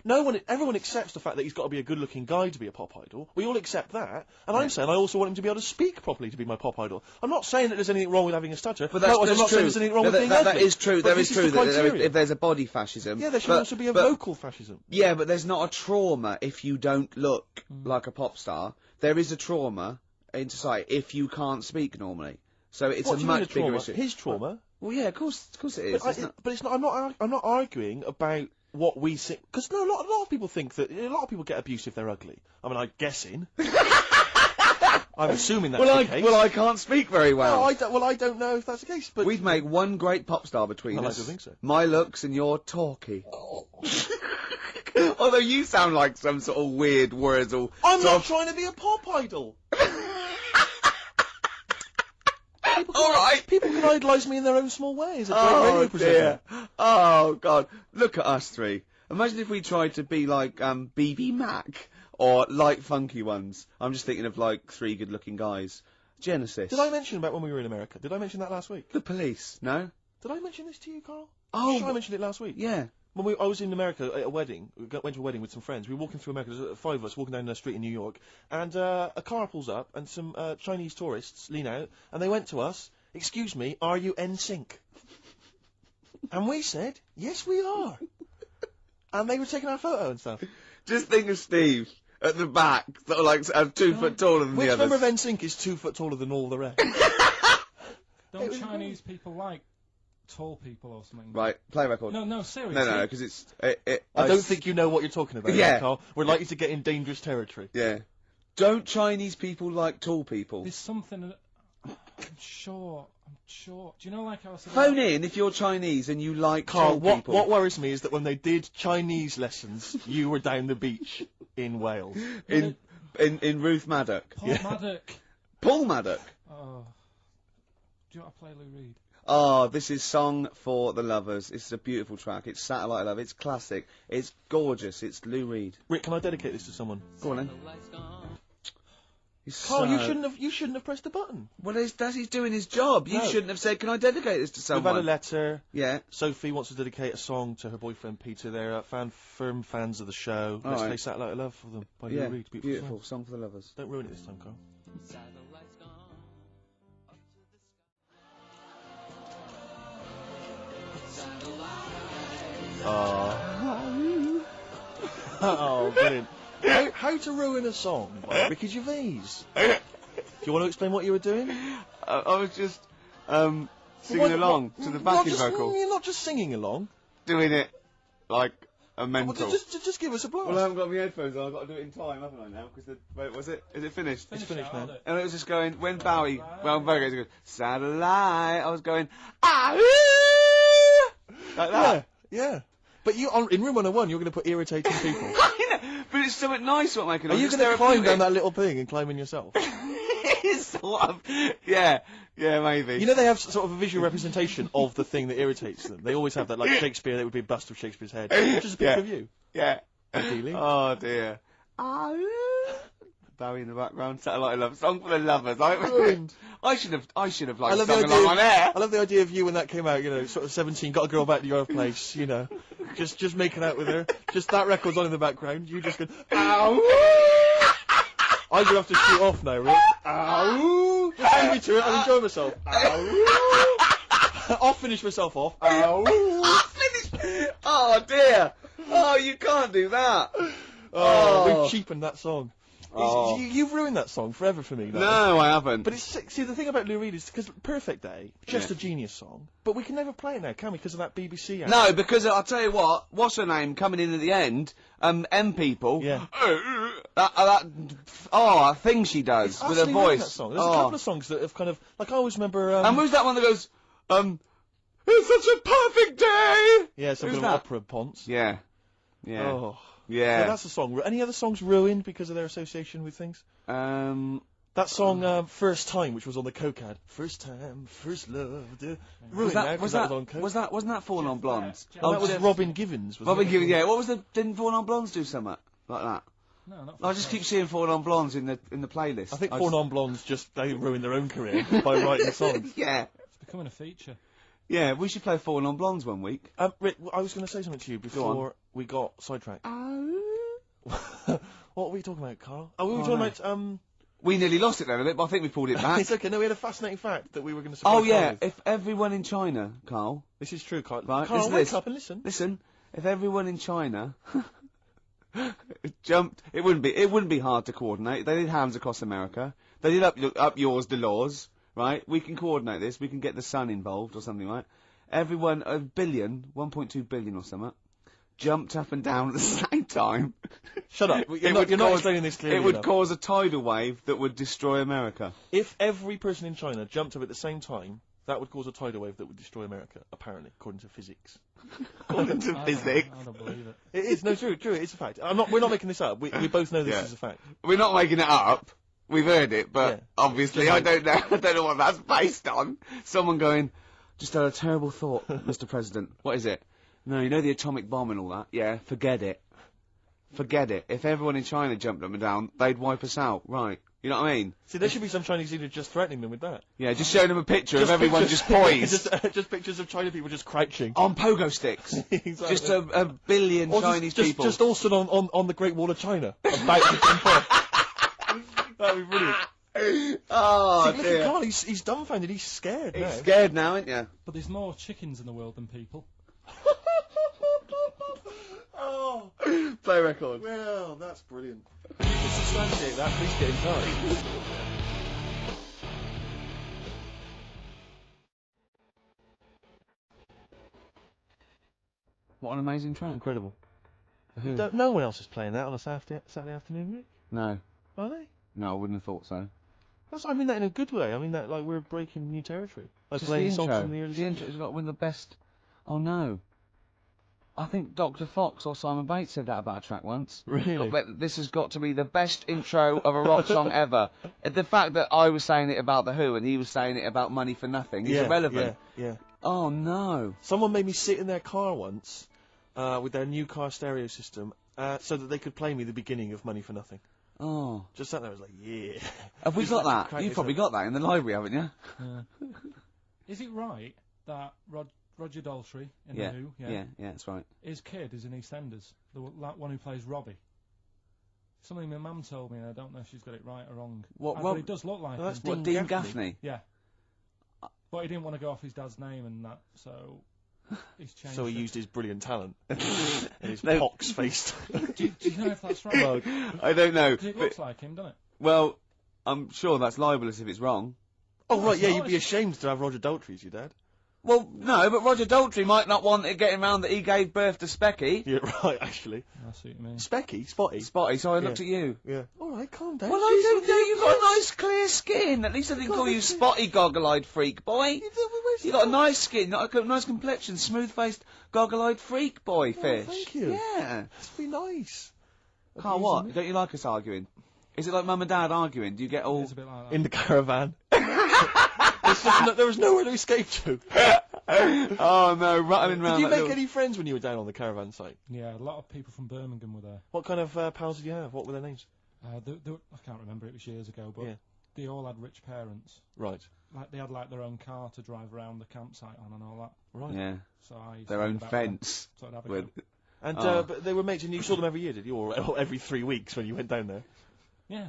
everyone accepts the fact that he's got to be a good-looking guy to be a pop idol. We all accept that, and I'm saying I also want him to be able to speak properly to be my pop idol. I'm not saying that there's anything wrong with having a stutter. But that's I'm not true. saying there's anything wrong with being ugly. That is true. There is true that if there's a body fascism. Yeah, there should also be a vocal fascism. Yeah, but there's not a trauma if you don't look like a pop star. There is a trauma in society if you can't speak normally. So it's a much bigger issue. His trauma? Well, yeah, of course it is. But it's not. I'm not arguing about what we think, because a lot of people think that a lot of people get abuse if they're ugly. I mean, I'm guessing. I'm assuming that's the case. Well, I can't speak very well. I don't know if that's the case. But we'd make one great pop star between us. I don't think so. My looks and your talkie. Although you sound like some sort of weird Wurzel. I'm not trying to be a pop idol. People can idolise me in their own small ways. Oh dear. Oh God. Look at us three. Imagine if we tried to be like BB Mac or Light Funky Ones. I'm just thinking of like 3 good-looking guys. Genesis. Did I mention about when we were in America? Did I mention that last week? The Police. No. Did I mention this to you, Carl? Oh. Sure, I mentioned it last week. Yeah. When I was in America at a wedding, went to a wedding with some friends. We were walking through America, there's 5 of us walking down the street in New York, and a car pulls up, and some Chinese tourists lean out, and they went to us, "Excuse me, are you NSYNC?" And we said, "Yes, we are." And they were taking our photo and stuff. Just think of Steve at the back, sort of like 2 foot taller than the others. Which member of NSYNC is 2 foot taller than all the rest? Don't Chinese people like tall people or something? Right, play record. No, seriously. No, because it's... I don't think you know what you're talking about, Carl. We're likely to get in dangerous territory. Yeah. Don't Chinese people like tall people? There's something... I'm sure. Do you know, like I was... Phone in if you're Chinese and you like Carl, tall people. What worries me is that when they did Chinese lessons, you were down the beach in Wales. In Ruth Maddock. Paul Maddock. Paul Maddock? Oh. Do you want to play Lou Reed? Oh, this is Song for the Lovers. It's a beautiful track. It's Satellite Love. It's classic. It's gorgeous. It's Lou Reed. Rick, can I dedicate this to someone? Go on then. Carl, you shouldn't have pressed the button. Well, he's doing his job. You No. shouldn't have said, "Can I dedicate this to someone?" We've had a letter. Yeah. Sophie wants to dedicate a song to her boyfriend Peter. They're firm fans of the show. All Let's right. play Satellite of Love for them by Yeah, Lou Reed. beautiful song for the lovers. Don't ruin it this time, Carl. Oh, brilliant. How to ruin a song by Ricky Gervais. Do you want to explain what you were doing? I was just singing along to the backing vocal. You're not just singing along. Doing it like a mental. Well, just give us a blast. Well, I haven't got my headphones on. I've got to do it in time, haven't I, now? Because wait, was it? Is it finished? It's finished now. And it was just going, when Bowie goes, satellite, I was going, like that. Yeah. But in room 101, you're going to put irritating people. I know, but it's something nice what making. Are you going to climb down that little thing and climb in yourself? It's sort of, yeah, maybe. You know they have sort of a visual representation of the thing that irritates them. They always have that, like Shakespeare, there would be a bust of Shakespeare's head. Just a picture of you. Yeah. Ideally. Oh dear. Bowie in the background, Satellite Love, song for the lovers. I should have like sung along on air. I love the idea of you when that came out, you know, sort of 17, got a girl back to your place, you know, just making out with her. Just that record's on in the background, you just go, ow! I'm gonna have to shoot off now, Rick. Ow! Hand me to it, I'm enjoying myself. Ow! I'll finish myself off. Ow! Finish! Oh dear! Oh, you can't do that! Oh, we've cheapened that song. Oh. You've ruined that song forever for me. Though. No, I haven't. But see, the thing about Lou Reed is because Perfect Day, just a genius song, but we can never play it now, can we? Because of that BBC ad. No, because I'll tell you what's her name coming in at the end? M People. Yeah. That thing she does with her voice. That song. There's a couple of songs that have kind of, like I always remember. And who's that one that goes, it's such a perfect day? Yeah, some kind of opera ponce. Yeah. Yeah. Oh. Yeah. So that's a song. Any other songs ruined because of their association with things? That song, First Time, which was on the Coke ad. First time, first love. Ruined now, because that was on Coke. Wasn't that Falling on Blondes? Oh, that was Robin Givens. Robin Givens, yeah. What was didn't Falling on Blondes do something like that? No, not I just keep seeing Falling on Blondes in the playlist. I think Falling on Blondes they ruined their own career by writing songs. Yeah. It's becoming a feature. Yeah, we should play Falling on Blondes one week. Rick, I was going to say something to you before we got sidetracked. What were we talking about, Carl? Oh, we were talking about, We nearly lost it there a bit, but I think we pulled it back. It's okay, no, we had a fascinating fact that we were going to surprise Carl with. if everyone in China, Carl... This is true, Carl. Right, Carl, wake up and listen. Listen, if everyone in China jumped... It wouldn't be hard to coordinate. They did hands across America. They did up yours, the laws, right? We can coordinate this. We can get the sun involved or something, right? Everyone, 1.2 billion or something, jumped up and down at the same time. Shut up. You're not explaining this clearly. It would cause a tidal wave that would destroy America. If every person in China jumped up at the same time, that would cause a tidal wave that would destroy America, apparently, according to physics. According to physics? I don't believe it. It is, no, true, it's a fact. We're not making this up. We both know this is a fact. We're not making it up. We've heard it, but obviously I don't know what that's based on. Someone going, just had a terrible thought, Mr. President. What is it? No, you know the atomic bomb and all that? Yeah, forget it. Forget it. If everyone in China jumped up and down, they'd wipe us out, right? You know what I mean? See, there should be some Chinese leader just threatening them with that. Yeah, just showing them a picture of everyone just poised. just pictures of China people just crouching. On pogo sticks. Exactly. Just a billion Chinese people. Just all stood on the Great Wall of China, about to jump off. That'd be brilliant. Oh, See, look at Carl, he's dumbfounded, he's scared now. He's scared now, isn't you? But there's more chickens in the world than people. Oh. Play record. Well, that's brilliant. Substantiate that, please get in touch. What an amazing track. Incredible. Who? No one else is playing that on a Saturday afternoon, Rick? No. Are they? No, I wouldn't have thought so. I mean that in a good way. I mean that like we're breaking new territory. Like Just playing the songs intro. from the early The intro's got one of the best... Oh no. I think Dr. Fox or Simon Bates said that about a track once. Really? But this has got to be the best intro of a rock song ever. The fact that I was saying it about The Who and he was saying it about Money for Nothing is irrelevant. Yeah. Oh no. Someone made me sit in their car once with their new car stereo system so that they could play me the beginning of Money for Nothing. Oh. Just sat there, I was like, yeah. Have we Just got like, that? You've probably got that in the library, haven't you? Is it right that Roger Daltrey in Yeah. The Who? Yeah, that's right. His kid is in EastEnders, that one who plays Robbie. Something my mum told me, and I don't know if she's got it right or wrong. But it does look like him. What, Dean Gaffney? Yeah. But he didn't want to go off his dad's name and that, so he's changed. So he it. used his brilliant talent. And his pox-faced. do you know if that's right? Well, I don't know. It looks like him, doesn't it? Well, I'm sure that's libelous if it's wrong. Oh, right, yeah, you'd be ashamed to have Roger Daltrey as your dad. Well, no, but Roger Daltrey might not want it getting round that he gave birth to Specky. Yeah, right, actually. I see what you mean. Specky? Spotty? Spotty, so I looked at you. Yeah. Alright, calm down. Well, I don't know, you've got a nice clear skin. At least I didn't call you Spotty goggle-eyed freak boy. You got a nice skin, got a nice complexion, smooth-faced goggle-eyed freak boy fish. Thank you. Yeah. That's be nice. Carl, what? Don't you like us arguing? Is it like mum and dad arguing? Do you get all... It's a bit like that. In the caravan. There was nowhere to escape to. Oh no, rattling round. Did you make any friends when you were down on the caravan site? Yeah, a lot of people from Birmingham were there. What kind of pals did you have? What were their names? I can't remember, it was years ago, but they all had rich parents. Right. Like, they had, like, their own car to drive around the campsite on and all that. Right. Yeah. So I used their to own about fence. them, so I'd have a With... go. And, but they were mates, and you saw them every year, did you? Or every 3 weeks when you went down there? Yeah.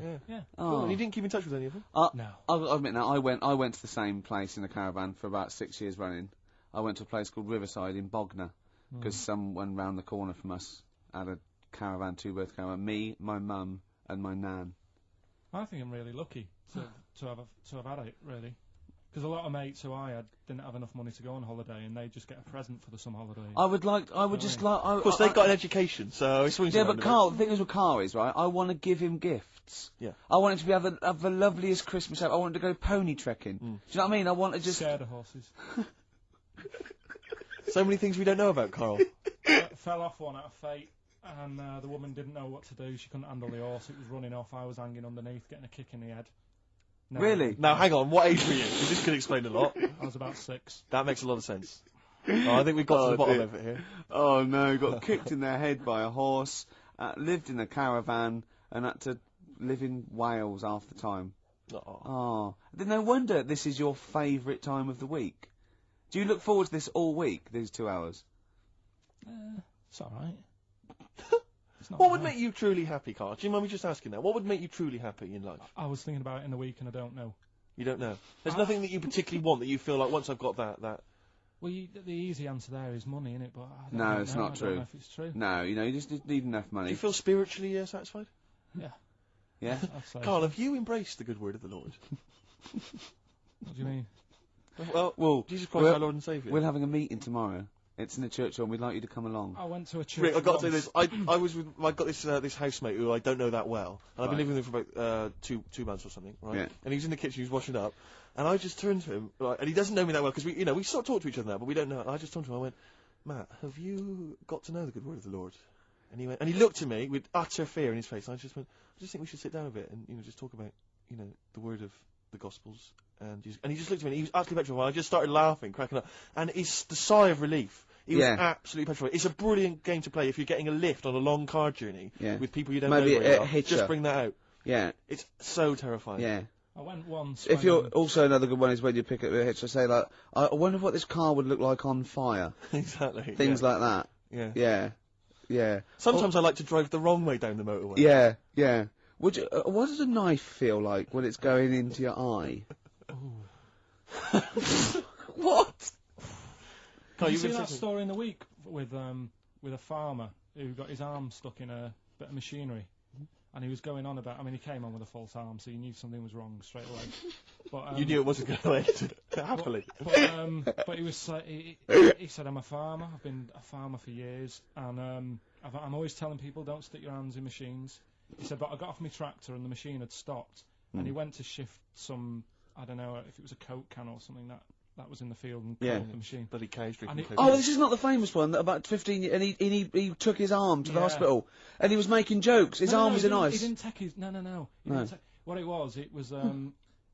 Cool. And you didn't keep in touch with any of them? No. I'll admit now, I went to the same place in the caravan for about 6 years running. I went to a place called Riverside in Bognor, because someone round the corner from us had a caravan, two-berth caravan. Me, my mum, and my nan. I think I'm really lucky to have had it, really. Because a lot of mates who I had didn't have enough money to go on holiday, and they just get a present for the summer holiday. Of course, they got an education, so it swings. Yeah, but Carl, the thing is with Carl is, right, I want to give him gifts. Yeah. I want him to have the loveliest Christmas ever. I want him to go pony trekking. Do you know what I mean? I want to just... Scared of horses. So many things we don't know about Carl. Fell off one out of fate, and the woman didn't know what to do. She couldn't handle the horse. It was running off. I was hanging underneath, getting a kick in the head. No, really? Now, hang on. What age were you? Because this could explain a lot. I was about 6. That makes a lot of sense. Oh, I think we've got to the bottom of it here. Oh no, got kicked in the head by a horse, lived in a caravan, and had to live in Wales half the time. Oh. Then no wonder this is your favourite time of the week. Do you look forward to this all week, these 2 hours? It's alright. What would make you truly happy, Carl? Do you mind me just asking that? What would make you truly happy in life? I was thinking about it in the week and I don't know. You don't know? There's nothing that you particularly want that you feel like once I've got that... Well, the easy answer there is money, innit? But I no, it's not I true. don't know if it's true. No, you know, you just need enough money. Do you feel spiritually satisfied? Yeah. Yeah? I'd say Carl, so. have you embraced the good word of the Lord? What do you mean? Well, Jesus Christ, our Lord and Saviour. We're having a meeting tomorrow. It's in the church hall, and we'd like you to come along. I went to a church. Rick, I've got to say this. I got this housemate who I don't know that well, and I've been living with him for about two months or something, right? Yeah. And he was in the kitchen, he was washing up, and I just turned to him, right, and he doesn't know me that well because we sort of talk to each other now, but we don't know. And I just turned to him, I went, Matt, have you got to know the good word of the Lord? And he went, and he looked at me with utter fear in his face. And I just went, I just think we should sit down a bit and just talk about the word of the Gospels. And he just looked at me, and he was utterly petrified. I just started laughing, cracking up, and it's the sigh of relief. He was absolutely petrified. It's a brilliant game to play if you're getting a lift on a long car journey with people you don't know very well. Just bring that out. Yeah. It's so terrifying. Yeah. I went once. If you're also another good one is when you pick up a hitch. I say like, I wonder what this car would look like on fire. Exactly. Things like that. Yeah. Yeah. Yeah. Sometimes I like to drive the wrong way down the motorway. Yeah. Yeah. Would you? What does a knife feel like when it's going into your eye? What? Did you see that story in the week with a farmer who got his arm stuck in a bit of machinery, and he was going on about. I mean, he came on with a false arm, so you knew something was wrong straight away. But you knew it wasn't going to end happily. But he was he said, "I'm a farmer. I've been a farmer for years, and I'm always telling people don't stick your hands in machines." He said, "But I got off my tractor and the machine had stopped, and he went to shift some. I don't know if it was a Coke can or something that was in the field and called the machine. Bloody cows drinking Coke. Oh, this is not the famous one that about 15 and he took his arm to the hospital and he was making jokes. His arm was in ice. He didn't take his no. What it was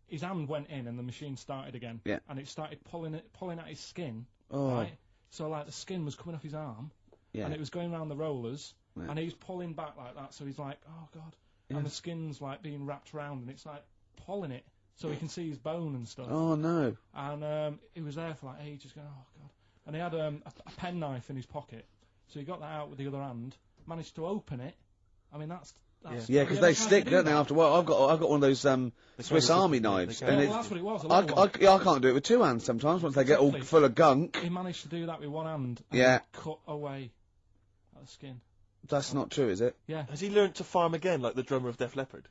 his hand went in and the machine started again. Yeah. And it started pulling at his skin. Oh. Right? So like the skin was coming off his arm. Yeah. And it was going around the rollers and he was pulling back like that, so he's like, oh God. and the skin's like being wrapped around, and it's like pulling it, so he can see his bone and stuff. Oh no! And he was there for like ages, going, oh god. And he had a penknife in his pocket, so he got that out with the other hand, managed to open it. I mean, that's yeah, because they stick, don't they? After a while, I've got one of those Swiss Army knives, and well, that's what it was. I can't do it with two hands sometimes. Once they get all full of gunk. He managed to do that with one hand. And Yeah. Cut away at the skin. That's not true, is it? Yeah. Has he learnt to farm again, like the drummer of Def Leppard?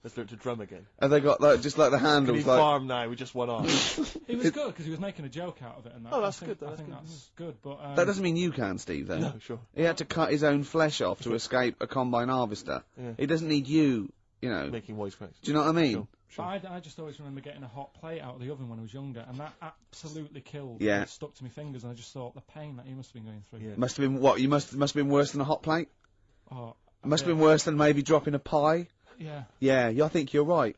Has learnt to drum again. Have they got like just like the handles? Can he farm now with just one arm? He was good because he was making a joke out of it and that. Oh, that's good. I think that's good. But that doesn't mean you can, Steve. Though. No, sure. He had to cut his own flesh off to escape a combine harvester. Yeah. He doesn't need you know. Making wisecracks. Do you know what I mean? Sure. Sure. I just always remember getting a hot plate out of the oven when I was younger, and that absolutely killed. Yeah. It stuck to my fingers, and I just thought the pain that he must have been going through. Yeah. Must have been what? You must have been worse than a hot plate. Oh, It must have been worse than maybe dropping a pie. Yeah. Yeah, I think you're right.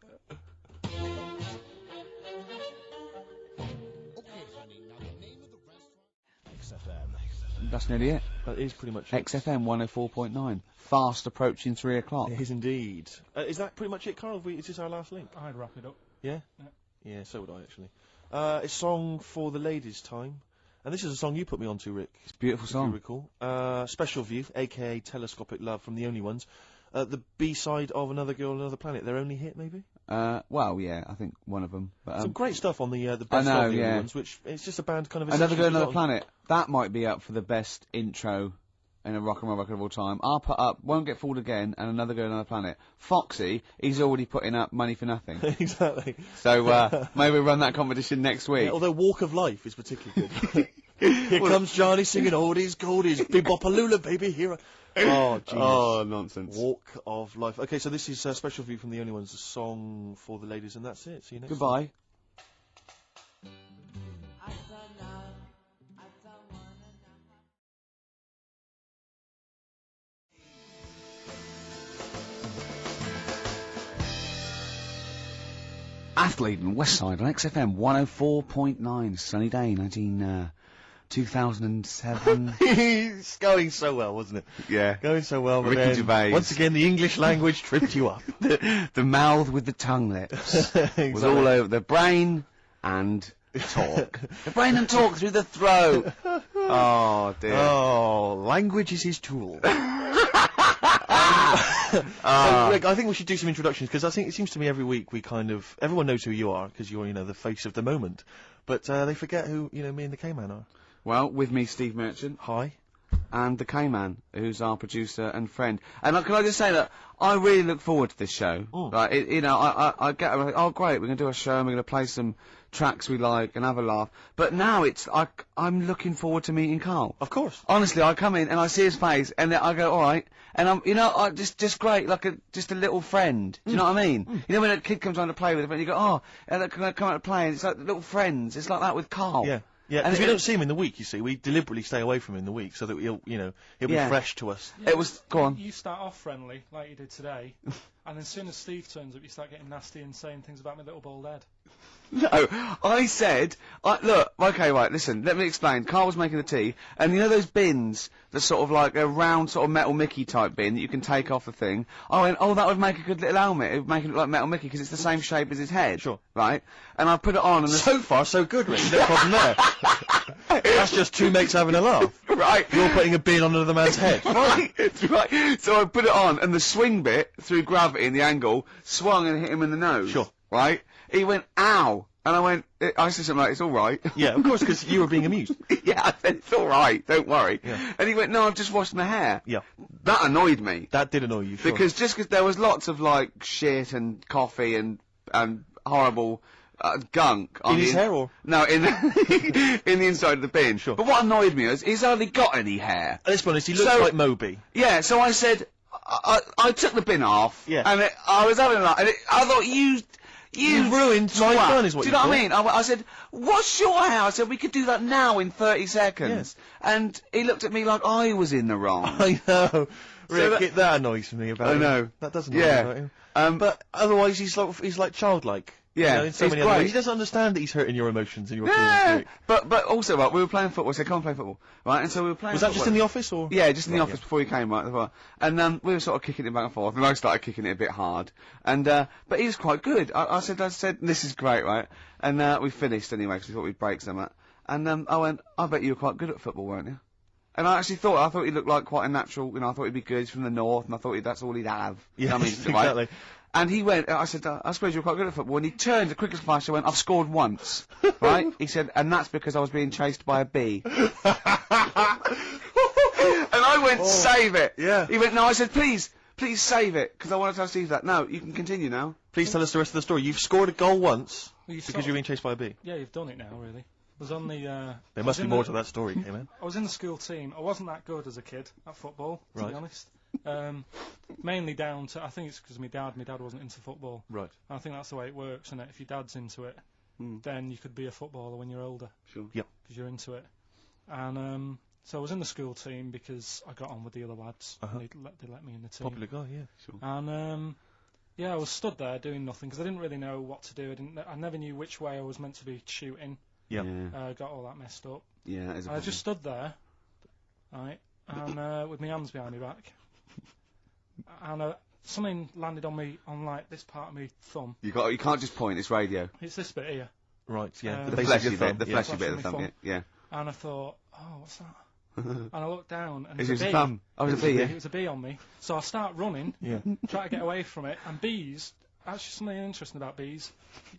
That's nearly it. That is pretty much it. XFM 104.9. Fast approaching 3 o'clock. It is indeed. Is that pretty much it, Carl? Is this our last link? I'd wrap it up. Yeah? Yeah. Yeah, so would I, actually. A song for the ladies' time. And this is a song you put me onto, Rick. It's a beautiful song. If you recall. Special View, a.k.a. Telescopic Love from The Only Ones. The B-side of Another Girl, Another Planet. Their only hit, maybe? Well, yeah, I think one of them. But, some great stuff on the best I know, of The yeah. Only Ones, which it's just a band kind of... Another Girl, Another got- Planet. That might be up for the best intro in a rock and roll record of all time. I'll put up Won't Get Fooled Again and Another Girl, Another Planet. Foxy, he's already putting up Money for Nothing. Exactly. So maybe we'll run that competition next week. Yeah, although Walk of Life is particularly good. Here comes Johnny singing oldies, goldies, bebopalula, baby, here. Oh, genius. Oh, nonsense. Walk of Life. Okay, so this is a Special View from The Only Ones, a song for the ladies, and that's it. See you next Goodbye. Athlete and Westside on XFM 104.9. Sunny day, 2007. It's going so well, wasn't it? Yeah. Going so well, but Ricky then, Gervais. once again, the English language tripped you up. The mouth with the tongue lips was Exactly. all over the brain and talk. The brain and talk through the throat. Oh dear. Oh, language is his tool. So, Rick, I think we should do some introductions, because I think it seems to me every week everyone knows who you are, because you're, the face of the moment, but they forget who, me and the K-Man are. Well, with me, Steve Merchant. Hi. And the K-Man, who's our producer and friend. And can I just say that I really look forward to this show. Right, I get, oh great, we're going to do a show and we're going to play some tracks we like and have a laugh. But now I'm looking forward to meeting Carl. Of course. Honestly, I come in and I see his face and then I go, alright. And I'm, just great, like just a little friend. Do you know what I mean? You know when a kid comes on to play with a friend, you go, oh, and can I come out to play? And it's like little friends. It's like that with Carl. Yeah. Yeah, because we don't see him in the week, you see. We deliberately stay away from him in the week so that he'll be fresh to us. Yeah, it was, go on. You start off friendly, like you did today, and as soon as Steve turns up, you start getting nasty and saying things about my little bald head. No, I said, look, okay, right, listen, let me explain. Carl was making the tea, and you know those bins, that's sort of like a round sort of Metal Mickey type bin that you can take off the thing? I went, oh, that would make a good little helmet. It would make it look like Metal Mickey, because it's the same shape as his head. Sure. Right? And I put it on, and so far, so good, Rick. No problem there. That's just two mates having a laugh. Right. You're putting a bin on another man's head. Right, right. So I put it on, and the swing bit, through gravity and the angle, swung and hit him in the nose. Sure. Right? He went, ow. And I went, I said something like, it's all right. Yeah, of course, because you were being amused. Yeah, I said, it's all right, don't worry. Yeah. And he went, no, I've just washed my hair. Yeah. That annoyed me. That did annoy you, sure. Because there was lots of, like, shit and coffee and horrible gunk. In his hair, or? No, in in the inside of the bin. Sure. But what annoyed me was, he's hardly got any hair. Let's be honest, he looks like Moby. Yeah, so I said, I took the bin off. Yeah. And I was having a laugh, and I thought, You ruined my fun, is what do you know thought. what I mean? I said, what's your hair? I said, we could do that now in 30 seconds. Yes. And he looked at me like I was in the wrong. I know. Rick, that annoys me about him. I know. That doesn't annoy me about him. But otherwise, he's like childlike. You Yeah, know, in so it's many other great. ways. He doesn't understand that he's hurting your emotions and your Yeah, feelings. but also, right, we were playing football, so come and play football, right, and so we were playing Was that just football. in the office, or? Yeah, just in the Right, office yeah. before he came, right, and we were sort of kicking it back and forth, and I started kicking it a bit hard, and, but he was quite good. I said, this is great, right, and, we finished anyway, because we thought we'd break something, and, I went, I bet you were quite good at football, weren't you? And I actually thought he looked like quite a natural, you know, I thought he'd be good, he's from the north, and I thought that's all he'd have. You know what I mean? Exactly. And he went, I said, I suppose you're quite good at football. And he turned, the quickest flash, I went, I've scored once. Right? He said, and that's because I was being chased by a bee. And I went, save it. Yeah. He went, no, I said, please save it, because I want to tell Steve that. No, you can continue now. Please tell us the rest of the story. You've scored a goal once Well, because you're being chased by a bee. Yeah, you've done it now, really. I was on the. There must be more to that story, K-Man. I was in the school team. I wasn't that good as a kid at football, to be honest. Mainly down to, I think it's because my dad wasn't into football. Right. I think that's the way it works, and if your dad's into it, then you could be a footballer when you're older. Sure. Yep. Because you're into it. And so I was in the school team because I got on with the other lads. They let me in the team. Popular guy, yeah. Sure. And yeah, I was stood there doing nothing because I didn't really know what to do. I never knew which way I was meant to be shooting. Yeah. Got all that messed up. Yeah, that is a I just stood there, right, and with my hands behind my back, and something landed on me, on like this part of my thumb. You can't just point, it's radio. It's this bit here. Right, yeah. The fleshy bit, the fleshy bit of the thumb, yeah. And I thought, oh, what's that? And I looked down, and It it was was a a bee. thumb. Oh, it was a bee, yeah. It was a bee on me. So I start running, Yeah. try to get away from it, and bees, actually something interesting about bees,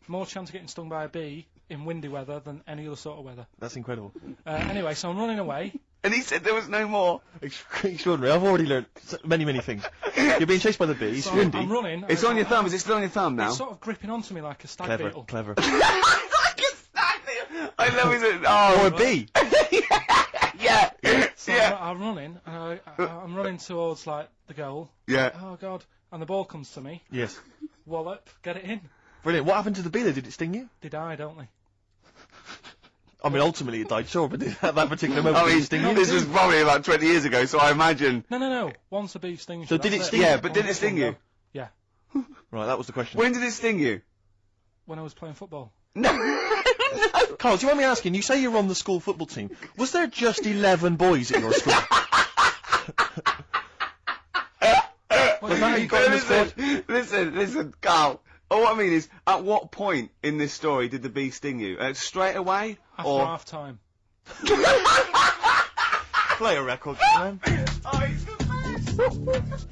more chance of getting stung by a bee in windy weather than any other sort of weather. That's incredible. Anyway, so I'm running away. And he said there was no more. Extraordinary. I've already learned many, many things. You're being chased by the bees, So windy. I'm running. It's on your thumb, is it still on your thumb now? It's sort of gripping onto me like a stag Clever, beetle. clever. I love it. Oh, Or a bee. yeah. So I'm running, and I'm running towards like the goal. Yeah. Oh God! And the ball comes to me. Yes. Wallop, get it in. Brilliant. What happened to the bee, though? Did it sting you? They die, don't they? I mean, ultimately it died, sure, but at that particular moment, I did mean, it sting you? this was probably about 20 years ago, so I imagine. No. Once a bee stings So you, did that's it sting Yeah, you? but didn't it sting you? Yeah. Right, that was the question. When did it sting you? When I was playing football. Carl, do you mind me asking, you say you're on the school football team. Was there just 11 boys at your school? Was that how you got in the squad? Listen, Carl. All I mean is, at what point in this story did the bee sting you? Straight away? After or half time. Play a record, man. Oh, he's the best.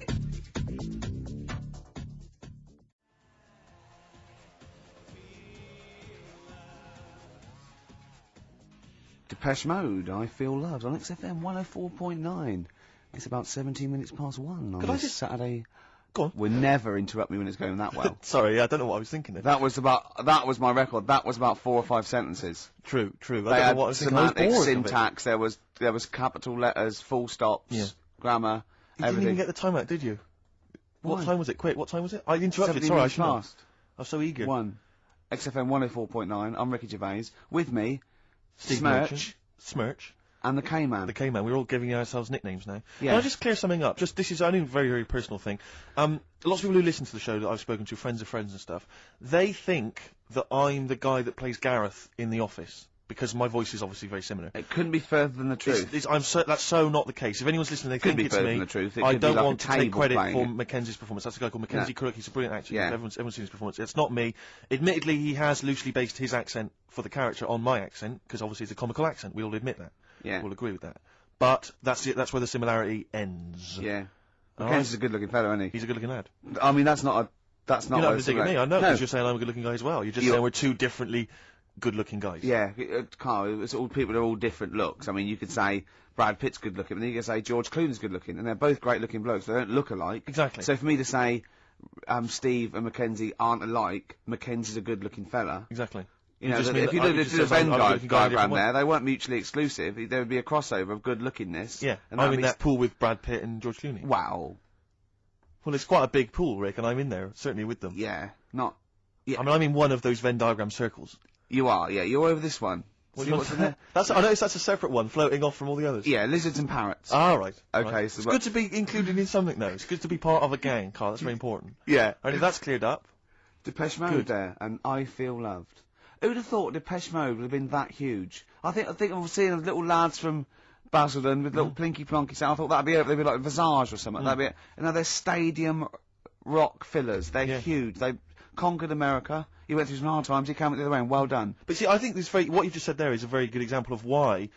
Depeche Mode, I Feel Loved, on XFM 104.9. It's about 17 minutes past 1 on this Saturday. Go on. Will never interrupt me when it's going that well. Sorry, I don't know what I was thinking of. That was my record. That was about 4 or 5 sentences. True. They I don't had know what I was thinking. I was semantics, bored of it. syntax, there was capital letters, full stops, Yeah. grammar, You everything. didn't even get the time out, did you? What Why? time was it? Quick, what time was it? I interrupted, 17 sorry, I minutes should have. past. I was so eager. 1. XFM 104.9, I'm Ricky Gervais. With me, Steve Smirch, Merchant. Smirch. and the K-Man. The K-Man. We're all giving ourselves nicknames now. Yeah. Can I just clear something up? This is only a very, very personal thing. Lots of people who listen to the show that I've spoken to, friends of friends and stuff, they think that I'm the guy that plays Gareth in The Office. Because my voice is obviously very similar. It couldn't be further than the truth. That's so not the case. If anyone's listening, they Could think be it's further me. than the truth. It I could be don't like a want to take table credit playing for it. Mackenzie's performance. That's a guy called Mackenzie Crook. He's a brilliant actor. Yeah. Everyone's seen his performance. It's not me. Admittedly, he has loosely based his accent for the character on my accent, because obviously it's a comical accent. We all admit that. Yeah. We'll agree with that. But that's it. That's where the similarity ends. Yeah. All Mackenzie's right? a good-looking fellow, isn't he? He's a good-looking lad. I mean, that's not You're not a having to dig at me. I know, No. because you're saying I'm a good-looking guy as well. You're just saying we're two differently good-looking guys. Yeah, Carl, it's all people are all different looks. I mean, you could say Brad Pitt's good looking, and then you could say George Clooney's good looking, and they're both great looking blokes. They don't look alike. Exactly. So for me to say Steve and Mackenzie aren't alike, Mackenzie's a good looking fella. Exactly. You know, just that mean if you that- did it a just says Venn I'm a good-looking guy in a diagram different way. there, they weren't mutually exclusive. There would be a crossover of good lookingness. Yeah. And I'm in that pool with Brad Pitt and George Clooney. Wow. Well, it's quite a big pool, Rick, and I'm in there, certainly with them. Yeah. Not. Yeah. I mean, I'm in one of those Venn diagram circles. You are. Yeah. You're over this one. What See do you what's in want? there? I noticed that's a separate one, floating off from all the others. Yeah. Lizards and parrots. Ah, right. Okay. Right. So It's good to be included in something, though. It's good to be part of a gang, Carl. That's very important. Yeah. And if that's cleared up, Depeche Mode Good. there, and I Feel Loved. Who'd have thought Depeche Mode would have been that huge? I think I've seen little lads from Basildon with little plinky plonky sound. I thought that'd be it. They'd be like Visage or something. That'd be it. And now they're stadium rock fillers. They're huge. They conquered America. He went through some hard times. He came out the other way, and well done. But see, I think what you just said there is a very good example of why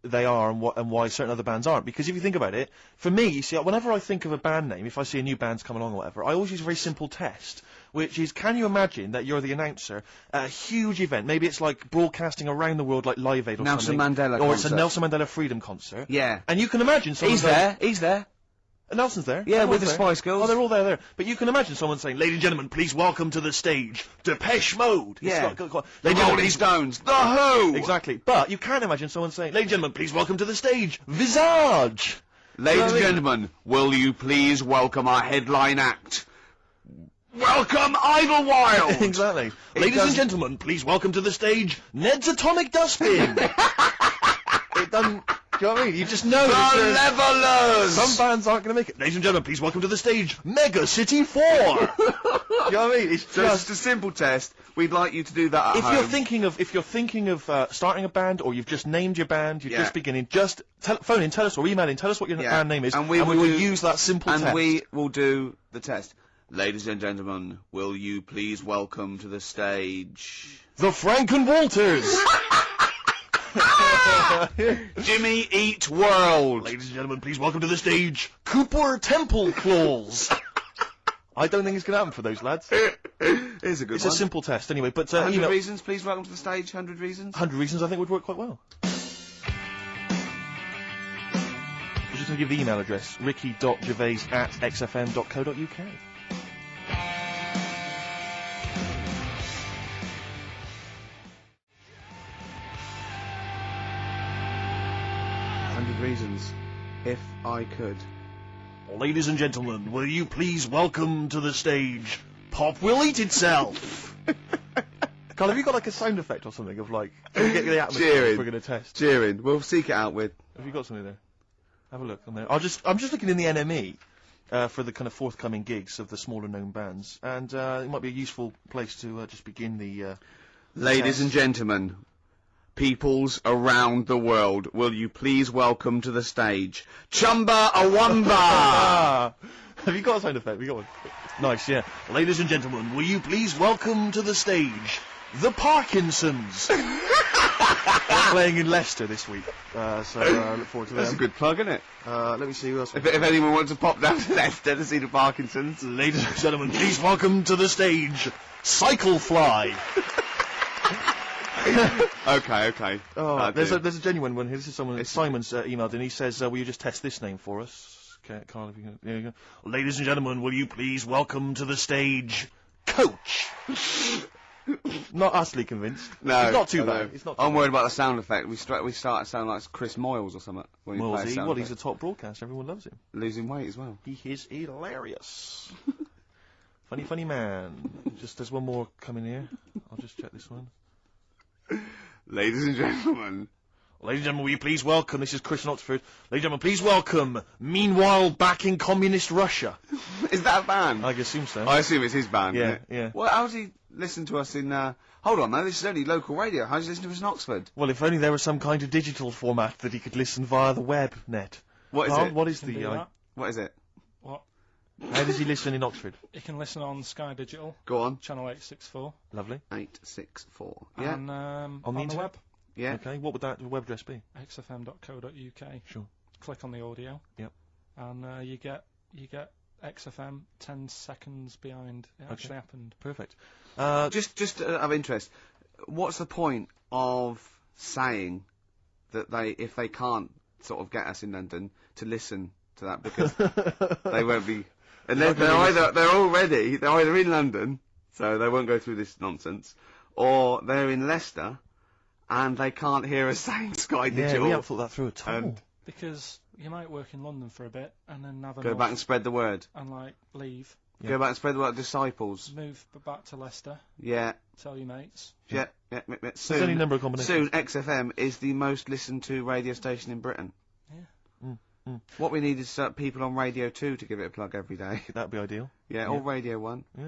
they are and why certain other bands aren't. Because if you think about it, for me, you see, whenever I think of a band name, if I see a new band's come along or whatever, I always use a very simple test, which is, can you imagine that you're the announcer at a huge event? Maybe it's like broadcasting around the world, like Live Aid or Nelson something. Mandela or concert. it's a Nelson Mandela Freedom concert. Yeah. And you can imagine someone He's there. Nelson's there. Yeah, with the there. Spice Girls. Oh, they're all there. But you can imagine someone saying, "Ladies and gentlemen, please welcome to the stage, Depeche Mode." Yeah. The Rolling Stones. The Who. Exactly. But you can't imagine someone saying, "Ladies and gentlemen, please welcome to the stage, Visage." Ladies and gentlemen, will you please welcome our headline act? Welcome Idlewild! Exactly. Ladies and gentlemen, please welcome to the stage, Ned's Atomic Dustbin. It doesn't... Do you know what I mean? You just know. The Levelers! Some bands aren't going to make it. Ladies and gentlemen, please welcome to the stage, Mega City 4. You know what I mean? It's just a simple test. We'd like you to do that at home. If you're thinking of starting a band, or you've just named your band, you're just beginning, just phone in, tell us, or email in, tell us what your band name is, and we will use that simple test. And we will do the test. Ladies and gentlemen, will you please welcome to the stage... the Franken Walters! Jimmy Eat World! Ladies and gentlemen, please welcome to the stage, Cooper Temple Claws! I don't think it's going to happen for those lads. It's a good one. It's a simple test, anyway, but... 100 reasons, please welcome to the stage, 100 reasons? 100 reasons I think would work quite well. I'm just going to give the email address, ricky.gervais@xfm.co.uk. Reasons, if I could. Ladies and gentlemen, will you please welcome to the stage, Pop Will Eat Itself? Carl, have you got like a sound effect or something of like, can we get the atmosphere Cheering. we're going to test? Cheering. We'll seek it out with. Have you got something there? Have a look on there. I'm just looking in the NME for the kind of forthcoming gigs of the smaller known bands, and it might be a useful place to just begin the. Ladies test. and gentlemen, peoples around the world, will you please welcome to the stage, Chumba Awamba! Have you got a sound effect? We got one. Nice, yeah. Ladies and gentlemen, will you please welcome to the stage, the Parkinsons? They're playing in Leicester this week, so look forward to that. That's a good plug, isn't it? Let me see who else. If anyone wants to pop down to Leicester to see the Parkinsons. Ladies and gentlemen, please welcome to the stage, Cyclefly. Okay. Oh, there's a genuine one here. This is someone. Simon's emailed and he says, "Will you just test this name for us, Carl? If you can, there you go. Ladies and gentlemen, will you please welcome to the stage, Coach." Not utterly convinced. No, it's not too bad. It's not. I'm worried about the sound effect. We start to sound like Chris Moyles or something. When we play a sound he's a top broadcaster. Everyone loves him. Losing weight as well. He is hilarious. funny man. Just there's one more coming here. I'll just check this one. Ladies and gentlemen. Ladies and gentlemen, will you please welcome, this is Chris in Oxford, ladies and gentlemen, please welcome, Meanwhile Back in Communist Russia. Is that a band? I assume so. I assume it's his band, yeah, isn't it? Yeah. Well, how does he listen to us in, hold on, though, this is only local radio. How does he listen to us in Oxford? Well, if only there was some kind of digital format that he could listen via the web net. What is it? What is the... what is it? What? How does he listen in Oxford? You can listen on Sky Digital. Go on. Channel 864. Lovely. 864. Yeah. And on the the web. Yeah. Okay, what would that web address be? xfm.co.uk. Sure. Click on the audio. Yep. And you get XFM 10 seconds behind it actually happened. Perfect. Just of interest, what's the point of saying that if they can't sort of get us in London to listen to that, because they won't be, and they're either in London, so they won't go through this nonsense, or they're in Leicester and they can't hear us saying Sky Digital. Yeah, we haven't thought that through at all. Because you might work in London for a bit and then have go back and spread the word. And leave. Yeah. Go back and spread the word. Disciples. Move back to Leicester. Yeah. Tell your mates. Yeah. Soon, there's any number of combinations. Soon, XFM is the most listened to radio station in Britain. Yeah. What we need is people on Radio 2 to give it a plug every day. That'd be ideal. Yeah, or Radio 1. Yeah.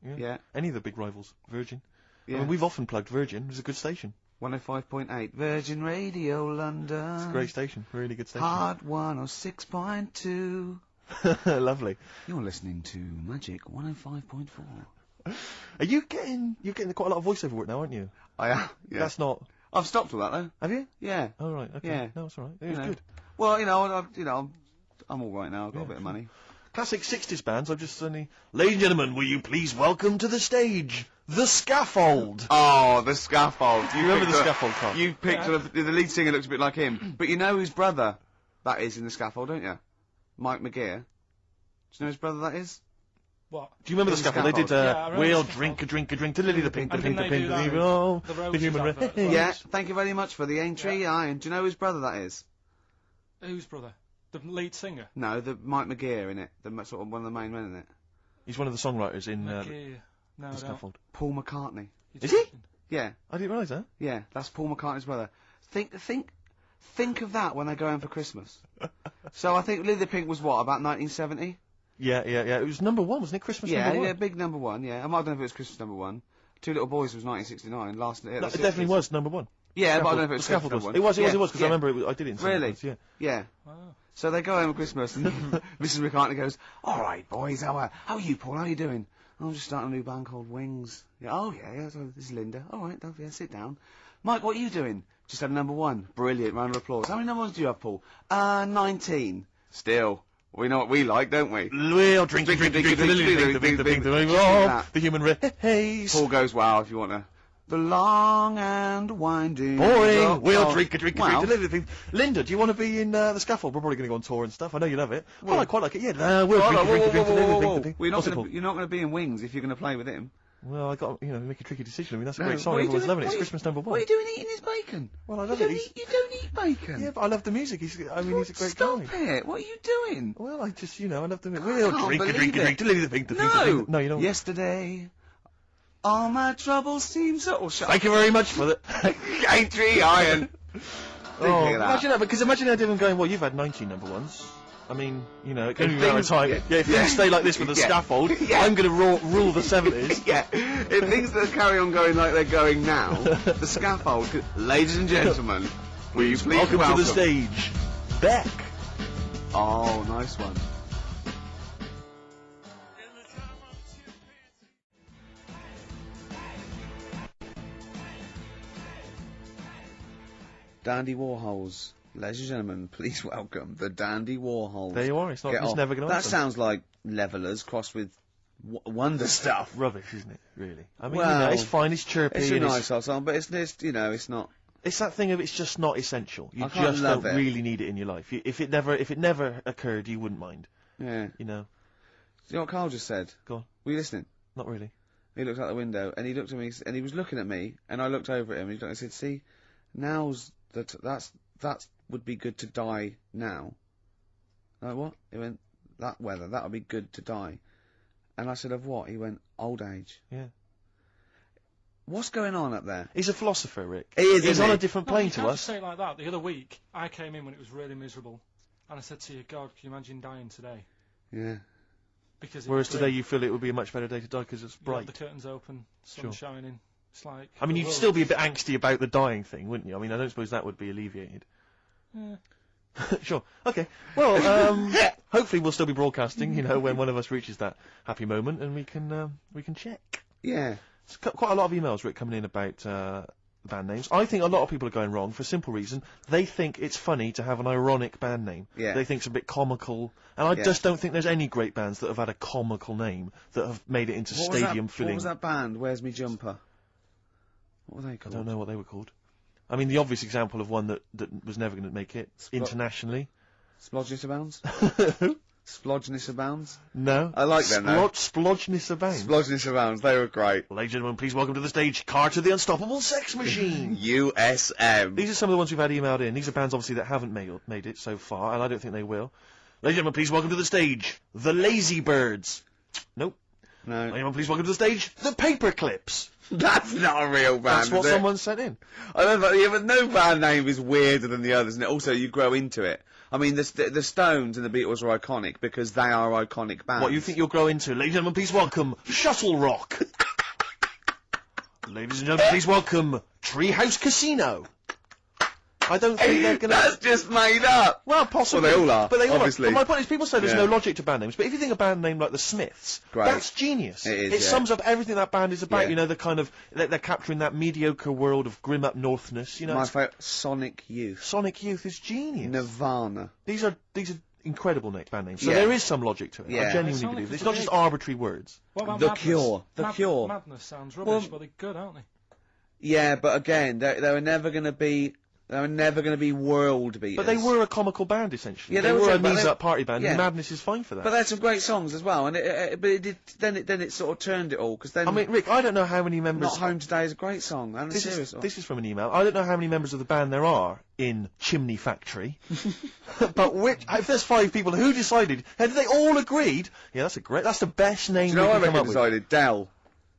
Yeah. Any of the big rivals, Virgin. Yeah. I mean, we've often plugged Virgin. It's a good station. 105.8 Virgin Radio London. It's a great station. Really good station. Hard 106.2. Lovely. You're listening to Magic 105.4. Are you getting quite a lot of voiceover work now, aren't you? I am. Yeah. That's not. I've stopped all that though. Have you? Yeah. Oh right. Okay. Yeah. No, it's all right. It was good. Well, I'm all right now. I've got a bit of money. Classic 60s bands. I've just suddenly. Ladies and gentlemen, will you please welcome to the stage The Scaffold? Oh, The Scaffold. You remember The Scaffold, Carl? You picked the lead singer looks a bit like him, but you know whose brother that is in The Scaffold, don't you? Mike McGear. Do you know whose brother that is? What? Do you remember The Scaffold? They did, we'll drink a drink to Lily the Pink, And didn't they do that oh, with the the human Roses advert as well? Yeah, thank you very much for the entry. Iron. Do you know whose brother that is? Whose brother? The lead singer? No, the Mike McGear in it. Sort of one of the main men in it. He's one of the songwriters in No, The I don't. Scaffold. Paul McCartney. Is he? Yeah. I didn't realise that. Yeah, that's Paul McCartney's brother. Think of that when they go home for Christmas. So I think Lily the Pink was what, about 1970? Yeah. It was number one, wasn't it? Christmas number one? Yeah, big number one, yeah. I don't know if it was Christmas number one. Two Little Boys was 1969, No, it definitely was number one. Yeah, but I don't know if it The was Scaffold Christmas was. number one. It was, because I remember I did it in Really? Scaffolds, yeah. Yeah. Wow. So they go home at Christmas and Mrs. McCartney goes, all right, boys, how are you, Paul? How are you doing? I'm just starting a new band called Wings. Yeah, oh, yeah, so this is Linda. All right, yeah, sit down. Mike, what are you doing? Just had a number one. Brilliant, round of applause. How many number ones do you have, Paul? 19. Still. We know what we like, don't we? We'll drink the human race. Paul goes, wow, if you want to. The long and winding. Boring. We'll drink a drink. Linda, do you want to be in The Scaffold? We're probably going to go on tour and stuff. I know you love it. Well, I quite like it. Yeah. We'll drink a drink. You're not going to be in Wings if you're going to play with him. Well, I got make a tricky decision. I mean, that's a great song. Everyone's loving it. It's Christmas number one. What are you doing eating his bacon? Well, I love it. You don't eat bacon. Yeah, but I love the music. He's a great guy. Stop it. What are you doing? Well, I just, I love the music. We'll drink a drink. No, you don't. Yesterday, all my troubles seem so... Thank you very much for that. Aintree Iron. Imagine that, because imagine Eddie going, well, you've had 19 number ones. I mean, it can be a matter of time. Yeah, if things stay like this with The Scaffold, I'm going to rule the 70s. Yeah, if things that carry on going like they're going now, The Scaffold, ladies and gentlemen, will you please welcome to the stage, Beck. Oh, nice one. Dandy Warhols. Ladies and gentlemen, please welcome the Dandy Warhols. There you are, it's never going to That sounds like Levellers crossed with Wonder Stuff. Rubbish, isn't it, really? I mean, it's fine, it's chirpy. It's a nice old song, but it's it's not... It's that thing of it's just not essential. You just don't really need it in your life. If it never occurred, you wouldn't mind. Yeah. You know? Do you know what Carl just said? Go on. Were you listening? Not really. He looked out the window, and he looked at me, and he was looking at me, and I looked over at him, and he said, see, now's... That would be good to die now. Like, what? He went, that weather, that would be good to die. And I said, of what? He went, old age. Yeah. What's going on up there? He's a philosopher, Rick. He is, He's on a different plane you to can't us. Just say it like that. The other week, I came in when it was really miserable, and I said to you, God, can you imagine dying today? Yeah. Because whereas today you feel it would be a much better day to die because it's bright. The curtains open, sun shining. It's like... I mean, you'd still be a bit angsty about the dying thing, wouldn't you? I mean, I don't suppose that would be alleviated. Yeah. Sure. Okay. Well, hopefully we'll still be broadcasting, when one of us reaches that happy moment, and we can check. Yeah. It's quite a lot of emails, Rick, coming in about band names. I think a lot of people are going wrong for a simple reason. They think it's funny to have an ironic band name. Yeah. They think it's a bit comical. And I just don't think there's any great bands that have had a comical name that have made it into stadium filling. What was that band? Where's Me Jumper? What were they called? I don't know what they were called. I mean, the obvious example of one that was never going to make it internationally. Splodgeness Abounds? Splodgeness Abounds? No. I like them, though. Splodgeness Abounds. Splodgeness Abounds, they were great. Ladies and gentlemen, please welcome to the stage, Carter the Unstoppable Sex Machine. USM. These are some of the ones we've had emailed in. These are bands, obviously, that haven't made it so far, and I don't think they will. Ladies and gentlemen, please welcome to the stage, The Lazy Birds. Nope. No. Anyone please welcome to the stage, the Paperclips. That's not a real band. That's what is it? someone sent in. I remember, yeah, but no band name is weirder than the others, and also you grow into it. I mean, the Stones and the Beatles are iconic because they are iconic bands. What you think you'll grow into? Ladies and gentlemen, please welcome Shuttle Rock. Ladies and gentlemen, please welcome Treehouse Casino. I don't think they're gonna... That's just made up! Well, possibly. Well, they all are, but they all obviously. Are. But my point is, people say there's Yeah. no logic to band names, but if you think a band name like the Smiths, Great. that's genius. It is, It yeah. sums up everything that band is about, Yeah. you know, the kind of... They're capturing that mediocre world of grim up northness, you know. My favourite, Sonic Youth. Sonic Youth is genius. Nirvana. These are incredible band names. So Yeah. there is some logic to it. Yeah. I genuinely Sonic believe it. is It's not just great. arbitrary words. What about The Madness? Cure. The Cure. Madness sounds rubbish, Well- but they're good, aren't they? Yeah, but again, they were never going to be... They were never going to be world beaters. But they were a comical band, essentially. Yeah, they they were were, a but they- knees-up party band, yeah. and Madness is fine for that. But they had some great songs as well, and but it did, then it sort of turned it all, because then... I mean, Rick, I don't know how many members... Not Home Today is a great song, and This serious. is from an email. I don't know how many members of the band there are in Chimney Factory, but if there's 5 people, who decided? Have they all agreed? Yeah, that's the best name Do you know we what I can come reckon up with. decided? Dell.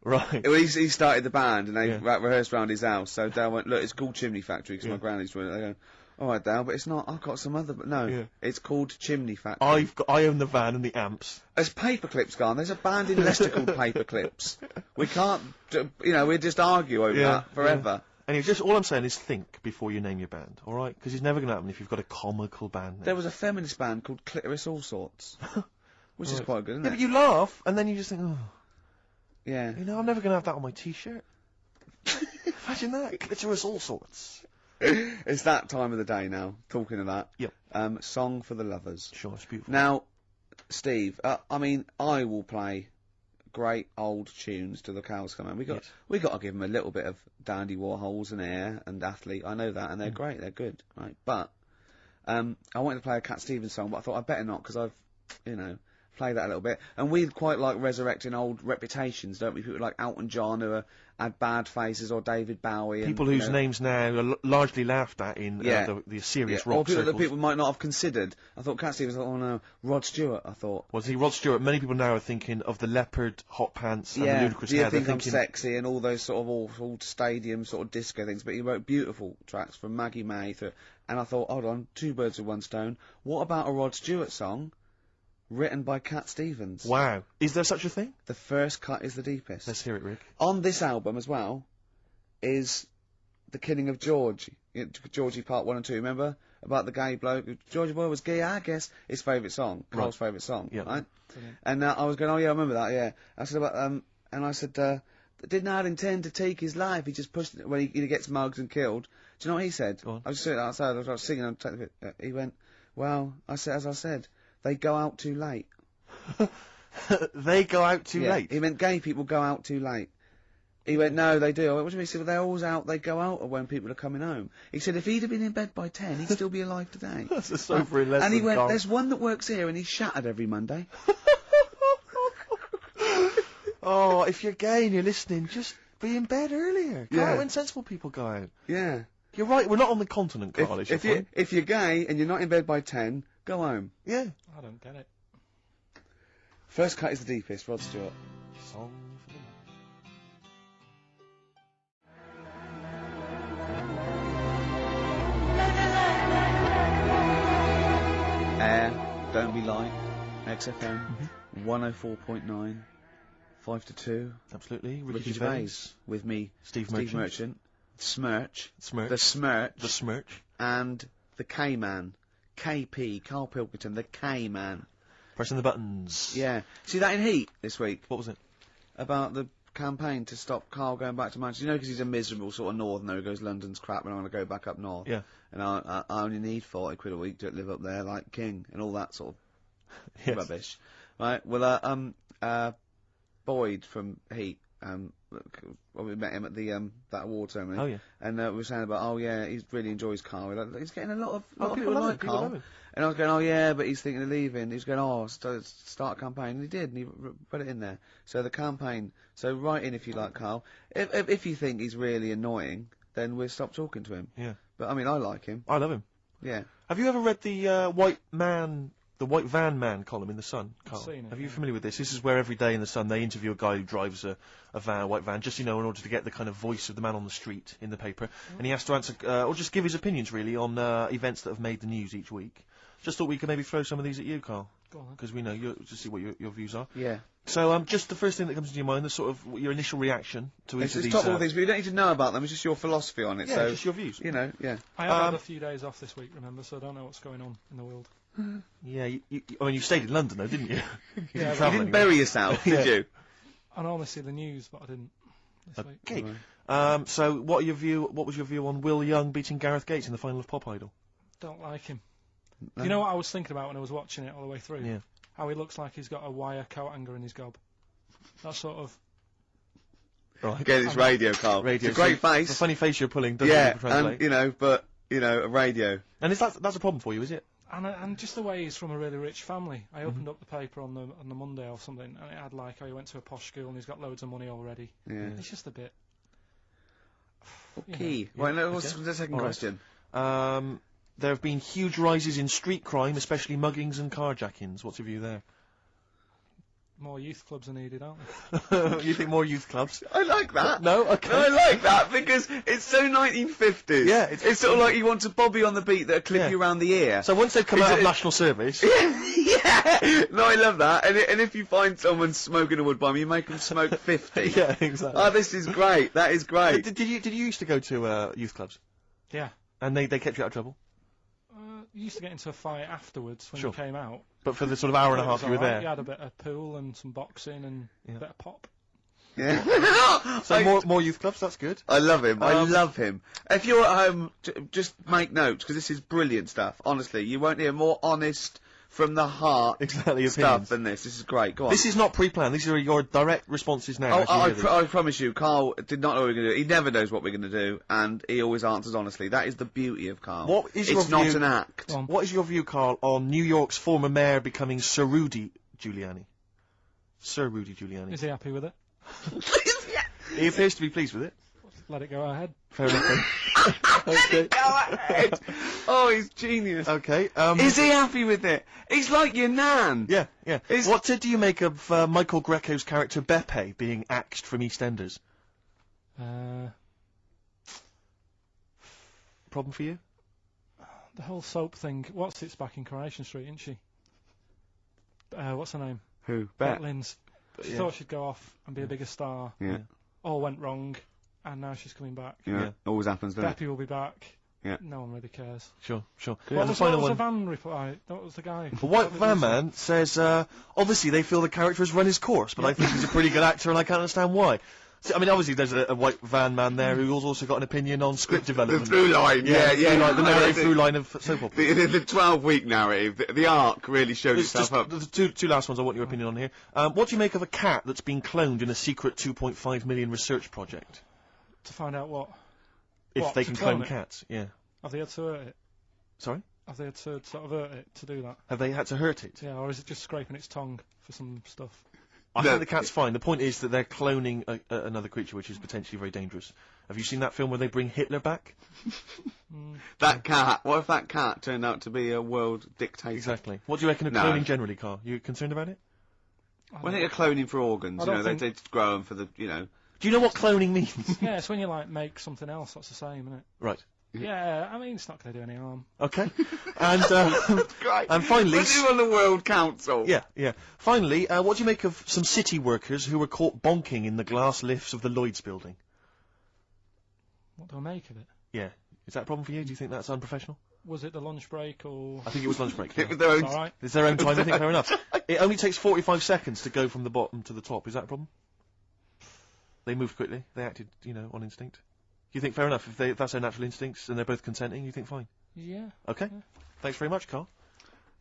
Right. Well, he started the band, and they Yeah. rehearsed round his house, so Dell went, look, it's called Chimney Factory, because Yeah. my granny's doing it. They go, alright, Dell, but it's not, I've got some other... But no, Yeah. it's called Chimney Factory. I own the van and the amps. As Paperclips gone, there's a band in Leicester called Paperclips. We can't, we just argue over that forever. Anyway, just all I'm saying is think before you name your band, all right? Because it's never going to happen if you've got a comical band name. There was a feminist band called Clitoris All Sorts, which is Right. quite good, isn't Yeah, it? but you laugh and then you just think, oh, Yeah. you know, I'm never going to have that on my T-shirt. Imagine that, Clitoris All Sorts. It's that time of the day now, talking of that. Yep. Song for the Lovers. Sure, it's beautiful. Now, Steve, I mean, I will play great old tunes till the cows come home. We got to give them a little bit of Dandy Warhols and Air and Athlete. I know that, and they're great. They're good, right? But I wanted to play a Cat Stevens song, but I thought I'd better not because I've, played that a little bit. And we quite like resurrecting old reputations, don't we? People like Elton John who had bad faces, or David Bowie. People and, whose names now are largely laughed at in the serious rock or people circles. that people might not have considered. I thought Cat Stevens. Oh no, Rod Stewart. I thought. Was he Rod Stewart? Many people now are thinking of the leopard hot pants and the ludicrous Do you hair. They're think I'm thinking, sexy and all those sort of awful stadium sort of disco things? But he wrote beautiful tracks from Maggie May through. And I thought, hold on, 2 birds with 1 stone. What about a Rod Stewart song written by Cat Stevens? wow, is there such a thing? The first cut is the deepest. Let's hear it, Rick. On this album as well is The Killing of George. Georgie Part 1 and 2, remember? About the gay bloke. Georgie Boy was gay, I guess. His favourite song. Carl's favourite song, Yeah. right? And I was going, oh yeah, I remember that, yeah. I said about, and I said, did not intend to take his life. He just pushed it when he gets mugged and killed. Do you know what he said? Go on. I was sitting outside, I was singing, he went, well, as I said, they go out too late. They go out too late. He meant gay people go out too late. He went, no, they do. I went, what do you mean? He said, well, they're always out, they go out when people are coming home. He said, if he'd have been in bed by 10, he'd still be alive today. That's a sobering lesson, And he went, Carl. there's one that works here, and he's shattered every Monday. Oh, if you're gay and you're listening, just be in bed earlier. Go Yeah. out when sensible people go out. Yeah. You're right, we're not on the continent, Carl, is your point. If you're gay and you're not in bed by 10, go home. Yeah. I don't get it. First cut is the deepest, Rod Stewart. Song for Air, Don't Be Light, XFM, 104.9, 5 to 2. Absolutely. Ricky Gervais with me, Steve Merchant, Smirch, Smirch. the Smirch, The Smirch. and the K-Man, KP, Karl Pilkington, the K-Man. Pressing the buttons. Yeah. See that in Heat this week? What was it? About the campaign to stop Karl going back to Manchester. You know, because he's a miserable sort of northerner who goes, London's crap and I want to go back up north. Yeah. And I only need 40 quid a week to live up there like king and all that sort of Yes. rubbish. Right, well, Boyd from Heat, well, we met him at the, that award ceremony. Oh, yeah. And we were saying about, oh yeah, he really enjoys Karl. He's getting a lot of people people love like him, people love Karl. him. And I was going, oh yeah, but he's thinking of leaving. He's going, oh, start a campaign. And he did, and he put it in there. So the campaign, so write in if you like Karl. If you think he's really annoying, then we'll stop talking to him. Yeah. But I mean, I like him. I love him. Yeah. Have you ever read the White Man the White Van Man column in the Sun, Carl. seen it, Are you yeah. familiar with this? This is where every day in the Sun they interview a guy who drives a white van, just, in order to get the kind of voice of the man on the street in the paper. And he has to answer, or just give his opinions, really, on events that have made the news each week. Just thought we could maybe throw some of these at you, Carl. Go on. Because we know, to see what your views are. Yeah. So, just the first thing that comes into your mind, the sort of, your initial reaction to each of these... It's top all things, but you don't need to know about them, it's just your philosophy on it. Yeah, so, just your views. You know, yeah. I have had a few days off this week, remember, so I don't know what's going on in the world. Yeah, you stayed in London, though, didn't you? Yeah, you didn't bury yourself, did you? I normally see the news, but I didn't this week. Okay. So, what was your view on Will Young beating Gareth Gates in the final of Pop Idol? Don't like him. Do you know what I was thinking about when I was watching it all the way through? Yeah. How he looks like he's got a wire coat hanger in his gob. That sort of... Right. Again, it's radio, Carl. Radio. It's a great face. The funny face you're pulling doesn't yeah, really translate. and, a radio. And that's a problem for you, is it? And just the way he's from a really rich family. I opened up the paper on the Monday or something, and it had how he went to a posh school and he's got loads of money already. Yeah. It's just a bit... Okay. Right, now, what's the second question? There have been huge rises in street crime, especially muggings and carjackings. What's your view there? More youth clubs are needed, aren't they? You think more youth clubs? I like that. No? Okay. I like that because it's so 1950s. Yeah, it's sort of like you want a Bobby on the beat that'll clip you around the ear. So once they've come out of national service... yeah! No, I love that. And if you find someone smoking a wood bomb, you make them smoke 50. Yeah, exactly. Oh, this is great. That is great. Did you used to go to youth clubs? Yeah. And they kept you out of trouble? You used to get into a fight afterwards when you came out. But for the sort of hour and a half you were there? You had a bit of pool and some boxing and a bit of pop. Yeah. So more youth clubs, that's good. I love him. I love him. If you're at home, just make notes, because this is brilliant stuff. Honestly, you won't hear more honest, from the heart stuff than this. This is great. Go on. This is not pre-planned. These are your direct responses now. I promise you, Carl did not know what we were going to do. He never knows what we're going to do, and he always answers honestly. That is the beauty of Carl. What is it's your not view, an act. What is your view, Carl, on New York's former mayor becoming Sir Rudy Giuliani? Sir Rudy Giuliani. Is he happy with it? He appears to be pleased with it. Let it go ahead. Fair enough. Okay. Go ahead. Oh, he's genius. Okay. Is he happy with it? He's like your nan. Yeah, yeah. What do you make of Michael Greco's character Beppe being axed from EastEnders? Problem for you? The whole soap thing. What's it's back in Coronation Street, isn't she? What's her name? Who? Bet Lynn's. She thought she'd go off and be a bigger star. Yeah. All went wrong, and now she's coming back. Yeah. Always happens, doesn't it? Beppe will be back. Yeah. No one really cares. Sure. What was the van reply? That was the guy. The White Van Man says, obviously they feel the character has run his course, but I think he's a pretty good actor and I can't understand why. So, I mean, obviously there's a White Van Man there who's also got an opinion on script development. The through line, the narrative through line of soap opera. The 12-week narrative, the arc really showed itself up. The two last ones I want your opinion on here. What do you make of a cat that's been cloned in a secret 2.5 million research project? To find out what? If they can clone cats, yeah. Have they had to hurt it? Sorry? Have they had to sort of hurt it to do that? Have they had to hurt it? Yeah, or is it just scraping its tongue for some stuff? I think the cat's fine. The point is that they're cloning another creature, which is potentially very dangerous. Have you seen that film where they bring Hitler back? That cat. What if that cat turned out to be a world dictator? Exactly. What do you reckon of cloning generally, Carl? You concerned about it? I think they're cloning for organs. You know, they grow them for the, you know. Do you know what cloning means? Yeah, it's when you make something else. That's the same, isn't it? Right. Yeah, I mean, it's not going to do any harm. Okay. And and finally... We're on the World Council. Yeah. Finally, what do you make of some city workers who were caught bonking in the glass lifts of the Lloyd's building? What do I make of it? Yeah. Is that a problem for you? Do you think that's unprofessional? Was it the lunch break or...? I think it was lunch break. It was their own... All right. It's their own time, I think, fair enough. It only takes 45 seconds to go from the bottom to the top. Is that a problem? They moved quickly. They acted, on instinct. You think fair enough? If that's their natural instincts and they're both consenting, you think fine? Yeah. Okay. Yeah. Thanks very much, Carl.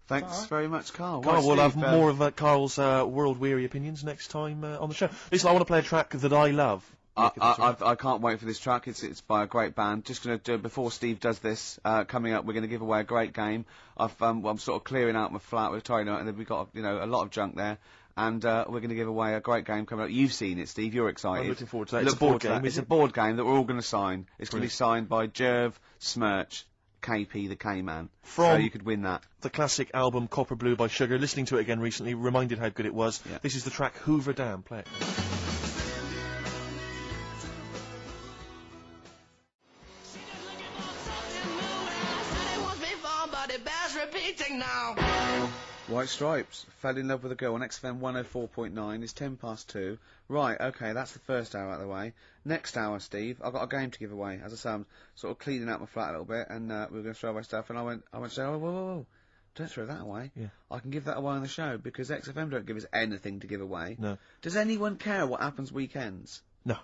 Thanks very much, Carl. Carl, we'll have more of Carl's world-weary opinions next time on the show. Listen, I want to play a track that I love. I can't wait for this track. It's by a great band. Just going to do, before Steve does this, coming up, we're going to give away a great game. I'm sort of clearing out my flat with tidying out, and then we've got, a lot of junk there. And we're going to give away a great game coming up. You've seen it, Steve. You're excited. I'm looking forward to that. It's a board game. It's a board game that we're all going to sign. It's going to be signed by Jerv, Smirch, KP the K-Man. From so you could win that. The classic album Copper Blue by Sugar. Listening to it again recently, reminded how good it was. Yeah. This is the track Hoover Dam. Play it. White Stripes fell in love with a girl on XFM 104.9. It's 2:10. Right, okay, that's the first hour out of the way. Next hour, Steve, I've got a game to give away. As I say, I'm sort of cleaning out my flat a little bit, and we were going to throw away stuff, and I went, oh, whoa, don't throw that away. Yeah. I can give that away on the show because XFM don't give us anything to give away. No. Does anyone care what happens weekends? No.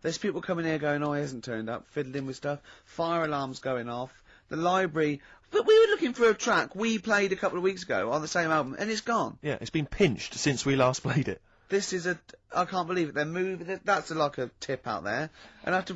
There's people coming here going, oh, he hasn't turned up, fiddling with stuff, fire alarms going off, the library. But we were looking for a track we played a couple of weeks ago on the same album, and it's gone. Yeah, it's been pinched since we last played it. This is I can't believe it. They're moving. That's like a tip out there, and I have to.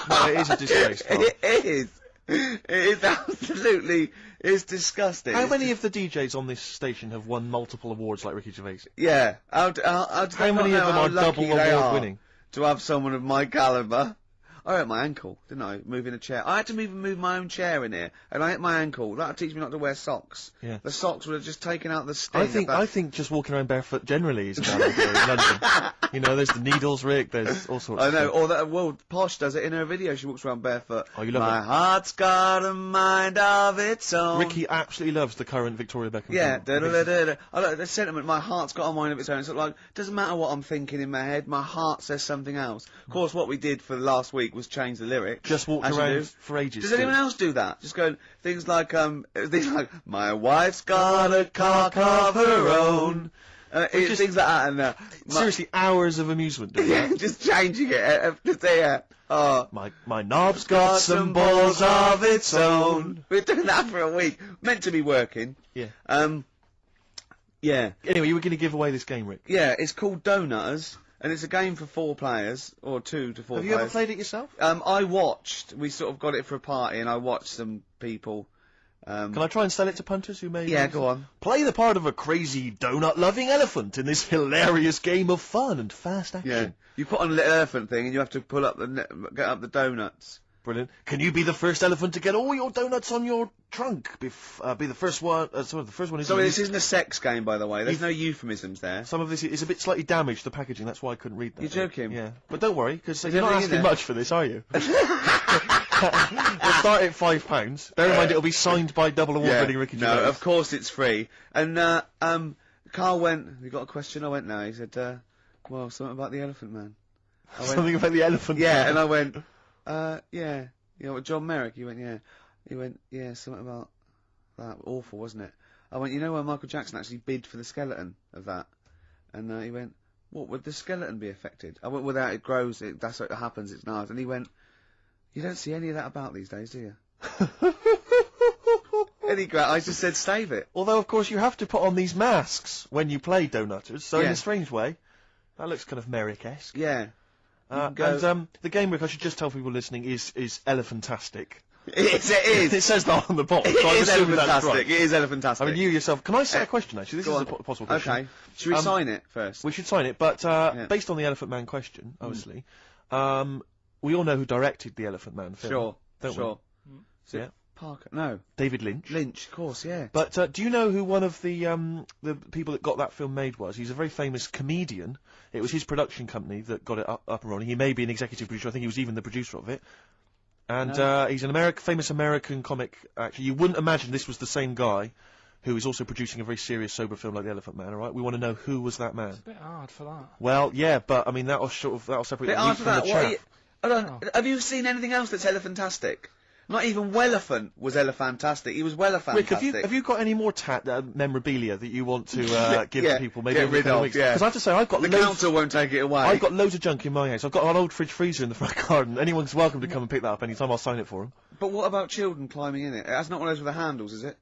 No, it is a disgrace. Carl. It is. It is absolutely. It's disgusting. How many of the DJs on this station have won multiple awards like Ricky Gervais? Yeah. How many of them are double award winning? To have someone of my calibre. I hurt my ankle, didn't I? Moving a chair. I had to move my own chair in here, and I hit my ankle. That'll teach me not to wear socks. Yeah. The socks would have just taken out the sting. I think just walking around barefoot generally is a bad idea in London. You know, there's the needles, Rick. There's all sorts. I of know. stuff. Or that. Well, Posh does it in her video. She walks around barefoot. Oh, you love my it. heart's got a mind of its own. Ricky absolutely loves the current Victoria Beckham. Yeah. film. I like the sentiment. My heart's got a mind of its own. It's sort of like doesn't matter what I'm thinking in my head. My heart says something else. Of course, what we did for the last week was change the lyrics. Just walked as you around do. for ages. Does anyone else do that? Just going things like my wife's got a cock of her own. Just things like that, and Seriously, hours of amusement doing that. just changing it. Just there. Oh, my knob's got some balls of its own. We're doing that for a week. Meant to be working. Yeah. Yeah. Anyway, you were going to give away this game, Rick. Yeah, it's called Donutters, and it's a game for 4 players, or 2 to 4 Have players. you ever played it yourself? I watched. We sort of got it for a party, and I watched some people. Can I try and sell it to punters who may... Yeah, go on. Play the part of a crazy donut-loving elephant in this hilarious game of fun and fast action. Yeah. You put on a little elephant thing, and you have to pull up get up the donuts. Brilliant. Can you be the first elephant to get all your donuts on your trunk? Be the first one. The first one is. Sorry, this isn't a sex game, by the way. There's no euphemisms there. Some of this is a bit slightly damaged, the packaging. That's why I couldn't read that. You're joking? Yeah, but don't worry, because Is you're not everything in asking there? much for this, are you? We'll start at £5. Bear in mind, it'll be signed by double award-winning Ricky Gervais. No, of course it's free. And Carl went. You got a question? I went. No. He said, well, something about the Elephant Man. I went, Something about the elephant. Yeah, and I went, yeah. You know what, John Merrick? He went, yeah. He went, yeah, something about that. Awful, wasn't it? I went, you know where Michael Jackson actually bid for the skeleton of that? And he went, what, would the skeleton be affected? I went, without it grows, that's what happens, it's nice. And he went, you don't see any of that about these days, do you? I just said, save it. Although, of course, you have to put on these masks when you play Donutters, so in Yeah. a strange way, that looks kind of Merrick-esque. Yeah. And the game, Rick, I should just tell people listening, is elephantastic. It is. It says that on the box. It so I'm is assuming that's elephantastic. right. It is elephantastic. I mean, you yourself. Can I say a question, actually? This Go is on. a possible question. Okay. Should we sign it first? We should sign it, but based on the Elephant Man question, obviously, we all know who directed the Elephant Man film. Sure. Don't sure. we? Yeah. Parker? No. David Lynch. Lynch, of course, yeah. But do you know who one of the people that got that film made was? He's a very famous comedian. It was his production company that got it up and running. He may be an executive producer. I think he was even the producer of it. And he's an famous American comic actor. You wouldn't imagine this was the same guy who is also producing a very serious, sober film like The Elephant Man, all right? We want to know who was that man. It's a bit hard for that. Well, yeah, but, I mean, that'll separate the wheat from the chaff. Have you seen anything else that's elephantastic? Not even Wellephant was elephantastic. He was Wellefantastic. Rick, have you got any more memorabilia that you want to give to people? Maybe get rid of, weeks? Because I have to say, I've got the council won't take it away. I've got loads of junk in my house. I've got an old fridge freezer in the front garden. Anyone's welcome to come and pick that up anytime. I'll sign it for them. But what about children climbing in it? That's not one of those with the handles, is it?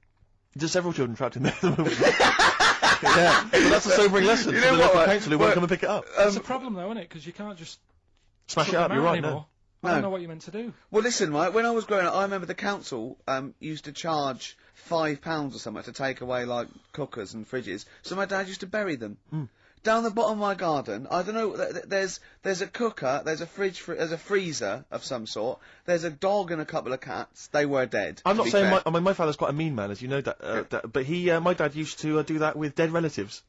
There's several children trapped in there at the moment. Yeah, but that's a sobering lesson. You know for the what, local council who won't come and pick it up. It's a problem though, isn't it? Because you can't just smash it put up. them You're out right. anymore. No. I don't know what you're meant to do. Well, listen, right, when I was growing up, I remember the council used to charge £5 or something to take away, like, cookers and fridges, so my dad used to bury them. down the bottom of my garden. I don't know. There's a cooker. There's a fridge. There's a freezer of some sort. There's a dog and a couple of cats. They were dead. I'm not saying my father's quite a mean man, as you know that, but my dad used to do that with dead relatives.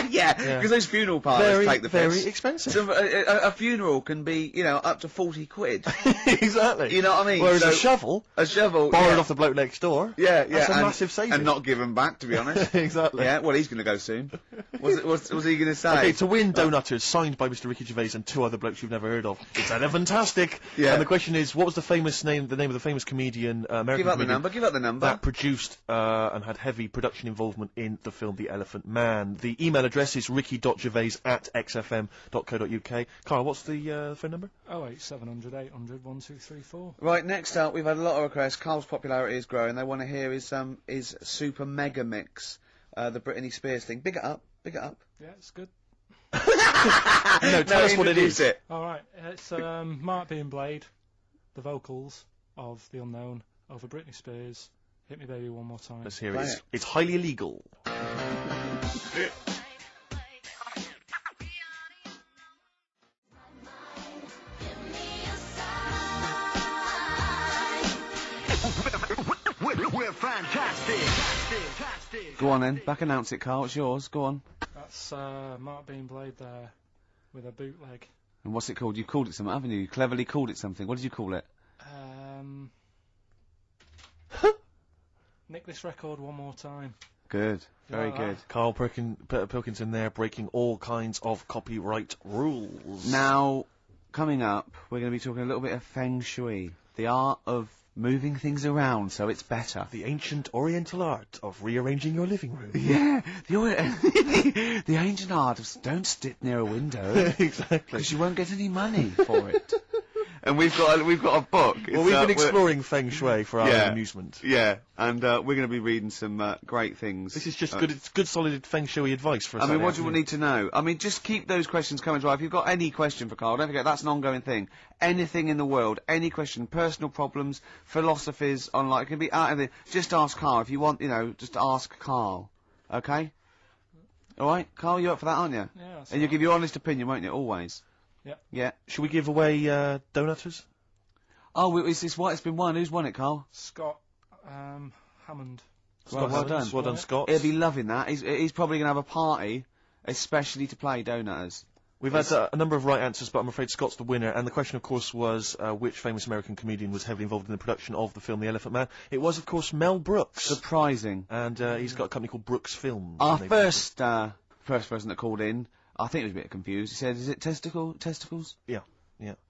Yeah, because those funeral parlours take the piss. Very expensive. So, a funeral can be, up to 40 quid. Exactly. You know what I mean? Whereas So, a shovel, borrowed off the bloke next door. Yeah, That's a massive saving. And not given back, to be honest. Exactly. Yeah, well, he's going to go soon. What's he going to say? Okay, to win Donutters, signed by Mr. Ricky Gervais and 2 other blokes you've never heard of. It's fantastic. Yeah. And the question is, what was the name of the famous comedian, American comedian? Give out the number. That produced and had heavy production involvement in the film The Elephant Man. The email address is ricky.gervais@xfm.co.uk. Carl, what's the phone number? 08700 800 1234. Right, next up, we've had a lot of requests. Carl's popularity is growing. They want to hear his Super Mega Mix, the Britney Spears thing. Big it up. Yeah, it's good. No, tell us what it is. Alright, it's Mark being Blade, the vocals of The Unknown, over Britney Spears. Hit Me Baby One More Time. Let's hear it. It's highly illegal. We're fantastic. Go on then, back announce it, Carl. It's yours. Go on. That's Mark being Blade there with a bootleg. And what's it called? You called it something, haven't you? You cleverly called it something. What did you call it? Nick this record one more time. Good. Very good. Carl Pilkington there, breaking all kinds of copyright rules. Now, coming up, we're going to be talking a little bit of Feng Shui, the art of moving things around so it's better. The ancient Oriental art of rearranging your living room. Yeah, the ancient art of don't sit near a window. Exactly. Because you won't get any money for it. And we've got a book. Well, we've been exploring Feng Shui for our own amusement. Yeah, and we're going to be reading some great things. This is just good. It's good, solid Feng Shui advice for us. I mean, what do you need to know? I mean, just keep those questions coming to life. If you've got any question for Carl, don't forget that's an ongoing thing. Anything in the world, any question, personal problems, philosophies, online, it can be out of the. Just ask Carl if you want. Just ask Carl. Okay. All right, Carl, you're up for that, aren't you? Yeah. And you'll give your honest opinion, won't you? Always. Yeah. Yeah. Should we give away Donutters? Oh, it's been won. Who's won it, Carl? Scott Hammond. Well done. Well done, Scott. He'll be loving that. He's probably going to have a party, especially to play Donutters. We've had a number of right answers, but I'm afraid Scott's the winner. And the question, of course, was which famous American comedian was heavily involved in the production of the film The Elephant Man? It was, of course, Mel Brooks. Surprising. And he's got a company called Brooks Films. Our first person that called in, I think he was a bit confused. He said, "Is it testicles?" Yeah.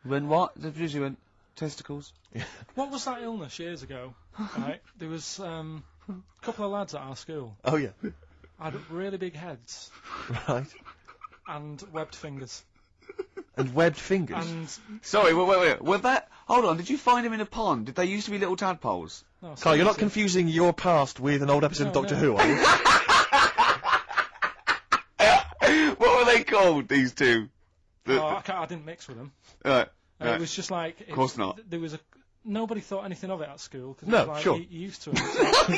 When what? The producer went, testicles. Yeah. What was that illness years ago? Right, there was a couple of lads at our school. Oh yeah. Had really big heads. Right. And webbed fingers. And webbed fingers. And sorry, wait. Was that? Hold on. Did you find him in a pond? Did they used to be little tadpoles? No, Carl, you're not confusing your past with an old episode of Doctor Who, are you? What were they called? These two? I didn't mix with them. Right. It was just like. Of course not. There was nobody thought anything of it at school. Cause No, it was like, sure. You used to it.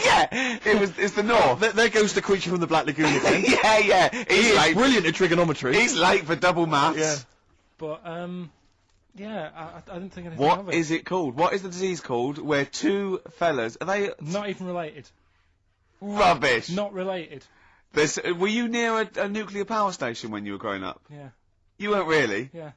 Yeah, it's the North. There goes the creature from the Black Lagoon again. yeah. He's late. Brilliant at trigonometry. He's late for double maths. Yeah. But yeah, I didn't think anything of it. What is it called? What is the disease called? Where two fellas are they not even related? Rubbish. Not related. Were you near a nuclear power station when you were growing up? Yeah. You weren't really? Yeah.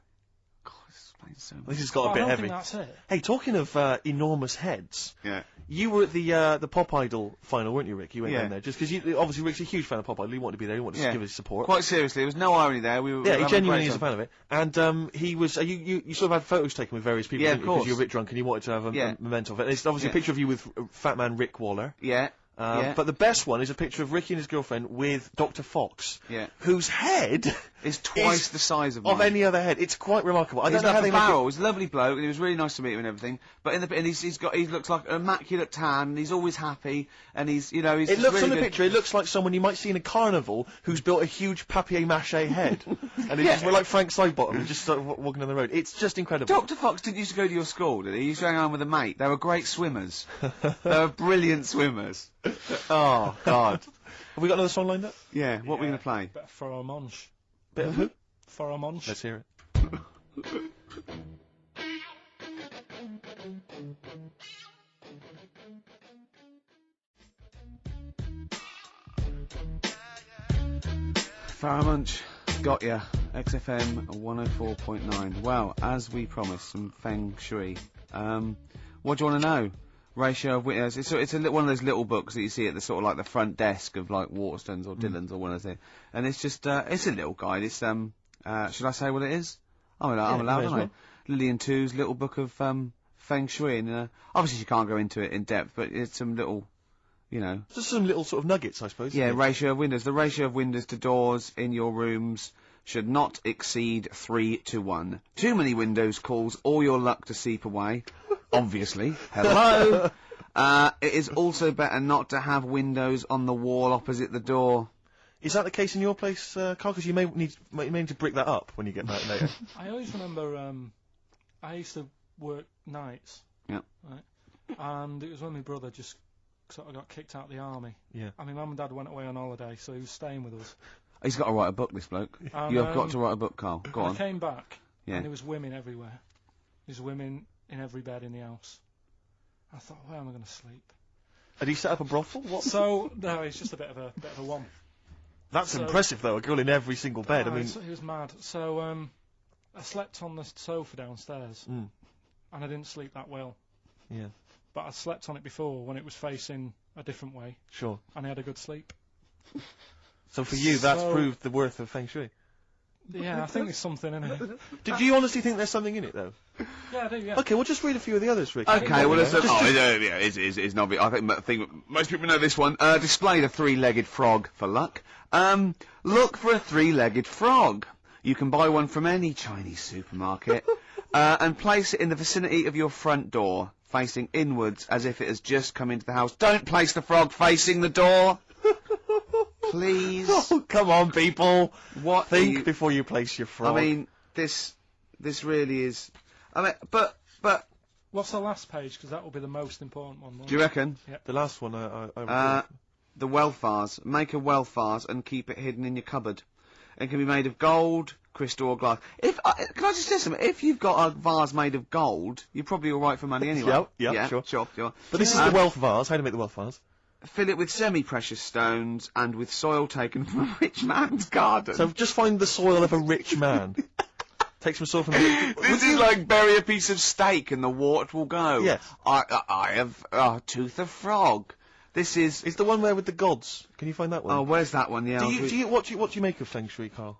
God, this explains so much. This has got a bit I don't heavy. think that's it. Hey, talking of enormous heads. Yeah. You were at the Pop Idol final, weren't you, Rick? You went Yeah. down there just because obviously Rick's a huge fan of Pop Idol. He wanted to be there. He wanted to give his support. Quite seriously, there was no irony there. We were. Yeah, he having genuinely a is great a fan of it. And he was. You sort of had photos taken with various people. Yeah, didn't of you? Because course. you were a bit drunk and you wanted to have a memento of it. There's obviously a picture of you with Fat Man Rick Waller. Yeah. But the best one is a picture of Ricky and his girlfriend with Dr. Fox, whose head is twice the size of mine. any other head. It's quite remarkable. I don't know how they barrel. He's a lovely bloke, and he was really nice to meet him and everything. But he looks like an immaculate tan, and he's always happy, and he's he's. It looks really on the good. picture. It looks like someone you might see in a carnival who's built a huge papier-mâché head, and it's just we're like Frank Sidebottom, just sort of walking on the road. It's just incredible. Dr. Fox didn't used to go to your school, did he? He used to hang around with a mate. They were great swimmers. They were brilliant swimmers. Oh God. Have we got another song lined up? Yeah, what are we going to play? Bit of Pharomonge. Bit of who? Pharomonge. Let's hear it. Pharomonge, got ya. XFM 104.9. Well, as we promised, some feng shui. What do you want to know? Ratio of windows. It's one of those little books that you see at the sort of like the front desk of like Waterstones or Dillon's or one of those. And it's just it's a little guide. It's should I say what it is? I'm allowed, aren't I? Lillian Two's little book of feng shui, and obviously you can't go into it in depth, but it's some little, you know, just some little sort of nuggets, I suppose. Yeah, ratio of windows. The ratio of windows to doors in your rooms should not exceed 3-1. Too many windows cause all your luck to seep away. Obviously. Hello. It is also better not to have windows on the wall opposite the door. Is that the case in your place, Carl? Because you may need to brick that up when you get back later. I always remember, I used to work nights. Yeah. Right. And it was when my brother just sort of got kicked out of the army. Yeah. I mean, Mum and Dad went away on holiday, so he was staying with us. He's got to write a book, this bloke. You have got to write a book, Carl. Go on. I came back, yeah, and there was women everywhere. There's women in every bed in the house. I thought, where am I going to sleep? Had he set up a brothel? What? So no, it's just a bit of a one. That's impressive, though. A girl in every single bed. I mean, he was mad. So I slept on the sofa downstairs, and I didn't sleep that well. Yeah. But I slept on it before when it was facing a different way. Sure. And I had a good sleep. So for you, that's proved the worth of feng shui. Yeah, I think there's something in it. Did you honestly think there's something in it, though? Yeah, I do, yeah. Okay, we'll just read a few of the others, Rick. Okay, well, it's not big. I think most people know this one. Display the three-legged frog for luck. Look for a three-legged frog. You can buy one from any Chinese supermarket, and place it in the vicinity of your front door, facing inwards as if it has just come into the house. Don't place the frog facing the door. Please. Oh, come on, people. What? Think before you place your frog. I mean, this really is. I mean, but. What's the last page? Because that will be the most important one. Do you reckon? Yeah. The last one, the wealth vase. Make a wealth vase and keep it hidden in your cupboard. It can be made of gold, crystal, or glass. Can I just say something? If you've got a vase made of gold, you're probably all right for money anyway. Yeah, sure. But this is the wealth vase. How do you make the wealth vase? Fill it with semi-precious stones and with soil taken from a rich man's garden. So just find the soil of a rich man. Take some soil from This is like bury a piece of steak and the water will go. Yes. I have a tooth of frog. This is... It's the one where with the gods. Can you find that one? Oh, where's that one? Yeah. What do you make of feng shui, Carl?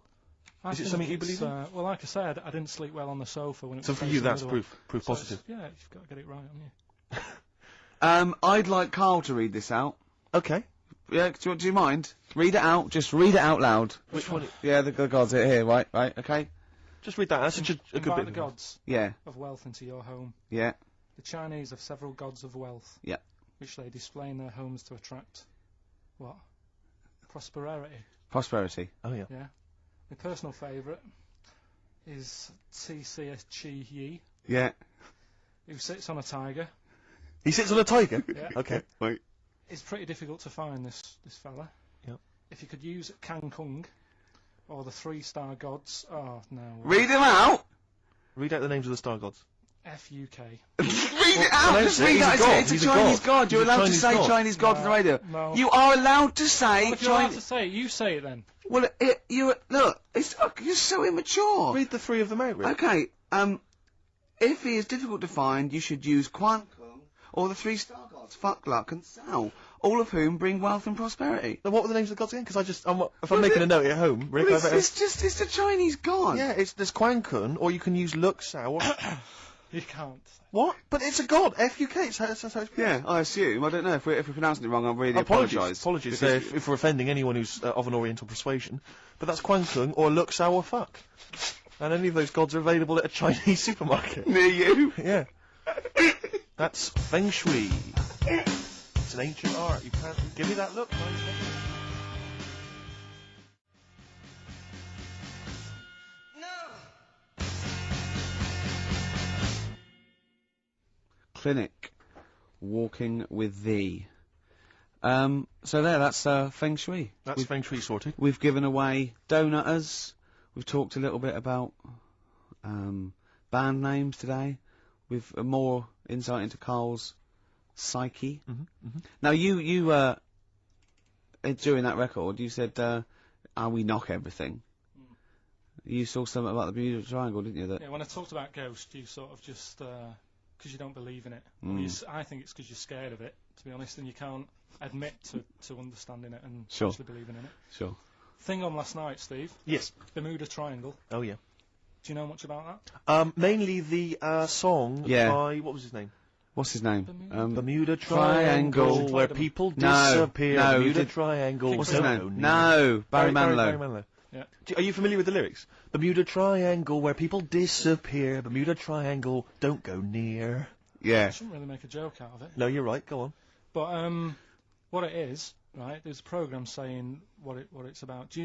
Is it something you believe in? Well, like I said, I didn't sleep well on the sofa when it was. So for you, that's proof positive. Yeah, you've got to get it right, haven't you? I'd like Carl to read this out. Okay. Yeah, do you mind? Read it out. Just read it out loud. Which one? Yeah, the gods are here. Right, okay. Just read that. That's such a good bit. Invite the gods. Yeah. Of wealth into your home. Yeah. The Chinese have several gods of wealth. Yeah. Which they display in their homes to attract what? Prosperity. Oh yeah. Yeah. My personal favourite is T.C. Chi Yi. Yeah. Who sits on a tiger. He sits on a tiger? Yeah. Okay. Wait. It's pretty difficult to find this fella. Yep. If you could use Kang Kung or the 3-star gods. Oh no. Read him out. Read out the names of the star gods. F-U-K. Read it out. Just read it. It's a Chinese god. You're allowed to say Chinese god on the radio. No. You are allowed to say Chinese. You're allowed to say it. You say it then. Well, look. You're so immature. Read the three of them out, Rick. Okay. If he is difficult to find, you should use Quan Kung or the 3-star gods, Fuck, Luck, and Sao, all of whom bring wealth and prosperity. Now, what were the names of the gods again? Because if I'm making a note at home, Rick, well, it's a Chinese god. Yeah, there's Quan Kun, or you can use Luk Sao. You can't. What? But it's a god. F-U-K. That's how it's yeah, I assume. I don't know if we're pronouncing it wrong. I really apologise. Apologies if we're offending anyone who's of an Oriental persuasion. But that's Quan Kun or Luk Sao or Fuck. And any of those gods are available at a Chinese supermarket. Near you? Yeah. That's feng shui. It's an ancient art. You can't give me that look. Clinic. Walking with thee. So that's Feng Shui. That's Feng Shui sorted. We've given away donutters. We've talked a little bit about band names today. With more insight into KARL's psyche. Now, you during that record, you said, we knock everything. You saw something about the Bermuda Triangle, didn't you? Yeah, when I talked about Ghost, you sort of just, because you don't believe in it. I think it's because you're scared of it, to be honest, and you can't admit to understanding it and actually believing in it. Sure. Thing on last night, Steve. Yes. Bermuda Triangle. Oh, yeah. Do you know much about that? Mainly the song by, what was his name? What's his name? Bermuda Triangle, where people disappear. No, Bermuda Triangle. What's his name? No, Barry Manilow. Barry Manilow. Yeah. Are you familiar with the lyrics? Bermuda Triangle, where people disappear. Bermuda Triangle, don't go near. Yeah. I shouldn't really make a joke out of it. No, you're right. Go on. But what it is, right? There's a program saying what it's about.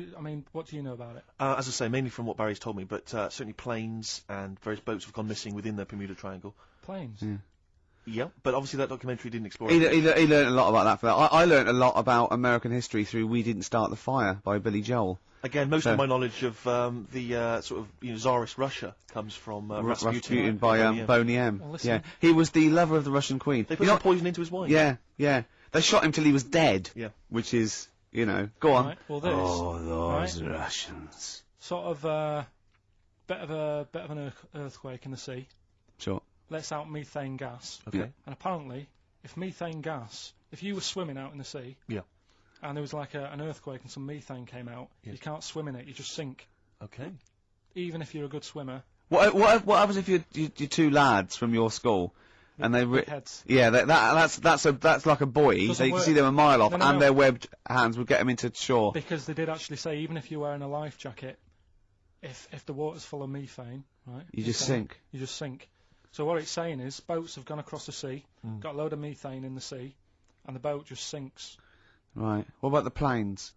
What do you know about it? As I say, mainly from what Barry's told me, but certainly planes and various boats have gone missing within the Bermuda Triangle. Planes. Yeah. Yeah, but obviously that documentary didn't explore He it. learned a lot about that. I learned a lot about American history through "We Didn't Start the Fire" by Billy Joel. Again, most of my knowledge of the sort of Tsarist Russia comes from Rasputin by Boney M. Well, yeah, he was the lover of the Russian queen. They put some poison into his wine. Yeah, yeah. They shot him till he was dead. Yeah, which is, go on. Right, well, this. Oh, those Russians. Sort of bit of an earthquake in the sea. Sure. Lets out methane gas. Okay. And apparently, if you were swimming out in the sea. Yeah. And there was like an earthquake and some methane came out, you can't swim in it, you just sink. Okay. Even if you're a good swimmer. What happens if you're two lads from your school, and they heads. Yeah, that's like a buoy. So you can see them a mile off, and their webbed hands would get them into shore. Because they did actually say even if you're wearing a life jacket, if the water's full of methane, right? You just sink. You just sink. So what it's saying is boats have gone across the sea, got a load of methane in the sea, and the boat just sinks. Right. What about the planes?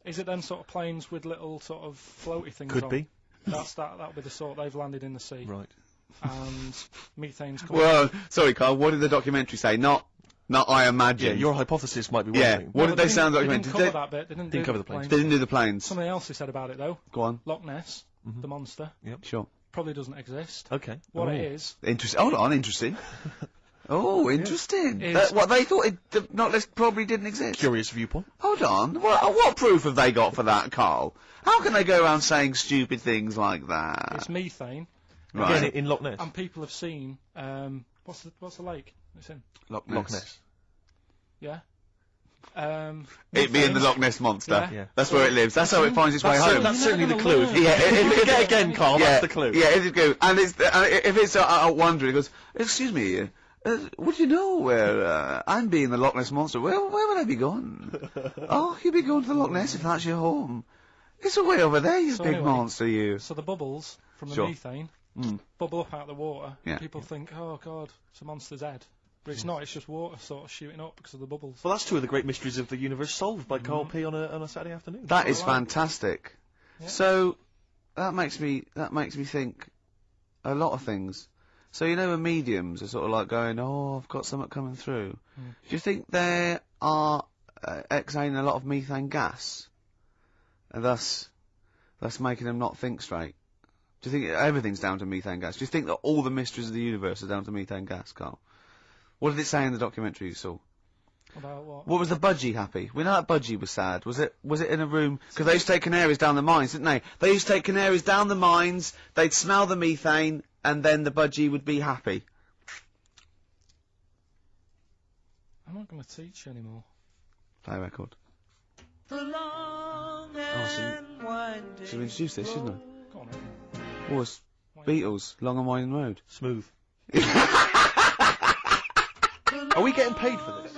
Is it them sort of planes with little sort of floaty things Could on? be. That'll be the sort they've landed in the sea. Right. And methane's coming. Well, sorry, Carl. What did the documentary say? Not I imagine. Yeah, your hypothesis might be one thing. What did they say on the They documentary? didn't cover that bit. They didn't cover the planes. They didn't do the planes. Something else they said about it though. Go on. Loch Ness, the monster. Yep. Sure. Probably doesn't exist. Okay. What it is. Interesting. Hold on, interesting. Oh, interesting. Is- What they thought the Loch Ness probably didn't exist. Curious viewpoint. Hold on. What proof have they got for that, Carl? How can they go around saying stupid things like that? It's methane. Right. Again, in Loch Ness. And people have seen. What's the lake it's in? Loch Ness. Loch Ness. Yeah. It being the Loch Ness monster. Yeah. That's where it lives. That's how it finds its way home. That's certainly the clue. Yeah, Get again, Carl. That's the clue. Yeah, if you go, and if it's wondering, it goes, excuse me, would you know where I'm being the Loch Ness monster? Where would I be going? Oh, you'd be going to the Loch Ness if that's your home. It's away over there, you big monster, you. So the bubbles from the methane bubble up out of the water. Yeah. People think, oh God, it's a monster's head. But it's not, it's just water sort of shooting up because of the bubbles. Well, that's two of the great mysteries of the universe solved by Carl P on a Saturday afternoon. That is fantastic. Yeah. So that makes me think a lot of things. So when mediums are sort of like going, oh, I've got something coming through. Do you think they are exhaling a lot of methane gas, and thus making them not think straight? Do you think everything's down to methane gas? Do you think that all the mysteries of the universe are down to methane gas, Carl? What did it say in the documentary you saw? About what? What was the budgie happy? We know that budgie was sad. Was it in a room? Because they used to take canaries down the mines, didn't they? They used to take canaries down the mines, they'd smell the methane, and then the budgie would be happy. I'm not going to teach you anymore. Play a record. The long Should we introduce this, shouldn't I? Go on, then. Oh, it's Beatles, Long and Winding Road. Smooth. Are we getting paid for this?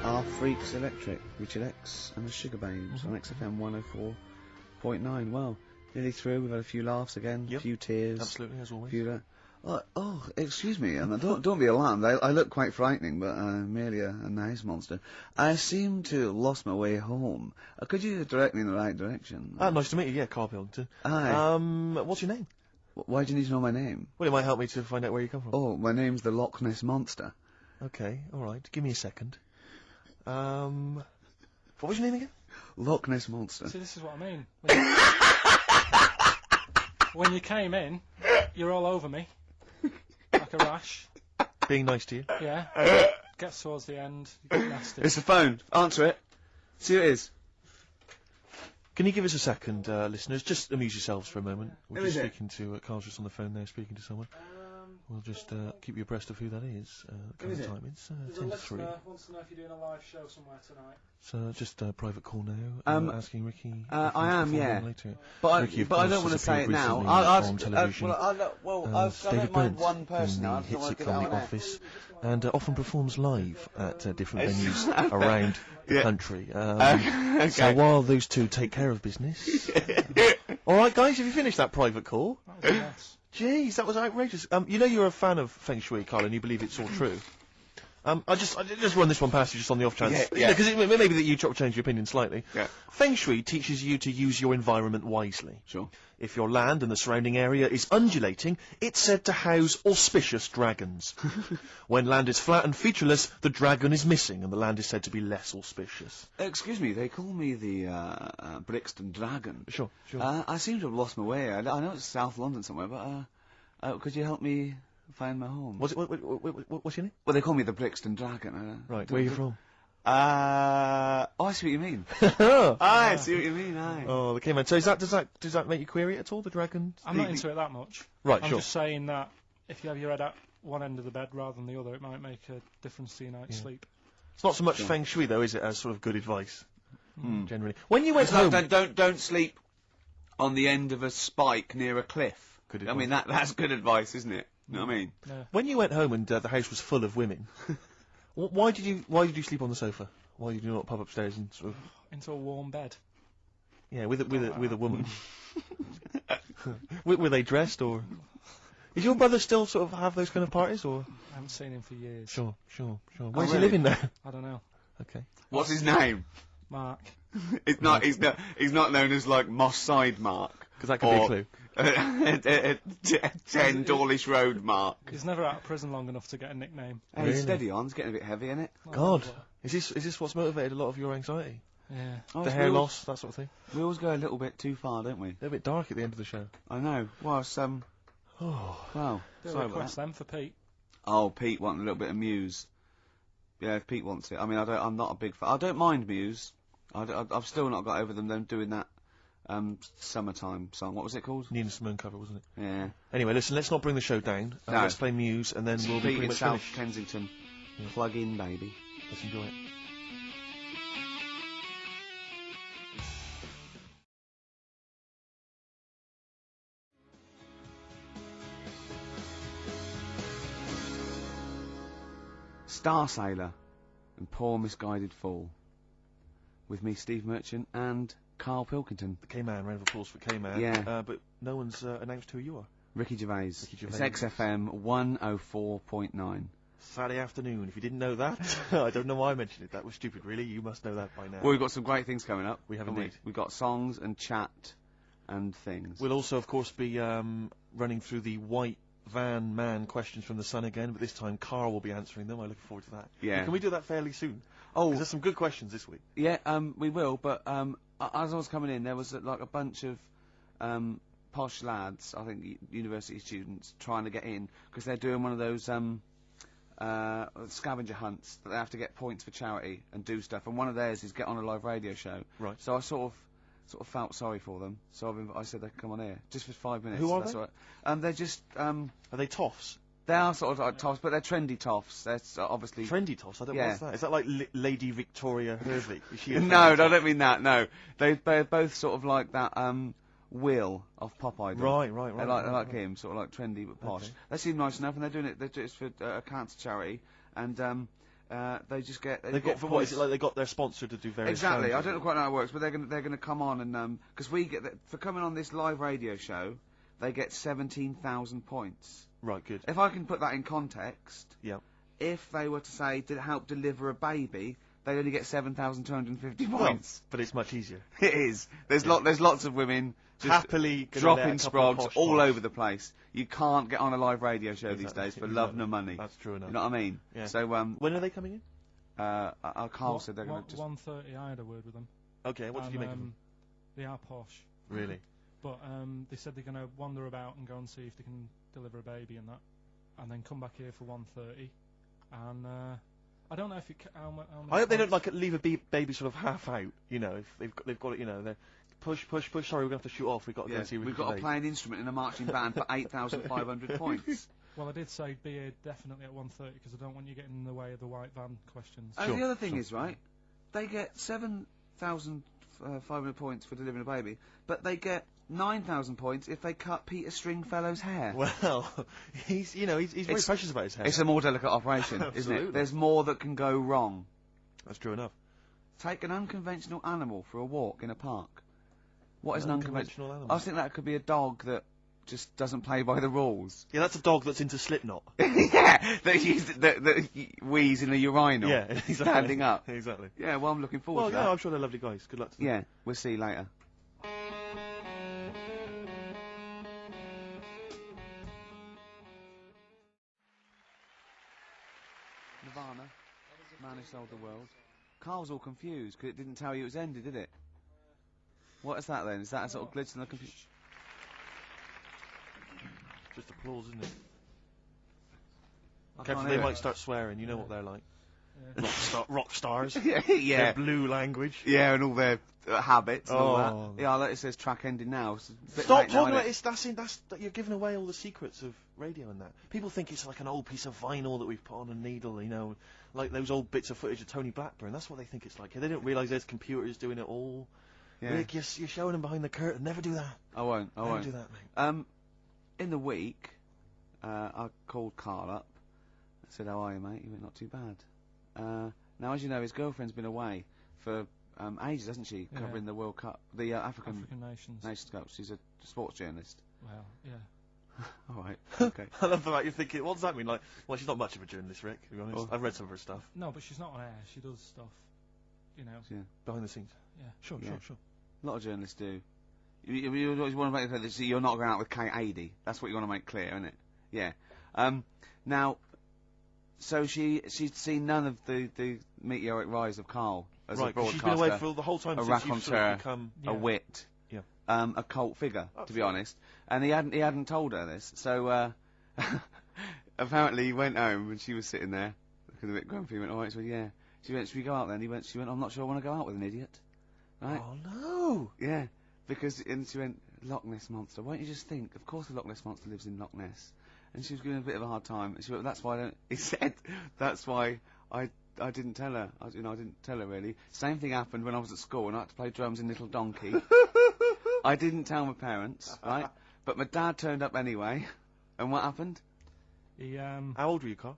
Our Freaks Electric, Richard X and the Sugar Babes on XFM 104.9. Well, nearly through. We've had a few laughs again, a few tears. Absolutely, as always. Few Oh, excuse me, and don't be alarmed. I look quite frightening, but I'm merely a nice monster. I seem to have lost my way home. Could you direct me in the right direction? Nice to meet you. Yeah, KARL Pilkington. Hi. What's your name? Why do you need to know my name? Well, it might help me to find out where you come from. Oh, my name's the Loch Ness Monster. Okay, all right. Give me a second. What was your name again? Loch Ness Monster. See, this is what I mean. When you came in, you're all over me. Like a rash. Being nice to you. Yeah. Gets towards the end, you get nasty. It's the phone. Answer it. See who it is. Can you give us a second, listeners? Just amuse yourselves for a moment. We're Who just is it? speaking to KARL's just on the phone there, speaking to someone. We'll just keep you abreast of who that is. Who is it? Time. It's There's 10 a to 3. listener wants to know if you're doing a live show somewhere tonight. So just a private call now. Asking Ricky. if I he's am, performing yeah. later. But Ricky, of I course, don't want to has say it appeared now. recently on television. I don't mind one person. I in the don't want hit to get it sitcom on The air. Office, and often performs live at different venues around the country. So while those two take care of business, all right, guys, have you finished that private call? That was nice. Jeez, that was outrageous. You know you're a fan of Feng Shui, KARL, and you believe it's all true. I just run this one past you just on the off chance. Yeah. Because it may be that you change your opinion slightly. Yeah. Feng Shui teaches you to use your environment wisely. Sure. If your land and the surrounding area is undulating, it's said to house auspicious dragons. When land is flat and featureless, the dragon is missing, and the land is said to be less auspicious. Excuse me, they call me the Brixton Dragon. Sure. I seem to have lost my way. I know it's South London somewhere, but could you help me find my home? What's your name? Well, they call me the Brixton Dragon. Right, where are you from? I see what you mean. I see what you mean. Aye. Oh, the K-Man. So does that make you query it at all? The dragon? I'm not into it that much. Right, I'm sure. just saying that if you have your head at one end of the bed rather than the other, it might make a difference to your night's sleep. It's not so much Feng Shui though, is it, as sort of good advice? Generally. When you went home, don't sleep on the end of a spike near a cliff. Good I mean that's good advice, isn't it? You know what I mean? Yeah. when you went home and the house was full of women, why did you sleep on the sofa? Why did you not pop upstairs and sort of Into a warm bed. with a woman? Were they dressed or? Is your brother still sort of have those kind of parties or? I haven't seen him for years. Sure. Where's he really? living now? I don't know. Okay. What's his name? Mark. He's not known as like Moss Side Mark. Because that could be a clue. 10 Dawlish Road Mark. He's never out of prison long enough to get a nickname. Hey, Really? steady on. It's getting a bit heavy, isn't it? God, is this what's motivated a lot of your anxiety? Yeah. Oh, The it's hair we all- loss, that sort of thing. We always go a little bit too far, don't we? A little bit dark at the end of the show. I know. Well, wow. Do a Sorry about request that. then for Pete. Oh, Pete wanting a little bit of Muse. Yeah, if Pete wants it. I mean, I'm not a big fan. I don't mind Muse. I've still not got over them doing that summertime song. What was it called? Nina Simone cover, wasn't it? Yeah. Anyway, listen, let's not bring the show down. No. Let's play Muse, and then we'll be Pete pretty in much South finished. Kensington. Yeah. Plug in, baby. Let's enjoy it. Star Sailor and Poor Misguided Fool. With me, Steve Merchant, and KARL Pilkington. The K-Man, round of applause for K-Man. Yeah. But no one's announced who you are. Ricky Gervais. Ricky Gervais. It's XFM 104.9. Saturday afternoon. If you didn't know that, I don't know why I mentioned it. That was stupid, really. You must know that by now. Well, we've got some great things coming up. We have haven't indeed. We've got songs and chat and things. We'll also, of course, be running through the white van man questions from the Sun again, but this time KARL will be answering them. I look forward to that. Yeah. Can we do that fairly soon? Oh, 'Cause there's some good questions this week. yeah, we will, but as I was coming in, there was like a bunch of posh lads, I think university students, trying to get in, because they're doing one of those scavenger hunts that they have to get points for charity and do stuff, and one of theirs is get on a live radio show. Right. So I sort of felt sorry for them, so I said they could come on here, just for 5 minutes. Who are that's they? all right. They're just, Are they toffs? they are sort of like toffs, but they're trendy toffs. They're obviously... Trendy toffs? I don't know Yeah. what's that. Is that like Lady Victoria Hervey? Is she a No, trendy I toff? don't mean that, no. They're both sort of like that, Will of Pop Idol. Right. They like him, sort of like trendy but posh. Okay. They seem nice enough, and they're doing it for a cancer charity, and they just get... They've got, for what is it, like they got their sponsor to do various Exactly, I challenges? don't know quite how it works, but they're gonna come on and, because we get, for coming on this live radio show, they get 17,000 points. Right, good. If I can put that in context, Yeah. if they were to say, did it help deliver a baby, they only get 7,250 points. But it's much easier. It is. There's lots of women just Happily gonna dropping let a couple of sprogs posh all boys. over the place. You can't get on a live radio show these days for love nor money. That's true enough. You know what I mean? Yeah. So when are they coming in? Carl said they're going to just. 1:30. I had a word with them. Okay, what did you make of them? They are posh. Really? But they said they're going to wander about and go and see if they can deliver a baby and that, and then come back here for 1:30. And I don't know if it. How many I hope they don't points- like leave a baby sort of half out. You know, if they've got it. You know, they're push. Sorry, we're going to have to shoot off. We've got to go and see. We've got to play an instrument in a marching band for 8,500 points. Well, I did say be here definitely at 1:30 because I don't want you getting in the way of the white van questions. And the other thing is, right, they get 7,500 points for delivering a baby, but they get 9,000 points if they cut Peter Stringfellow's hair. Well, he's very precious about his hair. It's a more delicate operation, isn't it? There's more that can go wrong. That's true enough. Take an unconventional animal for a walk in a park. What is an unconventional animal? I think that could be a dog that just doesn't play by the rules. Yeah, that's a dog that's into Slipknot. Yeah, that wheeze in a urinal. Yeah, exactly. Standing up. Exactly. Yeah, well, I'm looking forward to that. I'm sure they're lovely guys. Good luck to them. Yeah, we'll see you later. Nirvana, Man Who Sold the World. Carl's all confused because it didn't tell you it was ended, did it? What is that then? Is that a sort of glitch in the computer? Just applause, isn't it? I Careful, can't they hear might it. start swearing. You know what they're like. Rock stars. Yeah. Their blue language. Yeah, and all their habits and all Oh. that. Yeah, like it says track ending now. It's a bit Stop late now, talking innit? about this. You're giving away all the secrets of radio and that. People think it's like an old piece of vinyl that we've put on a needle, you know, like those old bits of footage of Tony Blackburn. That's what they think it's like. They don't realise there's computers doing it all. Yeah. Rick, you're showing them behind the curtain. Never do that. I won't. Never do that, mate. In the week, I called KARL up. I said, "How are you, mate?" He went, "Not too bad." Now, as you know, his girlfriend's been away for ages, hasn't she? Yeah. Covering the World Cup, the African Nations Cup. She's a sports journalist. Well, yeah. All right. Okay. I love the fact you're thinking, what does that mean? Like, well, she's not much of a journalist, Rick, to be honest. I've read some of her stuff. No, but she's not on air. She does stuff, you know. Yeah. Behind the scenes. Yeah. Sure. A lot of journalists do. You always want to make clear that you're not going out with Kate Adie. That's what you want to make clear, isn't it? Yeah. Now, so she'd seen none of the meteoric rise of KARL as a Right, 'cause broadcaster. she's been away for the whole time a since you've sort of raconteur, become... a wit, Yeah. a cult figure, to be honest. And he hadn't told her this. So apparently he went home and she was sitting there looking a bit grumpy. He went, "All right." She went, "Yeah." She went, "Should we go out then?" She went, "I'm not sure I want to go out with an idiot." Right? Oh no! Yeah, and she went, "Loch Ness Monster. Why don't you just think? Of course the Loch Ness Monster lives in Loch Ness." And she was giving a bit of a hard time. And she went, "That's why I don't." He said, "That's why I didn't tell her. I didn't tell her really." Same thing happened when I was at school and I had to play drums in Little Donkey. I didn't tell my parents, right? But my dad turned up anyway. And what happened? He How old were you, Carl?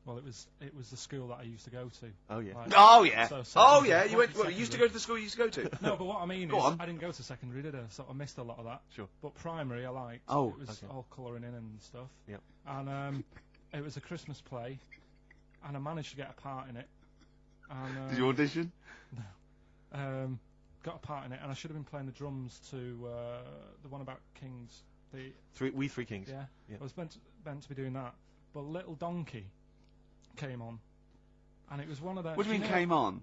Well, it was the school that I used to go to. Oh yeah. Like, Oh yeah. so Oh yeah. You secondary- went. You used to go to the school you used to go to. No, but what I mean Go is, on. I didn't go to secondary, did I? So I missed a lot of that. Sure. But primary, I liked. Oh, it was okay. all colouring in and stuff. Yep. And it was a Christmas play, and I managed to get a part in it. And, Did you audition? got a part in it, and I should have been playing the drums to the one about Kings. We Three Kings. Yeah. Yeah. I was meant to be doing that, but Little Donkey came on, and it was one of those. What do you mean came on?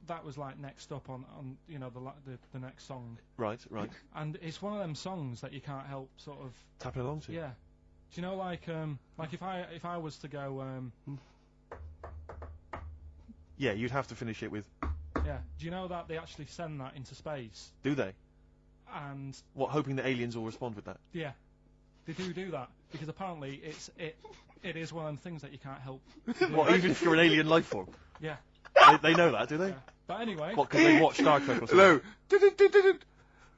That was like next up on you know the next song. Right. And it's one of them songs that you can't help sort of Tapping along to. Yeah. Do you know like if I was to go Yeah, you'd have to finish it with. yeah. Do you know that they actually send that into space? Do they? And What, hoping that aliens will respond with that? yeah, they do that because apparently it is one of them things that you can't help. What, even if you're an alien life form? Yeah. They know that, do they? Yeah. But anyway. What, because they watch Star Trek or something? Hello.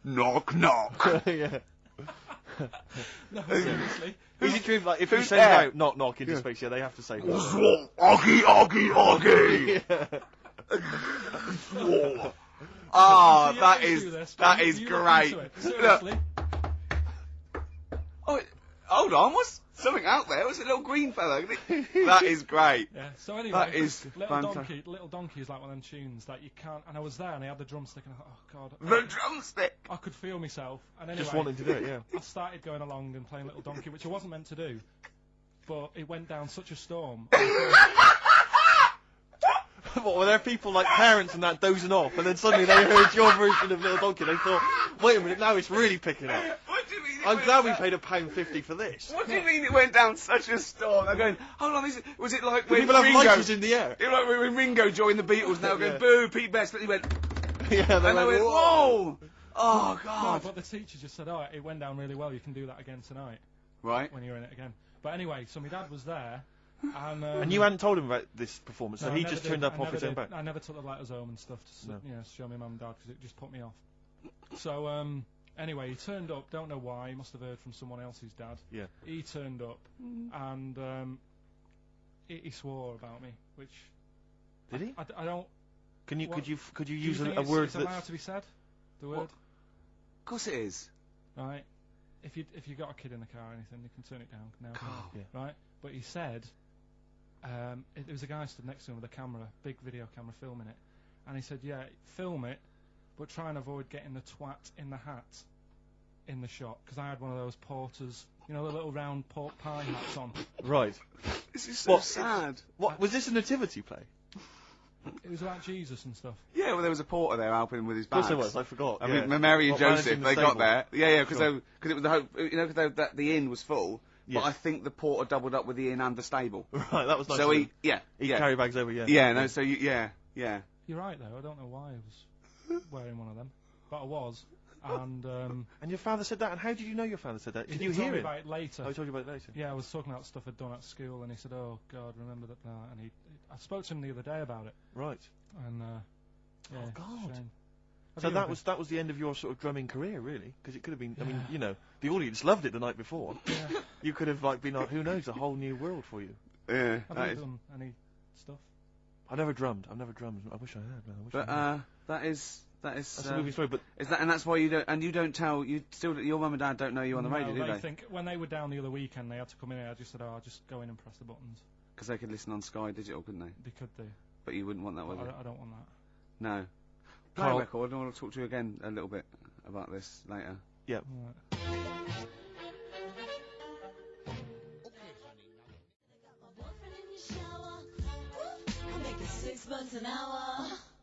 Knock knock. Yeah. No, seriously. Is it true, like, if you who's send there? out knock knock into space, yeah, they have to say Oggy, oggy, oggy. Ah, that is great. Seriously. Hold on, what's something out there? What's a little green fella? That is great. Yeah. So anyway, That is Little Donkey is like one of them tunes that you can't. And I was there, and I had the drumstick, and I thought, oh god. The drumstick. I could feel myself. And anyway, Just wanting to do it, yeah. I started going along and playing Little Donkey, which I wasn't meant to do, but it went down such a storm. What, were there people like parents and that dozing off, and then suddenly they heard your version of Little Donkey, they thought, wait a minute, now it's really picking up. What do you mean? I'm glad we paid £1.50 for this. What do you mean it went down such a storm? They're going, hold on, was it like when People have Ringo... lighters in the air. It was like when Ringo joined the Beatles, now going, boo, Pete Best, but he went... Yeah, and they went, whoa! Oh, No, God. but the teacher just said, oh, it went down really well, you can do that again tonight. Right. When you're in it again. But anyway, so my dad was there, and you hadn't told him about this performance, no, so I he never just did. turned up I off his never own did. back. I never took the letters home and stuff to No. show my mum and dad, because it just put me off. So, anyway, he turned up, don't know why, he must have heard from someone else's dad. Yeah. He turned up, and he swore about me, which... Did he? I don't... Could you Do you use think a word it's allowed that's... to be said? The word? What? Of course it is. Right. If you got a kid in the car or anything, you can turn it down now. Yeah. Right. But he said, there was a guy stood next to him with a camera, big video camera, filming it, and he said, yeah, film it, but try and avoid getting the twat in the hat in the shot, because I had one of those porters, you know, the little round pork pie hats on. Right. This is so What? sad. What was this a nativity play? It was about Jesus and stuff. Yeah, well, there was a porter there helping him with his bags. Of course there was, I forgot. I yeah. mean, Mary and What, Joseph, managing the they got stable? there. Yeah, because Sure. it was the hope, you know, because the inn was full. Yes. But I think the porter doubled up with the inn and the stable. Right, that was nice. So of he, him. yeah, He yeah, carry bags over, yeah. yeah, no, so yeah. You're right though. I don't know why I was wearing one of them, but I was. And And your father said that, and how did you know your father said that? Did you he told hear me it? about it later. Oh, he told you about it later. Yeah, I was talking about stuff I'd done at school, and he said, "Oh God, remember that?" And I spoke to him the other day about it, Right. and yeah, Oh, God. shame. So that was the end of your sort of drumming career, really? Because it could have been. I mean, Yeah. you know, the audience loved it the night before. Yeah. You could have like been, who knows, a whole new world for you. Yeah, Have that you is. done any stuff? I've never drummed. I wish I had. Man. I wish But I had. that is That's a movie story. But is that, and that's why you don't tell, you still, your mum and dad don't know you on the radio, do they they? think when they were down the other weekend, they had to come in here. I just said, "Oh, I'll just go in and press the buttons." Because they could listen on Sky Digital, couldn't they? They could do. But you wouldn't want that, would you? I don't want that. No. Play a Carl- record, and I want to talk to you again a little bit about this later. yeah. Right.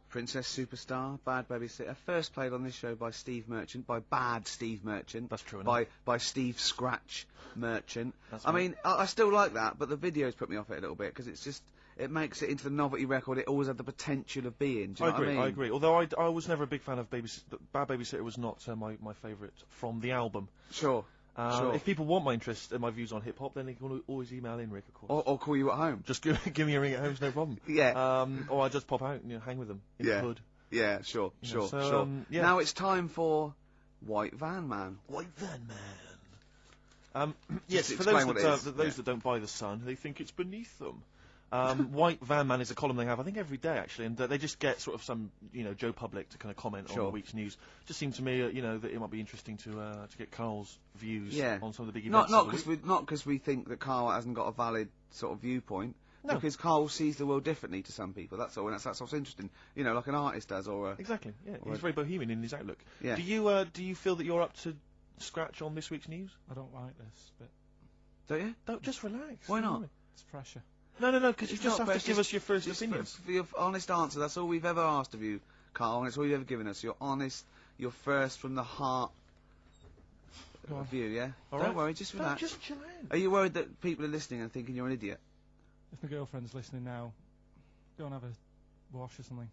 Princess Superstar, Bad Babysitter, first played on this show by Steve Merchant, by Bad Steve Merchant. That's true enough. By Steve Scratch Merchant. That's I right. mean, I still like that, but the videos put me off it a little bit, because it's just, it makes it into the novelty record it always had the potential of being. Do you know what I mean? I agree. Although I was never a big fan of Bad Babysitter was not my favourite from the album. Sure. Sure. If people want my interest and my views on hip hop, then they can always email in, Rick, of course. Or call you at home. Just give me a ring at home, no problem. Yeah. Or I just pop out and hang with them in the hood. Yeah, sure, You know, sure, so, sure. yeah. Now it's time for White Van Man. White Van Man. Yes, for explain those what it is. that don't buy the Sun, they think it's beneath them. White Van Man is a column they have, I think, every day actually, and they just get sort of some, Joe Public to kind of comment on the week's news. Just seemed to me, that it might be interesting to get Carl's views on some of the big events. Not because we think that Carl hasn't got a valid sort of viewpoint. No. Because Carl sees the world differently to some people. That's all, and that's what's interesting. Like an artist does, or exactly. Yeah, he's very bohemian in his outlook. Yeah. Do you feel that you're up to scratch on this week's news? I don't like this bit. Don't you? Don't just relax. Why not? It's pressure. No, because you It's just not, have but to give us your first just opinion. For your honest answer. That's all we've ever asked of you, Carl, and it's all you've ever given us. Your honest, your first from the heart view. Yeah. All Don't right. worry, just relax. Just chill out. Are you worried that people are listening and thinking you're an idiot? If my girlfriend's listening now, go and have a wash or something.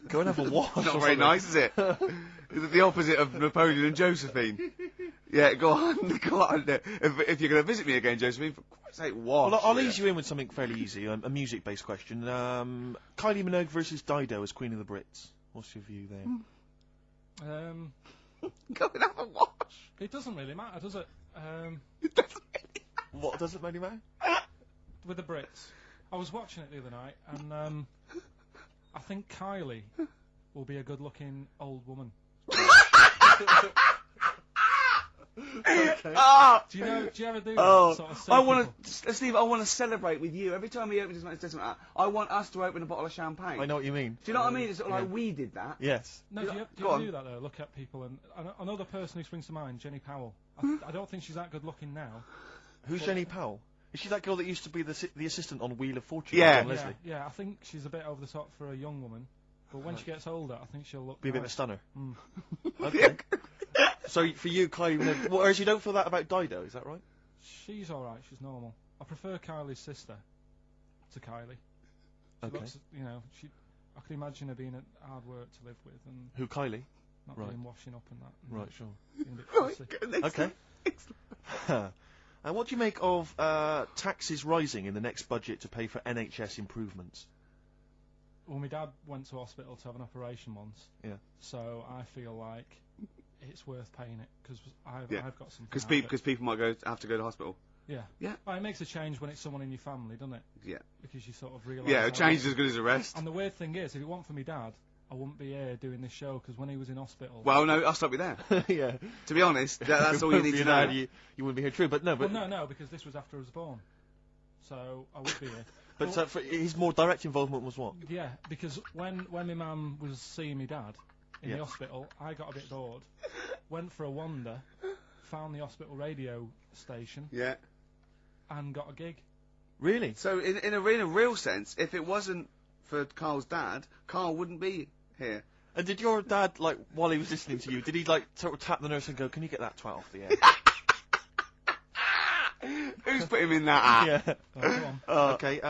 Go and have a wash. Not very nice, is it? Is it the opposite of Napoleon and Josephine? Yeah, go on, go on. If you're going to visit me again, Josephine, for Christ's sake, wash. Well, I'll ease you in with something fairly easy, a music-based question. Kylie Minogue versus Dido as Queen of the Brits. What's your view there? Go and have a wash. It doesn't really matter, does it? What doesn't really matter? With the Brits. I was watching it the other night, and I think Kylie will be a good-looking old woman. Do you ever do Oh, that? Sort of see I want people? to, Steve. I want to celebrate with you. Every time he opens his mouth, it doesn't matter. I want us to open a bottle of champagne. I know what you mean. Do you know what I mean? It's sort of like we did that. Yes. No, do you Go ever on. do that though? Look at people, and another person who springs to mind, Jenny Powell. I don't think she's that good looking now. Who's Jenny Powell? Is she that girl that used to be the assistant on Wheel of Fortune? Yeah. John Leslie? Yeah, I think she's a bit over the top for a young woman. But when she gets older, I think she'll look Be a bit of a nice. stunner. Mm. Okay. So for you, Kylie, whereas you don't feel that about Dido, is that right? She's alright, she's normal. I prefer Kylie's sister to Kylie. She Okay. looks, I could imagine her being hard work to live with and Who, Kylie? not Right. being washing up and that. And Right, sure. being a bit fussy. Okay. And what do you make of taxes rising in the next budget to pay for NHS improvements? Well, my dad went to hospital to have an operation once. Yeah. So I feel like it's worth paying it because I've got something. Because people might have to go to hospital. Yeah. Yeah. Well, it makes a change when it's someone in your family, doesn't it? Yeah. Because you sort of realise. Yeah, how a change it is as good as a rest. And the weird thing is, if it weren't for my dad, I wouldn't be here doing this show because when he was in hospital. Well, no, I'll stop you there. Yeah. To be honest, that's all you need to know. You wouldn't be here, true, but no. But Well, no, because this was after I was born. So I would be here. But his more direct involvement was what? Yeah, because when my mum was seeing my dad in Yeah. the hospital, I got a bit bored, went for a wander, found the hospital radio station, Yeah. and got a gig. Really? So in a real sense, if it wasn't for Carl's dad, Carl wouldn't be here. And did your dad, like, while he was listening to you, did he, like, sort of tap the nurse and go, can you get that twat off the air? Who's put him in that app? Yeah. Oh, go on. Okay,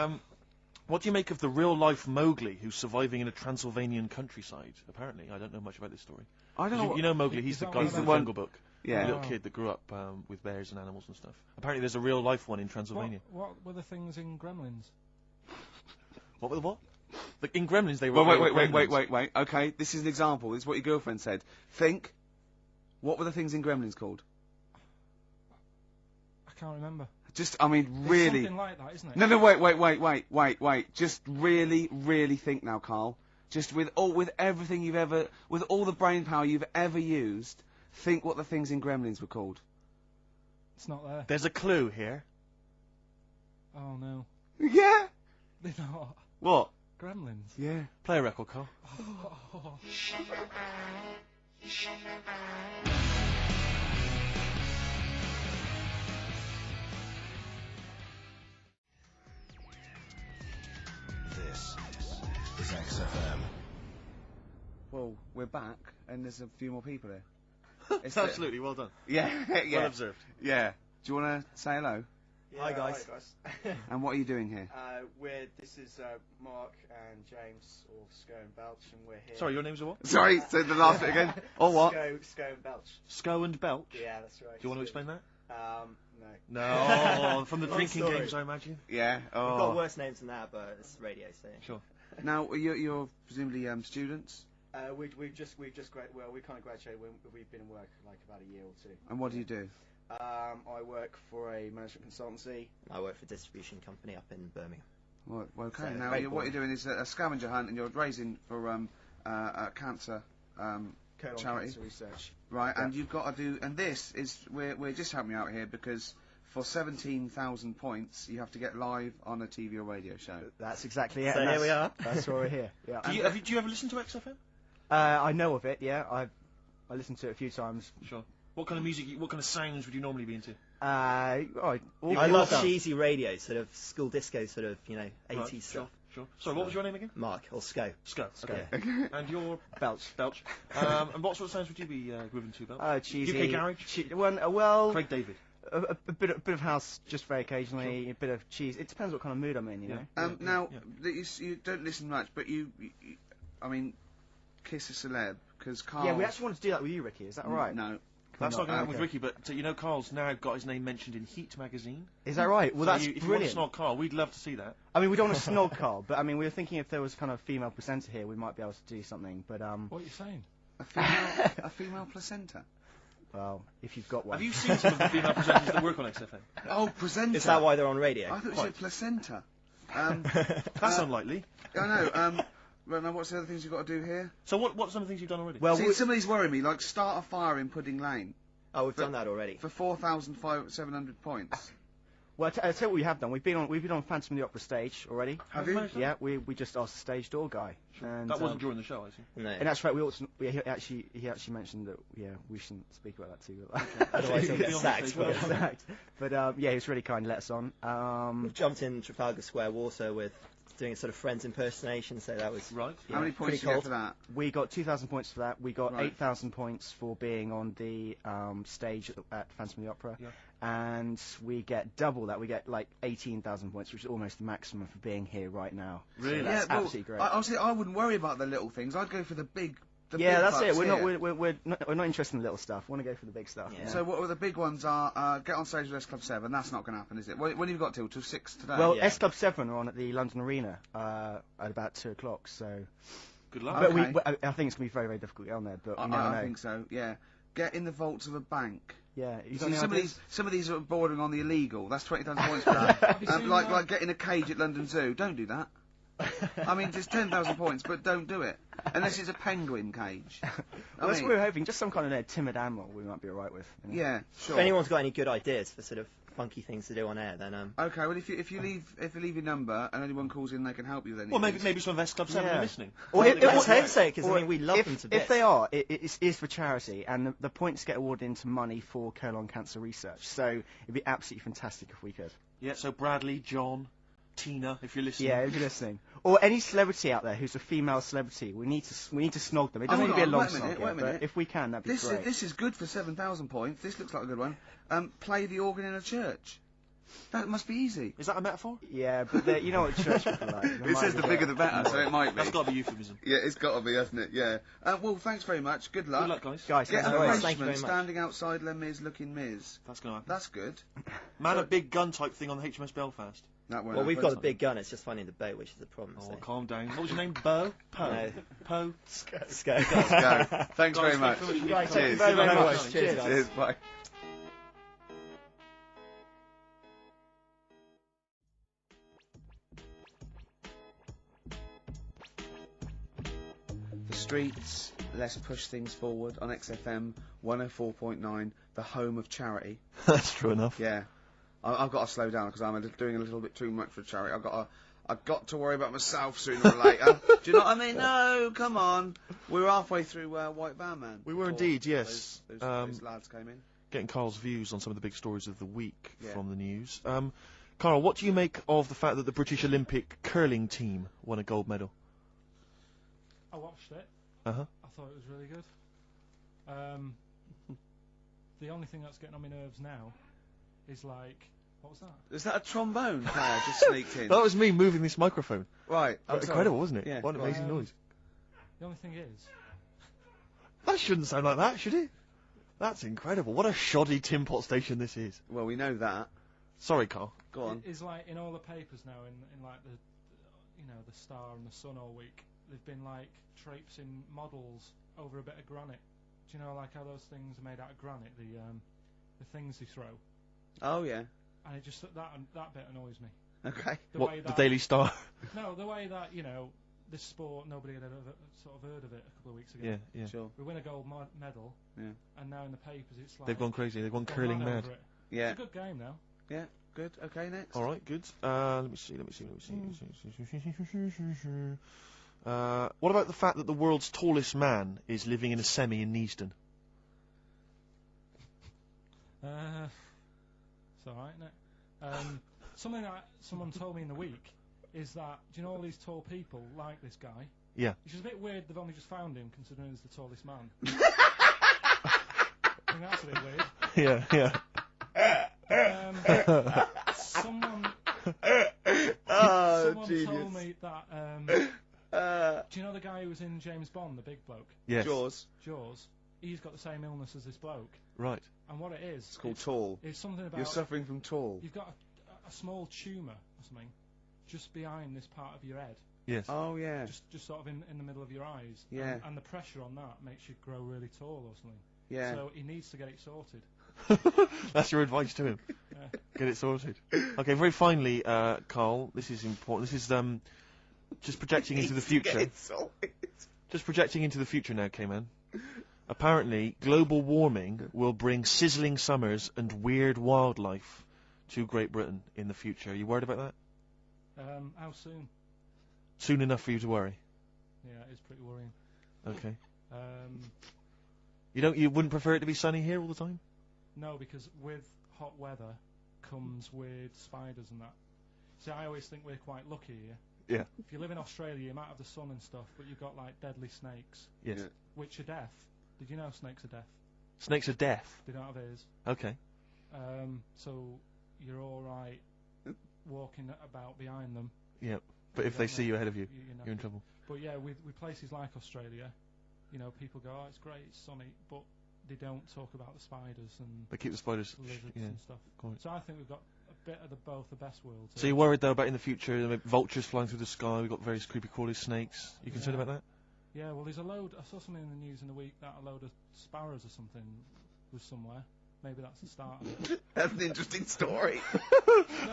what do you make of the real-life Mowgli who's surviving in a Transylvanian countryside? Apparently, I don't know much about this story. I don't know. You know Mowgli, he's Is the that guy one from of the them? Jungle Book. Yeah. The little kid that grew up with bears and animals and stuff. Apparently there's a real-life one in Transylvania. What were the things in Gremlins? What were the what? In Gremlins they were... Well, they were wait. gremlins. Okay, this is an example. This is what your girlfriend said. Think. What were the things in Gremlins called? I can't remember. Just, I mean, It's really. something like that, isn't it? No, wait. Just really think now, Carl. Just with everything you've ever, with all the brain power you've ever used, think what the things in Gremlins were called. It's not there. There's a clue here. Oh no. Yeah. They're not. What? Gremlins. Yeah. Play a record, Carl. Oh. This is XFM. Well, we're back, and there's a few more people here. It's absolutely well done. Yeah, yeah. Well observed. Yeah. Do you want to say hello? Hi guys. And what are you doing here? This is Mark and James, or Sko and Belch, and we're here. Sorry, your name's what? Sorry, say the last bit again. Or what? Sko and Belch. Sko and Belch? Yeah, that's right. Do you want to explain that? No. No, from the Long drinking story. games, I imagine. Yeah. We've got Oh. worse names than that, but it's radio, so. Sure. Now you're presumably students. We've just we kind of graduated. We've been in work like about a year or two. And what do you do? I work for a management consultancy. I work for a distribution company up in Birmingham. Well, okay. So, Now very what you're boring. doing is a scavenger hunt, and you're raising for a cancer Colon charity. Cancer Research. Right, Yeah. and you've got to do, and this is we're just helping you out here because for 17,000 points you have to get live on a TV or radio show. That's exactly it. So and here we are. That's why we're here. Yeah. Do you ever listen to XFM? I know of it. Yeah. I listened to it a few times. Sure. What kind of music, what kind of sounds would you normally be into? I love cheesy radio, sort of school disco, sort of, 80s Right, stuff. Sure. Sorry, what was your name again? Mark, or Sko. Sko. Okay. Yeah. And you're Belch. Belch. And what sort of sounds would you be grooving to, Belch? Cheesy. UK garage. Well, Craig David. a bit of house, just very occasionally. A bit of cheese. It depends what kind of mood I'm in, you know. Now that you don't listen much, but you I mean, kiss a celeb because Carl. Yeah, we actually wanted to do that with you, Ricky. Is that all right? No. That's not going to happen with Okay. Ricky, but Carl's now got his name mentioned in Heat magazine. Is that right? Well, So that's if you want brilliant. to snog Carl, we'd love to see that. I mean, we don't want to snog Carl, but I mean, we were thinking if there was kind of a female presenter here, we might be able to do something. But What are you saying? A female placenta. well, if you've got one. Have you seen some of the female presenters that work on XFM? Oh, placenta. Is that why they're on radio? I thought you said placenta. That's unlikely. I know. Well, now what's the other things you've got to do here? So what are some of the things you've done already? Well, See, some of these worry me, like start a fire in Pudding Lane. Oh, we've done that already. For 4,700 points. Well, I'll tell you what we have done. We've been on Phantom of the Opera stage already. Have you? Yeah, we just asked the stage door guy. And, That wasn't during the show, I see. No. And that's right. He actually mentioned that. Yeah, we shouldn't speak about that too. Otherwise he'll get sacked. But yeah, he was really kind to let us on. We've jumped in Trafalgar Square water with doing a sort of Friends impersonation, so that was right. How many points pretty did you get cold. for that? We got 2,000 points for that. We got Right. 8,000 points for being on the stage at Phantom of the Opera. Yeah. And we get double that. We get like 18,000 points, which is almost the maximum for being here right now. Really? So that's well, absolutely great. Honestly, I wouldn't worry about the little things. I'd go for the big. Yeah, that's it. bucks here. We're not interested in the little stuff. We want to go for the big stuff. Yeah. So what the big ones are? Get on stage with S Club 7. That's not going to happen, is it? When have you got till 6 today? Well, Yeah. S Club 7 are on at the London Arena at about 2 o'clock. So, Good luck. but Okay. I think it's going to be very, very difficult to get on there. But we never I know. think so. Yeah. Get in the vaults of a bank. Yeah, you See, got any ideas? some of these are bordering on the illegal. That's 20,000 points for that. Like getting a cage at London Zoo. Don't do that. I mean, just 10,000 points, but don't do it unless it's a penguin cage. Well, that's what we're hoping. Just some kind of timid animal we might be alright with. You know? Yeah, sure. If anyone's got any good ideas for sort of funky things to do on air, then Okay, well if you leave your number and anyone calls in, they can help you then. Well, maybe some of S Club 7 are listening. Or let's hope so, because I mean we love them to bits. If they are, it is for charity, and the points get awarded into money for colon cancer research. So it'd be absolutely fantastic if we could. Yeah, so Bradley, John, Tina, if you're listening. Yeah, if you're listening, or any celebrity out there who's a female celebrity, we need to snog them. It doesn't need to be a long snog, but if we can, that'd be great. This is good for 7,000 points. This looks like a good one. Play the organ in a church. That must be easy. Is that a metaphor? Yeah, but you know what church people are like. It says the bigger the better, so it might be. That's got to be euphemism. Yeah, it's got to be, hasn't it? Yeah. Well, thanks very much. Good luck. Good luck, guys. Get no a worries. Thank you Frenchman very much. standing outside Les Mis looking Miz. That's going to happen. That's good. Man, a big gun type thing on the HMS Belfast. That won't well, we've happen. got a big gun. It's just finding the boat, which is the problem. Oh, so. calm down. What was your name? Bo? Poe? No. Poe? Sco. Let's go. Thanks very much. Right, thank you Cheers. very, very Bye. much. Cheers, guys. Cheers. Bye. The streets, let's push things forward on XFM 104.9, the home of charity. That's true enough. Yeah. I've got to slow down because I'm doing a little bit too much for charity. I've got to worry about myself sooner or later. Do you know what I mean? No, come on. We were halfway through White Van Man. We were before indeed, yes. Those lads came in. Getting Carl's views on some of the big stories of the week Yeah. from the news. Carl, what do you make of the fact that the British Olympic curling team won a gold medal? I watched it. Uh-huh. I thought it was really good. The only thing that's getting on my nerves now is like, what was that? Is that a trombone player just sneaked in? That was me moving this microphone. Right. That was incredible, wasn't it? Yeah. What an amazing noise. The only thing is, That shouldn't sound like that, should it? That's incredible. What a shoddy tin pot station this is. Well, we know that. Sorry, Carl. Go on. is like in all the papers now, in like the Star and the Sun all week, they've been like traipsing models over a bit of granite. Do you know like how those things are made out of granite? The things they throw. Oh yeah. And it just that bit annoys me. Okay. The Daily Star? No, the way that this sport, nobody had ever sort of heard of it a couple of weeks ago. Yeah, yeah. Sure. We win a gold medal. Yeah. And now in the papers it's like They've gone crazy. They've gone curling mad. over it. Yeah. It's a good game now. Yeah. Good. Okay. Next. All right, good. Let me see. What about the fact that the world's tallest man is living in a semi in Neasden? It's alright, isn't it? Something that someone told me in the week is that, do you know all these tall people like this guy? Yeah. It's just a bit weird they've only just found him, considering he's the tallest man. I think that's a bit weird. Yeah. Someone genius. told me that, do you know the guy who was in James Bond, the big bloke? Yes. Jaws. He's got the same illness as this bloke. Right. And what it is... It's called tall. It's something about... You're suffering from tall. You've got a small tumour or something just behind this part of your head. Yes. Oh yeah. Just sort of in the middle of your eyes. Yeah. And the pressure on that makes you grow really tall or something. Yeah. So he needs to get it sorted. That's your advice to him. Yeah. Get it sorted. Okay, very finally, Carl, this is important. This is just projecting into the future. Just projecting into the future now, K-Man. Apparently, global warming will bring sizzling summers and weird wildlife to Great Britain in the future. Are you worried about that? How soon? Soon enough for you to worry. Yeah, it's pretty worrying. Okay. Um, You wouldn't prefer it to be sunny here all the time? no, because with hot weather comes weird spiders and that. See, I always think we're quite lucky here. Yeah. If you live in Australia, you might have the sun and stuff, but you've got like deadly snakes. Yes. Which are deaf. Did you know snakes are deaf? Snakes are deaf. They don't have ears. Okay. So you're all right walking about behind them. Yeah. But if they see you ahead of you, know. you're in trouble. But yeah, with places like Australia, you know, people go, oh, it's great, it's sunny, but they don't talk about the spiders and They keep the spiders. lizards Yeah. and stuff. Quite. So I think we've got a bit of both the best worlds. So you're worried though about in the future, maybe vultures flying through the sky? We've got various creepy crawly snakes. You concerned about that? Yeah, well, there's a load. I saw something in the news in the week that a load of sparrows or something was somewhere. Maybe that's the start of it. That's an interesting story.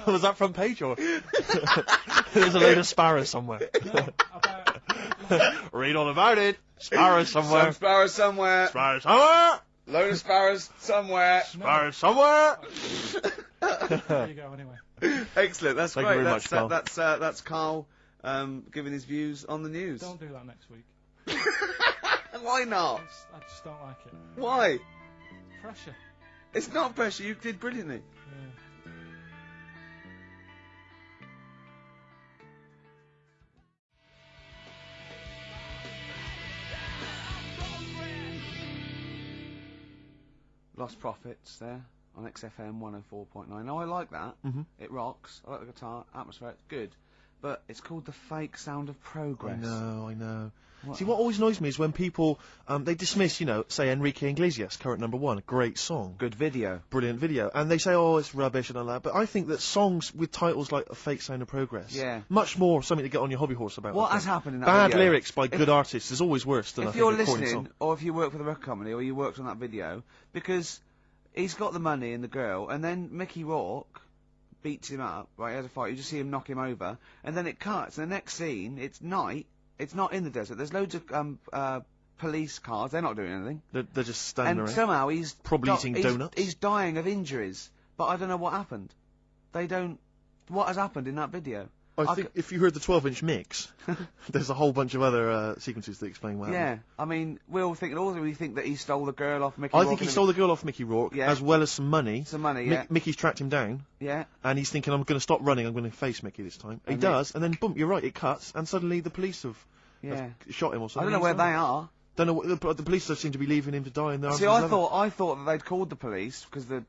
Was that front page or? There's a load of sparrows somewhere. No, about Read all about it. Sparrows somewhere. Some sparrows somewhere. Sparrows somewhere. Load of sparrows somewhere. Sparrows somewhere. there you go. Anyway. Excellent. That's Thank great. you very much, Carl. That's Carl giving his views on the news. Don't do that next week. Why not? I just don't like it. Why? Pressure. It's not pressure. You did brilliantly. Yeah. Lost Profits there on XFM 104.9. Now I like that. It rocks. I like the guitar, atmosphere. It's good. But it's called the fake sound of progress. I know. What? See, what always annoys me is when people, they dismiss, say, Enrique Iglesias, current #1, great song. Good video. Brilliant video. And they say, oh, it's rubbish and all that. But I think that songs with titles like A Fake Sound of Progress, Yeah. much more something to get on your hobby horse about. What I has think. happened in that Bad video? lyrics by good artists is always worse than I If think you're a recording listening, song. or if you work for the record company, or you worked on that video, because he's got the money and the girl, and then Mickey Rourke beats him up, right, he has a fight, you just see him knock him over, and then it cuts, and the next scene, it's night, it's not in the desert, there's loads of, police cars, they're not doing anything. They're just standing And around. somehow he's... Probably eating donuts. He's dying of injuries, but I don't know what happened. They don't... What has happened in that video? I think if you heard the 12-inch mix, there's a whole bunch of other sequences that explain what happened. Yeah, I mean, we're all thinking, also we think that he stole the girl off Mickey I Rourke. think he stole the girl off Mickey Rourke, Yeah. as well as some money. Some money, yeah. Mickey's tracked him down, Yeah. and he's thinking, I'm going to stop running, I'm going to face Mickey this time. He And does, and then, boom, you're right, it cuts, and suddenly the police have shot him or I something. don't know where they are. Don't know, the police seem to be leaving him to die in the arms See, of his I lover. thought that they'd called the police because the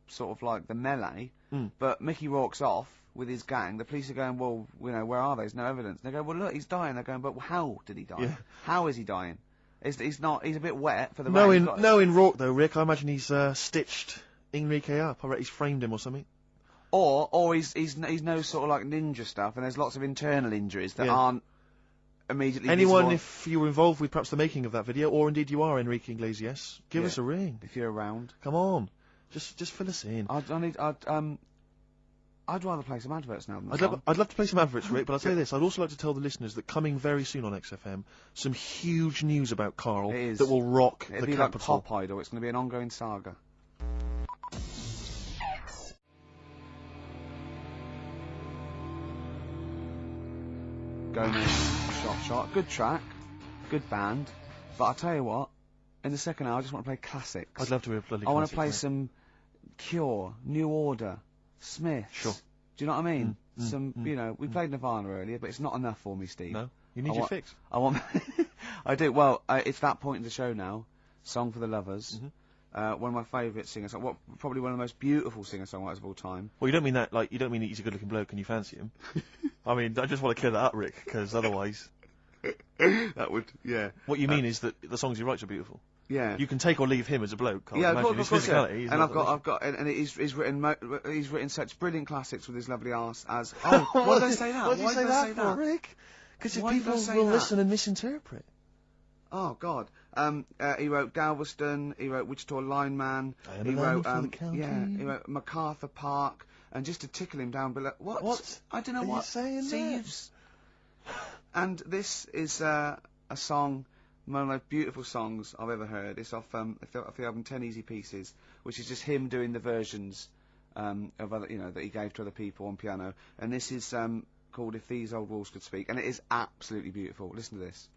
sort of like the melee, Mm. but Mickey Rourke's off with his gang. The police are going, well, you know, where are they? There's no evidence. They go, well, look, he's dying. They're going, but how did he die? Yeah. How is he dying? He's a bit wet for the rain. Knowing Rourke though, Rick, I imagine he's stitched Enrique up. I reckon he's framed him or something. Or he's no sort of like ninja stuff, and there's lots of internal injuries that Yeah. aren't immediately Anyone, visible. if you were involved with perhaps the making of that video, or indeed you are Enrique Iglesias, give us a ring. If you're around. Come on. Just fill us in. I'd rather play some adverts now than I'd love to play some adverts, Rick, but I'll tell you this, I'd also like to tell the listeners that coming very soon on XFM, some huge news about KARL that will rock It'll the be capital. like Pop Idol. It's going to be an ongoing saga. Going in, shot. Good track, good band. But I'll tell you what, in the second hour I just want to play classics. I'd love to hear bloody I want to classics, play mate. some Cure, New Order, Smiths. Sure. Do you know what I mean? You know, we played Nirvana earlier, but it's not enough for me, Steve. No, you need I your want- fix. I want. I do. Well, it's that point in the show now. Song for the Lovers. One of my favourite singers. Probably one of the most beautiful singer-songwriters of all time. Well, you don't mean that, like, you don't mean that he's a good-looking bloke and you fancy him. I mean, I just want to clear that up, Rick, because otherwise... That would, yeah. What you mean is that the songs he writes are beautiful. Yeah. You can take or leave him as a bloke, can't Yeah, you? Imagine his physicality. he's And not I've got, and he's written such brilliant classics with his lovely arse as. Oh, why did I say that? Why did you say that say for, Rick? Because Why did I people say will that? listen and misinterpret. Oh God. He wrote Galveston. He wrote Wichita Lineman. I am He a wrote lineman for the county. yeah. He wrote MacArthur Park. And just to tickle him down below. What? I don't know are you what. saying See, there? you've and this is a song one of the most beautiful songs I've ever heard. It's off the album 10 Easy Pieces, which is just him doing the versions of other, that he gave to other people on piano. And this is called If These Old Walls Could Speak, and it is absolutely beautiful. Listen to this.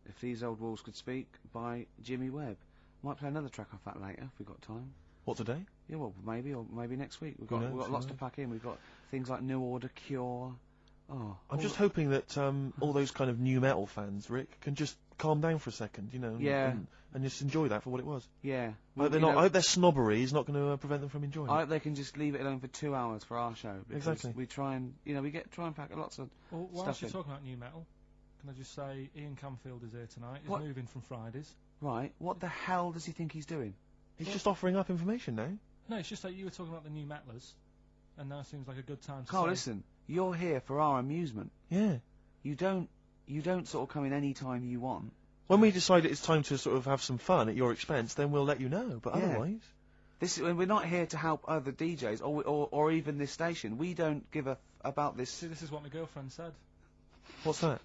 If These Old Walls Could Speak by Jimmy Webb. Might play another track off that later if we've got time. What, today? Yeah, well, maybe, or maybe next week. We've got lots to pack in. We've got things like New Order, Cure. Oh, I'm just hoping that all those kind of new metal fans, Rick, can just calm down for a second, Yeah. and just enjoy that for what it was. Yeah. I hope their snobbery is not going to prevent them from enjoying I it. hope they can just leave it alone for 2 hours for our show. Because Exactly. we try and, try and pack lots of Well, stuff whilst you're in. talking about new metal, can I just say Ian Camfield is here tonight. He's What? moving from Fridays. Right. What the hell does he think he's doing? He's just offering up information now. No, it's just that you were talking about the new metalers, and now seems like a good time to Carl, say... listen. You're here for our amusement. Yeah. You don't sort of come in any time you want. When we decide it's time to sort of have some fun at your expense, then we'll let you know. But Yeah. otherwise, We're not here to help other DJs or even this station. We don't give a about this. See, this is what my girlfriend said. what's that?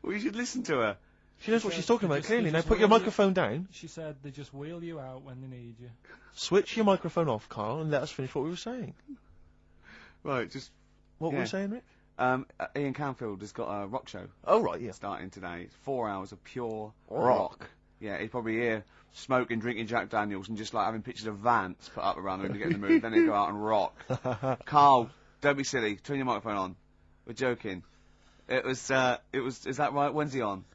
Well, you should listen to her. She knows what said she's talking they about just- clearly. they Now just put your wheel you- microphone down. She said they just wheel you out when they need you. Switch your microphone off, Carl, and let us finish what we were saying. Right, just What were we saying, Rick? Ian Camfield has got a rock show. Oh, right, yeah. Starting today. It's 4 hours of pure Rock. Yeah, he's probably here smoking, drinking Jack Daniels, and just like having pictures of Vance put up around him to get in the mood. Then he'll go out and rock. Carl, don't be silly. Turn your microphone on. We're joking. Is that right? When's he on?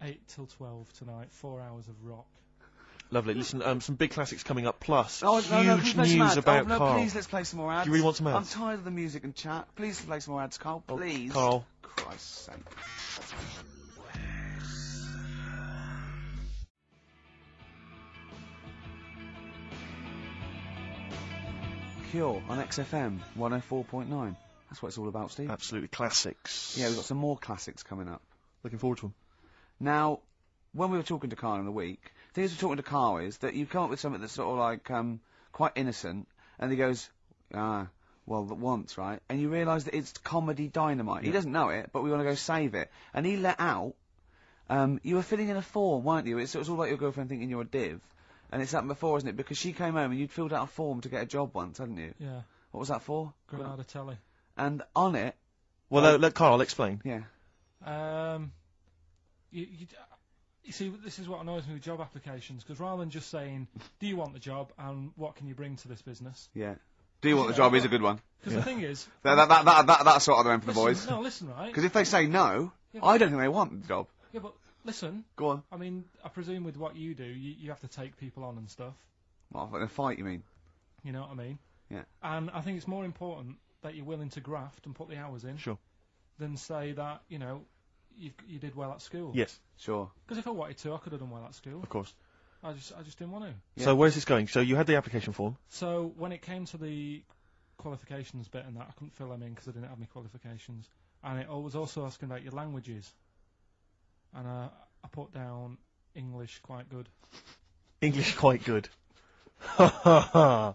8 till 12 tonight, 4 hours of rock. Lovely. Listen, some big classics coming up, plus No, huge can we play some news ads? about no, Carl. please, let's play some more ads. Do you really want some ads? I'm tired of the music and chat. Please play some more ads, Carl. Please. Carl. Christ's sake. Cure on XFM 104.9. That's what it's all about, Steve. Absolutely classics. Yeah, we've got some more classics coming up. Looking forward to them. Now, when we were talking to Carl in the week, the thing is we're talking to Carl is that you come up with something that's sort of like quite innocent, and he goes, well, once, right? And you realise that it's comedy dynamite. Yeah. He doesn't know it, but we want to go save it. And he let out, you were filling in a form, weren't you? It was all like your girlfriend thinking you're a div. And it's happened before, isn't it? Because she came home and you'd filled out a form to get a job once, hadn't you? Yeah. What was that for? Granada Telly. And on it... Well, let Carl explain. Yeah. You see, this is what annoys me with job applications, because rather than just saying, do you want the job and what can you bring to this business? Yeah. Do you want the job is a good one. Because the thing is... That's sort of the one for the boys. No, listen, right? Because if they say no, Yeah, I don't think they want the job. Yeah, but listen. Go on. I mean, I presume with what you do, you have to take people on and stuff. Well, in a fight, you mean? You know what I mean? Yeah. And I think it's more important that you're willing to graft and put the hours in. Sure. Than say that, you did well at school. Yes. Sure. Because if I wanted to, I could have done well at school. Of course. I just didn't want to. Yeah. So where's this going? So you had the application form. So when it came to the qualifications bit and that, I couldn't fill them in because I didn't have my qualifications. And it was also asking about your languages. And I put down English quite good. English quite good. Ha ha ha.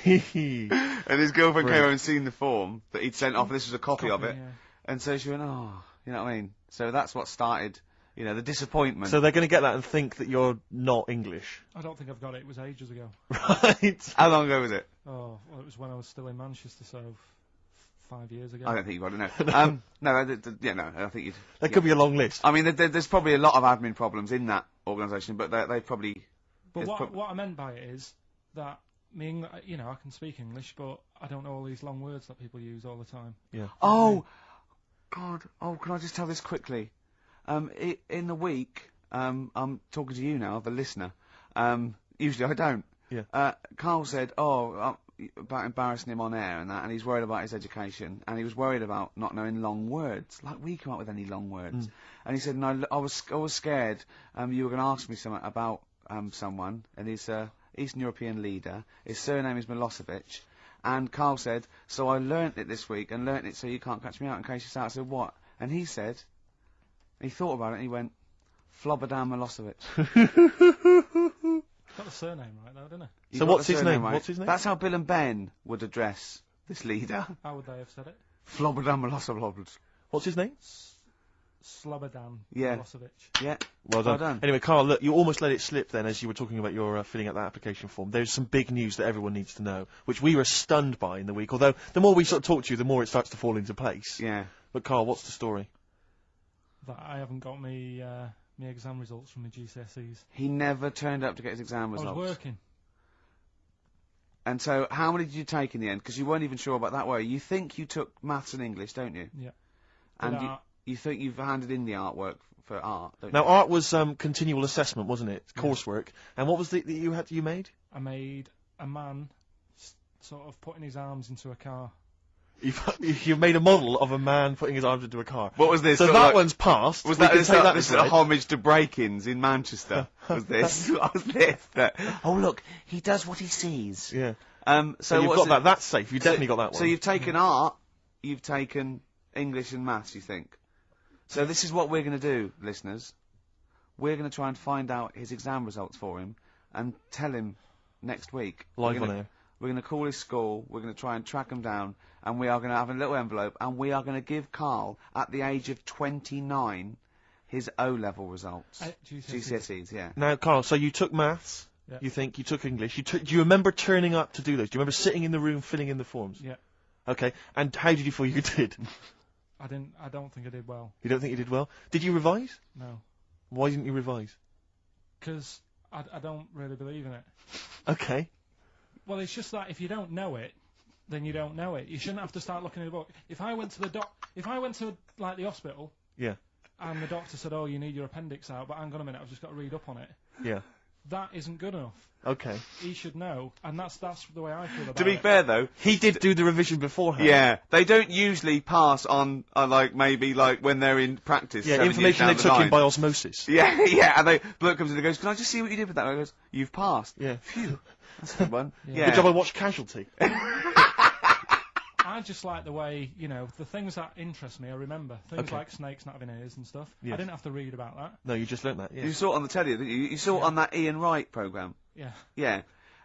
And his girlfriend came over and seen the form that he'd sent off, and this was a copy of it. Yeah. And so she went, oh, you know what I mean? So that's what started, the disappointment. So they're going to get that and think that you're not English. I don't think I've got it. It was ages ago. Right. How long ago was it? Oh, well, it was when I was still in Manchester, so 5 years ago. I don't think you got it, no. No, I think you'd... There could be a long list. I mean, there's probably a lot of admin problems in that organisation, but they probably... But what I meant by it is that I can speak English, but I don't know all these long words that people use all the time. Yeah. Oh, God. Oh, can I just tell this quickly? In the week, I'm talking to you now, the listener. Usually I don't. Yeah. Carl said, about embarrassing him on air and that, and he's worried about his education, and he was worried about not knowing long words. Like, we come up with any long words. And he said, and I was scared you were going to ask me something about someone, and he's Eastern European leader. His surname is Milosevic. And Carl said, so I learnt it this week, and learnt it so you can't catch me out in case you say. I said, what? And he said, he thought about it, and he went, Flobodan Milosevic. Got the surname right though, didn't he? So what's his name? What's his name? That's how Bill and Ben would address this leader. How would they have said it? Flobberdan Milosevic. What's his name? Slobodan Yeah. Milosevic. Yeah. Well done. Anyway, Carl, look, you almost let it slip then as you were talking about your filling out that application form. There's some big news that everyone needs to know, which we were stunned by in the week. Although the more we sort of talk to you, the more it starts to fall into place. Yeah. But Carl, what's the story? That I haven't got me exam results from the GCSEs. He never turned up to get his exam I results. was working. And so, how many did you take in the end? Because you weren't even sure about that, were you? You think you took maths and English, don't you? Yeah. And Did you, art. you think you've handed in the artwork for art, don't Now, you? art was continual assessment, wasn't it? Coursework. And what was the that you made? I made a man sort of putting his arms into a car. You made a model of a man putting his arms into a car. What was this? So Sort that of like- one's passed. Was We that, can is take that, that this as is a read. homage to break-ins in Manchester? Was this? What was this? Oh look, he does what he sees. Yeah. So you've what's got it- that. That's safe. You definitely got that one. So you've taken art, you've taken English and maths, you think? So this is what we're going to do, listeners. We're going to try and find out his exam results for him and tell him next week. Live We're on gonna- air. We're going to call his school, we're going to try and track him down, and we are going to have a little envelope, and we are going to give Carl, at the age of 29, his O-level results. GCSEs, yeah. Now, Carl, so you took maths. Yeah. You think you took English. Do you remember turning up to do those? Do you remember sitting in the room filling in the forms? Yeah. Okay. And how did you feel you did? I don't think I did well. You don't think you did well? Did you revise? No. Why didn't you revise? Because I don't really believe in it. Okay. Well, it's just that if you don't know it, then you don't know it. You shouldn't have to start looking at the book. If I went to like the hospital, Yeah. and the doctor said, "Oh, you need your appendix out," but hang on a minute, I've just got to read up on it. Yeah. That isn't good enough. Okay. He should know, and that's the way I feel about it. To be fair, though, he did do the revision beforehand. Yeah, they don't usually pass on, like, maybe, like, when they're in practice. Yeah, 7 years information they down the took in line. by osmosis. Yeah, yeah, and bloke comes in and goes, "Can I just see what you did with that?" And I goes, "You've passed." Yeah. Phew, that's a good one. Yeah. Good job I watched Casualty. I just like the way, the things that interest me, I remember. Things Okay. like snakes not having ears and stuff. Yes. I didn't have to read about that. No, you just learnt that, yeah. You saw it on the telly, didn't you? You saw it on that Ian Wright programme. Yeah. Yeah.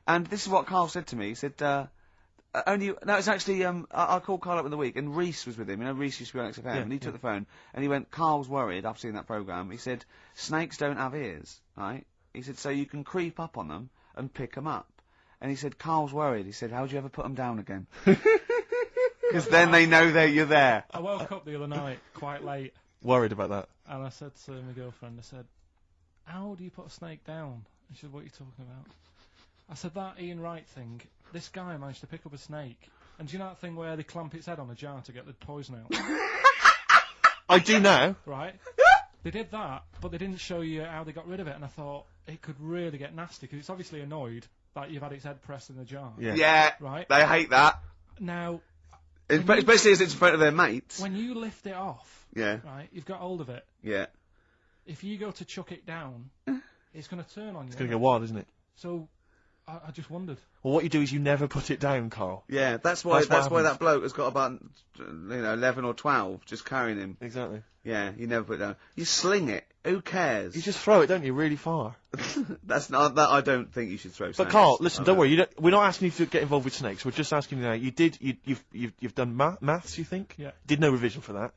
And this is what Carl said to me. He said, it's actually, I called Carl up in the week, and Reese was with him. You know, Reese used to be on XFM, Yeah, and he took the phone, and he went, "Carl's worried, I've seen that programme." He said, "Snakes don't have ears, right?" He said, "So you can creep up on them and pick them up." And he said, "Carl's worried." He said, "How do you ever put them down again?" Because then they know that you're there. I woke up the other night quite late, Worried about that. and I said to my girlfriend, I said, "How do you put a snake down?" And she said, "What are you talking about?" I said, "That Ian Wright thing, this guy managed to pick up a snake. And do you know that thing where they clamp its head on a jar to get the poison out?" I do now. Right? They did that, but they didn't show you how they got rid of it, and I thought it could really get nasty, because it's obviously annoyed that you've had its head pressed in the jar. Yeah. Right? They hate that. Now, Especially as it's in front of their mates. when you lift it off, Yeah. right, you've got hold of it. Yeah. If you go to chuck it down, it's going to turn on you. It's going to isn't go it? wild, isn't it? So, I just wondered. Well, what you do is you never put it down, Carl. Yeah, that's why That's what that happens. bloke has got about 11 or 12 just carrying him. Exactly. Yeah, you never put it down. You sling it. Who cares? You just throw it, don't you, really far. That's not that. I don't think you should throw. But snakes. Carl, listen, I don't worry. We're not asking you to get involved with snakes. We're just asking you now. You've done maths, you think? Yeah. Did no revision for that.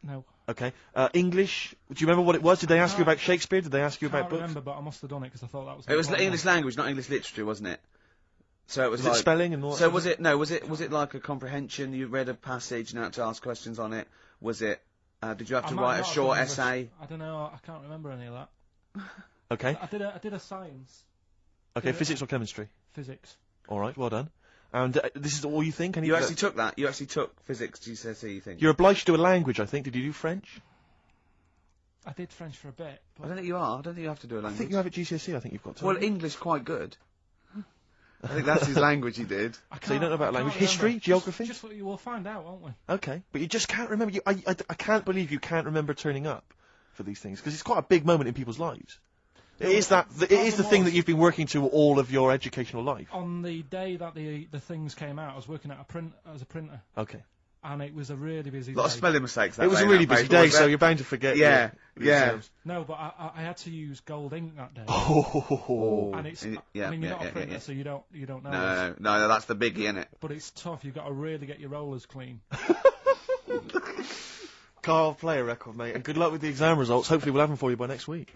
No. Okay. English. Do you remember what it was? Did they ask you about Shakespeare? Did they ask you I can't about books? remember, but I must have done it because I thought that was. It was the English language, not English literature, wasn't it? So it was Is it like spelling and all that So sort was of it? No, was it like a comprehension? You read a passage and had to ask questions on it. Was it? Did you have I to might write a not have short done essay? I don't know. I can't remember any of that. Okay. I did a science. Okay, Did it- physics or chemistry? Physics. All right, well done. And this is all you think? You actually took that. You actually took physics GCSE. You think? You're obliged to do a language, I think. Did you do French? I did French for a bit. I don't think you are. I don't think you have to do a I language. think you have at GCSE. I think you've got to. Well, English quite good. I think that's his language he did. So you don't know about language, remember. history, geography. Just what you will find out, won't we? Okay, but you just can't remember. I can't believe you can't remember turning up for these things because it's quite a big moment in people's lives. It is the thing that you've been working to all of your educational life. On the day that the things came out, I was working at as a printer. Okay. and it was a really busy A lot of day. spelling mistakes. That It was day a in really that busy paper, day, wasn't so it? you're bound to forget. Yeah, your yeah. exams. No, but I had to use gold ink that day. Oh. And it's, Yeah, I mean, you're yeah, not a yeah, printer, yeah. so you don't know. No, that's the biggie, innit? But it's tough. You've got to really get your rollers clean. KARL, play a record, mate, and good luck with the exam results. Hopefully we'll have them for you by next week.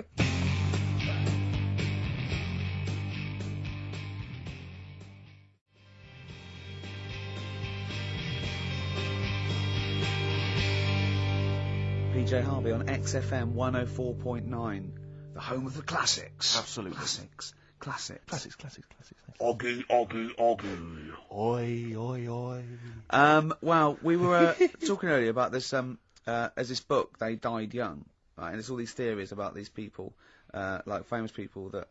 PJ Harvey on XFM 104.9, the home of the classics. Absolutely. Classics. Classics. Oggy. Oi, oi, oi. Well, we were talking earlier about this, as this book, They Died Young, right? And there's all these theories about these people, like famous people that,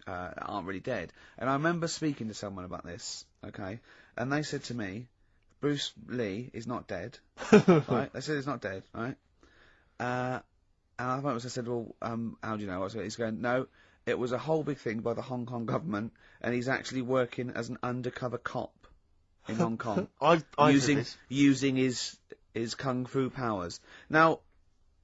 aren't really dead. And I remember speaking to someone about this, okay? And they said to me, Bruce Lee is not dead, right? They said he's not dead, right? And I said, well, how do you know? He's going, no, it was a whole big thing by the Hong Kong government, and he's actually working as an undercover cop in Hong Kong, using his kung fu powers. Now,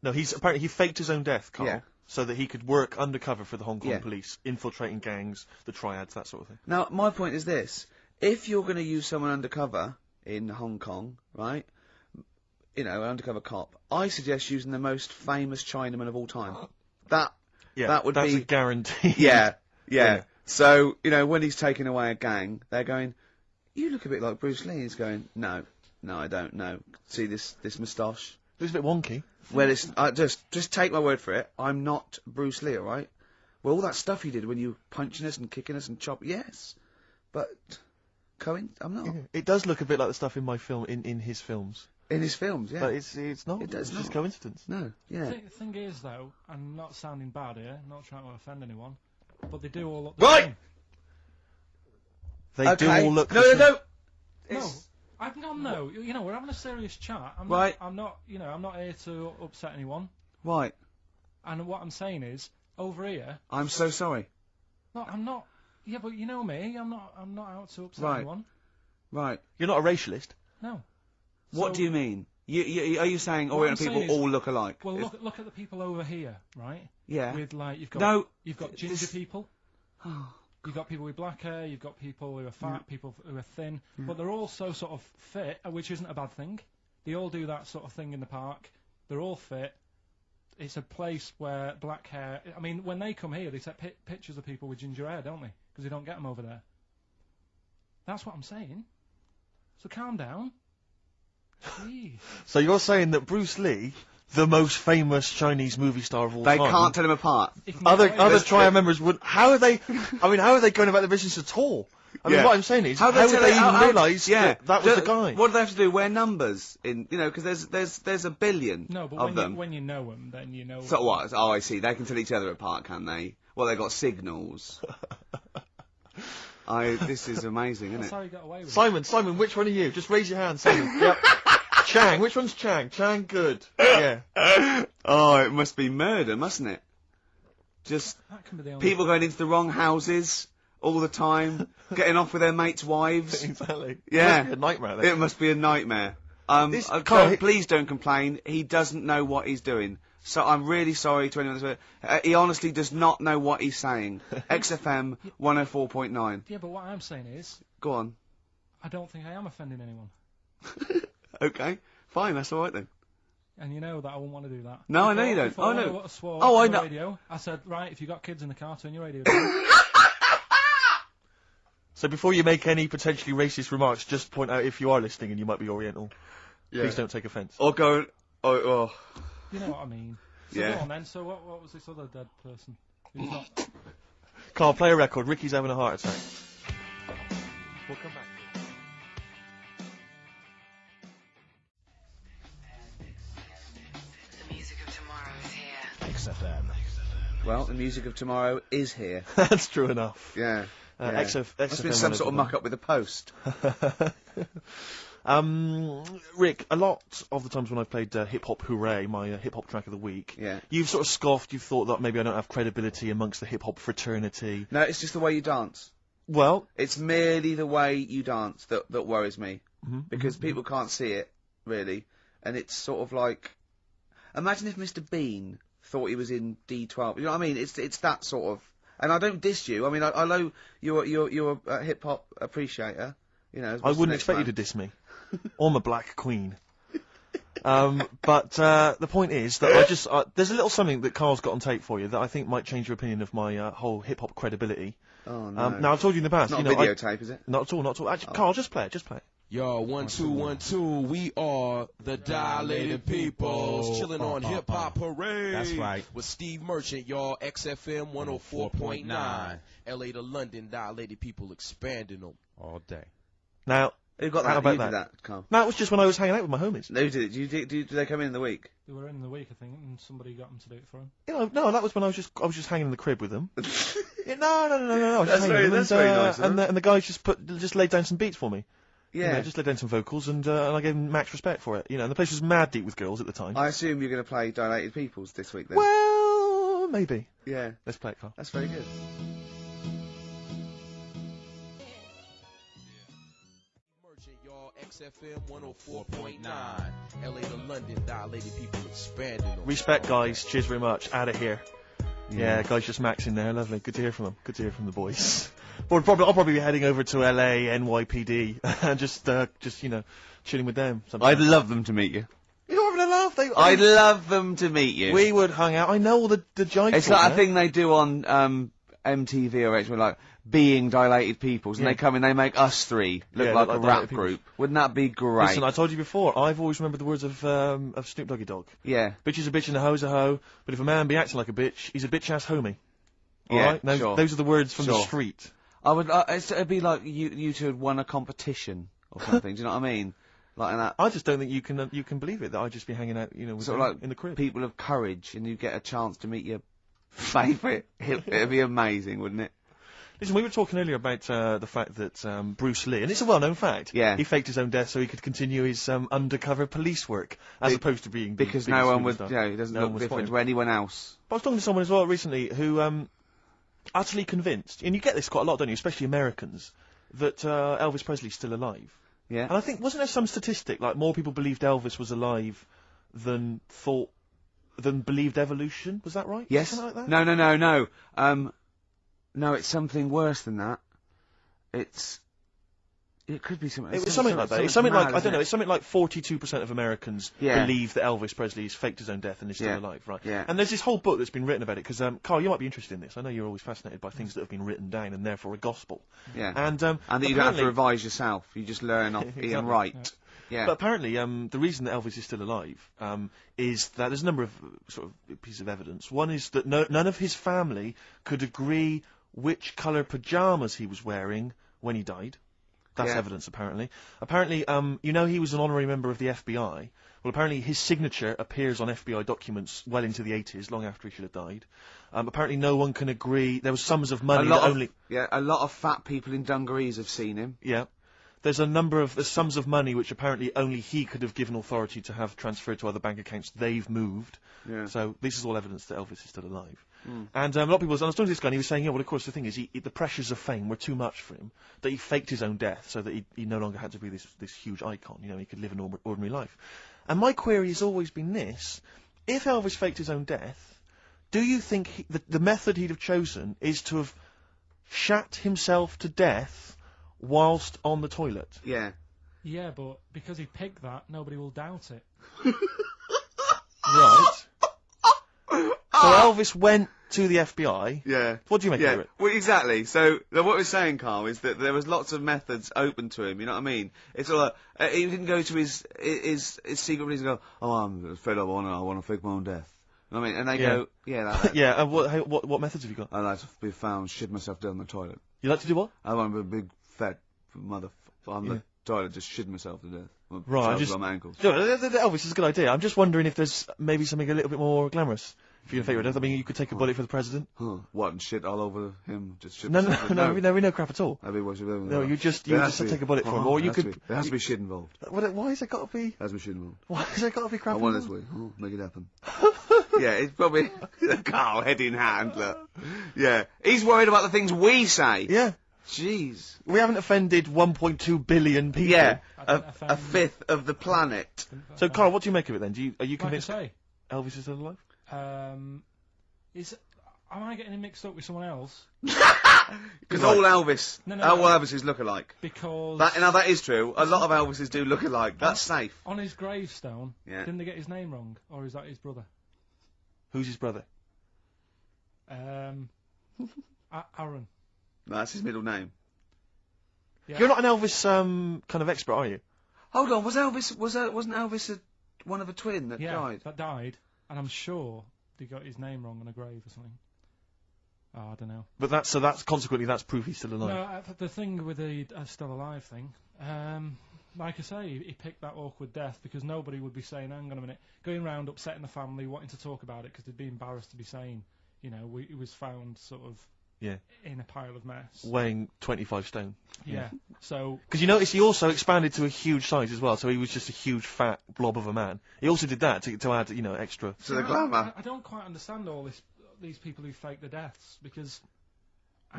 no, apparently he faked his own death, KARL, Yeah. so that he could work undercover for the Hong Kong Yeah. police, infiltrating gangs, the triads, that sort of thing. Now, my point is this: if you're going to use someone undercover in Hong Kong, right? You know, an undercover cop. I suggest using the most famous Chinaman of all time. That would that's be a guarantee. Yeah. So, you know, when he's taking away a gang, they're going, you look a bit like Bruce Lee. He's going, no, I don't know. See this moustache? It was a bit wonky. Well, it's, just take my word for it. I'm not Bruce Lee, alright? Well, all that stuff you did when you were punching us and kicking us and yes. But, I'm not. Yeah. It does look a bit like the stuff in my film, in his films. In his films, yeah. But it's not. It's just coincidence. No, yeah. Thing is, though, I'm not sounding bad here, not trying to offend anyone, but they do all look the Right! same. They do all look No. No, no. You know, we're having a serious chat. I'm not here to upset anyone. Right. And what I'm saying is, over here. I'm so sorry. No, I'm not. Yeah, but you know me. I'm not out to upset anyone. Right. You're not a racialist. No. What do you mean? Are you saying Oriental people all look alike? Well, look at the people over here, right? Yeah. With like you've got ginger people. You've got people with black hair. You've got people who are fat, people who are thin, but they're all so sort of fit, which isn't a bad thing. They all do that sort of thing in the park. They're all fit. It's a place where black hair. I mean, when they come here, they take pictures of people with ginger hair, don't they? Because they don't get them over there. That's what I'm saying. So calm down. Jeez. So you're saying that Bruce Lee, the most famous Chinese movie star of all time, They can't tell him apart. Other triad members would. How are they? I mean, how are they going about the business at all? I mean, what I'm saying is, how would they even realise that was the guy? What do they have to do? Wear numbers in, because there's a billion of them. When you know them, then you know. So what? Oh, I see. They can tell each other apart, can they? Well, they got signals. This is amazing, isn't That's it? how he got away with Simon, which one are you? Just raise your hand, Simon. Yep. Chang, which one's Chang? Chang, good. Yeah. Oh, it must be murder, mustn't it? Just people going into the wrong houses all the time, getting off with their mates' wives. Exactly. Yeah. It must be a nightmare. Then. It must be a nightmare. Please don't complain. He doesn't know what he's doing. So I'm really sorry to anyone that's... he honestly does not know what he's saying. XFM 104.9. Yeah, but what I'm saying is... Go on. I don't think I am offending anyone. Okay, fine, that's alright then. And you know that I wouldn't want to do that. No, I know you don't. Oh, no. I know. Radio, I said, right, if you got kids in the car, turn your radio down. So before you make any potentially racist remarks, just point out if you are listening and you might be Oriental. Yeah. Please don't take offence. Or go... Oh. You know what I mean. So yeah. Go on then, so what was this other dead person? Who's not... KARL, play a record. Ricky's having a heart attack. We'll come back. The music of tomorrow is here. XFM. Well, the music of tomorrow is here. That's true enough. Yeah. Must have been some sort of muck-up with the post. Rick, a lot of the times when I've played Hip Hop Hooray, my hip hop track of the week, you've sort of scoffed, you've thought that maybe I don't have credibility amongst the hip hop fraternity. No, it's just the way you dance. Well, it's merely the way you dance that worries me, Mhm, because people can't see it really, and it's sort of like, imagine if Mr. Bean thought he was in D12. You know what I mean? It's that sort of. And I don't diss you. I mean, I know you're a hip hop appreciator. You know, I wouldn't expect you to diss me. I'm a black queen. But the point is that there's a little something that Carl's got on tape for you that I think might change your opinion of my whole hip hop credibility. Oh no! Now I've told you in the past. Not you a know, videotape, is it? Not at all. Not at all. Actually, Carl, just play it. Just play it. Yo, 1 2 1 2. We are the Dilated Peoples, chilling on Hip Hop Parade. That's right. With Steve Merchant, y'all. XFM 104.9. LA to London, Dilated People expanding them all day. Now, who got that? How about you did that, Carl? No, it was just when I was hanging out with my homies. Who did it? Did they come in the week? They were in the week, I think, and somebody got them to do it for him. You know, no, that was when I was just hanging in the crib with them. Yeah, no. I was That's just hanging with them, very nice of and them. the guys just laid down some beats for me. Yeah. You know, just laid down some vocals, and I gave them max respect for it. You know, and the place was mad deep with girls at the time. I assume you're going to play Dilated Peoples this week then. Well, maybe. Yeah. Let's play it, Carl. That's very good. XFM 104.9. LA to London, Dilated People expanding them. Respect, guys. Cheers very much. Out of here. Yeah, guys, just maxing there. Lovely. Good to hear from them. Good to hear from the boys. I'll probably be heading over to LA, NYPD, and just you know, chilling with them. I'd love them to meet you. You're having a laugh. I'd love them to meet you. We would hang out. I know all the jive. It's like a thing they do on MTV or actually like being Dilated Peoples, and they come in, they make us three look like a rap group. Wouldn't that be great? Listen, I told you before, I've always remembered the words of Snoop Doggy Dogg. Yeah. Bitch is a bitch and a hoe's a hoe, but if a man be acting like a bitch, he's a bitch ass homie. Yeah, Alright? sure. Those are the words from the street. I would. It'd be like you two had won a competition or something. Do you know what I mean? Like that. I just don't think you can believe it that I'd just be hanging out, you know, with sort them of like in the crib. People of courage, and you get a chance to meet your favourite. It'd be amazing, wouldn't it? Listen, we were talking earlier about the fact that Bruce Lee, and it's a well-known fact, he faked his own death so he could continue his undercover police work, as opposed to being because no one would, he doesn't look different to anyone else. But I was talking to someone as well recently who utterly convinced, and you get this quite a lot, don't you, especially Americans, that Elvis Presley's still alive. Yeah. And I think, wasn't there some statistic, like more people believed Elvis was alive than believed evolution? Was that right? Yes. Something like that? No. No, it's something worse than that. It could be something. It was something like that. It's something like, I don't know, it? it's something like 42% of Americans believe that Elvis Presley has faked his own death and is still alive, right? Yeah. And there's this whole book that's been written about it, because, Carl, you might be interested in this. I know you're always fascinated by things that have been written down and therefore a gospel. Yeah. And that you don't have to revise yourself. You just learn off Ian Wright. Yeah. But apparently, the reason that Elvis is still alive is that there's a number of sort of pieces of evidence. One is that none of his family could agree which colour pyjamas he was wearing when he died. That's evidence, apparently. Apparently, you know, he was an honorary member of the FBI. Well, apparently his signature appears on FBI documents well into the 80s, long after he should have died. Apparently no one can agree. There was sums of money a lot of fat people in dungarees have seen him. Yeah. There's sums of money which apparently only he could have given authority to have transferred to other bank accounts. They've moved. Yeah. So this is all evidence that Elvis is still alive. Mm. And a lot of people, and I was talking to this guy, and he was saying, yeah, well, of course, the thing is, the pressures of fame were too much for him, that he faked his own death so that he no longer had to be this huge icon. You know, he could live an ordinary life. And my query has always been this: if Elvis faked his own death, do you think the method he'd have chosen is to have shat himself to death whilst on the toilet? Yeah. Yeah, but because he picked that, nobody will doubt it. Right. So Elvis went to the FBI. Yeah. What do you make of it? Well, exactly. So what we're saying, Carl, is that there was lots of methods open to him. You know what I mean? It's all like, he didn't go to his secret police and go, "Oh, I'm fed up. I want to fake my own death." You know what I mean? And they go, "Yeah." Yeah. And what methods have you got? I like to be found shit myself down the toilet. You like to do what? I want to be a big fat on the toilet, just shitting myself to death. Right. On my ankles. Elvis is a good idea. I'm just wondering if there's maybe something a little bit more glamorous for your favourite death. I mean, you could take a bullet for the president. What, and shit all over him? Just shit No, we know crap at all. No, you just take a bullet for him, or you could. There has to be shit involved. Why has there got to be? There has to be shit involved. Why has there got to be crap I want involved? this way. Make it happen. Yeah, it's probably Carl, head in hand. Look. Yeah, he's worried about the things we say. Yeah. Jeez. We haven't offended 1.2 billion people. Yeah, a fifth of the planet. So, Carl, what do you make of it then? Are you convinced Like Elvis is still alive? am I getting him mixed up with someone else? Because all Elvis, No, all Elvises look alike. Because that is true. A lot of Elvises do look alike. That's safe. On his gravestone, Yeah. didn't they get his name wrong, or is that his brother? Who's his brother? Aaron. That's his middle name. Yeah. You're not an Elvis kind of expert, are you? Hold on, wasn't Elvis one of a twin that died? That died, and I'm sure they got his name wrong on a grave or something. Oh, I don't know. But that's consequently that's proof he's still alive. No, the thing with the still alive thing, like I say, he picked that awkward death because nobody would be saying, hang on a minute, going round upsetting the family, wanting to talk about it because they'd be embarrassed to be saying, you know, he was found sort of in a pile of mess. Weighing 25 stone. Yeah. So. Because you notice he also expanded to a huge size as well, so he was just a huge fat blob of a man. He also did that to add, you know, extra. To the glamour. I don't quite understand these people who fake the deaths because.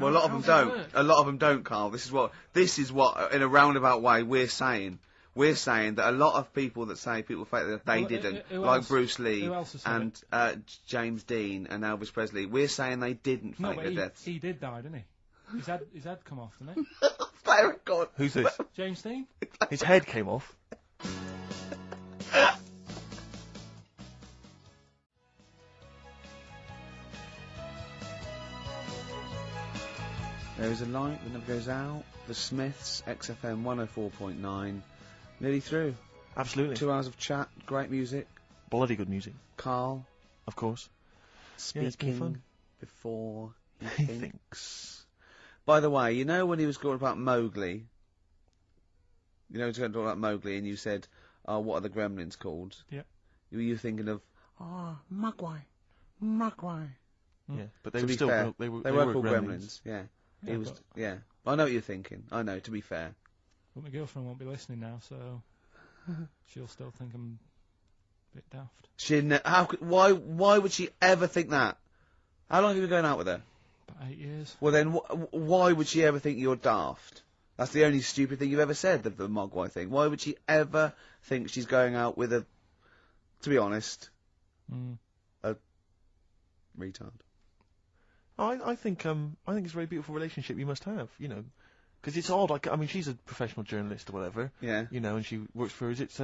Well, a lot of them don't. A lot of them don't, Carl. This is what, in a roundabout way, we're saying. We're saying that a lot of people that say people fake that they didn't, like Bruce Lee and James Dean and Elvis Presley. We're saying they didn't fake their deaths. He did die, didn't he? His head come off, didn't he? Oh God. Who's this? James Dean. His head came off. There is a light that never goes out. The Smiths, XFM 104.9. Nearly through. Absolutely. 2 hours of chat, great music. Bloody good music. Carl. Of course. Speaking before he thinks. By the way, you know when he was talking about Mowgli? You know he was going to talk about Mowgli and you said, oh, what are the gremlins called? Yeah. Were you thinking of, Mugwai. Yeah, but they to were be still fair, they were called gremlins. Yeah. Yeah, It was, yeah. I know what you're thinking. I know, to be fair. But my girlfriend won't be listening now, so she'll still think I'm a bit daft. Why would she ever think that? How long have you been going out with her? About 8 years. Well then, why would she ever think you're daft? That's the only stupid thing you've ever said, the Mogwai thing. Why would she ever think she's going out with a, to be honest, a retard? I think it's a very beautiful relationship you must have, you know, because it's odd. I mean, she's a professional journalist or whatever. Yeah. You know, and she works for, is it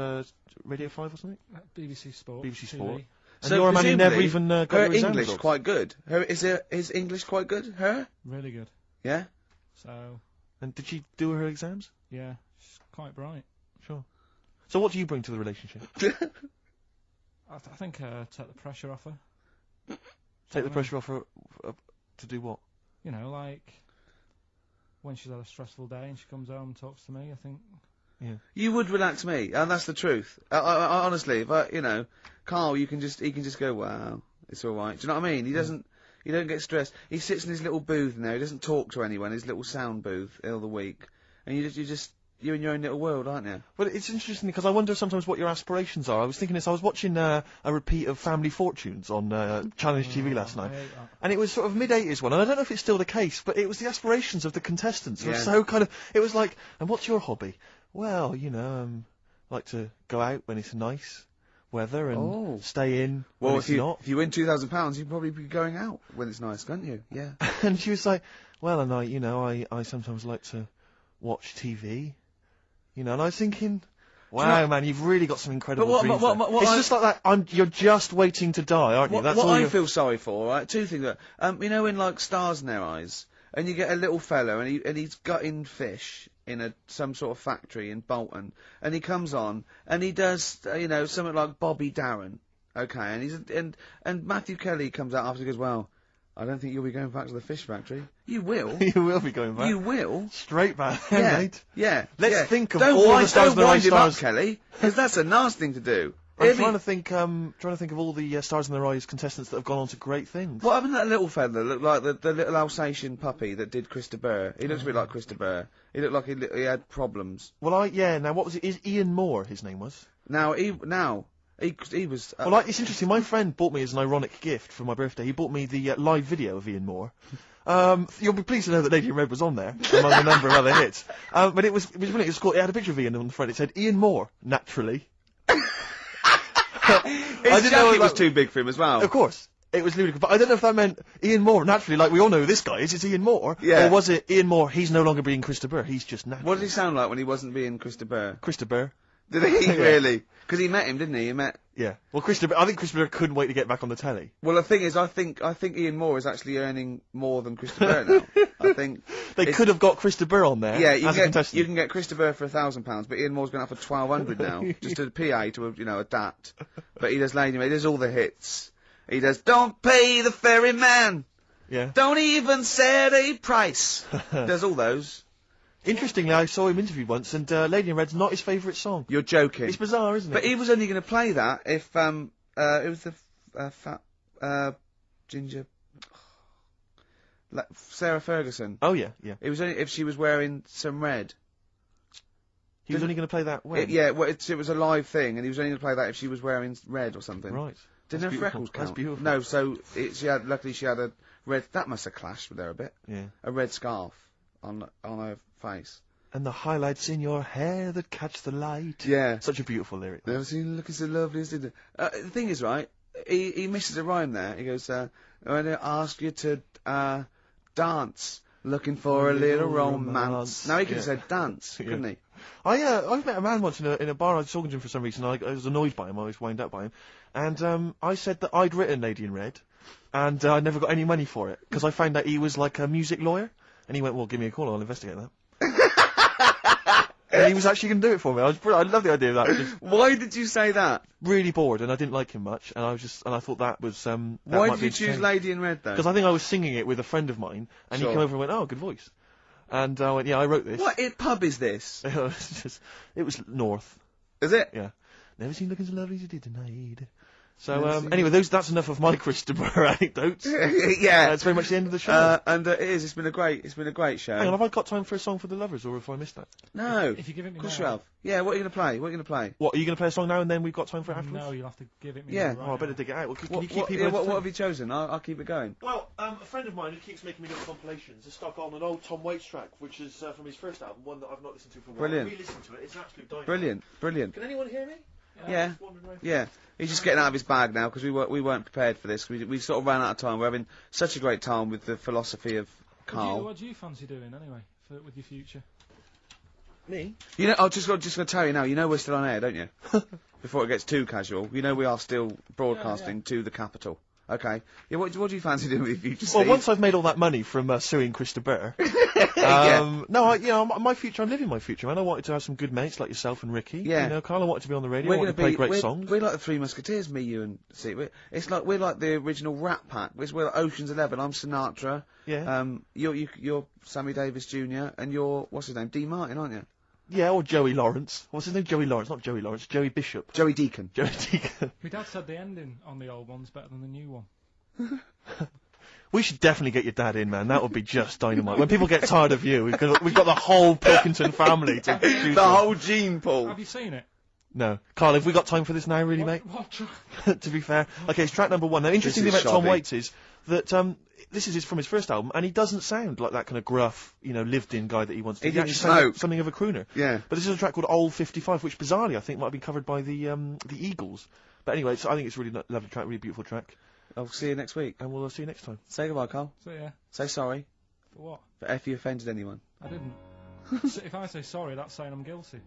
Radio 5 or something? BBC Sport. BBC Sport. So and you're a man who never even got her your exam English results. quite good. Is English quite good? Her? Really good. Yeah. So. And did she do her exams? Yeah, she's quite bright. Sure. So what do you bring to the relationship? I think take the pressure off her. Take the pressure off her to do what? You know, like when she's had a stressful day and she comes home and talks to me, I think. Yeah. You would relax me, and that's the truth. I honestly, but you know, Carl, he can just go, wow, it's all right. Do you know what I mean? He doesn't. You don't get stressed. He sits in his little booth in there. He doesn't talk to anyone. His little sound booth all the week, and you're in your own little world, aren't you? Well, it's interesting because I wonder sometimes what your aspirations are. I was thinking this. I was watching a repeat of Family Fortunes on Challenge TV last night, and it was sort of mid-80s one. And I don't know if it's still the case, but it was the aspirations of the contestants. It was so kind of. It was like, and what's your hobby? Well, you know, like to go out when it's nice weather and stay in when it's not. If you win £2,000, you'd probably be going out when it's nice, can't you? Yeah. And she was like, well, and I sometimes like to watch TV. You know, and I was thinking, wow, man, you've really got some incredible dreams there. It's just like that, you're just waiting to die, aren't you? That's what all I feel sorry for, right? Two things. You know, in like Stars in Their Eyes, and you get a little fella, and he's gutting fish in some sort of factory in Bolton, and he comes on, and he does, you know, something like Bobby Darin, okay, and Matthew Kelly comes out after and goes, well, I don't think you'll be going back to the fish factory. You will. You will be going back. You will. Straight back, yeah, mate. Yeah. Let's think of don't all the Stars in Their Eyes him up, stars. Kelly, because that's a nasty thing to do. I'm trying to think of all the Stars in Their Eyes contestants that have gone on to great things. What happened to that little fella that looked like the little Alsatian puppy that did Christa Burr? He looks a bit like Christa Burr. He looked like he had problems. Well, now what was it? Is Ian Moore his name was? Now He was. Well, like, it's interesting. My friend bought me as an ironic gift for my birthday. He bought me the live video of Ian Moore. You'll be pleased to know that Lady in Red was on there, among a number of other hits. But it was brilliant. It was called, it had a picture of Ian on the front. It said, Ian Moore, naturally. His jacket was too big for him as well. Of course. It was ludicrous. But I don't know if that meant Ian Moore, naturally, like we all know who this guy is, it's Ian Moore. Yeah. Or was it Ian Moore, he's no longer being Christopher, he's just natural. What did he sound like when he wasn't being Christopher? Christopher. Did he really? Because he met him, didn't he? He met. Yeah. Well, Christopher, I think Christopher couldn't wait to get back on the telly. Well, the thing is, I think Ian Moore is actually earning more than Christopher now. I think they could have got Christopher on there. Yeah, you can get Christopher for £1,000, but Ian Moore's going to have for £1,200 now, just a PA to adapt. But he does Lady, he does all the hits. He does Don't Pay the Ferryman. Yeah. Don't even set a price. Does all those. Interestingly, I saw him interviewed once, and Lady in Red's not his favourite song. You're joking. It's bizarre, isn't it? But he was only going to play that if it was the fat ginger Sarah Ferguson. Oh yeah, yeah. It was only if she was wearing some red. He was only going to play that when? It was a live thing, and he was only going to play that if she was wearing red or something. Right. Didn't That's her freckles count? That's beautiful. No, so luckily she had a red. That must have clashed with her a bit. Yeah. A red scarf on her face. And the highlights in your hair that catch the light. Yeah. Such a beautiful lyric. Never seen you looking so lovely as did. The thing is, right, he misses a rhyme there. He goes, I'm gonna ask you to, dance, looking for a little romance. Now he could have said dance, couldn't he? I've met a man once in a bar. I was talking to him for some reason. I was annoyed by him. I was wound up by him. And, I said that I'd written Lady in Red. And, I never got any money for it. Because I found out he was like a music lawyer. And he went, well, give me a call, I'll investigate that. And he was actually going to do it for me. I love the idea of that. Why did you say that? Really bored, and I didn't like him much, and I thought that was, Why did you choose Lady in Red, though? Because I think I was singing it with a friend of mine, and he came over and went, oh, good voice. And I went, yeah, I wrote this. What pub is this? It was North. Is it? Yeah. Never seen looking so lovely as you did tonight. So, anyway, that's enough of my Christopher anecdotes. Yeah. It's very much the end of the show. And it is, it's been a great show. Hang on, have I got time for a song for the lovers, or have I missed that? No. If you give it me Of course now. you have. Yeah, what are you going to play? What are you going to play? What, are you going to play a song now and then we've got time for it afterwards? No, you'll have to give it me Yeah. now. Oh, I better dig it out. Well, can you keep what, people what have you chosen? I'll keep it going. Well, a friend of mine who keeps making me little compilations has stuck on an old Tom Waits track, which is from his first album, one that I've not listened to for a while. Brilliant. Re-listen to it, it's an absolute dynamite. Brilliant. Can anyone hear me? Yeah. He's just getting out of his bag now, because we weren't prepared for this. We sort of ran out of time. We're having such a great time with the philosophy of KARL. What do you fancy doing, anyway, with your future? Me? You know, I'm just going to tell you now, you know we're still on air, don't you? Before it gets too casual. You know we are still broadcasting to the capital. Okay. Yeah, what do you fancy doing with your future, Steve? Well, once I've made all that money from suing Christopher, my future, I'm living my future, man. I wanted to have some good mates like yourself and Ricky. Yeah. You know, KARL, I wanted to be on the radio, I wanted to play great songs. We're like the Three Musketeers, me, you and Steve. We're like the original Rat Pack. We're like Ocean's 11. I'm Sinatra. Yeah. You're Sammy Davis Jr. and you're, what's his name? Dean Martin, aren't you? Yeah, or Joey Lawrence. What's his name? Joey Lawrence, not Joey Lawrence, Joey Bishop. Joey Deacon. Joey Deacon. My dad said the ending on the old one's better than the new one. We should definitely get your dad in, man. That would be just dynamite. When people get tired of you, we've got the whole Pilkington family to choose The from. whole gene pool. Have you seen it? No. KARL, have we got time for this now, really, mate? To be fair. Okay, it's track number 1. Now, interesting thing about Tom Waits is that, this is from his first album, and he doesn't sound like that kind of gruff, lived-in guy that he wants to be. He actually sounds like something of a crooner. Yeah. But this is a track called Old 55, which bizarrely I think might have been covered by the Eagles. But anyway, I think it's a really lovely track, really beautiful track. I'll see you next week. And we'll see you next time. Say goodbye, KARL. So yeah. Say sorry. For what? For if you offended anyone. I didn't. So if I say sorry, that's saying I'm guilty.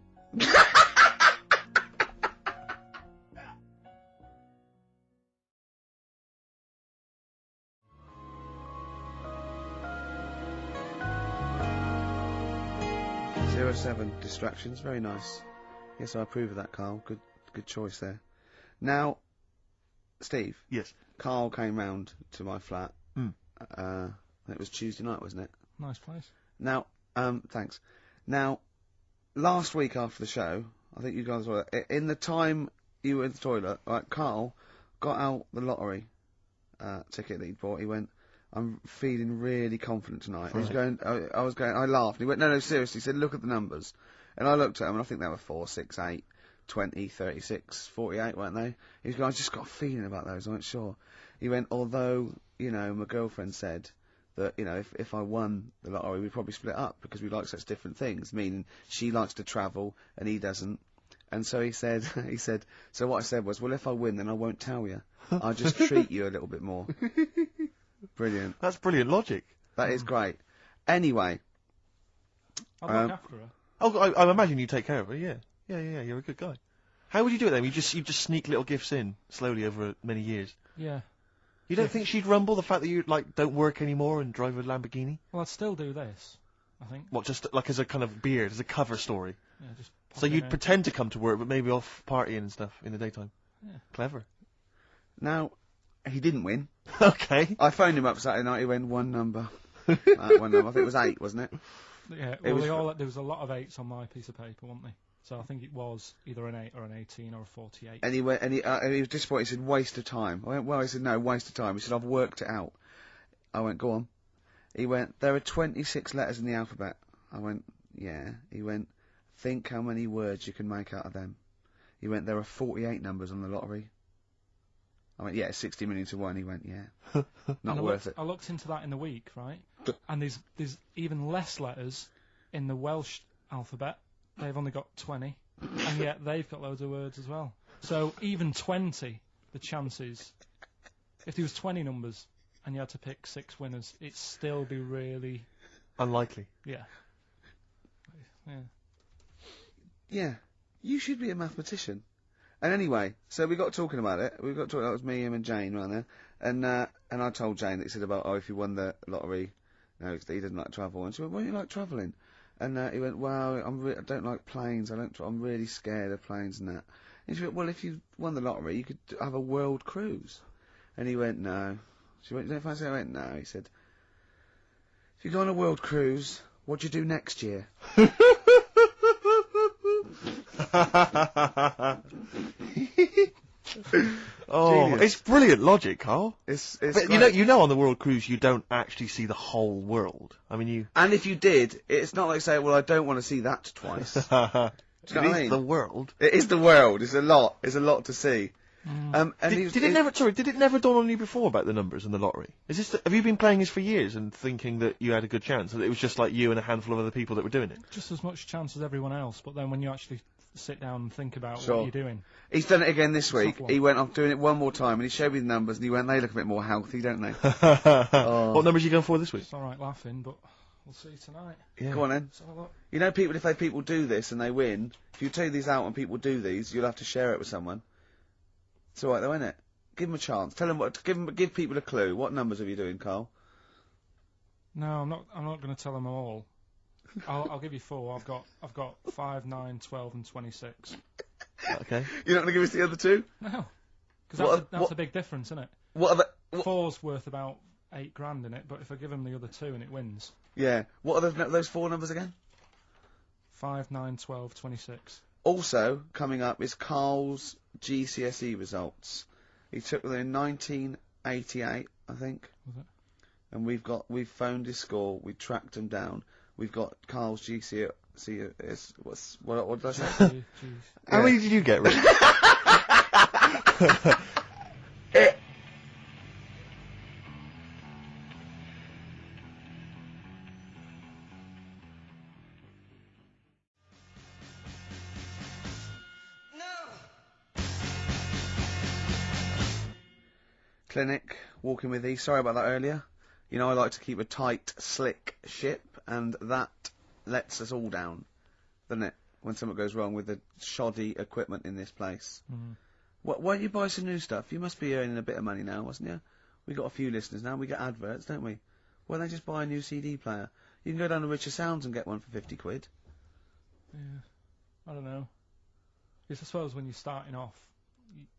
Seven distractions, very nice. Yes, I approve of that, KARL. Good choice there. Now, Steve. Yes. KARL came round to my flat. Mm. It was Tuesday night, wasn't it? Nice place. Now, thanks. Now, last week after the show, I think you guys were in the time you were in the toilet. Right, KARL got out the lottery ticket that he'd bought. He went, I'm feeling really confident tonight. Right. He was going, I laughed. He went, no, seriously. He said, look at the numbers. And I looked at him, and I think they were 4, 6, 8, 20, 36, 48, weren't they? He was going, I just got a feeling about those, I wasn't sure. He went, although, you know, my girlfriend said that, you know, if I won the lottery, we'd probably split up because we like such different things, meaning she likes to travel and he doesn't. And so he said, so what I said was, well, if I win, then I won't tell you. I'll just treat you a little bit more. Brilliant. That's brilliant logic. That is great. Anyway. I'll look after her. Oh, I imagine you take care of her, yeah. Yeah, you're a good guy. How would you do it then? You just sneak little gifts in, slowly over many years? Yeah. You don't think she'd rumble the fact that you, like, don't work anymore and drive a Lamborghini? Well, I'd still do this, I think. What, just, like, as a kind of beard, as a cover story? Yeah, just so you'd pretend to come to work, but maybe off partying and stuff in the daytime? Yeah. Clever. Now, he didn't win. Okay. I phoned him up Saturday night, he went one number. One number. I think it was 8, wasn't it? Yeah, well, there was a lot of 8s on my piece of paper, wasn't there? So I think it was either an 8 or an 18 or a 48. And he went, and he was disappointed. He said, waste of time. I went, well, he said, no, waste of time. He said, I've worked it out. I went, go on. He went, there are 26 letters in the alphabet. I went, yeah. He went, think how many words you can make out of them. He went, there are 48 numbers on the lottery. I went, yeah, 60 million to 1. He went, yeah. Not worth it. I looked into that in the week, right? And there's even less letters in the Welsh alphabet. They've only got 20, and yet they've got loads of words as well. So even 20, the chances, if there was 20 numbers and you had to pick 6 winners, it'd still be really unlikely. Yeah. Yeah. Yeah. You should be a mathematician. And anyway, so we got talking about it. We got talking. That was me, him, and Jane around there. And I told Jane that he said about, oh, if you won the lottery, no, he doesn't like travel. And she went, why do you like travelling? And he went, well, I don't like planes. I'm really scared of planes and that. And she went, well, if you won the lottery, you could have a world cruise. And he went, no. She went, you don't fancy it? I went, no. He said, if you go on a world cruise, what do you do next year? Oh, Genius. it's brilliant logic, Carl. It's but you know on the world cruise you don't actually see the whole world. I mean, you. And if you did, it's not like saying, well, I don't want to see that twice. Do you know what I mean? The world. It is the world. It's a lot. It's a lot to see. And did it never dawn on you before about the numbers in the lottery? Have you been playing this for years and thinking that you had a good chance? That it was just like you and a handful of other people that were doing it? Just as much chance as everyone else, but then when you actually sit down and think about Sure. what you're doing. He's done it again this week. Tough one. He went, I'm doing it one more time, and he showed me the numbers, and he went, they look a bit more healthy, don't they? What numbers are you going for this week? It's alright laughing, but we'll see tonight. Yeah. Go on then. So look. You know, people, if people do this and they win, if you take these out and people do these, you'll have to share it with someone. It's alright though, isn't it? Give them a chance. Tell them give people a clue. What numbers are you doing, Carl? No, I'm not going to tell them all. I'll give you 4. I've got 5, 9, 12, and 26. Okay. You're not going to give us the other 2? No, because that's a big difference, isn't it? What are the? 4's worth about 8 grand in it, but if I give him the other 2 and it wins. Yeah. What are those 4 numbers again? 5, 9, 12, 26. Also coming up is Carl's GCSE results. He took them in 1988, I think. Was it? And we've phoned his score. We tracked him down. We've got Carl's GCSE. What did I say? How many did you get, Rick? Clinic, walking with thee. Sorry about that earlier. You know, I like to keep a tight, slick ship, and that lets us all down, doesn't it? When something goes wrong with the shoddy equipment in this place. Mm. Why don't you buy some new stuff? You must be earning a bit of money now, wasn't you? We got a few listeners now. We get adverts, don't we? Why don't they just buy a new CD player? You can go down to Richer Sounds and get one for 50 quid. Yeah, I don't know. Because I suppose when you're starting off,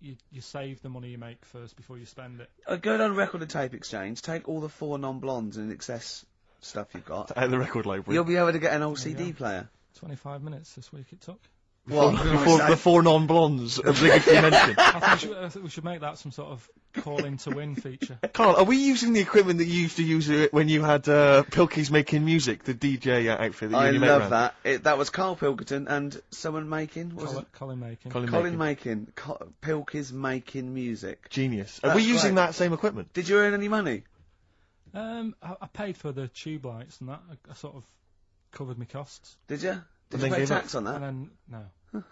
you save the money you make first before you spend it. Go down to Record and Tape Exchange, take all the 4 non-blondes and excess stuff you've got. Out of the record library. You'll be able to get an old CD player. 25 minutes this week it took. What? The 4 non-blondes obligatory mention. I think we should make that some sort of Call in to win feature. Carl, are we using the equipment that you used to use when you had Pilkey's Making Music, the DJ outfit that you I and your mate love ran? that. That was Carl Pilkington and someone making. What was it? Colin Making. Colin Making. Pilkey's Making Music. Genius. Are That's we using right. that same equipment? Did you earn any money? I paid for the tube lights and that. I sort of covered my costs. Did you? Did And you then pay gave tax up? on that? And then no.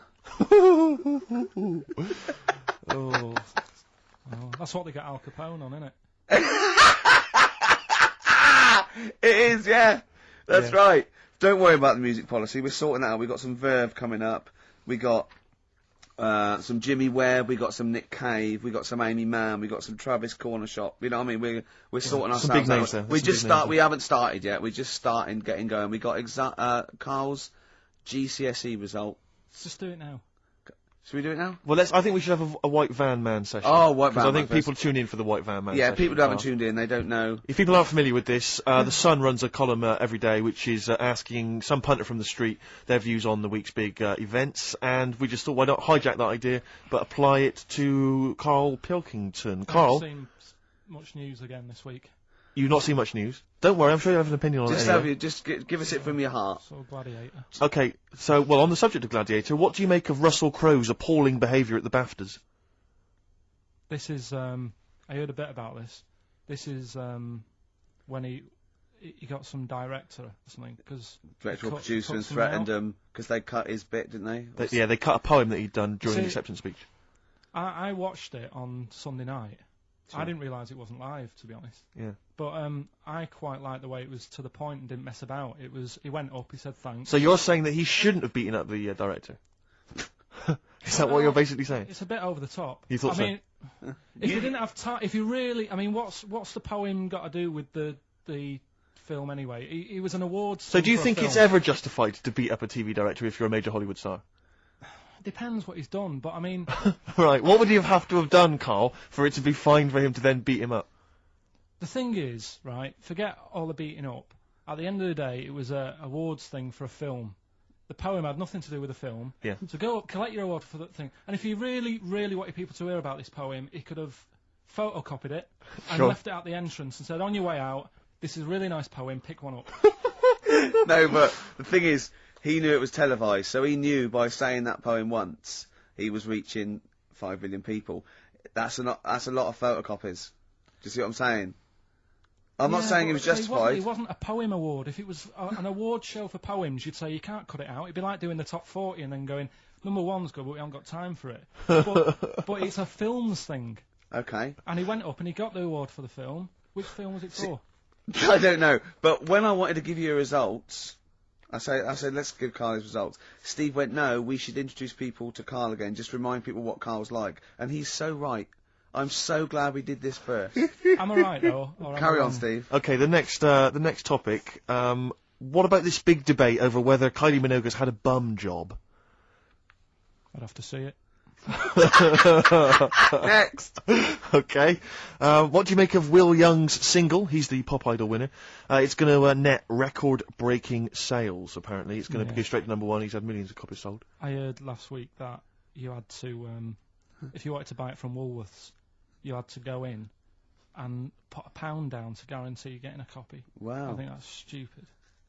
Oh. Oh, that's what they get Al Capone on, isn't it? It is, yeah. That's Yeah. right. Don't worry about the music policy. We're sorting that out. We've got some Verve coming up. We got some Jimmy Webb. We got some Nick Cave. We got some Amy Mann. We got some Travis Corner Shop. You know what I mean? We're sorting some ourselves big names out. there. We Some just big names we haven't started yet. We're just starting, getting going. We got Carl's GCSE result. Let's just do it now. Should we do it now? Well, I think we should have a White Van Man session. Oh, White Van Because I Man think first. people tune in for the White Van Man Yeah, session. people who haven't Carl. tuned in, they don't know. If people aren't familiar with this, The Sun runs a column every day which is asking some punter from the street their views on the week's big events, and we just thought, why not hijack that idea, but apply it to Karl Pilkington. I Carl, haven't seen much news again this week. you've not seen much news. Don't worry, I'm sure you have an opinion on Just it anyway. give us it from your heart. So Gladiator. Okay, so, well, on the subject of Gladiator, what do you make of Russell Crowe's appalling behaviour at the BAFTAs? This is I heard a bit about this. This is when he got some director or something because Director or producer and threatened them because they cut his bit, didn't they? Yeah, they cut a poem that he'd done during the See, acceptance speech. I watched it on Sunday night. Sure. I didn't realise it wasn't live, to be honest. Yeah. But I quite liked the way it was to the point and didn't mess about. He went up, he said thanks. So you're saying that he shouldn't have beaten up the director? Is that what you're basically saying? It's a bit over the top. You thought I so? mean, if you didn't have time, if you really, I mean, what's the poem got to do with the film anyway? He was an awards. So do you for a think it's film. ever justified to beat up a TV director if you're a major Hollywood star? Depends what he's done, but I mean, Right, what would he have to have done, Carl, for it to be fine for him to then beat him up? the thing is, right? Forget all the beating up. At the end of the day, it was a awards thing for a film. The poem had nothing to do with the film. Yeah. So go up, collect your award for that thing. And if he really, really wanted people to hear about this poem, he could have photocopied it and Sure. left it at the entrance and said, on your way out, this is a really nice poem, pick one up. No, but the thing is, he knew it was televised, so he knew by saying that poem once, he was reaching 5 million people. That's a lot of photocopies. Do you see what I'm saying? I'm not saying it was justified. It wasn't a poem award. If it was an award show for poems, you'd say you can't cut it out. It'd be like doing the top 40 and then going, number one's good, but we haven't got time for it. But it's a films thing. Okay. And he went up and he got the award for the film. Which film was it for? I don't know, but when I wanted to give you results, I said, let's give Carl his results. Steve went, no, we should introduce people to Carl again, just remind people what Carl's like. And he's so right. I'm so glad we did this first. Am I right, though? Or am I Carry on, wrong? Steve. Okay, the next topic. What about this big debate over whether Kylie Minogue's had a bum job? I'd have to see it. Next. Okay. What do you make of Will Young's single? He's the Pop Idol winner. It's going to net record-breaking sales, apparently. It's going to go straight to #1. He's had millions of copies sold. I heard last week that you had to, if you wanted to buy it from Woolworths, you had to go in and put £1 down to guarantee you getting a copy. Wow. I think that's stupid.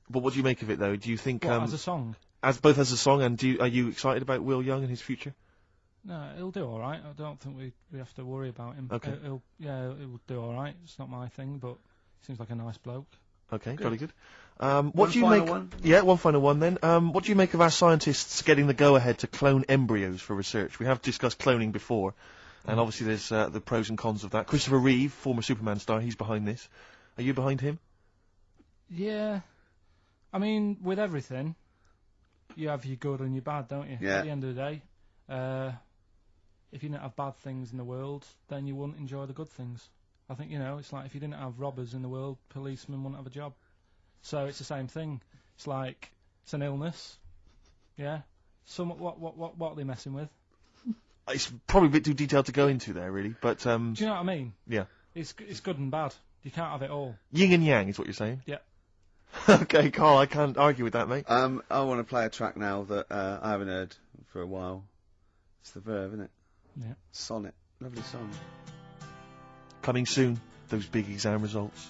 But what do you make of it, though? Do you think... What, as a song? Both as a song, and are you excited about Will Young and his future? No, he'll do all right. I don't think we have to worry about him. Okay. He'll do all right. It's not my thing, but he seems like a nice bloke. Okay, Good. very good. One What do you final make? one? Yeah, one final one then. What do you make of our scientists getting the go-ahead to clone embryos for research? We have discussed cloning before, and obviously there's the pros and cons of that. Christopher Reeve, former Superman star, he's behind this. Are you behind him? Yeah. I mean, with everything, you have your good and your bad, don't you? Yeah. At the end of the day, if you didn't have bad things in the world, then you wouldn't enjoy the good things. I think, it's like if you didn't have robbers in the world, policemen wouldn't have a job. So it's the same thing. It's like, it's an illness. Yeah. What are they messing with? It's probably a bit too detailed to go into there, really, but... Do you know what I mean? Yeah. It's good and bad. You can't have it all. Yin and yang is what you're saying? Yeah. Okay, Carl, I can't argue with that, mate. I want to play a track now that I haven't heard for a while. It's the Verve, isn't it? Yeah. Sonnet. Lovely song. coming soon, those big exam results.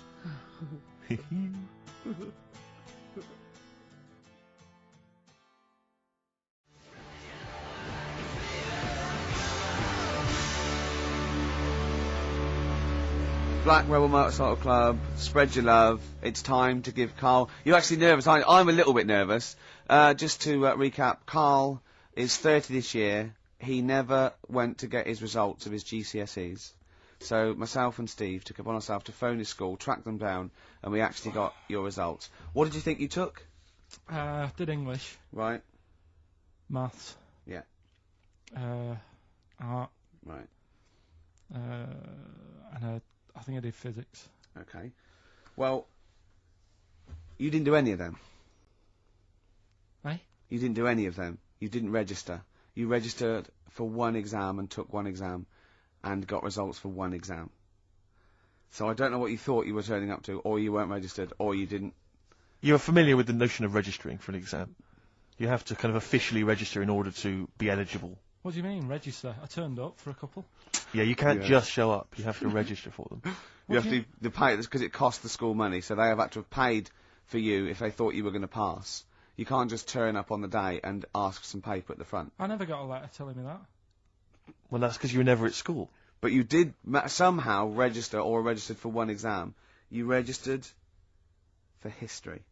Black Rebel Motorcycle Club, spread your love. It's time to give Karl... You're actually nervous, aren't you? I'm a little bit nervous. Just to recap, Karl is 30 this year. He never went to get his results of his GCSEs. So myself and Steve took upon ourselves to phone his school, track them down, and we actually got your results. What did you think you took? Did English. Right. Maths. Yeah. Art. Right. And I think I did physics. Okay. Well, you didn't do any of them. Eh? You didn't do any of them. You didn't register. You registered for one exam and took one exam and got results for one exam. So I don't know what you thought you were turning up to, or you weren't registered, or you didn't. You're familiar with the notion of registering for an exam. You have to kind of officially register in order to be eligible. What do you mean, register? I turned up for a couple. Yeah, you can't just show up. You have to register for them. You have to pay this because it costs the school money, so they have had to have paid for you if they thought you were going to pass. You can't just turn up on the day and ask for some paper at the front. I never got a letter telling me that. Well, that's because you were never at school. But you did somehow register or registered for one exam. You registered for history.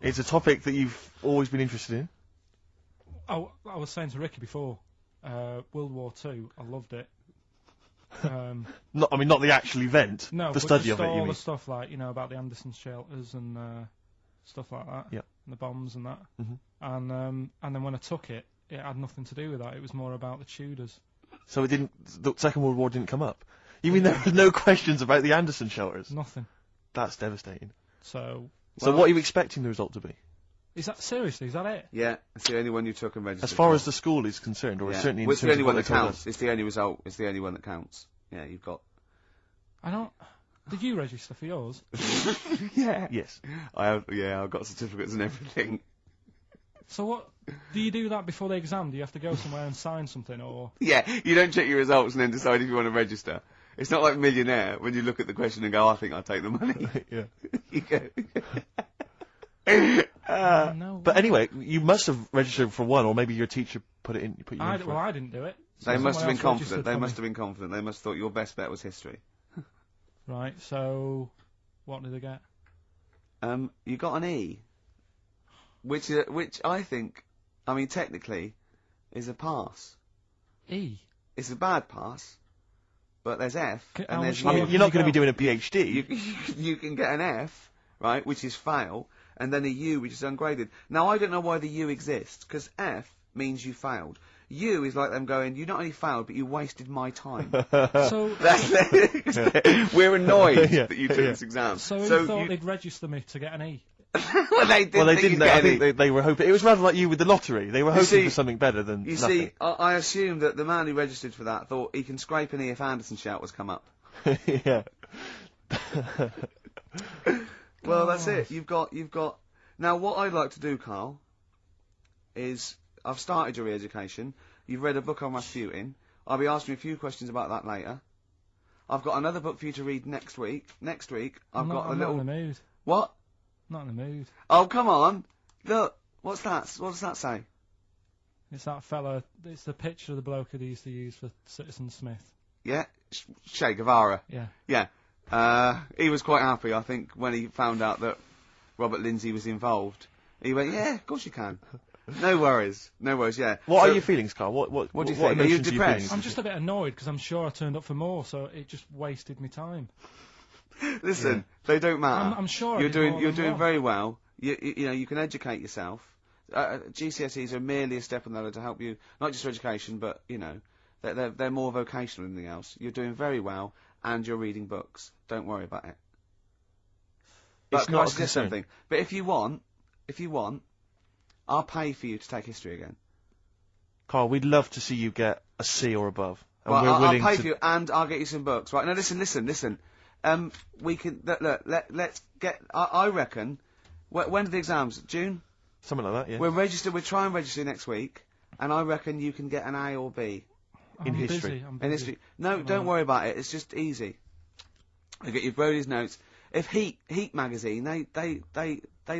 It's a topic that you've always been interested in. Oh, I was saying to Ricky before, World War II, I loved it. Not the actual event. No, the study just of it. all You mean? the stuff like about the Anderson shelters and stuff like that. Yeah. And the bombs and that. Mhm. And then when I took it, it had nothing to do with that. It was more about the Tudors. So it didn't. The Second World War didn't come up. You mean there were no questions about the Anderson shelters? Nothing. That's devastating. So. So what are you expecting the result to be? Is that seriously? Is that it? Yeah, it's the only one you took and registered. As far for. as the school is concerned, or certainly in well, it's terms the only of one what that they told counts. us. It's the only result. It's the only one that counts. Yeah, you've got. I don't. Did you register for yours? Yeah. Yes. I have. Yeah, I've got certificates and everything. So what? Do you do that before the exam? Do you have to go somewhere and sign something, or? Yeah, you don't check your results and then decide if you want to register. It's not like Millionaire when you look at the question and go, I think I'll take the money. Yeah. You go. No. But anyway, you must have registered for one, or maybe your teacher put you in for Well, it. I didn't do it. They must have been someone else confident. They registered must for have been confident. They must have thought your best bet was history. me. Right. So, what did they get? You got an E, which I think, I mean, technically, is a pass. E. It's a bad pass, but there's F, and there's I mean, you're not going to be doing a PhD. You can get an F, right, which is fail, and then a U, which is ungraded. Now, I don't know why the U exists, because F means you failed. U is like them going, you not only failed, but you wasted my time. So we're annoyed that you took this exam. So you thought they'd register me to get an E? Well, they didn't. Well, they didn't. I think they were hoping. It was rather like you with the lottery. They were hoping for something better than You nothing. see, I assume that the man who registered for that thought he can scrape an E if Anderson shelters come up. Yeah. Well, that's it. You've got. Now, what I'd like to do, Karl, is I've started your re-education. You've read a book on Rasputin. I'll be asking you a few questions about that later. I've got another book for you to read next week. Next week, I've got a little. Not in the mood. What? Not in the mood. Oh, come on! Look, what's that? What does that say? It's that fella. It's the picture of the bloke that he used to use for Citizen Smith. Yeah, Che Guevara. Yeah. Yeah. He was quite happy, I think, when he found out that Robert Lindsay was involved. He went, yeah, of course you can. No worries, yeah. What are your feelings, Karl? What do you think? Are you depressed? I'm just a bit annoyed because I'm sure I turned up for more, so it just wasted my time. Listen, they don't matter. I'm sure you're doing well. very well. You know, you can educate yourself. GCSEs are merely a step on the ladder to help you, not just for education, but you know, they're more vocational than anything else. You're doing very well, and you're reading books. Don't worry about it. But It's not a suggest concern. something. But if you want, I'll pay for you to take history again. Karl, we'd love to see you get a C or above. And Well, we're I'll willing pay to... for you, and I'll get you some books. Right? Now, listen. We can look. Let's get. I reckon. When are the exams? June. Something like that. Yeah. We'll try and register next week, and I reckon you can get an A or B. in I'm history. busy, I'm In busy. history. No, don't worry about it. It's just easy. I get your Brody's notes. If Heat magazine, they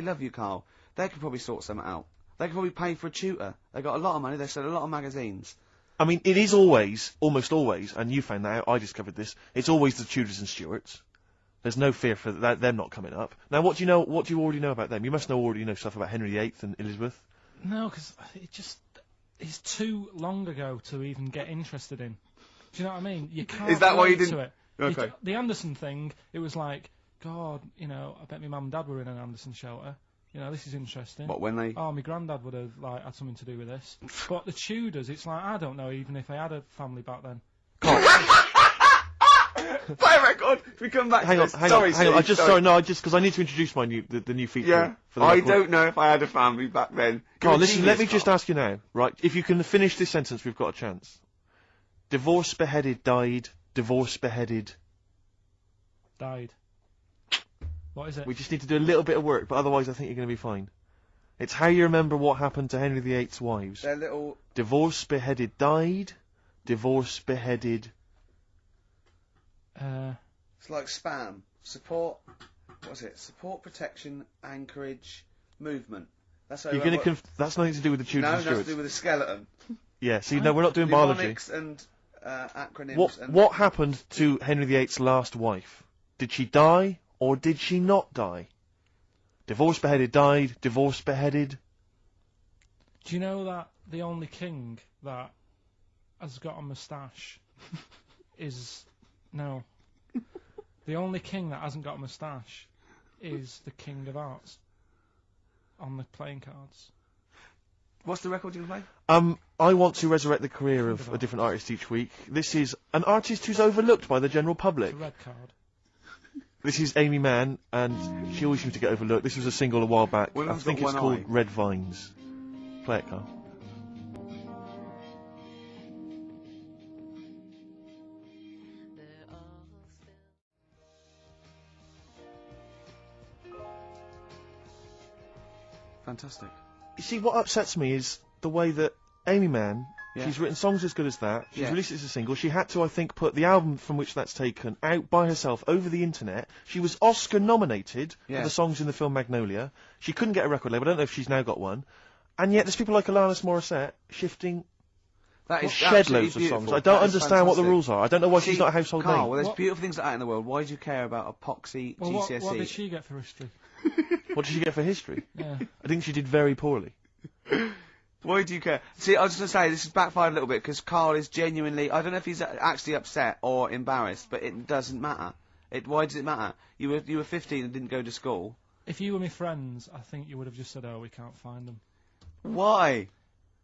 love you, Carl. They could probably sort something out. They could probably pay for a tutor. They got a lot of money. They sell a lot of magazines. I mean, it is always, almost always, and you found that out, I discovered this, it's always the Tudors and Stuarts. There's no fear for that, them not coming up. Now, what do you already know about them? You must already know stuff about Henry VIII and Elizabeth. No, because it's too long ago to even get interested in. Do you know what I mean? You can't Is that why you relate didn't? to it. Okay. The Anderson thing, it was like, God, you know, I bet my mum and dad were in an Anderson shelter. You know, this is interesting. What, when they... Oh, my granddad would have, like, had something to do with this. But the Tudors, it's like, I don't know even if they had a family back then. Play a record. We come back. Hang on. Sorry. Because I need to introduce the new feature. Yeah. For the I record. don't know if I had a family back then. Carl, listen. Let me just ask you now, right? If you can finish this sentence, we've got a chance. Divorced, beheaded, died. Divorced, beheaded. Died. What is it? We just need to do a little bit of work, but otherwise I think you're going to be fine. It's how you remember what happened to Henry VIII's wives. They're little... Divorced, beheaded, died. Divorced, beheaded. It's like spam. Support... What's it? Support, protection, anchorage, movement. That's how You're going to that's nothing to do with the Tudors and No, Stuarts. that's to do with the skeleton. Yeah, see, no, we're not doing biology. Mnemonics and acronyms. What happened to Henry VIII's last wife? Did she die, or did she not die? Divorced, beheaded, died. Divorced, beheaded. Do you know that the only king that has got a moustache is... No. The only king that hasn't got a moustache is the King of Hearts on the playing cards. What's the record you can play? I want to resurrect the career of a different artist each week. This is an artist who's overlooked by the general public. It's a red card. This is Amy Mann, and she always seems to get overlooked. This was a single a while back. I think it's called Red Vines. Play it, Carl. Fantastic. You see, what upsets me is the way that Amy Mann, Yeah. she's written songs as good as that, she's Yeah. released it as a single, she had to, I think, put the album from which that's taken out by herself over the internet. She was Oscar nominated Yeah. for the songs in the film Magnolia. She couldn't get a record label, I don't know if she's now got one. And yet there's people like Alanis Morissette shifting That is shed absolutely loads of beautiful. songs. I don't That is understand what the fantastic. rules are. I don't know why she's See, not a household Carl, name. well, there's beautiful things like that in the world. Why do you care about epoxy, Well, GCSE? what did she get for history? What did she get for history? Yeah. I think she did very poorly. Why do you care? See, I was just going to say, this has backfired a little bit, because Carl is genuinely... I don't know if he's actually upset or embarrassed, but it doesn't matter. Why does it matter? You were 15 and didn't go to school. If you were my friends, I think you would have just said, oh, we can't find them. Why?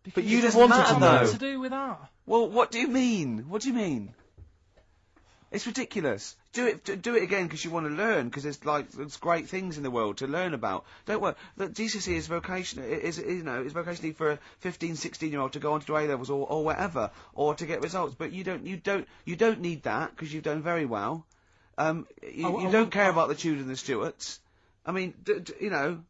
Because But you it just doesn't wanted to matter. know. What to do with that? Well, what do you mean? What do you mean? It's ridiculous. Do it again because you want to learn, because there's great things in the world to learn about. Don't worry. Look, GCSE is vocational. Is vocationally for a 15, 16-year-old to go on to do A levels or whatever, or to get results. But you don't need that because you've done very well. You don't care about the Tudors and the Stuarts. I mean, you know.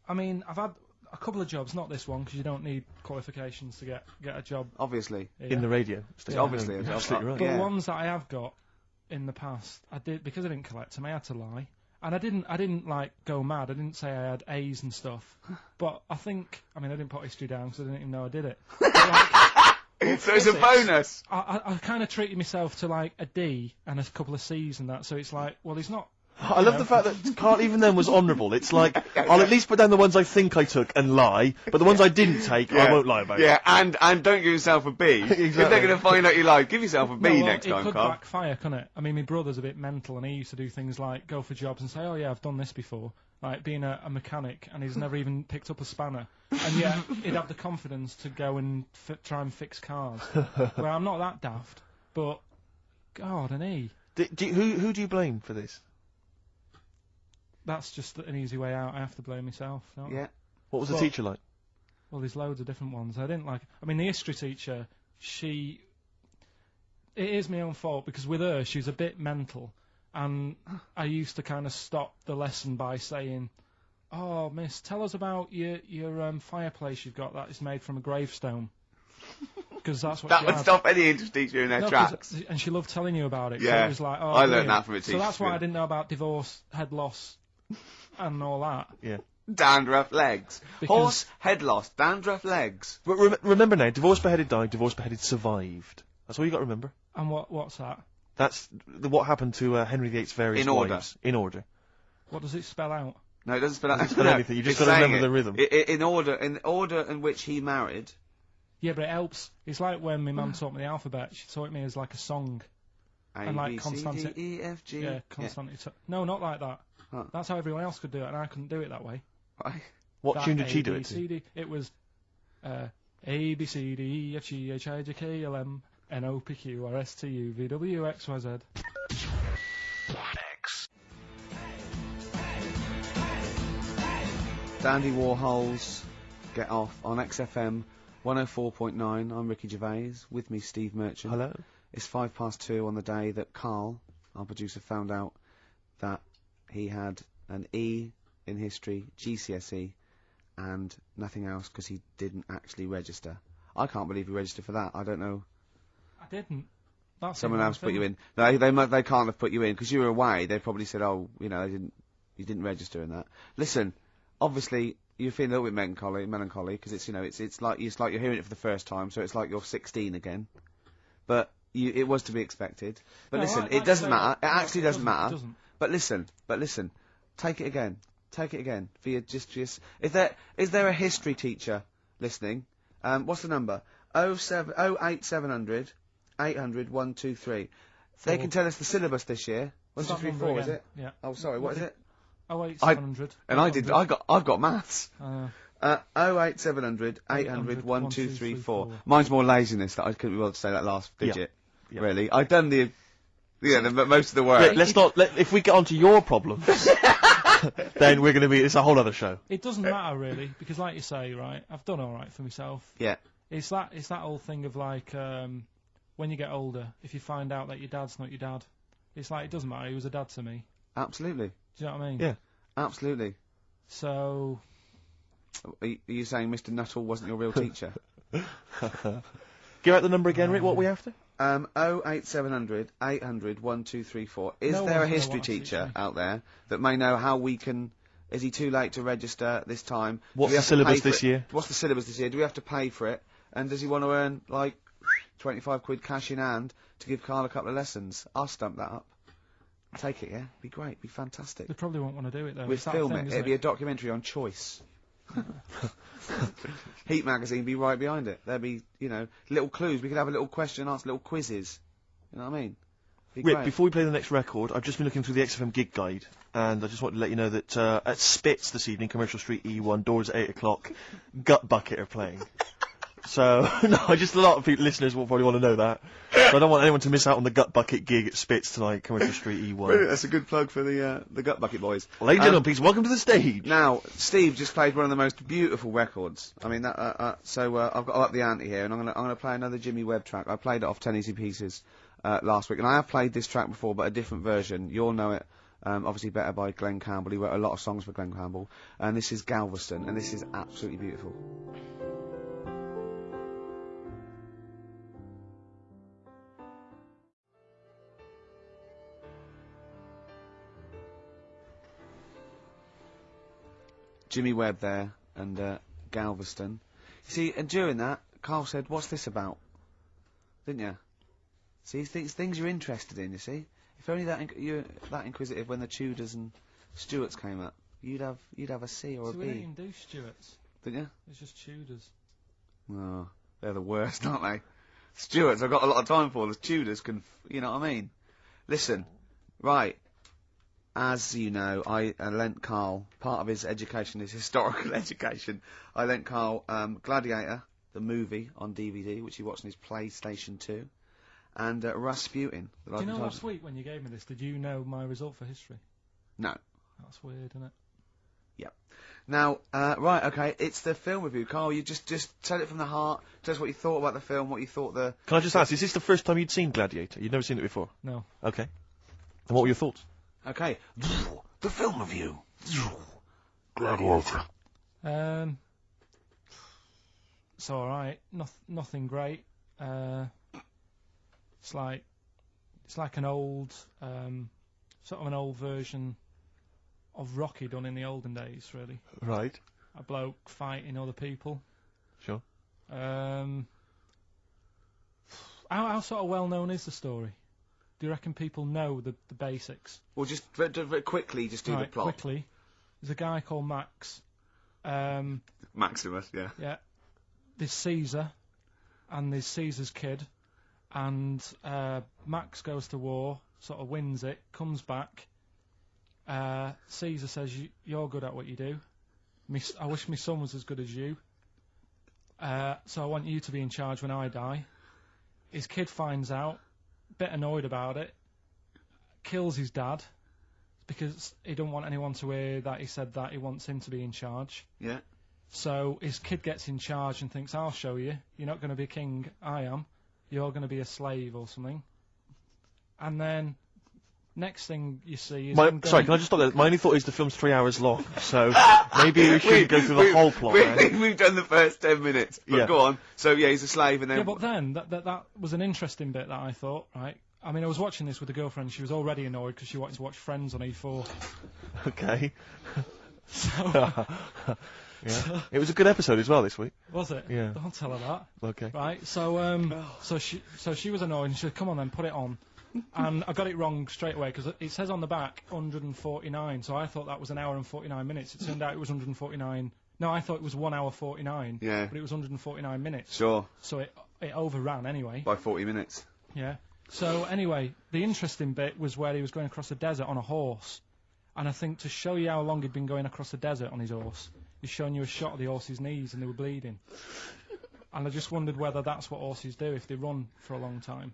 I mean, I've had a couple of jobs, not this one, because you don't need qualifications to get a job. Obviously. Yeah. In the radio. Yeah. Obviously. You're absolutely right. But the ones that I have got in the past, I did, because I didn't collect them, I had to lie. And I didn't like go mad. I didn't say I had A's and stuff. But I didn't put history down because I didn't even know I did it. But, like, So it's a bonus. I kind of treated myself to like a D and a couple of C's and that. So it's like, well, he's not. I love the fact that Carl even then was honourable. It's like, I'll at least put down the ones I think I took and lie, but the ones I didn't take, I won't lie about. Yeah, and don't give yourself a B. Exactly. If they're going to find out you lied, give yourself a B next it time, could Carl. backfire, couldn't it? I mean, my brother's a bit mental, and he used to do things like go for jobs and say, "Oh yeah, I've done this before," like being a mechanic, and he's never even picked up a spanner, and yet he'd have the confidence to go and try and fix cars. Well, I'm not that daft, but God, and he. Who do you blame for this? That's just an easy way out. I have to blame myself. Don't I? Yeah. What was the teacher like? Well, there's loads of different ones. I didn't like. I mean, the history teacher, it is my own fault because with her, she's a bit mental, and I used to kind of stop the lesson by saying, "Oh, miss, tell us about your fireplace you've got that is made from a gravestone." Because that's what That she would had. stop any English teacher in their No, 'cause- tracks. and she loved telling you about it. So Yeah. it was like, oh, I learned brilliant. that from a So teacher, that's why I yeah. didn't know about divorce, head loss, and all that. Yeah. Dandruff legs. Because- Horse, head loss, dandruff legs. But remember now, divorced, beheaded, died, divorced, beheaded, survived. That's all you got to remember. And what's that? That's what happened to Henry VIII's various In order. wives. In order. What does it spell out? No, it doesn't spell out Doesn't spell anything, you just it's gotta saying remember it. the rhythm. In order in which he married. Yeah, but it helps. It's like when my mum taught me the alphabet. She taught me as like a song. A, And like B, C, constant. D, E, F, G. Yeah, constant. No, not like that. Huh. That's how everyone else could do it, and I couldn't do it that way. Right. What That tune did she A, do B, it to? C, D. It was A, B, C, D, E, F, G, H, I, J, K, L, M, N, O, P, Q, R, S, T, U, V, W, X, Y, Z. Dandy Warhols, Get Off on XFM 104.9. I'm Ricky Gervais. With me, Steve Merchant. Hello. It's 2:05 on the day that KARL, our producer, found out that he had an E in history, GCSE, and nothing else because he didn't actually register. I can't believe he registered for that. I don't know. I didn't. That's Someone the else put thing. you in. They can't have put you in because you were away. They probably said, oh, you know, you didn't register in that. Listen, obviously you feel a little bit melancholy because it's, you know, it's like you're hearing it for the first time, so it's like you're 16 again. But it was to be expected. But No, listen, like it doesn't say matter. that- It no, actually it doesn't doesn't, matter. it doesn't. But listen. Take it again. Take it again. For your just. Is there a history teacher listening? What's the number? 08700 800 123. They can tell us the syllabus this year. 1, 2, Start 3, number 4, is again. it? Yeah. Oh, sorry. What is it? 08700. And I did. I've got maths. 08700 800 800 1234. Mine's more laziness that I couldn't be able to say that last digit. Yeah. Really, I've done the most of the work. Let's not. If we get onto your problems, then we're going to be. It's a whole other show. It doesn't matter really, because like you say, right, I've done all right for myself. Yeah. It's that whole thing of like, when you get older, if you find out that your dad's not your dad, it's like, it doesn't matter, he was a dad to me. Absolutely. Do you know what I mean? Yeah. Absolutely. So... Are you saying Mr. Nuttall wasn't your real teacher? Give out the number again, Rick. What we after? 08700 800 1234. Is No there a one's gonna history want to teach teacher me. out there that may know how we can... Is he too late to register this time? What's Do we the have to pay syllabus for this it? year? What's the syllabus this year? Do we have to pay for it? And does he want to earn, like, 25 quid cash in hand to give KARL a couple of lessons? I'll stump that up. Take it, yeah? Be great. Be fantastic. They probably won't want to do it though. We'd It's that film thing, it. isn't It'd be a documentary on choice. Heat magazine be right behind it. There'd be, you know, little clues. We could have a little question and answer, little quizzes. You know what I mean? Be Rick, great. before we play the next record, I've just been looking through the XFM gig guide, and I just wanted to let you know that at Spitz this evening, Commercial Street E1, doors at 8 o'clock, Gut Bucket are playing. So, no, just a lot of people, listeners will probably want to know that. So I don't want anyone to miss out on the Gut Bucket gig at Spitz tonight, Commercial Street E1. Brilliant, that's a good plug for the Gut Bucket boys. Ladies and gentlemen, please welcome to the stage. Now, Steve just played one of the most beautiful records. I mean, so I've got to up the ante here, and I'm gonna play another Jimmy Webb track. I played it off 10 Easy Pieces last week, and I have played this track before, but a different version. You'll know it, obviously better by Glenn Campbell. He wrote a lot of songs for Glenn Campbell, and this is Galveston, and this is absolutely beautiful. Jimmy Webb there, and Galveston. You see, and during that, KARL said, "What's this about?" Didn't you? See, things you're interested in. You see, if only you're that inquisitive when the Tudors and Stuarts came up, you'd have a C or a So B. we didn't do Stuarts. Didn't you? It's just Tudors. Oh, they're the worst, aren't they? Stuarts, I've got a lot of time for. The Tudors can, you know what I mean? Listen, right. As you know, I lent KARL, part of his education is historical education, I lent KARL Gladiator, the movie, on DVD, which he watched on his PlayStation 2, and Rasputin. Do you know last week when you gave me this, did you know my result for history? No. That's weird, isn't it? Yep. Now, right, okay, it's the film review. KARL, you just tell it from the heart, tell us what you thought about the film, what you thought the... Can I just ask, is this the first time you'd seen Gladiator? You'd never seen it before? No. Okay. And what were your thoughts? Okay. The film review. Gladiator. it's all right. Nothing great. It's like an old sort of an old version of Rocky done in the olden days, really. Right. A bloke fighting other people. Sure. How sort of well known is the story? Do you reckon people know the basics? Well, just very quickly, just do the plot. Quickly. There's a guy called Max. Maximus, yeah. Yeah. There's Caesar, and there's Caesar's kid, and Max goes to war, sort of wins it, comes back. Caesar says, "You're good at what you do. I wish my son was as good as you. So I want you to be in charge when I die." His kid finds out, bit annoyed about it, kills his dad, because he don't want anyone to hear that he said that he wants him to be in charge. Yeah. So his kid gets in charge and thinks, "I'll show you. You're not going to be king. I am. You're going to be a slave or something." And then next thing you see is... Sorry, can I just stop there? My only thought is the film's 3 hours long, so maybe we shouldn't go through the whole plot. We've done the first 10 minutes, but go on. So, yeah, he's a slave, and then... Yeah, but then, that was an interesting bit that I thought, right? I mean, I was watching this with a girlfriend, she was already annoyed because she wanted to watch Friends on E4. Okay. So... Yeah. It was a good episode as well this week. Was it? Yeah. Don't tell her that. Okay. Right, so she was annoyed and she said, "Come on then, put it on." And I got it wrong straight away because it says on the back 149, so I thought that was an hour and 49 minutes. It turned out it was 149. No, I thought it was 1 hour 49. Yeah. But it was 149 minutes. Sure. So it overran anyway. By 40 minutes. Yeah. So anyway, the interesting bit was where he was going across the desert on a horse. And I think to show you how long he'd been going across the desert on his horse, he's showing you a shot of the horse's knees and they were bleeding. And I just wondered whether that's what horses do if they run for a long time.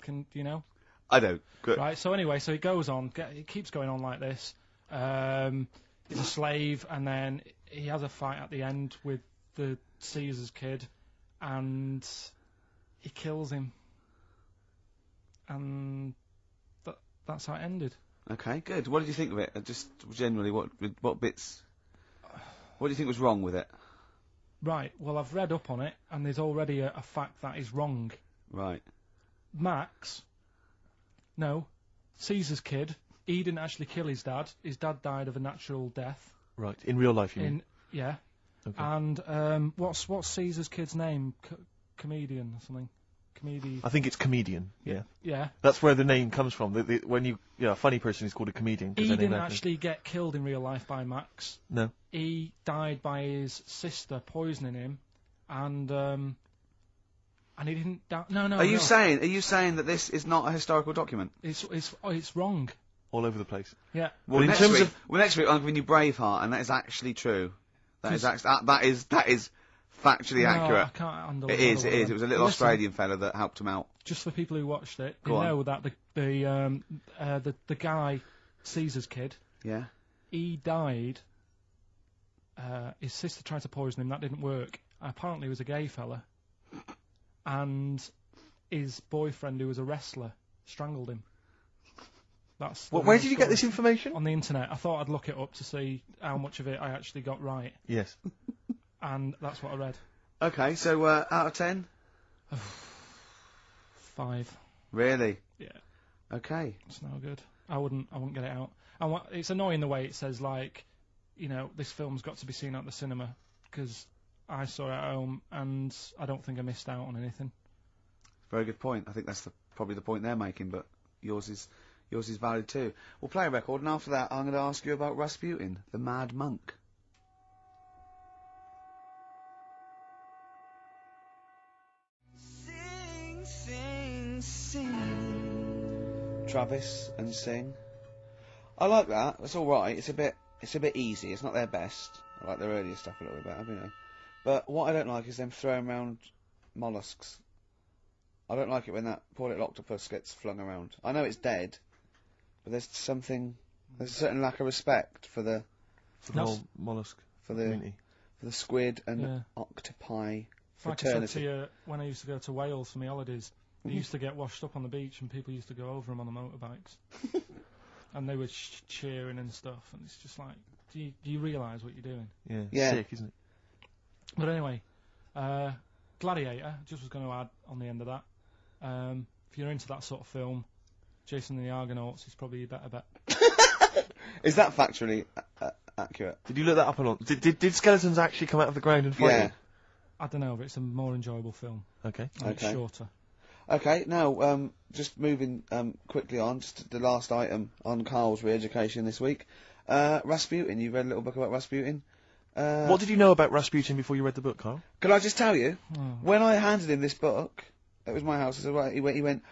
Do you know? I don't. Good. Right, so anyway, so it goes on, it keeps going on like this. He's a slave, and then he has a fight at the end with the Caesar's kid, and he kills him. And that's how it ended. Okay, good. What did you think of it? Just generally, what bits... What do you think was wrong with it? Right, well, I've read up on it, and there's already a fact that is wrong. Right. Caesar's kid, he didn't actually kill his dad. His dad died of a natural death. Right, in real life, you mean? Yeah. Okay. And what's Caesar's kid's name? Comedian or something? I think it's comedian, yeah. Yeah. That's where the name comes from. When a funny person is called a comedian. He didn't actually get killed in real life by Max. No. He died by his sister poisoning him, and he didn't die. No. Are you saying that this is not a historical document? It's wrong. All over the place. Yeah. Well, next week I'm giving you Braveheart, and that is actually true. That is factually accurate. I can't handle it. It is. It was a little Australian fella that helped him out. Just for people who watched it, they know that the guy, Caesar's kid. Yeah. He died. His sister tried to poison him. That didn't work. Apparently, he was a gay fella, and his boyfriend, who was a wrestler, strangled him. That's. Where did you get this information? On the internet. I thought I'd look it up to see how much of it I actually got right. Yes. And that's what I read. Okay, so out of 10? 5. Really? Yeah. Okay. It's no good. I wouldn't get it out. And it's annoying the way it says, like, this film's got to be seen at the cinema, because I saw it at home and I don't think I missed out on anything. Very good point. I think that's probably the point they're making, but yours is valid too. We'll play a record, and after that I'm going to ask you about Rasputin, the Mad Monk. Travis and Sing. I like that. It's all right. It's a bit easy. It's not their best. I like their earlier stuff a little bit better, But what I don't like is them throwing around mollusks. I don't like it when that poor little octopus gets flung around. I know it's dead, but there's a certain lack of respect for the whole mollusk community. For the squid and octopi fraternity. Like I said to you, when I used to go to Wales for my holidays, they used to get washed up on the beach and people used to go over them on the motorbikes. And they were cheering and stuff, and it's just like, do you realise what you're doing? Yeah. Sick, isn't it? But anyway, Gladiator, just was going to add on the end of that. If you're into that sort of film, Jason and the Argonauts is probably a better bet. Is that factually accurate? Did you look that up or not? Did skeletons actually come out of the ground and fight? Yeah. you? I don't know, but it's a more enjoyable film. Okay. And it's shorter. Okay, now, just moving quickly on, just the last item on Carl's re-education this week. Rasputin, you read a little book about Rasputin? What did you know about Rasputin before you read the book, Carl? Can I just tell you, when I handed him this book, it was my house, I said, right, he went,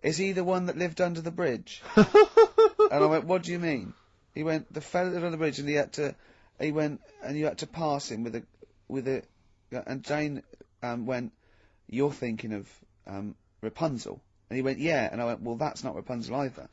is he the one that lived under the bridge? And I went, what do you mean? He went, the fella that lived under the bridge, and you had to pass him with a, and Jane, went, you're thinking of, Rapunzel. And he went, yeah, and I went, well, that's not Rapunzel either.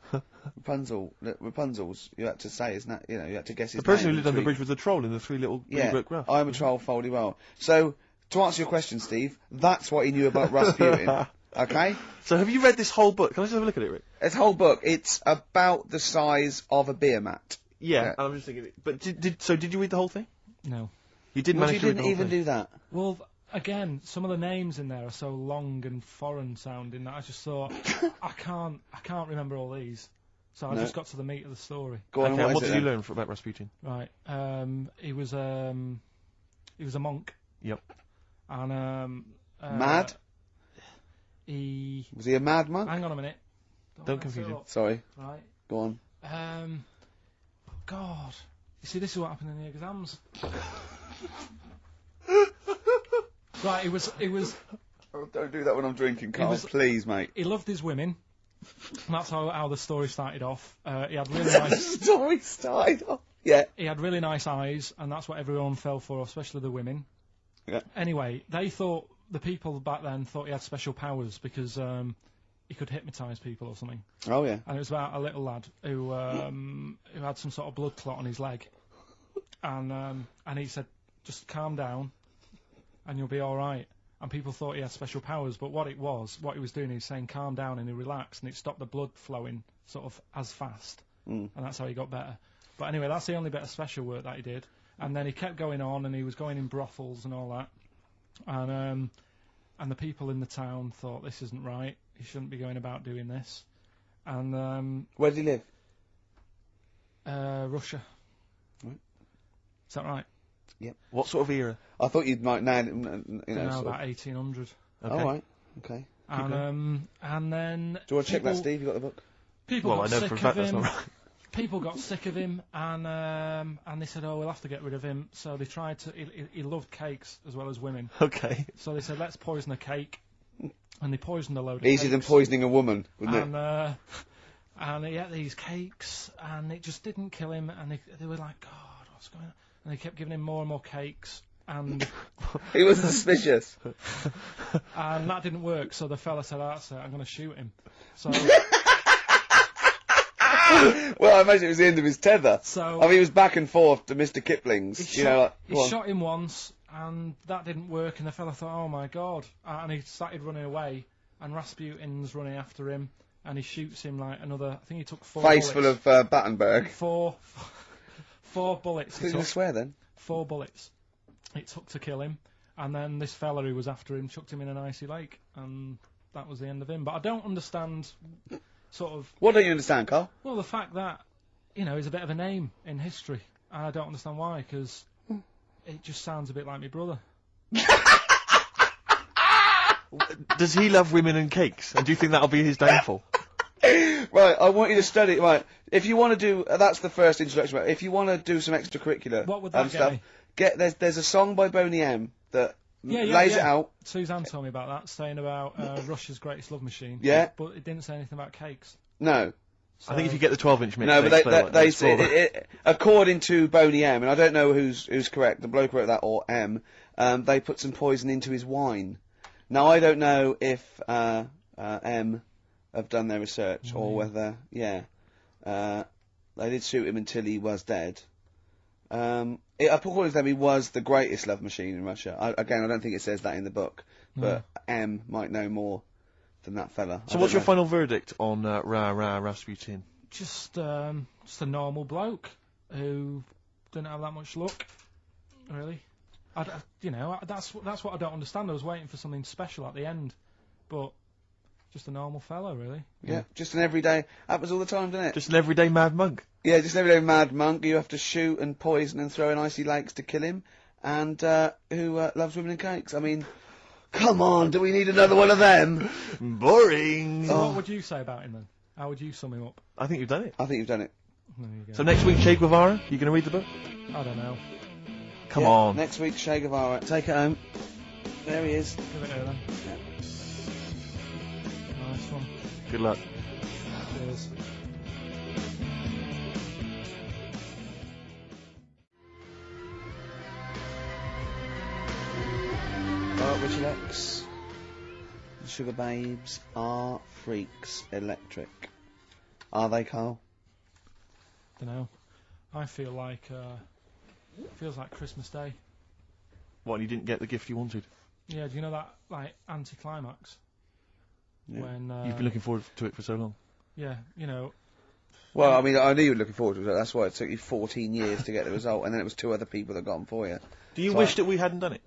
Rapunzel's, you had to say, isn't that, you had to guess his The person name who lived under the bridge was the troll in the three little book graph. I'm a troll, foldy well. So, to answer your question, Steve, that's what he knew about Rasputin. Okay? So have you read this whole book? Can I just have a look at it, Rick? This whole book, it's about the size of a beer mat. Yeah, I'm just thinking. But did you read the whole thing? No. You didn't manage to read the whole thing? do that. Well, again, some of the names in there are so long and foreign sounding that I just thought, I can't remember all these. So I just got to the meat of the story. Go on, what did you learn about Rasputin? Right. He was a monk. Yep. And mad? Was he a mad monk? Hang on a minute. Don't confuse him. Sorry. Right. Go on. God. You see, this is what happened in the exams. Right, it was. Oh, don't do that when I'm drinking, Carl. Please, mate. He loved his women. And that's how the story started off. He had really nice. The story started off. Yeah. He had really nice eyes, and that's what everyone fell for, especially the women. Yeah. Anyway, the people back then thought he had special powers because he could hypnotise people or something. Oh yeah. And it was about a little lad who had some sort of blood clot on his leg, and he said, "Just calm down, and you'll be all right." And people thought he had special powers, but what he was doing, he was saying, "Calm down," and he relaxed, and it stopped the blood flowing sort of as fast, and that's how he got better. But anyway, that's the only bit of special work that he did. And then he kept going on, and he was going in brothels and all that. And the people in the town thought, this isn't right. He shouldn't be going about doing this. And where did he live? Russia. Right. Is that right? Yep. What sort of era? I thought you'd might now, about 1800. Okay. All right. Okay. And then. Do you want to check that, Steve? You got the book? People got I know sick for a fact of that's him. not right. People got sick of him, and they said, "Oh, we'll have to get rid of him." So they tried to. He loved cakes as well as women. Okay. So they said, "Let's poison a cake," and they poisoned a load of Easier than cakes. poisoning a woman, wouldn't it? And he ate these cakes, and it just didn't kill him. And they were like, "God, what's going on?" And they kept giving him more and more cakes, and he was suspicious. And that didn't work. So the fella said, "That's it. I'm going to shoot him." So. Well, I imagine it was the end of his tether. So I mean, he was back and forth to Mr. Kipling's. He shot him once, and that didn't work. And the fella thought, "Oh my God!" And he started running away. And Rasputin's running after him, and he shoots him like another. I think he took 4 face bullets. full of Battenberg. Four bullets. Did you swear then? 4 bullets. It took to kill him, and then this fella who was after him chucked him in an icy lake, and that was the end of him. But I don't understand. Sort of. What don't you understand, Carl? Well, the fact that, he's a bit of a name in history, and I don't understand why, because it just sounds a bit like my brother. Does he love women and cakes? And do you think that'll be his downfall? Right, I want you to study. Right, if you want to do, that's the first introduction. Right, if you want to do some extracurricular, what would that stuff, there's a song by Boney M that lays it out. Suzanne told me about that, saying about Russia's greatest love machine. Yeah. But it didn't say anything about cakes. No. So I think if you get the 12-inch mix, no, but they say according to Boney M, and I don't know who's correct, the bloke wrote that or M. They put some poison into his wine. Now I don't know if M have done their research or whether they did shoot him until he was dead. According to them, he was the greatest love machine in Russia. I don't think it says that in the book, but M might know more than that fella. So what's your final verdict on Rasputin? Just a normal bloke who didn't have that much luck, really. you know, that's what I don't understand. I was waiting for something special at the end, but just a normal fellow, really. Yeah, just an everyday. Happens all the time, doesn't it? Just an everyday mad monk. Yeah, just an everyday mad monk. You have to shoot and poison and throw in icy lakes to kill him, and who loves women and cakes. I mean, come on, do we need another one of them? Boring. So what would you say about him then? How would you sum him up? I think you've done it. I think you've done it. There you go. So next week, Che Guevara, you going to read the book? I don't know. Come Yeah, on. Next week, Che Guevara. Take it home. There he is. Give it here then. Nice one. Good luck. Cheers. Richard X. The Sugar Babes are freaks electric. Are they, Carl? Don't know. I feel like feels like Christmas Day. What, and you didn't get the gift you wanted? Yeah, do you know that like anticlimax? Yeah. When You've been looking forward to it for so long. yeah, you know. Well, I mean, I knew you were looking forward to it. That's why it took you 14 years to get the result, and then it was 2 other people that got them for you. Do you So wish that we hadn't done it?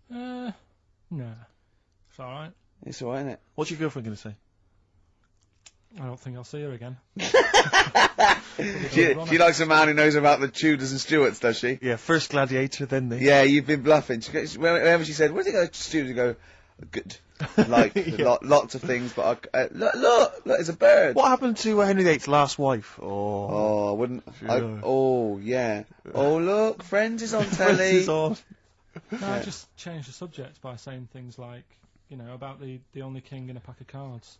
No, it's all right. It's alright, isn't it? What's your girlfriend going to say? I don't think I'll see her again. She likes a man who knows about the Tudors and Stuarts, does she? Yeah, first Gladiator, then this. Yeah, you've been bluffing. Whenever she said, "Where did it go to Stuarts?" You go, "Good." Like lots of things, but look, it's a bird. What happened to Henry VIII's last wife? Oh, I wouldn't. Sure. Oh, yeah. Oh, look, Friends is on telly. Friends is on. No, I just changed the subject by saying things like, you know, about the only king in a pack of cards.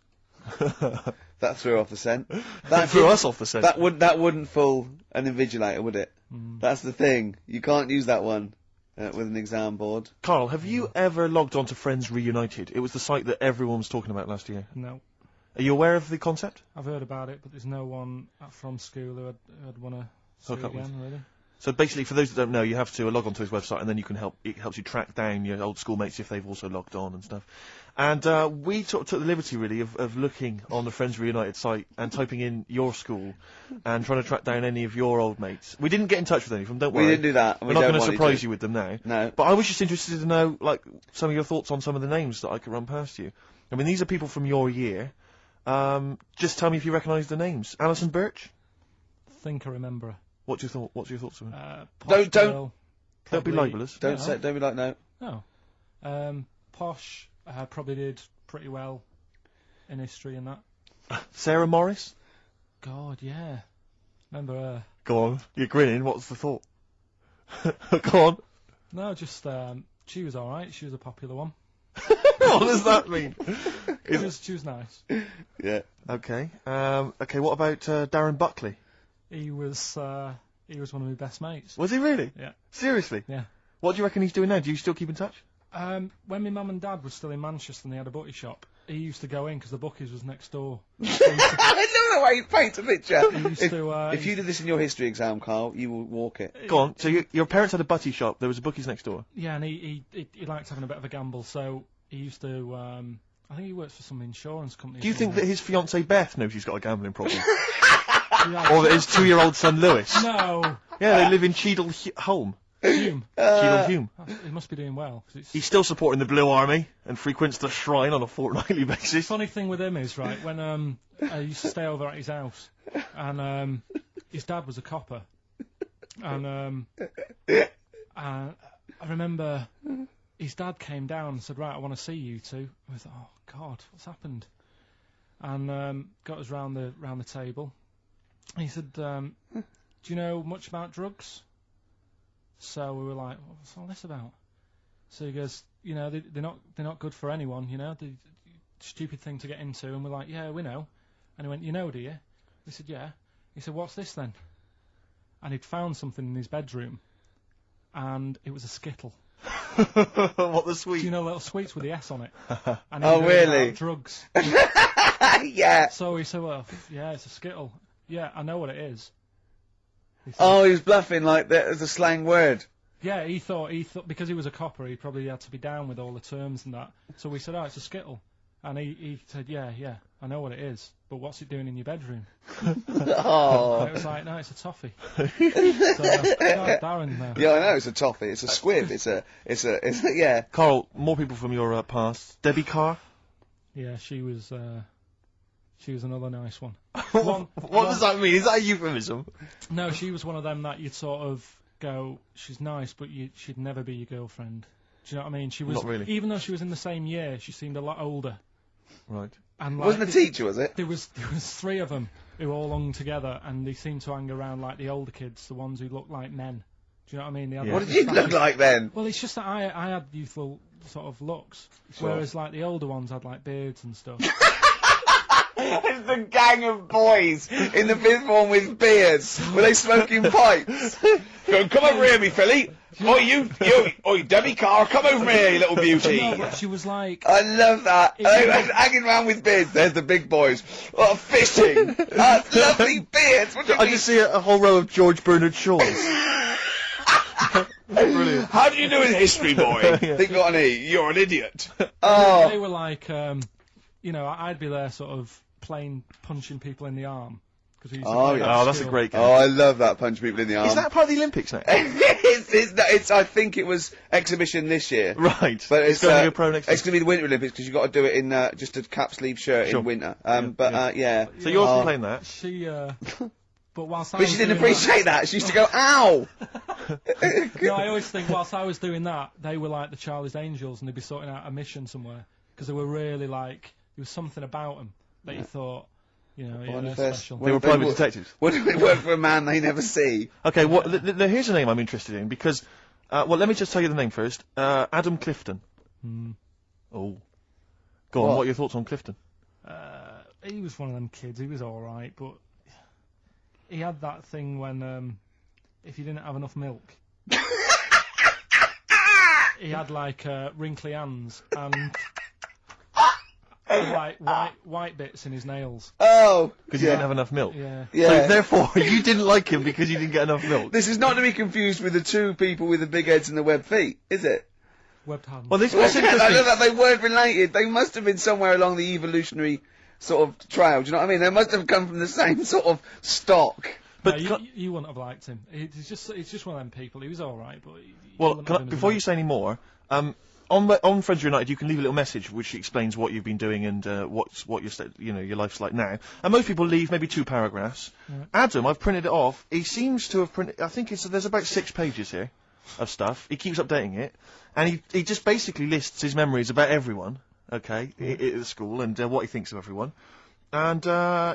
That threw off the scent. That threw us off the scent. That wouldn't fool an invigilator, would it? Mm. That's the thing. You can't use that one with an exam board. Carl, have you ever logged on to Friends Reunited? It was the site that everyone was talking about last year. No. Are you aware of the concept? I've heard about it, but there's no one from school who I'd want to see Hook up with. again, really. So basically, for those that don't know, you have to log on to his website, and then you can it helps you track down your old schoolmates if they've also logged on and stuff. And we took the liberty, really, of looking on the Friends Reunited site and typing in your school and trying to track down any of your old mates. We didn't get in touch with any of them, don't worry. We didn't do that. We're not going to surprise you with them now. No. But I was just interested to know, like, some of your thoughts on some of the names that I could run past you. I mean, these are people from your year. Just tell me if you recognise the names. Alison Birch? Think I remember her. What's your thoughts on her? Don't be libelous. Don't be like no. No. Posh probably did pretty well in history and that. Sarah Morris? God, yeah. Remember her. Go on. You're grinning. What's the thought? Go on. No, just she was all right. She was a popular one. What does that mean? She was nice. Yeah. Okay. Okay. What about Darren Buckley? He was one of my best mates. Was he really? Yeah. Seriously? Yeah. What do you reckon he's doing now? Do you still keep in touch? When my mum and dad were still in Manchester and they had a bookie shop, he used to go in because the bookies was next door. I love the way you paint a picture. If you did this in your history exam, Carl, you will walk it. Go on. So your parents had a butty shop. There was a bookies next door. Yeah, and he liked having a bit of a gamble, so he used to. I think he works for some insurance company. Do you think that his fiancée Beth knows he's got a gambling problem? Or that his 2-year-old son Lewis? No. Yeah, they live in Cheadle Holme. Hume. Cheadle Hume. He must be doing well. He's still supporting the Blue Army and frequents the shrine on a fortnightly basis. Funny thing with him is, right, when I used to stay over at his house, and his dad was a copper, and I remember his dad came down and said, right, I want to see you two. I thought, oh God, what's happened? And got us round the table. And he said, do you know much about drugs? So we were like, what's all this about? So he goes, you know, they're not good for anyone, you know, the stupid thing to get into. And we're like, yeah, we know. And he went, you know, do you? We said, yeah. He said, what's this then? And he'd found something in his bedroom, and it was a Skittle. What, the sweet? Do you know little sweets with the S on it? And Oh, really? Drugs. Yeah. So he said, well, yeah, it's a Skittle. Yeah, I know what it is. Oh, he was bluffing like that as a slang word. Yeah, he thought because he was a copper, he probably had to be down with all the terms and that. So we said, oh, it's a Skittle. And he said, yeah, I know what it is, but what's it doing in your bedroom? Oh. And it was like, no, it's a toffee. So, Darren, no. Yeah, I know, it's a toffee, it's a squib, it's a, yeah. Carl, more people from your past. Debbie Carr? Yeah, she was another nice one. What does that mean? Is that a euphemism? No, she was one of them that you'd sort of go, she's nice, but she'd never be your girlfriend. Do you know what I mean? She was, Not really. Even though she was in the same year, she seemed a lot older. Right. And Wasn't a teacher, was it? There was 3 of them who all hung together, and they seemed to hang around like the older kids, the ones who looked like men. Do you know what I mean? They had What like did you look like then? Well, it's just that I had youthful sort of looks, Sure. whereas like the older ones had like beards and stuff. It's a gang of boys in the 5th form with beards. Were they smoking pipes? Go, come over here, me filly. Oi, Debbie Carr, come over here, you little beauty. No, but she was like... I love that. They were hanging around with beards. There's the big boys. Oh, fishing. Lovely beards. What do you I mean? just see a whole row of George Bernard Shaws. Brilliant. How do you do in history, boy? Yeah. Think on E. You're an idiot. They were like, you know, I'd be there sort of playing punching people in the arm. Oh, yeah. Oh, that's a great game. Oh, I love that, punch people in the arm. Is that part of the Olympics now? it's I think it was exhibition this year. Right. But it's going to be a pro next It's going to be the Winter Olympics because you've got to do it in just a cap sleeve shirt in winter. Yeah. So yours been playing that? She, but whilst I But was she didn't doing appreciate that. She used to go, ow! No, I always think whilst I was doing that, they were like the Charlie's Angels and they'd be sorting out a mission somewhere because they were really like, there was something about them that you thought, you know, yeah, they're special. They were private detectives. What do they work for a man they never see? Okay, well, here's a name I'm interested in because, well, let me just tell you the name first. Adam Clifton. Oh. Go on, what are your thoughts on Clifton? He was one of them kids, he was alright, but he had that thing when, if you didn't have enough milk, he had like, wrinkly hands and... like white bits in his nails. Oh, because he didn't have enough milk. Yeah. So therefore, you didn't like him because you didn't get enough milk. This is not to be confused with the 2 people with the big heads and the webbed feet, is it? Webbed hands. Well, this was interesting. I know that they weren't related. They must have been somewhere along the evolutionary sort of trail. Do you know what I mean? They must have come from the same sort of stock. But no, you wouldn't have liked him. It's just one of them people. He was all right, but before you say any more, on Friends United, you can leave a little message which explains what you've been doing and what your life's like now. And most people leave maybe 2 paragraphs. Right. Adam, I've printed it off. He seems to have printed. I think there's about 6 pages here of stuff. He keeps updating it, and he just basically lists his memories about everyone. Okay, at the school and what he thinks of everyone. And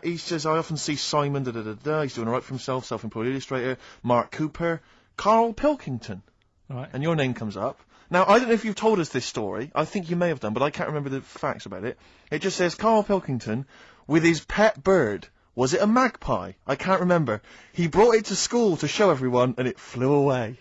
he says, I often see Simon. He's doing all right for himself. Self-employed illustrator. Mark Cooper. KARL Pilkington. Right. And your name comes up. Now, I don't know if you've told us this story. I think you may have done, but I can't remember the facts about it. It just says, KARL Pilkington, with his pet bird. Was it a magpie? I can't remember. He brought it to school to show everyone, and it flew away.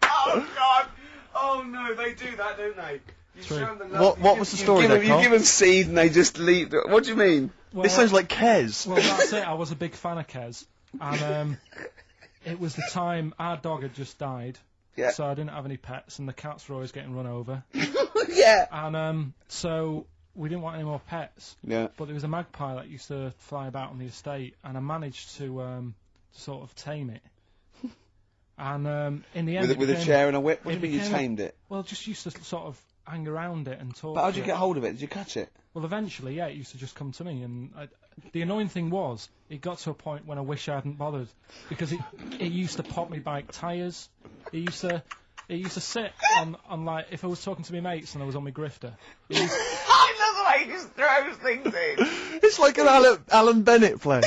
Oh, God. Oh, no, they do that, don't they? You show them the what was the story there, You give them seed and they just leave. What do you mean? Well, this sounds like Kez. Well, that's it. I was a big fan of Kez. And it was the time our dog had just died. Yeah. So I didn't have any pets, and the cats were always getting run over. Yeah. And so we didn't want any more pets. Yeah. But there was a magpie that used to fly about on the estate, and I managed to sort of tame it. And in the end, with a chair and a whip. What do you mean you tamed it? Well, just used to sort of hang around it and talk. But how did you to get it. hold of it? Did you catch it? Well, eventually, yeah, it used to just come to me, and the annoying thing was, it got to a point when I wish I hadn't bothered, because it used to pop me bike tyres. It used to sit on like, if I was talking to my mates and I was on my grifter. I love the way he just throws things in. It's like an Alan Bennett play.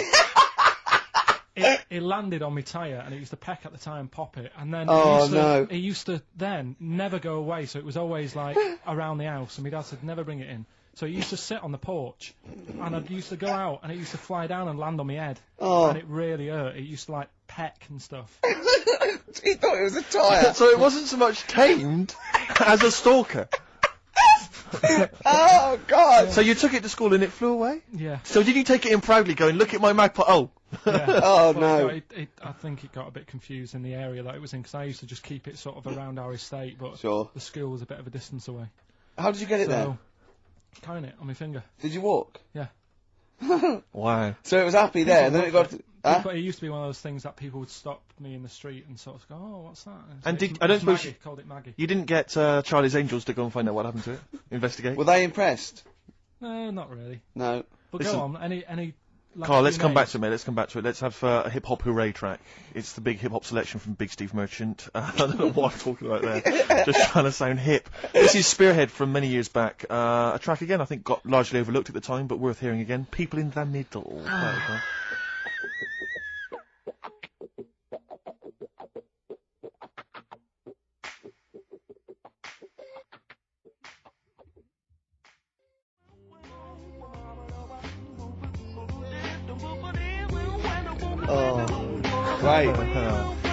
It landed on my tyre, and it used to peck at the tyre and pop it, and then it used to then never go away, so it was always like around the house, and my dad said never bring it in. So it used to sit on the porch, and I used to go out, and it used to fly down and land on my head, and it really hurt. It used to like peck and stuff. He thought it was a tyre. So it wasn't so much tamed as a stalker. Oh, God. So you took it to school and it flew away? Yeah. So did you take it in proudly going, look at my magpie? Oh. Yeah. Oh, well, no. I think it got a bit confused in the area that it was in, because I used to just keep it sort of around our estate, but Sure. the school was a bit of a distance away. How did you get it there? Carrying it on my finger. Did you walk? Yeah. Wow. So it was happy there, and then it got... It used to be one of those things that people would stop me in the street and sort of go, "Oh, what's that?" And I don't suppose Maggie, called it Maggie. You didn't get Charlie's Angels to go and find out what happened to it? Investigate? Were they impressed? No, not really. No. But go on. Any. Like KARL, let's come back to it, mate. Let's come back to it. Let's have a hip hop hooray track. It's the big hip hop selection from Big Steve Merchant. I don't know what I'm talking about there. Just trying to sound hip. This is Spearhead from many years back. A track again, I think got largely overlooked at the time, but worth hearing again. People in the Middle. Right.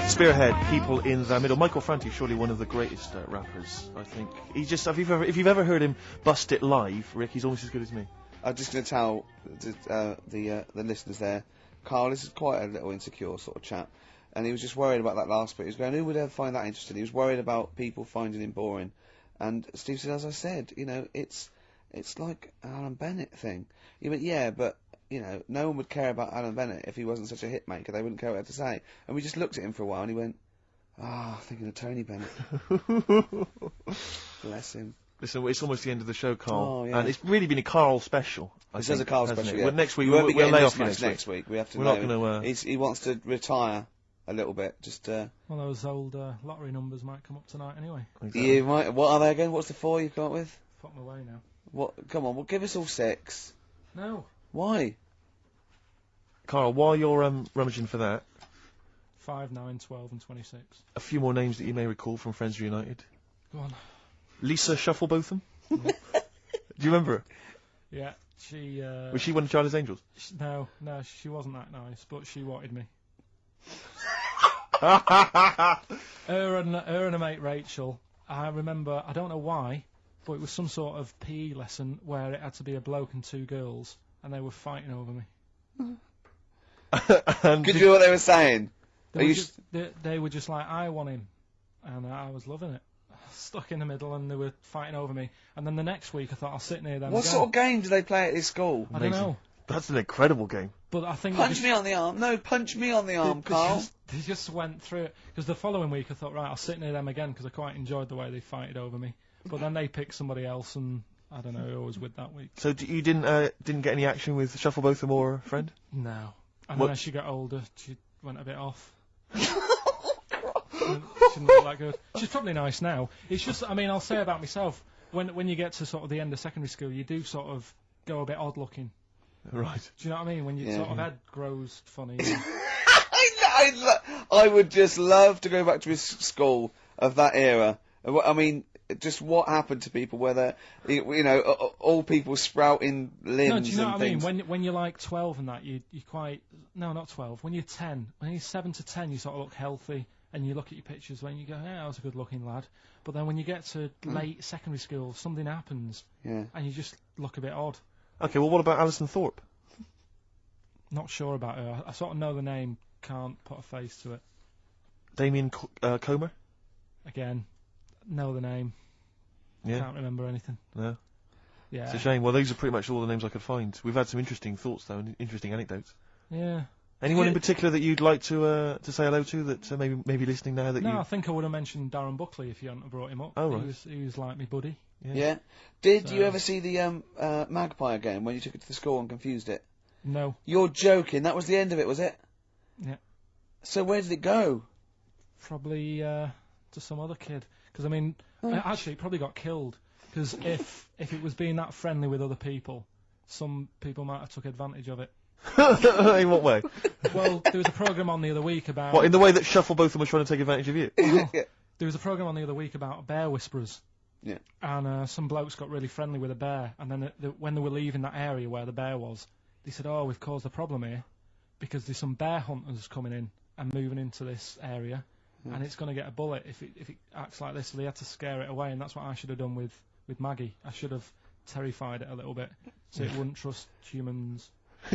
Spearhead, People in the Middle. Michael Franti, surely one of the greatest rappers, I think. He's just, if you've ever heard him bust it live, Rick, he's almost as good as me. I'm just going to tell the listeners there, KARL is quite a little insecure sort of chap, and he was just worried about that last bit. He was going, who would ever find that interesting? He was worried about people finding him boring. And Steve said, as I said, you know, it's like an Alan Bennett thing. He went, yeah, but... You know, no one would care about Alan Bennett if he wasn't such a hit maker. They wouldn't care what he had to say. And we just looked at him for a while and he went, thinking of Tony Bennett. Bless him. Listen, it's almost the end of the show, KARL. Oh, yeah. And it's really been a KARL special. This is a KARL special, yeah. Well, next week, we'll lay off next week. We have to We're know. not going to... He wants to retire a little bit. Just, Well, those old lottery numbers might come up tonight anyway. Exactly. You might. What are they again? What's the 4 you've come up with? Fuck my way now. What? Come on, well, give us all 6. No. Why? KARL, while you're rummaging for that... 5, 9, 12 and 26. A few more names that you may recall from Friends Reunited. Go on. Lisa Shufflebotham? Do you remember her? Yeah, she... Was she one of Charlie's Angels? No, she wasn't that nice, but she wanted me. her and her mate Rachel, I remember, I don't know why, but it was some sort of PE lesson where it had to be a bloke and 2 girls, and they were fighting over me. Could you hear what they were saying? They were just like, I want him, and I was loving it. Stuck in the middle, and they were fighting over me. And then the next week, I thought I'll sit near them. What sort of game do they play at his school? I don't know. That's an incredible game. But I think punch me on the arm. No, punch me on the arm, KARL. They just went through it because the following week I thought, right, I'll sit near them again because I quite enjoyed the way they fighted over me. But then they picked somebody else, and I don't know who I was with that week. So you didn't get any action with Shufflebotham or a friend? No. And then as she got older, she went a bit off. She didn't look that good. She's probably nice now. It's just, I mean, I'll say about myself, when you get to sort of the end of secondary school, you do sort of go a bit odd looking. Right. Do you know what I mean? When your sort of head grows funny. I would just love to go back to his school of that era. I mean, just what happened to people, whether, you know, all people sprouting limbs no, do you know and what things. I mean? When you're like 12 and that, you quite... No, not 12. When you're 10. When you're 7 to 10, you sort of look healthy, and you look at your pictures when you go, yeah, I was a good-looking lad. But then when you get to late secondary school, something happens, and you just look a bit odd. Okay, well, what about Alison Thorpe? Not sure about her. I sort of know the name, can't put a face to it. Damien Comer? Again, know the name. Yeah. Can't remember anything. No. Yeah. It's a shame. Well, those are pretty much all the names I could find. We've had some interesting thoughts, though, and interesting anecdotes. Yeah. Anyone in particular that you'd like to say hello to that maybe listening now that No, I think I would have mentioned Darren Buckley if you hadn't have brought him up. Oh, right. He was like me buddy. Yeah. Did you ever see the Magpie game when you took it to the school and confused it? No. You're joking. That was the end of it, was it? Yeah. So where did it go? Probably to some other kid. Because, I mean, actually, it probably got killed. Because if it was being that friendly with other people, some people might have took advantage of it. In what way? Well, there was a programme on the other week about... What, in the way that Shufflebotham was trying to take advantage of you? Well, there was a programme on the other week about bear whisperers. Yeah. And some blokes got really friendly with a bear, and then when they were leaving that area where the bear was, they said, oh, we've caused a problem here, because there's some bear hunters coming in and moving into this area, and it's going to get a bullet if it acts like this, so they had to scare it away, and that's what I should have done with Maggie. I should have terrified it a little bit, so it wouldn't trust humans.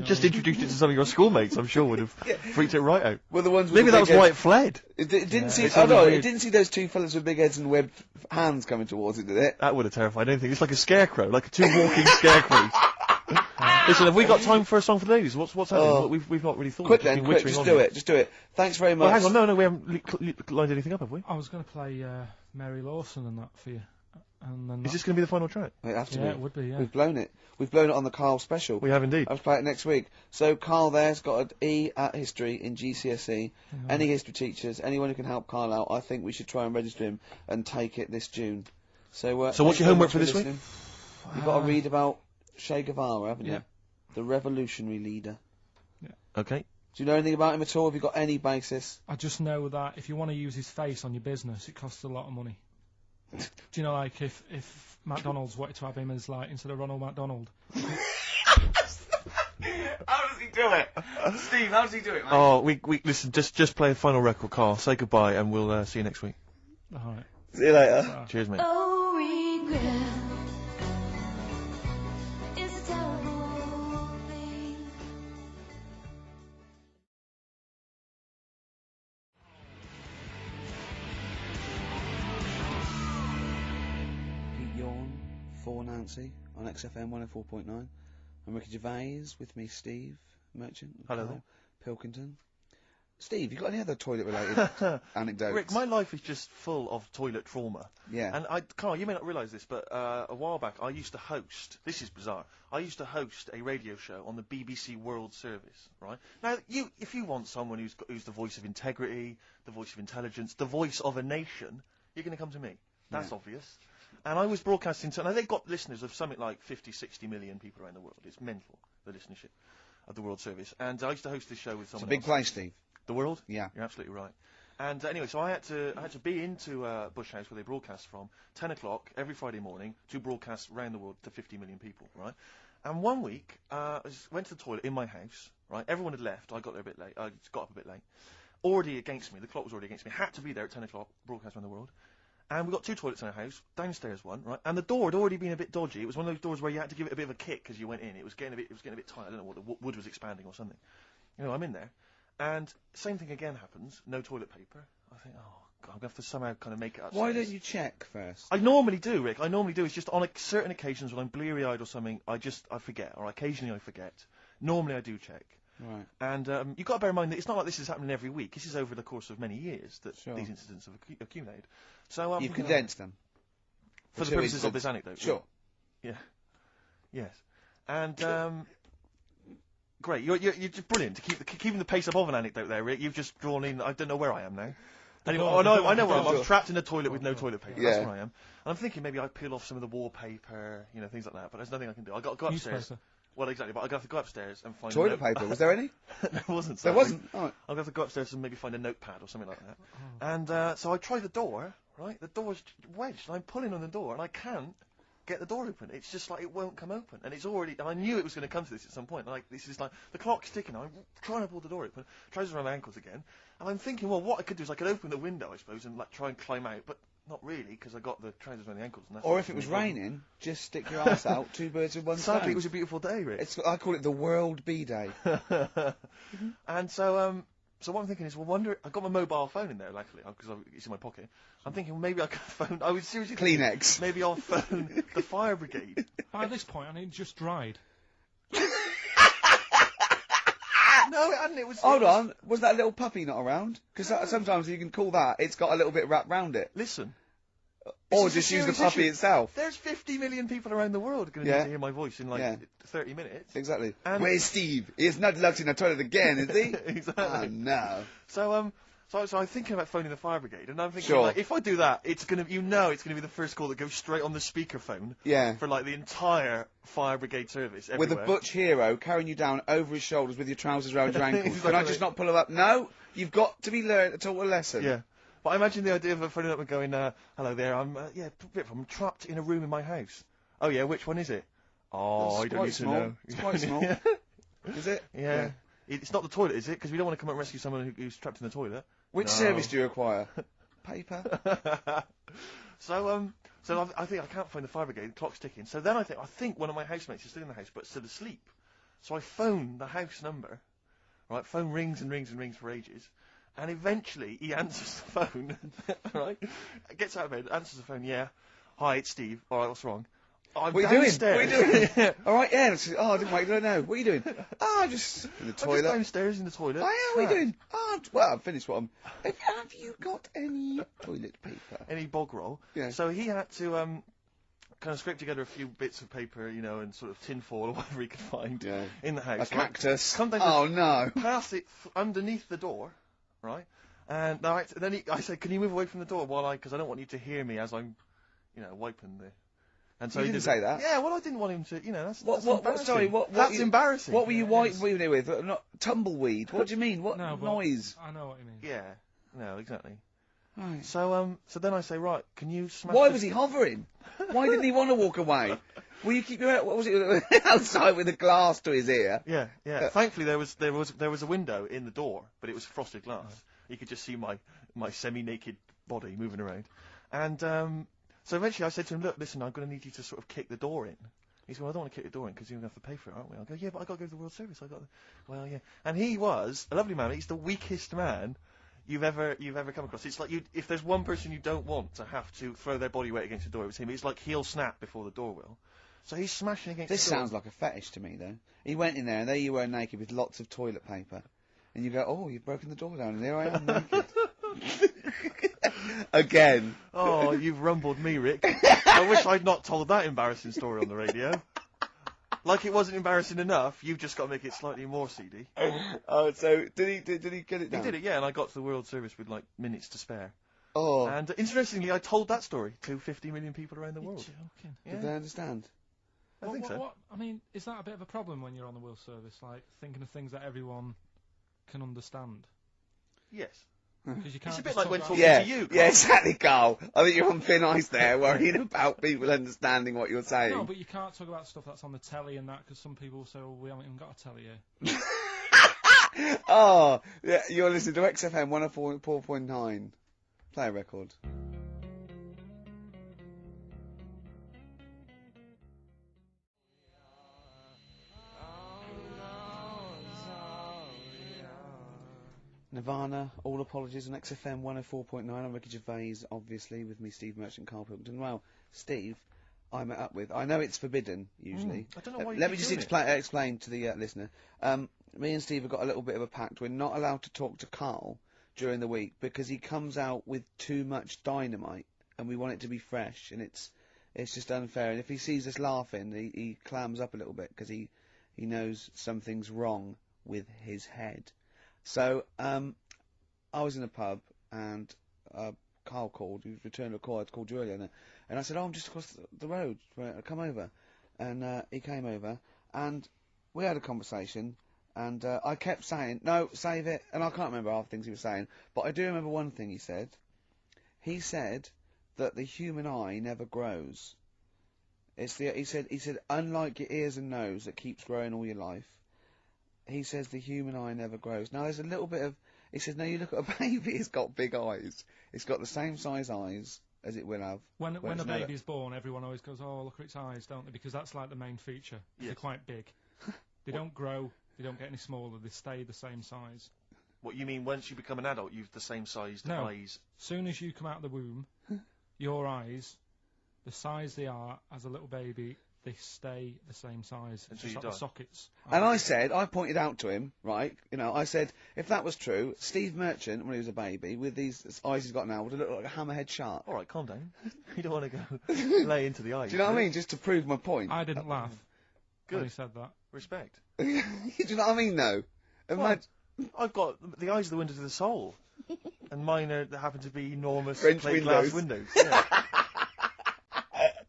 Just introduced it to some of your schoolmates, I'm sure would have freaked it right out. Well, the ones with Maybe the that big was heads. why it fled. It didn't see. It Oh no, sounded it weird. didn't see those two fellas with big heads and webbed hands coming towards it, did it? That would have terrified anything. It's like a scarecrow, like two walking scarecrows. Listen, have we got time for a song for the ladies? What's happening? Oh. We've not really thought. Quick We've just then, been quick, wittering just on do here. it, just do it. Thanks very much. Well, hang on, no, we haven't lined anything up, have we? I was going to play Mary Lawson and that for you. And then Is this going to be the final track? It has to Yeah, be. it would be, yeah. We've blown it. We've blown it on the KARL special. We have indeed. I'll play it next week. So KARL there's got an E at history in GCSE. Any history teachers, anyone who can help KARL out, I think we should try and register him and take it this June. So what's thanks your very homework much for this listening. You've got to read about Che Guevara, haven't you? The revolutionary leader. Okay. Do you know anything about him at all? Have you got any basis? I just know that if you want to use his face on your business, it costs a lot of money. Do you know, like, if McDonald's wanted to have him as, like, instead of Ronald McDonald? How does he do it? Steve, how does he do it, mate? Oh, we listen. Just play a final record, KARL. Say goodbye, and we'll see you next week. All right. See you later. Cheers, mate. Oh, regret is a terrible thing. Pete Yawn for Nancy on XFM 104.9. I'm Ricky Gervais, with me Steve Merchant. and Hello KARL Pilkington. Steve, you got any other toilet-related anecdotes? Rick, my life is just full of toilet trauma. Yeah. And KARL, you may not realise this, but a while back I used to host. This is bizarre. I used to host a radio show on the BBC World Service. Right now, if you want someone who's the voice of integrity, the voice of intelligence, the voice of a nation, you're going to come to me. That's obvious. And I was broadcasting to, now they've got listeners of something like 50, 60 million people around the world. It's mental, the listenership of the World Service. And I used to host this show with someone It's a big else. place, Steve. The World? Yeah. You're absolutely right. And anyway, so I had to be into Bush House where they broadcast from 10 o'clock every Friday morning to broadcast around the world to 50 million people, right? And one week, I went to the toilet in my house, right? Everyone had left. I got there a bit late. I got up a bit late. Already against me. The clock was already against me. Had to be there at 10 o'clock, broadcast around the world. And we got two toilets in our house, downstairs one, right? And the door had already been a bit dodgy. It was one of those doors where you had to give it a bit of a kick as you went in. It was getting a bit tight. I don't know what the wood was expanding or something. You know, I'm in there, and same thing again happens. No toilet paper. I think, oh God, I'm gonna have to somehow kind of make it upstairs. Why don't you check first? I normally do, Rick. I normally do. It's just on certain occasions when I'm bleary-eyed or something, I forget, or occasionally I forget. Normally I do check. Right. And you've got to bear in mind that it's not like this is happening every week. This is over the course of many years that Sure. these incidents have accumulated. So You've condensed them. for the Two purposes of incidents. this anecdote. Sure. Yeah. Yes. And great. You're just brilliant to keeping the pace up of an anecdote there, Rick. You've just drawn in. I don't know where I am now. Anyway, I know where I am. I'm trapped in a toilet with no toilet paper. Yeah. That's where I am. And I'm thinking maybe I peel off some of the wallpaper, you know, things like that. But there's nothing I can do. I got to go upstairs. Newspaper. Well, exactly. But I got to go upstairs and find Toilet paper, was there any? There wasn't. There sadly. wasn't? Oh. I'll have to go upstairs and maybe find a notepad or something like that. And so I try the door, right? The door's wedged, and I'm pulling on the door, and I can't get the door open. It's just like it won't come open. And it's already, and I knew it was going to come to this at some point. Like, this is like, the clock's ticking. I'm trying to pull the door open, trousers around my ankles again. And I'm thinking, well, what I could do is I could open the window, I suppose, and like try and climb out, but not really, because I got the trousers around the ankles. And that's Or if it was raining, just stick your ass out, two birds with one stone. Sadly, it was a beautiful day, Rick. I call it the World Bee Day. And so, so what I'm thinking is, I've got my mobile phone in there, luckily, because it's in my pocket. I'm thinking, well, maybe I could phone, I was seriously thinking, Kleenex. maybe I'll phone the fire brigade. By this point, I it just dried. No, it hadn't, it was... Hold on, was that little puppy not around? Because sometimes you can call that, it's got a little bit wrapped round it. Listen. Or This is just a use the serious puppy issue. itself. There's 50 million people around the world going to need to hear my voice in like 30 minutes. Exactly. And- Where's Steve? He's not locked in the toilet again, is he? Exactly. Oh, no. So I'm thinking about phoning the fire brigade, and I'm thinking, Sure. like, if I do that, it's gonna be the first call that goes straight on the speakerphone. Yeah. For like the entire fire brigade service. With a everywhere. butch hero carrying you down over his shoulders with your trousers round your ankles. Can I Exactly. just not pull him up? No, you've got to be taught a lesson. Yeah. But I imagine the idea of phoning up and going, hello there, I'm trapped in a room in my house. Oh yeah, which one is it? Oh, I don't need to know. It's quite small. Is it? Yeah. It's not the toilet, is it? Because we don't want to come and rescue someone who's trapped in the toilet. Which No. service do you require? Paper? So I think I can't find the fire brigade. The clock's ticking. So then I think one of my housemates is still in the house, but still asleep. So I phone the house number, right? Phone rings and rings and rings for ages. And eventually he answers the phone, right? Gets out of bed, answers the phone, yeah. Hi, it's Steve. All right, what's wrong? I'm What are you doing? downstairs. What are you doing? All right, yeah. Oh, I didn't wait. I don't know. What are you doing? I'm just in the toilet. I'm just downstairs in the toilet. Oh, yeah, what are you doing? Oh, well, I've finished what I'm... Have you got any toilet paper? Any bog roll? Yeah. So he had to kind of scrape together a few bits of paper, you know, and sort of tinfoil or whatever he could find in the house. A cactus. Come down Oh, no. Pass it underneath the door, right? And then I said, can you move away from the door because I don't want you to hear me as I'm, you know, wiping the... And so you he didn't say that? Yeah, well, I didn't want him to, you know, that's embarrassing. That's embarrassing. What were you wiping it with? Not tumbleweed. What do you mean? What noise? I know what you mean. Yeah. No, exactly. Right. So then I say, right, can you smash Why was he hovering? Why didn't he want to walk away? Will you keep your... What was it? Outside with a glass to his ear? Yeah. Thankfully, there was a window in the door, but it was frosted glass. You could just see my semi-naked body moving around. And so eventually I said to him, look, listen, I'm going to need you to sort of kick the door in. He said, well, I don't want to kick the door in because you're going to have to pay for it, aren't we? I go, yeah, but I got to go to the World Service. Well, yeah. And he was a lovely man. He's the weakest man you've ever come across. It's like if there's one person you don't want to have to throw their body weight against the door, it was him. It's like he'll snap before the door will. So he's smashing against This the door. sounds like a fetish to me, though. He went in there, and there you were naked with lots of toilet paper. And you go, oh, you've broken the door down, and there I am naked. Again. Oh, you've rumbled me, Rick. I wish I'd not told that embarrassing story on the radio. Like it wasn't embarrassing enough, you've just got to make it slightly more seedy. Oh, so did he get it down? He did it, yeah, and I got to the World Service with like minutes to spare. Oh. And interestingly, I told that story to 50 million people around the world. Joking. Did they understand? I think so. I mean, is that a bit of a problem when you're on the World Service, like thinking of things that everyone can understand? Yes. Because you can't. It's a bit like when talking yeah, to you. Yeah, exactly, Carl. I think you're on thin ice there, worrying about people understanding what you're saying. No, but you can't talk about stuff that's on the telly and that, because some people will say, "Oh, we haven't even got a telly here." Oh, yeah, you're listening to XFM 104.9. Play a record. Nirvana, All Apologies on XFM 104.9. I'm Ricky Gervais, obviously, with me, Steve Merchant, KARL Pilkington. Well, Steve, I met up with... I know it's forbidden, usually. I don't know why you Let me keep just doing explain to the listener. Me and Steve have got a little bit of a pact. We're not allowed to talk to KARL during the week because he comes out with too much dynamite, and we want it to be fresh, and it's just unfair. And if he sees us laughing, he clams up a little bit because he knows something's wrong with his head. So, I was in a pub, and KARL called, he returned a call, I'd called you earlier, and I said, oh, I'm just across the road, come over. And he came over, and we had a conversation, and I kept saying, no, save it, and I can't remember half the things he was saying, but I do remember one thing he said. He said that the human eye never grows. He said, unlike your ears and nose that keeps growing all your life, he says the human eye never grows. Now, there's a little bit of... He says, no, you look at a baby, it's got big eyes. It's got the same size eyes as it will have. When a baby's born, everyone always goes, oh, look at its eyes, don't they? Because that's like the main feature. They're quite big. They don't grow, they don't get any smaller, they stay the same size. What, you mean once you become an adult, you've the same sized eyes? Soon as you come out of the womb, your eyes, the size they are as a little baby... They stay the same size. It's just like the sockets. And I pointed out to him, right, I said, if that was true, Steve Merchant, when he was a baby, with these eyes he's got now, would have looked like a hammerhead shark. All right, calm down. You don't want to go lay into the eyes. Do you know what I mean? Just to prove my point. I didn't laugh Good. when he said that. Respect. Do you know what I mean, though? Well, I've got the eyes are the windows of the soul. And mine happen to be enormous French plate glass windows. Yeah.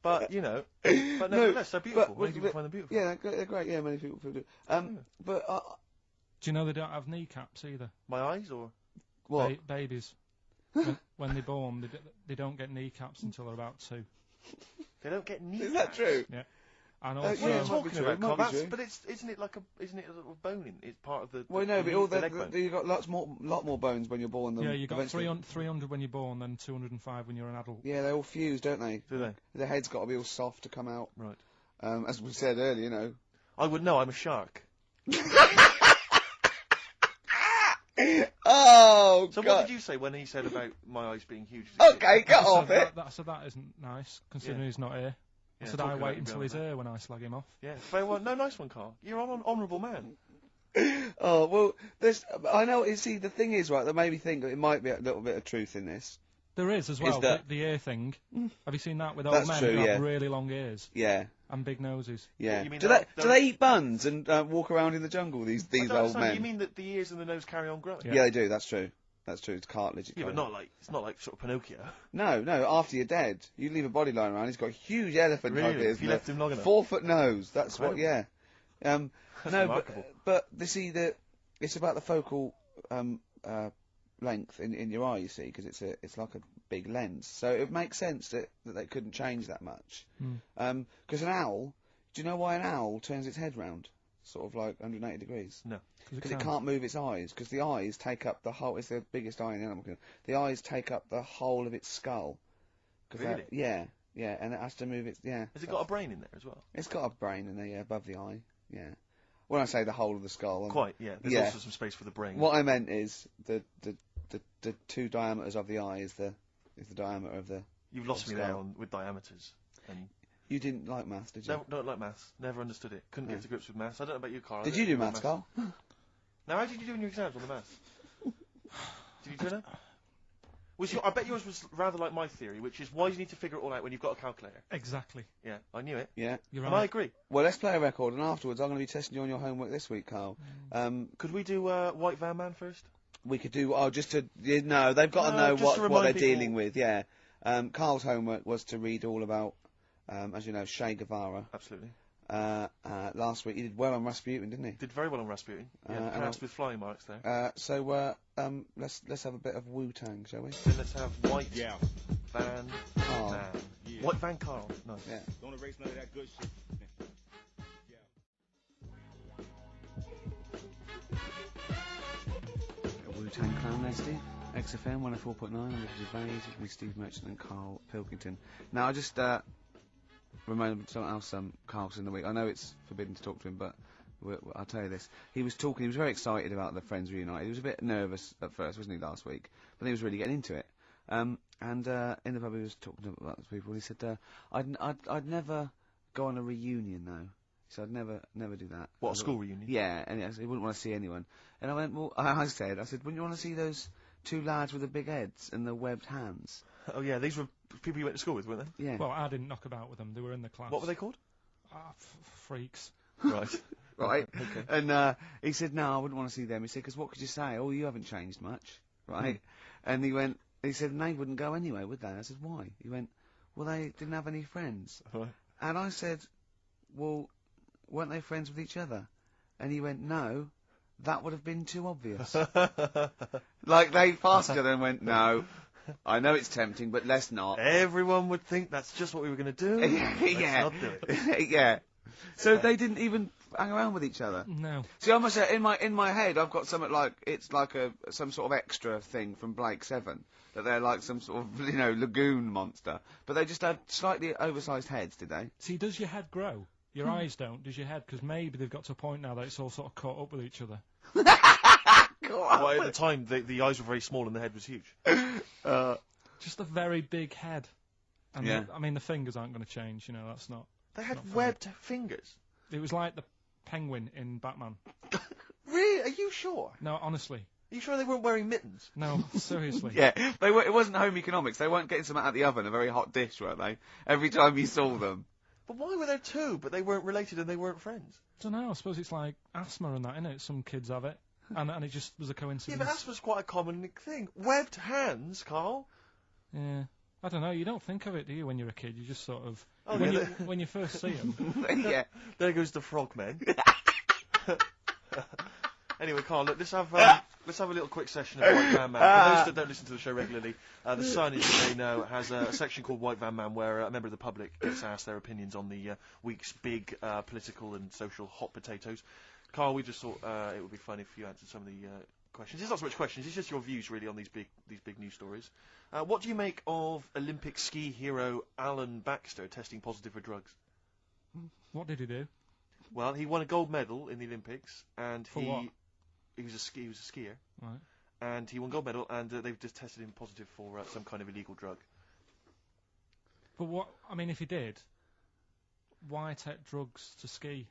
But, but nevertheless, they're beautiful. Many people find them beautiful. Yeah, they're great. Yeah, many people do. But do you know they don't have kneecaps either? My eyes, or what? Babies. when they're born, they don't get kneecaps until they're about 2. They don't get kneecaps. Is that true? Yeah. And also, what are you talking about, Carl? But isn't it a little bone? It's part of the. Well, no, but you've got lot more bones when you're born. Than you got 300 when you're born, then 205 when you're an adult. Yeah, they all fuse, don't they? Do they? The head's got to be all soft to come out. Right. As we said earlier, I would know. I'm a shark. Oh, So God. what did you say when he said about my eyes being huge? Okay, get off it. I said that isn't nice, considering Yeah. he's not here. I Yeah, said talking I about wait you until going he's on here when I slag him off. Yeah, very well. No, nice one, Carl. You're an honourable man. Oh, well, I know, you see, the thing is, right, that made me think that it might be a little bit of truth in this. There is as well, that- the ear thing. Have you seen that with old That's men true, who have yeah. really long ears? Yeah. And big noses. Yeah. You mean Do they eat buns and walk around in the jungle, these I don't old understand. men? You mean that the ears and the nose carry on growing? Yeah, they do, that's true. That's true, it's cartilage. Yeah, but it's not like sort of Pinocchio. No, after you're dead. You leave a body lying around, he's got a huge elephant type Really? ears. If you left him long enough? 4-foot nose, that's what, yeah. That's No, remarkable. but they see it's about the focal length in your eye, you see, because it's like a big lens. So it makes sense that they couldn't change that much. Because an owl, do you know why an owl turns its head round? Sort of like 180 degrees? No. Because it can't move its eyes, because the eyes take up the whole, it's the biggest eye in the animal kingdom. The eyes take up the whole of its skull. Really? Yeah, and it has to move its, yeah. Has it got a brain in there as well? It's got a brain in there, yeah, above the eye, yeah. When I say the whole of the skull... Quite, yeah. There's also some space for the brain. What I meant is the two diameters of the eye is the diameter of the... You've lost of the me there skull. with diameters. And You didn't like maths, did you? no, don't like maths. Never understood it. Couldn't get to grips with maths. I don't know about you, Carl. Did you do maths, Carl? Now, how did you do in your exams on the maths? Did you turn up? I bet yours was rather like my theory, which is why do you need to figure it all out when you've got a calculator? Exactly. Yeah, I knew it. Yeah. You're And right. I agree. Well, let's play a record, and afterwards I'm going to be testing you on your homework this week, Carl. Could we do White Van Man first? We could do... Oh, just to... No, they've got to No, know just to what remind they're people- dealing with, yeah. Carl's homework was to read all about, as you know, Che Guevara. Absolutely. Last week he did well on Rasputin, didn't he? Did very well on Rasputin. Yeah, and passed with flying marks there. So let's have a bit of Wu-Tang, shall we? Then let's have White Van Carl. Man. White Van Carl. Nice. Yeah. Don't erase none of that good shit. Wu-Tang Clan there, Steve. XFM 104.9, Ricky Gervais, with me, Steve Merchant and Carl Pilkington. Now, I just reminded something else Carl's in the week. I know it's forbidden to talk to him, but I'll tell you this. He was very excited about the Friends reunited. He was a bit nervous at first, wasn't he, last week? But then he was really getting into it. And in the pub he was talking about the people, and he said, I'd never go on a reunion, though. He said, I'd never do that. What, a school reunion? Yeah, and he wouldn't want to see anyone. And I went, well, I said, wouldn't you want to see those two lads with the big heads and the webbed hands? Oh, yeah, these were people you went to school with, weren't they? Yeah. Well, I didn't knock about with them. They were in the class. What were they called? Freaks. Right. Right. Okay. And he said, no, I wouldn't want to see them. He said, because what could you say? Oh, you haven't changed much. Right. And he said, and they wouldn't go anyway, would they? I said, why? He went, well, they didn't have any friends. Right. And I said, well, weren't they friends with each other? And he went, no, that would have been too obvious. Like, they passed each other and went, no, I know it's tempting, but let's not. Everyone would think that's just what we were going to do. Let's not do it. Yeah. So they didn't even hang around with each other. No. See, I must say, in my head, I've got something like it's like some sort of extra thing from Blake 7 that they're like some sort of lagoon monster, but they just had slightly oversized heads, did they? See, does your head grow? Your eyes don't. Does your head? Because maybe they've got to a point now that it's all sort of caught up with each other. Well, at the time, the eyes were very small and the head was huge. Just a very big head. And Yeah. the fingers aren't going to change. That's not. They had not funny. webbed fingers. It was like the penguin in Batman. Really? Are you sure? No, honestly. Are you sure they weren't wearing mittens? No, seriously. Yeah, it wasn't home economics. They weren't getting something out of the oven, a very hot dish, were they? Every time you saw them. But why were there two, but they weren't related and they weren't friends? I don't know. I suppose it's like asthma and that, innit? Some kids have it. And it just was a Yeah, coincidence. but asthma's quite a common thing. Webbed hands, Carl. Yeah. I don't know. You don't think of it, do you, when you're a kid? You just sort of... Oh, when, yeah, when you first see them. Yeah. There goes the frogmen. Anyway, Carl, look, let's have a little quick session of White Van Man. For those that don't listen to the show regularly, the Sun, as you may know, has a section called White Van Man where a member of the public gets asked their opinions on the week's big political and social hot potatoes. Carl, we just thought it would be fun if you answered some of the questions. It's not so much questions, it's just your views really on these big news stories. What do you make of Olympic ski hero Alan Baxter testing positive for drugs? What did he do? Well, he won a gold medal in the Olympics, and For what? He was a skier, Right. and he won gold medal, and they've just tested him positive for some kind of illegal drug. But what? I mean, if he did, why take drugs to ski?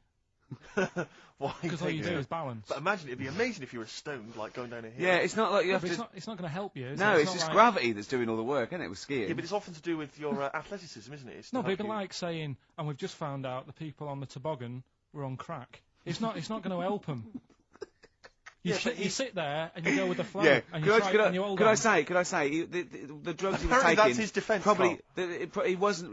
Why? Because all you do is balance. But imagine, it'd be amazing if you were stoned, like going down a hill. Yeah, it's not like you have But to... it's not going to help you, is No, it? it's not just like- gravity that's doing all the work, isn't it, with skiing? Yeah, but it's often to do with your athleticism, isn't it? It's No, to but it'd help be you. like saying, and we've just found out the people on the toboggan were on crack. It's not going to help them. You sit there and you go with the flow. Yeah, And you try, and you hold could on. I say, the drugs he was Apparently taking... that's his defence, Probably, he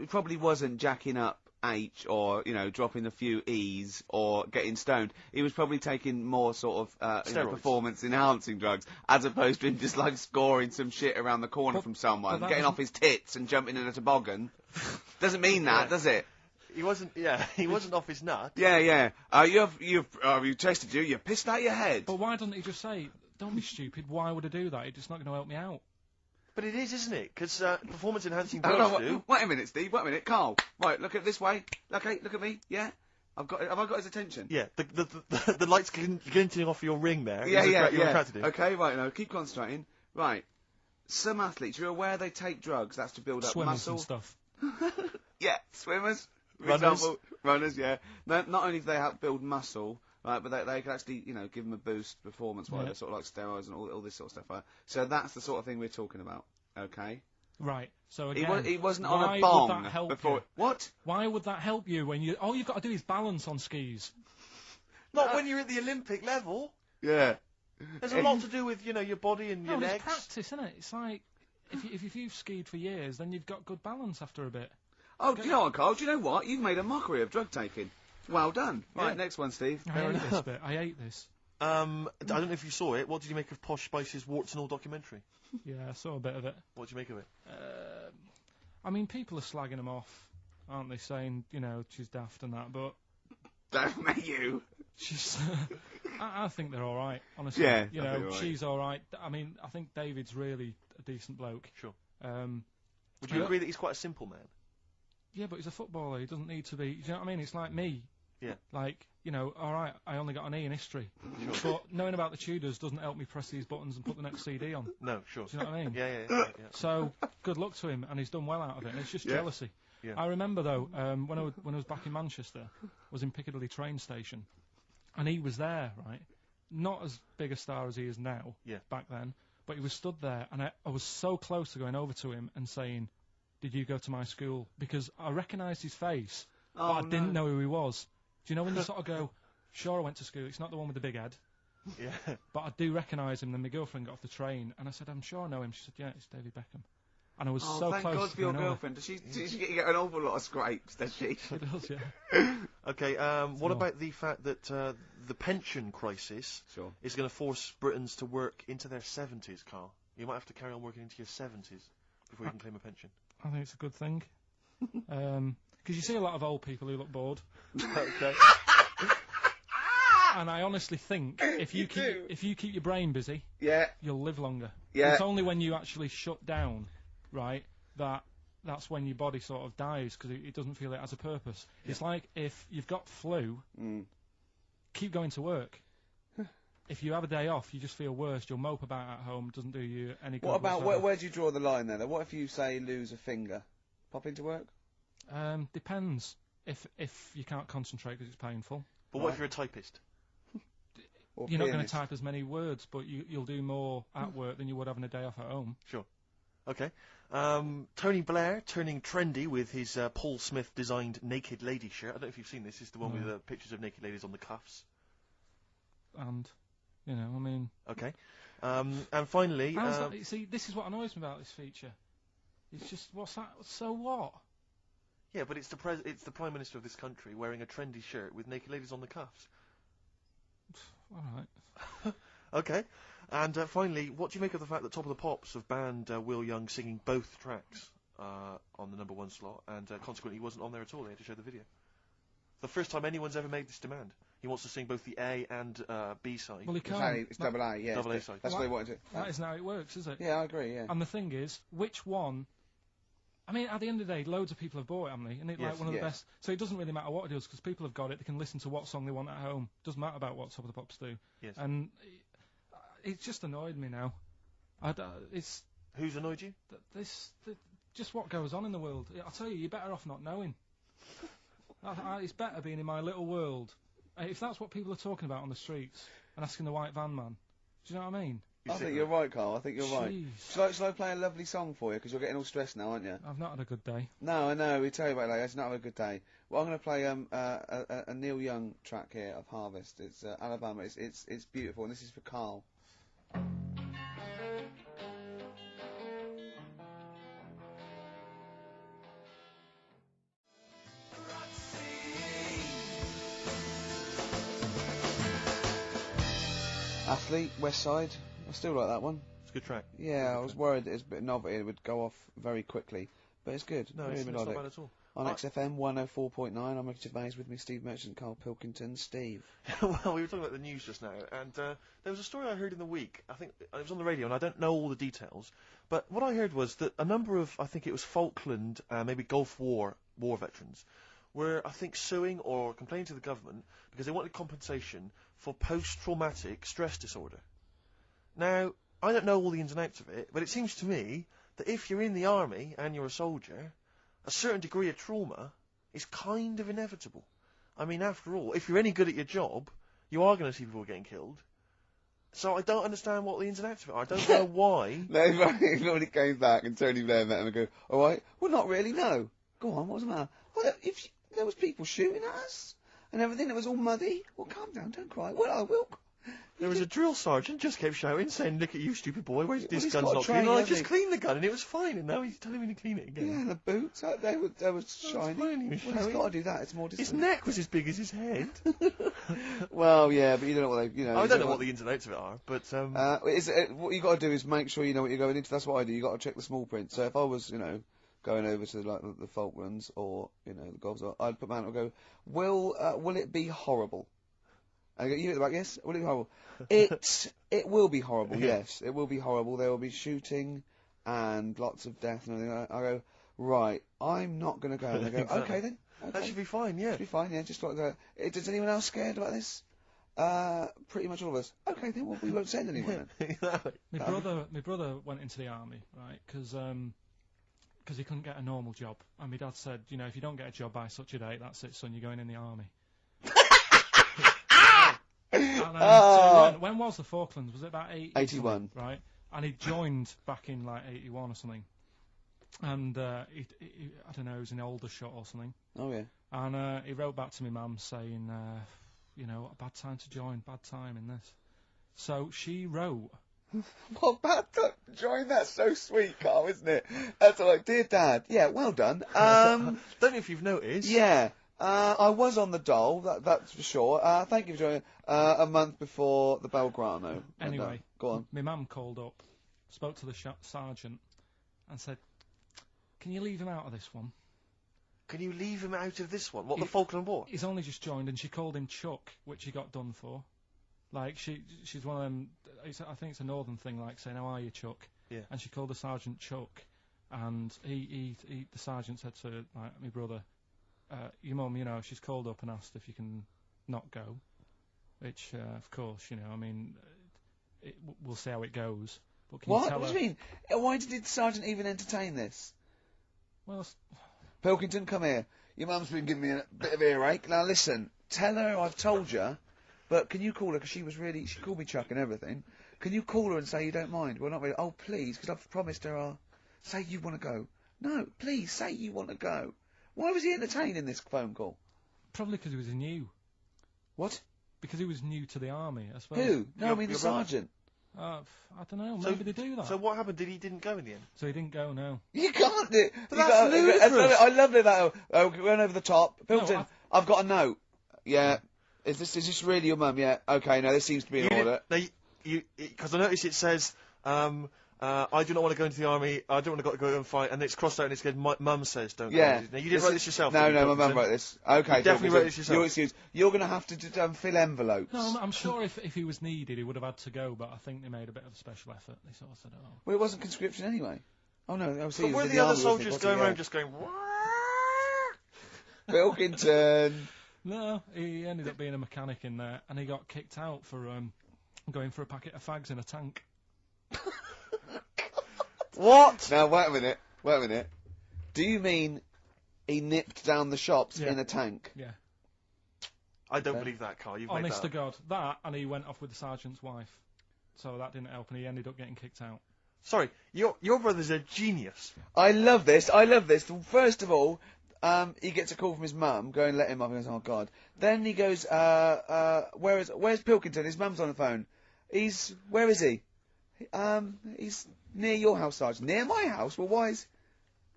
probably wasn't jacking up H or, dropping a few E's or getting stoned. He was probably taking more sort of performance-enhancing drugs, as opposed to him just, like, scoring some shit around the corner from someone, getting off his tits and jumping in a toboggan. Doesn't mean that, does it? He wasn't off his nut. Yeah. You tested you. You pissed out your head. But why doesn't he just say, don't be stupid, why would I do that? It's not going to help me out. But it is, isn't it? Because performance-enhancing Hold drugs on, do. wait a minute, Steve. Wait a minute, Carl. Right, look at this way. Okay, look at me. Yeah, have I got his attention? Yeah, the lights glinting off your ring there. Yeah. You're attracted to. Okay, right now, keep concentrating. Right, some athletes, you're aware they take drugs. That's to build up Swimmers muscle. and stuff. Yeah, swimmers. For Runners. example, runners. Yeah. Not only do they help build muscle. Right, but they can actually, give them a boost performance-wise. They're sort of like steroids and all this sort of stuff. Right? So that's the sort of thing we're talking about. Okay. Right. So again, he wasn't on a why bong would that help before. you? What? Why would that help you when you? All you've got to do is balance on skis. Not when you're at the Olympic level. Yeah. There's a lot to do with your body and your No, legs. it's practice, isn't it? It's like if you've skied for years, then you've got good balance after a bit. Oh, do you know what, Carl? Do you know what? You've made a mockery of drug taking. Well done. Right, next one, Steve. I hate this bit. I hate this. I don't know if you saw it. What did you make of Posh Spice's Warts and All documentary? Yeah, I saw a bit of it. What did you make of it? I mean, people are slagging them off, aren't they? Saying, she's daft and that, but... Don't make you. She's... I think they're all right, honestly. Yeah, she's all right. I mean, I think David's really a decent bloke. Sure. Would you agree that he's quite a simple man? Yeah, but he's a footballer. He doesn't need to be... Do you know what I mean? It's like me. Yeah. Like, all right, I only got an E in history. Sure. But knowing about the Tudors doesn't help me press these buttons and put the next CD on. No, sure. Do you know what I mean? Yeah. So, good luck to him, and he's done well out of it, and it's just jealousy. Yeah. I remember, though, when I was back in Manchester, I was in Piccadilly train station, and he was there, right? Not as big a star as he is now, back then, but he was stood there, and I was so close to going over to him and saying, did you go to my school? Because I recognised his face, but I didn't know who he was. Do you know when you sort of go, sure, I went to school, it's not the one with the big head. Yeah. But I do recognise him. Then my girlfriend got off the train, and I said, I'm sure I know him. She said, yeah, it's David Beckham. And I was so thank close God to for your going over. girlfriend. Does she get an awful lot of scrapes, does she? She does, yeah. Okay, what about the fact that the pension crisis is going to force Britons to work into their 70s, Carl? You might have to carry on working into your 70s before you can claim a pension. I think it's a good thing. Because you see a lot of old people who look bored. Okay. And I honestly think if you keep your brain busy, you'll live longer. Yeah. It's only when you actually shut down, right, that's when your body sort of dies because it doesn't feel it has a purpose. Yeah. It's like if you've got flu, keep going to work. If you have a day off, you just feel worse. You'll mope about at home. Doesn't do you any good. What about where do you draw the line there? What if you say lose a finger? Pop into work? Depends. If you can't concentrate because it's painful. But what if you're a typist? You're not going to type as many words, but you'll do more at work than you would having a day off at home. Sure. Okay. Tony Blair turning trendy with his Paul Smith designed naked lady shirt. I don't know if you've seen this. It's the one with the pictures of naked ladies on the cuffs. And, I mean... Okay. And finally... see, this is what annoys me about this feature. It's just, what's that? So what? Yeah, but it's the Prime Minister of this country wearing a trendy shirt with naked ladies on the cuffs. All right. Okay. And finally, what do you make of the fact that Top of the Pops have banned Will Young singing both tracks on the #1 slot, and consequently he wasn't on there at all? They had to show the video. The first time anyone's ever made this demand. He wants to sing both the A and B side. Well, he can't. It's double A, yeah. Double A side. That's what they wanted to. That isn't how it works, is it? Yeah, I agree, yeah. And the thing is, which one I mean, at the end of the day, loads of people have bought it, haven't they? And it's Yes, like one of the yes. best. So it doesn't really matter what it does, because people have got it. They can listen to what song they want at home. Doesn't matter about what Top of the Pops do. Yes. And it's just annoyed me now. It's Who's annoyed you? just what goes on in the world. I'll tell you, you're better off not knowing. It's better being in my little world. If that's what people are talking about on the streets and asking the white van man, do you know what I mean? I think you're right, Carl. I think you're right. Jeez. Shall I play a lovely song for you? Because you're getting all stressed now, aren't you? I've not had a good day. No, I know. We tell you about it later. It's not having a good day. Well, I'm going to play a Neil Young track here of Harvest. It's Alabama. It's beautiful, and this is for KARL. Athlete, West Side. I still like that one. It's a good track. Yeah, I was worried it's a bit novelty. It would go off very quickly, but it's good. No, Really it's not melodic. bad at all. On XFM 104.9, I'm Ricky Gervais, with me Steve Merchant, Carl Pilkington. Steve. Well, we were talking about the news just now, and there was a story I heard in the week. I think it was on the radio, and I don't know all the details. But what I heard was that a number of, I think it was Falkland, maybe Gulf War veterans, were, I think, suing or complaining to the government because they wanted compensation for post-traumatic stress disorder. Now, I don't know all the ins and outs of it, but it seems to me that if you're in the army and you're a soldier, a certain degree of trauma is kind of inevitable. I mean, after all, if you're any good at your job, you are going to see people getting killed. So I don't understand what the ins and outs of it are. I don't know why. When it came back and Tony Blair met him and go, all right, well, not really, no. Go on, what's the matter? Well, if there was people shooting at us and everything, it was all muddy. Well, calm down, don't cry. Well, I will. There was a drill sergeant just kept shouting, saying, "Look at you, stupid boy! Where's this he's gun's got not a clean?" train, And I hasn't just he? cleaned the gun, and it was fine. And now he's telling me to clean it again. Yeah, and the boots, they were shiny. fine, he was Well, he's showing. got to do that. It's more His discipline. neck was as big as his head. Well, yeah, but you don't know what they, you know. I don't know what the ins and outs of it are, but what you got to do is make sure you know what you're going into. That's what I do. You got to check the small print. So if I was, going over to the Falklands or the Gulf, I'd put my hand up and go, will it be horrible? I go, you hit the back, yes. Will it be horrible? It will be horrible. Yes, it will be horrible. There will be shooting and lots of death and everything. I go, right. I'm not going to go. And they go, Exactly. okay then. Okay. that should be fine. Yeah. Should be fine. Yeah, just like that. Is anyone else scared about this? Pretty much all of us. Okay, then we won't send anyone then. My brother went into the army, right? Because he couldn't get a normal job, and my dad said, if you don't get a job by such a date, that's it, son. You're going in the army. And, so when was the Falklands? Was it about 81? Right, and he joined back in like 81 or something. And he I don't know, he was in Aldershot or something. Oh yeah. And he wrote back to me mum saying, a bad time to join, bad time in this. So she wrote. Well, bad time to join. That's so sweet, Carl, isn't it? That's like, dear Dad. Yeah, well done. Don't know if you've noticed. Yeah. I was on the dole, that's for sure. Thank you for joining. A month before the Belgrano. Anyway, go on. My mum called up, spoke to the sergeant, and said, "Can you leave him out of this one?" Can you leave him out of this one? What, the Falkland War? He's only just joined, and she called him Chuck, which he got done for. Like, she's one of them, I think it's a northern thing, like saying, "How are you, Chuck?" Yeah. And she called the sergeant Chuck, and the sergeant said to my brother, "Your mum, she's called up and asked if you can not go," which, of course, we'll see how it goes. But can you tell What her? do you mean? Why did the sergeant even entertain this? Well, Pilkington, come here. Your mum's been giving me a bit of earache. Now listen, tell her I've told you, but can you call her, because she called me Chuck and everything. Can you call her and say you don't mind? Well, not really. Oh, please, because I've promised her say you want to go. No, please, say you want to go. Why was he entertaining this phone call? Probably because he was new. What? Because he was new to the army, I suppose. Who? No, I mean the sergeant. I don't know, maybe they do that. So what happened? He didn't go in the end? So he didn't go, no. You can't do. But that's ludicrous. I love that. Oh, we went over the top. Pilkington, I've got a note. Yeah. Is this really your mum? Yeah. Okay. No, this seems to be in order. Because I noticed it says, I do not want to go into the army. I don't want to go and fight. And it's crossed out and it's said, my mum says don't go. Now, you didn't write this yourself. No, my mum wrote this. Okay. You definitely wrote this yourself. Your excuse. You're going to have to fill envelopes. No, I'm sure if he was needed, he would have had to go, but I think they made a bit of a special effort. They sort of said, oh. Well, it wasn't conscription anyway. Oh no, I was But were the other soldiers going around just going, Pilkington? No, he ended up being a mechanic in there, and he got kicked out for going for a packet of fags in a tank. What? Now, wait a minute. Do you mean he nipped down the shops in a tank? Yeah. I don't believe that, Carl. You've made Honest that to up. God. That, and he went off with the sergeant's wife. So that didn't help, and he ended up getting kicked out. Sorry, your brother's a genius. I love this. First of all, he gets a call from his mum, go and let him up, he goes, oh God. Then he goes, where's Pilkington? His mum's on the phone. Where is he? He's near your house, Sergeant. Near my house? Well, why is...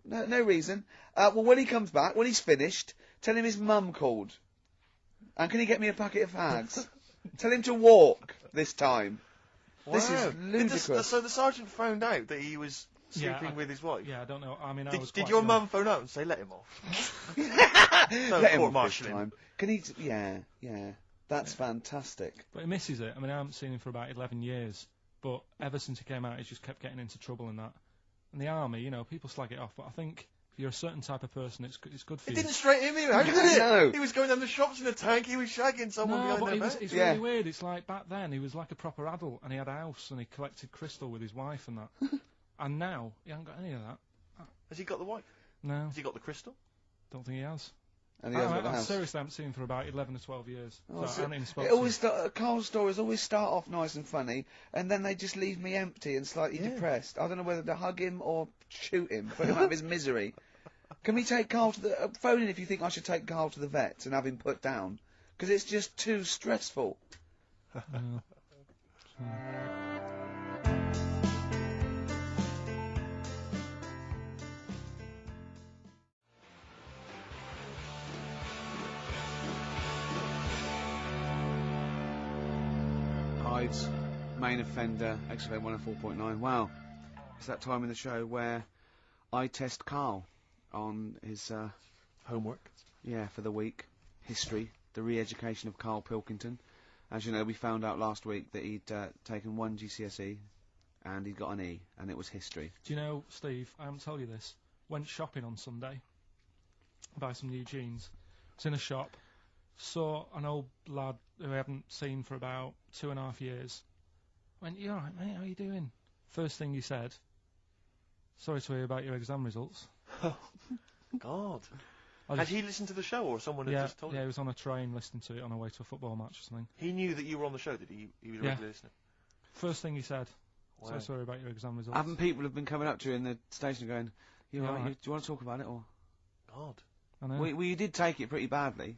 No reason. Well, when he comes back, when he's finished, tell him his mum called. And can he get me a packet of fags? Tell him to walk this time. Wow. This is ludicrous. So the sergeant found out that he was sleeping with his wife? Yeah, I don't know. I mean, Did your mum phone out and say, let him off? Let him off martial this him. time. Can he... Yeah. That's fantastic. But he misses it. I mean, I haven't seen him for about 11 years. But ever since he came out, he's just kept getting into trouble and that. And the army, you know, people slag it off, but I think if you're a certain type of person, it's good for It you. didn't straight him either, did it? No. He was going down the shops in a tank, he was shagging someone No, behind but their back. it's really weird. It's like back then, he was like a proper adult, and he had a house, and he collected crystal with his wife and that. And now, he hasn't got any of that. Has he got the wife? No. Has he got the crystal? Don't think he has. And he hasn't got the house. Seriously, I haven't seen him for about 11 or 12 years. Oh, So I haven't even spoken it to always him. Carl's stories always start off nice and funny, and then they just leave me empty and slightly depressed. I don't know whether to hug him or shoot him, put him out of his misery. Can we take Carl to the... phone in if you think I should take Carl to the vet and have him put down. Because it's just too stressful. Hyde's main offender, XFM 104.9. Wow. It's that time in the show where I test Carl on his homework. Yeah, for the week. History, the re-education of Carl Pilkington. As you know, we found out last week that he'd taken one GCSE and he'd got an E, and it was history. Do you know, Steve, I haven't told you this, went shopping on Sunday, buy some new jeans, was in a shop, saw an old lad who I haven't seen for about 2.5 years, went, you alright mate, how you doing? First thing he said, sorry to hear about your exam results. God. Had he listened to the show, or someone had just told him? Yeah, he was on a train listening to it on our way to a football match or something. He knew that you were on the show, did he? He was a regular listener. First thing he said, Wow. so sorry about your exam results. Haven't people have been coming up to you in the station going, you alright, do you want to talk about it, or...? God. I know. Well, you did take it pretty badly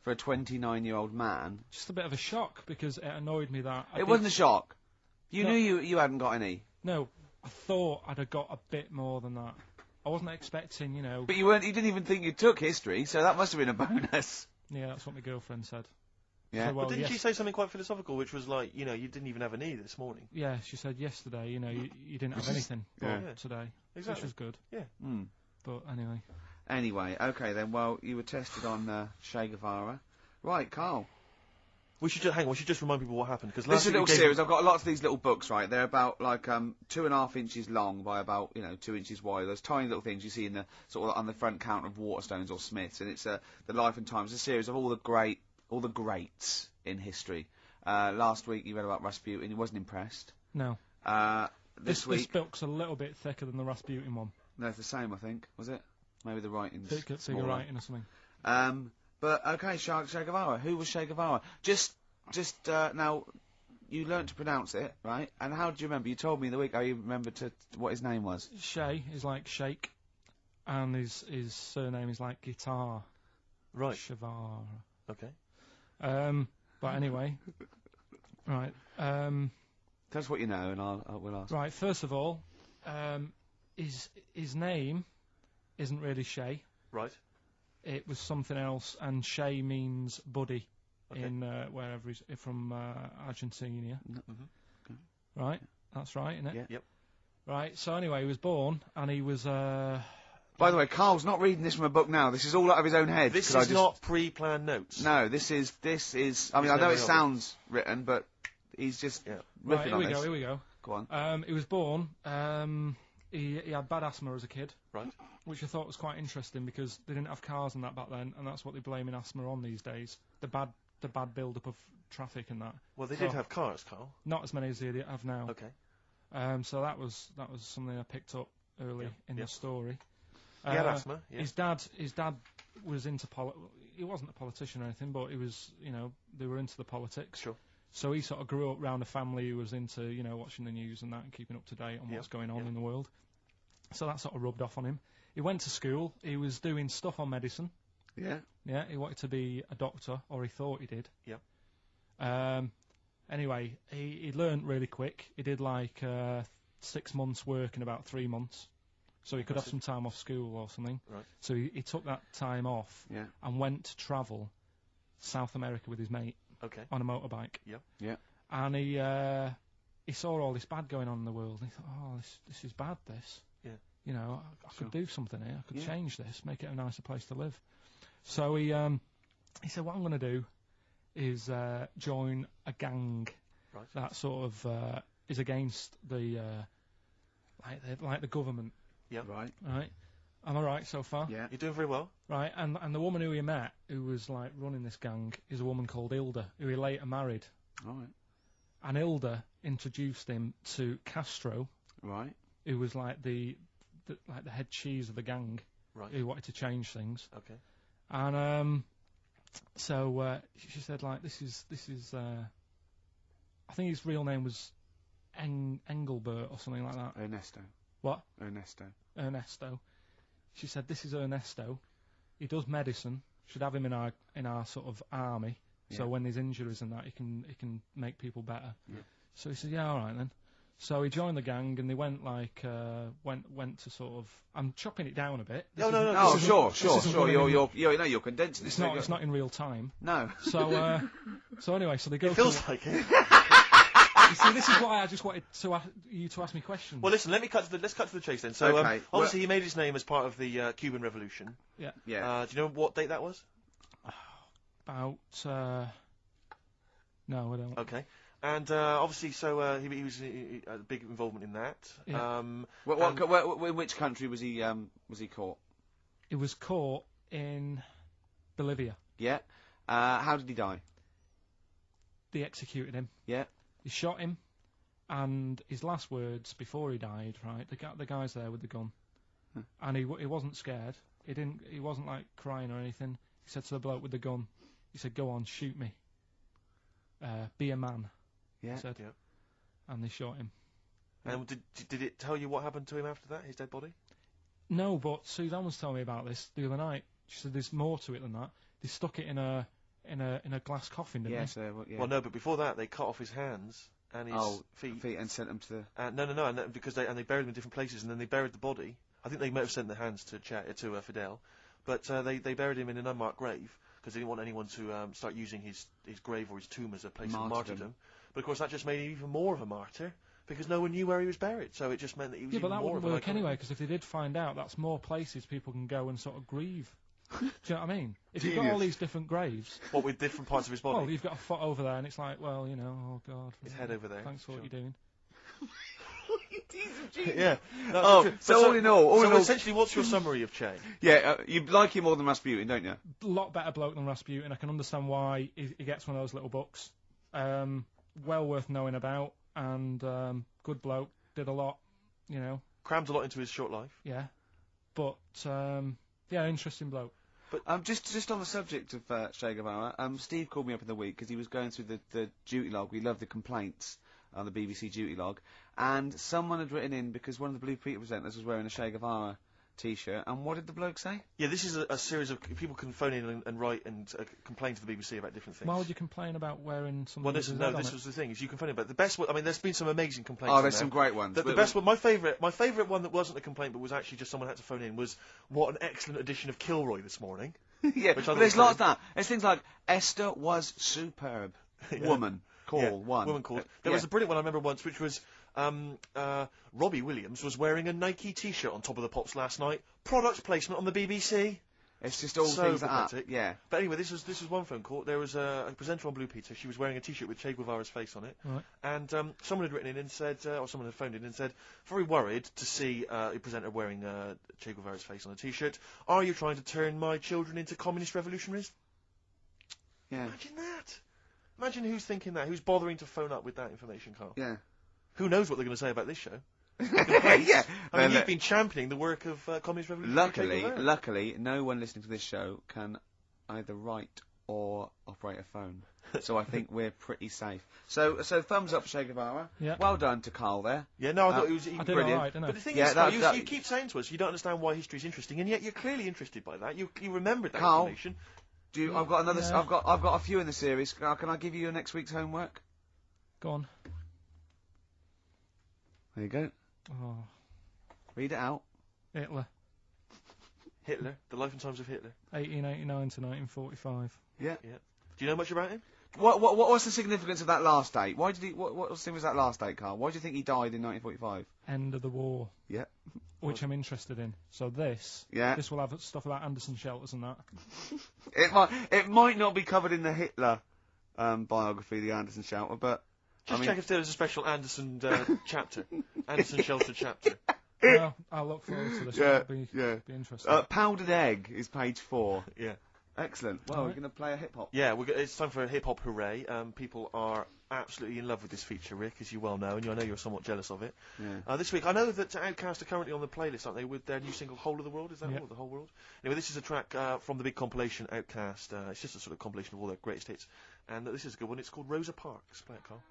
for a 29-year-old man. Just a bit of a shock, because it annoyed me that... It wasn't a shock. You knew you hadn't got any. No, I thought I'd have got a bit more than that. I wasn't expecting, you know... But you didn't even think you took history, so that must have been a bonus. Yeah, that's what my girlfriend said. Yeah. So, well, But didn't she say something quite philosophical, which was like, you know, you didn't even have an E this morning? Yeah, she said yesterday, you know, you didn't have anything today. Exactly. Which was good. Yeah. Mm. But anyway. Anyway, okay then, well, you were tested on Che Guevara. Right, Carl. We should just remind people what happened, because This is a little series. I've got lots of these little books, right? They're about like 2.5 inches long by about 2 inches wide. Those tiny little things you see in the sort of on the front counter of Waterstones or Smiths, and it's the Life and Times, a series of all the greats in history. Last week you read about Rasputin. You wasn't impressed. No. This week this book's a little bit thicker than the Rasputin one. No, it's the same, I think. Was it? Maybe the writing's Thicker writing or something. But okay, Che Guevara. Who was Che Guevara? Just now, you learnt to pronounce it, right? And how do you remember? You told me the week how you remembered what his name was. Che is like shake, and his surname is like guitar. Right. Guevara. Okay. But anyway, right. Tell us what you know, and we'll ask. Right. First of all, his name isn't really Che. Right. It was something else, and Che means buddy in wherever he's from, Argentina. Mm-hmm. Right, that's right, isn't it? Yeah. Yep. Right. So anyway, he was born, and he was. By the way, Carl's not reading this from a book now. This is all out of his own head. This is not pre-planned notes. No, this is. I mean, I know it sounds written, but he's just riffing on this. Here we go. Go on. He was born he had bad asthma as a kid. Right. Which I thought was quite interesting because they didn't have cars and that back then, and that's what they're blaming asthma on these days. The bad build-up of traffic and that. Well, they did have cars, Carl. Not as many as they have now. Okay. So that was something I picked up early in the story. He had asthma. Yeah. His dad was into he wasn't a politician or anything, but he was, they were into the politics. Sure. So he sort of grew up around a family who was into, watching the news and that and keeping up to date on what's going on in the world. So that sort of rubbed off on him. He went to school. He was doing stuff on medicine. Yeah. Yeah, he wanted to be a doctor, or he thought he did. Yeah. Anyway, he learned really quick. He did like 6 months work in about 3 months. So he could have some time off school or something. Right. So he took that time off and went to travel South America with his mate on a motorbike. Yeah. Yeah. And he saw all this bad going on in the world. And he thought, oh, this is bad, this. Yeah. I could do something here. I could change this, make it a nicer place to live. So he said, what I'm going to do is join a gang that sort of is against the like the government. Yeah. Right. Right. Am I right so far? Yeah. You're doing very well. Right. And the woman who he met, who was like running this gang, is a woman called Hilda, who he later married. All right. And Hilda introduced him to Castro. Right. Who was like the head cheese of the gang. Right. Who wanted to change things. Okay. And so she said, like, this is I think his real name was Engelbert or something like that. Ernesto. What? Ernesto. She said, this is Ernesto. He does medicine. Should have him in our sort of army. So when there's injuries and that, he can make people better. Yeah. So he said, yeah, all right then. So he joined the gang, and they went like went to sort of. I'm chopping it down a bit. No. Oh, sure. You're condensing it. It's not in real time. No. So anyway, so they go. It feels like it. You see, this is why I just wanted you to ask me questions. Well, listen. Let's cut to the chase then. So obviously he made his name as part of the Cuban Revolution. Yeah. Yeah. Do you know what date that was? About. No, I don't. Okay. And obviously, so he was a big involvement in that. Yeah. In which country was he caught? He was caught in Bolivia. Yeah. How did he die? They executed him. Yeah. They shot him, and his last words before he died, right? The guy's there with the gun, and he wasn't scared. He wasn't like crying or anything. He said to the bloke with the gun, he said, "Go on, shoot me. Be a man." Yeah. He said. Yeah. And they shot him. And did it tell you what happened to him after that? His dead body? No, but Suzanne was telling me about this the other night. She said there's more to it than that. They stuck it in a glass coffin, didn't they? Well, no, but before that they cut off his hands and his feet and sent them to the. No, and because they buried them in different places, and then they buried the body. I think they might have sent the hands to Fidel, but they buried him in an unmarked grave because they didn't want anyone to start using his grave or his tomb as a place of martyrdom. But of course that just made him even more of a martyr because no one knew where he was buried. So it just meant that he was even more of a. Yeah, but that wouldn't work anyway, because if they did find out, that's more places people can go and sort of grieve. Do you know what I mean? If you've got all these different graves... What, with different parts of his body? Well, you've got a foot over there, and it's like, well, oh, God. His head over there. Thanks for what you're doing. Yeah. So all in all... essentially, what's your summary of Che? Yeah, you like him more than Rasputin, don't you? A lot better bloke than Rasputin. I can understand why he gets one of those little books. Well worth knowing about, and good bloke. Did a lot, Crammed a lot into his short life. Yeah. But, interesting bloke. But just on the subject of Che Guevara, Steve called me up in the week because he was going through the duty log. We love the complaints on the BBC duty log, and someone had written in because one of the Blue Peter presenters was wearing a Che Guevara T-shirt. And what did the bloke say? Yeah, this is a series of people can phone in and write and complain to the BBC about different things. Why would you complain about wearing something? Well, this was the thing. Is you can phone about the best. I mean, there's been some amazing complaints. Oh, there's some great ones. The best one, my favourite one that wasn't a complaint but was actually just someone had to phone in was what an excellent edition of Kilroy this morning. Yeah, but there's lots of that. There's things like Esther was superb. Woman call one. Woman called. There was a brilliant one I remember once, which was Robbie Williams was wearing a Nike T-shirt on Top of the Pops last night. Product placement on the BBC. It's just all so things that are. pathetic. Yeah. But anyway, this was one phone call. There was a presenter on Blue Peter. She was wearing a T-shirt with Che Guevara's face on it. Right. And someone had written in and said, or someone had phoned in and said, very worried to see a presenter wearing Che Guevara's face on a T-shirt. Are you trying to turn my children into communist revolutionaries? Yeah. Imagine that. Imagine who's thinking that. Who's bothering to phone up with that information, Carl? Yeah. Who knows what they're going to say about this show? Yeah. I mean, you've been championing the work of communist revolution. Luckily, no one listening to this show can either write or operate a phone. So I think we're pretty safe. So thumbs up for Che Guevara. Yeah. Well done to Carl there. Yeah, no, I thought it was I did brilliant. all right, didn't I? But the thing Yeah, is, that- Carl, that- you keep saying to us you don't understand why history is interesting, and yet you're clearly interested by that. You remembered that Carl, information. I've got another. Yeah. I've got a few in the series. Can I give you your next week's homework? Go on. There you go. Oh, Read it out. Hitler. Hitler, the life and times of Hitler. 1889 to 1945. Yeah. Yeah. Do you know much about him? What's the significance of that last date? Why did he? What was that last date, Carl? Why do you think he died in 1945? End of the war. Yeah. Which I'm interested in. So this. Yeah. This will have stuff about Anderson shelters and that. It might not be covered in the Hitler biography, the Anderson Shelter, but Just check if there was a special Anderson chapter. Anderson Shelter chapter. Well, I'll look forward to this. Yeah, It'll be interesting. Powdered Egg is page 4. Yeah. Excellent. Well, we're going to play a hip hop. Yeah, it's time for a hip hop hooray. People are absolutely in love with this feature, Rick, as you well know, and I know you're somewhat jealous of it. Yeah. This week, I know that Outkast are currently on the playlist, aren't they, with their new single "Whole of the World"? Is that all? The whole world. Anyway, this is a track from the big compilation Outkast. It's just a sort of compilation of all their greatest hits, and this is a good one. It's called Rosa Parks. Play it, Carl.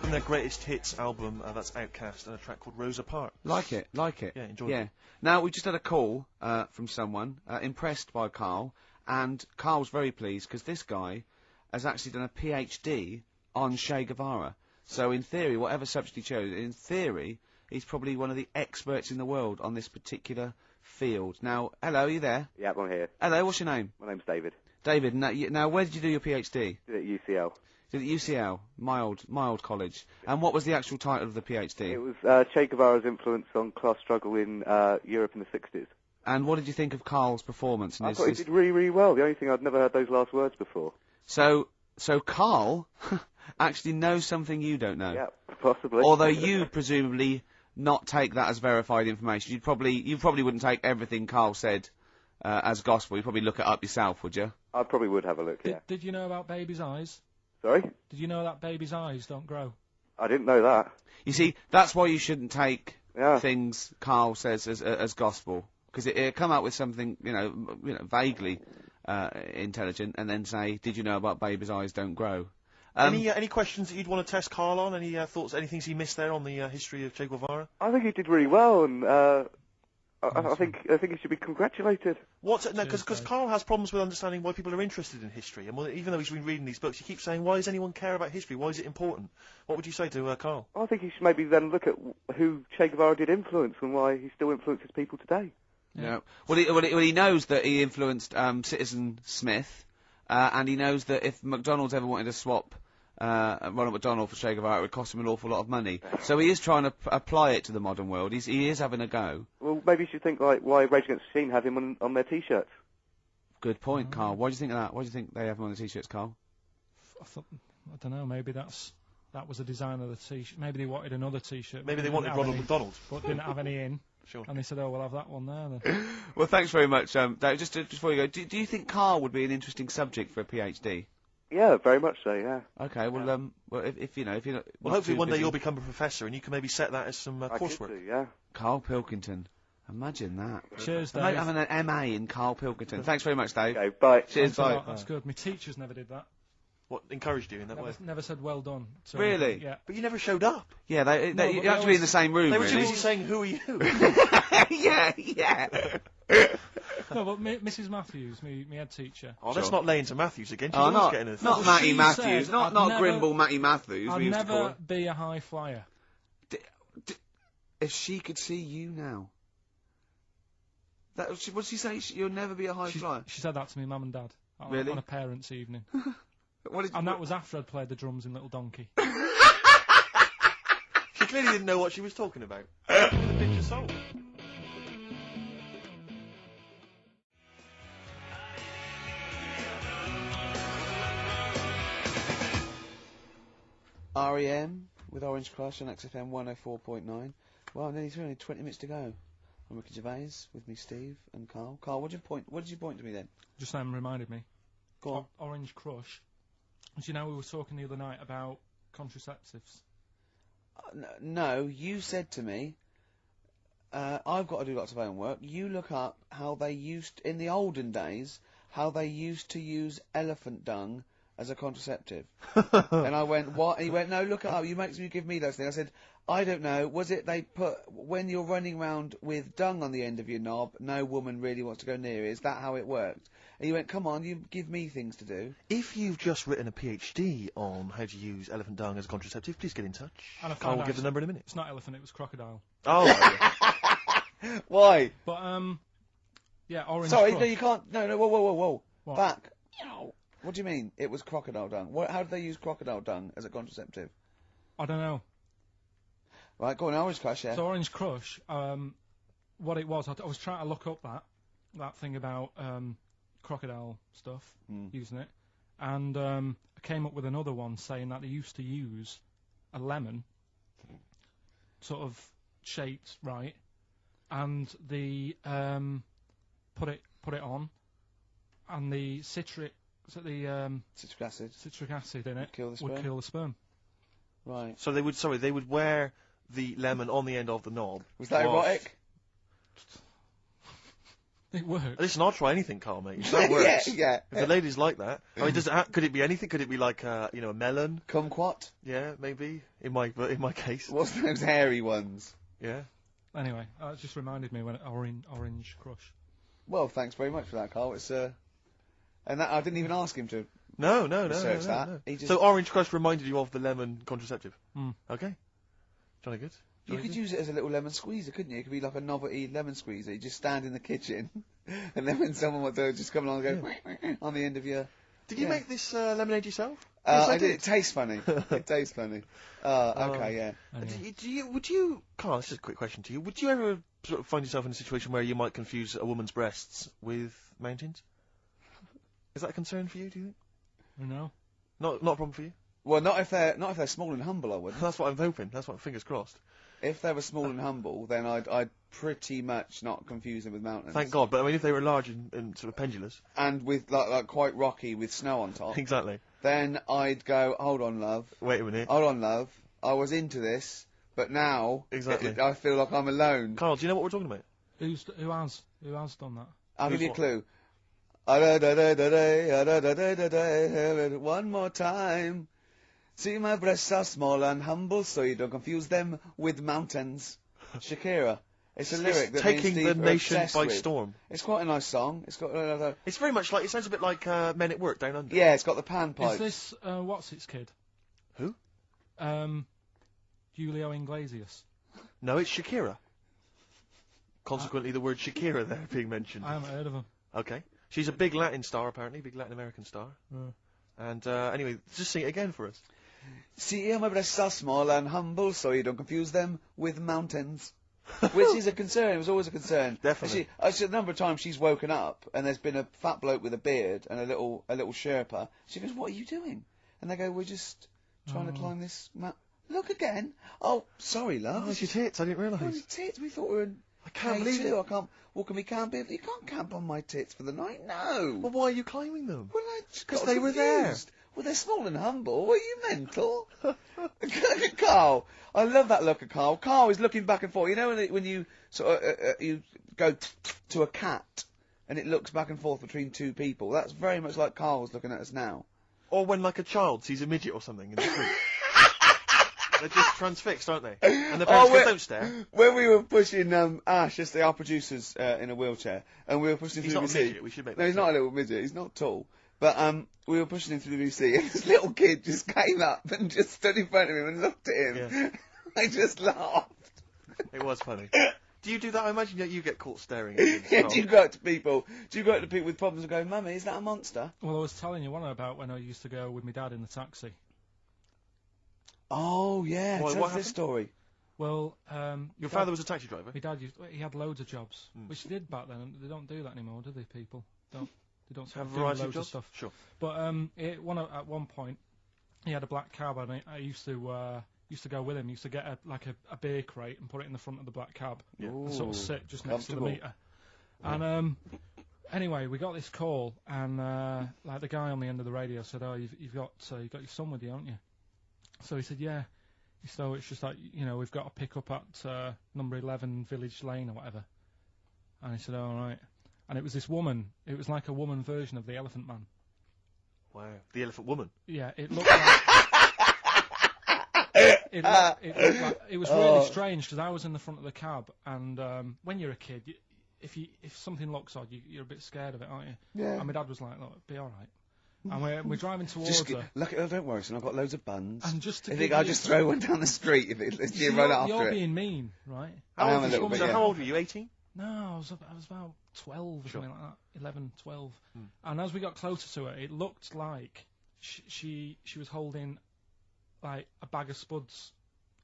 From their greatest hits album, that's Outkast, and a track called Rosa Parks. Like it. Yeah, enjoy it. Now, we just had a call from someone impressed by Carl, and Carl's very pleased because this guy has actually done a PhD on Che Guevara. So, in theory, whatever subject he chose, in theory, he's probably one of the experts in the world on this particular field. Now, hello, are you there? Yeah, I'm here. Hello, what's your name? My name's David. David, now where did you do your PhD? Did it at UCL. Did it at UCL, my old college. And what was the actual title of the PhD? It was Che Guevara's influence on class struggle in Europe in the 60s. And what did you think of Carl's performance? I thought he did really, really well. The only thing I'd never heard those last words before. So Carl actually knows something you don't know. Yeah, possibly. Although you presumably not take that as verified information. You probably wouldn't take everything Carl said as gospel. You'd probably look it up yourself, would you? I probably would have a look, yeah. Did you know about babies' eyes? Sorry? Did you know that babies' eyes don't grow? I didn't know that. You see, that's why you shouldn't take things Carl says as gospel. Because it come out with something, vaguely intelligent, and then say, did you know about babies' eyes don't grow? Any questions that you'd want to test Carl on? Any thoughts, any things he missed there on the history of Che Guevara? I think he did really well, and I think he should be congratulated. Because Carl has problems with understanding why people are interested in history, and even though he's been reading these books, he keeps saying, why does anyone care about history? Why is it important? What would you say to Carl? I think he should maybe then look at who Che Guevara did influence and why he still influences people today. Yeah. Well, he knows that he influenced Citizen Smith, and he knows that if McDonald's ever wanted to swap Ronald McDonald for Che Guevara, it would cost him an awful lot of money. So he is trying to apply it to the modern world. He is having a go. Well, maybe you should think like why Rage Against the Machine have him on their T-shirts. Good point, Carl. Why do you think of that? Why do you think they have him on the T-shirts, Carl? I don't know. Maybe that was the design of the T-shirt. Maybe they wanted another T-shirt. Maybe they wanted Ronald McDonald, but didn't have any in. Sure. And they said, "Oh, we'll have that one there then." Well, thanks very much, Dave. Just before you go, do you think Carl would be an interesting subject for a PhD? Yeah, very much so. Yeah. Okay. Well, if you're not. Well, hopefully one day you'll become a professor, and you can maybe set that as some coursework. Yeah. Carl Pilkington. Imagine that. Cheers, Dave. Having an MA in Carl Pilkington. Thanks very much, Dave. Okay, bye. Cheers, bye. That's good. My teachers never did that. What encouraged you in that way? Never said well done. So, really? Yeah. But you never showed up. Yeah, you have to be in the same room. They were really. too busy saying, "Who are you?" yeah. No, but Mrs. Matthews, me head teacher. Oh, let's not lay into Matthews again. Oh, not Matty Matthews, said, not Grimble Matty Matthews. I'd we used to call never her. be a high flyer. If she could see you now. What did she say? You'll never be a high flyer. She said that to me, mum and dad. Really? On a parents' evening. And that was after I'd played the drums in Little Donkey. She clearly didn't know what she was talking about. The picture sold. REM with Orange Crush on XFM 104.9. Well, nearly 20 minutes to go. I'm Ricky Gervais, with me Steve and Carl. Carl, what did you point to me then? Just reminded me. Go on. Orange Crush. Do you know we were talking the other night about contraceptives? No, you said to me, I've got to do lots of homework. You look up how they used, in the olden days, how they used to use elephant dung as a contraceptive. And I went, what? And he went, no, look it up. You give me those things. I said, I don't know. Was it they put, when you're running around with dung on the end of your knob, no woman really wants to go near it. Is that how it worked? And he went, come on, you give me things to do. If you've just written a PhD on how to use elephant dung as a contraceptive, please get in touch. And I Carl will give the number in a minute. It's not elephant, it was crocodile. Oh. Why? But, yeah, Orange Sorry, Crush. no, you can't. No, whoa. What? Back. What do you mean? It was crocodile dung. How did they use crocodile dung as a contraceptive? I don't know. Right, go on, Orange Crush, yeah. So Orange Crush, what it was, I was trying to look up that thing about crocodile stuff, using it, and I came up with another one saying that they used to use a lemon, sort of shaped right, and the put it on, and the citric acid in it would kill the sperm. Right. So they would wear the lemon on the end of the knob. Was that erotic? It works. Listen, I'll try anything, Carl, mate. If that works. yeah. If the ladies like that. I mean, could it be anything? Could it be like, a melon? Kumquat? Yeah, maybe. In my case. What's those hairy ones? Yeah. Anyway, it just reminded me when Orange Crush. Well, thanks very much for that, Carl. It's and that I didn't even ask him to. No. Research that. He just... So Orange Crush reminded you of the lemon contraceptive. Okay. Jolly good. You could use it as a little lemon squeezer, couldn't you? It could be like a novelty lemon squeezer. You just stand in the kitchen, and then when someone wants to just come along and go on the end of your... Did you make this lemonade yourself? Yes, I did. It tastes funny. It tastes funny. Okay, yeah. Would you, Carl, this is a quick question to you. Would you ever sort of find yourself in a situation where you might confuse a woman's breasts with mountains? Is that a concern for you, do you think? No. Not a problem for you? Well, not if they're small and humble, I wouldn't. That's what I'm hoping. That's what, fingers crossed. If they were small and humble, then I'd pretty much not confuse them with mountains. Thank God, but I mean, if they were large and sort of pendulous. And with, like quite rocky with snow on top. Exactly. Then I'd go, hold on, love. Wait a minute. Hold on, love. I was into this, but now... Exactly. I feel like I'm alone. Carl, do you know what we're talking about? Who has done that? I'll give you a clue. One more time. See, my breasts are small and humble, so you don't confuse them with mountains. Shakira. It's a lyric that taking me and the Steve nation are by with. storm. It's quite a nice song. It's got It's very much like, it sounds a bit like Men at Work Down Under. Yeah, it's got the panpipes. Is this what's its kid? Who? Julio Iglesias. No, it's Shakira. Consequently, the word Shakira there being mentioned. I haven't heard of him. Okay. She's a big Latin star, apparently, big Latin American star. And anyway, just sing it again for us. See, my breasts are small and humble, so you don't confuse them with mountains. Which is a concern. It was always a concern. Definitely. A number of times she's woken up and there's been a fat bloke with a beard and a little Sherpa. She goes, "What are you doing?" And they go, "We're just trying to climb this mountain." Look again. Oh, sorry, love. Oh, it's your tits. I didn't realise. Oh, your tits. We thought we were in... I can't believe it. I can't... Well, can we camp here? You can't camp on my tits for the night. No. Well, why are you climbing them? Well, I just because got they were there. confused. Well, they're small and humble. Are you mental? Look at Carl. I love that look at Carl. Carl is looking back and forth. You know when you sort of you go to a cat and it looks back and forth between two people. That's very much like Carl's looking at us now. Or when like a child sees a midget or something in the street. They're just transfixed, aren't they? And the parents don't stare. When we were pushing Ash, yesterday, our producer's in a wheelchair, and we were pushing he's through not the a VC. midget, we should make No, that he's not a little midget. He's not tall. But we were pushing him through the VC, and this little kid just came up and just stood in front of him and looked at him. Yeah. I just laughed. It was funny. Do you do that? I imagine that you get caught staring at him. Yeah, do you go up to people with problems and go, Mummy, is that a monster? Well, I was telling you one about when I used to go with my dad in the taxi. Oh, yeah, What tell us happened? this story. Well, Your father was a taxi driver? My dad he had loads of jobs, which he did back then. And they don't do that anymore, do they, people? They don't Have a do variety of loads jobs? stuff. Sure. But at one point, he had a black cab, and I used to go with him. Used to get a beer crate and put it in the front of the black cab, and sort of sit just next to the meter. And anyway, we got this call, and like the guy on the end of the radio said, "Oh, you've got your son with you, haven't you?" So he said, "Yeah." So it's just like, we've got to pick up at number 11 Village Lane or whatever. And he said, "Oh, all right." And it was this woman. It was like a woman version of the Elephant Man. Wow. The Elephant Woman? Yeah, it looked like... it looked like... It was really strange, because I was in the front of the cab, and when you're a kid, if something looks odd, you're a bit scared of it, aren't you? Yeah. And my dad was like, "Look, it'll be all right." And we're driving towards her. Look, don't worry, son, I've got loads of buns. And just to I give think you I'll just throw one down the street if you run after You're it. being mean, right? I am a little bit, yeah. How old were you, 18? No, I was about 12 or something like that, 11, 12. And as we got closer to her, it looked like she was holding like a bag of spuds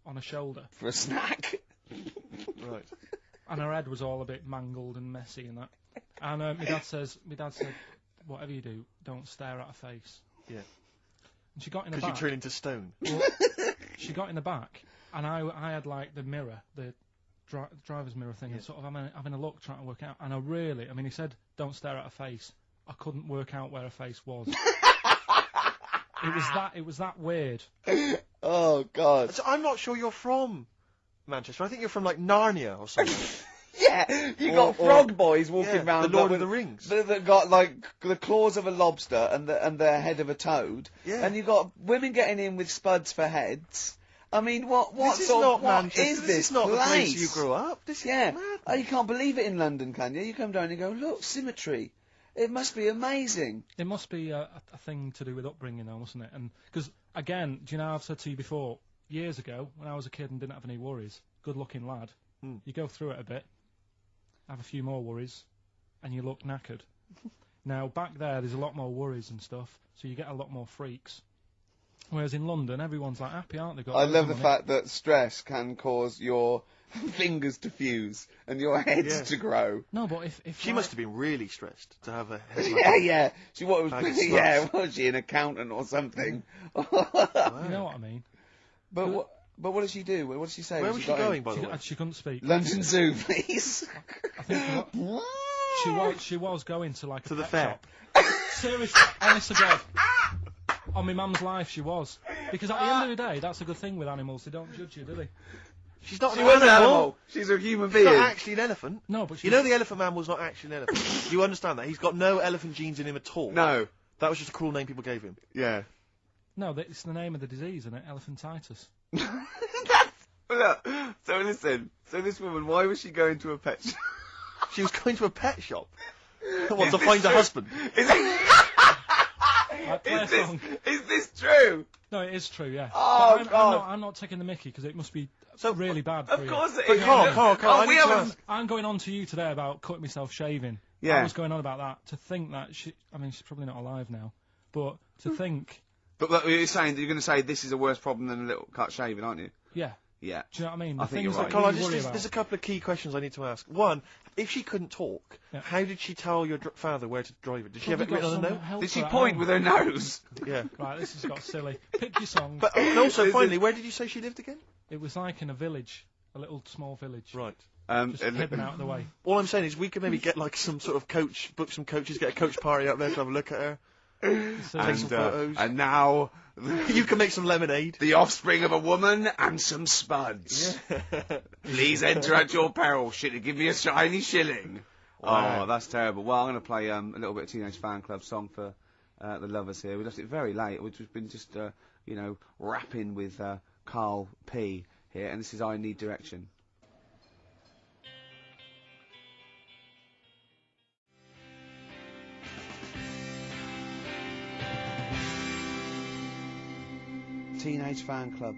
on her shoulder for a snack. Right. And her head was all a bit mangled and messy and that. And my dad said, "Whatever you do, don't stare at her face." Yeah. And she got in the back. Because you turn into stone. Well, she got in the back, and I had like the mirror, the driver's mirror thing, and sort of having a look, trying to work out. And he said, "Don't stare at her face." I couldn't work out where her face was. It was that weird. Oh God! So I'm not sure you're from Manchester. I think you're from like Narnia or something. Yeah, you got frog boys walking around. The Lord of the Rings. That got like the claws of a lobster and the head of a toad. Yeah. And you got women getting in with spuds for heads. I mean, what This is This this is not place? the place you grew up. This is mad. Oh, you can't believe it in London, can you? You come down and you go, look, symmetry. It must be amazing. It must be a thing to do with upbringing, though, mustn't it? And because again, do you know, I've said to you before, years ago when I was a kid and didn't have any worries, good-looking lad, you go through it a bit, have a few more worries, and you look knackered. Now, back there's a lot more worries and stuff, so you get a lot more freaks. Whereas in London, everyone's like happy, aren't they? I love the fact that stress can cause your fingers to fuse and your heads to grow. No, but if she must have been really stressed to have a head like yeah, yeah. She was she an accountant or something? You know what I mean? But what did she do? What did she say? Where was she going, by the way? She couldn't speak. London Zoo, please. I think she was going to like to a the pet fair. shop. Seriously, honest to God. On my mum's life, she was. Because at the end of the day, that's a good thing with animals. They don't judge you, do they? She's not She an was an animal. animal. She's a human She's being. not actually an elephant. No, but you know the elephant man was not actually an elephant. Do you understand that? He's got no elephant genes in him at all. No. That was just a cruel name people gave him. Yeah. No, it's the name of the disease, isn't it? Elephantitis. Look, so listen. So this woman, why was she going to a pet shop? She was going to a pet shop. What, to find a husband? Is this true? No, it is true, yeah. Oh, but God. I'm not taking the mickey, because it must be really bad for Of you. course it But is. Carl, I'm going on to you today about cutting myself shaving. Yeah. I was going on about that. To think that she's probably not alive now, but to think... But you're saying that you're going to say this is a worse problem than a little cut shaving, aren't you? Yeah. Yeah. Do you know what I mean? I think you're right. Carl, you worry about. there's a couple of key questions I need to ask. One, if she couldn't talk, how did she tell your father where to drive it? Did she have it written on a note? Did she point with her nose? Yeah. Right, this has got silly. Pick your song. But and also, finally, where did you say she lived again? It was like in a village, a little small village. Right. Just hidden out of the way. All I'm saying is we could maybe get like some sort of coach, book some coaches, get a coach party up there to have a look at her. Take some photos. And now you can make some lemonade. The offspring of a woman and some spuds. Yeah. Please enter at your peril. Give me a shiny shilling. Wow. Oh, that's terrible. Well, I'm going to play a little bit of Teenage Fan Club song for the lovers here. We left it very late. We've been just, rapping with KARL P here, and this is I Need Direction. Teenage Fan Club.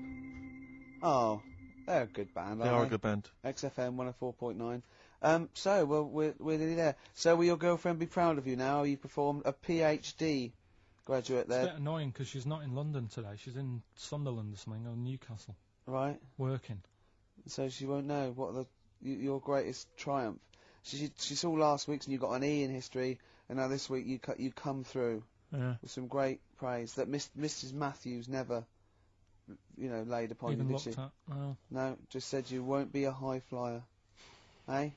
Oh, They're a good band, They aren't are they? a good band. XFM 104.9. So, well, we're nearly there. So, will your girlfriend be proud of you now? You performed a PhD graduate It's a there. bit annoying because she's not in London today. She's in Sunderland or something, or Newcastle. Right. Working. So she won't know what your greatest triumph. She saw last week's and you got an E in history, and now this week you come through with some great praise that Mrs. Matthews never, laid upon Even you, did looked she? at. No. No, just said you won't be a high flyer. Eh?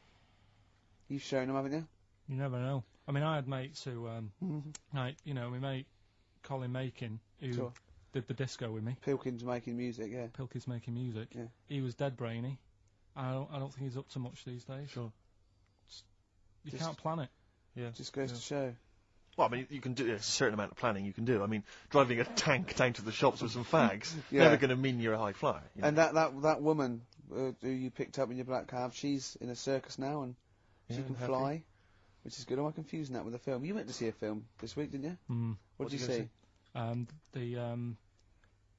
You've shown them, haven't you? You never know. I mean, I had mates who, my mate Colin Makin, who Sure. did the disco with me. Pilkins making music, yeah. Pilkins making music. Yeah. He was dead brainy. I don't think he's up to much these days. Sure. You can't plan it. Yeah. Just goes to show. Well, I mean, you can do there's a certain amount of planning you can do. I mean, driving a tank down to the shops with some fags, Yeah. never going to mean you're a high flyer. You know? And that woman who you picked up in your black cab, she's in a circus now and she Yeah, can happy. fly, which is good. Am I confusing that with a film? You went to see a film this week, didn't you? Mm. What did you see? The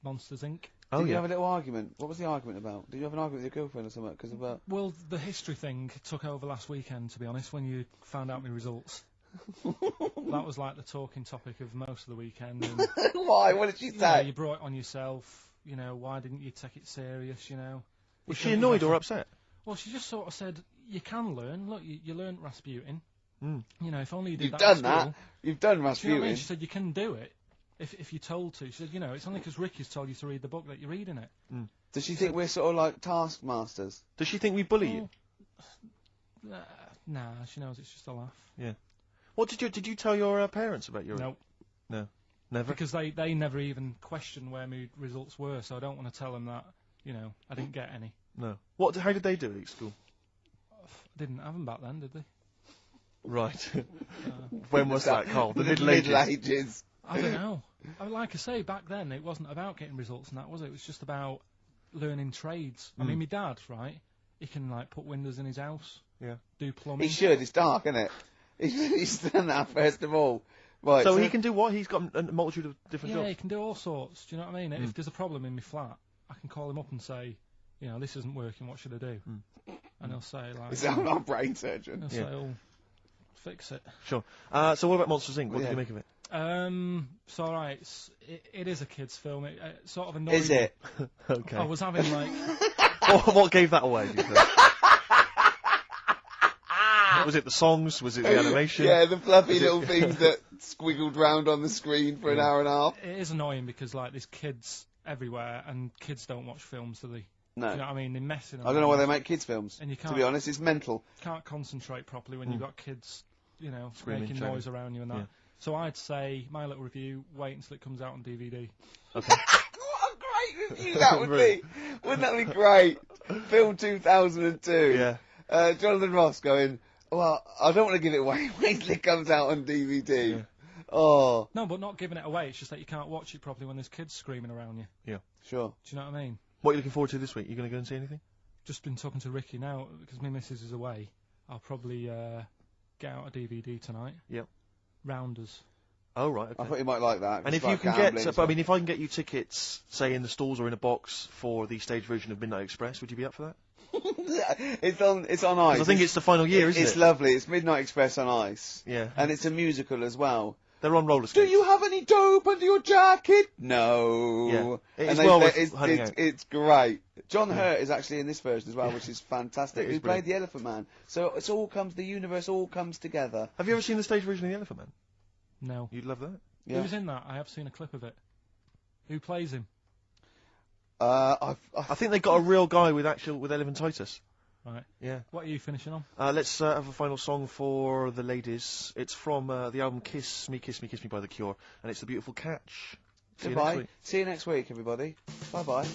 Monsters Inc. Oh, Did you yeah. have a little argument? What was the argument about? Did you have an argument with your girlfriend or something? Because of Well, the history thing took over last weekend, to be honest, when you found out my results. That was like the talking topic of most of the weekend. And, Why? What did she say? You brought it on yourself. Why didn't you take it serious? Was she annoyed or upset? Well, she just sort of said, "You can learn. Look, you learned Rasputin. Mm. If only you did You've that. done at school." that. You've done Do you know what I Rasputin. mean? She said, "You can do it if you're told to." She said, "It's only because Ricky's told you to read the book that you're reading it." Mm. Does she think we're sort of like taskmasters? Does she think we bully you? Nah, she knows it's just a laugh. Yeah. What did you tell your parents about your? Nope. No. Never. Because they never even questioned where my results were, so I don't want to tell them that, I didn't get any. No. How did they do it at school? Didn't have them back then, did they? Right. When was that, Carl? The Middle Ages. I don't know. Like I say, back then it wasn't about getting results and that, was it? It was just about learning trades. I mean, my dad, right? He can put windows in his house. Yeah. Do plumbing. He should. It's dark, isn't it? He's done that first of all. Right. So he can do what? He's got a multitude of different Yeah, jobs. he can do all sorts. Do you know what I mean? If there's a problem in my flat, I can call him up and say, this isn't working. What should I do? And he'll say Is that our brain surgeon? He'll say, "Oh, fix it." Sure. So what about Monsters Inc? What did you make of it? So alright, it is a kids' film. It sort of annoyed Is me. it? Okay. I was having what gave that away? Do you think? Was it the songs? Was it the animation? Yeah, the fluffy little things that squiggled round on the screen for an hour and a half. It is annoying because there's kids everywhere and kids don't watch films, do they? No. Do you know what I mean? They're messing. I don't know why they make kids films. And you to can't, be honest, it's mental. Can't concentrate properly when you've got kids, Screaming, making shouting. noise around you and that. Yeah. So I'd say my little review. Wait until it comes out on DVD. Okay. What a great review that would be! Wouldn't that be great? Film 2002. Yeah. Jonathan Ross going, well, I don't want to give it away. Wait till it comes out on DVD. Yeah. No, but not giving it away. It's just that you can't watch it properly when there's kids screaming around you. Yeah. Sure. Do you know what I mean? What are you looking forward to this week? You going to go and see anything? Just been talking to Ricky now because my missus is away. I'll probably get out a DVD tonight. Yep. Rounders. Oh right. Okay. I thought you might like that. And if you can get, if I can get you tickets, say in the stalls or in a box for the stage version of Midnight Express, would you be up for that? It's on ice. I think it's the final year, isn't it? It's lovely. It's Midnight Express on ice. Yeah. And it's a musical as well. They're on roller skates. Do you have any dope under your jacket? No. Yeah. And it's great. John Hurt is actually in this version as well, which is fantastic. He played the Elephant Man. So the universe all comes together. Have you ever seen the stage version of the Elephant Man? No. You'd love that. Yeah. Who's in that? I have seen a clip of it. Who plays him? I think they got a real guy with elephantitis. Right. Yeah. What are you finishing on? Let's have a final song for the ladies. It's from the album Kiss Me, Kiss Me, Kiss Me by The Cure, and it's The Beautiful Catch. Goodbye. See you next week, everybody. Bye-bye.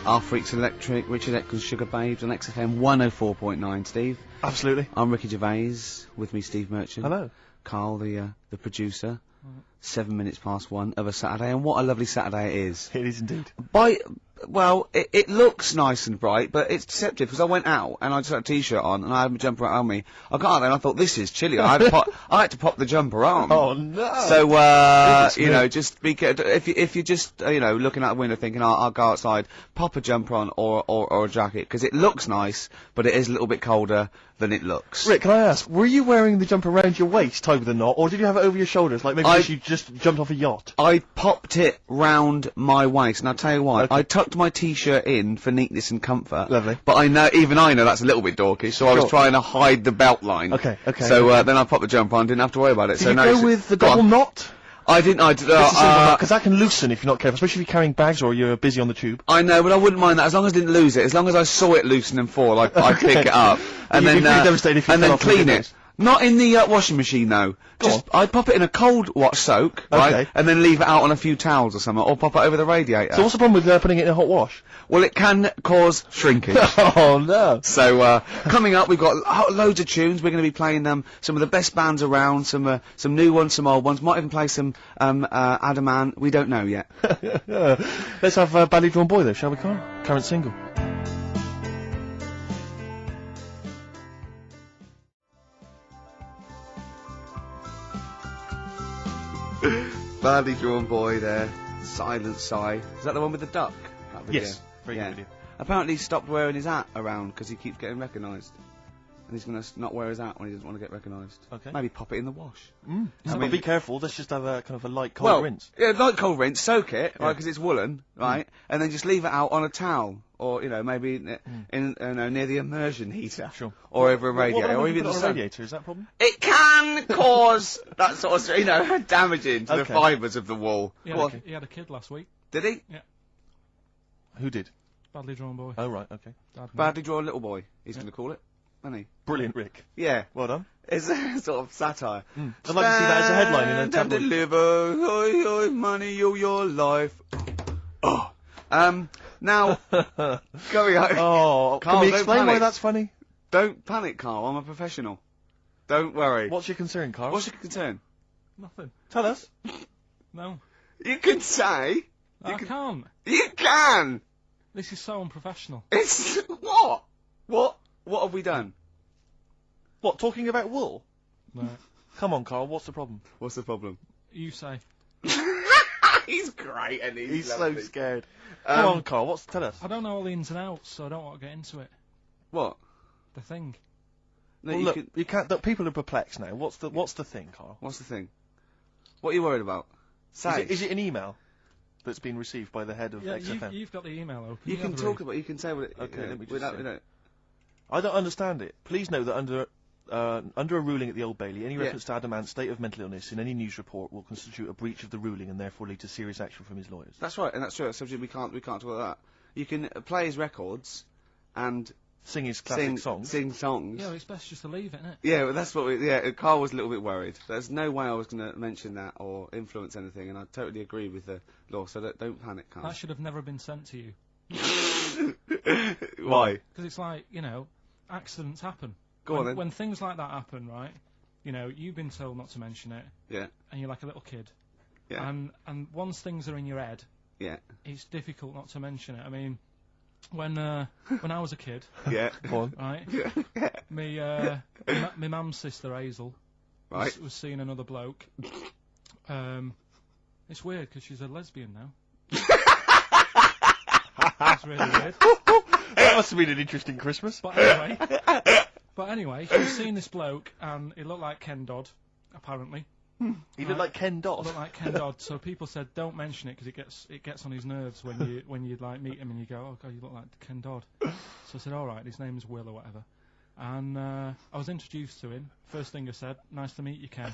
Our Freaks Electric, Richard Eccles, Sugar Babes on XFM 104.9, Steve. Absolutely. I'm Ricky Gervais, with me Steve Merchant. Hello. Carl, the producer. 7 minutes past 1 of a Saturday, and what a lovely Saturday it is. It is indeed. well, it looks nice and bright, but it's deceptive because I went out and I just had a t-shirt on and I had my jumper on me. I got out there and I thought, this is chilly. I had to pop the jumper on. Oh no! So you know, just if you're just you know looking out the window thinking I'll go outside, pop a jumper on or a jacket because it looks nice, but it is a little bit colder than it looks. Rick, can I ask, were you wearing the jumper around your waist tied with a knot, or did you have it over your shoulders, like maybe you just jumped off a yacht? I popped it round my waist, and I'll tell you why. Okay. I tucked my t-shirt in for neatness and comfort. Lovely. But even I know that's a little bit dorky, so I was trying to hide the belt line. Okay. So then I popped the jumper on, didn't have to worry about it. Did you go with the double knot? I didn't. Because that can loosen if you're not careful, especially if you're carrying bags or you're busy on the tube. I know, but I wouldn't mind that as long as I didn't lose it. As long as I saw it loosen and fall, I'd pick it up and then clean it. Not in the washing machine though. I'd pop it in a cold wash soak, right, and then leave it out on a few towels or something, or pop it over the radiator. So what's the problem with putting it in a hot wash? Well, it can cause shrinkage. Oh no! So coming up, we've got loads of tunes. We're going to be playing some of the best bands around, some new ones, some old ones. Might even play some Adaman. We don't know yet. Let's have Badly Drawn Boy though, shall we, Carl? Current single. Badly Drawn Boy there. Silent Sigh. Is that the one with the duck? That video? Yes. Very good video. Apparently he stopped wearing his hat around because he keeps getting recognised. And he's going to not wear his hat when he doesn't want to get recognised. Okay. Maybe pop it in the wash. But be careful, let's just have a kind of a light cold rinse. Yeah, light cold rinse, soak it, right, because it's woolen, right, and then just leave it out on a towel, or, you know, maybe near the immersion heater. Sure. Or over a radiator, or even on a radiator, is that a problem? It can cause that sort of, you know, damaging to the fibres of the wall. He had a kid last week. Did he? Yeah. Who did? Badly Drawn Boy. Oh, right, okay. Badly Drawn Little Boy, he's going to call it. Isn't he? Brilliant, Rick. Yeah. Well done. It's a sort of satire. I'd like to see that as a headline in a tabloid. Deliver, oi, money, your life. Oh. Now, going on. Oh, Carl, can we explain why that's funny? Don't panic, Carl. I'm a professional. Don't worry. What's your concern, Carl? What's your concern? Nothing. Tell us. No. You can say. I can't. You can. This is so unprofessional. It's what? What have we done? What, talking about wool? No. Come on, Carl, what's the problem? What's the problem? You say. He's great, and he's so scared. Come on, Carl, tell us. I don't know all the ins and outs, so I don't want to get into it. What? The thing. No, well, you can't. Look, people are perplexed now. What's the thing, Carl? What's the thing? What are you worried about? Say. Is it an email that's been received by the head of XFM? You've got the email open. You can talk about. You can say what it. Okay, let me just without, see. I don't understand it. Please note that under a ruling at the Old Bailey, any reference to Adamant's state of mental illness in any news report will constitute a breach of the ruling and therefore lead to serious action from his lawyers. That's right, and that's true. That's subject we can't talk about that. You can play his records and sing his classic songs. Sing songs. Yeah, it's best just to leave it, isn't it? Yeah, well, that's what Carl was a little bit worried. There's no way I was going to mention that or influence anything, and I totally agree with the law. So don't panic, Carl. That should have never been sent to you. Why? Because it's like, you know, accidents happen. Go on then. When things like that happen, right? You know, you've been told not to mention it. Yeah. And you're like a little kid. Yeah. And once things are in your head. Yeah. It's difficult not to mention it. I mean, when I was a kid. Yeah. Right. Yeah. My mum's sister Hazel. Right. Was seeing another bloke. It's weird because she's a lesbian now. That's really weird. That must have been an interesting Christmas. But anyway, she was seeing this bloke, and he looked like Ken Dodd, apparently. He looked like Ken Dodd. Looked like Ken Dodd. So people said, don't mention it because it gets on his nerves when you like meet him and you go, oh god, you look like Ken Dodd. So I said, all right, his name is Will or whatever. And I was introduced to him. First thing I said, nice to meet you, Ken.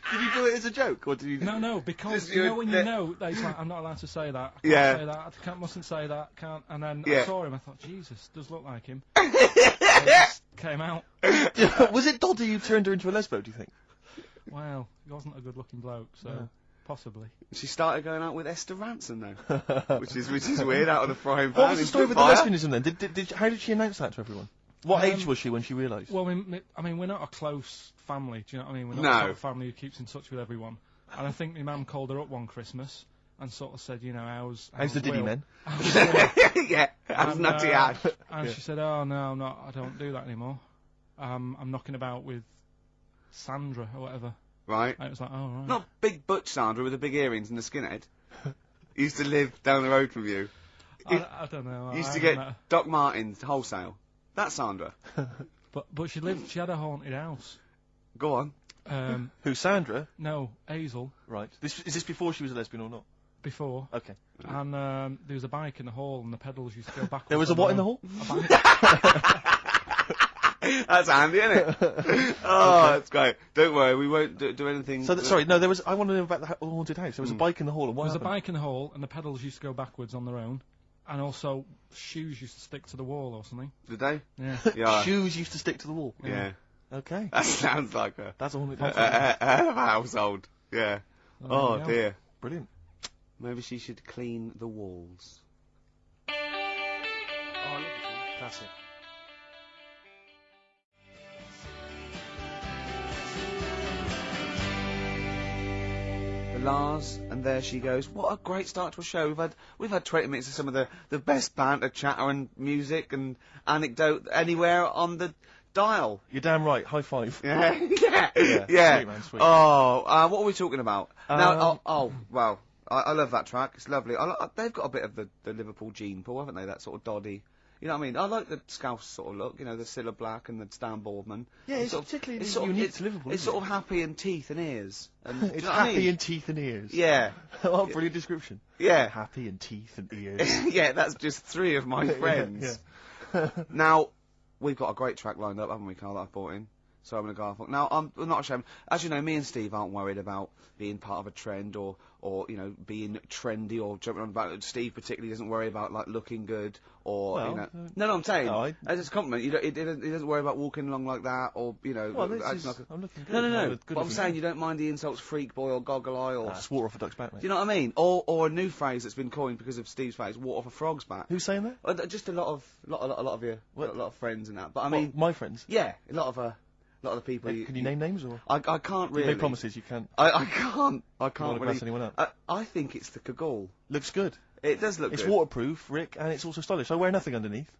Did you do it as a joke, or did you? No, because you know when you know that he's like, I'm not allowed to say that. I can't say that. I mustn't say that. Can't. And then I saw him. I thought, Jesus, does look like him. It just came out. Was it Doddy who turned her into a lesbo? Do you think? Well, he wasn't a good-looking bloke, so possibly. She started going out with Esther Ransom though, which is weird. Out of the frying pan. What was the story with the lesbianism then? How did she announce that to everyone? What age was she when she realised? Well, I mean, we're not a close family. Do you know what I mean? We're not the sort of family who keeps in touch with everyone. And I think my mum called her up one Christmas and sort of said, you know, How's the diddy Will? men? Yeah, how's Nutty Ash? And she said, oh, no, I don't do that anymore. I'm knocking about with Sandra or whatever. Right. And it was like, oh, right. Not big butch Sandra with the big earrings and the skinhead. Used to live down the road from you. I don't know. Used I to haven't get met her. Doc Martens wholesale. That's Sandra. But she had a haunted house. Go on. Who, Sandra? No, Hazel. Right. Is this before she was a lesbian or not? Before. Okay. And there was a bike in the hall, and the pedals used to go backwards. There was a what in the hall? That's handy, isn't it? Oh, that's great. Don't worry, we won't do anything. So, sorry, no, there was. I want to know about the haunted house. There was a bike in the hall, and what There was a happened? bike in the hall, and the pedals used to go backwards on their own. And also, shoes used to stick to the wall or something. Did they? Yeah. Yeah. Shoes used to stick to the wall. Yeah. Okay. That sounds like That's a haunted a household. Yeah. Oh, yeah. dear. Brilliant. Maybe she should clean the walls. Oh, look at That's it. Lars, and there she goes. What a great start to a show. We've had 20 minutes of some of the best banter, chatter, and music and anecdote anywhere on the dial. You're damn right. High five. Yeah. Yeah. Sweet, man, sweet. Oh, what are we talking about now? Well, I love that track. It's lovely. They've got a bit of the Liverpool gene pool, haven't they? That sort of doddy. You know what I mean? I like the Scouse sort of look, you know, the Cilla Black and the Stan Boardman. Yeah, it's particularly unique to Liverpool. It's sort of happy in teeth and ears. And, It's happy in teeth and ears. Yeah. What a brilliant description. Yeah. Happy in teeth and ears. Yeah, that's just 3 of my friends. Yeah. Now, we've got a great track lined up, haven't we, Carl, that I've brought in? So I'm going to go off. Now, I'm not ashamed. As you know, me and Steve aren't worried about being part of a trend or you know, being trendy or jumping on about. Steve particularly doesn't worry about, like, looking good or, Well, you know. No, I'm saying, no, as a compliment, he doesn't worry about walking along like that or, you know. Well, acting like I'm looking good. No. Good But I'm saying you don't mind the insults freak boy or goggle eye or. It's water off a duck's back, mate. Do you know what I mean? Or a new phrase that's been coined because of Steve's phrase, water off a frog's back. Who's saying that? Just a lot of your, a lot of friends and that. But I What, mean, my friends. yeah, a lot of the people. Can you name names or? I can't really. You make promises. You can't. I can't. I can't wanna really. grass anyone up? I think it's the Kagul. Looks good. It does look It's good. waterproof, Rick, and it's also stylish. I wear nothing underneath,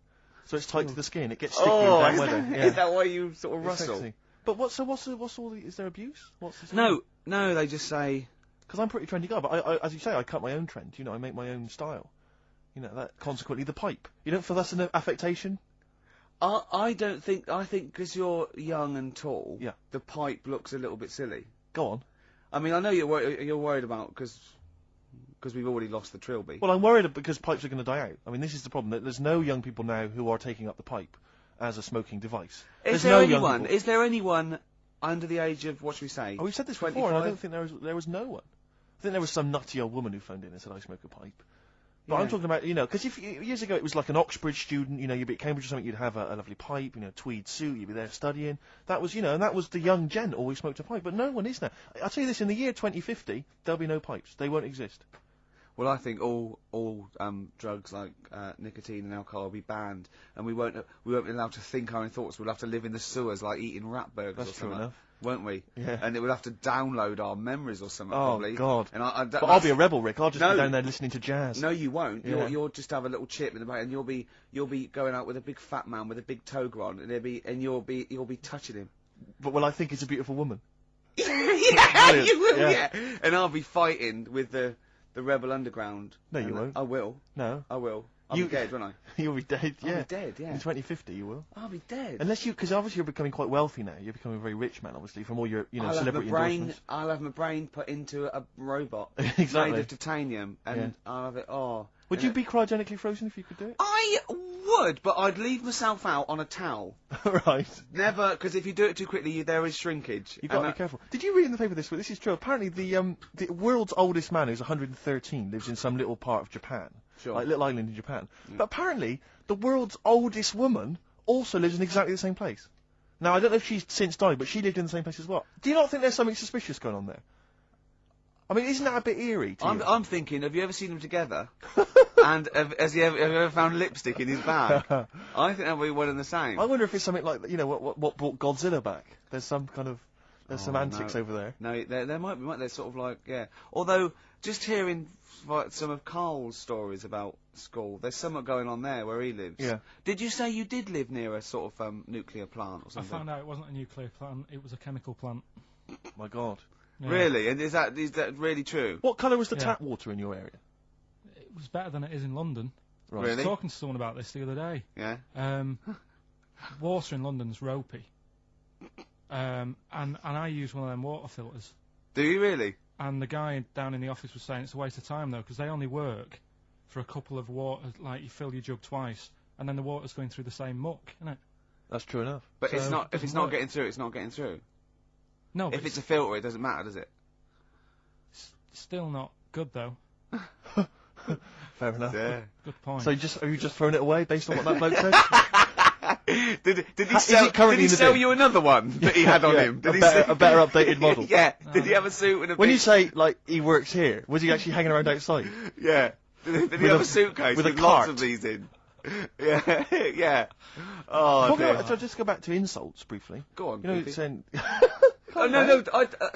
so it's tight to the skin. It gets sticky Oh, in bad is weather. that, Yeah. is that why you sort of It's rustle? sexy. But what's all the? Is there abuse? What's the No, they just say. Because I'm a pretty trendy guy, but I, as you say, I cut my own trend. You know, I make my own style. You know, that consequently the pipe. You don't feel that's an affectation? I don't think. I think because you're young and tall, Yeah. the pipe looks a little bit silly. Go on. I mean, I know you're worried about because we've already lost the trilby. Well, I'm worried because pipes are going to die out. I mean, this is the problem. There's no young people now who are taking up the pipe as a smoking device. Is There's there no anyone? young people. Is there anyone under the age of what should we say? Oh, we've said this 25? before, and I don't think there was no one. I think there was some nutty old woman who phoned in and said, I smoke a pipe. But Yeah. I'm talking about, you know, because years ago it was like an Oxbridge student, you know, you'd be at Cambridge or something, you'd have a lovely pipe, you know, tweed suit, you'd be there studying. That was, you know, and that was the young gent always smoked a pipe, but no one is now. I'll tell you this, in the year 2050, there'll be no pipes. They won't exist. Well, I think all drugs like nicotine and alcohol will be banned, and we won't be allowed to think our own thoughts. We'll have to live in the sewers like eating rat burgers That's or true something, enough. won't we? Yeah. And it will have to download our memories or something. Oh, probably. God. And But I'll be a rebel, Rick. I'll just No. be down there listening to jazz. No, you won't. Yeah. You'll just have a little chip in the back, and you'll be going out with a big fat man with a big toga on, and you'll be touching him. But well, I think it's a beautiful woman. Yeah, Brilliant. you will. Yeah. Yeah. And I'll be fighting with the Rebel Underground. No, you And won't. I will. No. I will. I'll You- be dead, won't I? You'll be dead, I'll yeah. be dead, yeah. In 2050, you will. I'll be dead. Unless because obviously you're becoming quite wealthy now. You're becoming a very rich man, obviously, from all your, you know, celebrity endorsements. I'll have my brain put into a robot Exactly. made of titanium, and Yeah. I'll have it. Oh, Would and you it- be cryogenically frozen if you could do it? I would, but I'd leave myself out on a towel. Right. Never, because if you do it too quickly, there is shrinkage. You've got to And be careful. Did you read in the paper this week? This is true. Apparently, the world's oldest man, who's 113, lives in some little part of Japan, Sure. like little island in Japan. But apparently, the world's oldest woman also lives in exactly the same place. Now, I don't know if she's since died, but she lived in the same place as well. Do you not think there's something suspicious going on there? I mean, isn't that a bit eerie to you? I'm thinking, have you ever seen them together? And have you ever found lipstick in his bag? I think that'll be one and the same. I wonder if it's something like, you know, what brought Godzilla back. There's some kind of There's some antics over there. No, there might be. They're sort of like, yeah. Although, just hearing like, some of Karl's stories about school, there's something going on there where he lives. Yeah. Did you say you did live near a sort of nuclear plant or I something? found out it wasn't a nuclear plant, it was a chemical plant. My God. Yeah. Really? And is that really true? What colour was the tap water in your area? It was better than it is in London. Right. I Really? was talking to someone about this the other day. Yeah. Water in London's ropey. And I use one of them water filters. Do you really? And the guy down in the office was saying it's a waste of time though, because they only work for a couple of water, like you fill your jug twice, and then the water's going through the same muck, isn't it? That's true enough. But So it's not. If doesn't it's not work. getting through, it's not getting through. No, If it's a filter, it doesn't matter, does it? still not good though. Fair enough. Yeah. Good point. So have you just thrown it away based on what that bloke said? Did he Is sell? it currently Did he in the sell bin? you another one that he had on Yeah, him? Did he a better updated model. Yeah. Did he have a suit and a? When big- you say like he works here, was he actually hanging around outside? Yeah. Did he With have a- a suitcase with with, a lots cart? of these in? Yeah. Yeah. Oh dear. So just go back to insults briefly. Go on. You know, Goofy. saying. Oh no!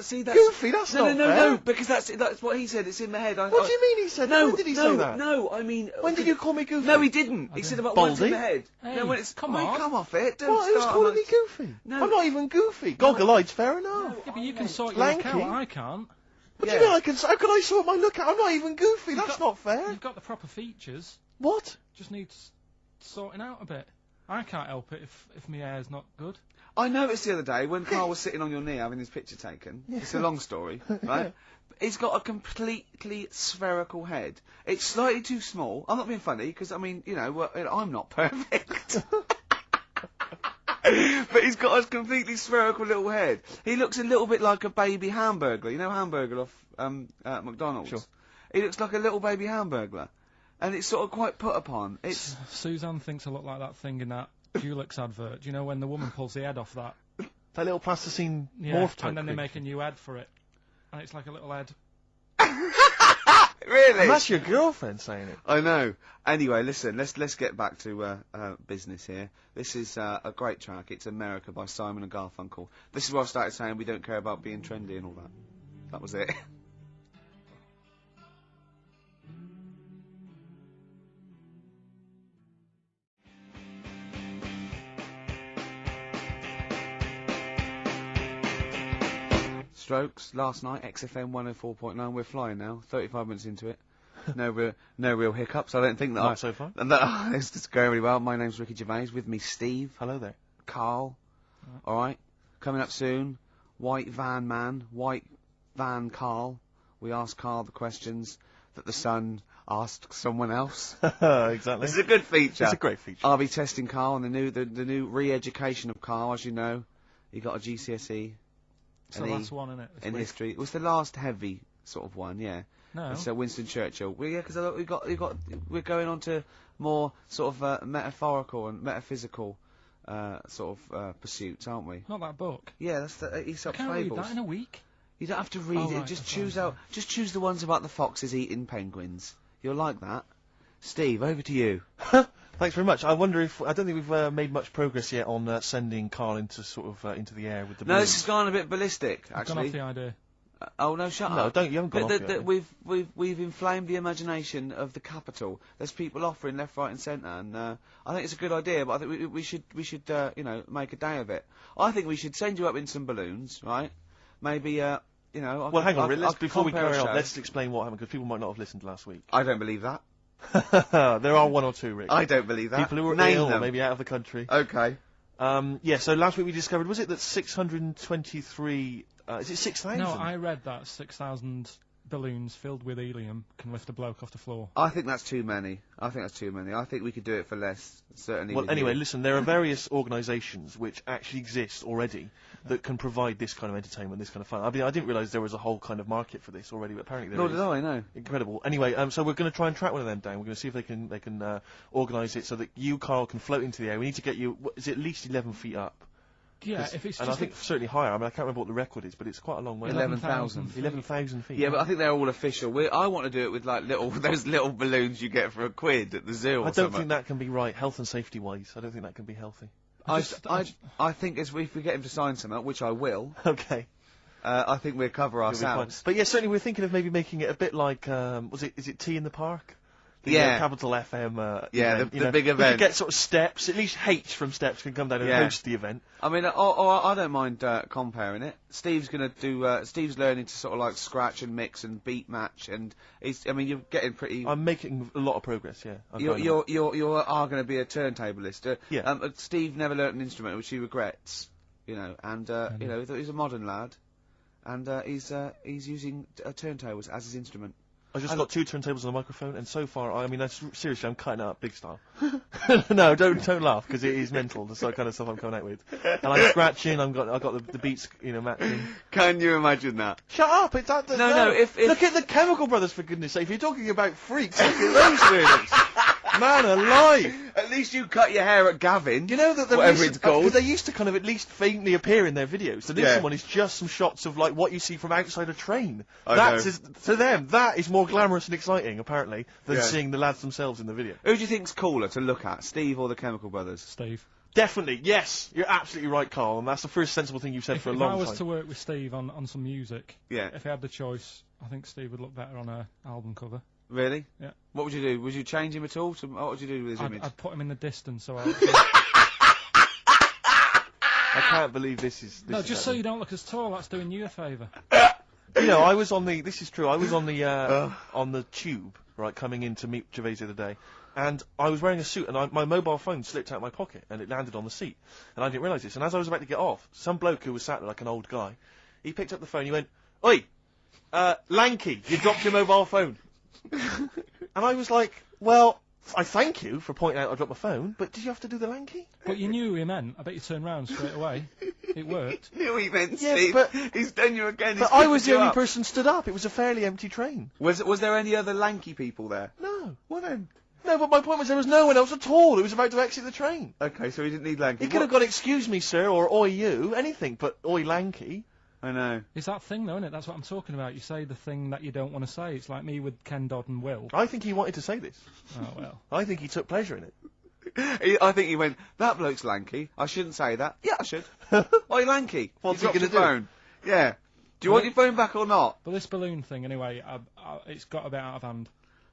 See that's Goofy. That's not no, fair. because that's what he said. It's in my head. What do you mean he said? No, When did he no, say that? No, I mean. When did you call me goofy? No, he didn't. He said about once in Baldy? the head. Hey, no, when it's come Mate, on. come off it. Don't What? Who's start calling on me goofy? No. I'm not even goofy. Goggle-eyed's fair enough. Yeah, but you can sort your Lanky. look out. I can't. What do you mean I can? How can I sort my look out? I'm not even goofy. That's not fair. You've got the proper features. What? Just needs sorting out a bit. I can't help it if my hair's not good. I noticed the other day when Karl was sitting on your knee having his picture taken. It's a long story, right? He's got a completely spherical head. It's slightly too small. I'm not being funny because I mean, you know, I'm not perfect. But he's got a completely spherical little head. He looks a little bit like a baby hamburger. You know, hamburger off McDonald's. Sure. He looks like a little baby hamburger, and it's sort of quite put upon. It's Suzanne thinks I look like that thing in that Dulux advert. Do you know when the woman pulls the head off that? That little plasticine Yeah, morph type and then they thing. make a new head for it. And it's like a little head. really. And that's your girlfriend saying it. I know. Anyway, listen, let's get back to business here. This is a great track. It's America by Simon and Garfunkel. This is where I started saying we don't care about being trendy and all that. That was it. Strokes last night, XFM 104.9. We're flying now. 35 minutes into it. No real hiccups. I don't think that. Not so far. And that it's just going really well. My name's Ricky Gervais. With me, Steve. Hello there. Karl. All right. Coming up soon. White Van Man. White Van Karl. We ask Karl the questions that the Sun asked someone else. Exactly. This is a good feature. It's a great feature. I'll be testing Karl on the new re-education of Karl. As you know, he got a GCSE. It's the last one, isn't it? In history. It was the last heavy sort of one, yeah. No. So Winston Churchill. Well, yeah, because we're going on to more sort of metaphorical and metaphysical sort of pursuits, aren't we? Not that book. Yeah, that's the Aesop I can't Fables. read that in a week. You don't have to read Oh, it. right, Just that's choose right, out. Just choose the ones about the foxes eating penguins. You'll like that. Steve, over to you. Thanks very much. I wonder if I don't think we've made much progress yet on sending Karl into sort of into the air with the. No, balloons. this has gone a bit ballistic. I've Actually. gone off the idea. Oh no! Shut No, up. don't. You haven't gone But off the idea. we've inflamed the imagination of the capital. There's people offering left, right, and centre, and I think it's a good idea. But I think we should you know, make a day of it. I think we should send you up in some balloons, right? Maybe you know. Well, hang on, Rick, let's before we compare carry a on, show. let's explain what happened because people might not have listened last week. I don't believe that. There are one or two, Rick. I don't believe that. People who were Name ill or them. maybe out of the country. Okay. Yeah. So last week we discovered was it that 623? Is it 6,000? No, I read that 6,000 balloons filled with helium can lift a bloke off the floor. I think that's too many. I think we could do it for less. Certainly. Well, with anyway, you. listen, there are various organisations which actually exist already that can provide this kind of entertainment, this kind of fun. I mean, I didn't realise there was a whole kind of market for this already, but apparently there is. Nor did I, no. Incredible. Anyway, so we're going to try and track one of them down. We're going to see if they can organise it so that you, Karl, can float into the air. We need to get you, is it at least 11 feet up? Yeah, if it's and just I think certainly higher. I mean, I can't remember what the record is, but it's quite a long way. 11,000. 11,000 feet. Yeah, but I think they're all official. I want to do it with like those little balloons you get for £1 at the zoo. Or I don't something. think that can be right, health and safety wise. I don't think that can be healthy. I think if we get him to sign something, which I will. Okay. I think we'll cover You'll be fine. ourselves. But yeah, certainly we're thinking of maybe making it a bit like, is it Tea in the Park? The, Yeah. Capital FM. Yeah, event, the you know. big We event. could get sort of Steps. At least H from Steps can come down and Yeah. host the event. I mean, I don't mind comparing it. Steve's gonna do. Steve's learning to sort of like scratch and mix and beat match, and I mean, you're getting pretty. I'm making a lot of progress. Yeah. You are going to be a turntablist. Yeah. Steve never learnt an instrument, which he regrets. You know, and you know, he's a modern lad, and he's using turntables as his instrument. I've just got 2 turntables and a microphone, and so far, I mean, seriously, I'm cutting it up big style. No, don't laugh, because it is mental, the sort of kind of stuff I'm coming out with. And I'm scratching, I've got the beats, you know, matching. Can you imagine that? Shut up! It's that. No, if look at the Chemical Brothers, for goodness sake. If you're talking about freaks, look at those weirdos. Man alive! At least you cut your hair at Gavin. You know that whatever it's called. They used to kind of at least faintly appear in their videos. The Yeah. new one is just some shots of like what you see from outside a train. I That know. is to them. That is more glamorous and exciting, apparently, than Yeah. seeing the lads themselves in the video. Who do you think's cooler to look at, Steve or the Chemical Brothers? Steve. Definitely, yes. You're absolutely right, Carl, and that's the first sensible thing you've said for a If long I was time. to work with Steve on some music, Yeah. if I had the choice, I think Steve would look better on a album cover. Really? Yeah. What would you do? Would you change him at all? What would you do with his image? I'd put him in the distance, so I can't believe this is. No, just so you don't look as tall, that's doing you a favour. You know, I was on the. This is true. I was on the tube, right, coming in to meet Gervais the other day, and I was wearing a suit, and my mobile phone slipped out of my pocket, and it landed on the seat, and I didn't realise this. And as I was about to get off, some bloke who was sat there like an old guy, he picked up the phone. He went, "Oi, lanky, you dropped your mobile phone." And I was like, "Well, I thank you for pointing out I dropped my phone, but did you have to do the lanky?" But you knew who he meant. I bet you turned round straight away. It worked. Knew he meant Yeah, Steve. but- He's done you again. But I was the only person stood up. It was a fairly empty train. Was there any other lanky people there? No. Well then. No, but my point was there was no one else at all who was about to exit the train. Okay, so he didn't need lanky. He could have gone, "Excuse me, sir," or "Oi, you," anything, but "Oi, lanky." I know. It's that thing, though, isn't it? That's what I'm talking about. You say the thing that you don't want to say. It's like me with Ken Dodd and Will. I think he wanted to say this. Oh, well. I think he took pleasure in it. I think he went, "That bloke's lanky. I shouldn't say that." Yeah, I should. Oi, lanky. What's you he dropped gonna your do? phone. Yeah. Do you want your phone back or not? But this balloon thing, anyway, it's got a bit out of hand.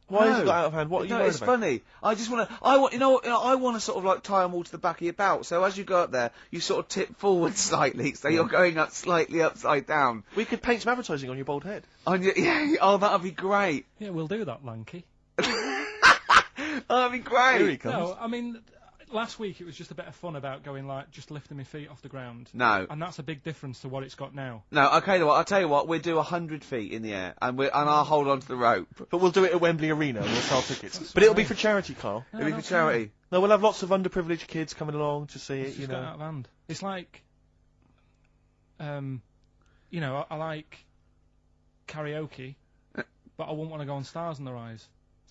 Why has No. it got out of hand? What are you No, worried it's about? funny. I just want to. I want to sort of like tie them all to the back of your belt. So as you go up there, you sort of tip forward slightly, so you're going up slightly upside down. We could paint some advertising on your bald head. Yeah. Oh, that'd be great. Yeah, we'll do that, Lanky. That'd be great. Here he comes. No, I mean, last week it was just a bit of fun about going like just lifting my feet off the ground. No. And that's a big difference to what it's got now. No, okay, I'll tell you what, we'll do 100 feet in the air, and I'll hold on to the rope. But we'll do it at Wembley Arena and we'll sell tickets. But it'll be for charity, Carl. No, It'll be not for charity. No, we'll have lots of underprivileged kids coming along to see It's it, you just got know. out of hand. It's like, you know, I like karaoke, but I wouldn't want to go on Stars in Their Eyes.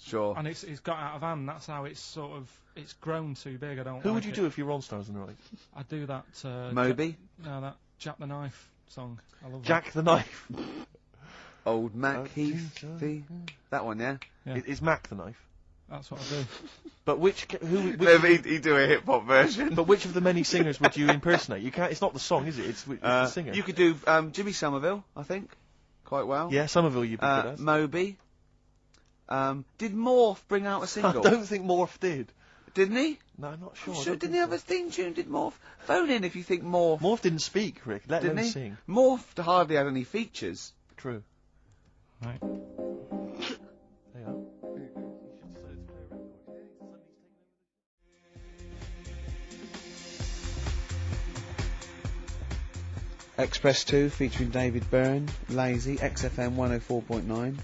Sure. And it's got out of hand. That's how it's sort of it's grown too big. I don't. Who like would you it. do if you were on Stars in the Right? I'd do that. Moby? No, that Jack the Knife song. I love Jack the Knife. Old Mac Heath. That one, yeah? Yeah. Is Mac the Knife? That's what I do. But which No, but he'd do a hip hop version. But which of the many singers would you impersonate? You can't. It's not the song, is it? It's the singer. You could do Jimmy Somerville, I think, quite well. Yeah, Somerville you'd be good at. Moby. Did Morph bring out a single? I don't think Morph did. Didn't he? No, I'm not sure. Sure, didn't he have a theme tune? Did Morph? Phone in if you think Morph. Morph didn't speak, Rick. Let Didn't him he? sing. Morph hardly had any features. True. Right. There you are. Express 2 featuring David Byrne, Lazy, XFM 104.9,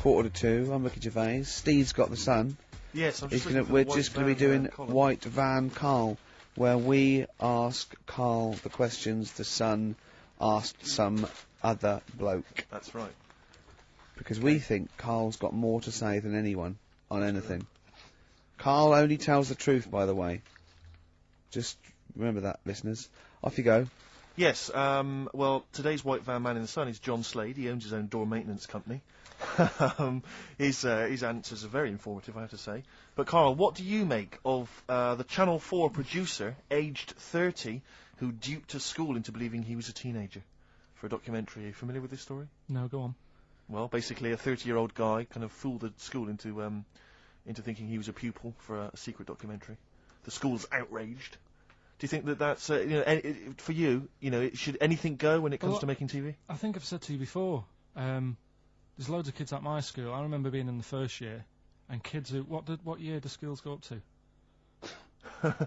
1:45. I'm Ricky Gervais. Steve's got the sun. Yes, I'm He's just gonna, we're just going to be doing White Van KARL, where we ask KARL the questions the Sun asked some other bloke. That's right. Because we think KARL's got more to say than anyone on anything. KARL only tells the truth, by the way. Just remember that, listeners. Off you go. Yes, well, today's White Van Man in the Sun is John Slade. He owns his own door maintenance company. His answers are very informative, I have to say. But, KARL, what do you make of the Channel 4 producer, aged 30, who duped a school into believing he was a teenager? for a documentary. Are you familiar with this story? No, go on. Well, basically, a 30-year-old guy kind of fooled the school into thinking he was a pupil for a secret documentary. The school's outraged. Do you think that that's for you? Should anything go when it comes to making TV? I think I've said to you before. There's loads of kids at my school. I remember being in the first year, and kids who what year do schools go up to?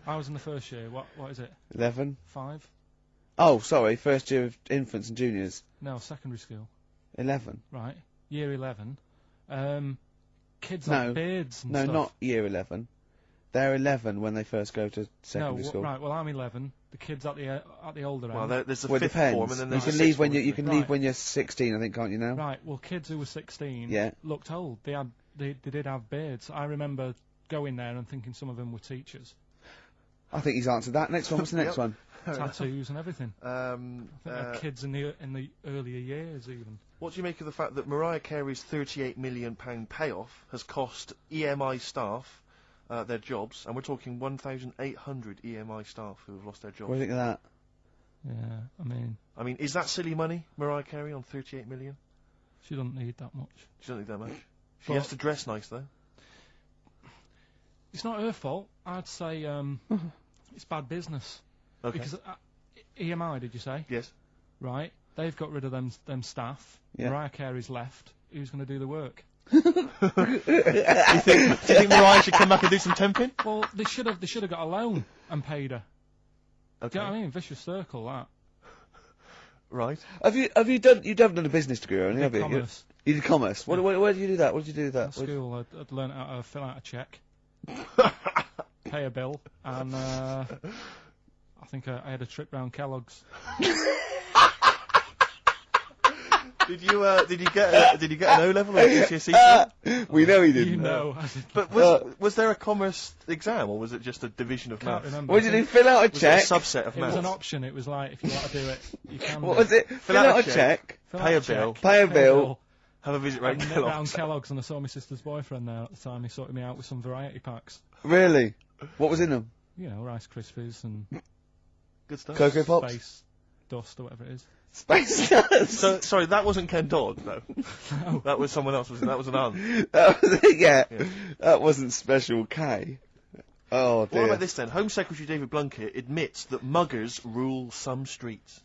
I was in the first year. What is it? 11. 5. Oh, sorry. First year of infants and juniors. No, secondary school. 11. Right. Year 11. Kids have beards and stuff. No, not year 11. They're 11 when they first go to secondary school. Right. Well, I'm 11. The kids at the older end. Well, there's the well, fifth depends. form, and then there's you can the leave sixth when form, you can leave when you're 16, I think, can't you now? Right. Well, kids who were 16 looked old. They did have beards. I remember going there and thinking some of them were teachers. I think he's answered that. Next one. What's the next one? Tattoos and everything. I think they're kids in the earlier years even. What do you make of the fact that Mariah Carey's £38 million payoff has cost EMI staff their jobs, and we're talking 1,800 EMI staff who have lost their jobs? What do you think of that? Yeah, I mean, is that silly money, Mariah Carey, on 38 million? She doesn't need that much. She doesn't need that much. She has to dress nice, though. It's not her fault. I'd say it's bad business. Okay. Because EMI, did you say? Yes. Right. They've got rid of them staff. Yeah. Mariah Carey's left. Who's going to do the work? do you think Mariah should come back and do some temping? Well, they should have got a loan and paid her. Okay. Do you know what I mean? Vicious circle, that. Right. Have you done a business degree or anything? Have you? Commerce. You did commerce. Yeah. Where did you do that? What did you do with that? At school, I'd learned how to fill out a cheque, pay a bill, and I think I had a trip round Kellogg's. Did you get an O level or a GCSE? We know he didn't. You know. But was there a commerce exam, or was it just a division of Can't maths? remember. What did he fill out a check? Was it a subset of It maths? was an option. It was like, if you want to do it, you can. What was it? Fill out a check. Pay a bill. Pay a bill. Have a visit round Kellogg's. Kellogg's. Round Kellogg's, and I saw my sister's boyfriend there at the time. He sorted me out with some variety packs. Really? What was in them? You know, Rice Krispies and Good stuff. Cocoa Pops? Space Dust or whatever it is. Space Dust? So, sorry, that wasn't Ken Dodd, no. No. That was someone else, wasn't it? That was an aunt. Yeah. That wasn't Special K. Oh, dear. What about this then? Home Secretary David Blunkett admits that muggers rule some streets.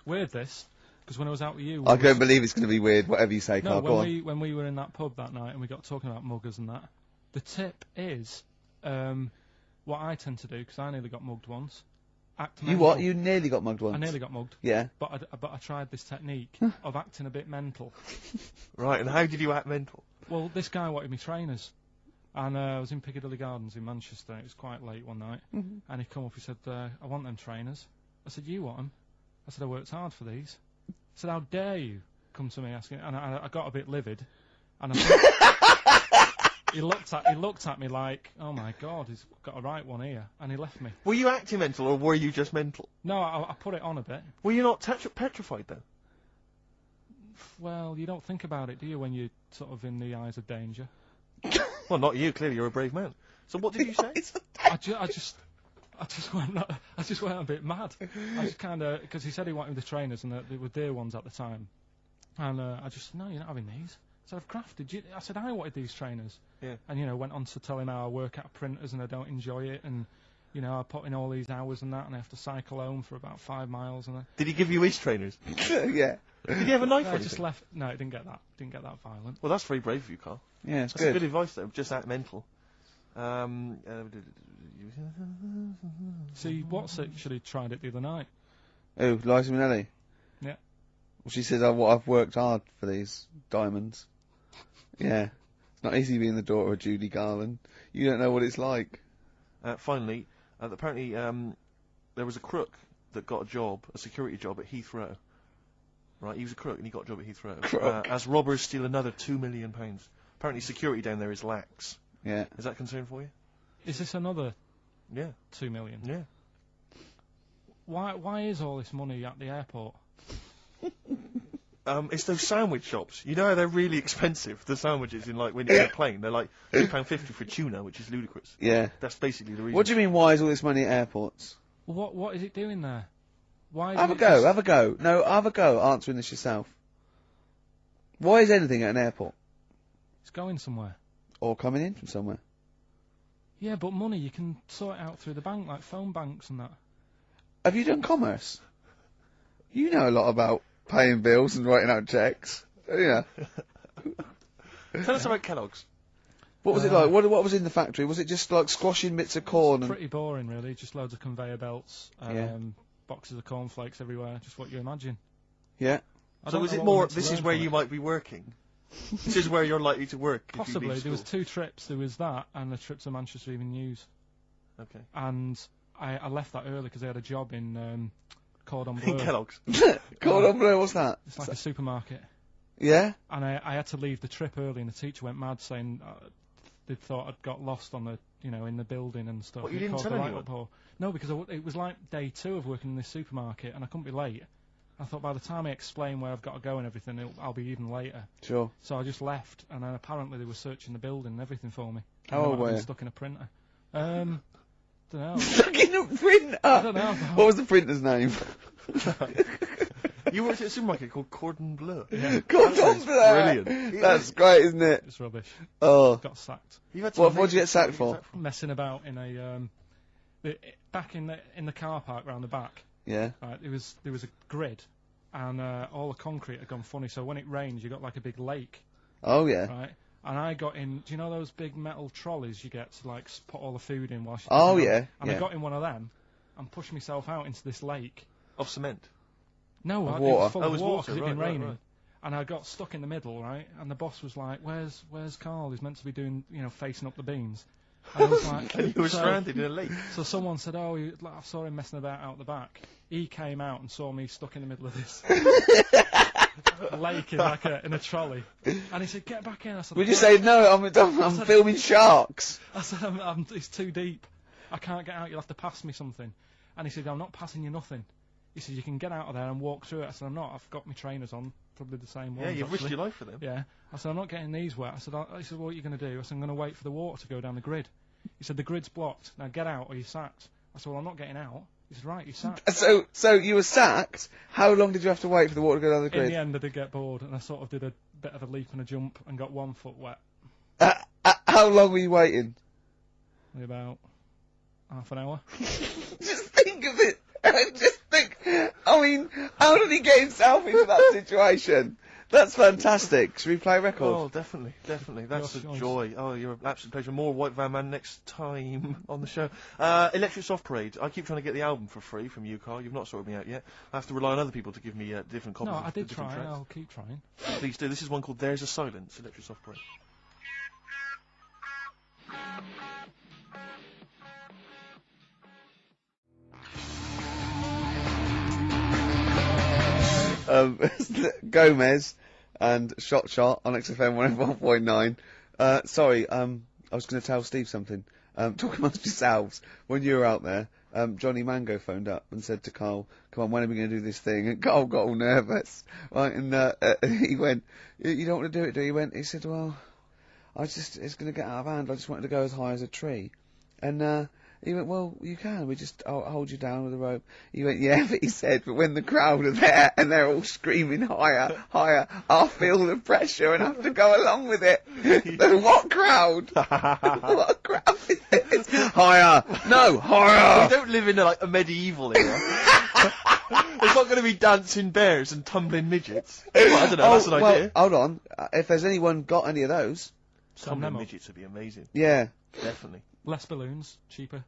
Weird this, because when I was out with you... I don't believe it's going to be weird, whatever you say, No, Carl. Go on. when we were in that pub that night and we got talking about muggers and that, the tip is, what I tend to do, because I nearly got mugged once, act You mental. what? You nearly got mugged once? I nearly got mugged. Yeah. But I tried this technique of acting a bit mental. Right, and how did you act mental? Well, this guy wanted me trainers. And I was in Piccadilly Gardens in Manchester. It was quite late one night. And he come up, he said, I want them trainers. I said, you want them? I said, I worked hard for these. I said, how dare you come to me asking? And I got a bit livid. And he looked at me like, oh my God, he's got a right one here. And he left me. Were you acting mental, or were you just mental? No, I put it on a bit. Were you not petrified then? Well, you don't think about it, do you, when you're sort of in the eyes of danger? Well, not you. Clearly, you're a brave man. So, what did you say? I just went a bit mad. I just kind of, because he said he wanted the trainers and they were dear ones at the time, and I just, no, you're not having these. I said, I've crafted you. I said, I wanted these trainers. Yeah. And went on to tell him how I work at printers and I don't enjoy it, and I put in all these hours and that, and I have to cycle home for about 5 miles. And Did he give you his trainers? Yeah. Did he have a knife? No, or I just anything? left. No, it didn't get that. Didn't get that violent. Well, that's very brave of you, Carl. Yeah, it's That's good. good advice, though. Just act mental. See, what's it? Should have tried it the other night. Oh, Liza Minnelli? Yeah. Well, she says, I've worked hard for these diamonds. Yeah. It's not easy being the daughter of Judy Garland. You don't know what it's like. Finally, apparently there was a crook that got a security job at Heathrow. Right, he was a crook and he got a job at Heathrow. Crook. As robbers steal another £2 million. Apparently security down there is lax. Yeah. Is that a concern for you? Is this another? Yeah. 2 million. Yeah. Why is all this money at the airport? It's those sandwich shops. You know how they're really expensive, the sandwiches, when you're in a plane. They're like £2.50 for tuna, which is ludicrous. Yeah. That's basically the reason. What do you mean, why is all this money at airports? What is it doing there? Why is Have a it go, just- have a go. No, have a go answering this yourself. Why is anything at an airport? It's going somewhere. Or coming in from somewhere? Yeah, but money, you can sort it out through the bank, like phone banks and that. Have you done commerce? You know a lot about paying bills and writing out checks. Yeah. Tell us about Kellogg's. What was it like? What was in the factory? Was it just like squashing bits of corn? And Pretty boring, really. Just loads of conveyor belts, boxes of cornflakes everywhere. Just what you imagine. Yeah. So is it more, this is where you might be working? This is where you're likely to work? if you Possibly. leave There was school? 2 trips. There was that and a trip to Manchester Evening News. Okay. And I left that early because I had a job in Cordon Bleu. In Kellogg's. Cordon Bleu, what's that? It's like a supermarket. Yeah? And I had to leave the trip early, and the teacher went mad saying they thought I'd got lost on the, in the building and stuff. What, you It didn't caused tell a anyone? uproar. No, because it was like day 2 of working in this supermarket, and I couldn't be late. I thought by the time I explain where I've got to go and everything, I'll be even later. Sure. So I just left, and then apparently they were searching the building and everything for me. How old were you? Stuck in a printer. Don't know. Stuck in a printer? I don't know. What was the printer's name? You worked at a supermarket called Cordon Bleu. Yeah. Cordon Bleu! Brilliant. That's great, isn't it? It's rubbish. Oh. Got sacked. What'd you get sacked for? Messing about in a back in the car park round the back. Yeah. Right, there was a grid, and all the concrete had gone funny. So when it rains, you got like a big lake. Oh yeah. Right. And I got in. Do you know those big metal trolleys you get to like put all the food in while? Oh yeah. And yeah. I got in one of them, and pushed myself out into this lake. Of cement? No, Of it water. was full Oh, it of was water water, because it'd been right, raining. right. And I got stuck in the middle, right? And the boss was like, "Where's Carl? He's meant to be doing, facing up the beams." And I was like, And you were stranded in a lake. So someone said, "Oh, I saw him messing about out the back." He came out and saw me stuck in the middle of this lake in a trolley, and he said, "Get back in." I said, Would you say no? I'm filming sharks. I said, "It's too deep. I can't get out. You'll have to pass me something." And he said, "I'm not passing you nothing." He said, "You can get out of there and walk through it." I said, "I'm not. I've got my trainers on, probably the same ones." Yeah, you've risked actually." your life for them. Yeah. I said, "I'm not getting these wet." I said, "He said, what are you going to do?" I said, "I'm going to wait for the water to go down the grid." He said, "The grid's blocked. Now get out or you're sacked." I said, "Well, I'm not getting out." He said, "Right, you're sacked." So you were sacked. How long did you have to wait for the water to go down the grid? In the end, I did get bored, and I sort of did a bit of a leap and a jump and got 1 foot wet. How long were you waiting? Maybe about half an hour. Just think of it. Just think. I mean, how did he get himself into that situation? That's fantastic. Should we play a record? Oh, definitely. That's Your a choice. joy. Oh, you're an absolute pleasure. More White Van Man next time on the show. Electric Soft Parade. I keep trying to get the album for free from you, Carl. You've not sorted me out yet. I have to rely on other people to give me different copies No, of I the did different try. tracks. I'll keep trying. Please do. This is one called There's a Silence, Electric Soft Parade. Gomez and Shot on XFM 101.9. Sorry, I was going to tell Steve something. Talk amongst yourselves. When you were out there, Johnny Mango phoned up and said to Carl, "Come on, when are we going to do this thing?" And Carl got all nervous, right? And he went, "You don't want to do it, do you?" He said, "Well, it's going to get out of hand. I just wanted to go as high as a tree." And he went, "Well, you can. I'll hold you down with a rope." He went, "Yeah," but he said, "But when the crowd are there and they're all screaming higher, higher, I'll feel the pressure and have to go along with it." What crowd? What crowd is this? Higher! No, higher! We don't live in a medieval era. It's not going to be dancing bears and tumbling midgets. Well, I don't know, that's an idea. Hold on. If there's anyone got any of those. Tumbling midgets would be amazing. Yeah. Definitely. Less balloons, cheaper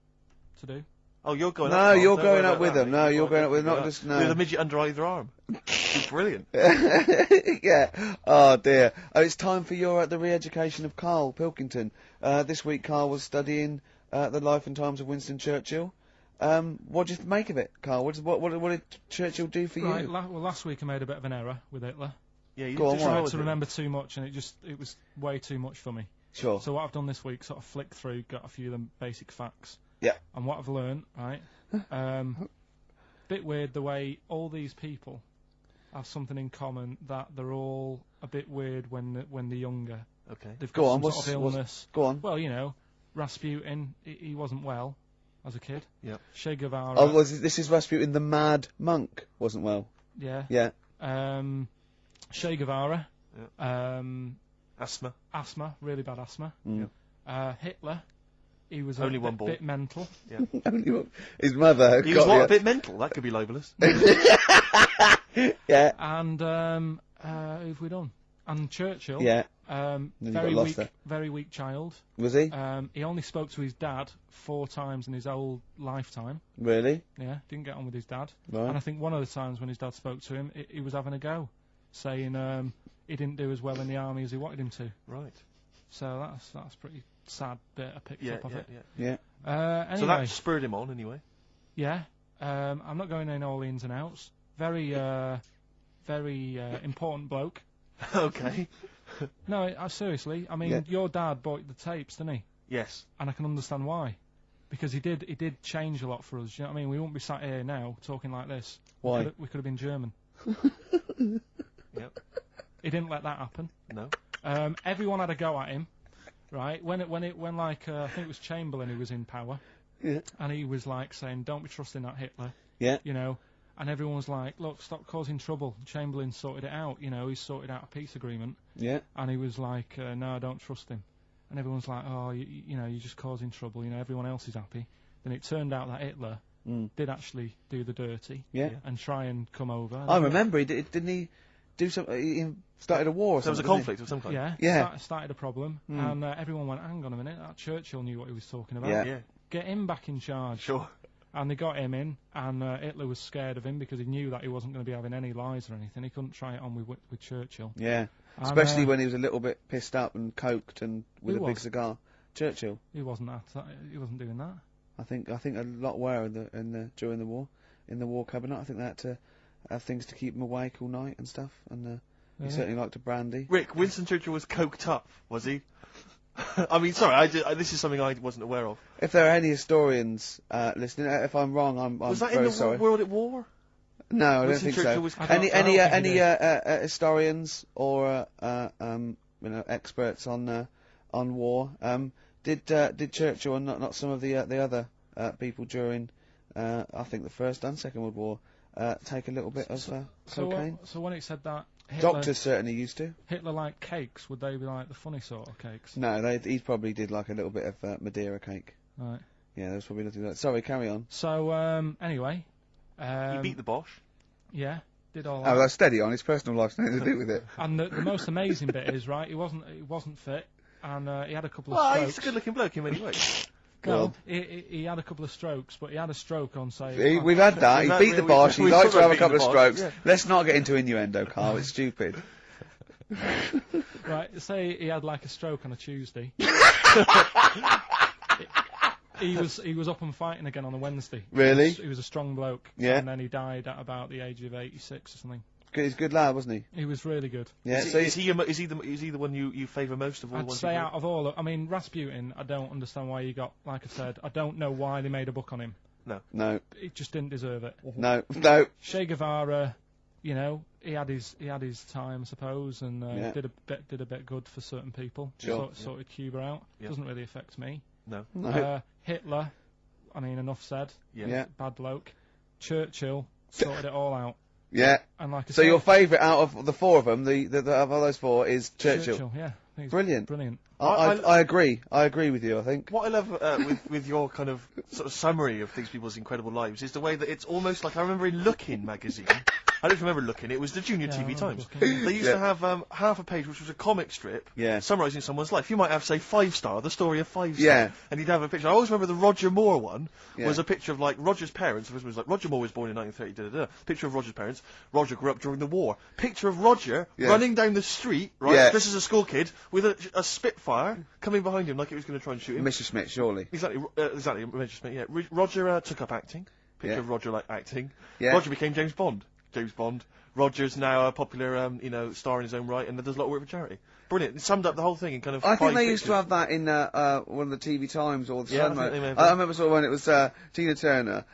to do. Oh, you're going No, up. you're Don't going worry up about with that, them. mate. No, you're going up with With not just no. With a midget under either arm. It's brilliant. Yeah. Oh dear. Oh, it's time for your the re-education of Karl Pilkington. This week, Karl was studying the life and times of Winston Churchill. What do you make of it, Karl? What did Churchill do for Right, you? well, last week I made a bit of an error with Hitler. Yeah, you Go on, tried what? to remember too much, and it was way too much for me. Sure. So what I've done this week, sort of flicked through, got a few of them basic facts. Yeah. And what I've learned, right? Bit weird the way all these people have something in common, that they're all a bit weird when they're younger. Okay. They've got Go on, some sort of illness. Go on. Well, Rasputin, he wasn't well. as a kid. Yep. Che Guevara. Oh, this is Rasputin the Mad Monk wasn't well. Yeah. Yeah. Che Guevara. Yeah. Asthma. Asthma, really bad asthma. Mm. Hitler. He was Only a one bit mental. Yeah. Only one. His mother. He was what? A bit mental. That could be libelous. Yeah. And who've we done? And Churchill. Yeah. Very weak child. Was he? He only spoke to his dad 4 times in his whole lifetime. Really? Yeah, didn't get on with his dad. Right. And I think one of the times when his dad spoke to him, he was having a go, saying he didn't do as well in the army as he wanted him to. Right. So that's pretty sad bit I picked up of it. Yeah. Anyway. So that spurred him on, anyway. Yeah. I'm not going in all the ins and outs. Very important bloke. Okay. No, seriously. I mean, your dad bought the tapes, didn't he? Yes. And I can understand why. Because he did change a lot for us. You know what I mean? We wouldn't be sat here now talking like this. Why? We could have been German. Yep. He didn't let that happen. No. Everyone had a go at him, right? When I think it was Chamberlain who was in power. Yeah. And he was like saying, "Don't be trusting that Hitler." Yeah. You know. And everyone was like, "Look, stop causing trouble." Chamberlain sorted it out. You know, he sorted out a peace agreement. Yeah. And he was like, "No, I don't trust him." And everyone's like, "Oh, you know, you're just causing trouble. You know, everyone else is happy." Then it turned out that Hitler did actually do the dirty. Yeah. And try and come over. I remember didn't he do something? He started a war. Or there was a conflict of some kind. Yeah. Yeah. Started a problem, and everyone went, "Hang on a minute, that Churchill knew what he was talking about. Yeah. Get him back in charge." Sure. And they got him in, and Hitler was scared of him because he knew that he wasn't going to be having any lies or anything. He couldn't try it on with Churchill. Yeah. And, Especially when he was a little bit pissed up and coked and with a big cigar. Churchill. He wasn't he wasn't doing that. I think a lot were during the war, in the war cabinet. I think they had to have things to keep him awake all night and stuff. And he certainly liked a brandy. Rick, Winston Churchill was coked up, was he? I mean, sorry, this is something I wasn't aware of. If there are any historians listening, if I'm wrong, I'm was that very in the sorry. World at War? No, I don't Winston think Churchill so. was Any historians or experts on war? Did Churchill and not some of the other people during I think the First and Second World War take a little bit of cocaine? So when it said that. Hitler, Doctors certainly used to. Hitler liked cakes. Would they be like the funny sort of cakes? No, he probably did like a little bit of Madeira cake. Right. Yeah, there was probably nothing like that. Sorry, carry on. So, anyway. He beat the Bosch. Yeah, did all that. that. That's steady on. His personal life's nothing to do with it. And the most amazing bit is, right, he wasn't fit, and he had a couple of strokes. strokes. He's a good-looking bloke in many ways. No, he had a couple of strokes, but he had a stroke on, say... We've had that. He beat the Bosch. He liked to have a couple of strokes. Yeah. Let's not get into innuendo, Carl. It's stupid. Right, say he had like a stroke on a Tuesday. He was up and fighting again on a Wednesday. Really? He was a strong bloke. Yeah. And then he died at about the age of 86 or something. He's a good lad, wasn't he? He was really good. Yeah. Is he the one you favour most of all? I'd say out of all, I mean Rasputin. I don't understand why he got. Like I said, I don't know why they made a book on him. No. He just didn't deserve it. No. Che Guevara, you know, he had his time, I suppose, and did a bit good for certain people. Sure. Sorted Cuba out. Doesn't really affect me. No. Hitler, I mean, enough said. Yeah. Bad bloke. Churchill sorted it all out. Yeah. And like I so said, your favourite out of the four of them, the of all those four, is Churchill. Yeah. Brilliant. Brilliant. I agree. I agree with you. I think. What I love with your kind of sort of summary of these people's incredible lives is the way that it's almost like I remember in Lookin' magazine. I don't remember Lookin'. It was the Junior TV Times. They used to have half a page which was a comic strip summarising someone's life. You might have, say, 5 Star, the story of 5 Star. Yeah. And you'd have a picture. I always remember the Roger Moore one was a picture of, like, Roger's parents. It was like, Roger Moore was born in 1930, Picture of Roger's parents. Roger grew up during the war. Picture of Roger running down the street, right, just as a school kid, with a Spitfire coming behind him like it was going to try and shoot him. Mr. Smith, surely. Exactly, Mr. Smith, yeah. Roger took up acting. Picture of Roger, like, acting. Yeah. Roger became James Bond. Roger's now a popular, star in his own right, and does a lot of work for charity. Brilliant. It summed up the whole thing in kind of. I think they used pictures. to have that in one of the TV Times or the Yeah, Sun. I think they may have I remember sort of when it was Tina Turner.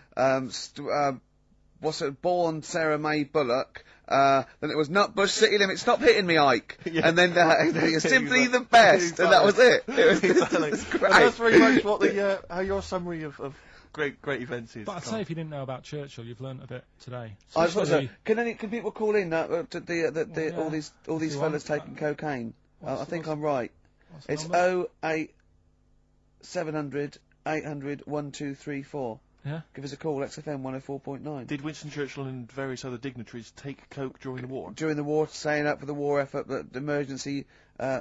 What's it? Born Sarah May Bullock. Then it was Nutbush City Limits. Stop hitting me, Ike. And then simply the best, and that was it. It was, Exactly. it was great. And that's very much what how your summary of great events here. But I'd say if you didn't know about Churchill, you've learnt a bit today. I thought so. Especially- Can people call in to yeah. all these If you fellas want. taking cocaine? What's I the- think what's- I'm right. what's the It's number? 08700 800 1234. Yeah. Give us a call. XFM 104.9. Did Winston Churchill and various other dignitaries take coke during the war? During the war, saying up for the war effort, but the emergency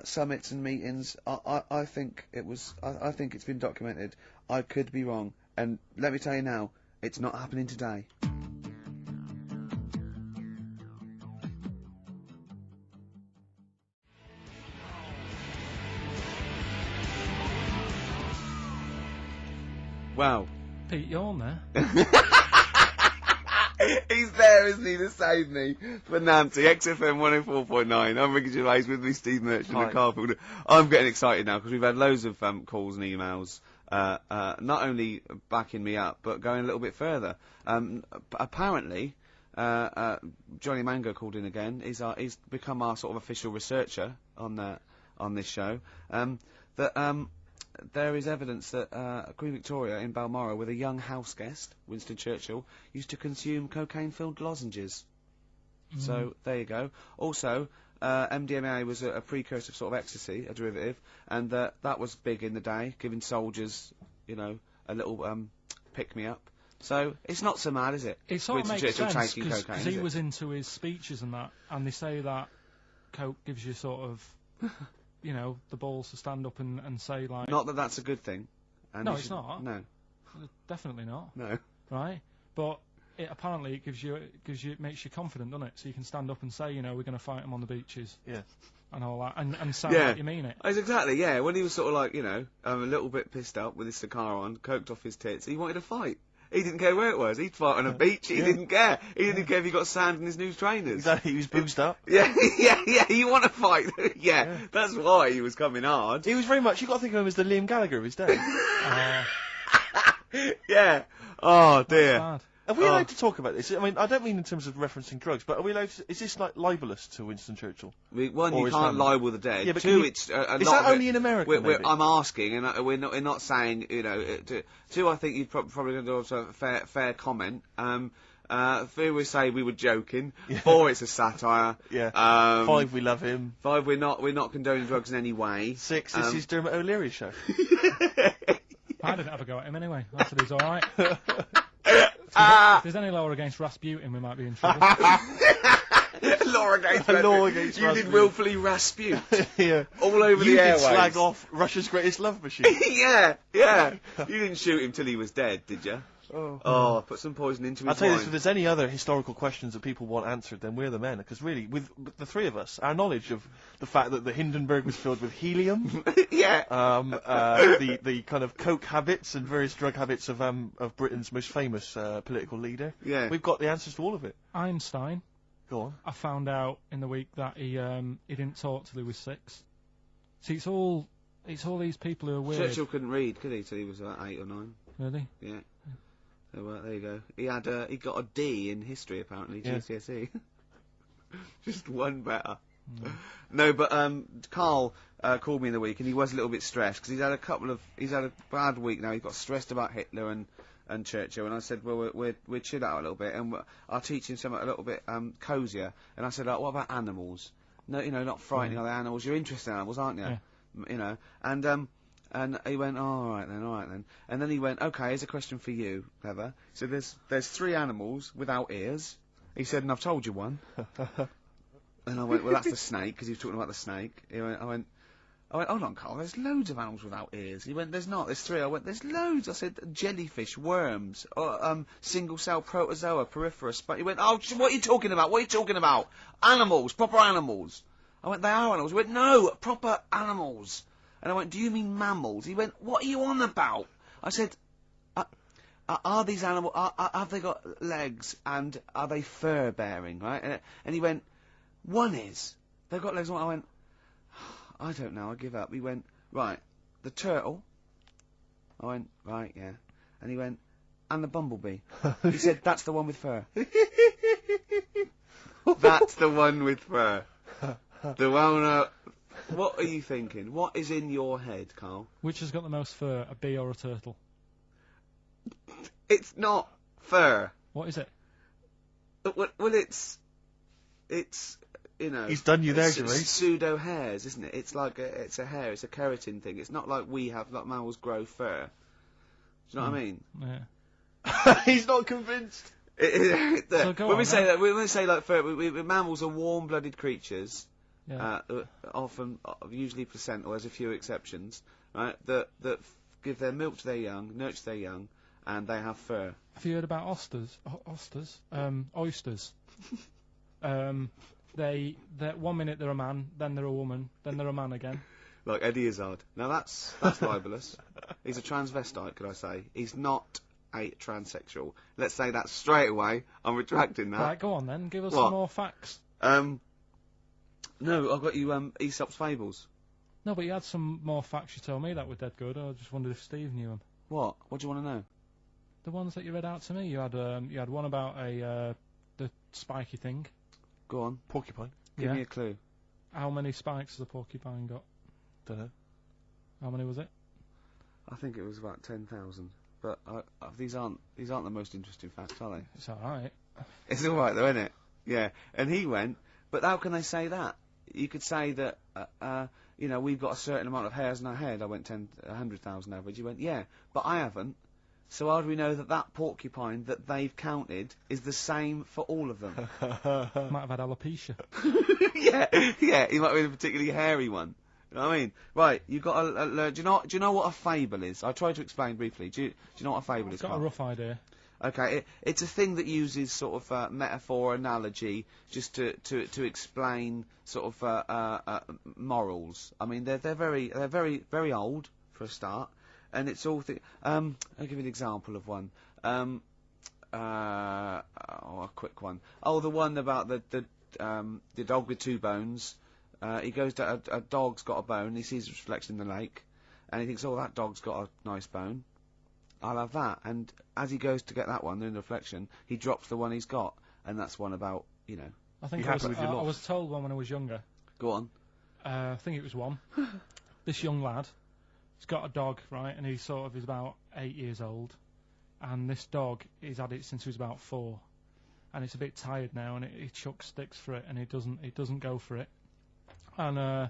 summits and meetings. I think it was. I think it's been documented. I could be wrong, and let me tell you now, it's not happening today. Wow. Pete, you're on there. He's there, isn't he, to save me from Nancy. XFM 104.9. I'm Ricky Gervais, with me Steve Merchant and KARL. I'm getting excited now because we've had loads of calls and emails, not only backing me up, but going a little bit further. Apparently, Johnny Mango called in again. He's become our sort of official researcher on this show. There is evidence that Queen Victoria in Balmoral, with a young house guest, Winston Churchill, used to consume cocaine-filled lozenges. So, there you go. Also, MDMA was a precursor of sort of ecstasy, a derivative, and that was big in the day, giving soldiers, you know, a little pick-me-up. So, it's not so mad, is it? It sort of Winston makes Churchill sense, taking cocaine, because is he it? was into his speeches and that, and they say that coke gives you sort of, you know, the balls to stand up and say, like... Not that that's a good thing. And No, you it's should- not. No. Definitely not. No. Right? But apparently it makes you confident, doesn't it? So you can stand up and say, you know, we're going to fight them on the beaches. Yeah. And all that, and sound Yeah. like you mean it. Exactly, yeah. When he was sort of like, you know, a little bit pissed up with his cigar on, coked off his tits, he wanted to fight. He didn't care where it was. He'd fight on a beach. He didn't care. He didn't care if he got sand in his new trainers. Exactly, he was boozed up. Yeah, yeah. You want to fight? yeah, that's why he was coming hard. He was very much. You got to think of him as the Liam Gallagher of his day. Yeah. Oh dear. Are we allowed to talk about this? I mean, I don't mean in terms of referencing drugs, but are we allowed to, is this like libelous to Winston Churchill? One, Or you his can't family? libel the dead. Yeah, but Two, can you- it's a is lot that of only it- in America, maybe? I'm asking, and we're not saying, you know. Two, I think you'd probably going to do a fair comment. Three, we say we were joking. Yeah. 4, it's a satire. Yeah. 5, we love him. 5, we're not condoning drugs in any way. 6, this is Dermot O'Leary's show. I didn't have a go at him anyway. I said he was alright. If there's any law against Rasputin, we might be in trouble. Law against Law against You did Rasputin. willfully Raspute. Yeah. All over You the did airwaves. slag off Russia's greatest love machine. yeah. You didn't shoot him till he was dead, did you? Oh, put some poison into his I'll tell you wine. this, if there's any other historical questions that people want answered, then we're the men. Because really, with the three of us, our knowledge of the fact that the Hindenburg was filled with helium, the kind of coke habits and various drug habits of Britain's most famous political leader, we've got the answers to all of it. Einstein. Go on. I found out in the week that he didn't talk till he was 6. See, it's all these people who are weird. Churchill couldn't read, could he, till he was about 8 or 9? Really? Yeah. So there you go. He got a D in history apparently, Yeah. GCSE. Just one better. No, but KARL called me in the week, and he was a little bit stressed because he's had a bad week now. He's got stressed about Hitler and Churchill, and I said, well, we're chill out a little bit, and I'll teach him something a little bit cosier. And I said, what about animals? No, you know, not frightening other animals. You're interested in animals, aren't you? Yeah. You know, and he went, all right then. And then he went, okay, here's a question for you, Clever. So there's 3 animals without ears. He said, and I've told you one. And I went, well, that's the snake, because he was talking about the snake. I went, hold on, KARL, there's loads of animals without ears. He went, there's not, there's 3. I went, there's loads. I said, jellyfish, worms, single-cell protozoa, poriferous. But he went, oh, what are you talking about? What are you talking about? Animals, proper animals. I went, they are animals. He went, no, proper animals. And I went, do you mean mammals? He went, what are you on about? I said, are these animals, have they got legs, and are they fur-bearing, right? And he went, one is. They've got legs. I went, I don't know, I give up. He went, right, the turtle. I went, right, yeah. And he went, and the bumblebee. He said, that's the one with fur. That's the one with fur. The one, what are you thinking? What is in your head, KARL? Which has got the most fur, a bee or a turtle? It's not fur. What is it? Well, it's you know. He's done you there, it's Gervais. pseudo hairs, isn't it? It's like it's a hair. It's a keratin thing. It's not like we have like mammals grow fur. Do you know what I mean? Yeah. He's not convinced. So go when on, we say then. that, when we say like fur, mammals are warm-blooded creatures. Yeah. Often, usually placental. There's a few exceptions, right? That give their milk to their young, nurture their young, and they have fur. Have you heard about oysters? Oysters. They 1 minute they're a man, then they're a woman, then they're a man again. Like Eddie Izzard. Now that's libelous. He's a transvestite, could I say? He's not a transsexual. Let's say that straight away. I'm retracting that. Right, go on then. Give us What? some more facts. No, I've got you Aesop's Fables. No, but you had some more facts. You told me that were dead good. I just wondered if Steve knew them. What? What do you want to know? The ones that you read out to me. You had one about the spiky thing. Go on. Porcupine. Give me a clue. How many spikes has a porcupine got? Don't know. How many was it? I think it was about 10,000. But these aren't the most interesting facts, are they? It's all right. It's all right though, isn't it? Yeah. And he went. But how can they say that? You could say that you know, we've got a certain amount of hairs in our head. I went 100,000 average. You went, yeah, but I haven't. So how do we know that that porcupine that they've counted is the same for all of them? Might have had alopecia. yeah, he might be a particularly hairy one. You know what I mean? Right, you got to learn. Do you know what a fable is? I tried to explain briefly. Do you know what a fable is? I've got a rough idea. Okay, it's a thing that uses sort of metaphor, analogy, just to explain sort of morals. I mean, they're very old for a start, and it's all. I'll give you an example of one. A quick one. Oh, the one about the dog with two bones. He goes to a dog's got a bone. He sees a reflection in the lake, and he thinks, oh, that dog's got a nice bone. I'll have that. And as he goes to get that one in the reflection, he drops the one he's got, and that's one about, you know. I think I was told one when I was younger. Go on. I think it was one. This young lad, he's got a dog, right, and he's about 8 years old, and this dog, he's had it since he was about 4, and it's a bit tired now, and he chucks sticks for it, and it doesn't go for it, and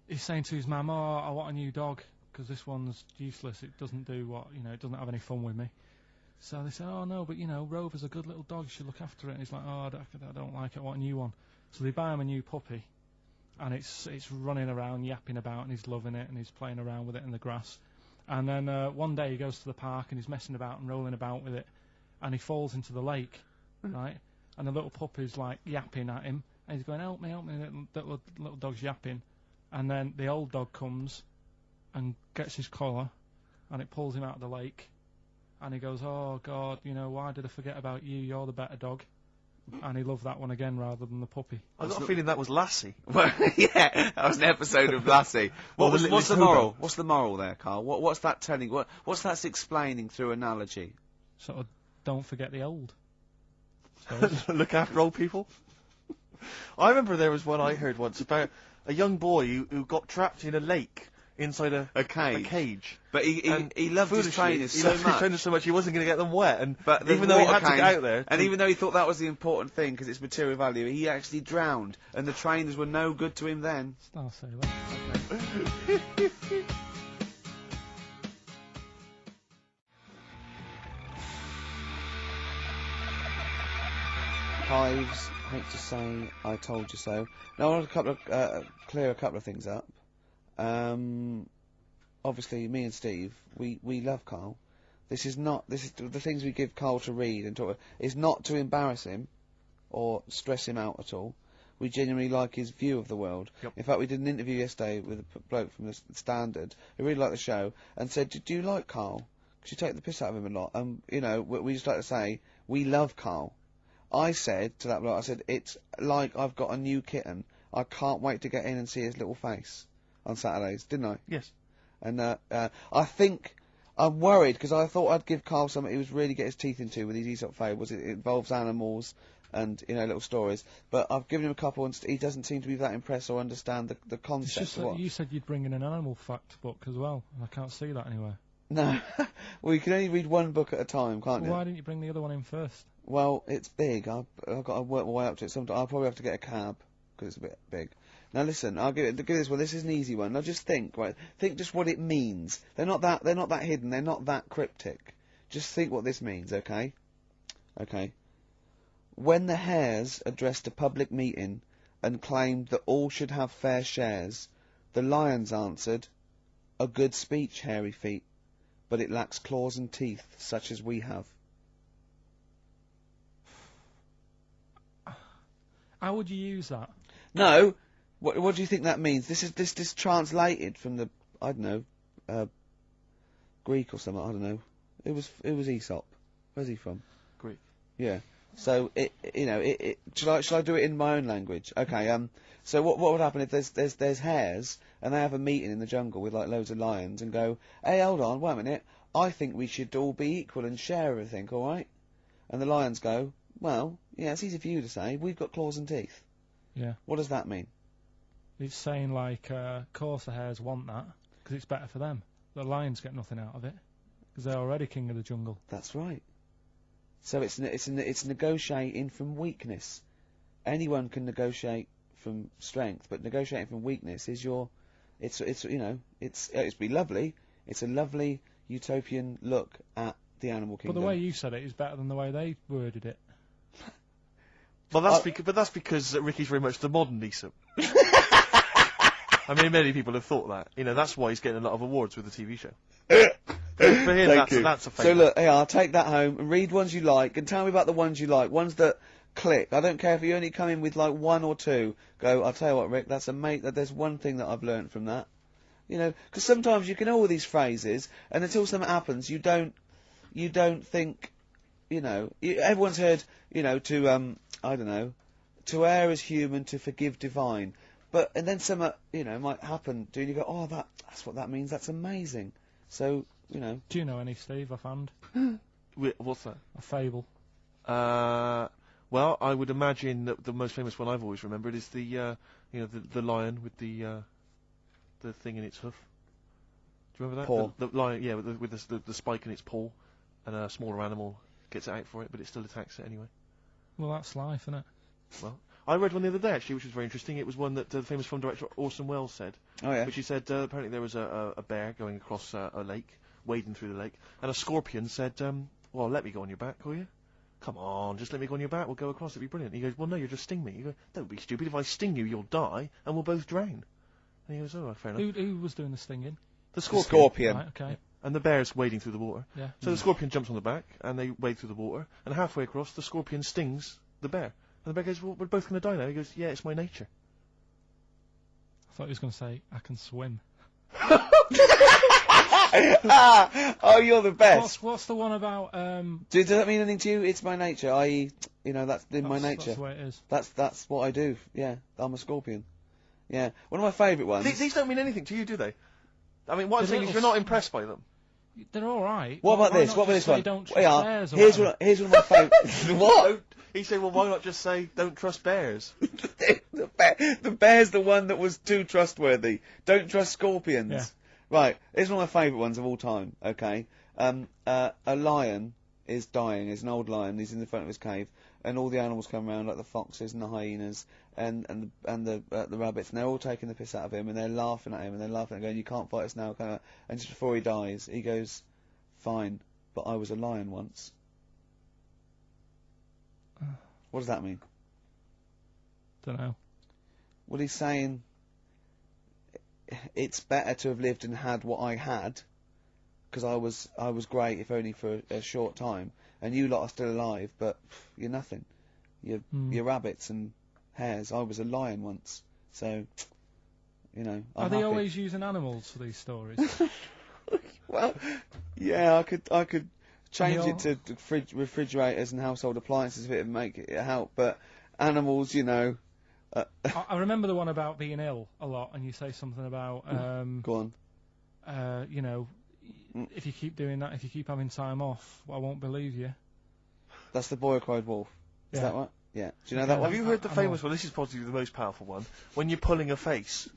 he's saying to his mum, oh, I want a new dog, because this one's useless, it doesn't do what, you know, it doesn't have any fun with me. So they say, oh no, but you know, Rover's a good little dog, you should look after it. And he's like, oh, I don't like it, I want a new one. So they buy him a new puppy, and it's running around, yapping about, and he's loving it, and he's playing around with it in the grass. And then one day he goes to the park, and he's messing about and rolling about with it, and he falls into the lake, right? And the little puppy's like yapping at him, and he's going, help me, and the little dog's yapping. And then the old dog comes and gets his collar, and it pulls him out of the lake, and he goes, oh God, you know, why did I forget about you, you're the better dog. And he loved that one again rather than the puppy. I got a feeling that was Lassie. Well, yeah, that was an episode of Lassie. What's the moral? What's the moral there, Carl? What's that telling? What's that explaining through analogy? Sort of, don't forget the old. Look after old people. I remember there was one I heard once about a young boy who got trapped in a lake inside a cage. But he loved his trainers so much. His trainers so much he wasn't going to get them wet. And but even though he had to get out there, and even though he thought that was the important thing because it's material value, he actually drowned, and the trainers were no good to him then. I'll say that. Hives, hate to say, I told you so. Now I want to clear a couple of things up. Obviously, me and Steve, we love Carl. This is the things we give Carl to read and talk. Is not to embarrass him or stress him out at all. We genuinely like his view of the world. Yep. In fact, we did an interview yesterday with a bloke from the Standard who really liked the show and said, "Do you like Carl? Because you take the piss out of him a lot." You know, we just like to say we love Carl. I said to that bloke, I said, it's like I've got a new kitten. I can't wait to get in and see his little face on Saturdays, didn't I? Yes. And I think I'm worried because I thought I'd give Carl something he was really get his teeth into with these Aesop fables. It involves animals and, you know, little stories. But I've given him a couple and he doesn't seem to be that impressed or understand the concept. It's just that you said you'd bring in an animal fact book as well, and I can't see that anywhere. No. Well, you can only read one book at a time, can't you? Why didn't you bring the other one in first? Well, it's big. I've got to work my way up to it. I'll probably have to get a cab because it's a bit big. Now listen, I'll give it this one. This is an easy one. Now just think, right? Think just what it means. They're not that hidden. They're not that cryptic. Just think what this means, okay? Okay. When the hares addressed a public meeting and claimed that all should have fair shares, the lions answered, "A good speech, hairy feet, but it lacks claws and teeth such as we have." How would you use that? No. What do you think that means? This is translated from the, I don't know, Greek or something. I don't know. It was Aesop. Where's he from? Greek. Yeah. So shall I do it in my own language? Okay. So what would happen if there's hares and they have a meeting in the jungle with like loads of lions and go, "Hey, hold on, wait a minute. I think we should all be equal and share everything, all right?" And the lions go, "Well, yeah, it's easy for you to say. We've got claws and teeth." Yeah. What does that mean? It's saying like, of course the hares want that because it's better for them. The lions get nothing out of it because they're already king of the jungle. That's right. So it's negotiating from weakness. Anyone can negotiate from strength, but negotiating from weakness is it's be lovely. It's a lovely utopian look at the animal kingdom. But the way you said it is better than the way they worded it. Well, that's because Ricky's very much the modern Aesop. I mean, many people have thought that. You know, that's why he's getting a lot of awards with the TV show. For him, that's a favourite. So look, hey, I'll take that home and read ones you like and tell me about the ones you like. Ones that click. I don't care if you only come in with like one or two. Go, I'll tell you what, Rick, that's there's one thing that I've learnt from that. You know, because sometimes you can know all these phrases and until something happens, you don't think, you know, everyone's heard, you know, I don't know, to err is human, to forgive divine. And then something, you know, might happen, and you go, oh, that's what that means, that's amazing. So, you know. Do you know any, Steve, offhand? What's that? A fable. Well, I would imagine that the most famous one I've always remembered is the lion with the thing in its hoof. Do you remember that? Paw. The lion, yeah, with the spike in its paw, and a smaller animal gets it out for it, but it still attacks it anyway. Well, that's life, isn't it? Well, I read one the other day, actually, which was very interesting. It was one that the famous film director Orson Welles said. Oh, yeah. Which he said, apparently there was a bear going across a lake, wading through the lake, and a scorpion said, well, let me go on your back, will you? Come on, just let me go on your back, we'll go across, it'll be brilliant. He goes, well, no, you'll just sting me. You go, don't be stupid, if I sting you, you'll die, and we'll both drown. And he goes, oh, fair enough. Who was doing the stinging? The scorpion. Scorpion. Right, okay. Yeah. And the bear's wading through the water. Yeah. So the scorpion jumps on the back, and they wade through the water, and halfway across, the scorpion stings the bear. And the bear goes, well, we're both going to die now. He goes, yeah, it's my nature. I thought he was going to say, I can swim. Oh, you're the best. What's the one about, Does that mean anything to you? It's my nature, i.e., you know, that's in my nature. That's the way it is. That's what I do, yeah. I'm a scorpion. Yeah. One of my favourite ones. These don't mean anything to you, do they? I mean, what I'm saying is you're not impressed by them. They're alright. What about this? What about this one? Don't trust bears here's one of my favourites. What? He said, well, why not just say, don't trust bears? The bear's the one that was too trustworthy. Don't trust scorpions. Yeah. Right, here's one of my favourite ones of all time, okay? A lion is dying, he's an old lion, he's in the front of his cave, and all the animals come around, like the foxes and the hyenas, and the rabbits, and they're all taking the piss out of him, and they're laughing at him, and they're laughing and going, you can't fight us now, and just before he dies, he goes, fine, but I was a lion once. What does that mean? Don't know. Well, he's saying it's better to have lived and had what I had, because I was great, if only for a short time, and you lot are still alive, but you're nothing. You're rabbits and hares. I was a lion once, so you know. Are they always using animals for these stories? Well, yeah, I could change it to refrigerators and household appliances if it would make it help, but animals, you know. I remember the one about being ill a lot, and you say something about go on. You know, if you keep doing that, if you keep having time off, I won't believe you. That's the Boy Who Cried Wolf. Is that right? Yeah. Do you know that one? Have you heard the famous one? This is possibly the most powerful one. When you're pulling a face,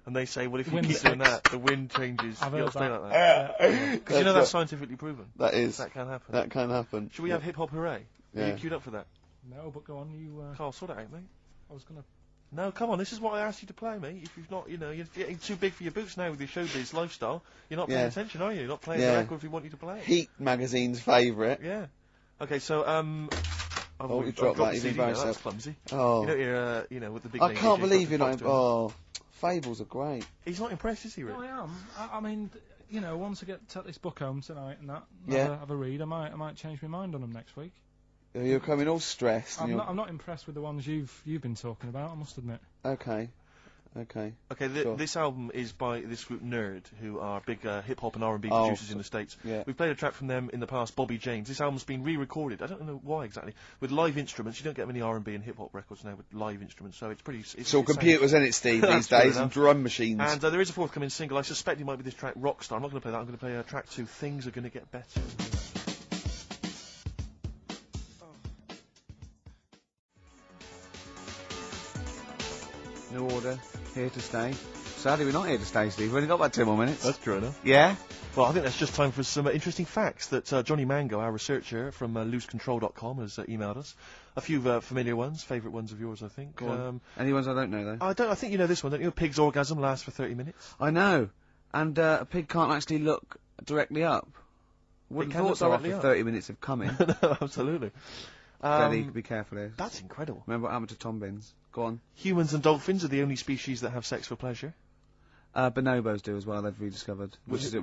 and they say, well, if you keep doing that, the wind changes. I've You'll heard stay that. like that. Because you know that's scientifically proven. That is. That can happen. That can happen. Should we have hip hop hooray? Yeah. Are you queued up for that? No, but go on, you... Carl, sort it out, mate. I was gonna... No, come on, this is what I asked you to play, mate. If you've not, you know, you're getting too big for your boots now with your showbiz lifestyle. You're not paying attention, are you? You're not playing the record if we want you to play it. Heat magazine's favourite. Yeah. Okay, so, you dropped that, you've embarrassed That's yourself. clumsy. Oh. You don't hear, you know, with the big I name can't DJs believe you're got not... the Fox Oh, Fables are great. He's not impressed, is he, really? No, I am. I mean, you know, once I take this book home tonight and that, Yeah. have a read, I might change my mind on them next week. You're coming all stressed. I'm not impressed with the ones you've been talking about, I must admit. Okay. Okay, Sure. this album is by this group Nerd, who are big hip-hop and R&B producers in the States. Yeah. We've played a track from them in the past, Bobby James. This album's been re-recorded, I don't know why exactly, with live instruments. You don't get many R&B and hip-hop records now with live instruments, so it's pretty... It's all computers, isn't it, Steve, these days, and drum machines. And there is a forthcoming single. I suspect it might be this track, Rockstar. I'm not going to play that. I'm going to play track 2, Things Are Going to Get Better. New Order, here to stay. Sadly, we're not here to stay, Steve. We've only got about 2 more minutes. That's true enough. Yeah? Well, I think that's just time for some interesting facts that Johnny Mango, our researcher from loosecontrol.com, has emailed us. A few familiar ones, favourite ones of yours, I think. Go on. Any ones I don't know, though? I think you know this one, don't you? A pig's orgasm lasts for 30 minutes. I know. And a pig can't actually look directly up. Wouldn't have thought so after 30 minutes of coming. No, absolutely. Daddy, be careful here. That's incredible. Remember what happened to Tom Bins? Go on. Humans and dolphins are the only species that have sex for pleasure. Bonobos do as well, they've rediscovered. Which is a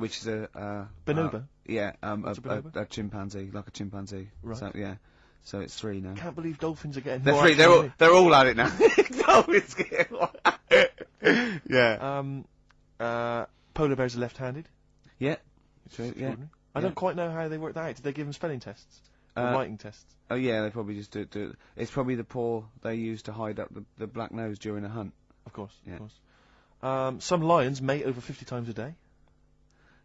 bonobo? Yeah, What's a bonobo? a chimpanzee, like a chimpanzee. Right. So, yeah. So it's 3 now. Can't believe dolphins are getting They're more 3, action they're all at it now. Dolphins getting more. Yeah. Polar bears are left-handed. Yeah. True, yeah. I don't quite know how they work that out. Did they give them spelling tests? Or writing tests? Oh yeah, they probably just do it. It's probably the paw they use to hide up the black nose during a hunt. Of course, yeah. Of course. Some lions mate over 50 times a day.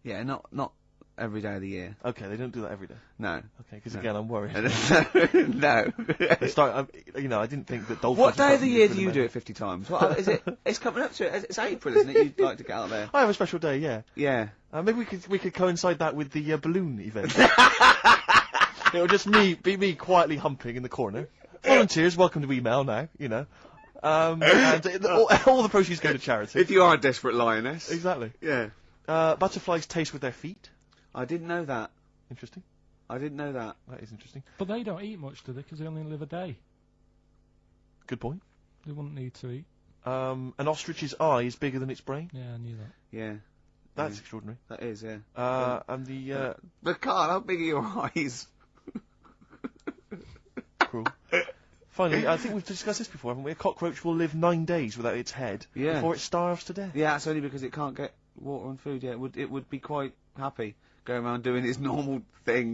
Yeah, not every day of the year. Okay, they don't do that every day. No. Okay, because again, I'm worried. No. I didn't think that dolphins... What day of the year do you do it 50 times? What is it? It's coming up to it. It's April, isn't it? You'd like to get out there. I have a special day, yeah. Yeah. Maybe we could coincide that with the balloon event. It'll just be me quietly humping in the corner. Volunteers, welcome to email now, you know. And all the proceeds go to charity. If you are a desperate lioness. Exactly. Yeah. Butterflies taste with their feet. I didn't know that. Interesting. I didn't know that. That is interesting. But they don't eat much, do they? Because they only live a day. Good point. They wouldn't need to eat. An ostrich's eye is bigger than its brain. Yeah, I knew that. Yeah. That's extraordinary. That is, yeah. And the... But Carl, how big are your eyes? Cruel. Finally, I think we've discussed this before, haven't we? A cockroach will live 9 days without its head before it starves to death. Yeah, that's only because it can't get water and food. Yeah, it would be quite happy going around doing its normal thing.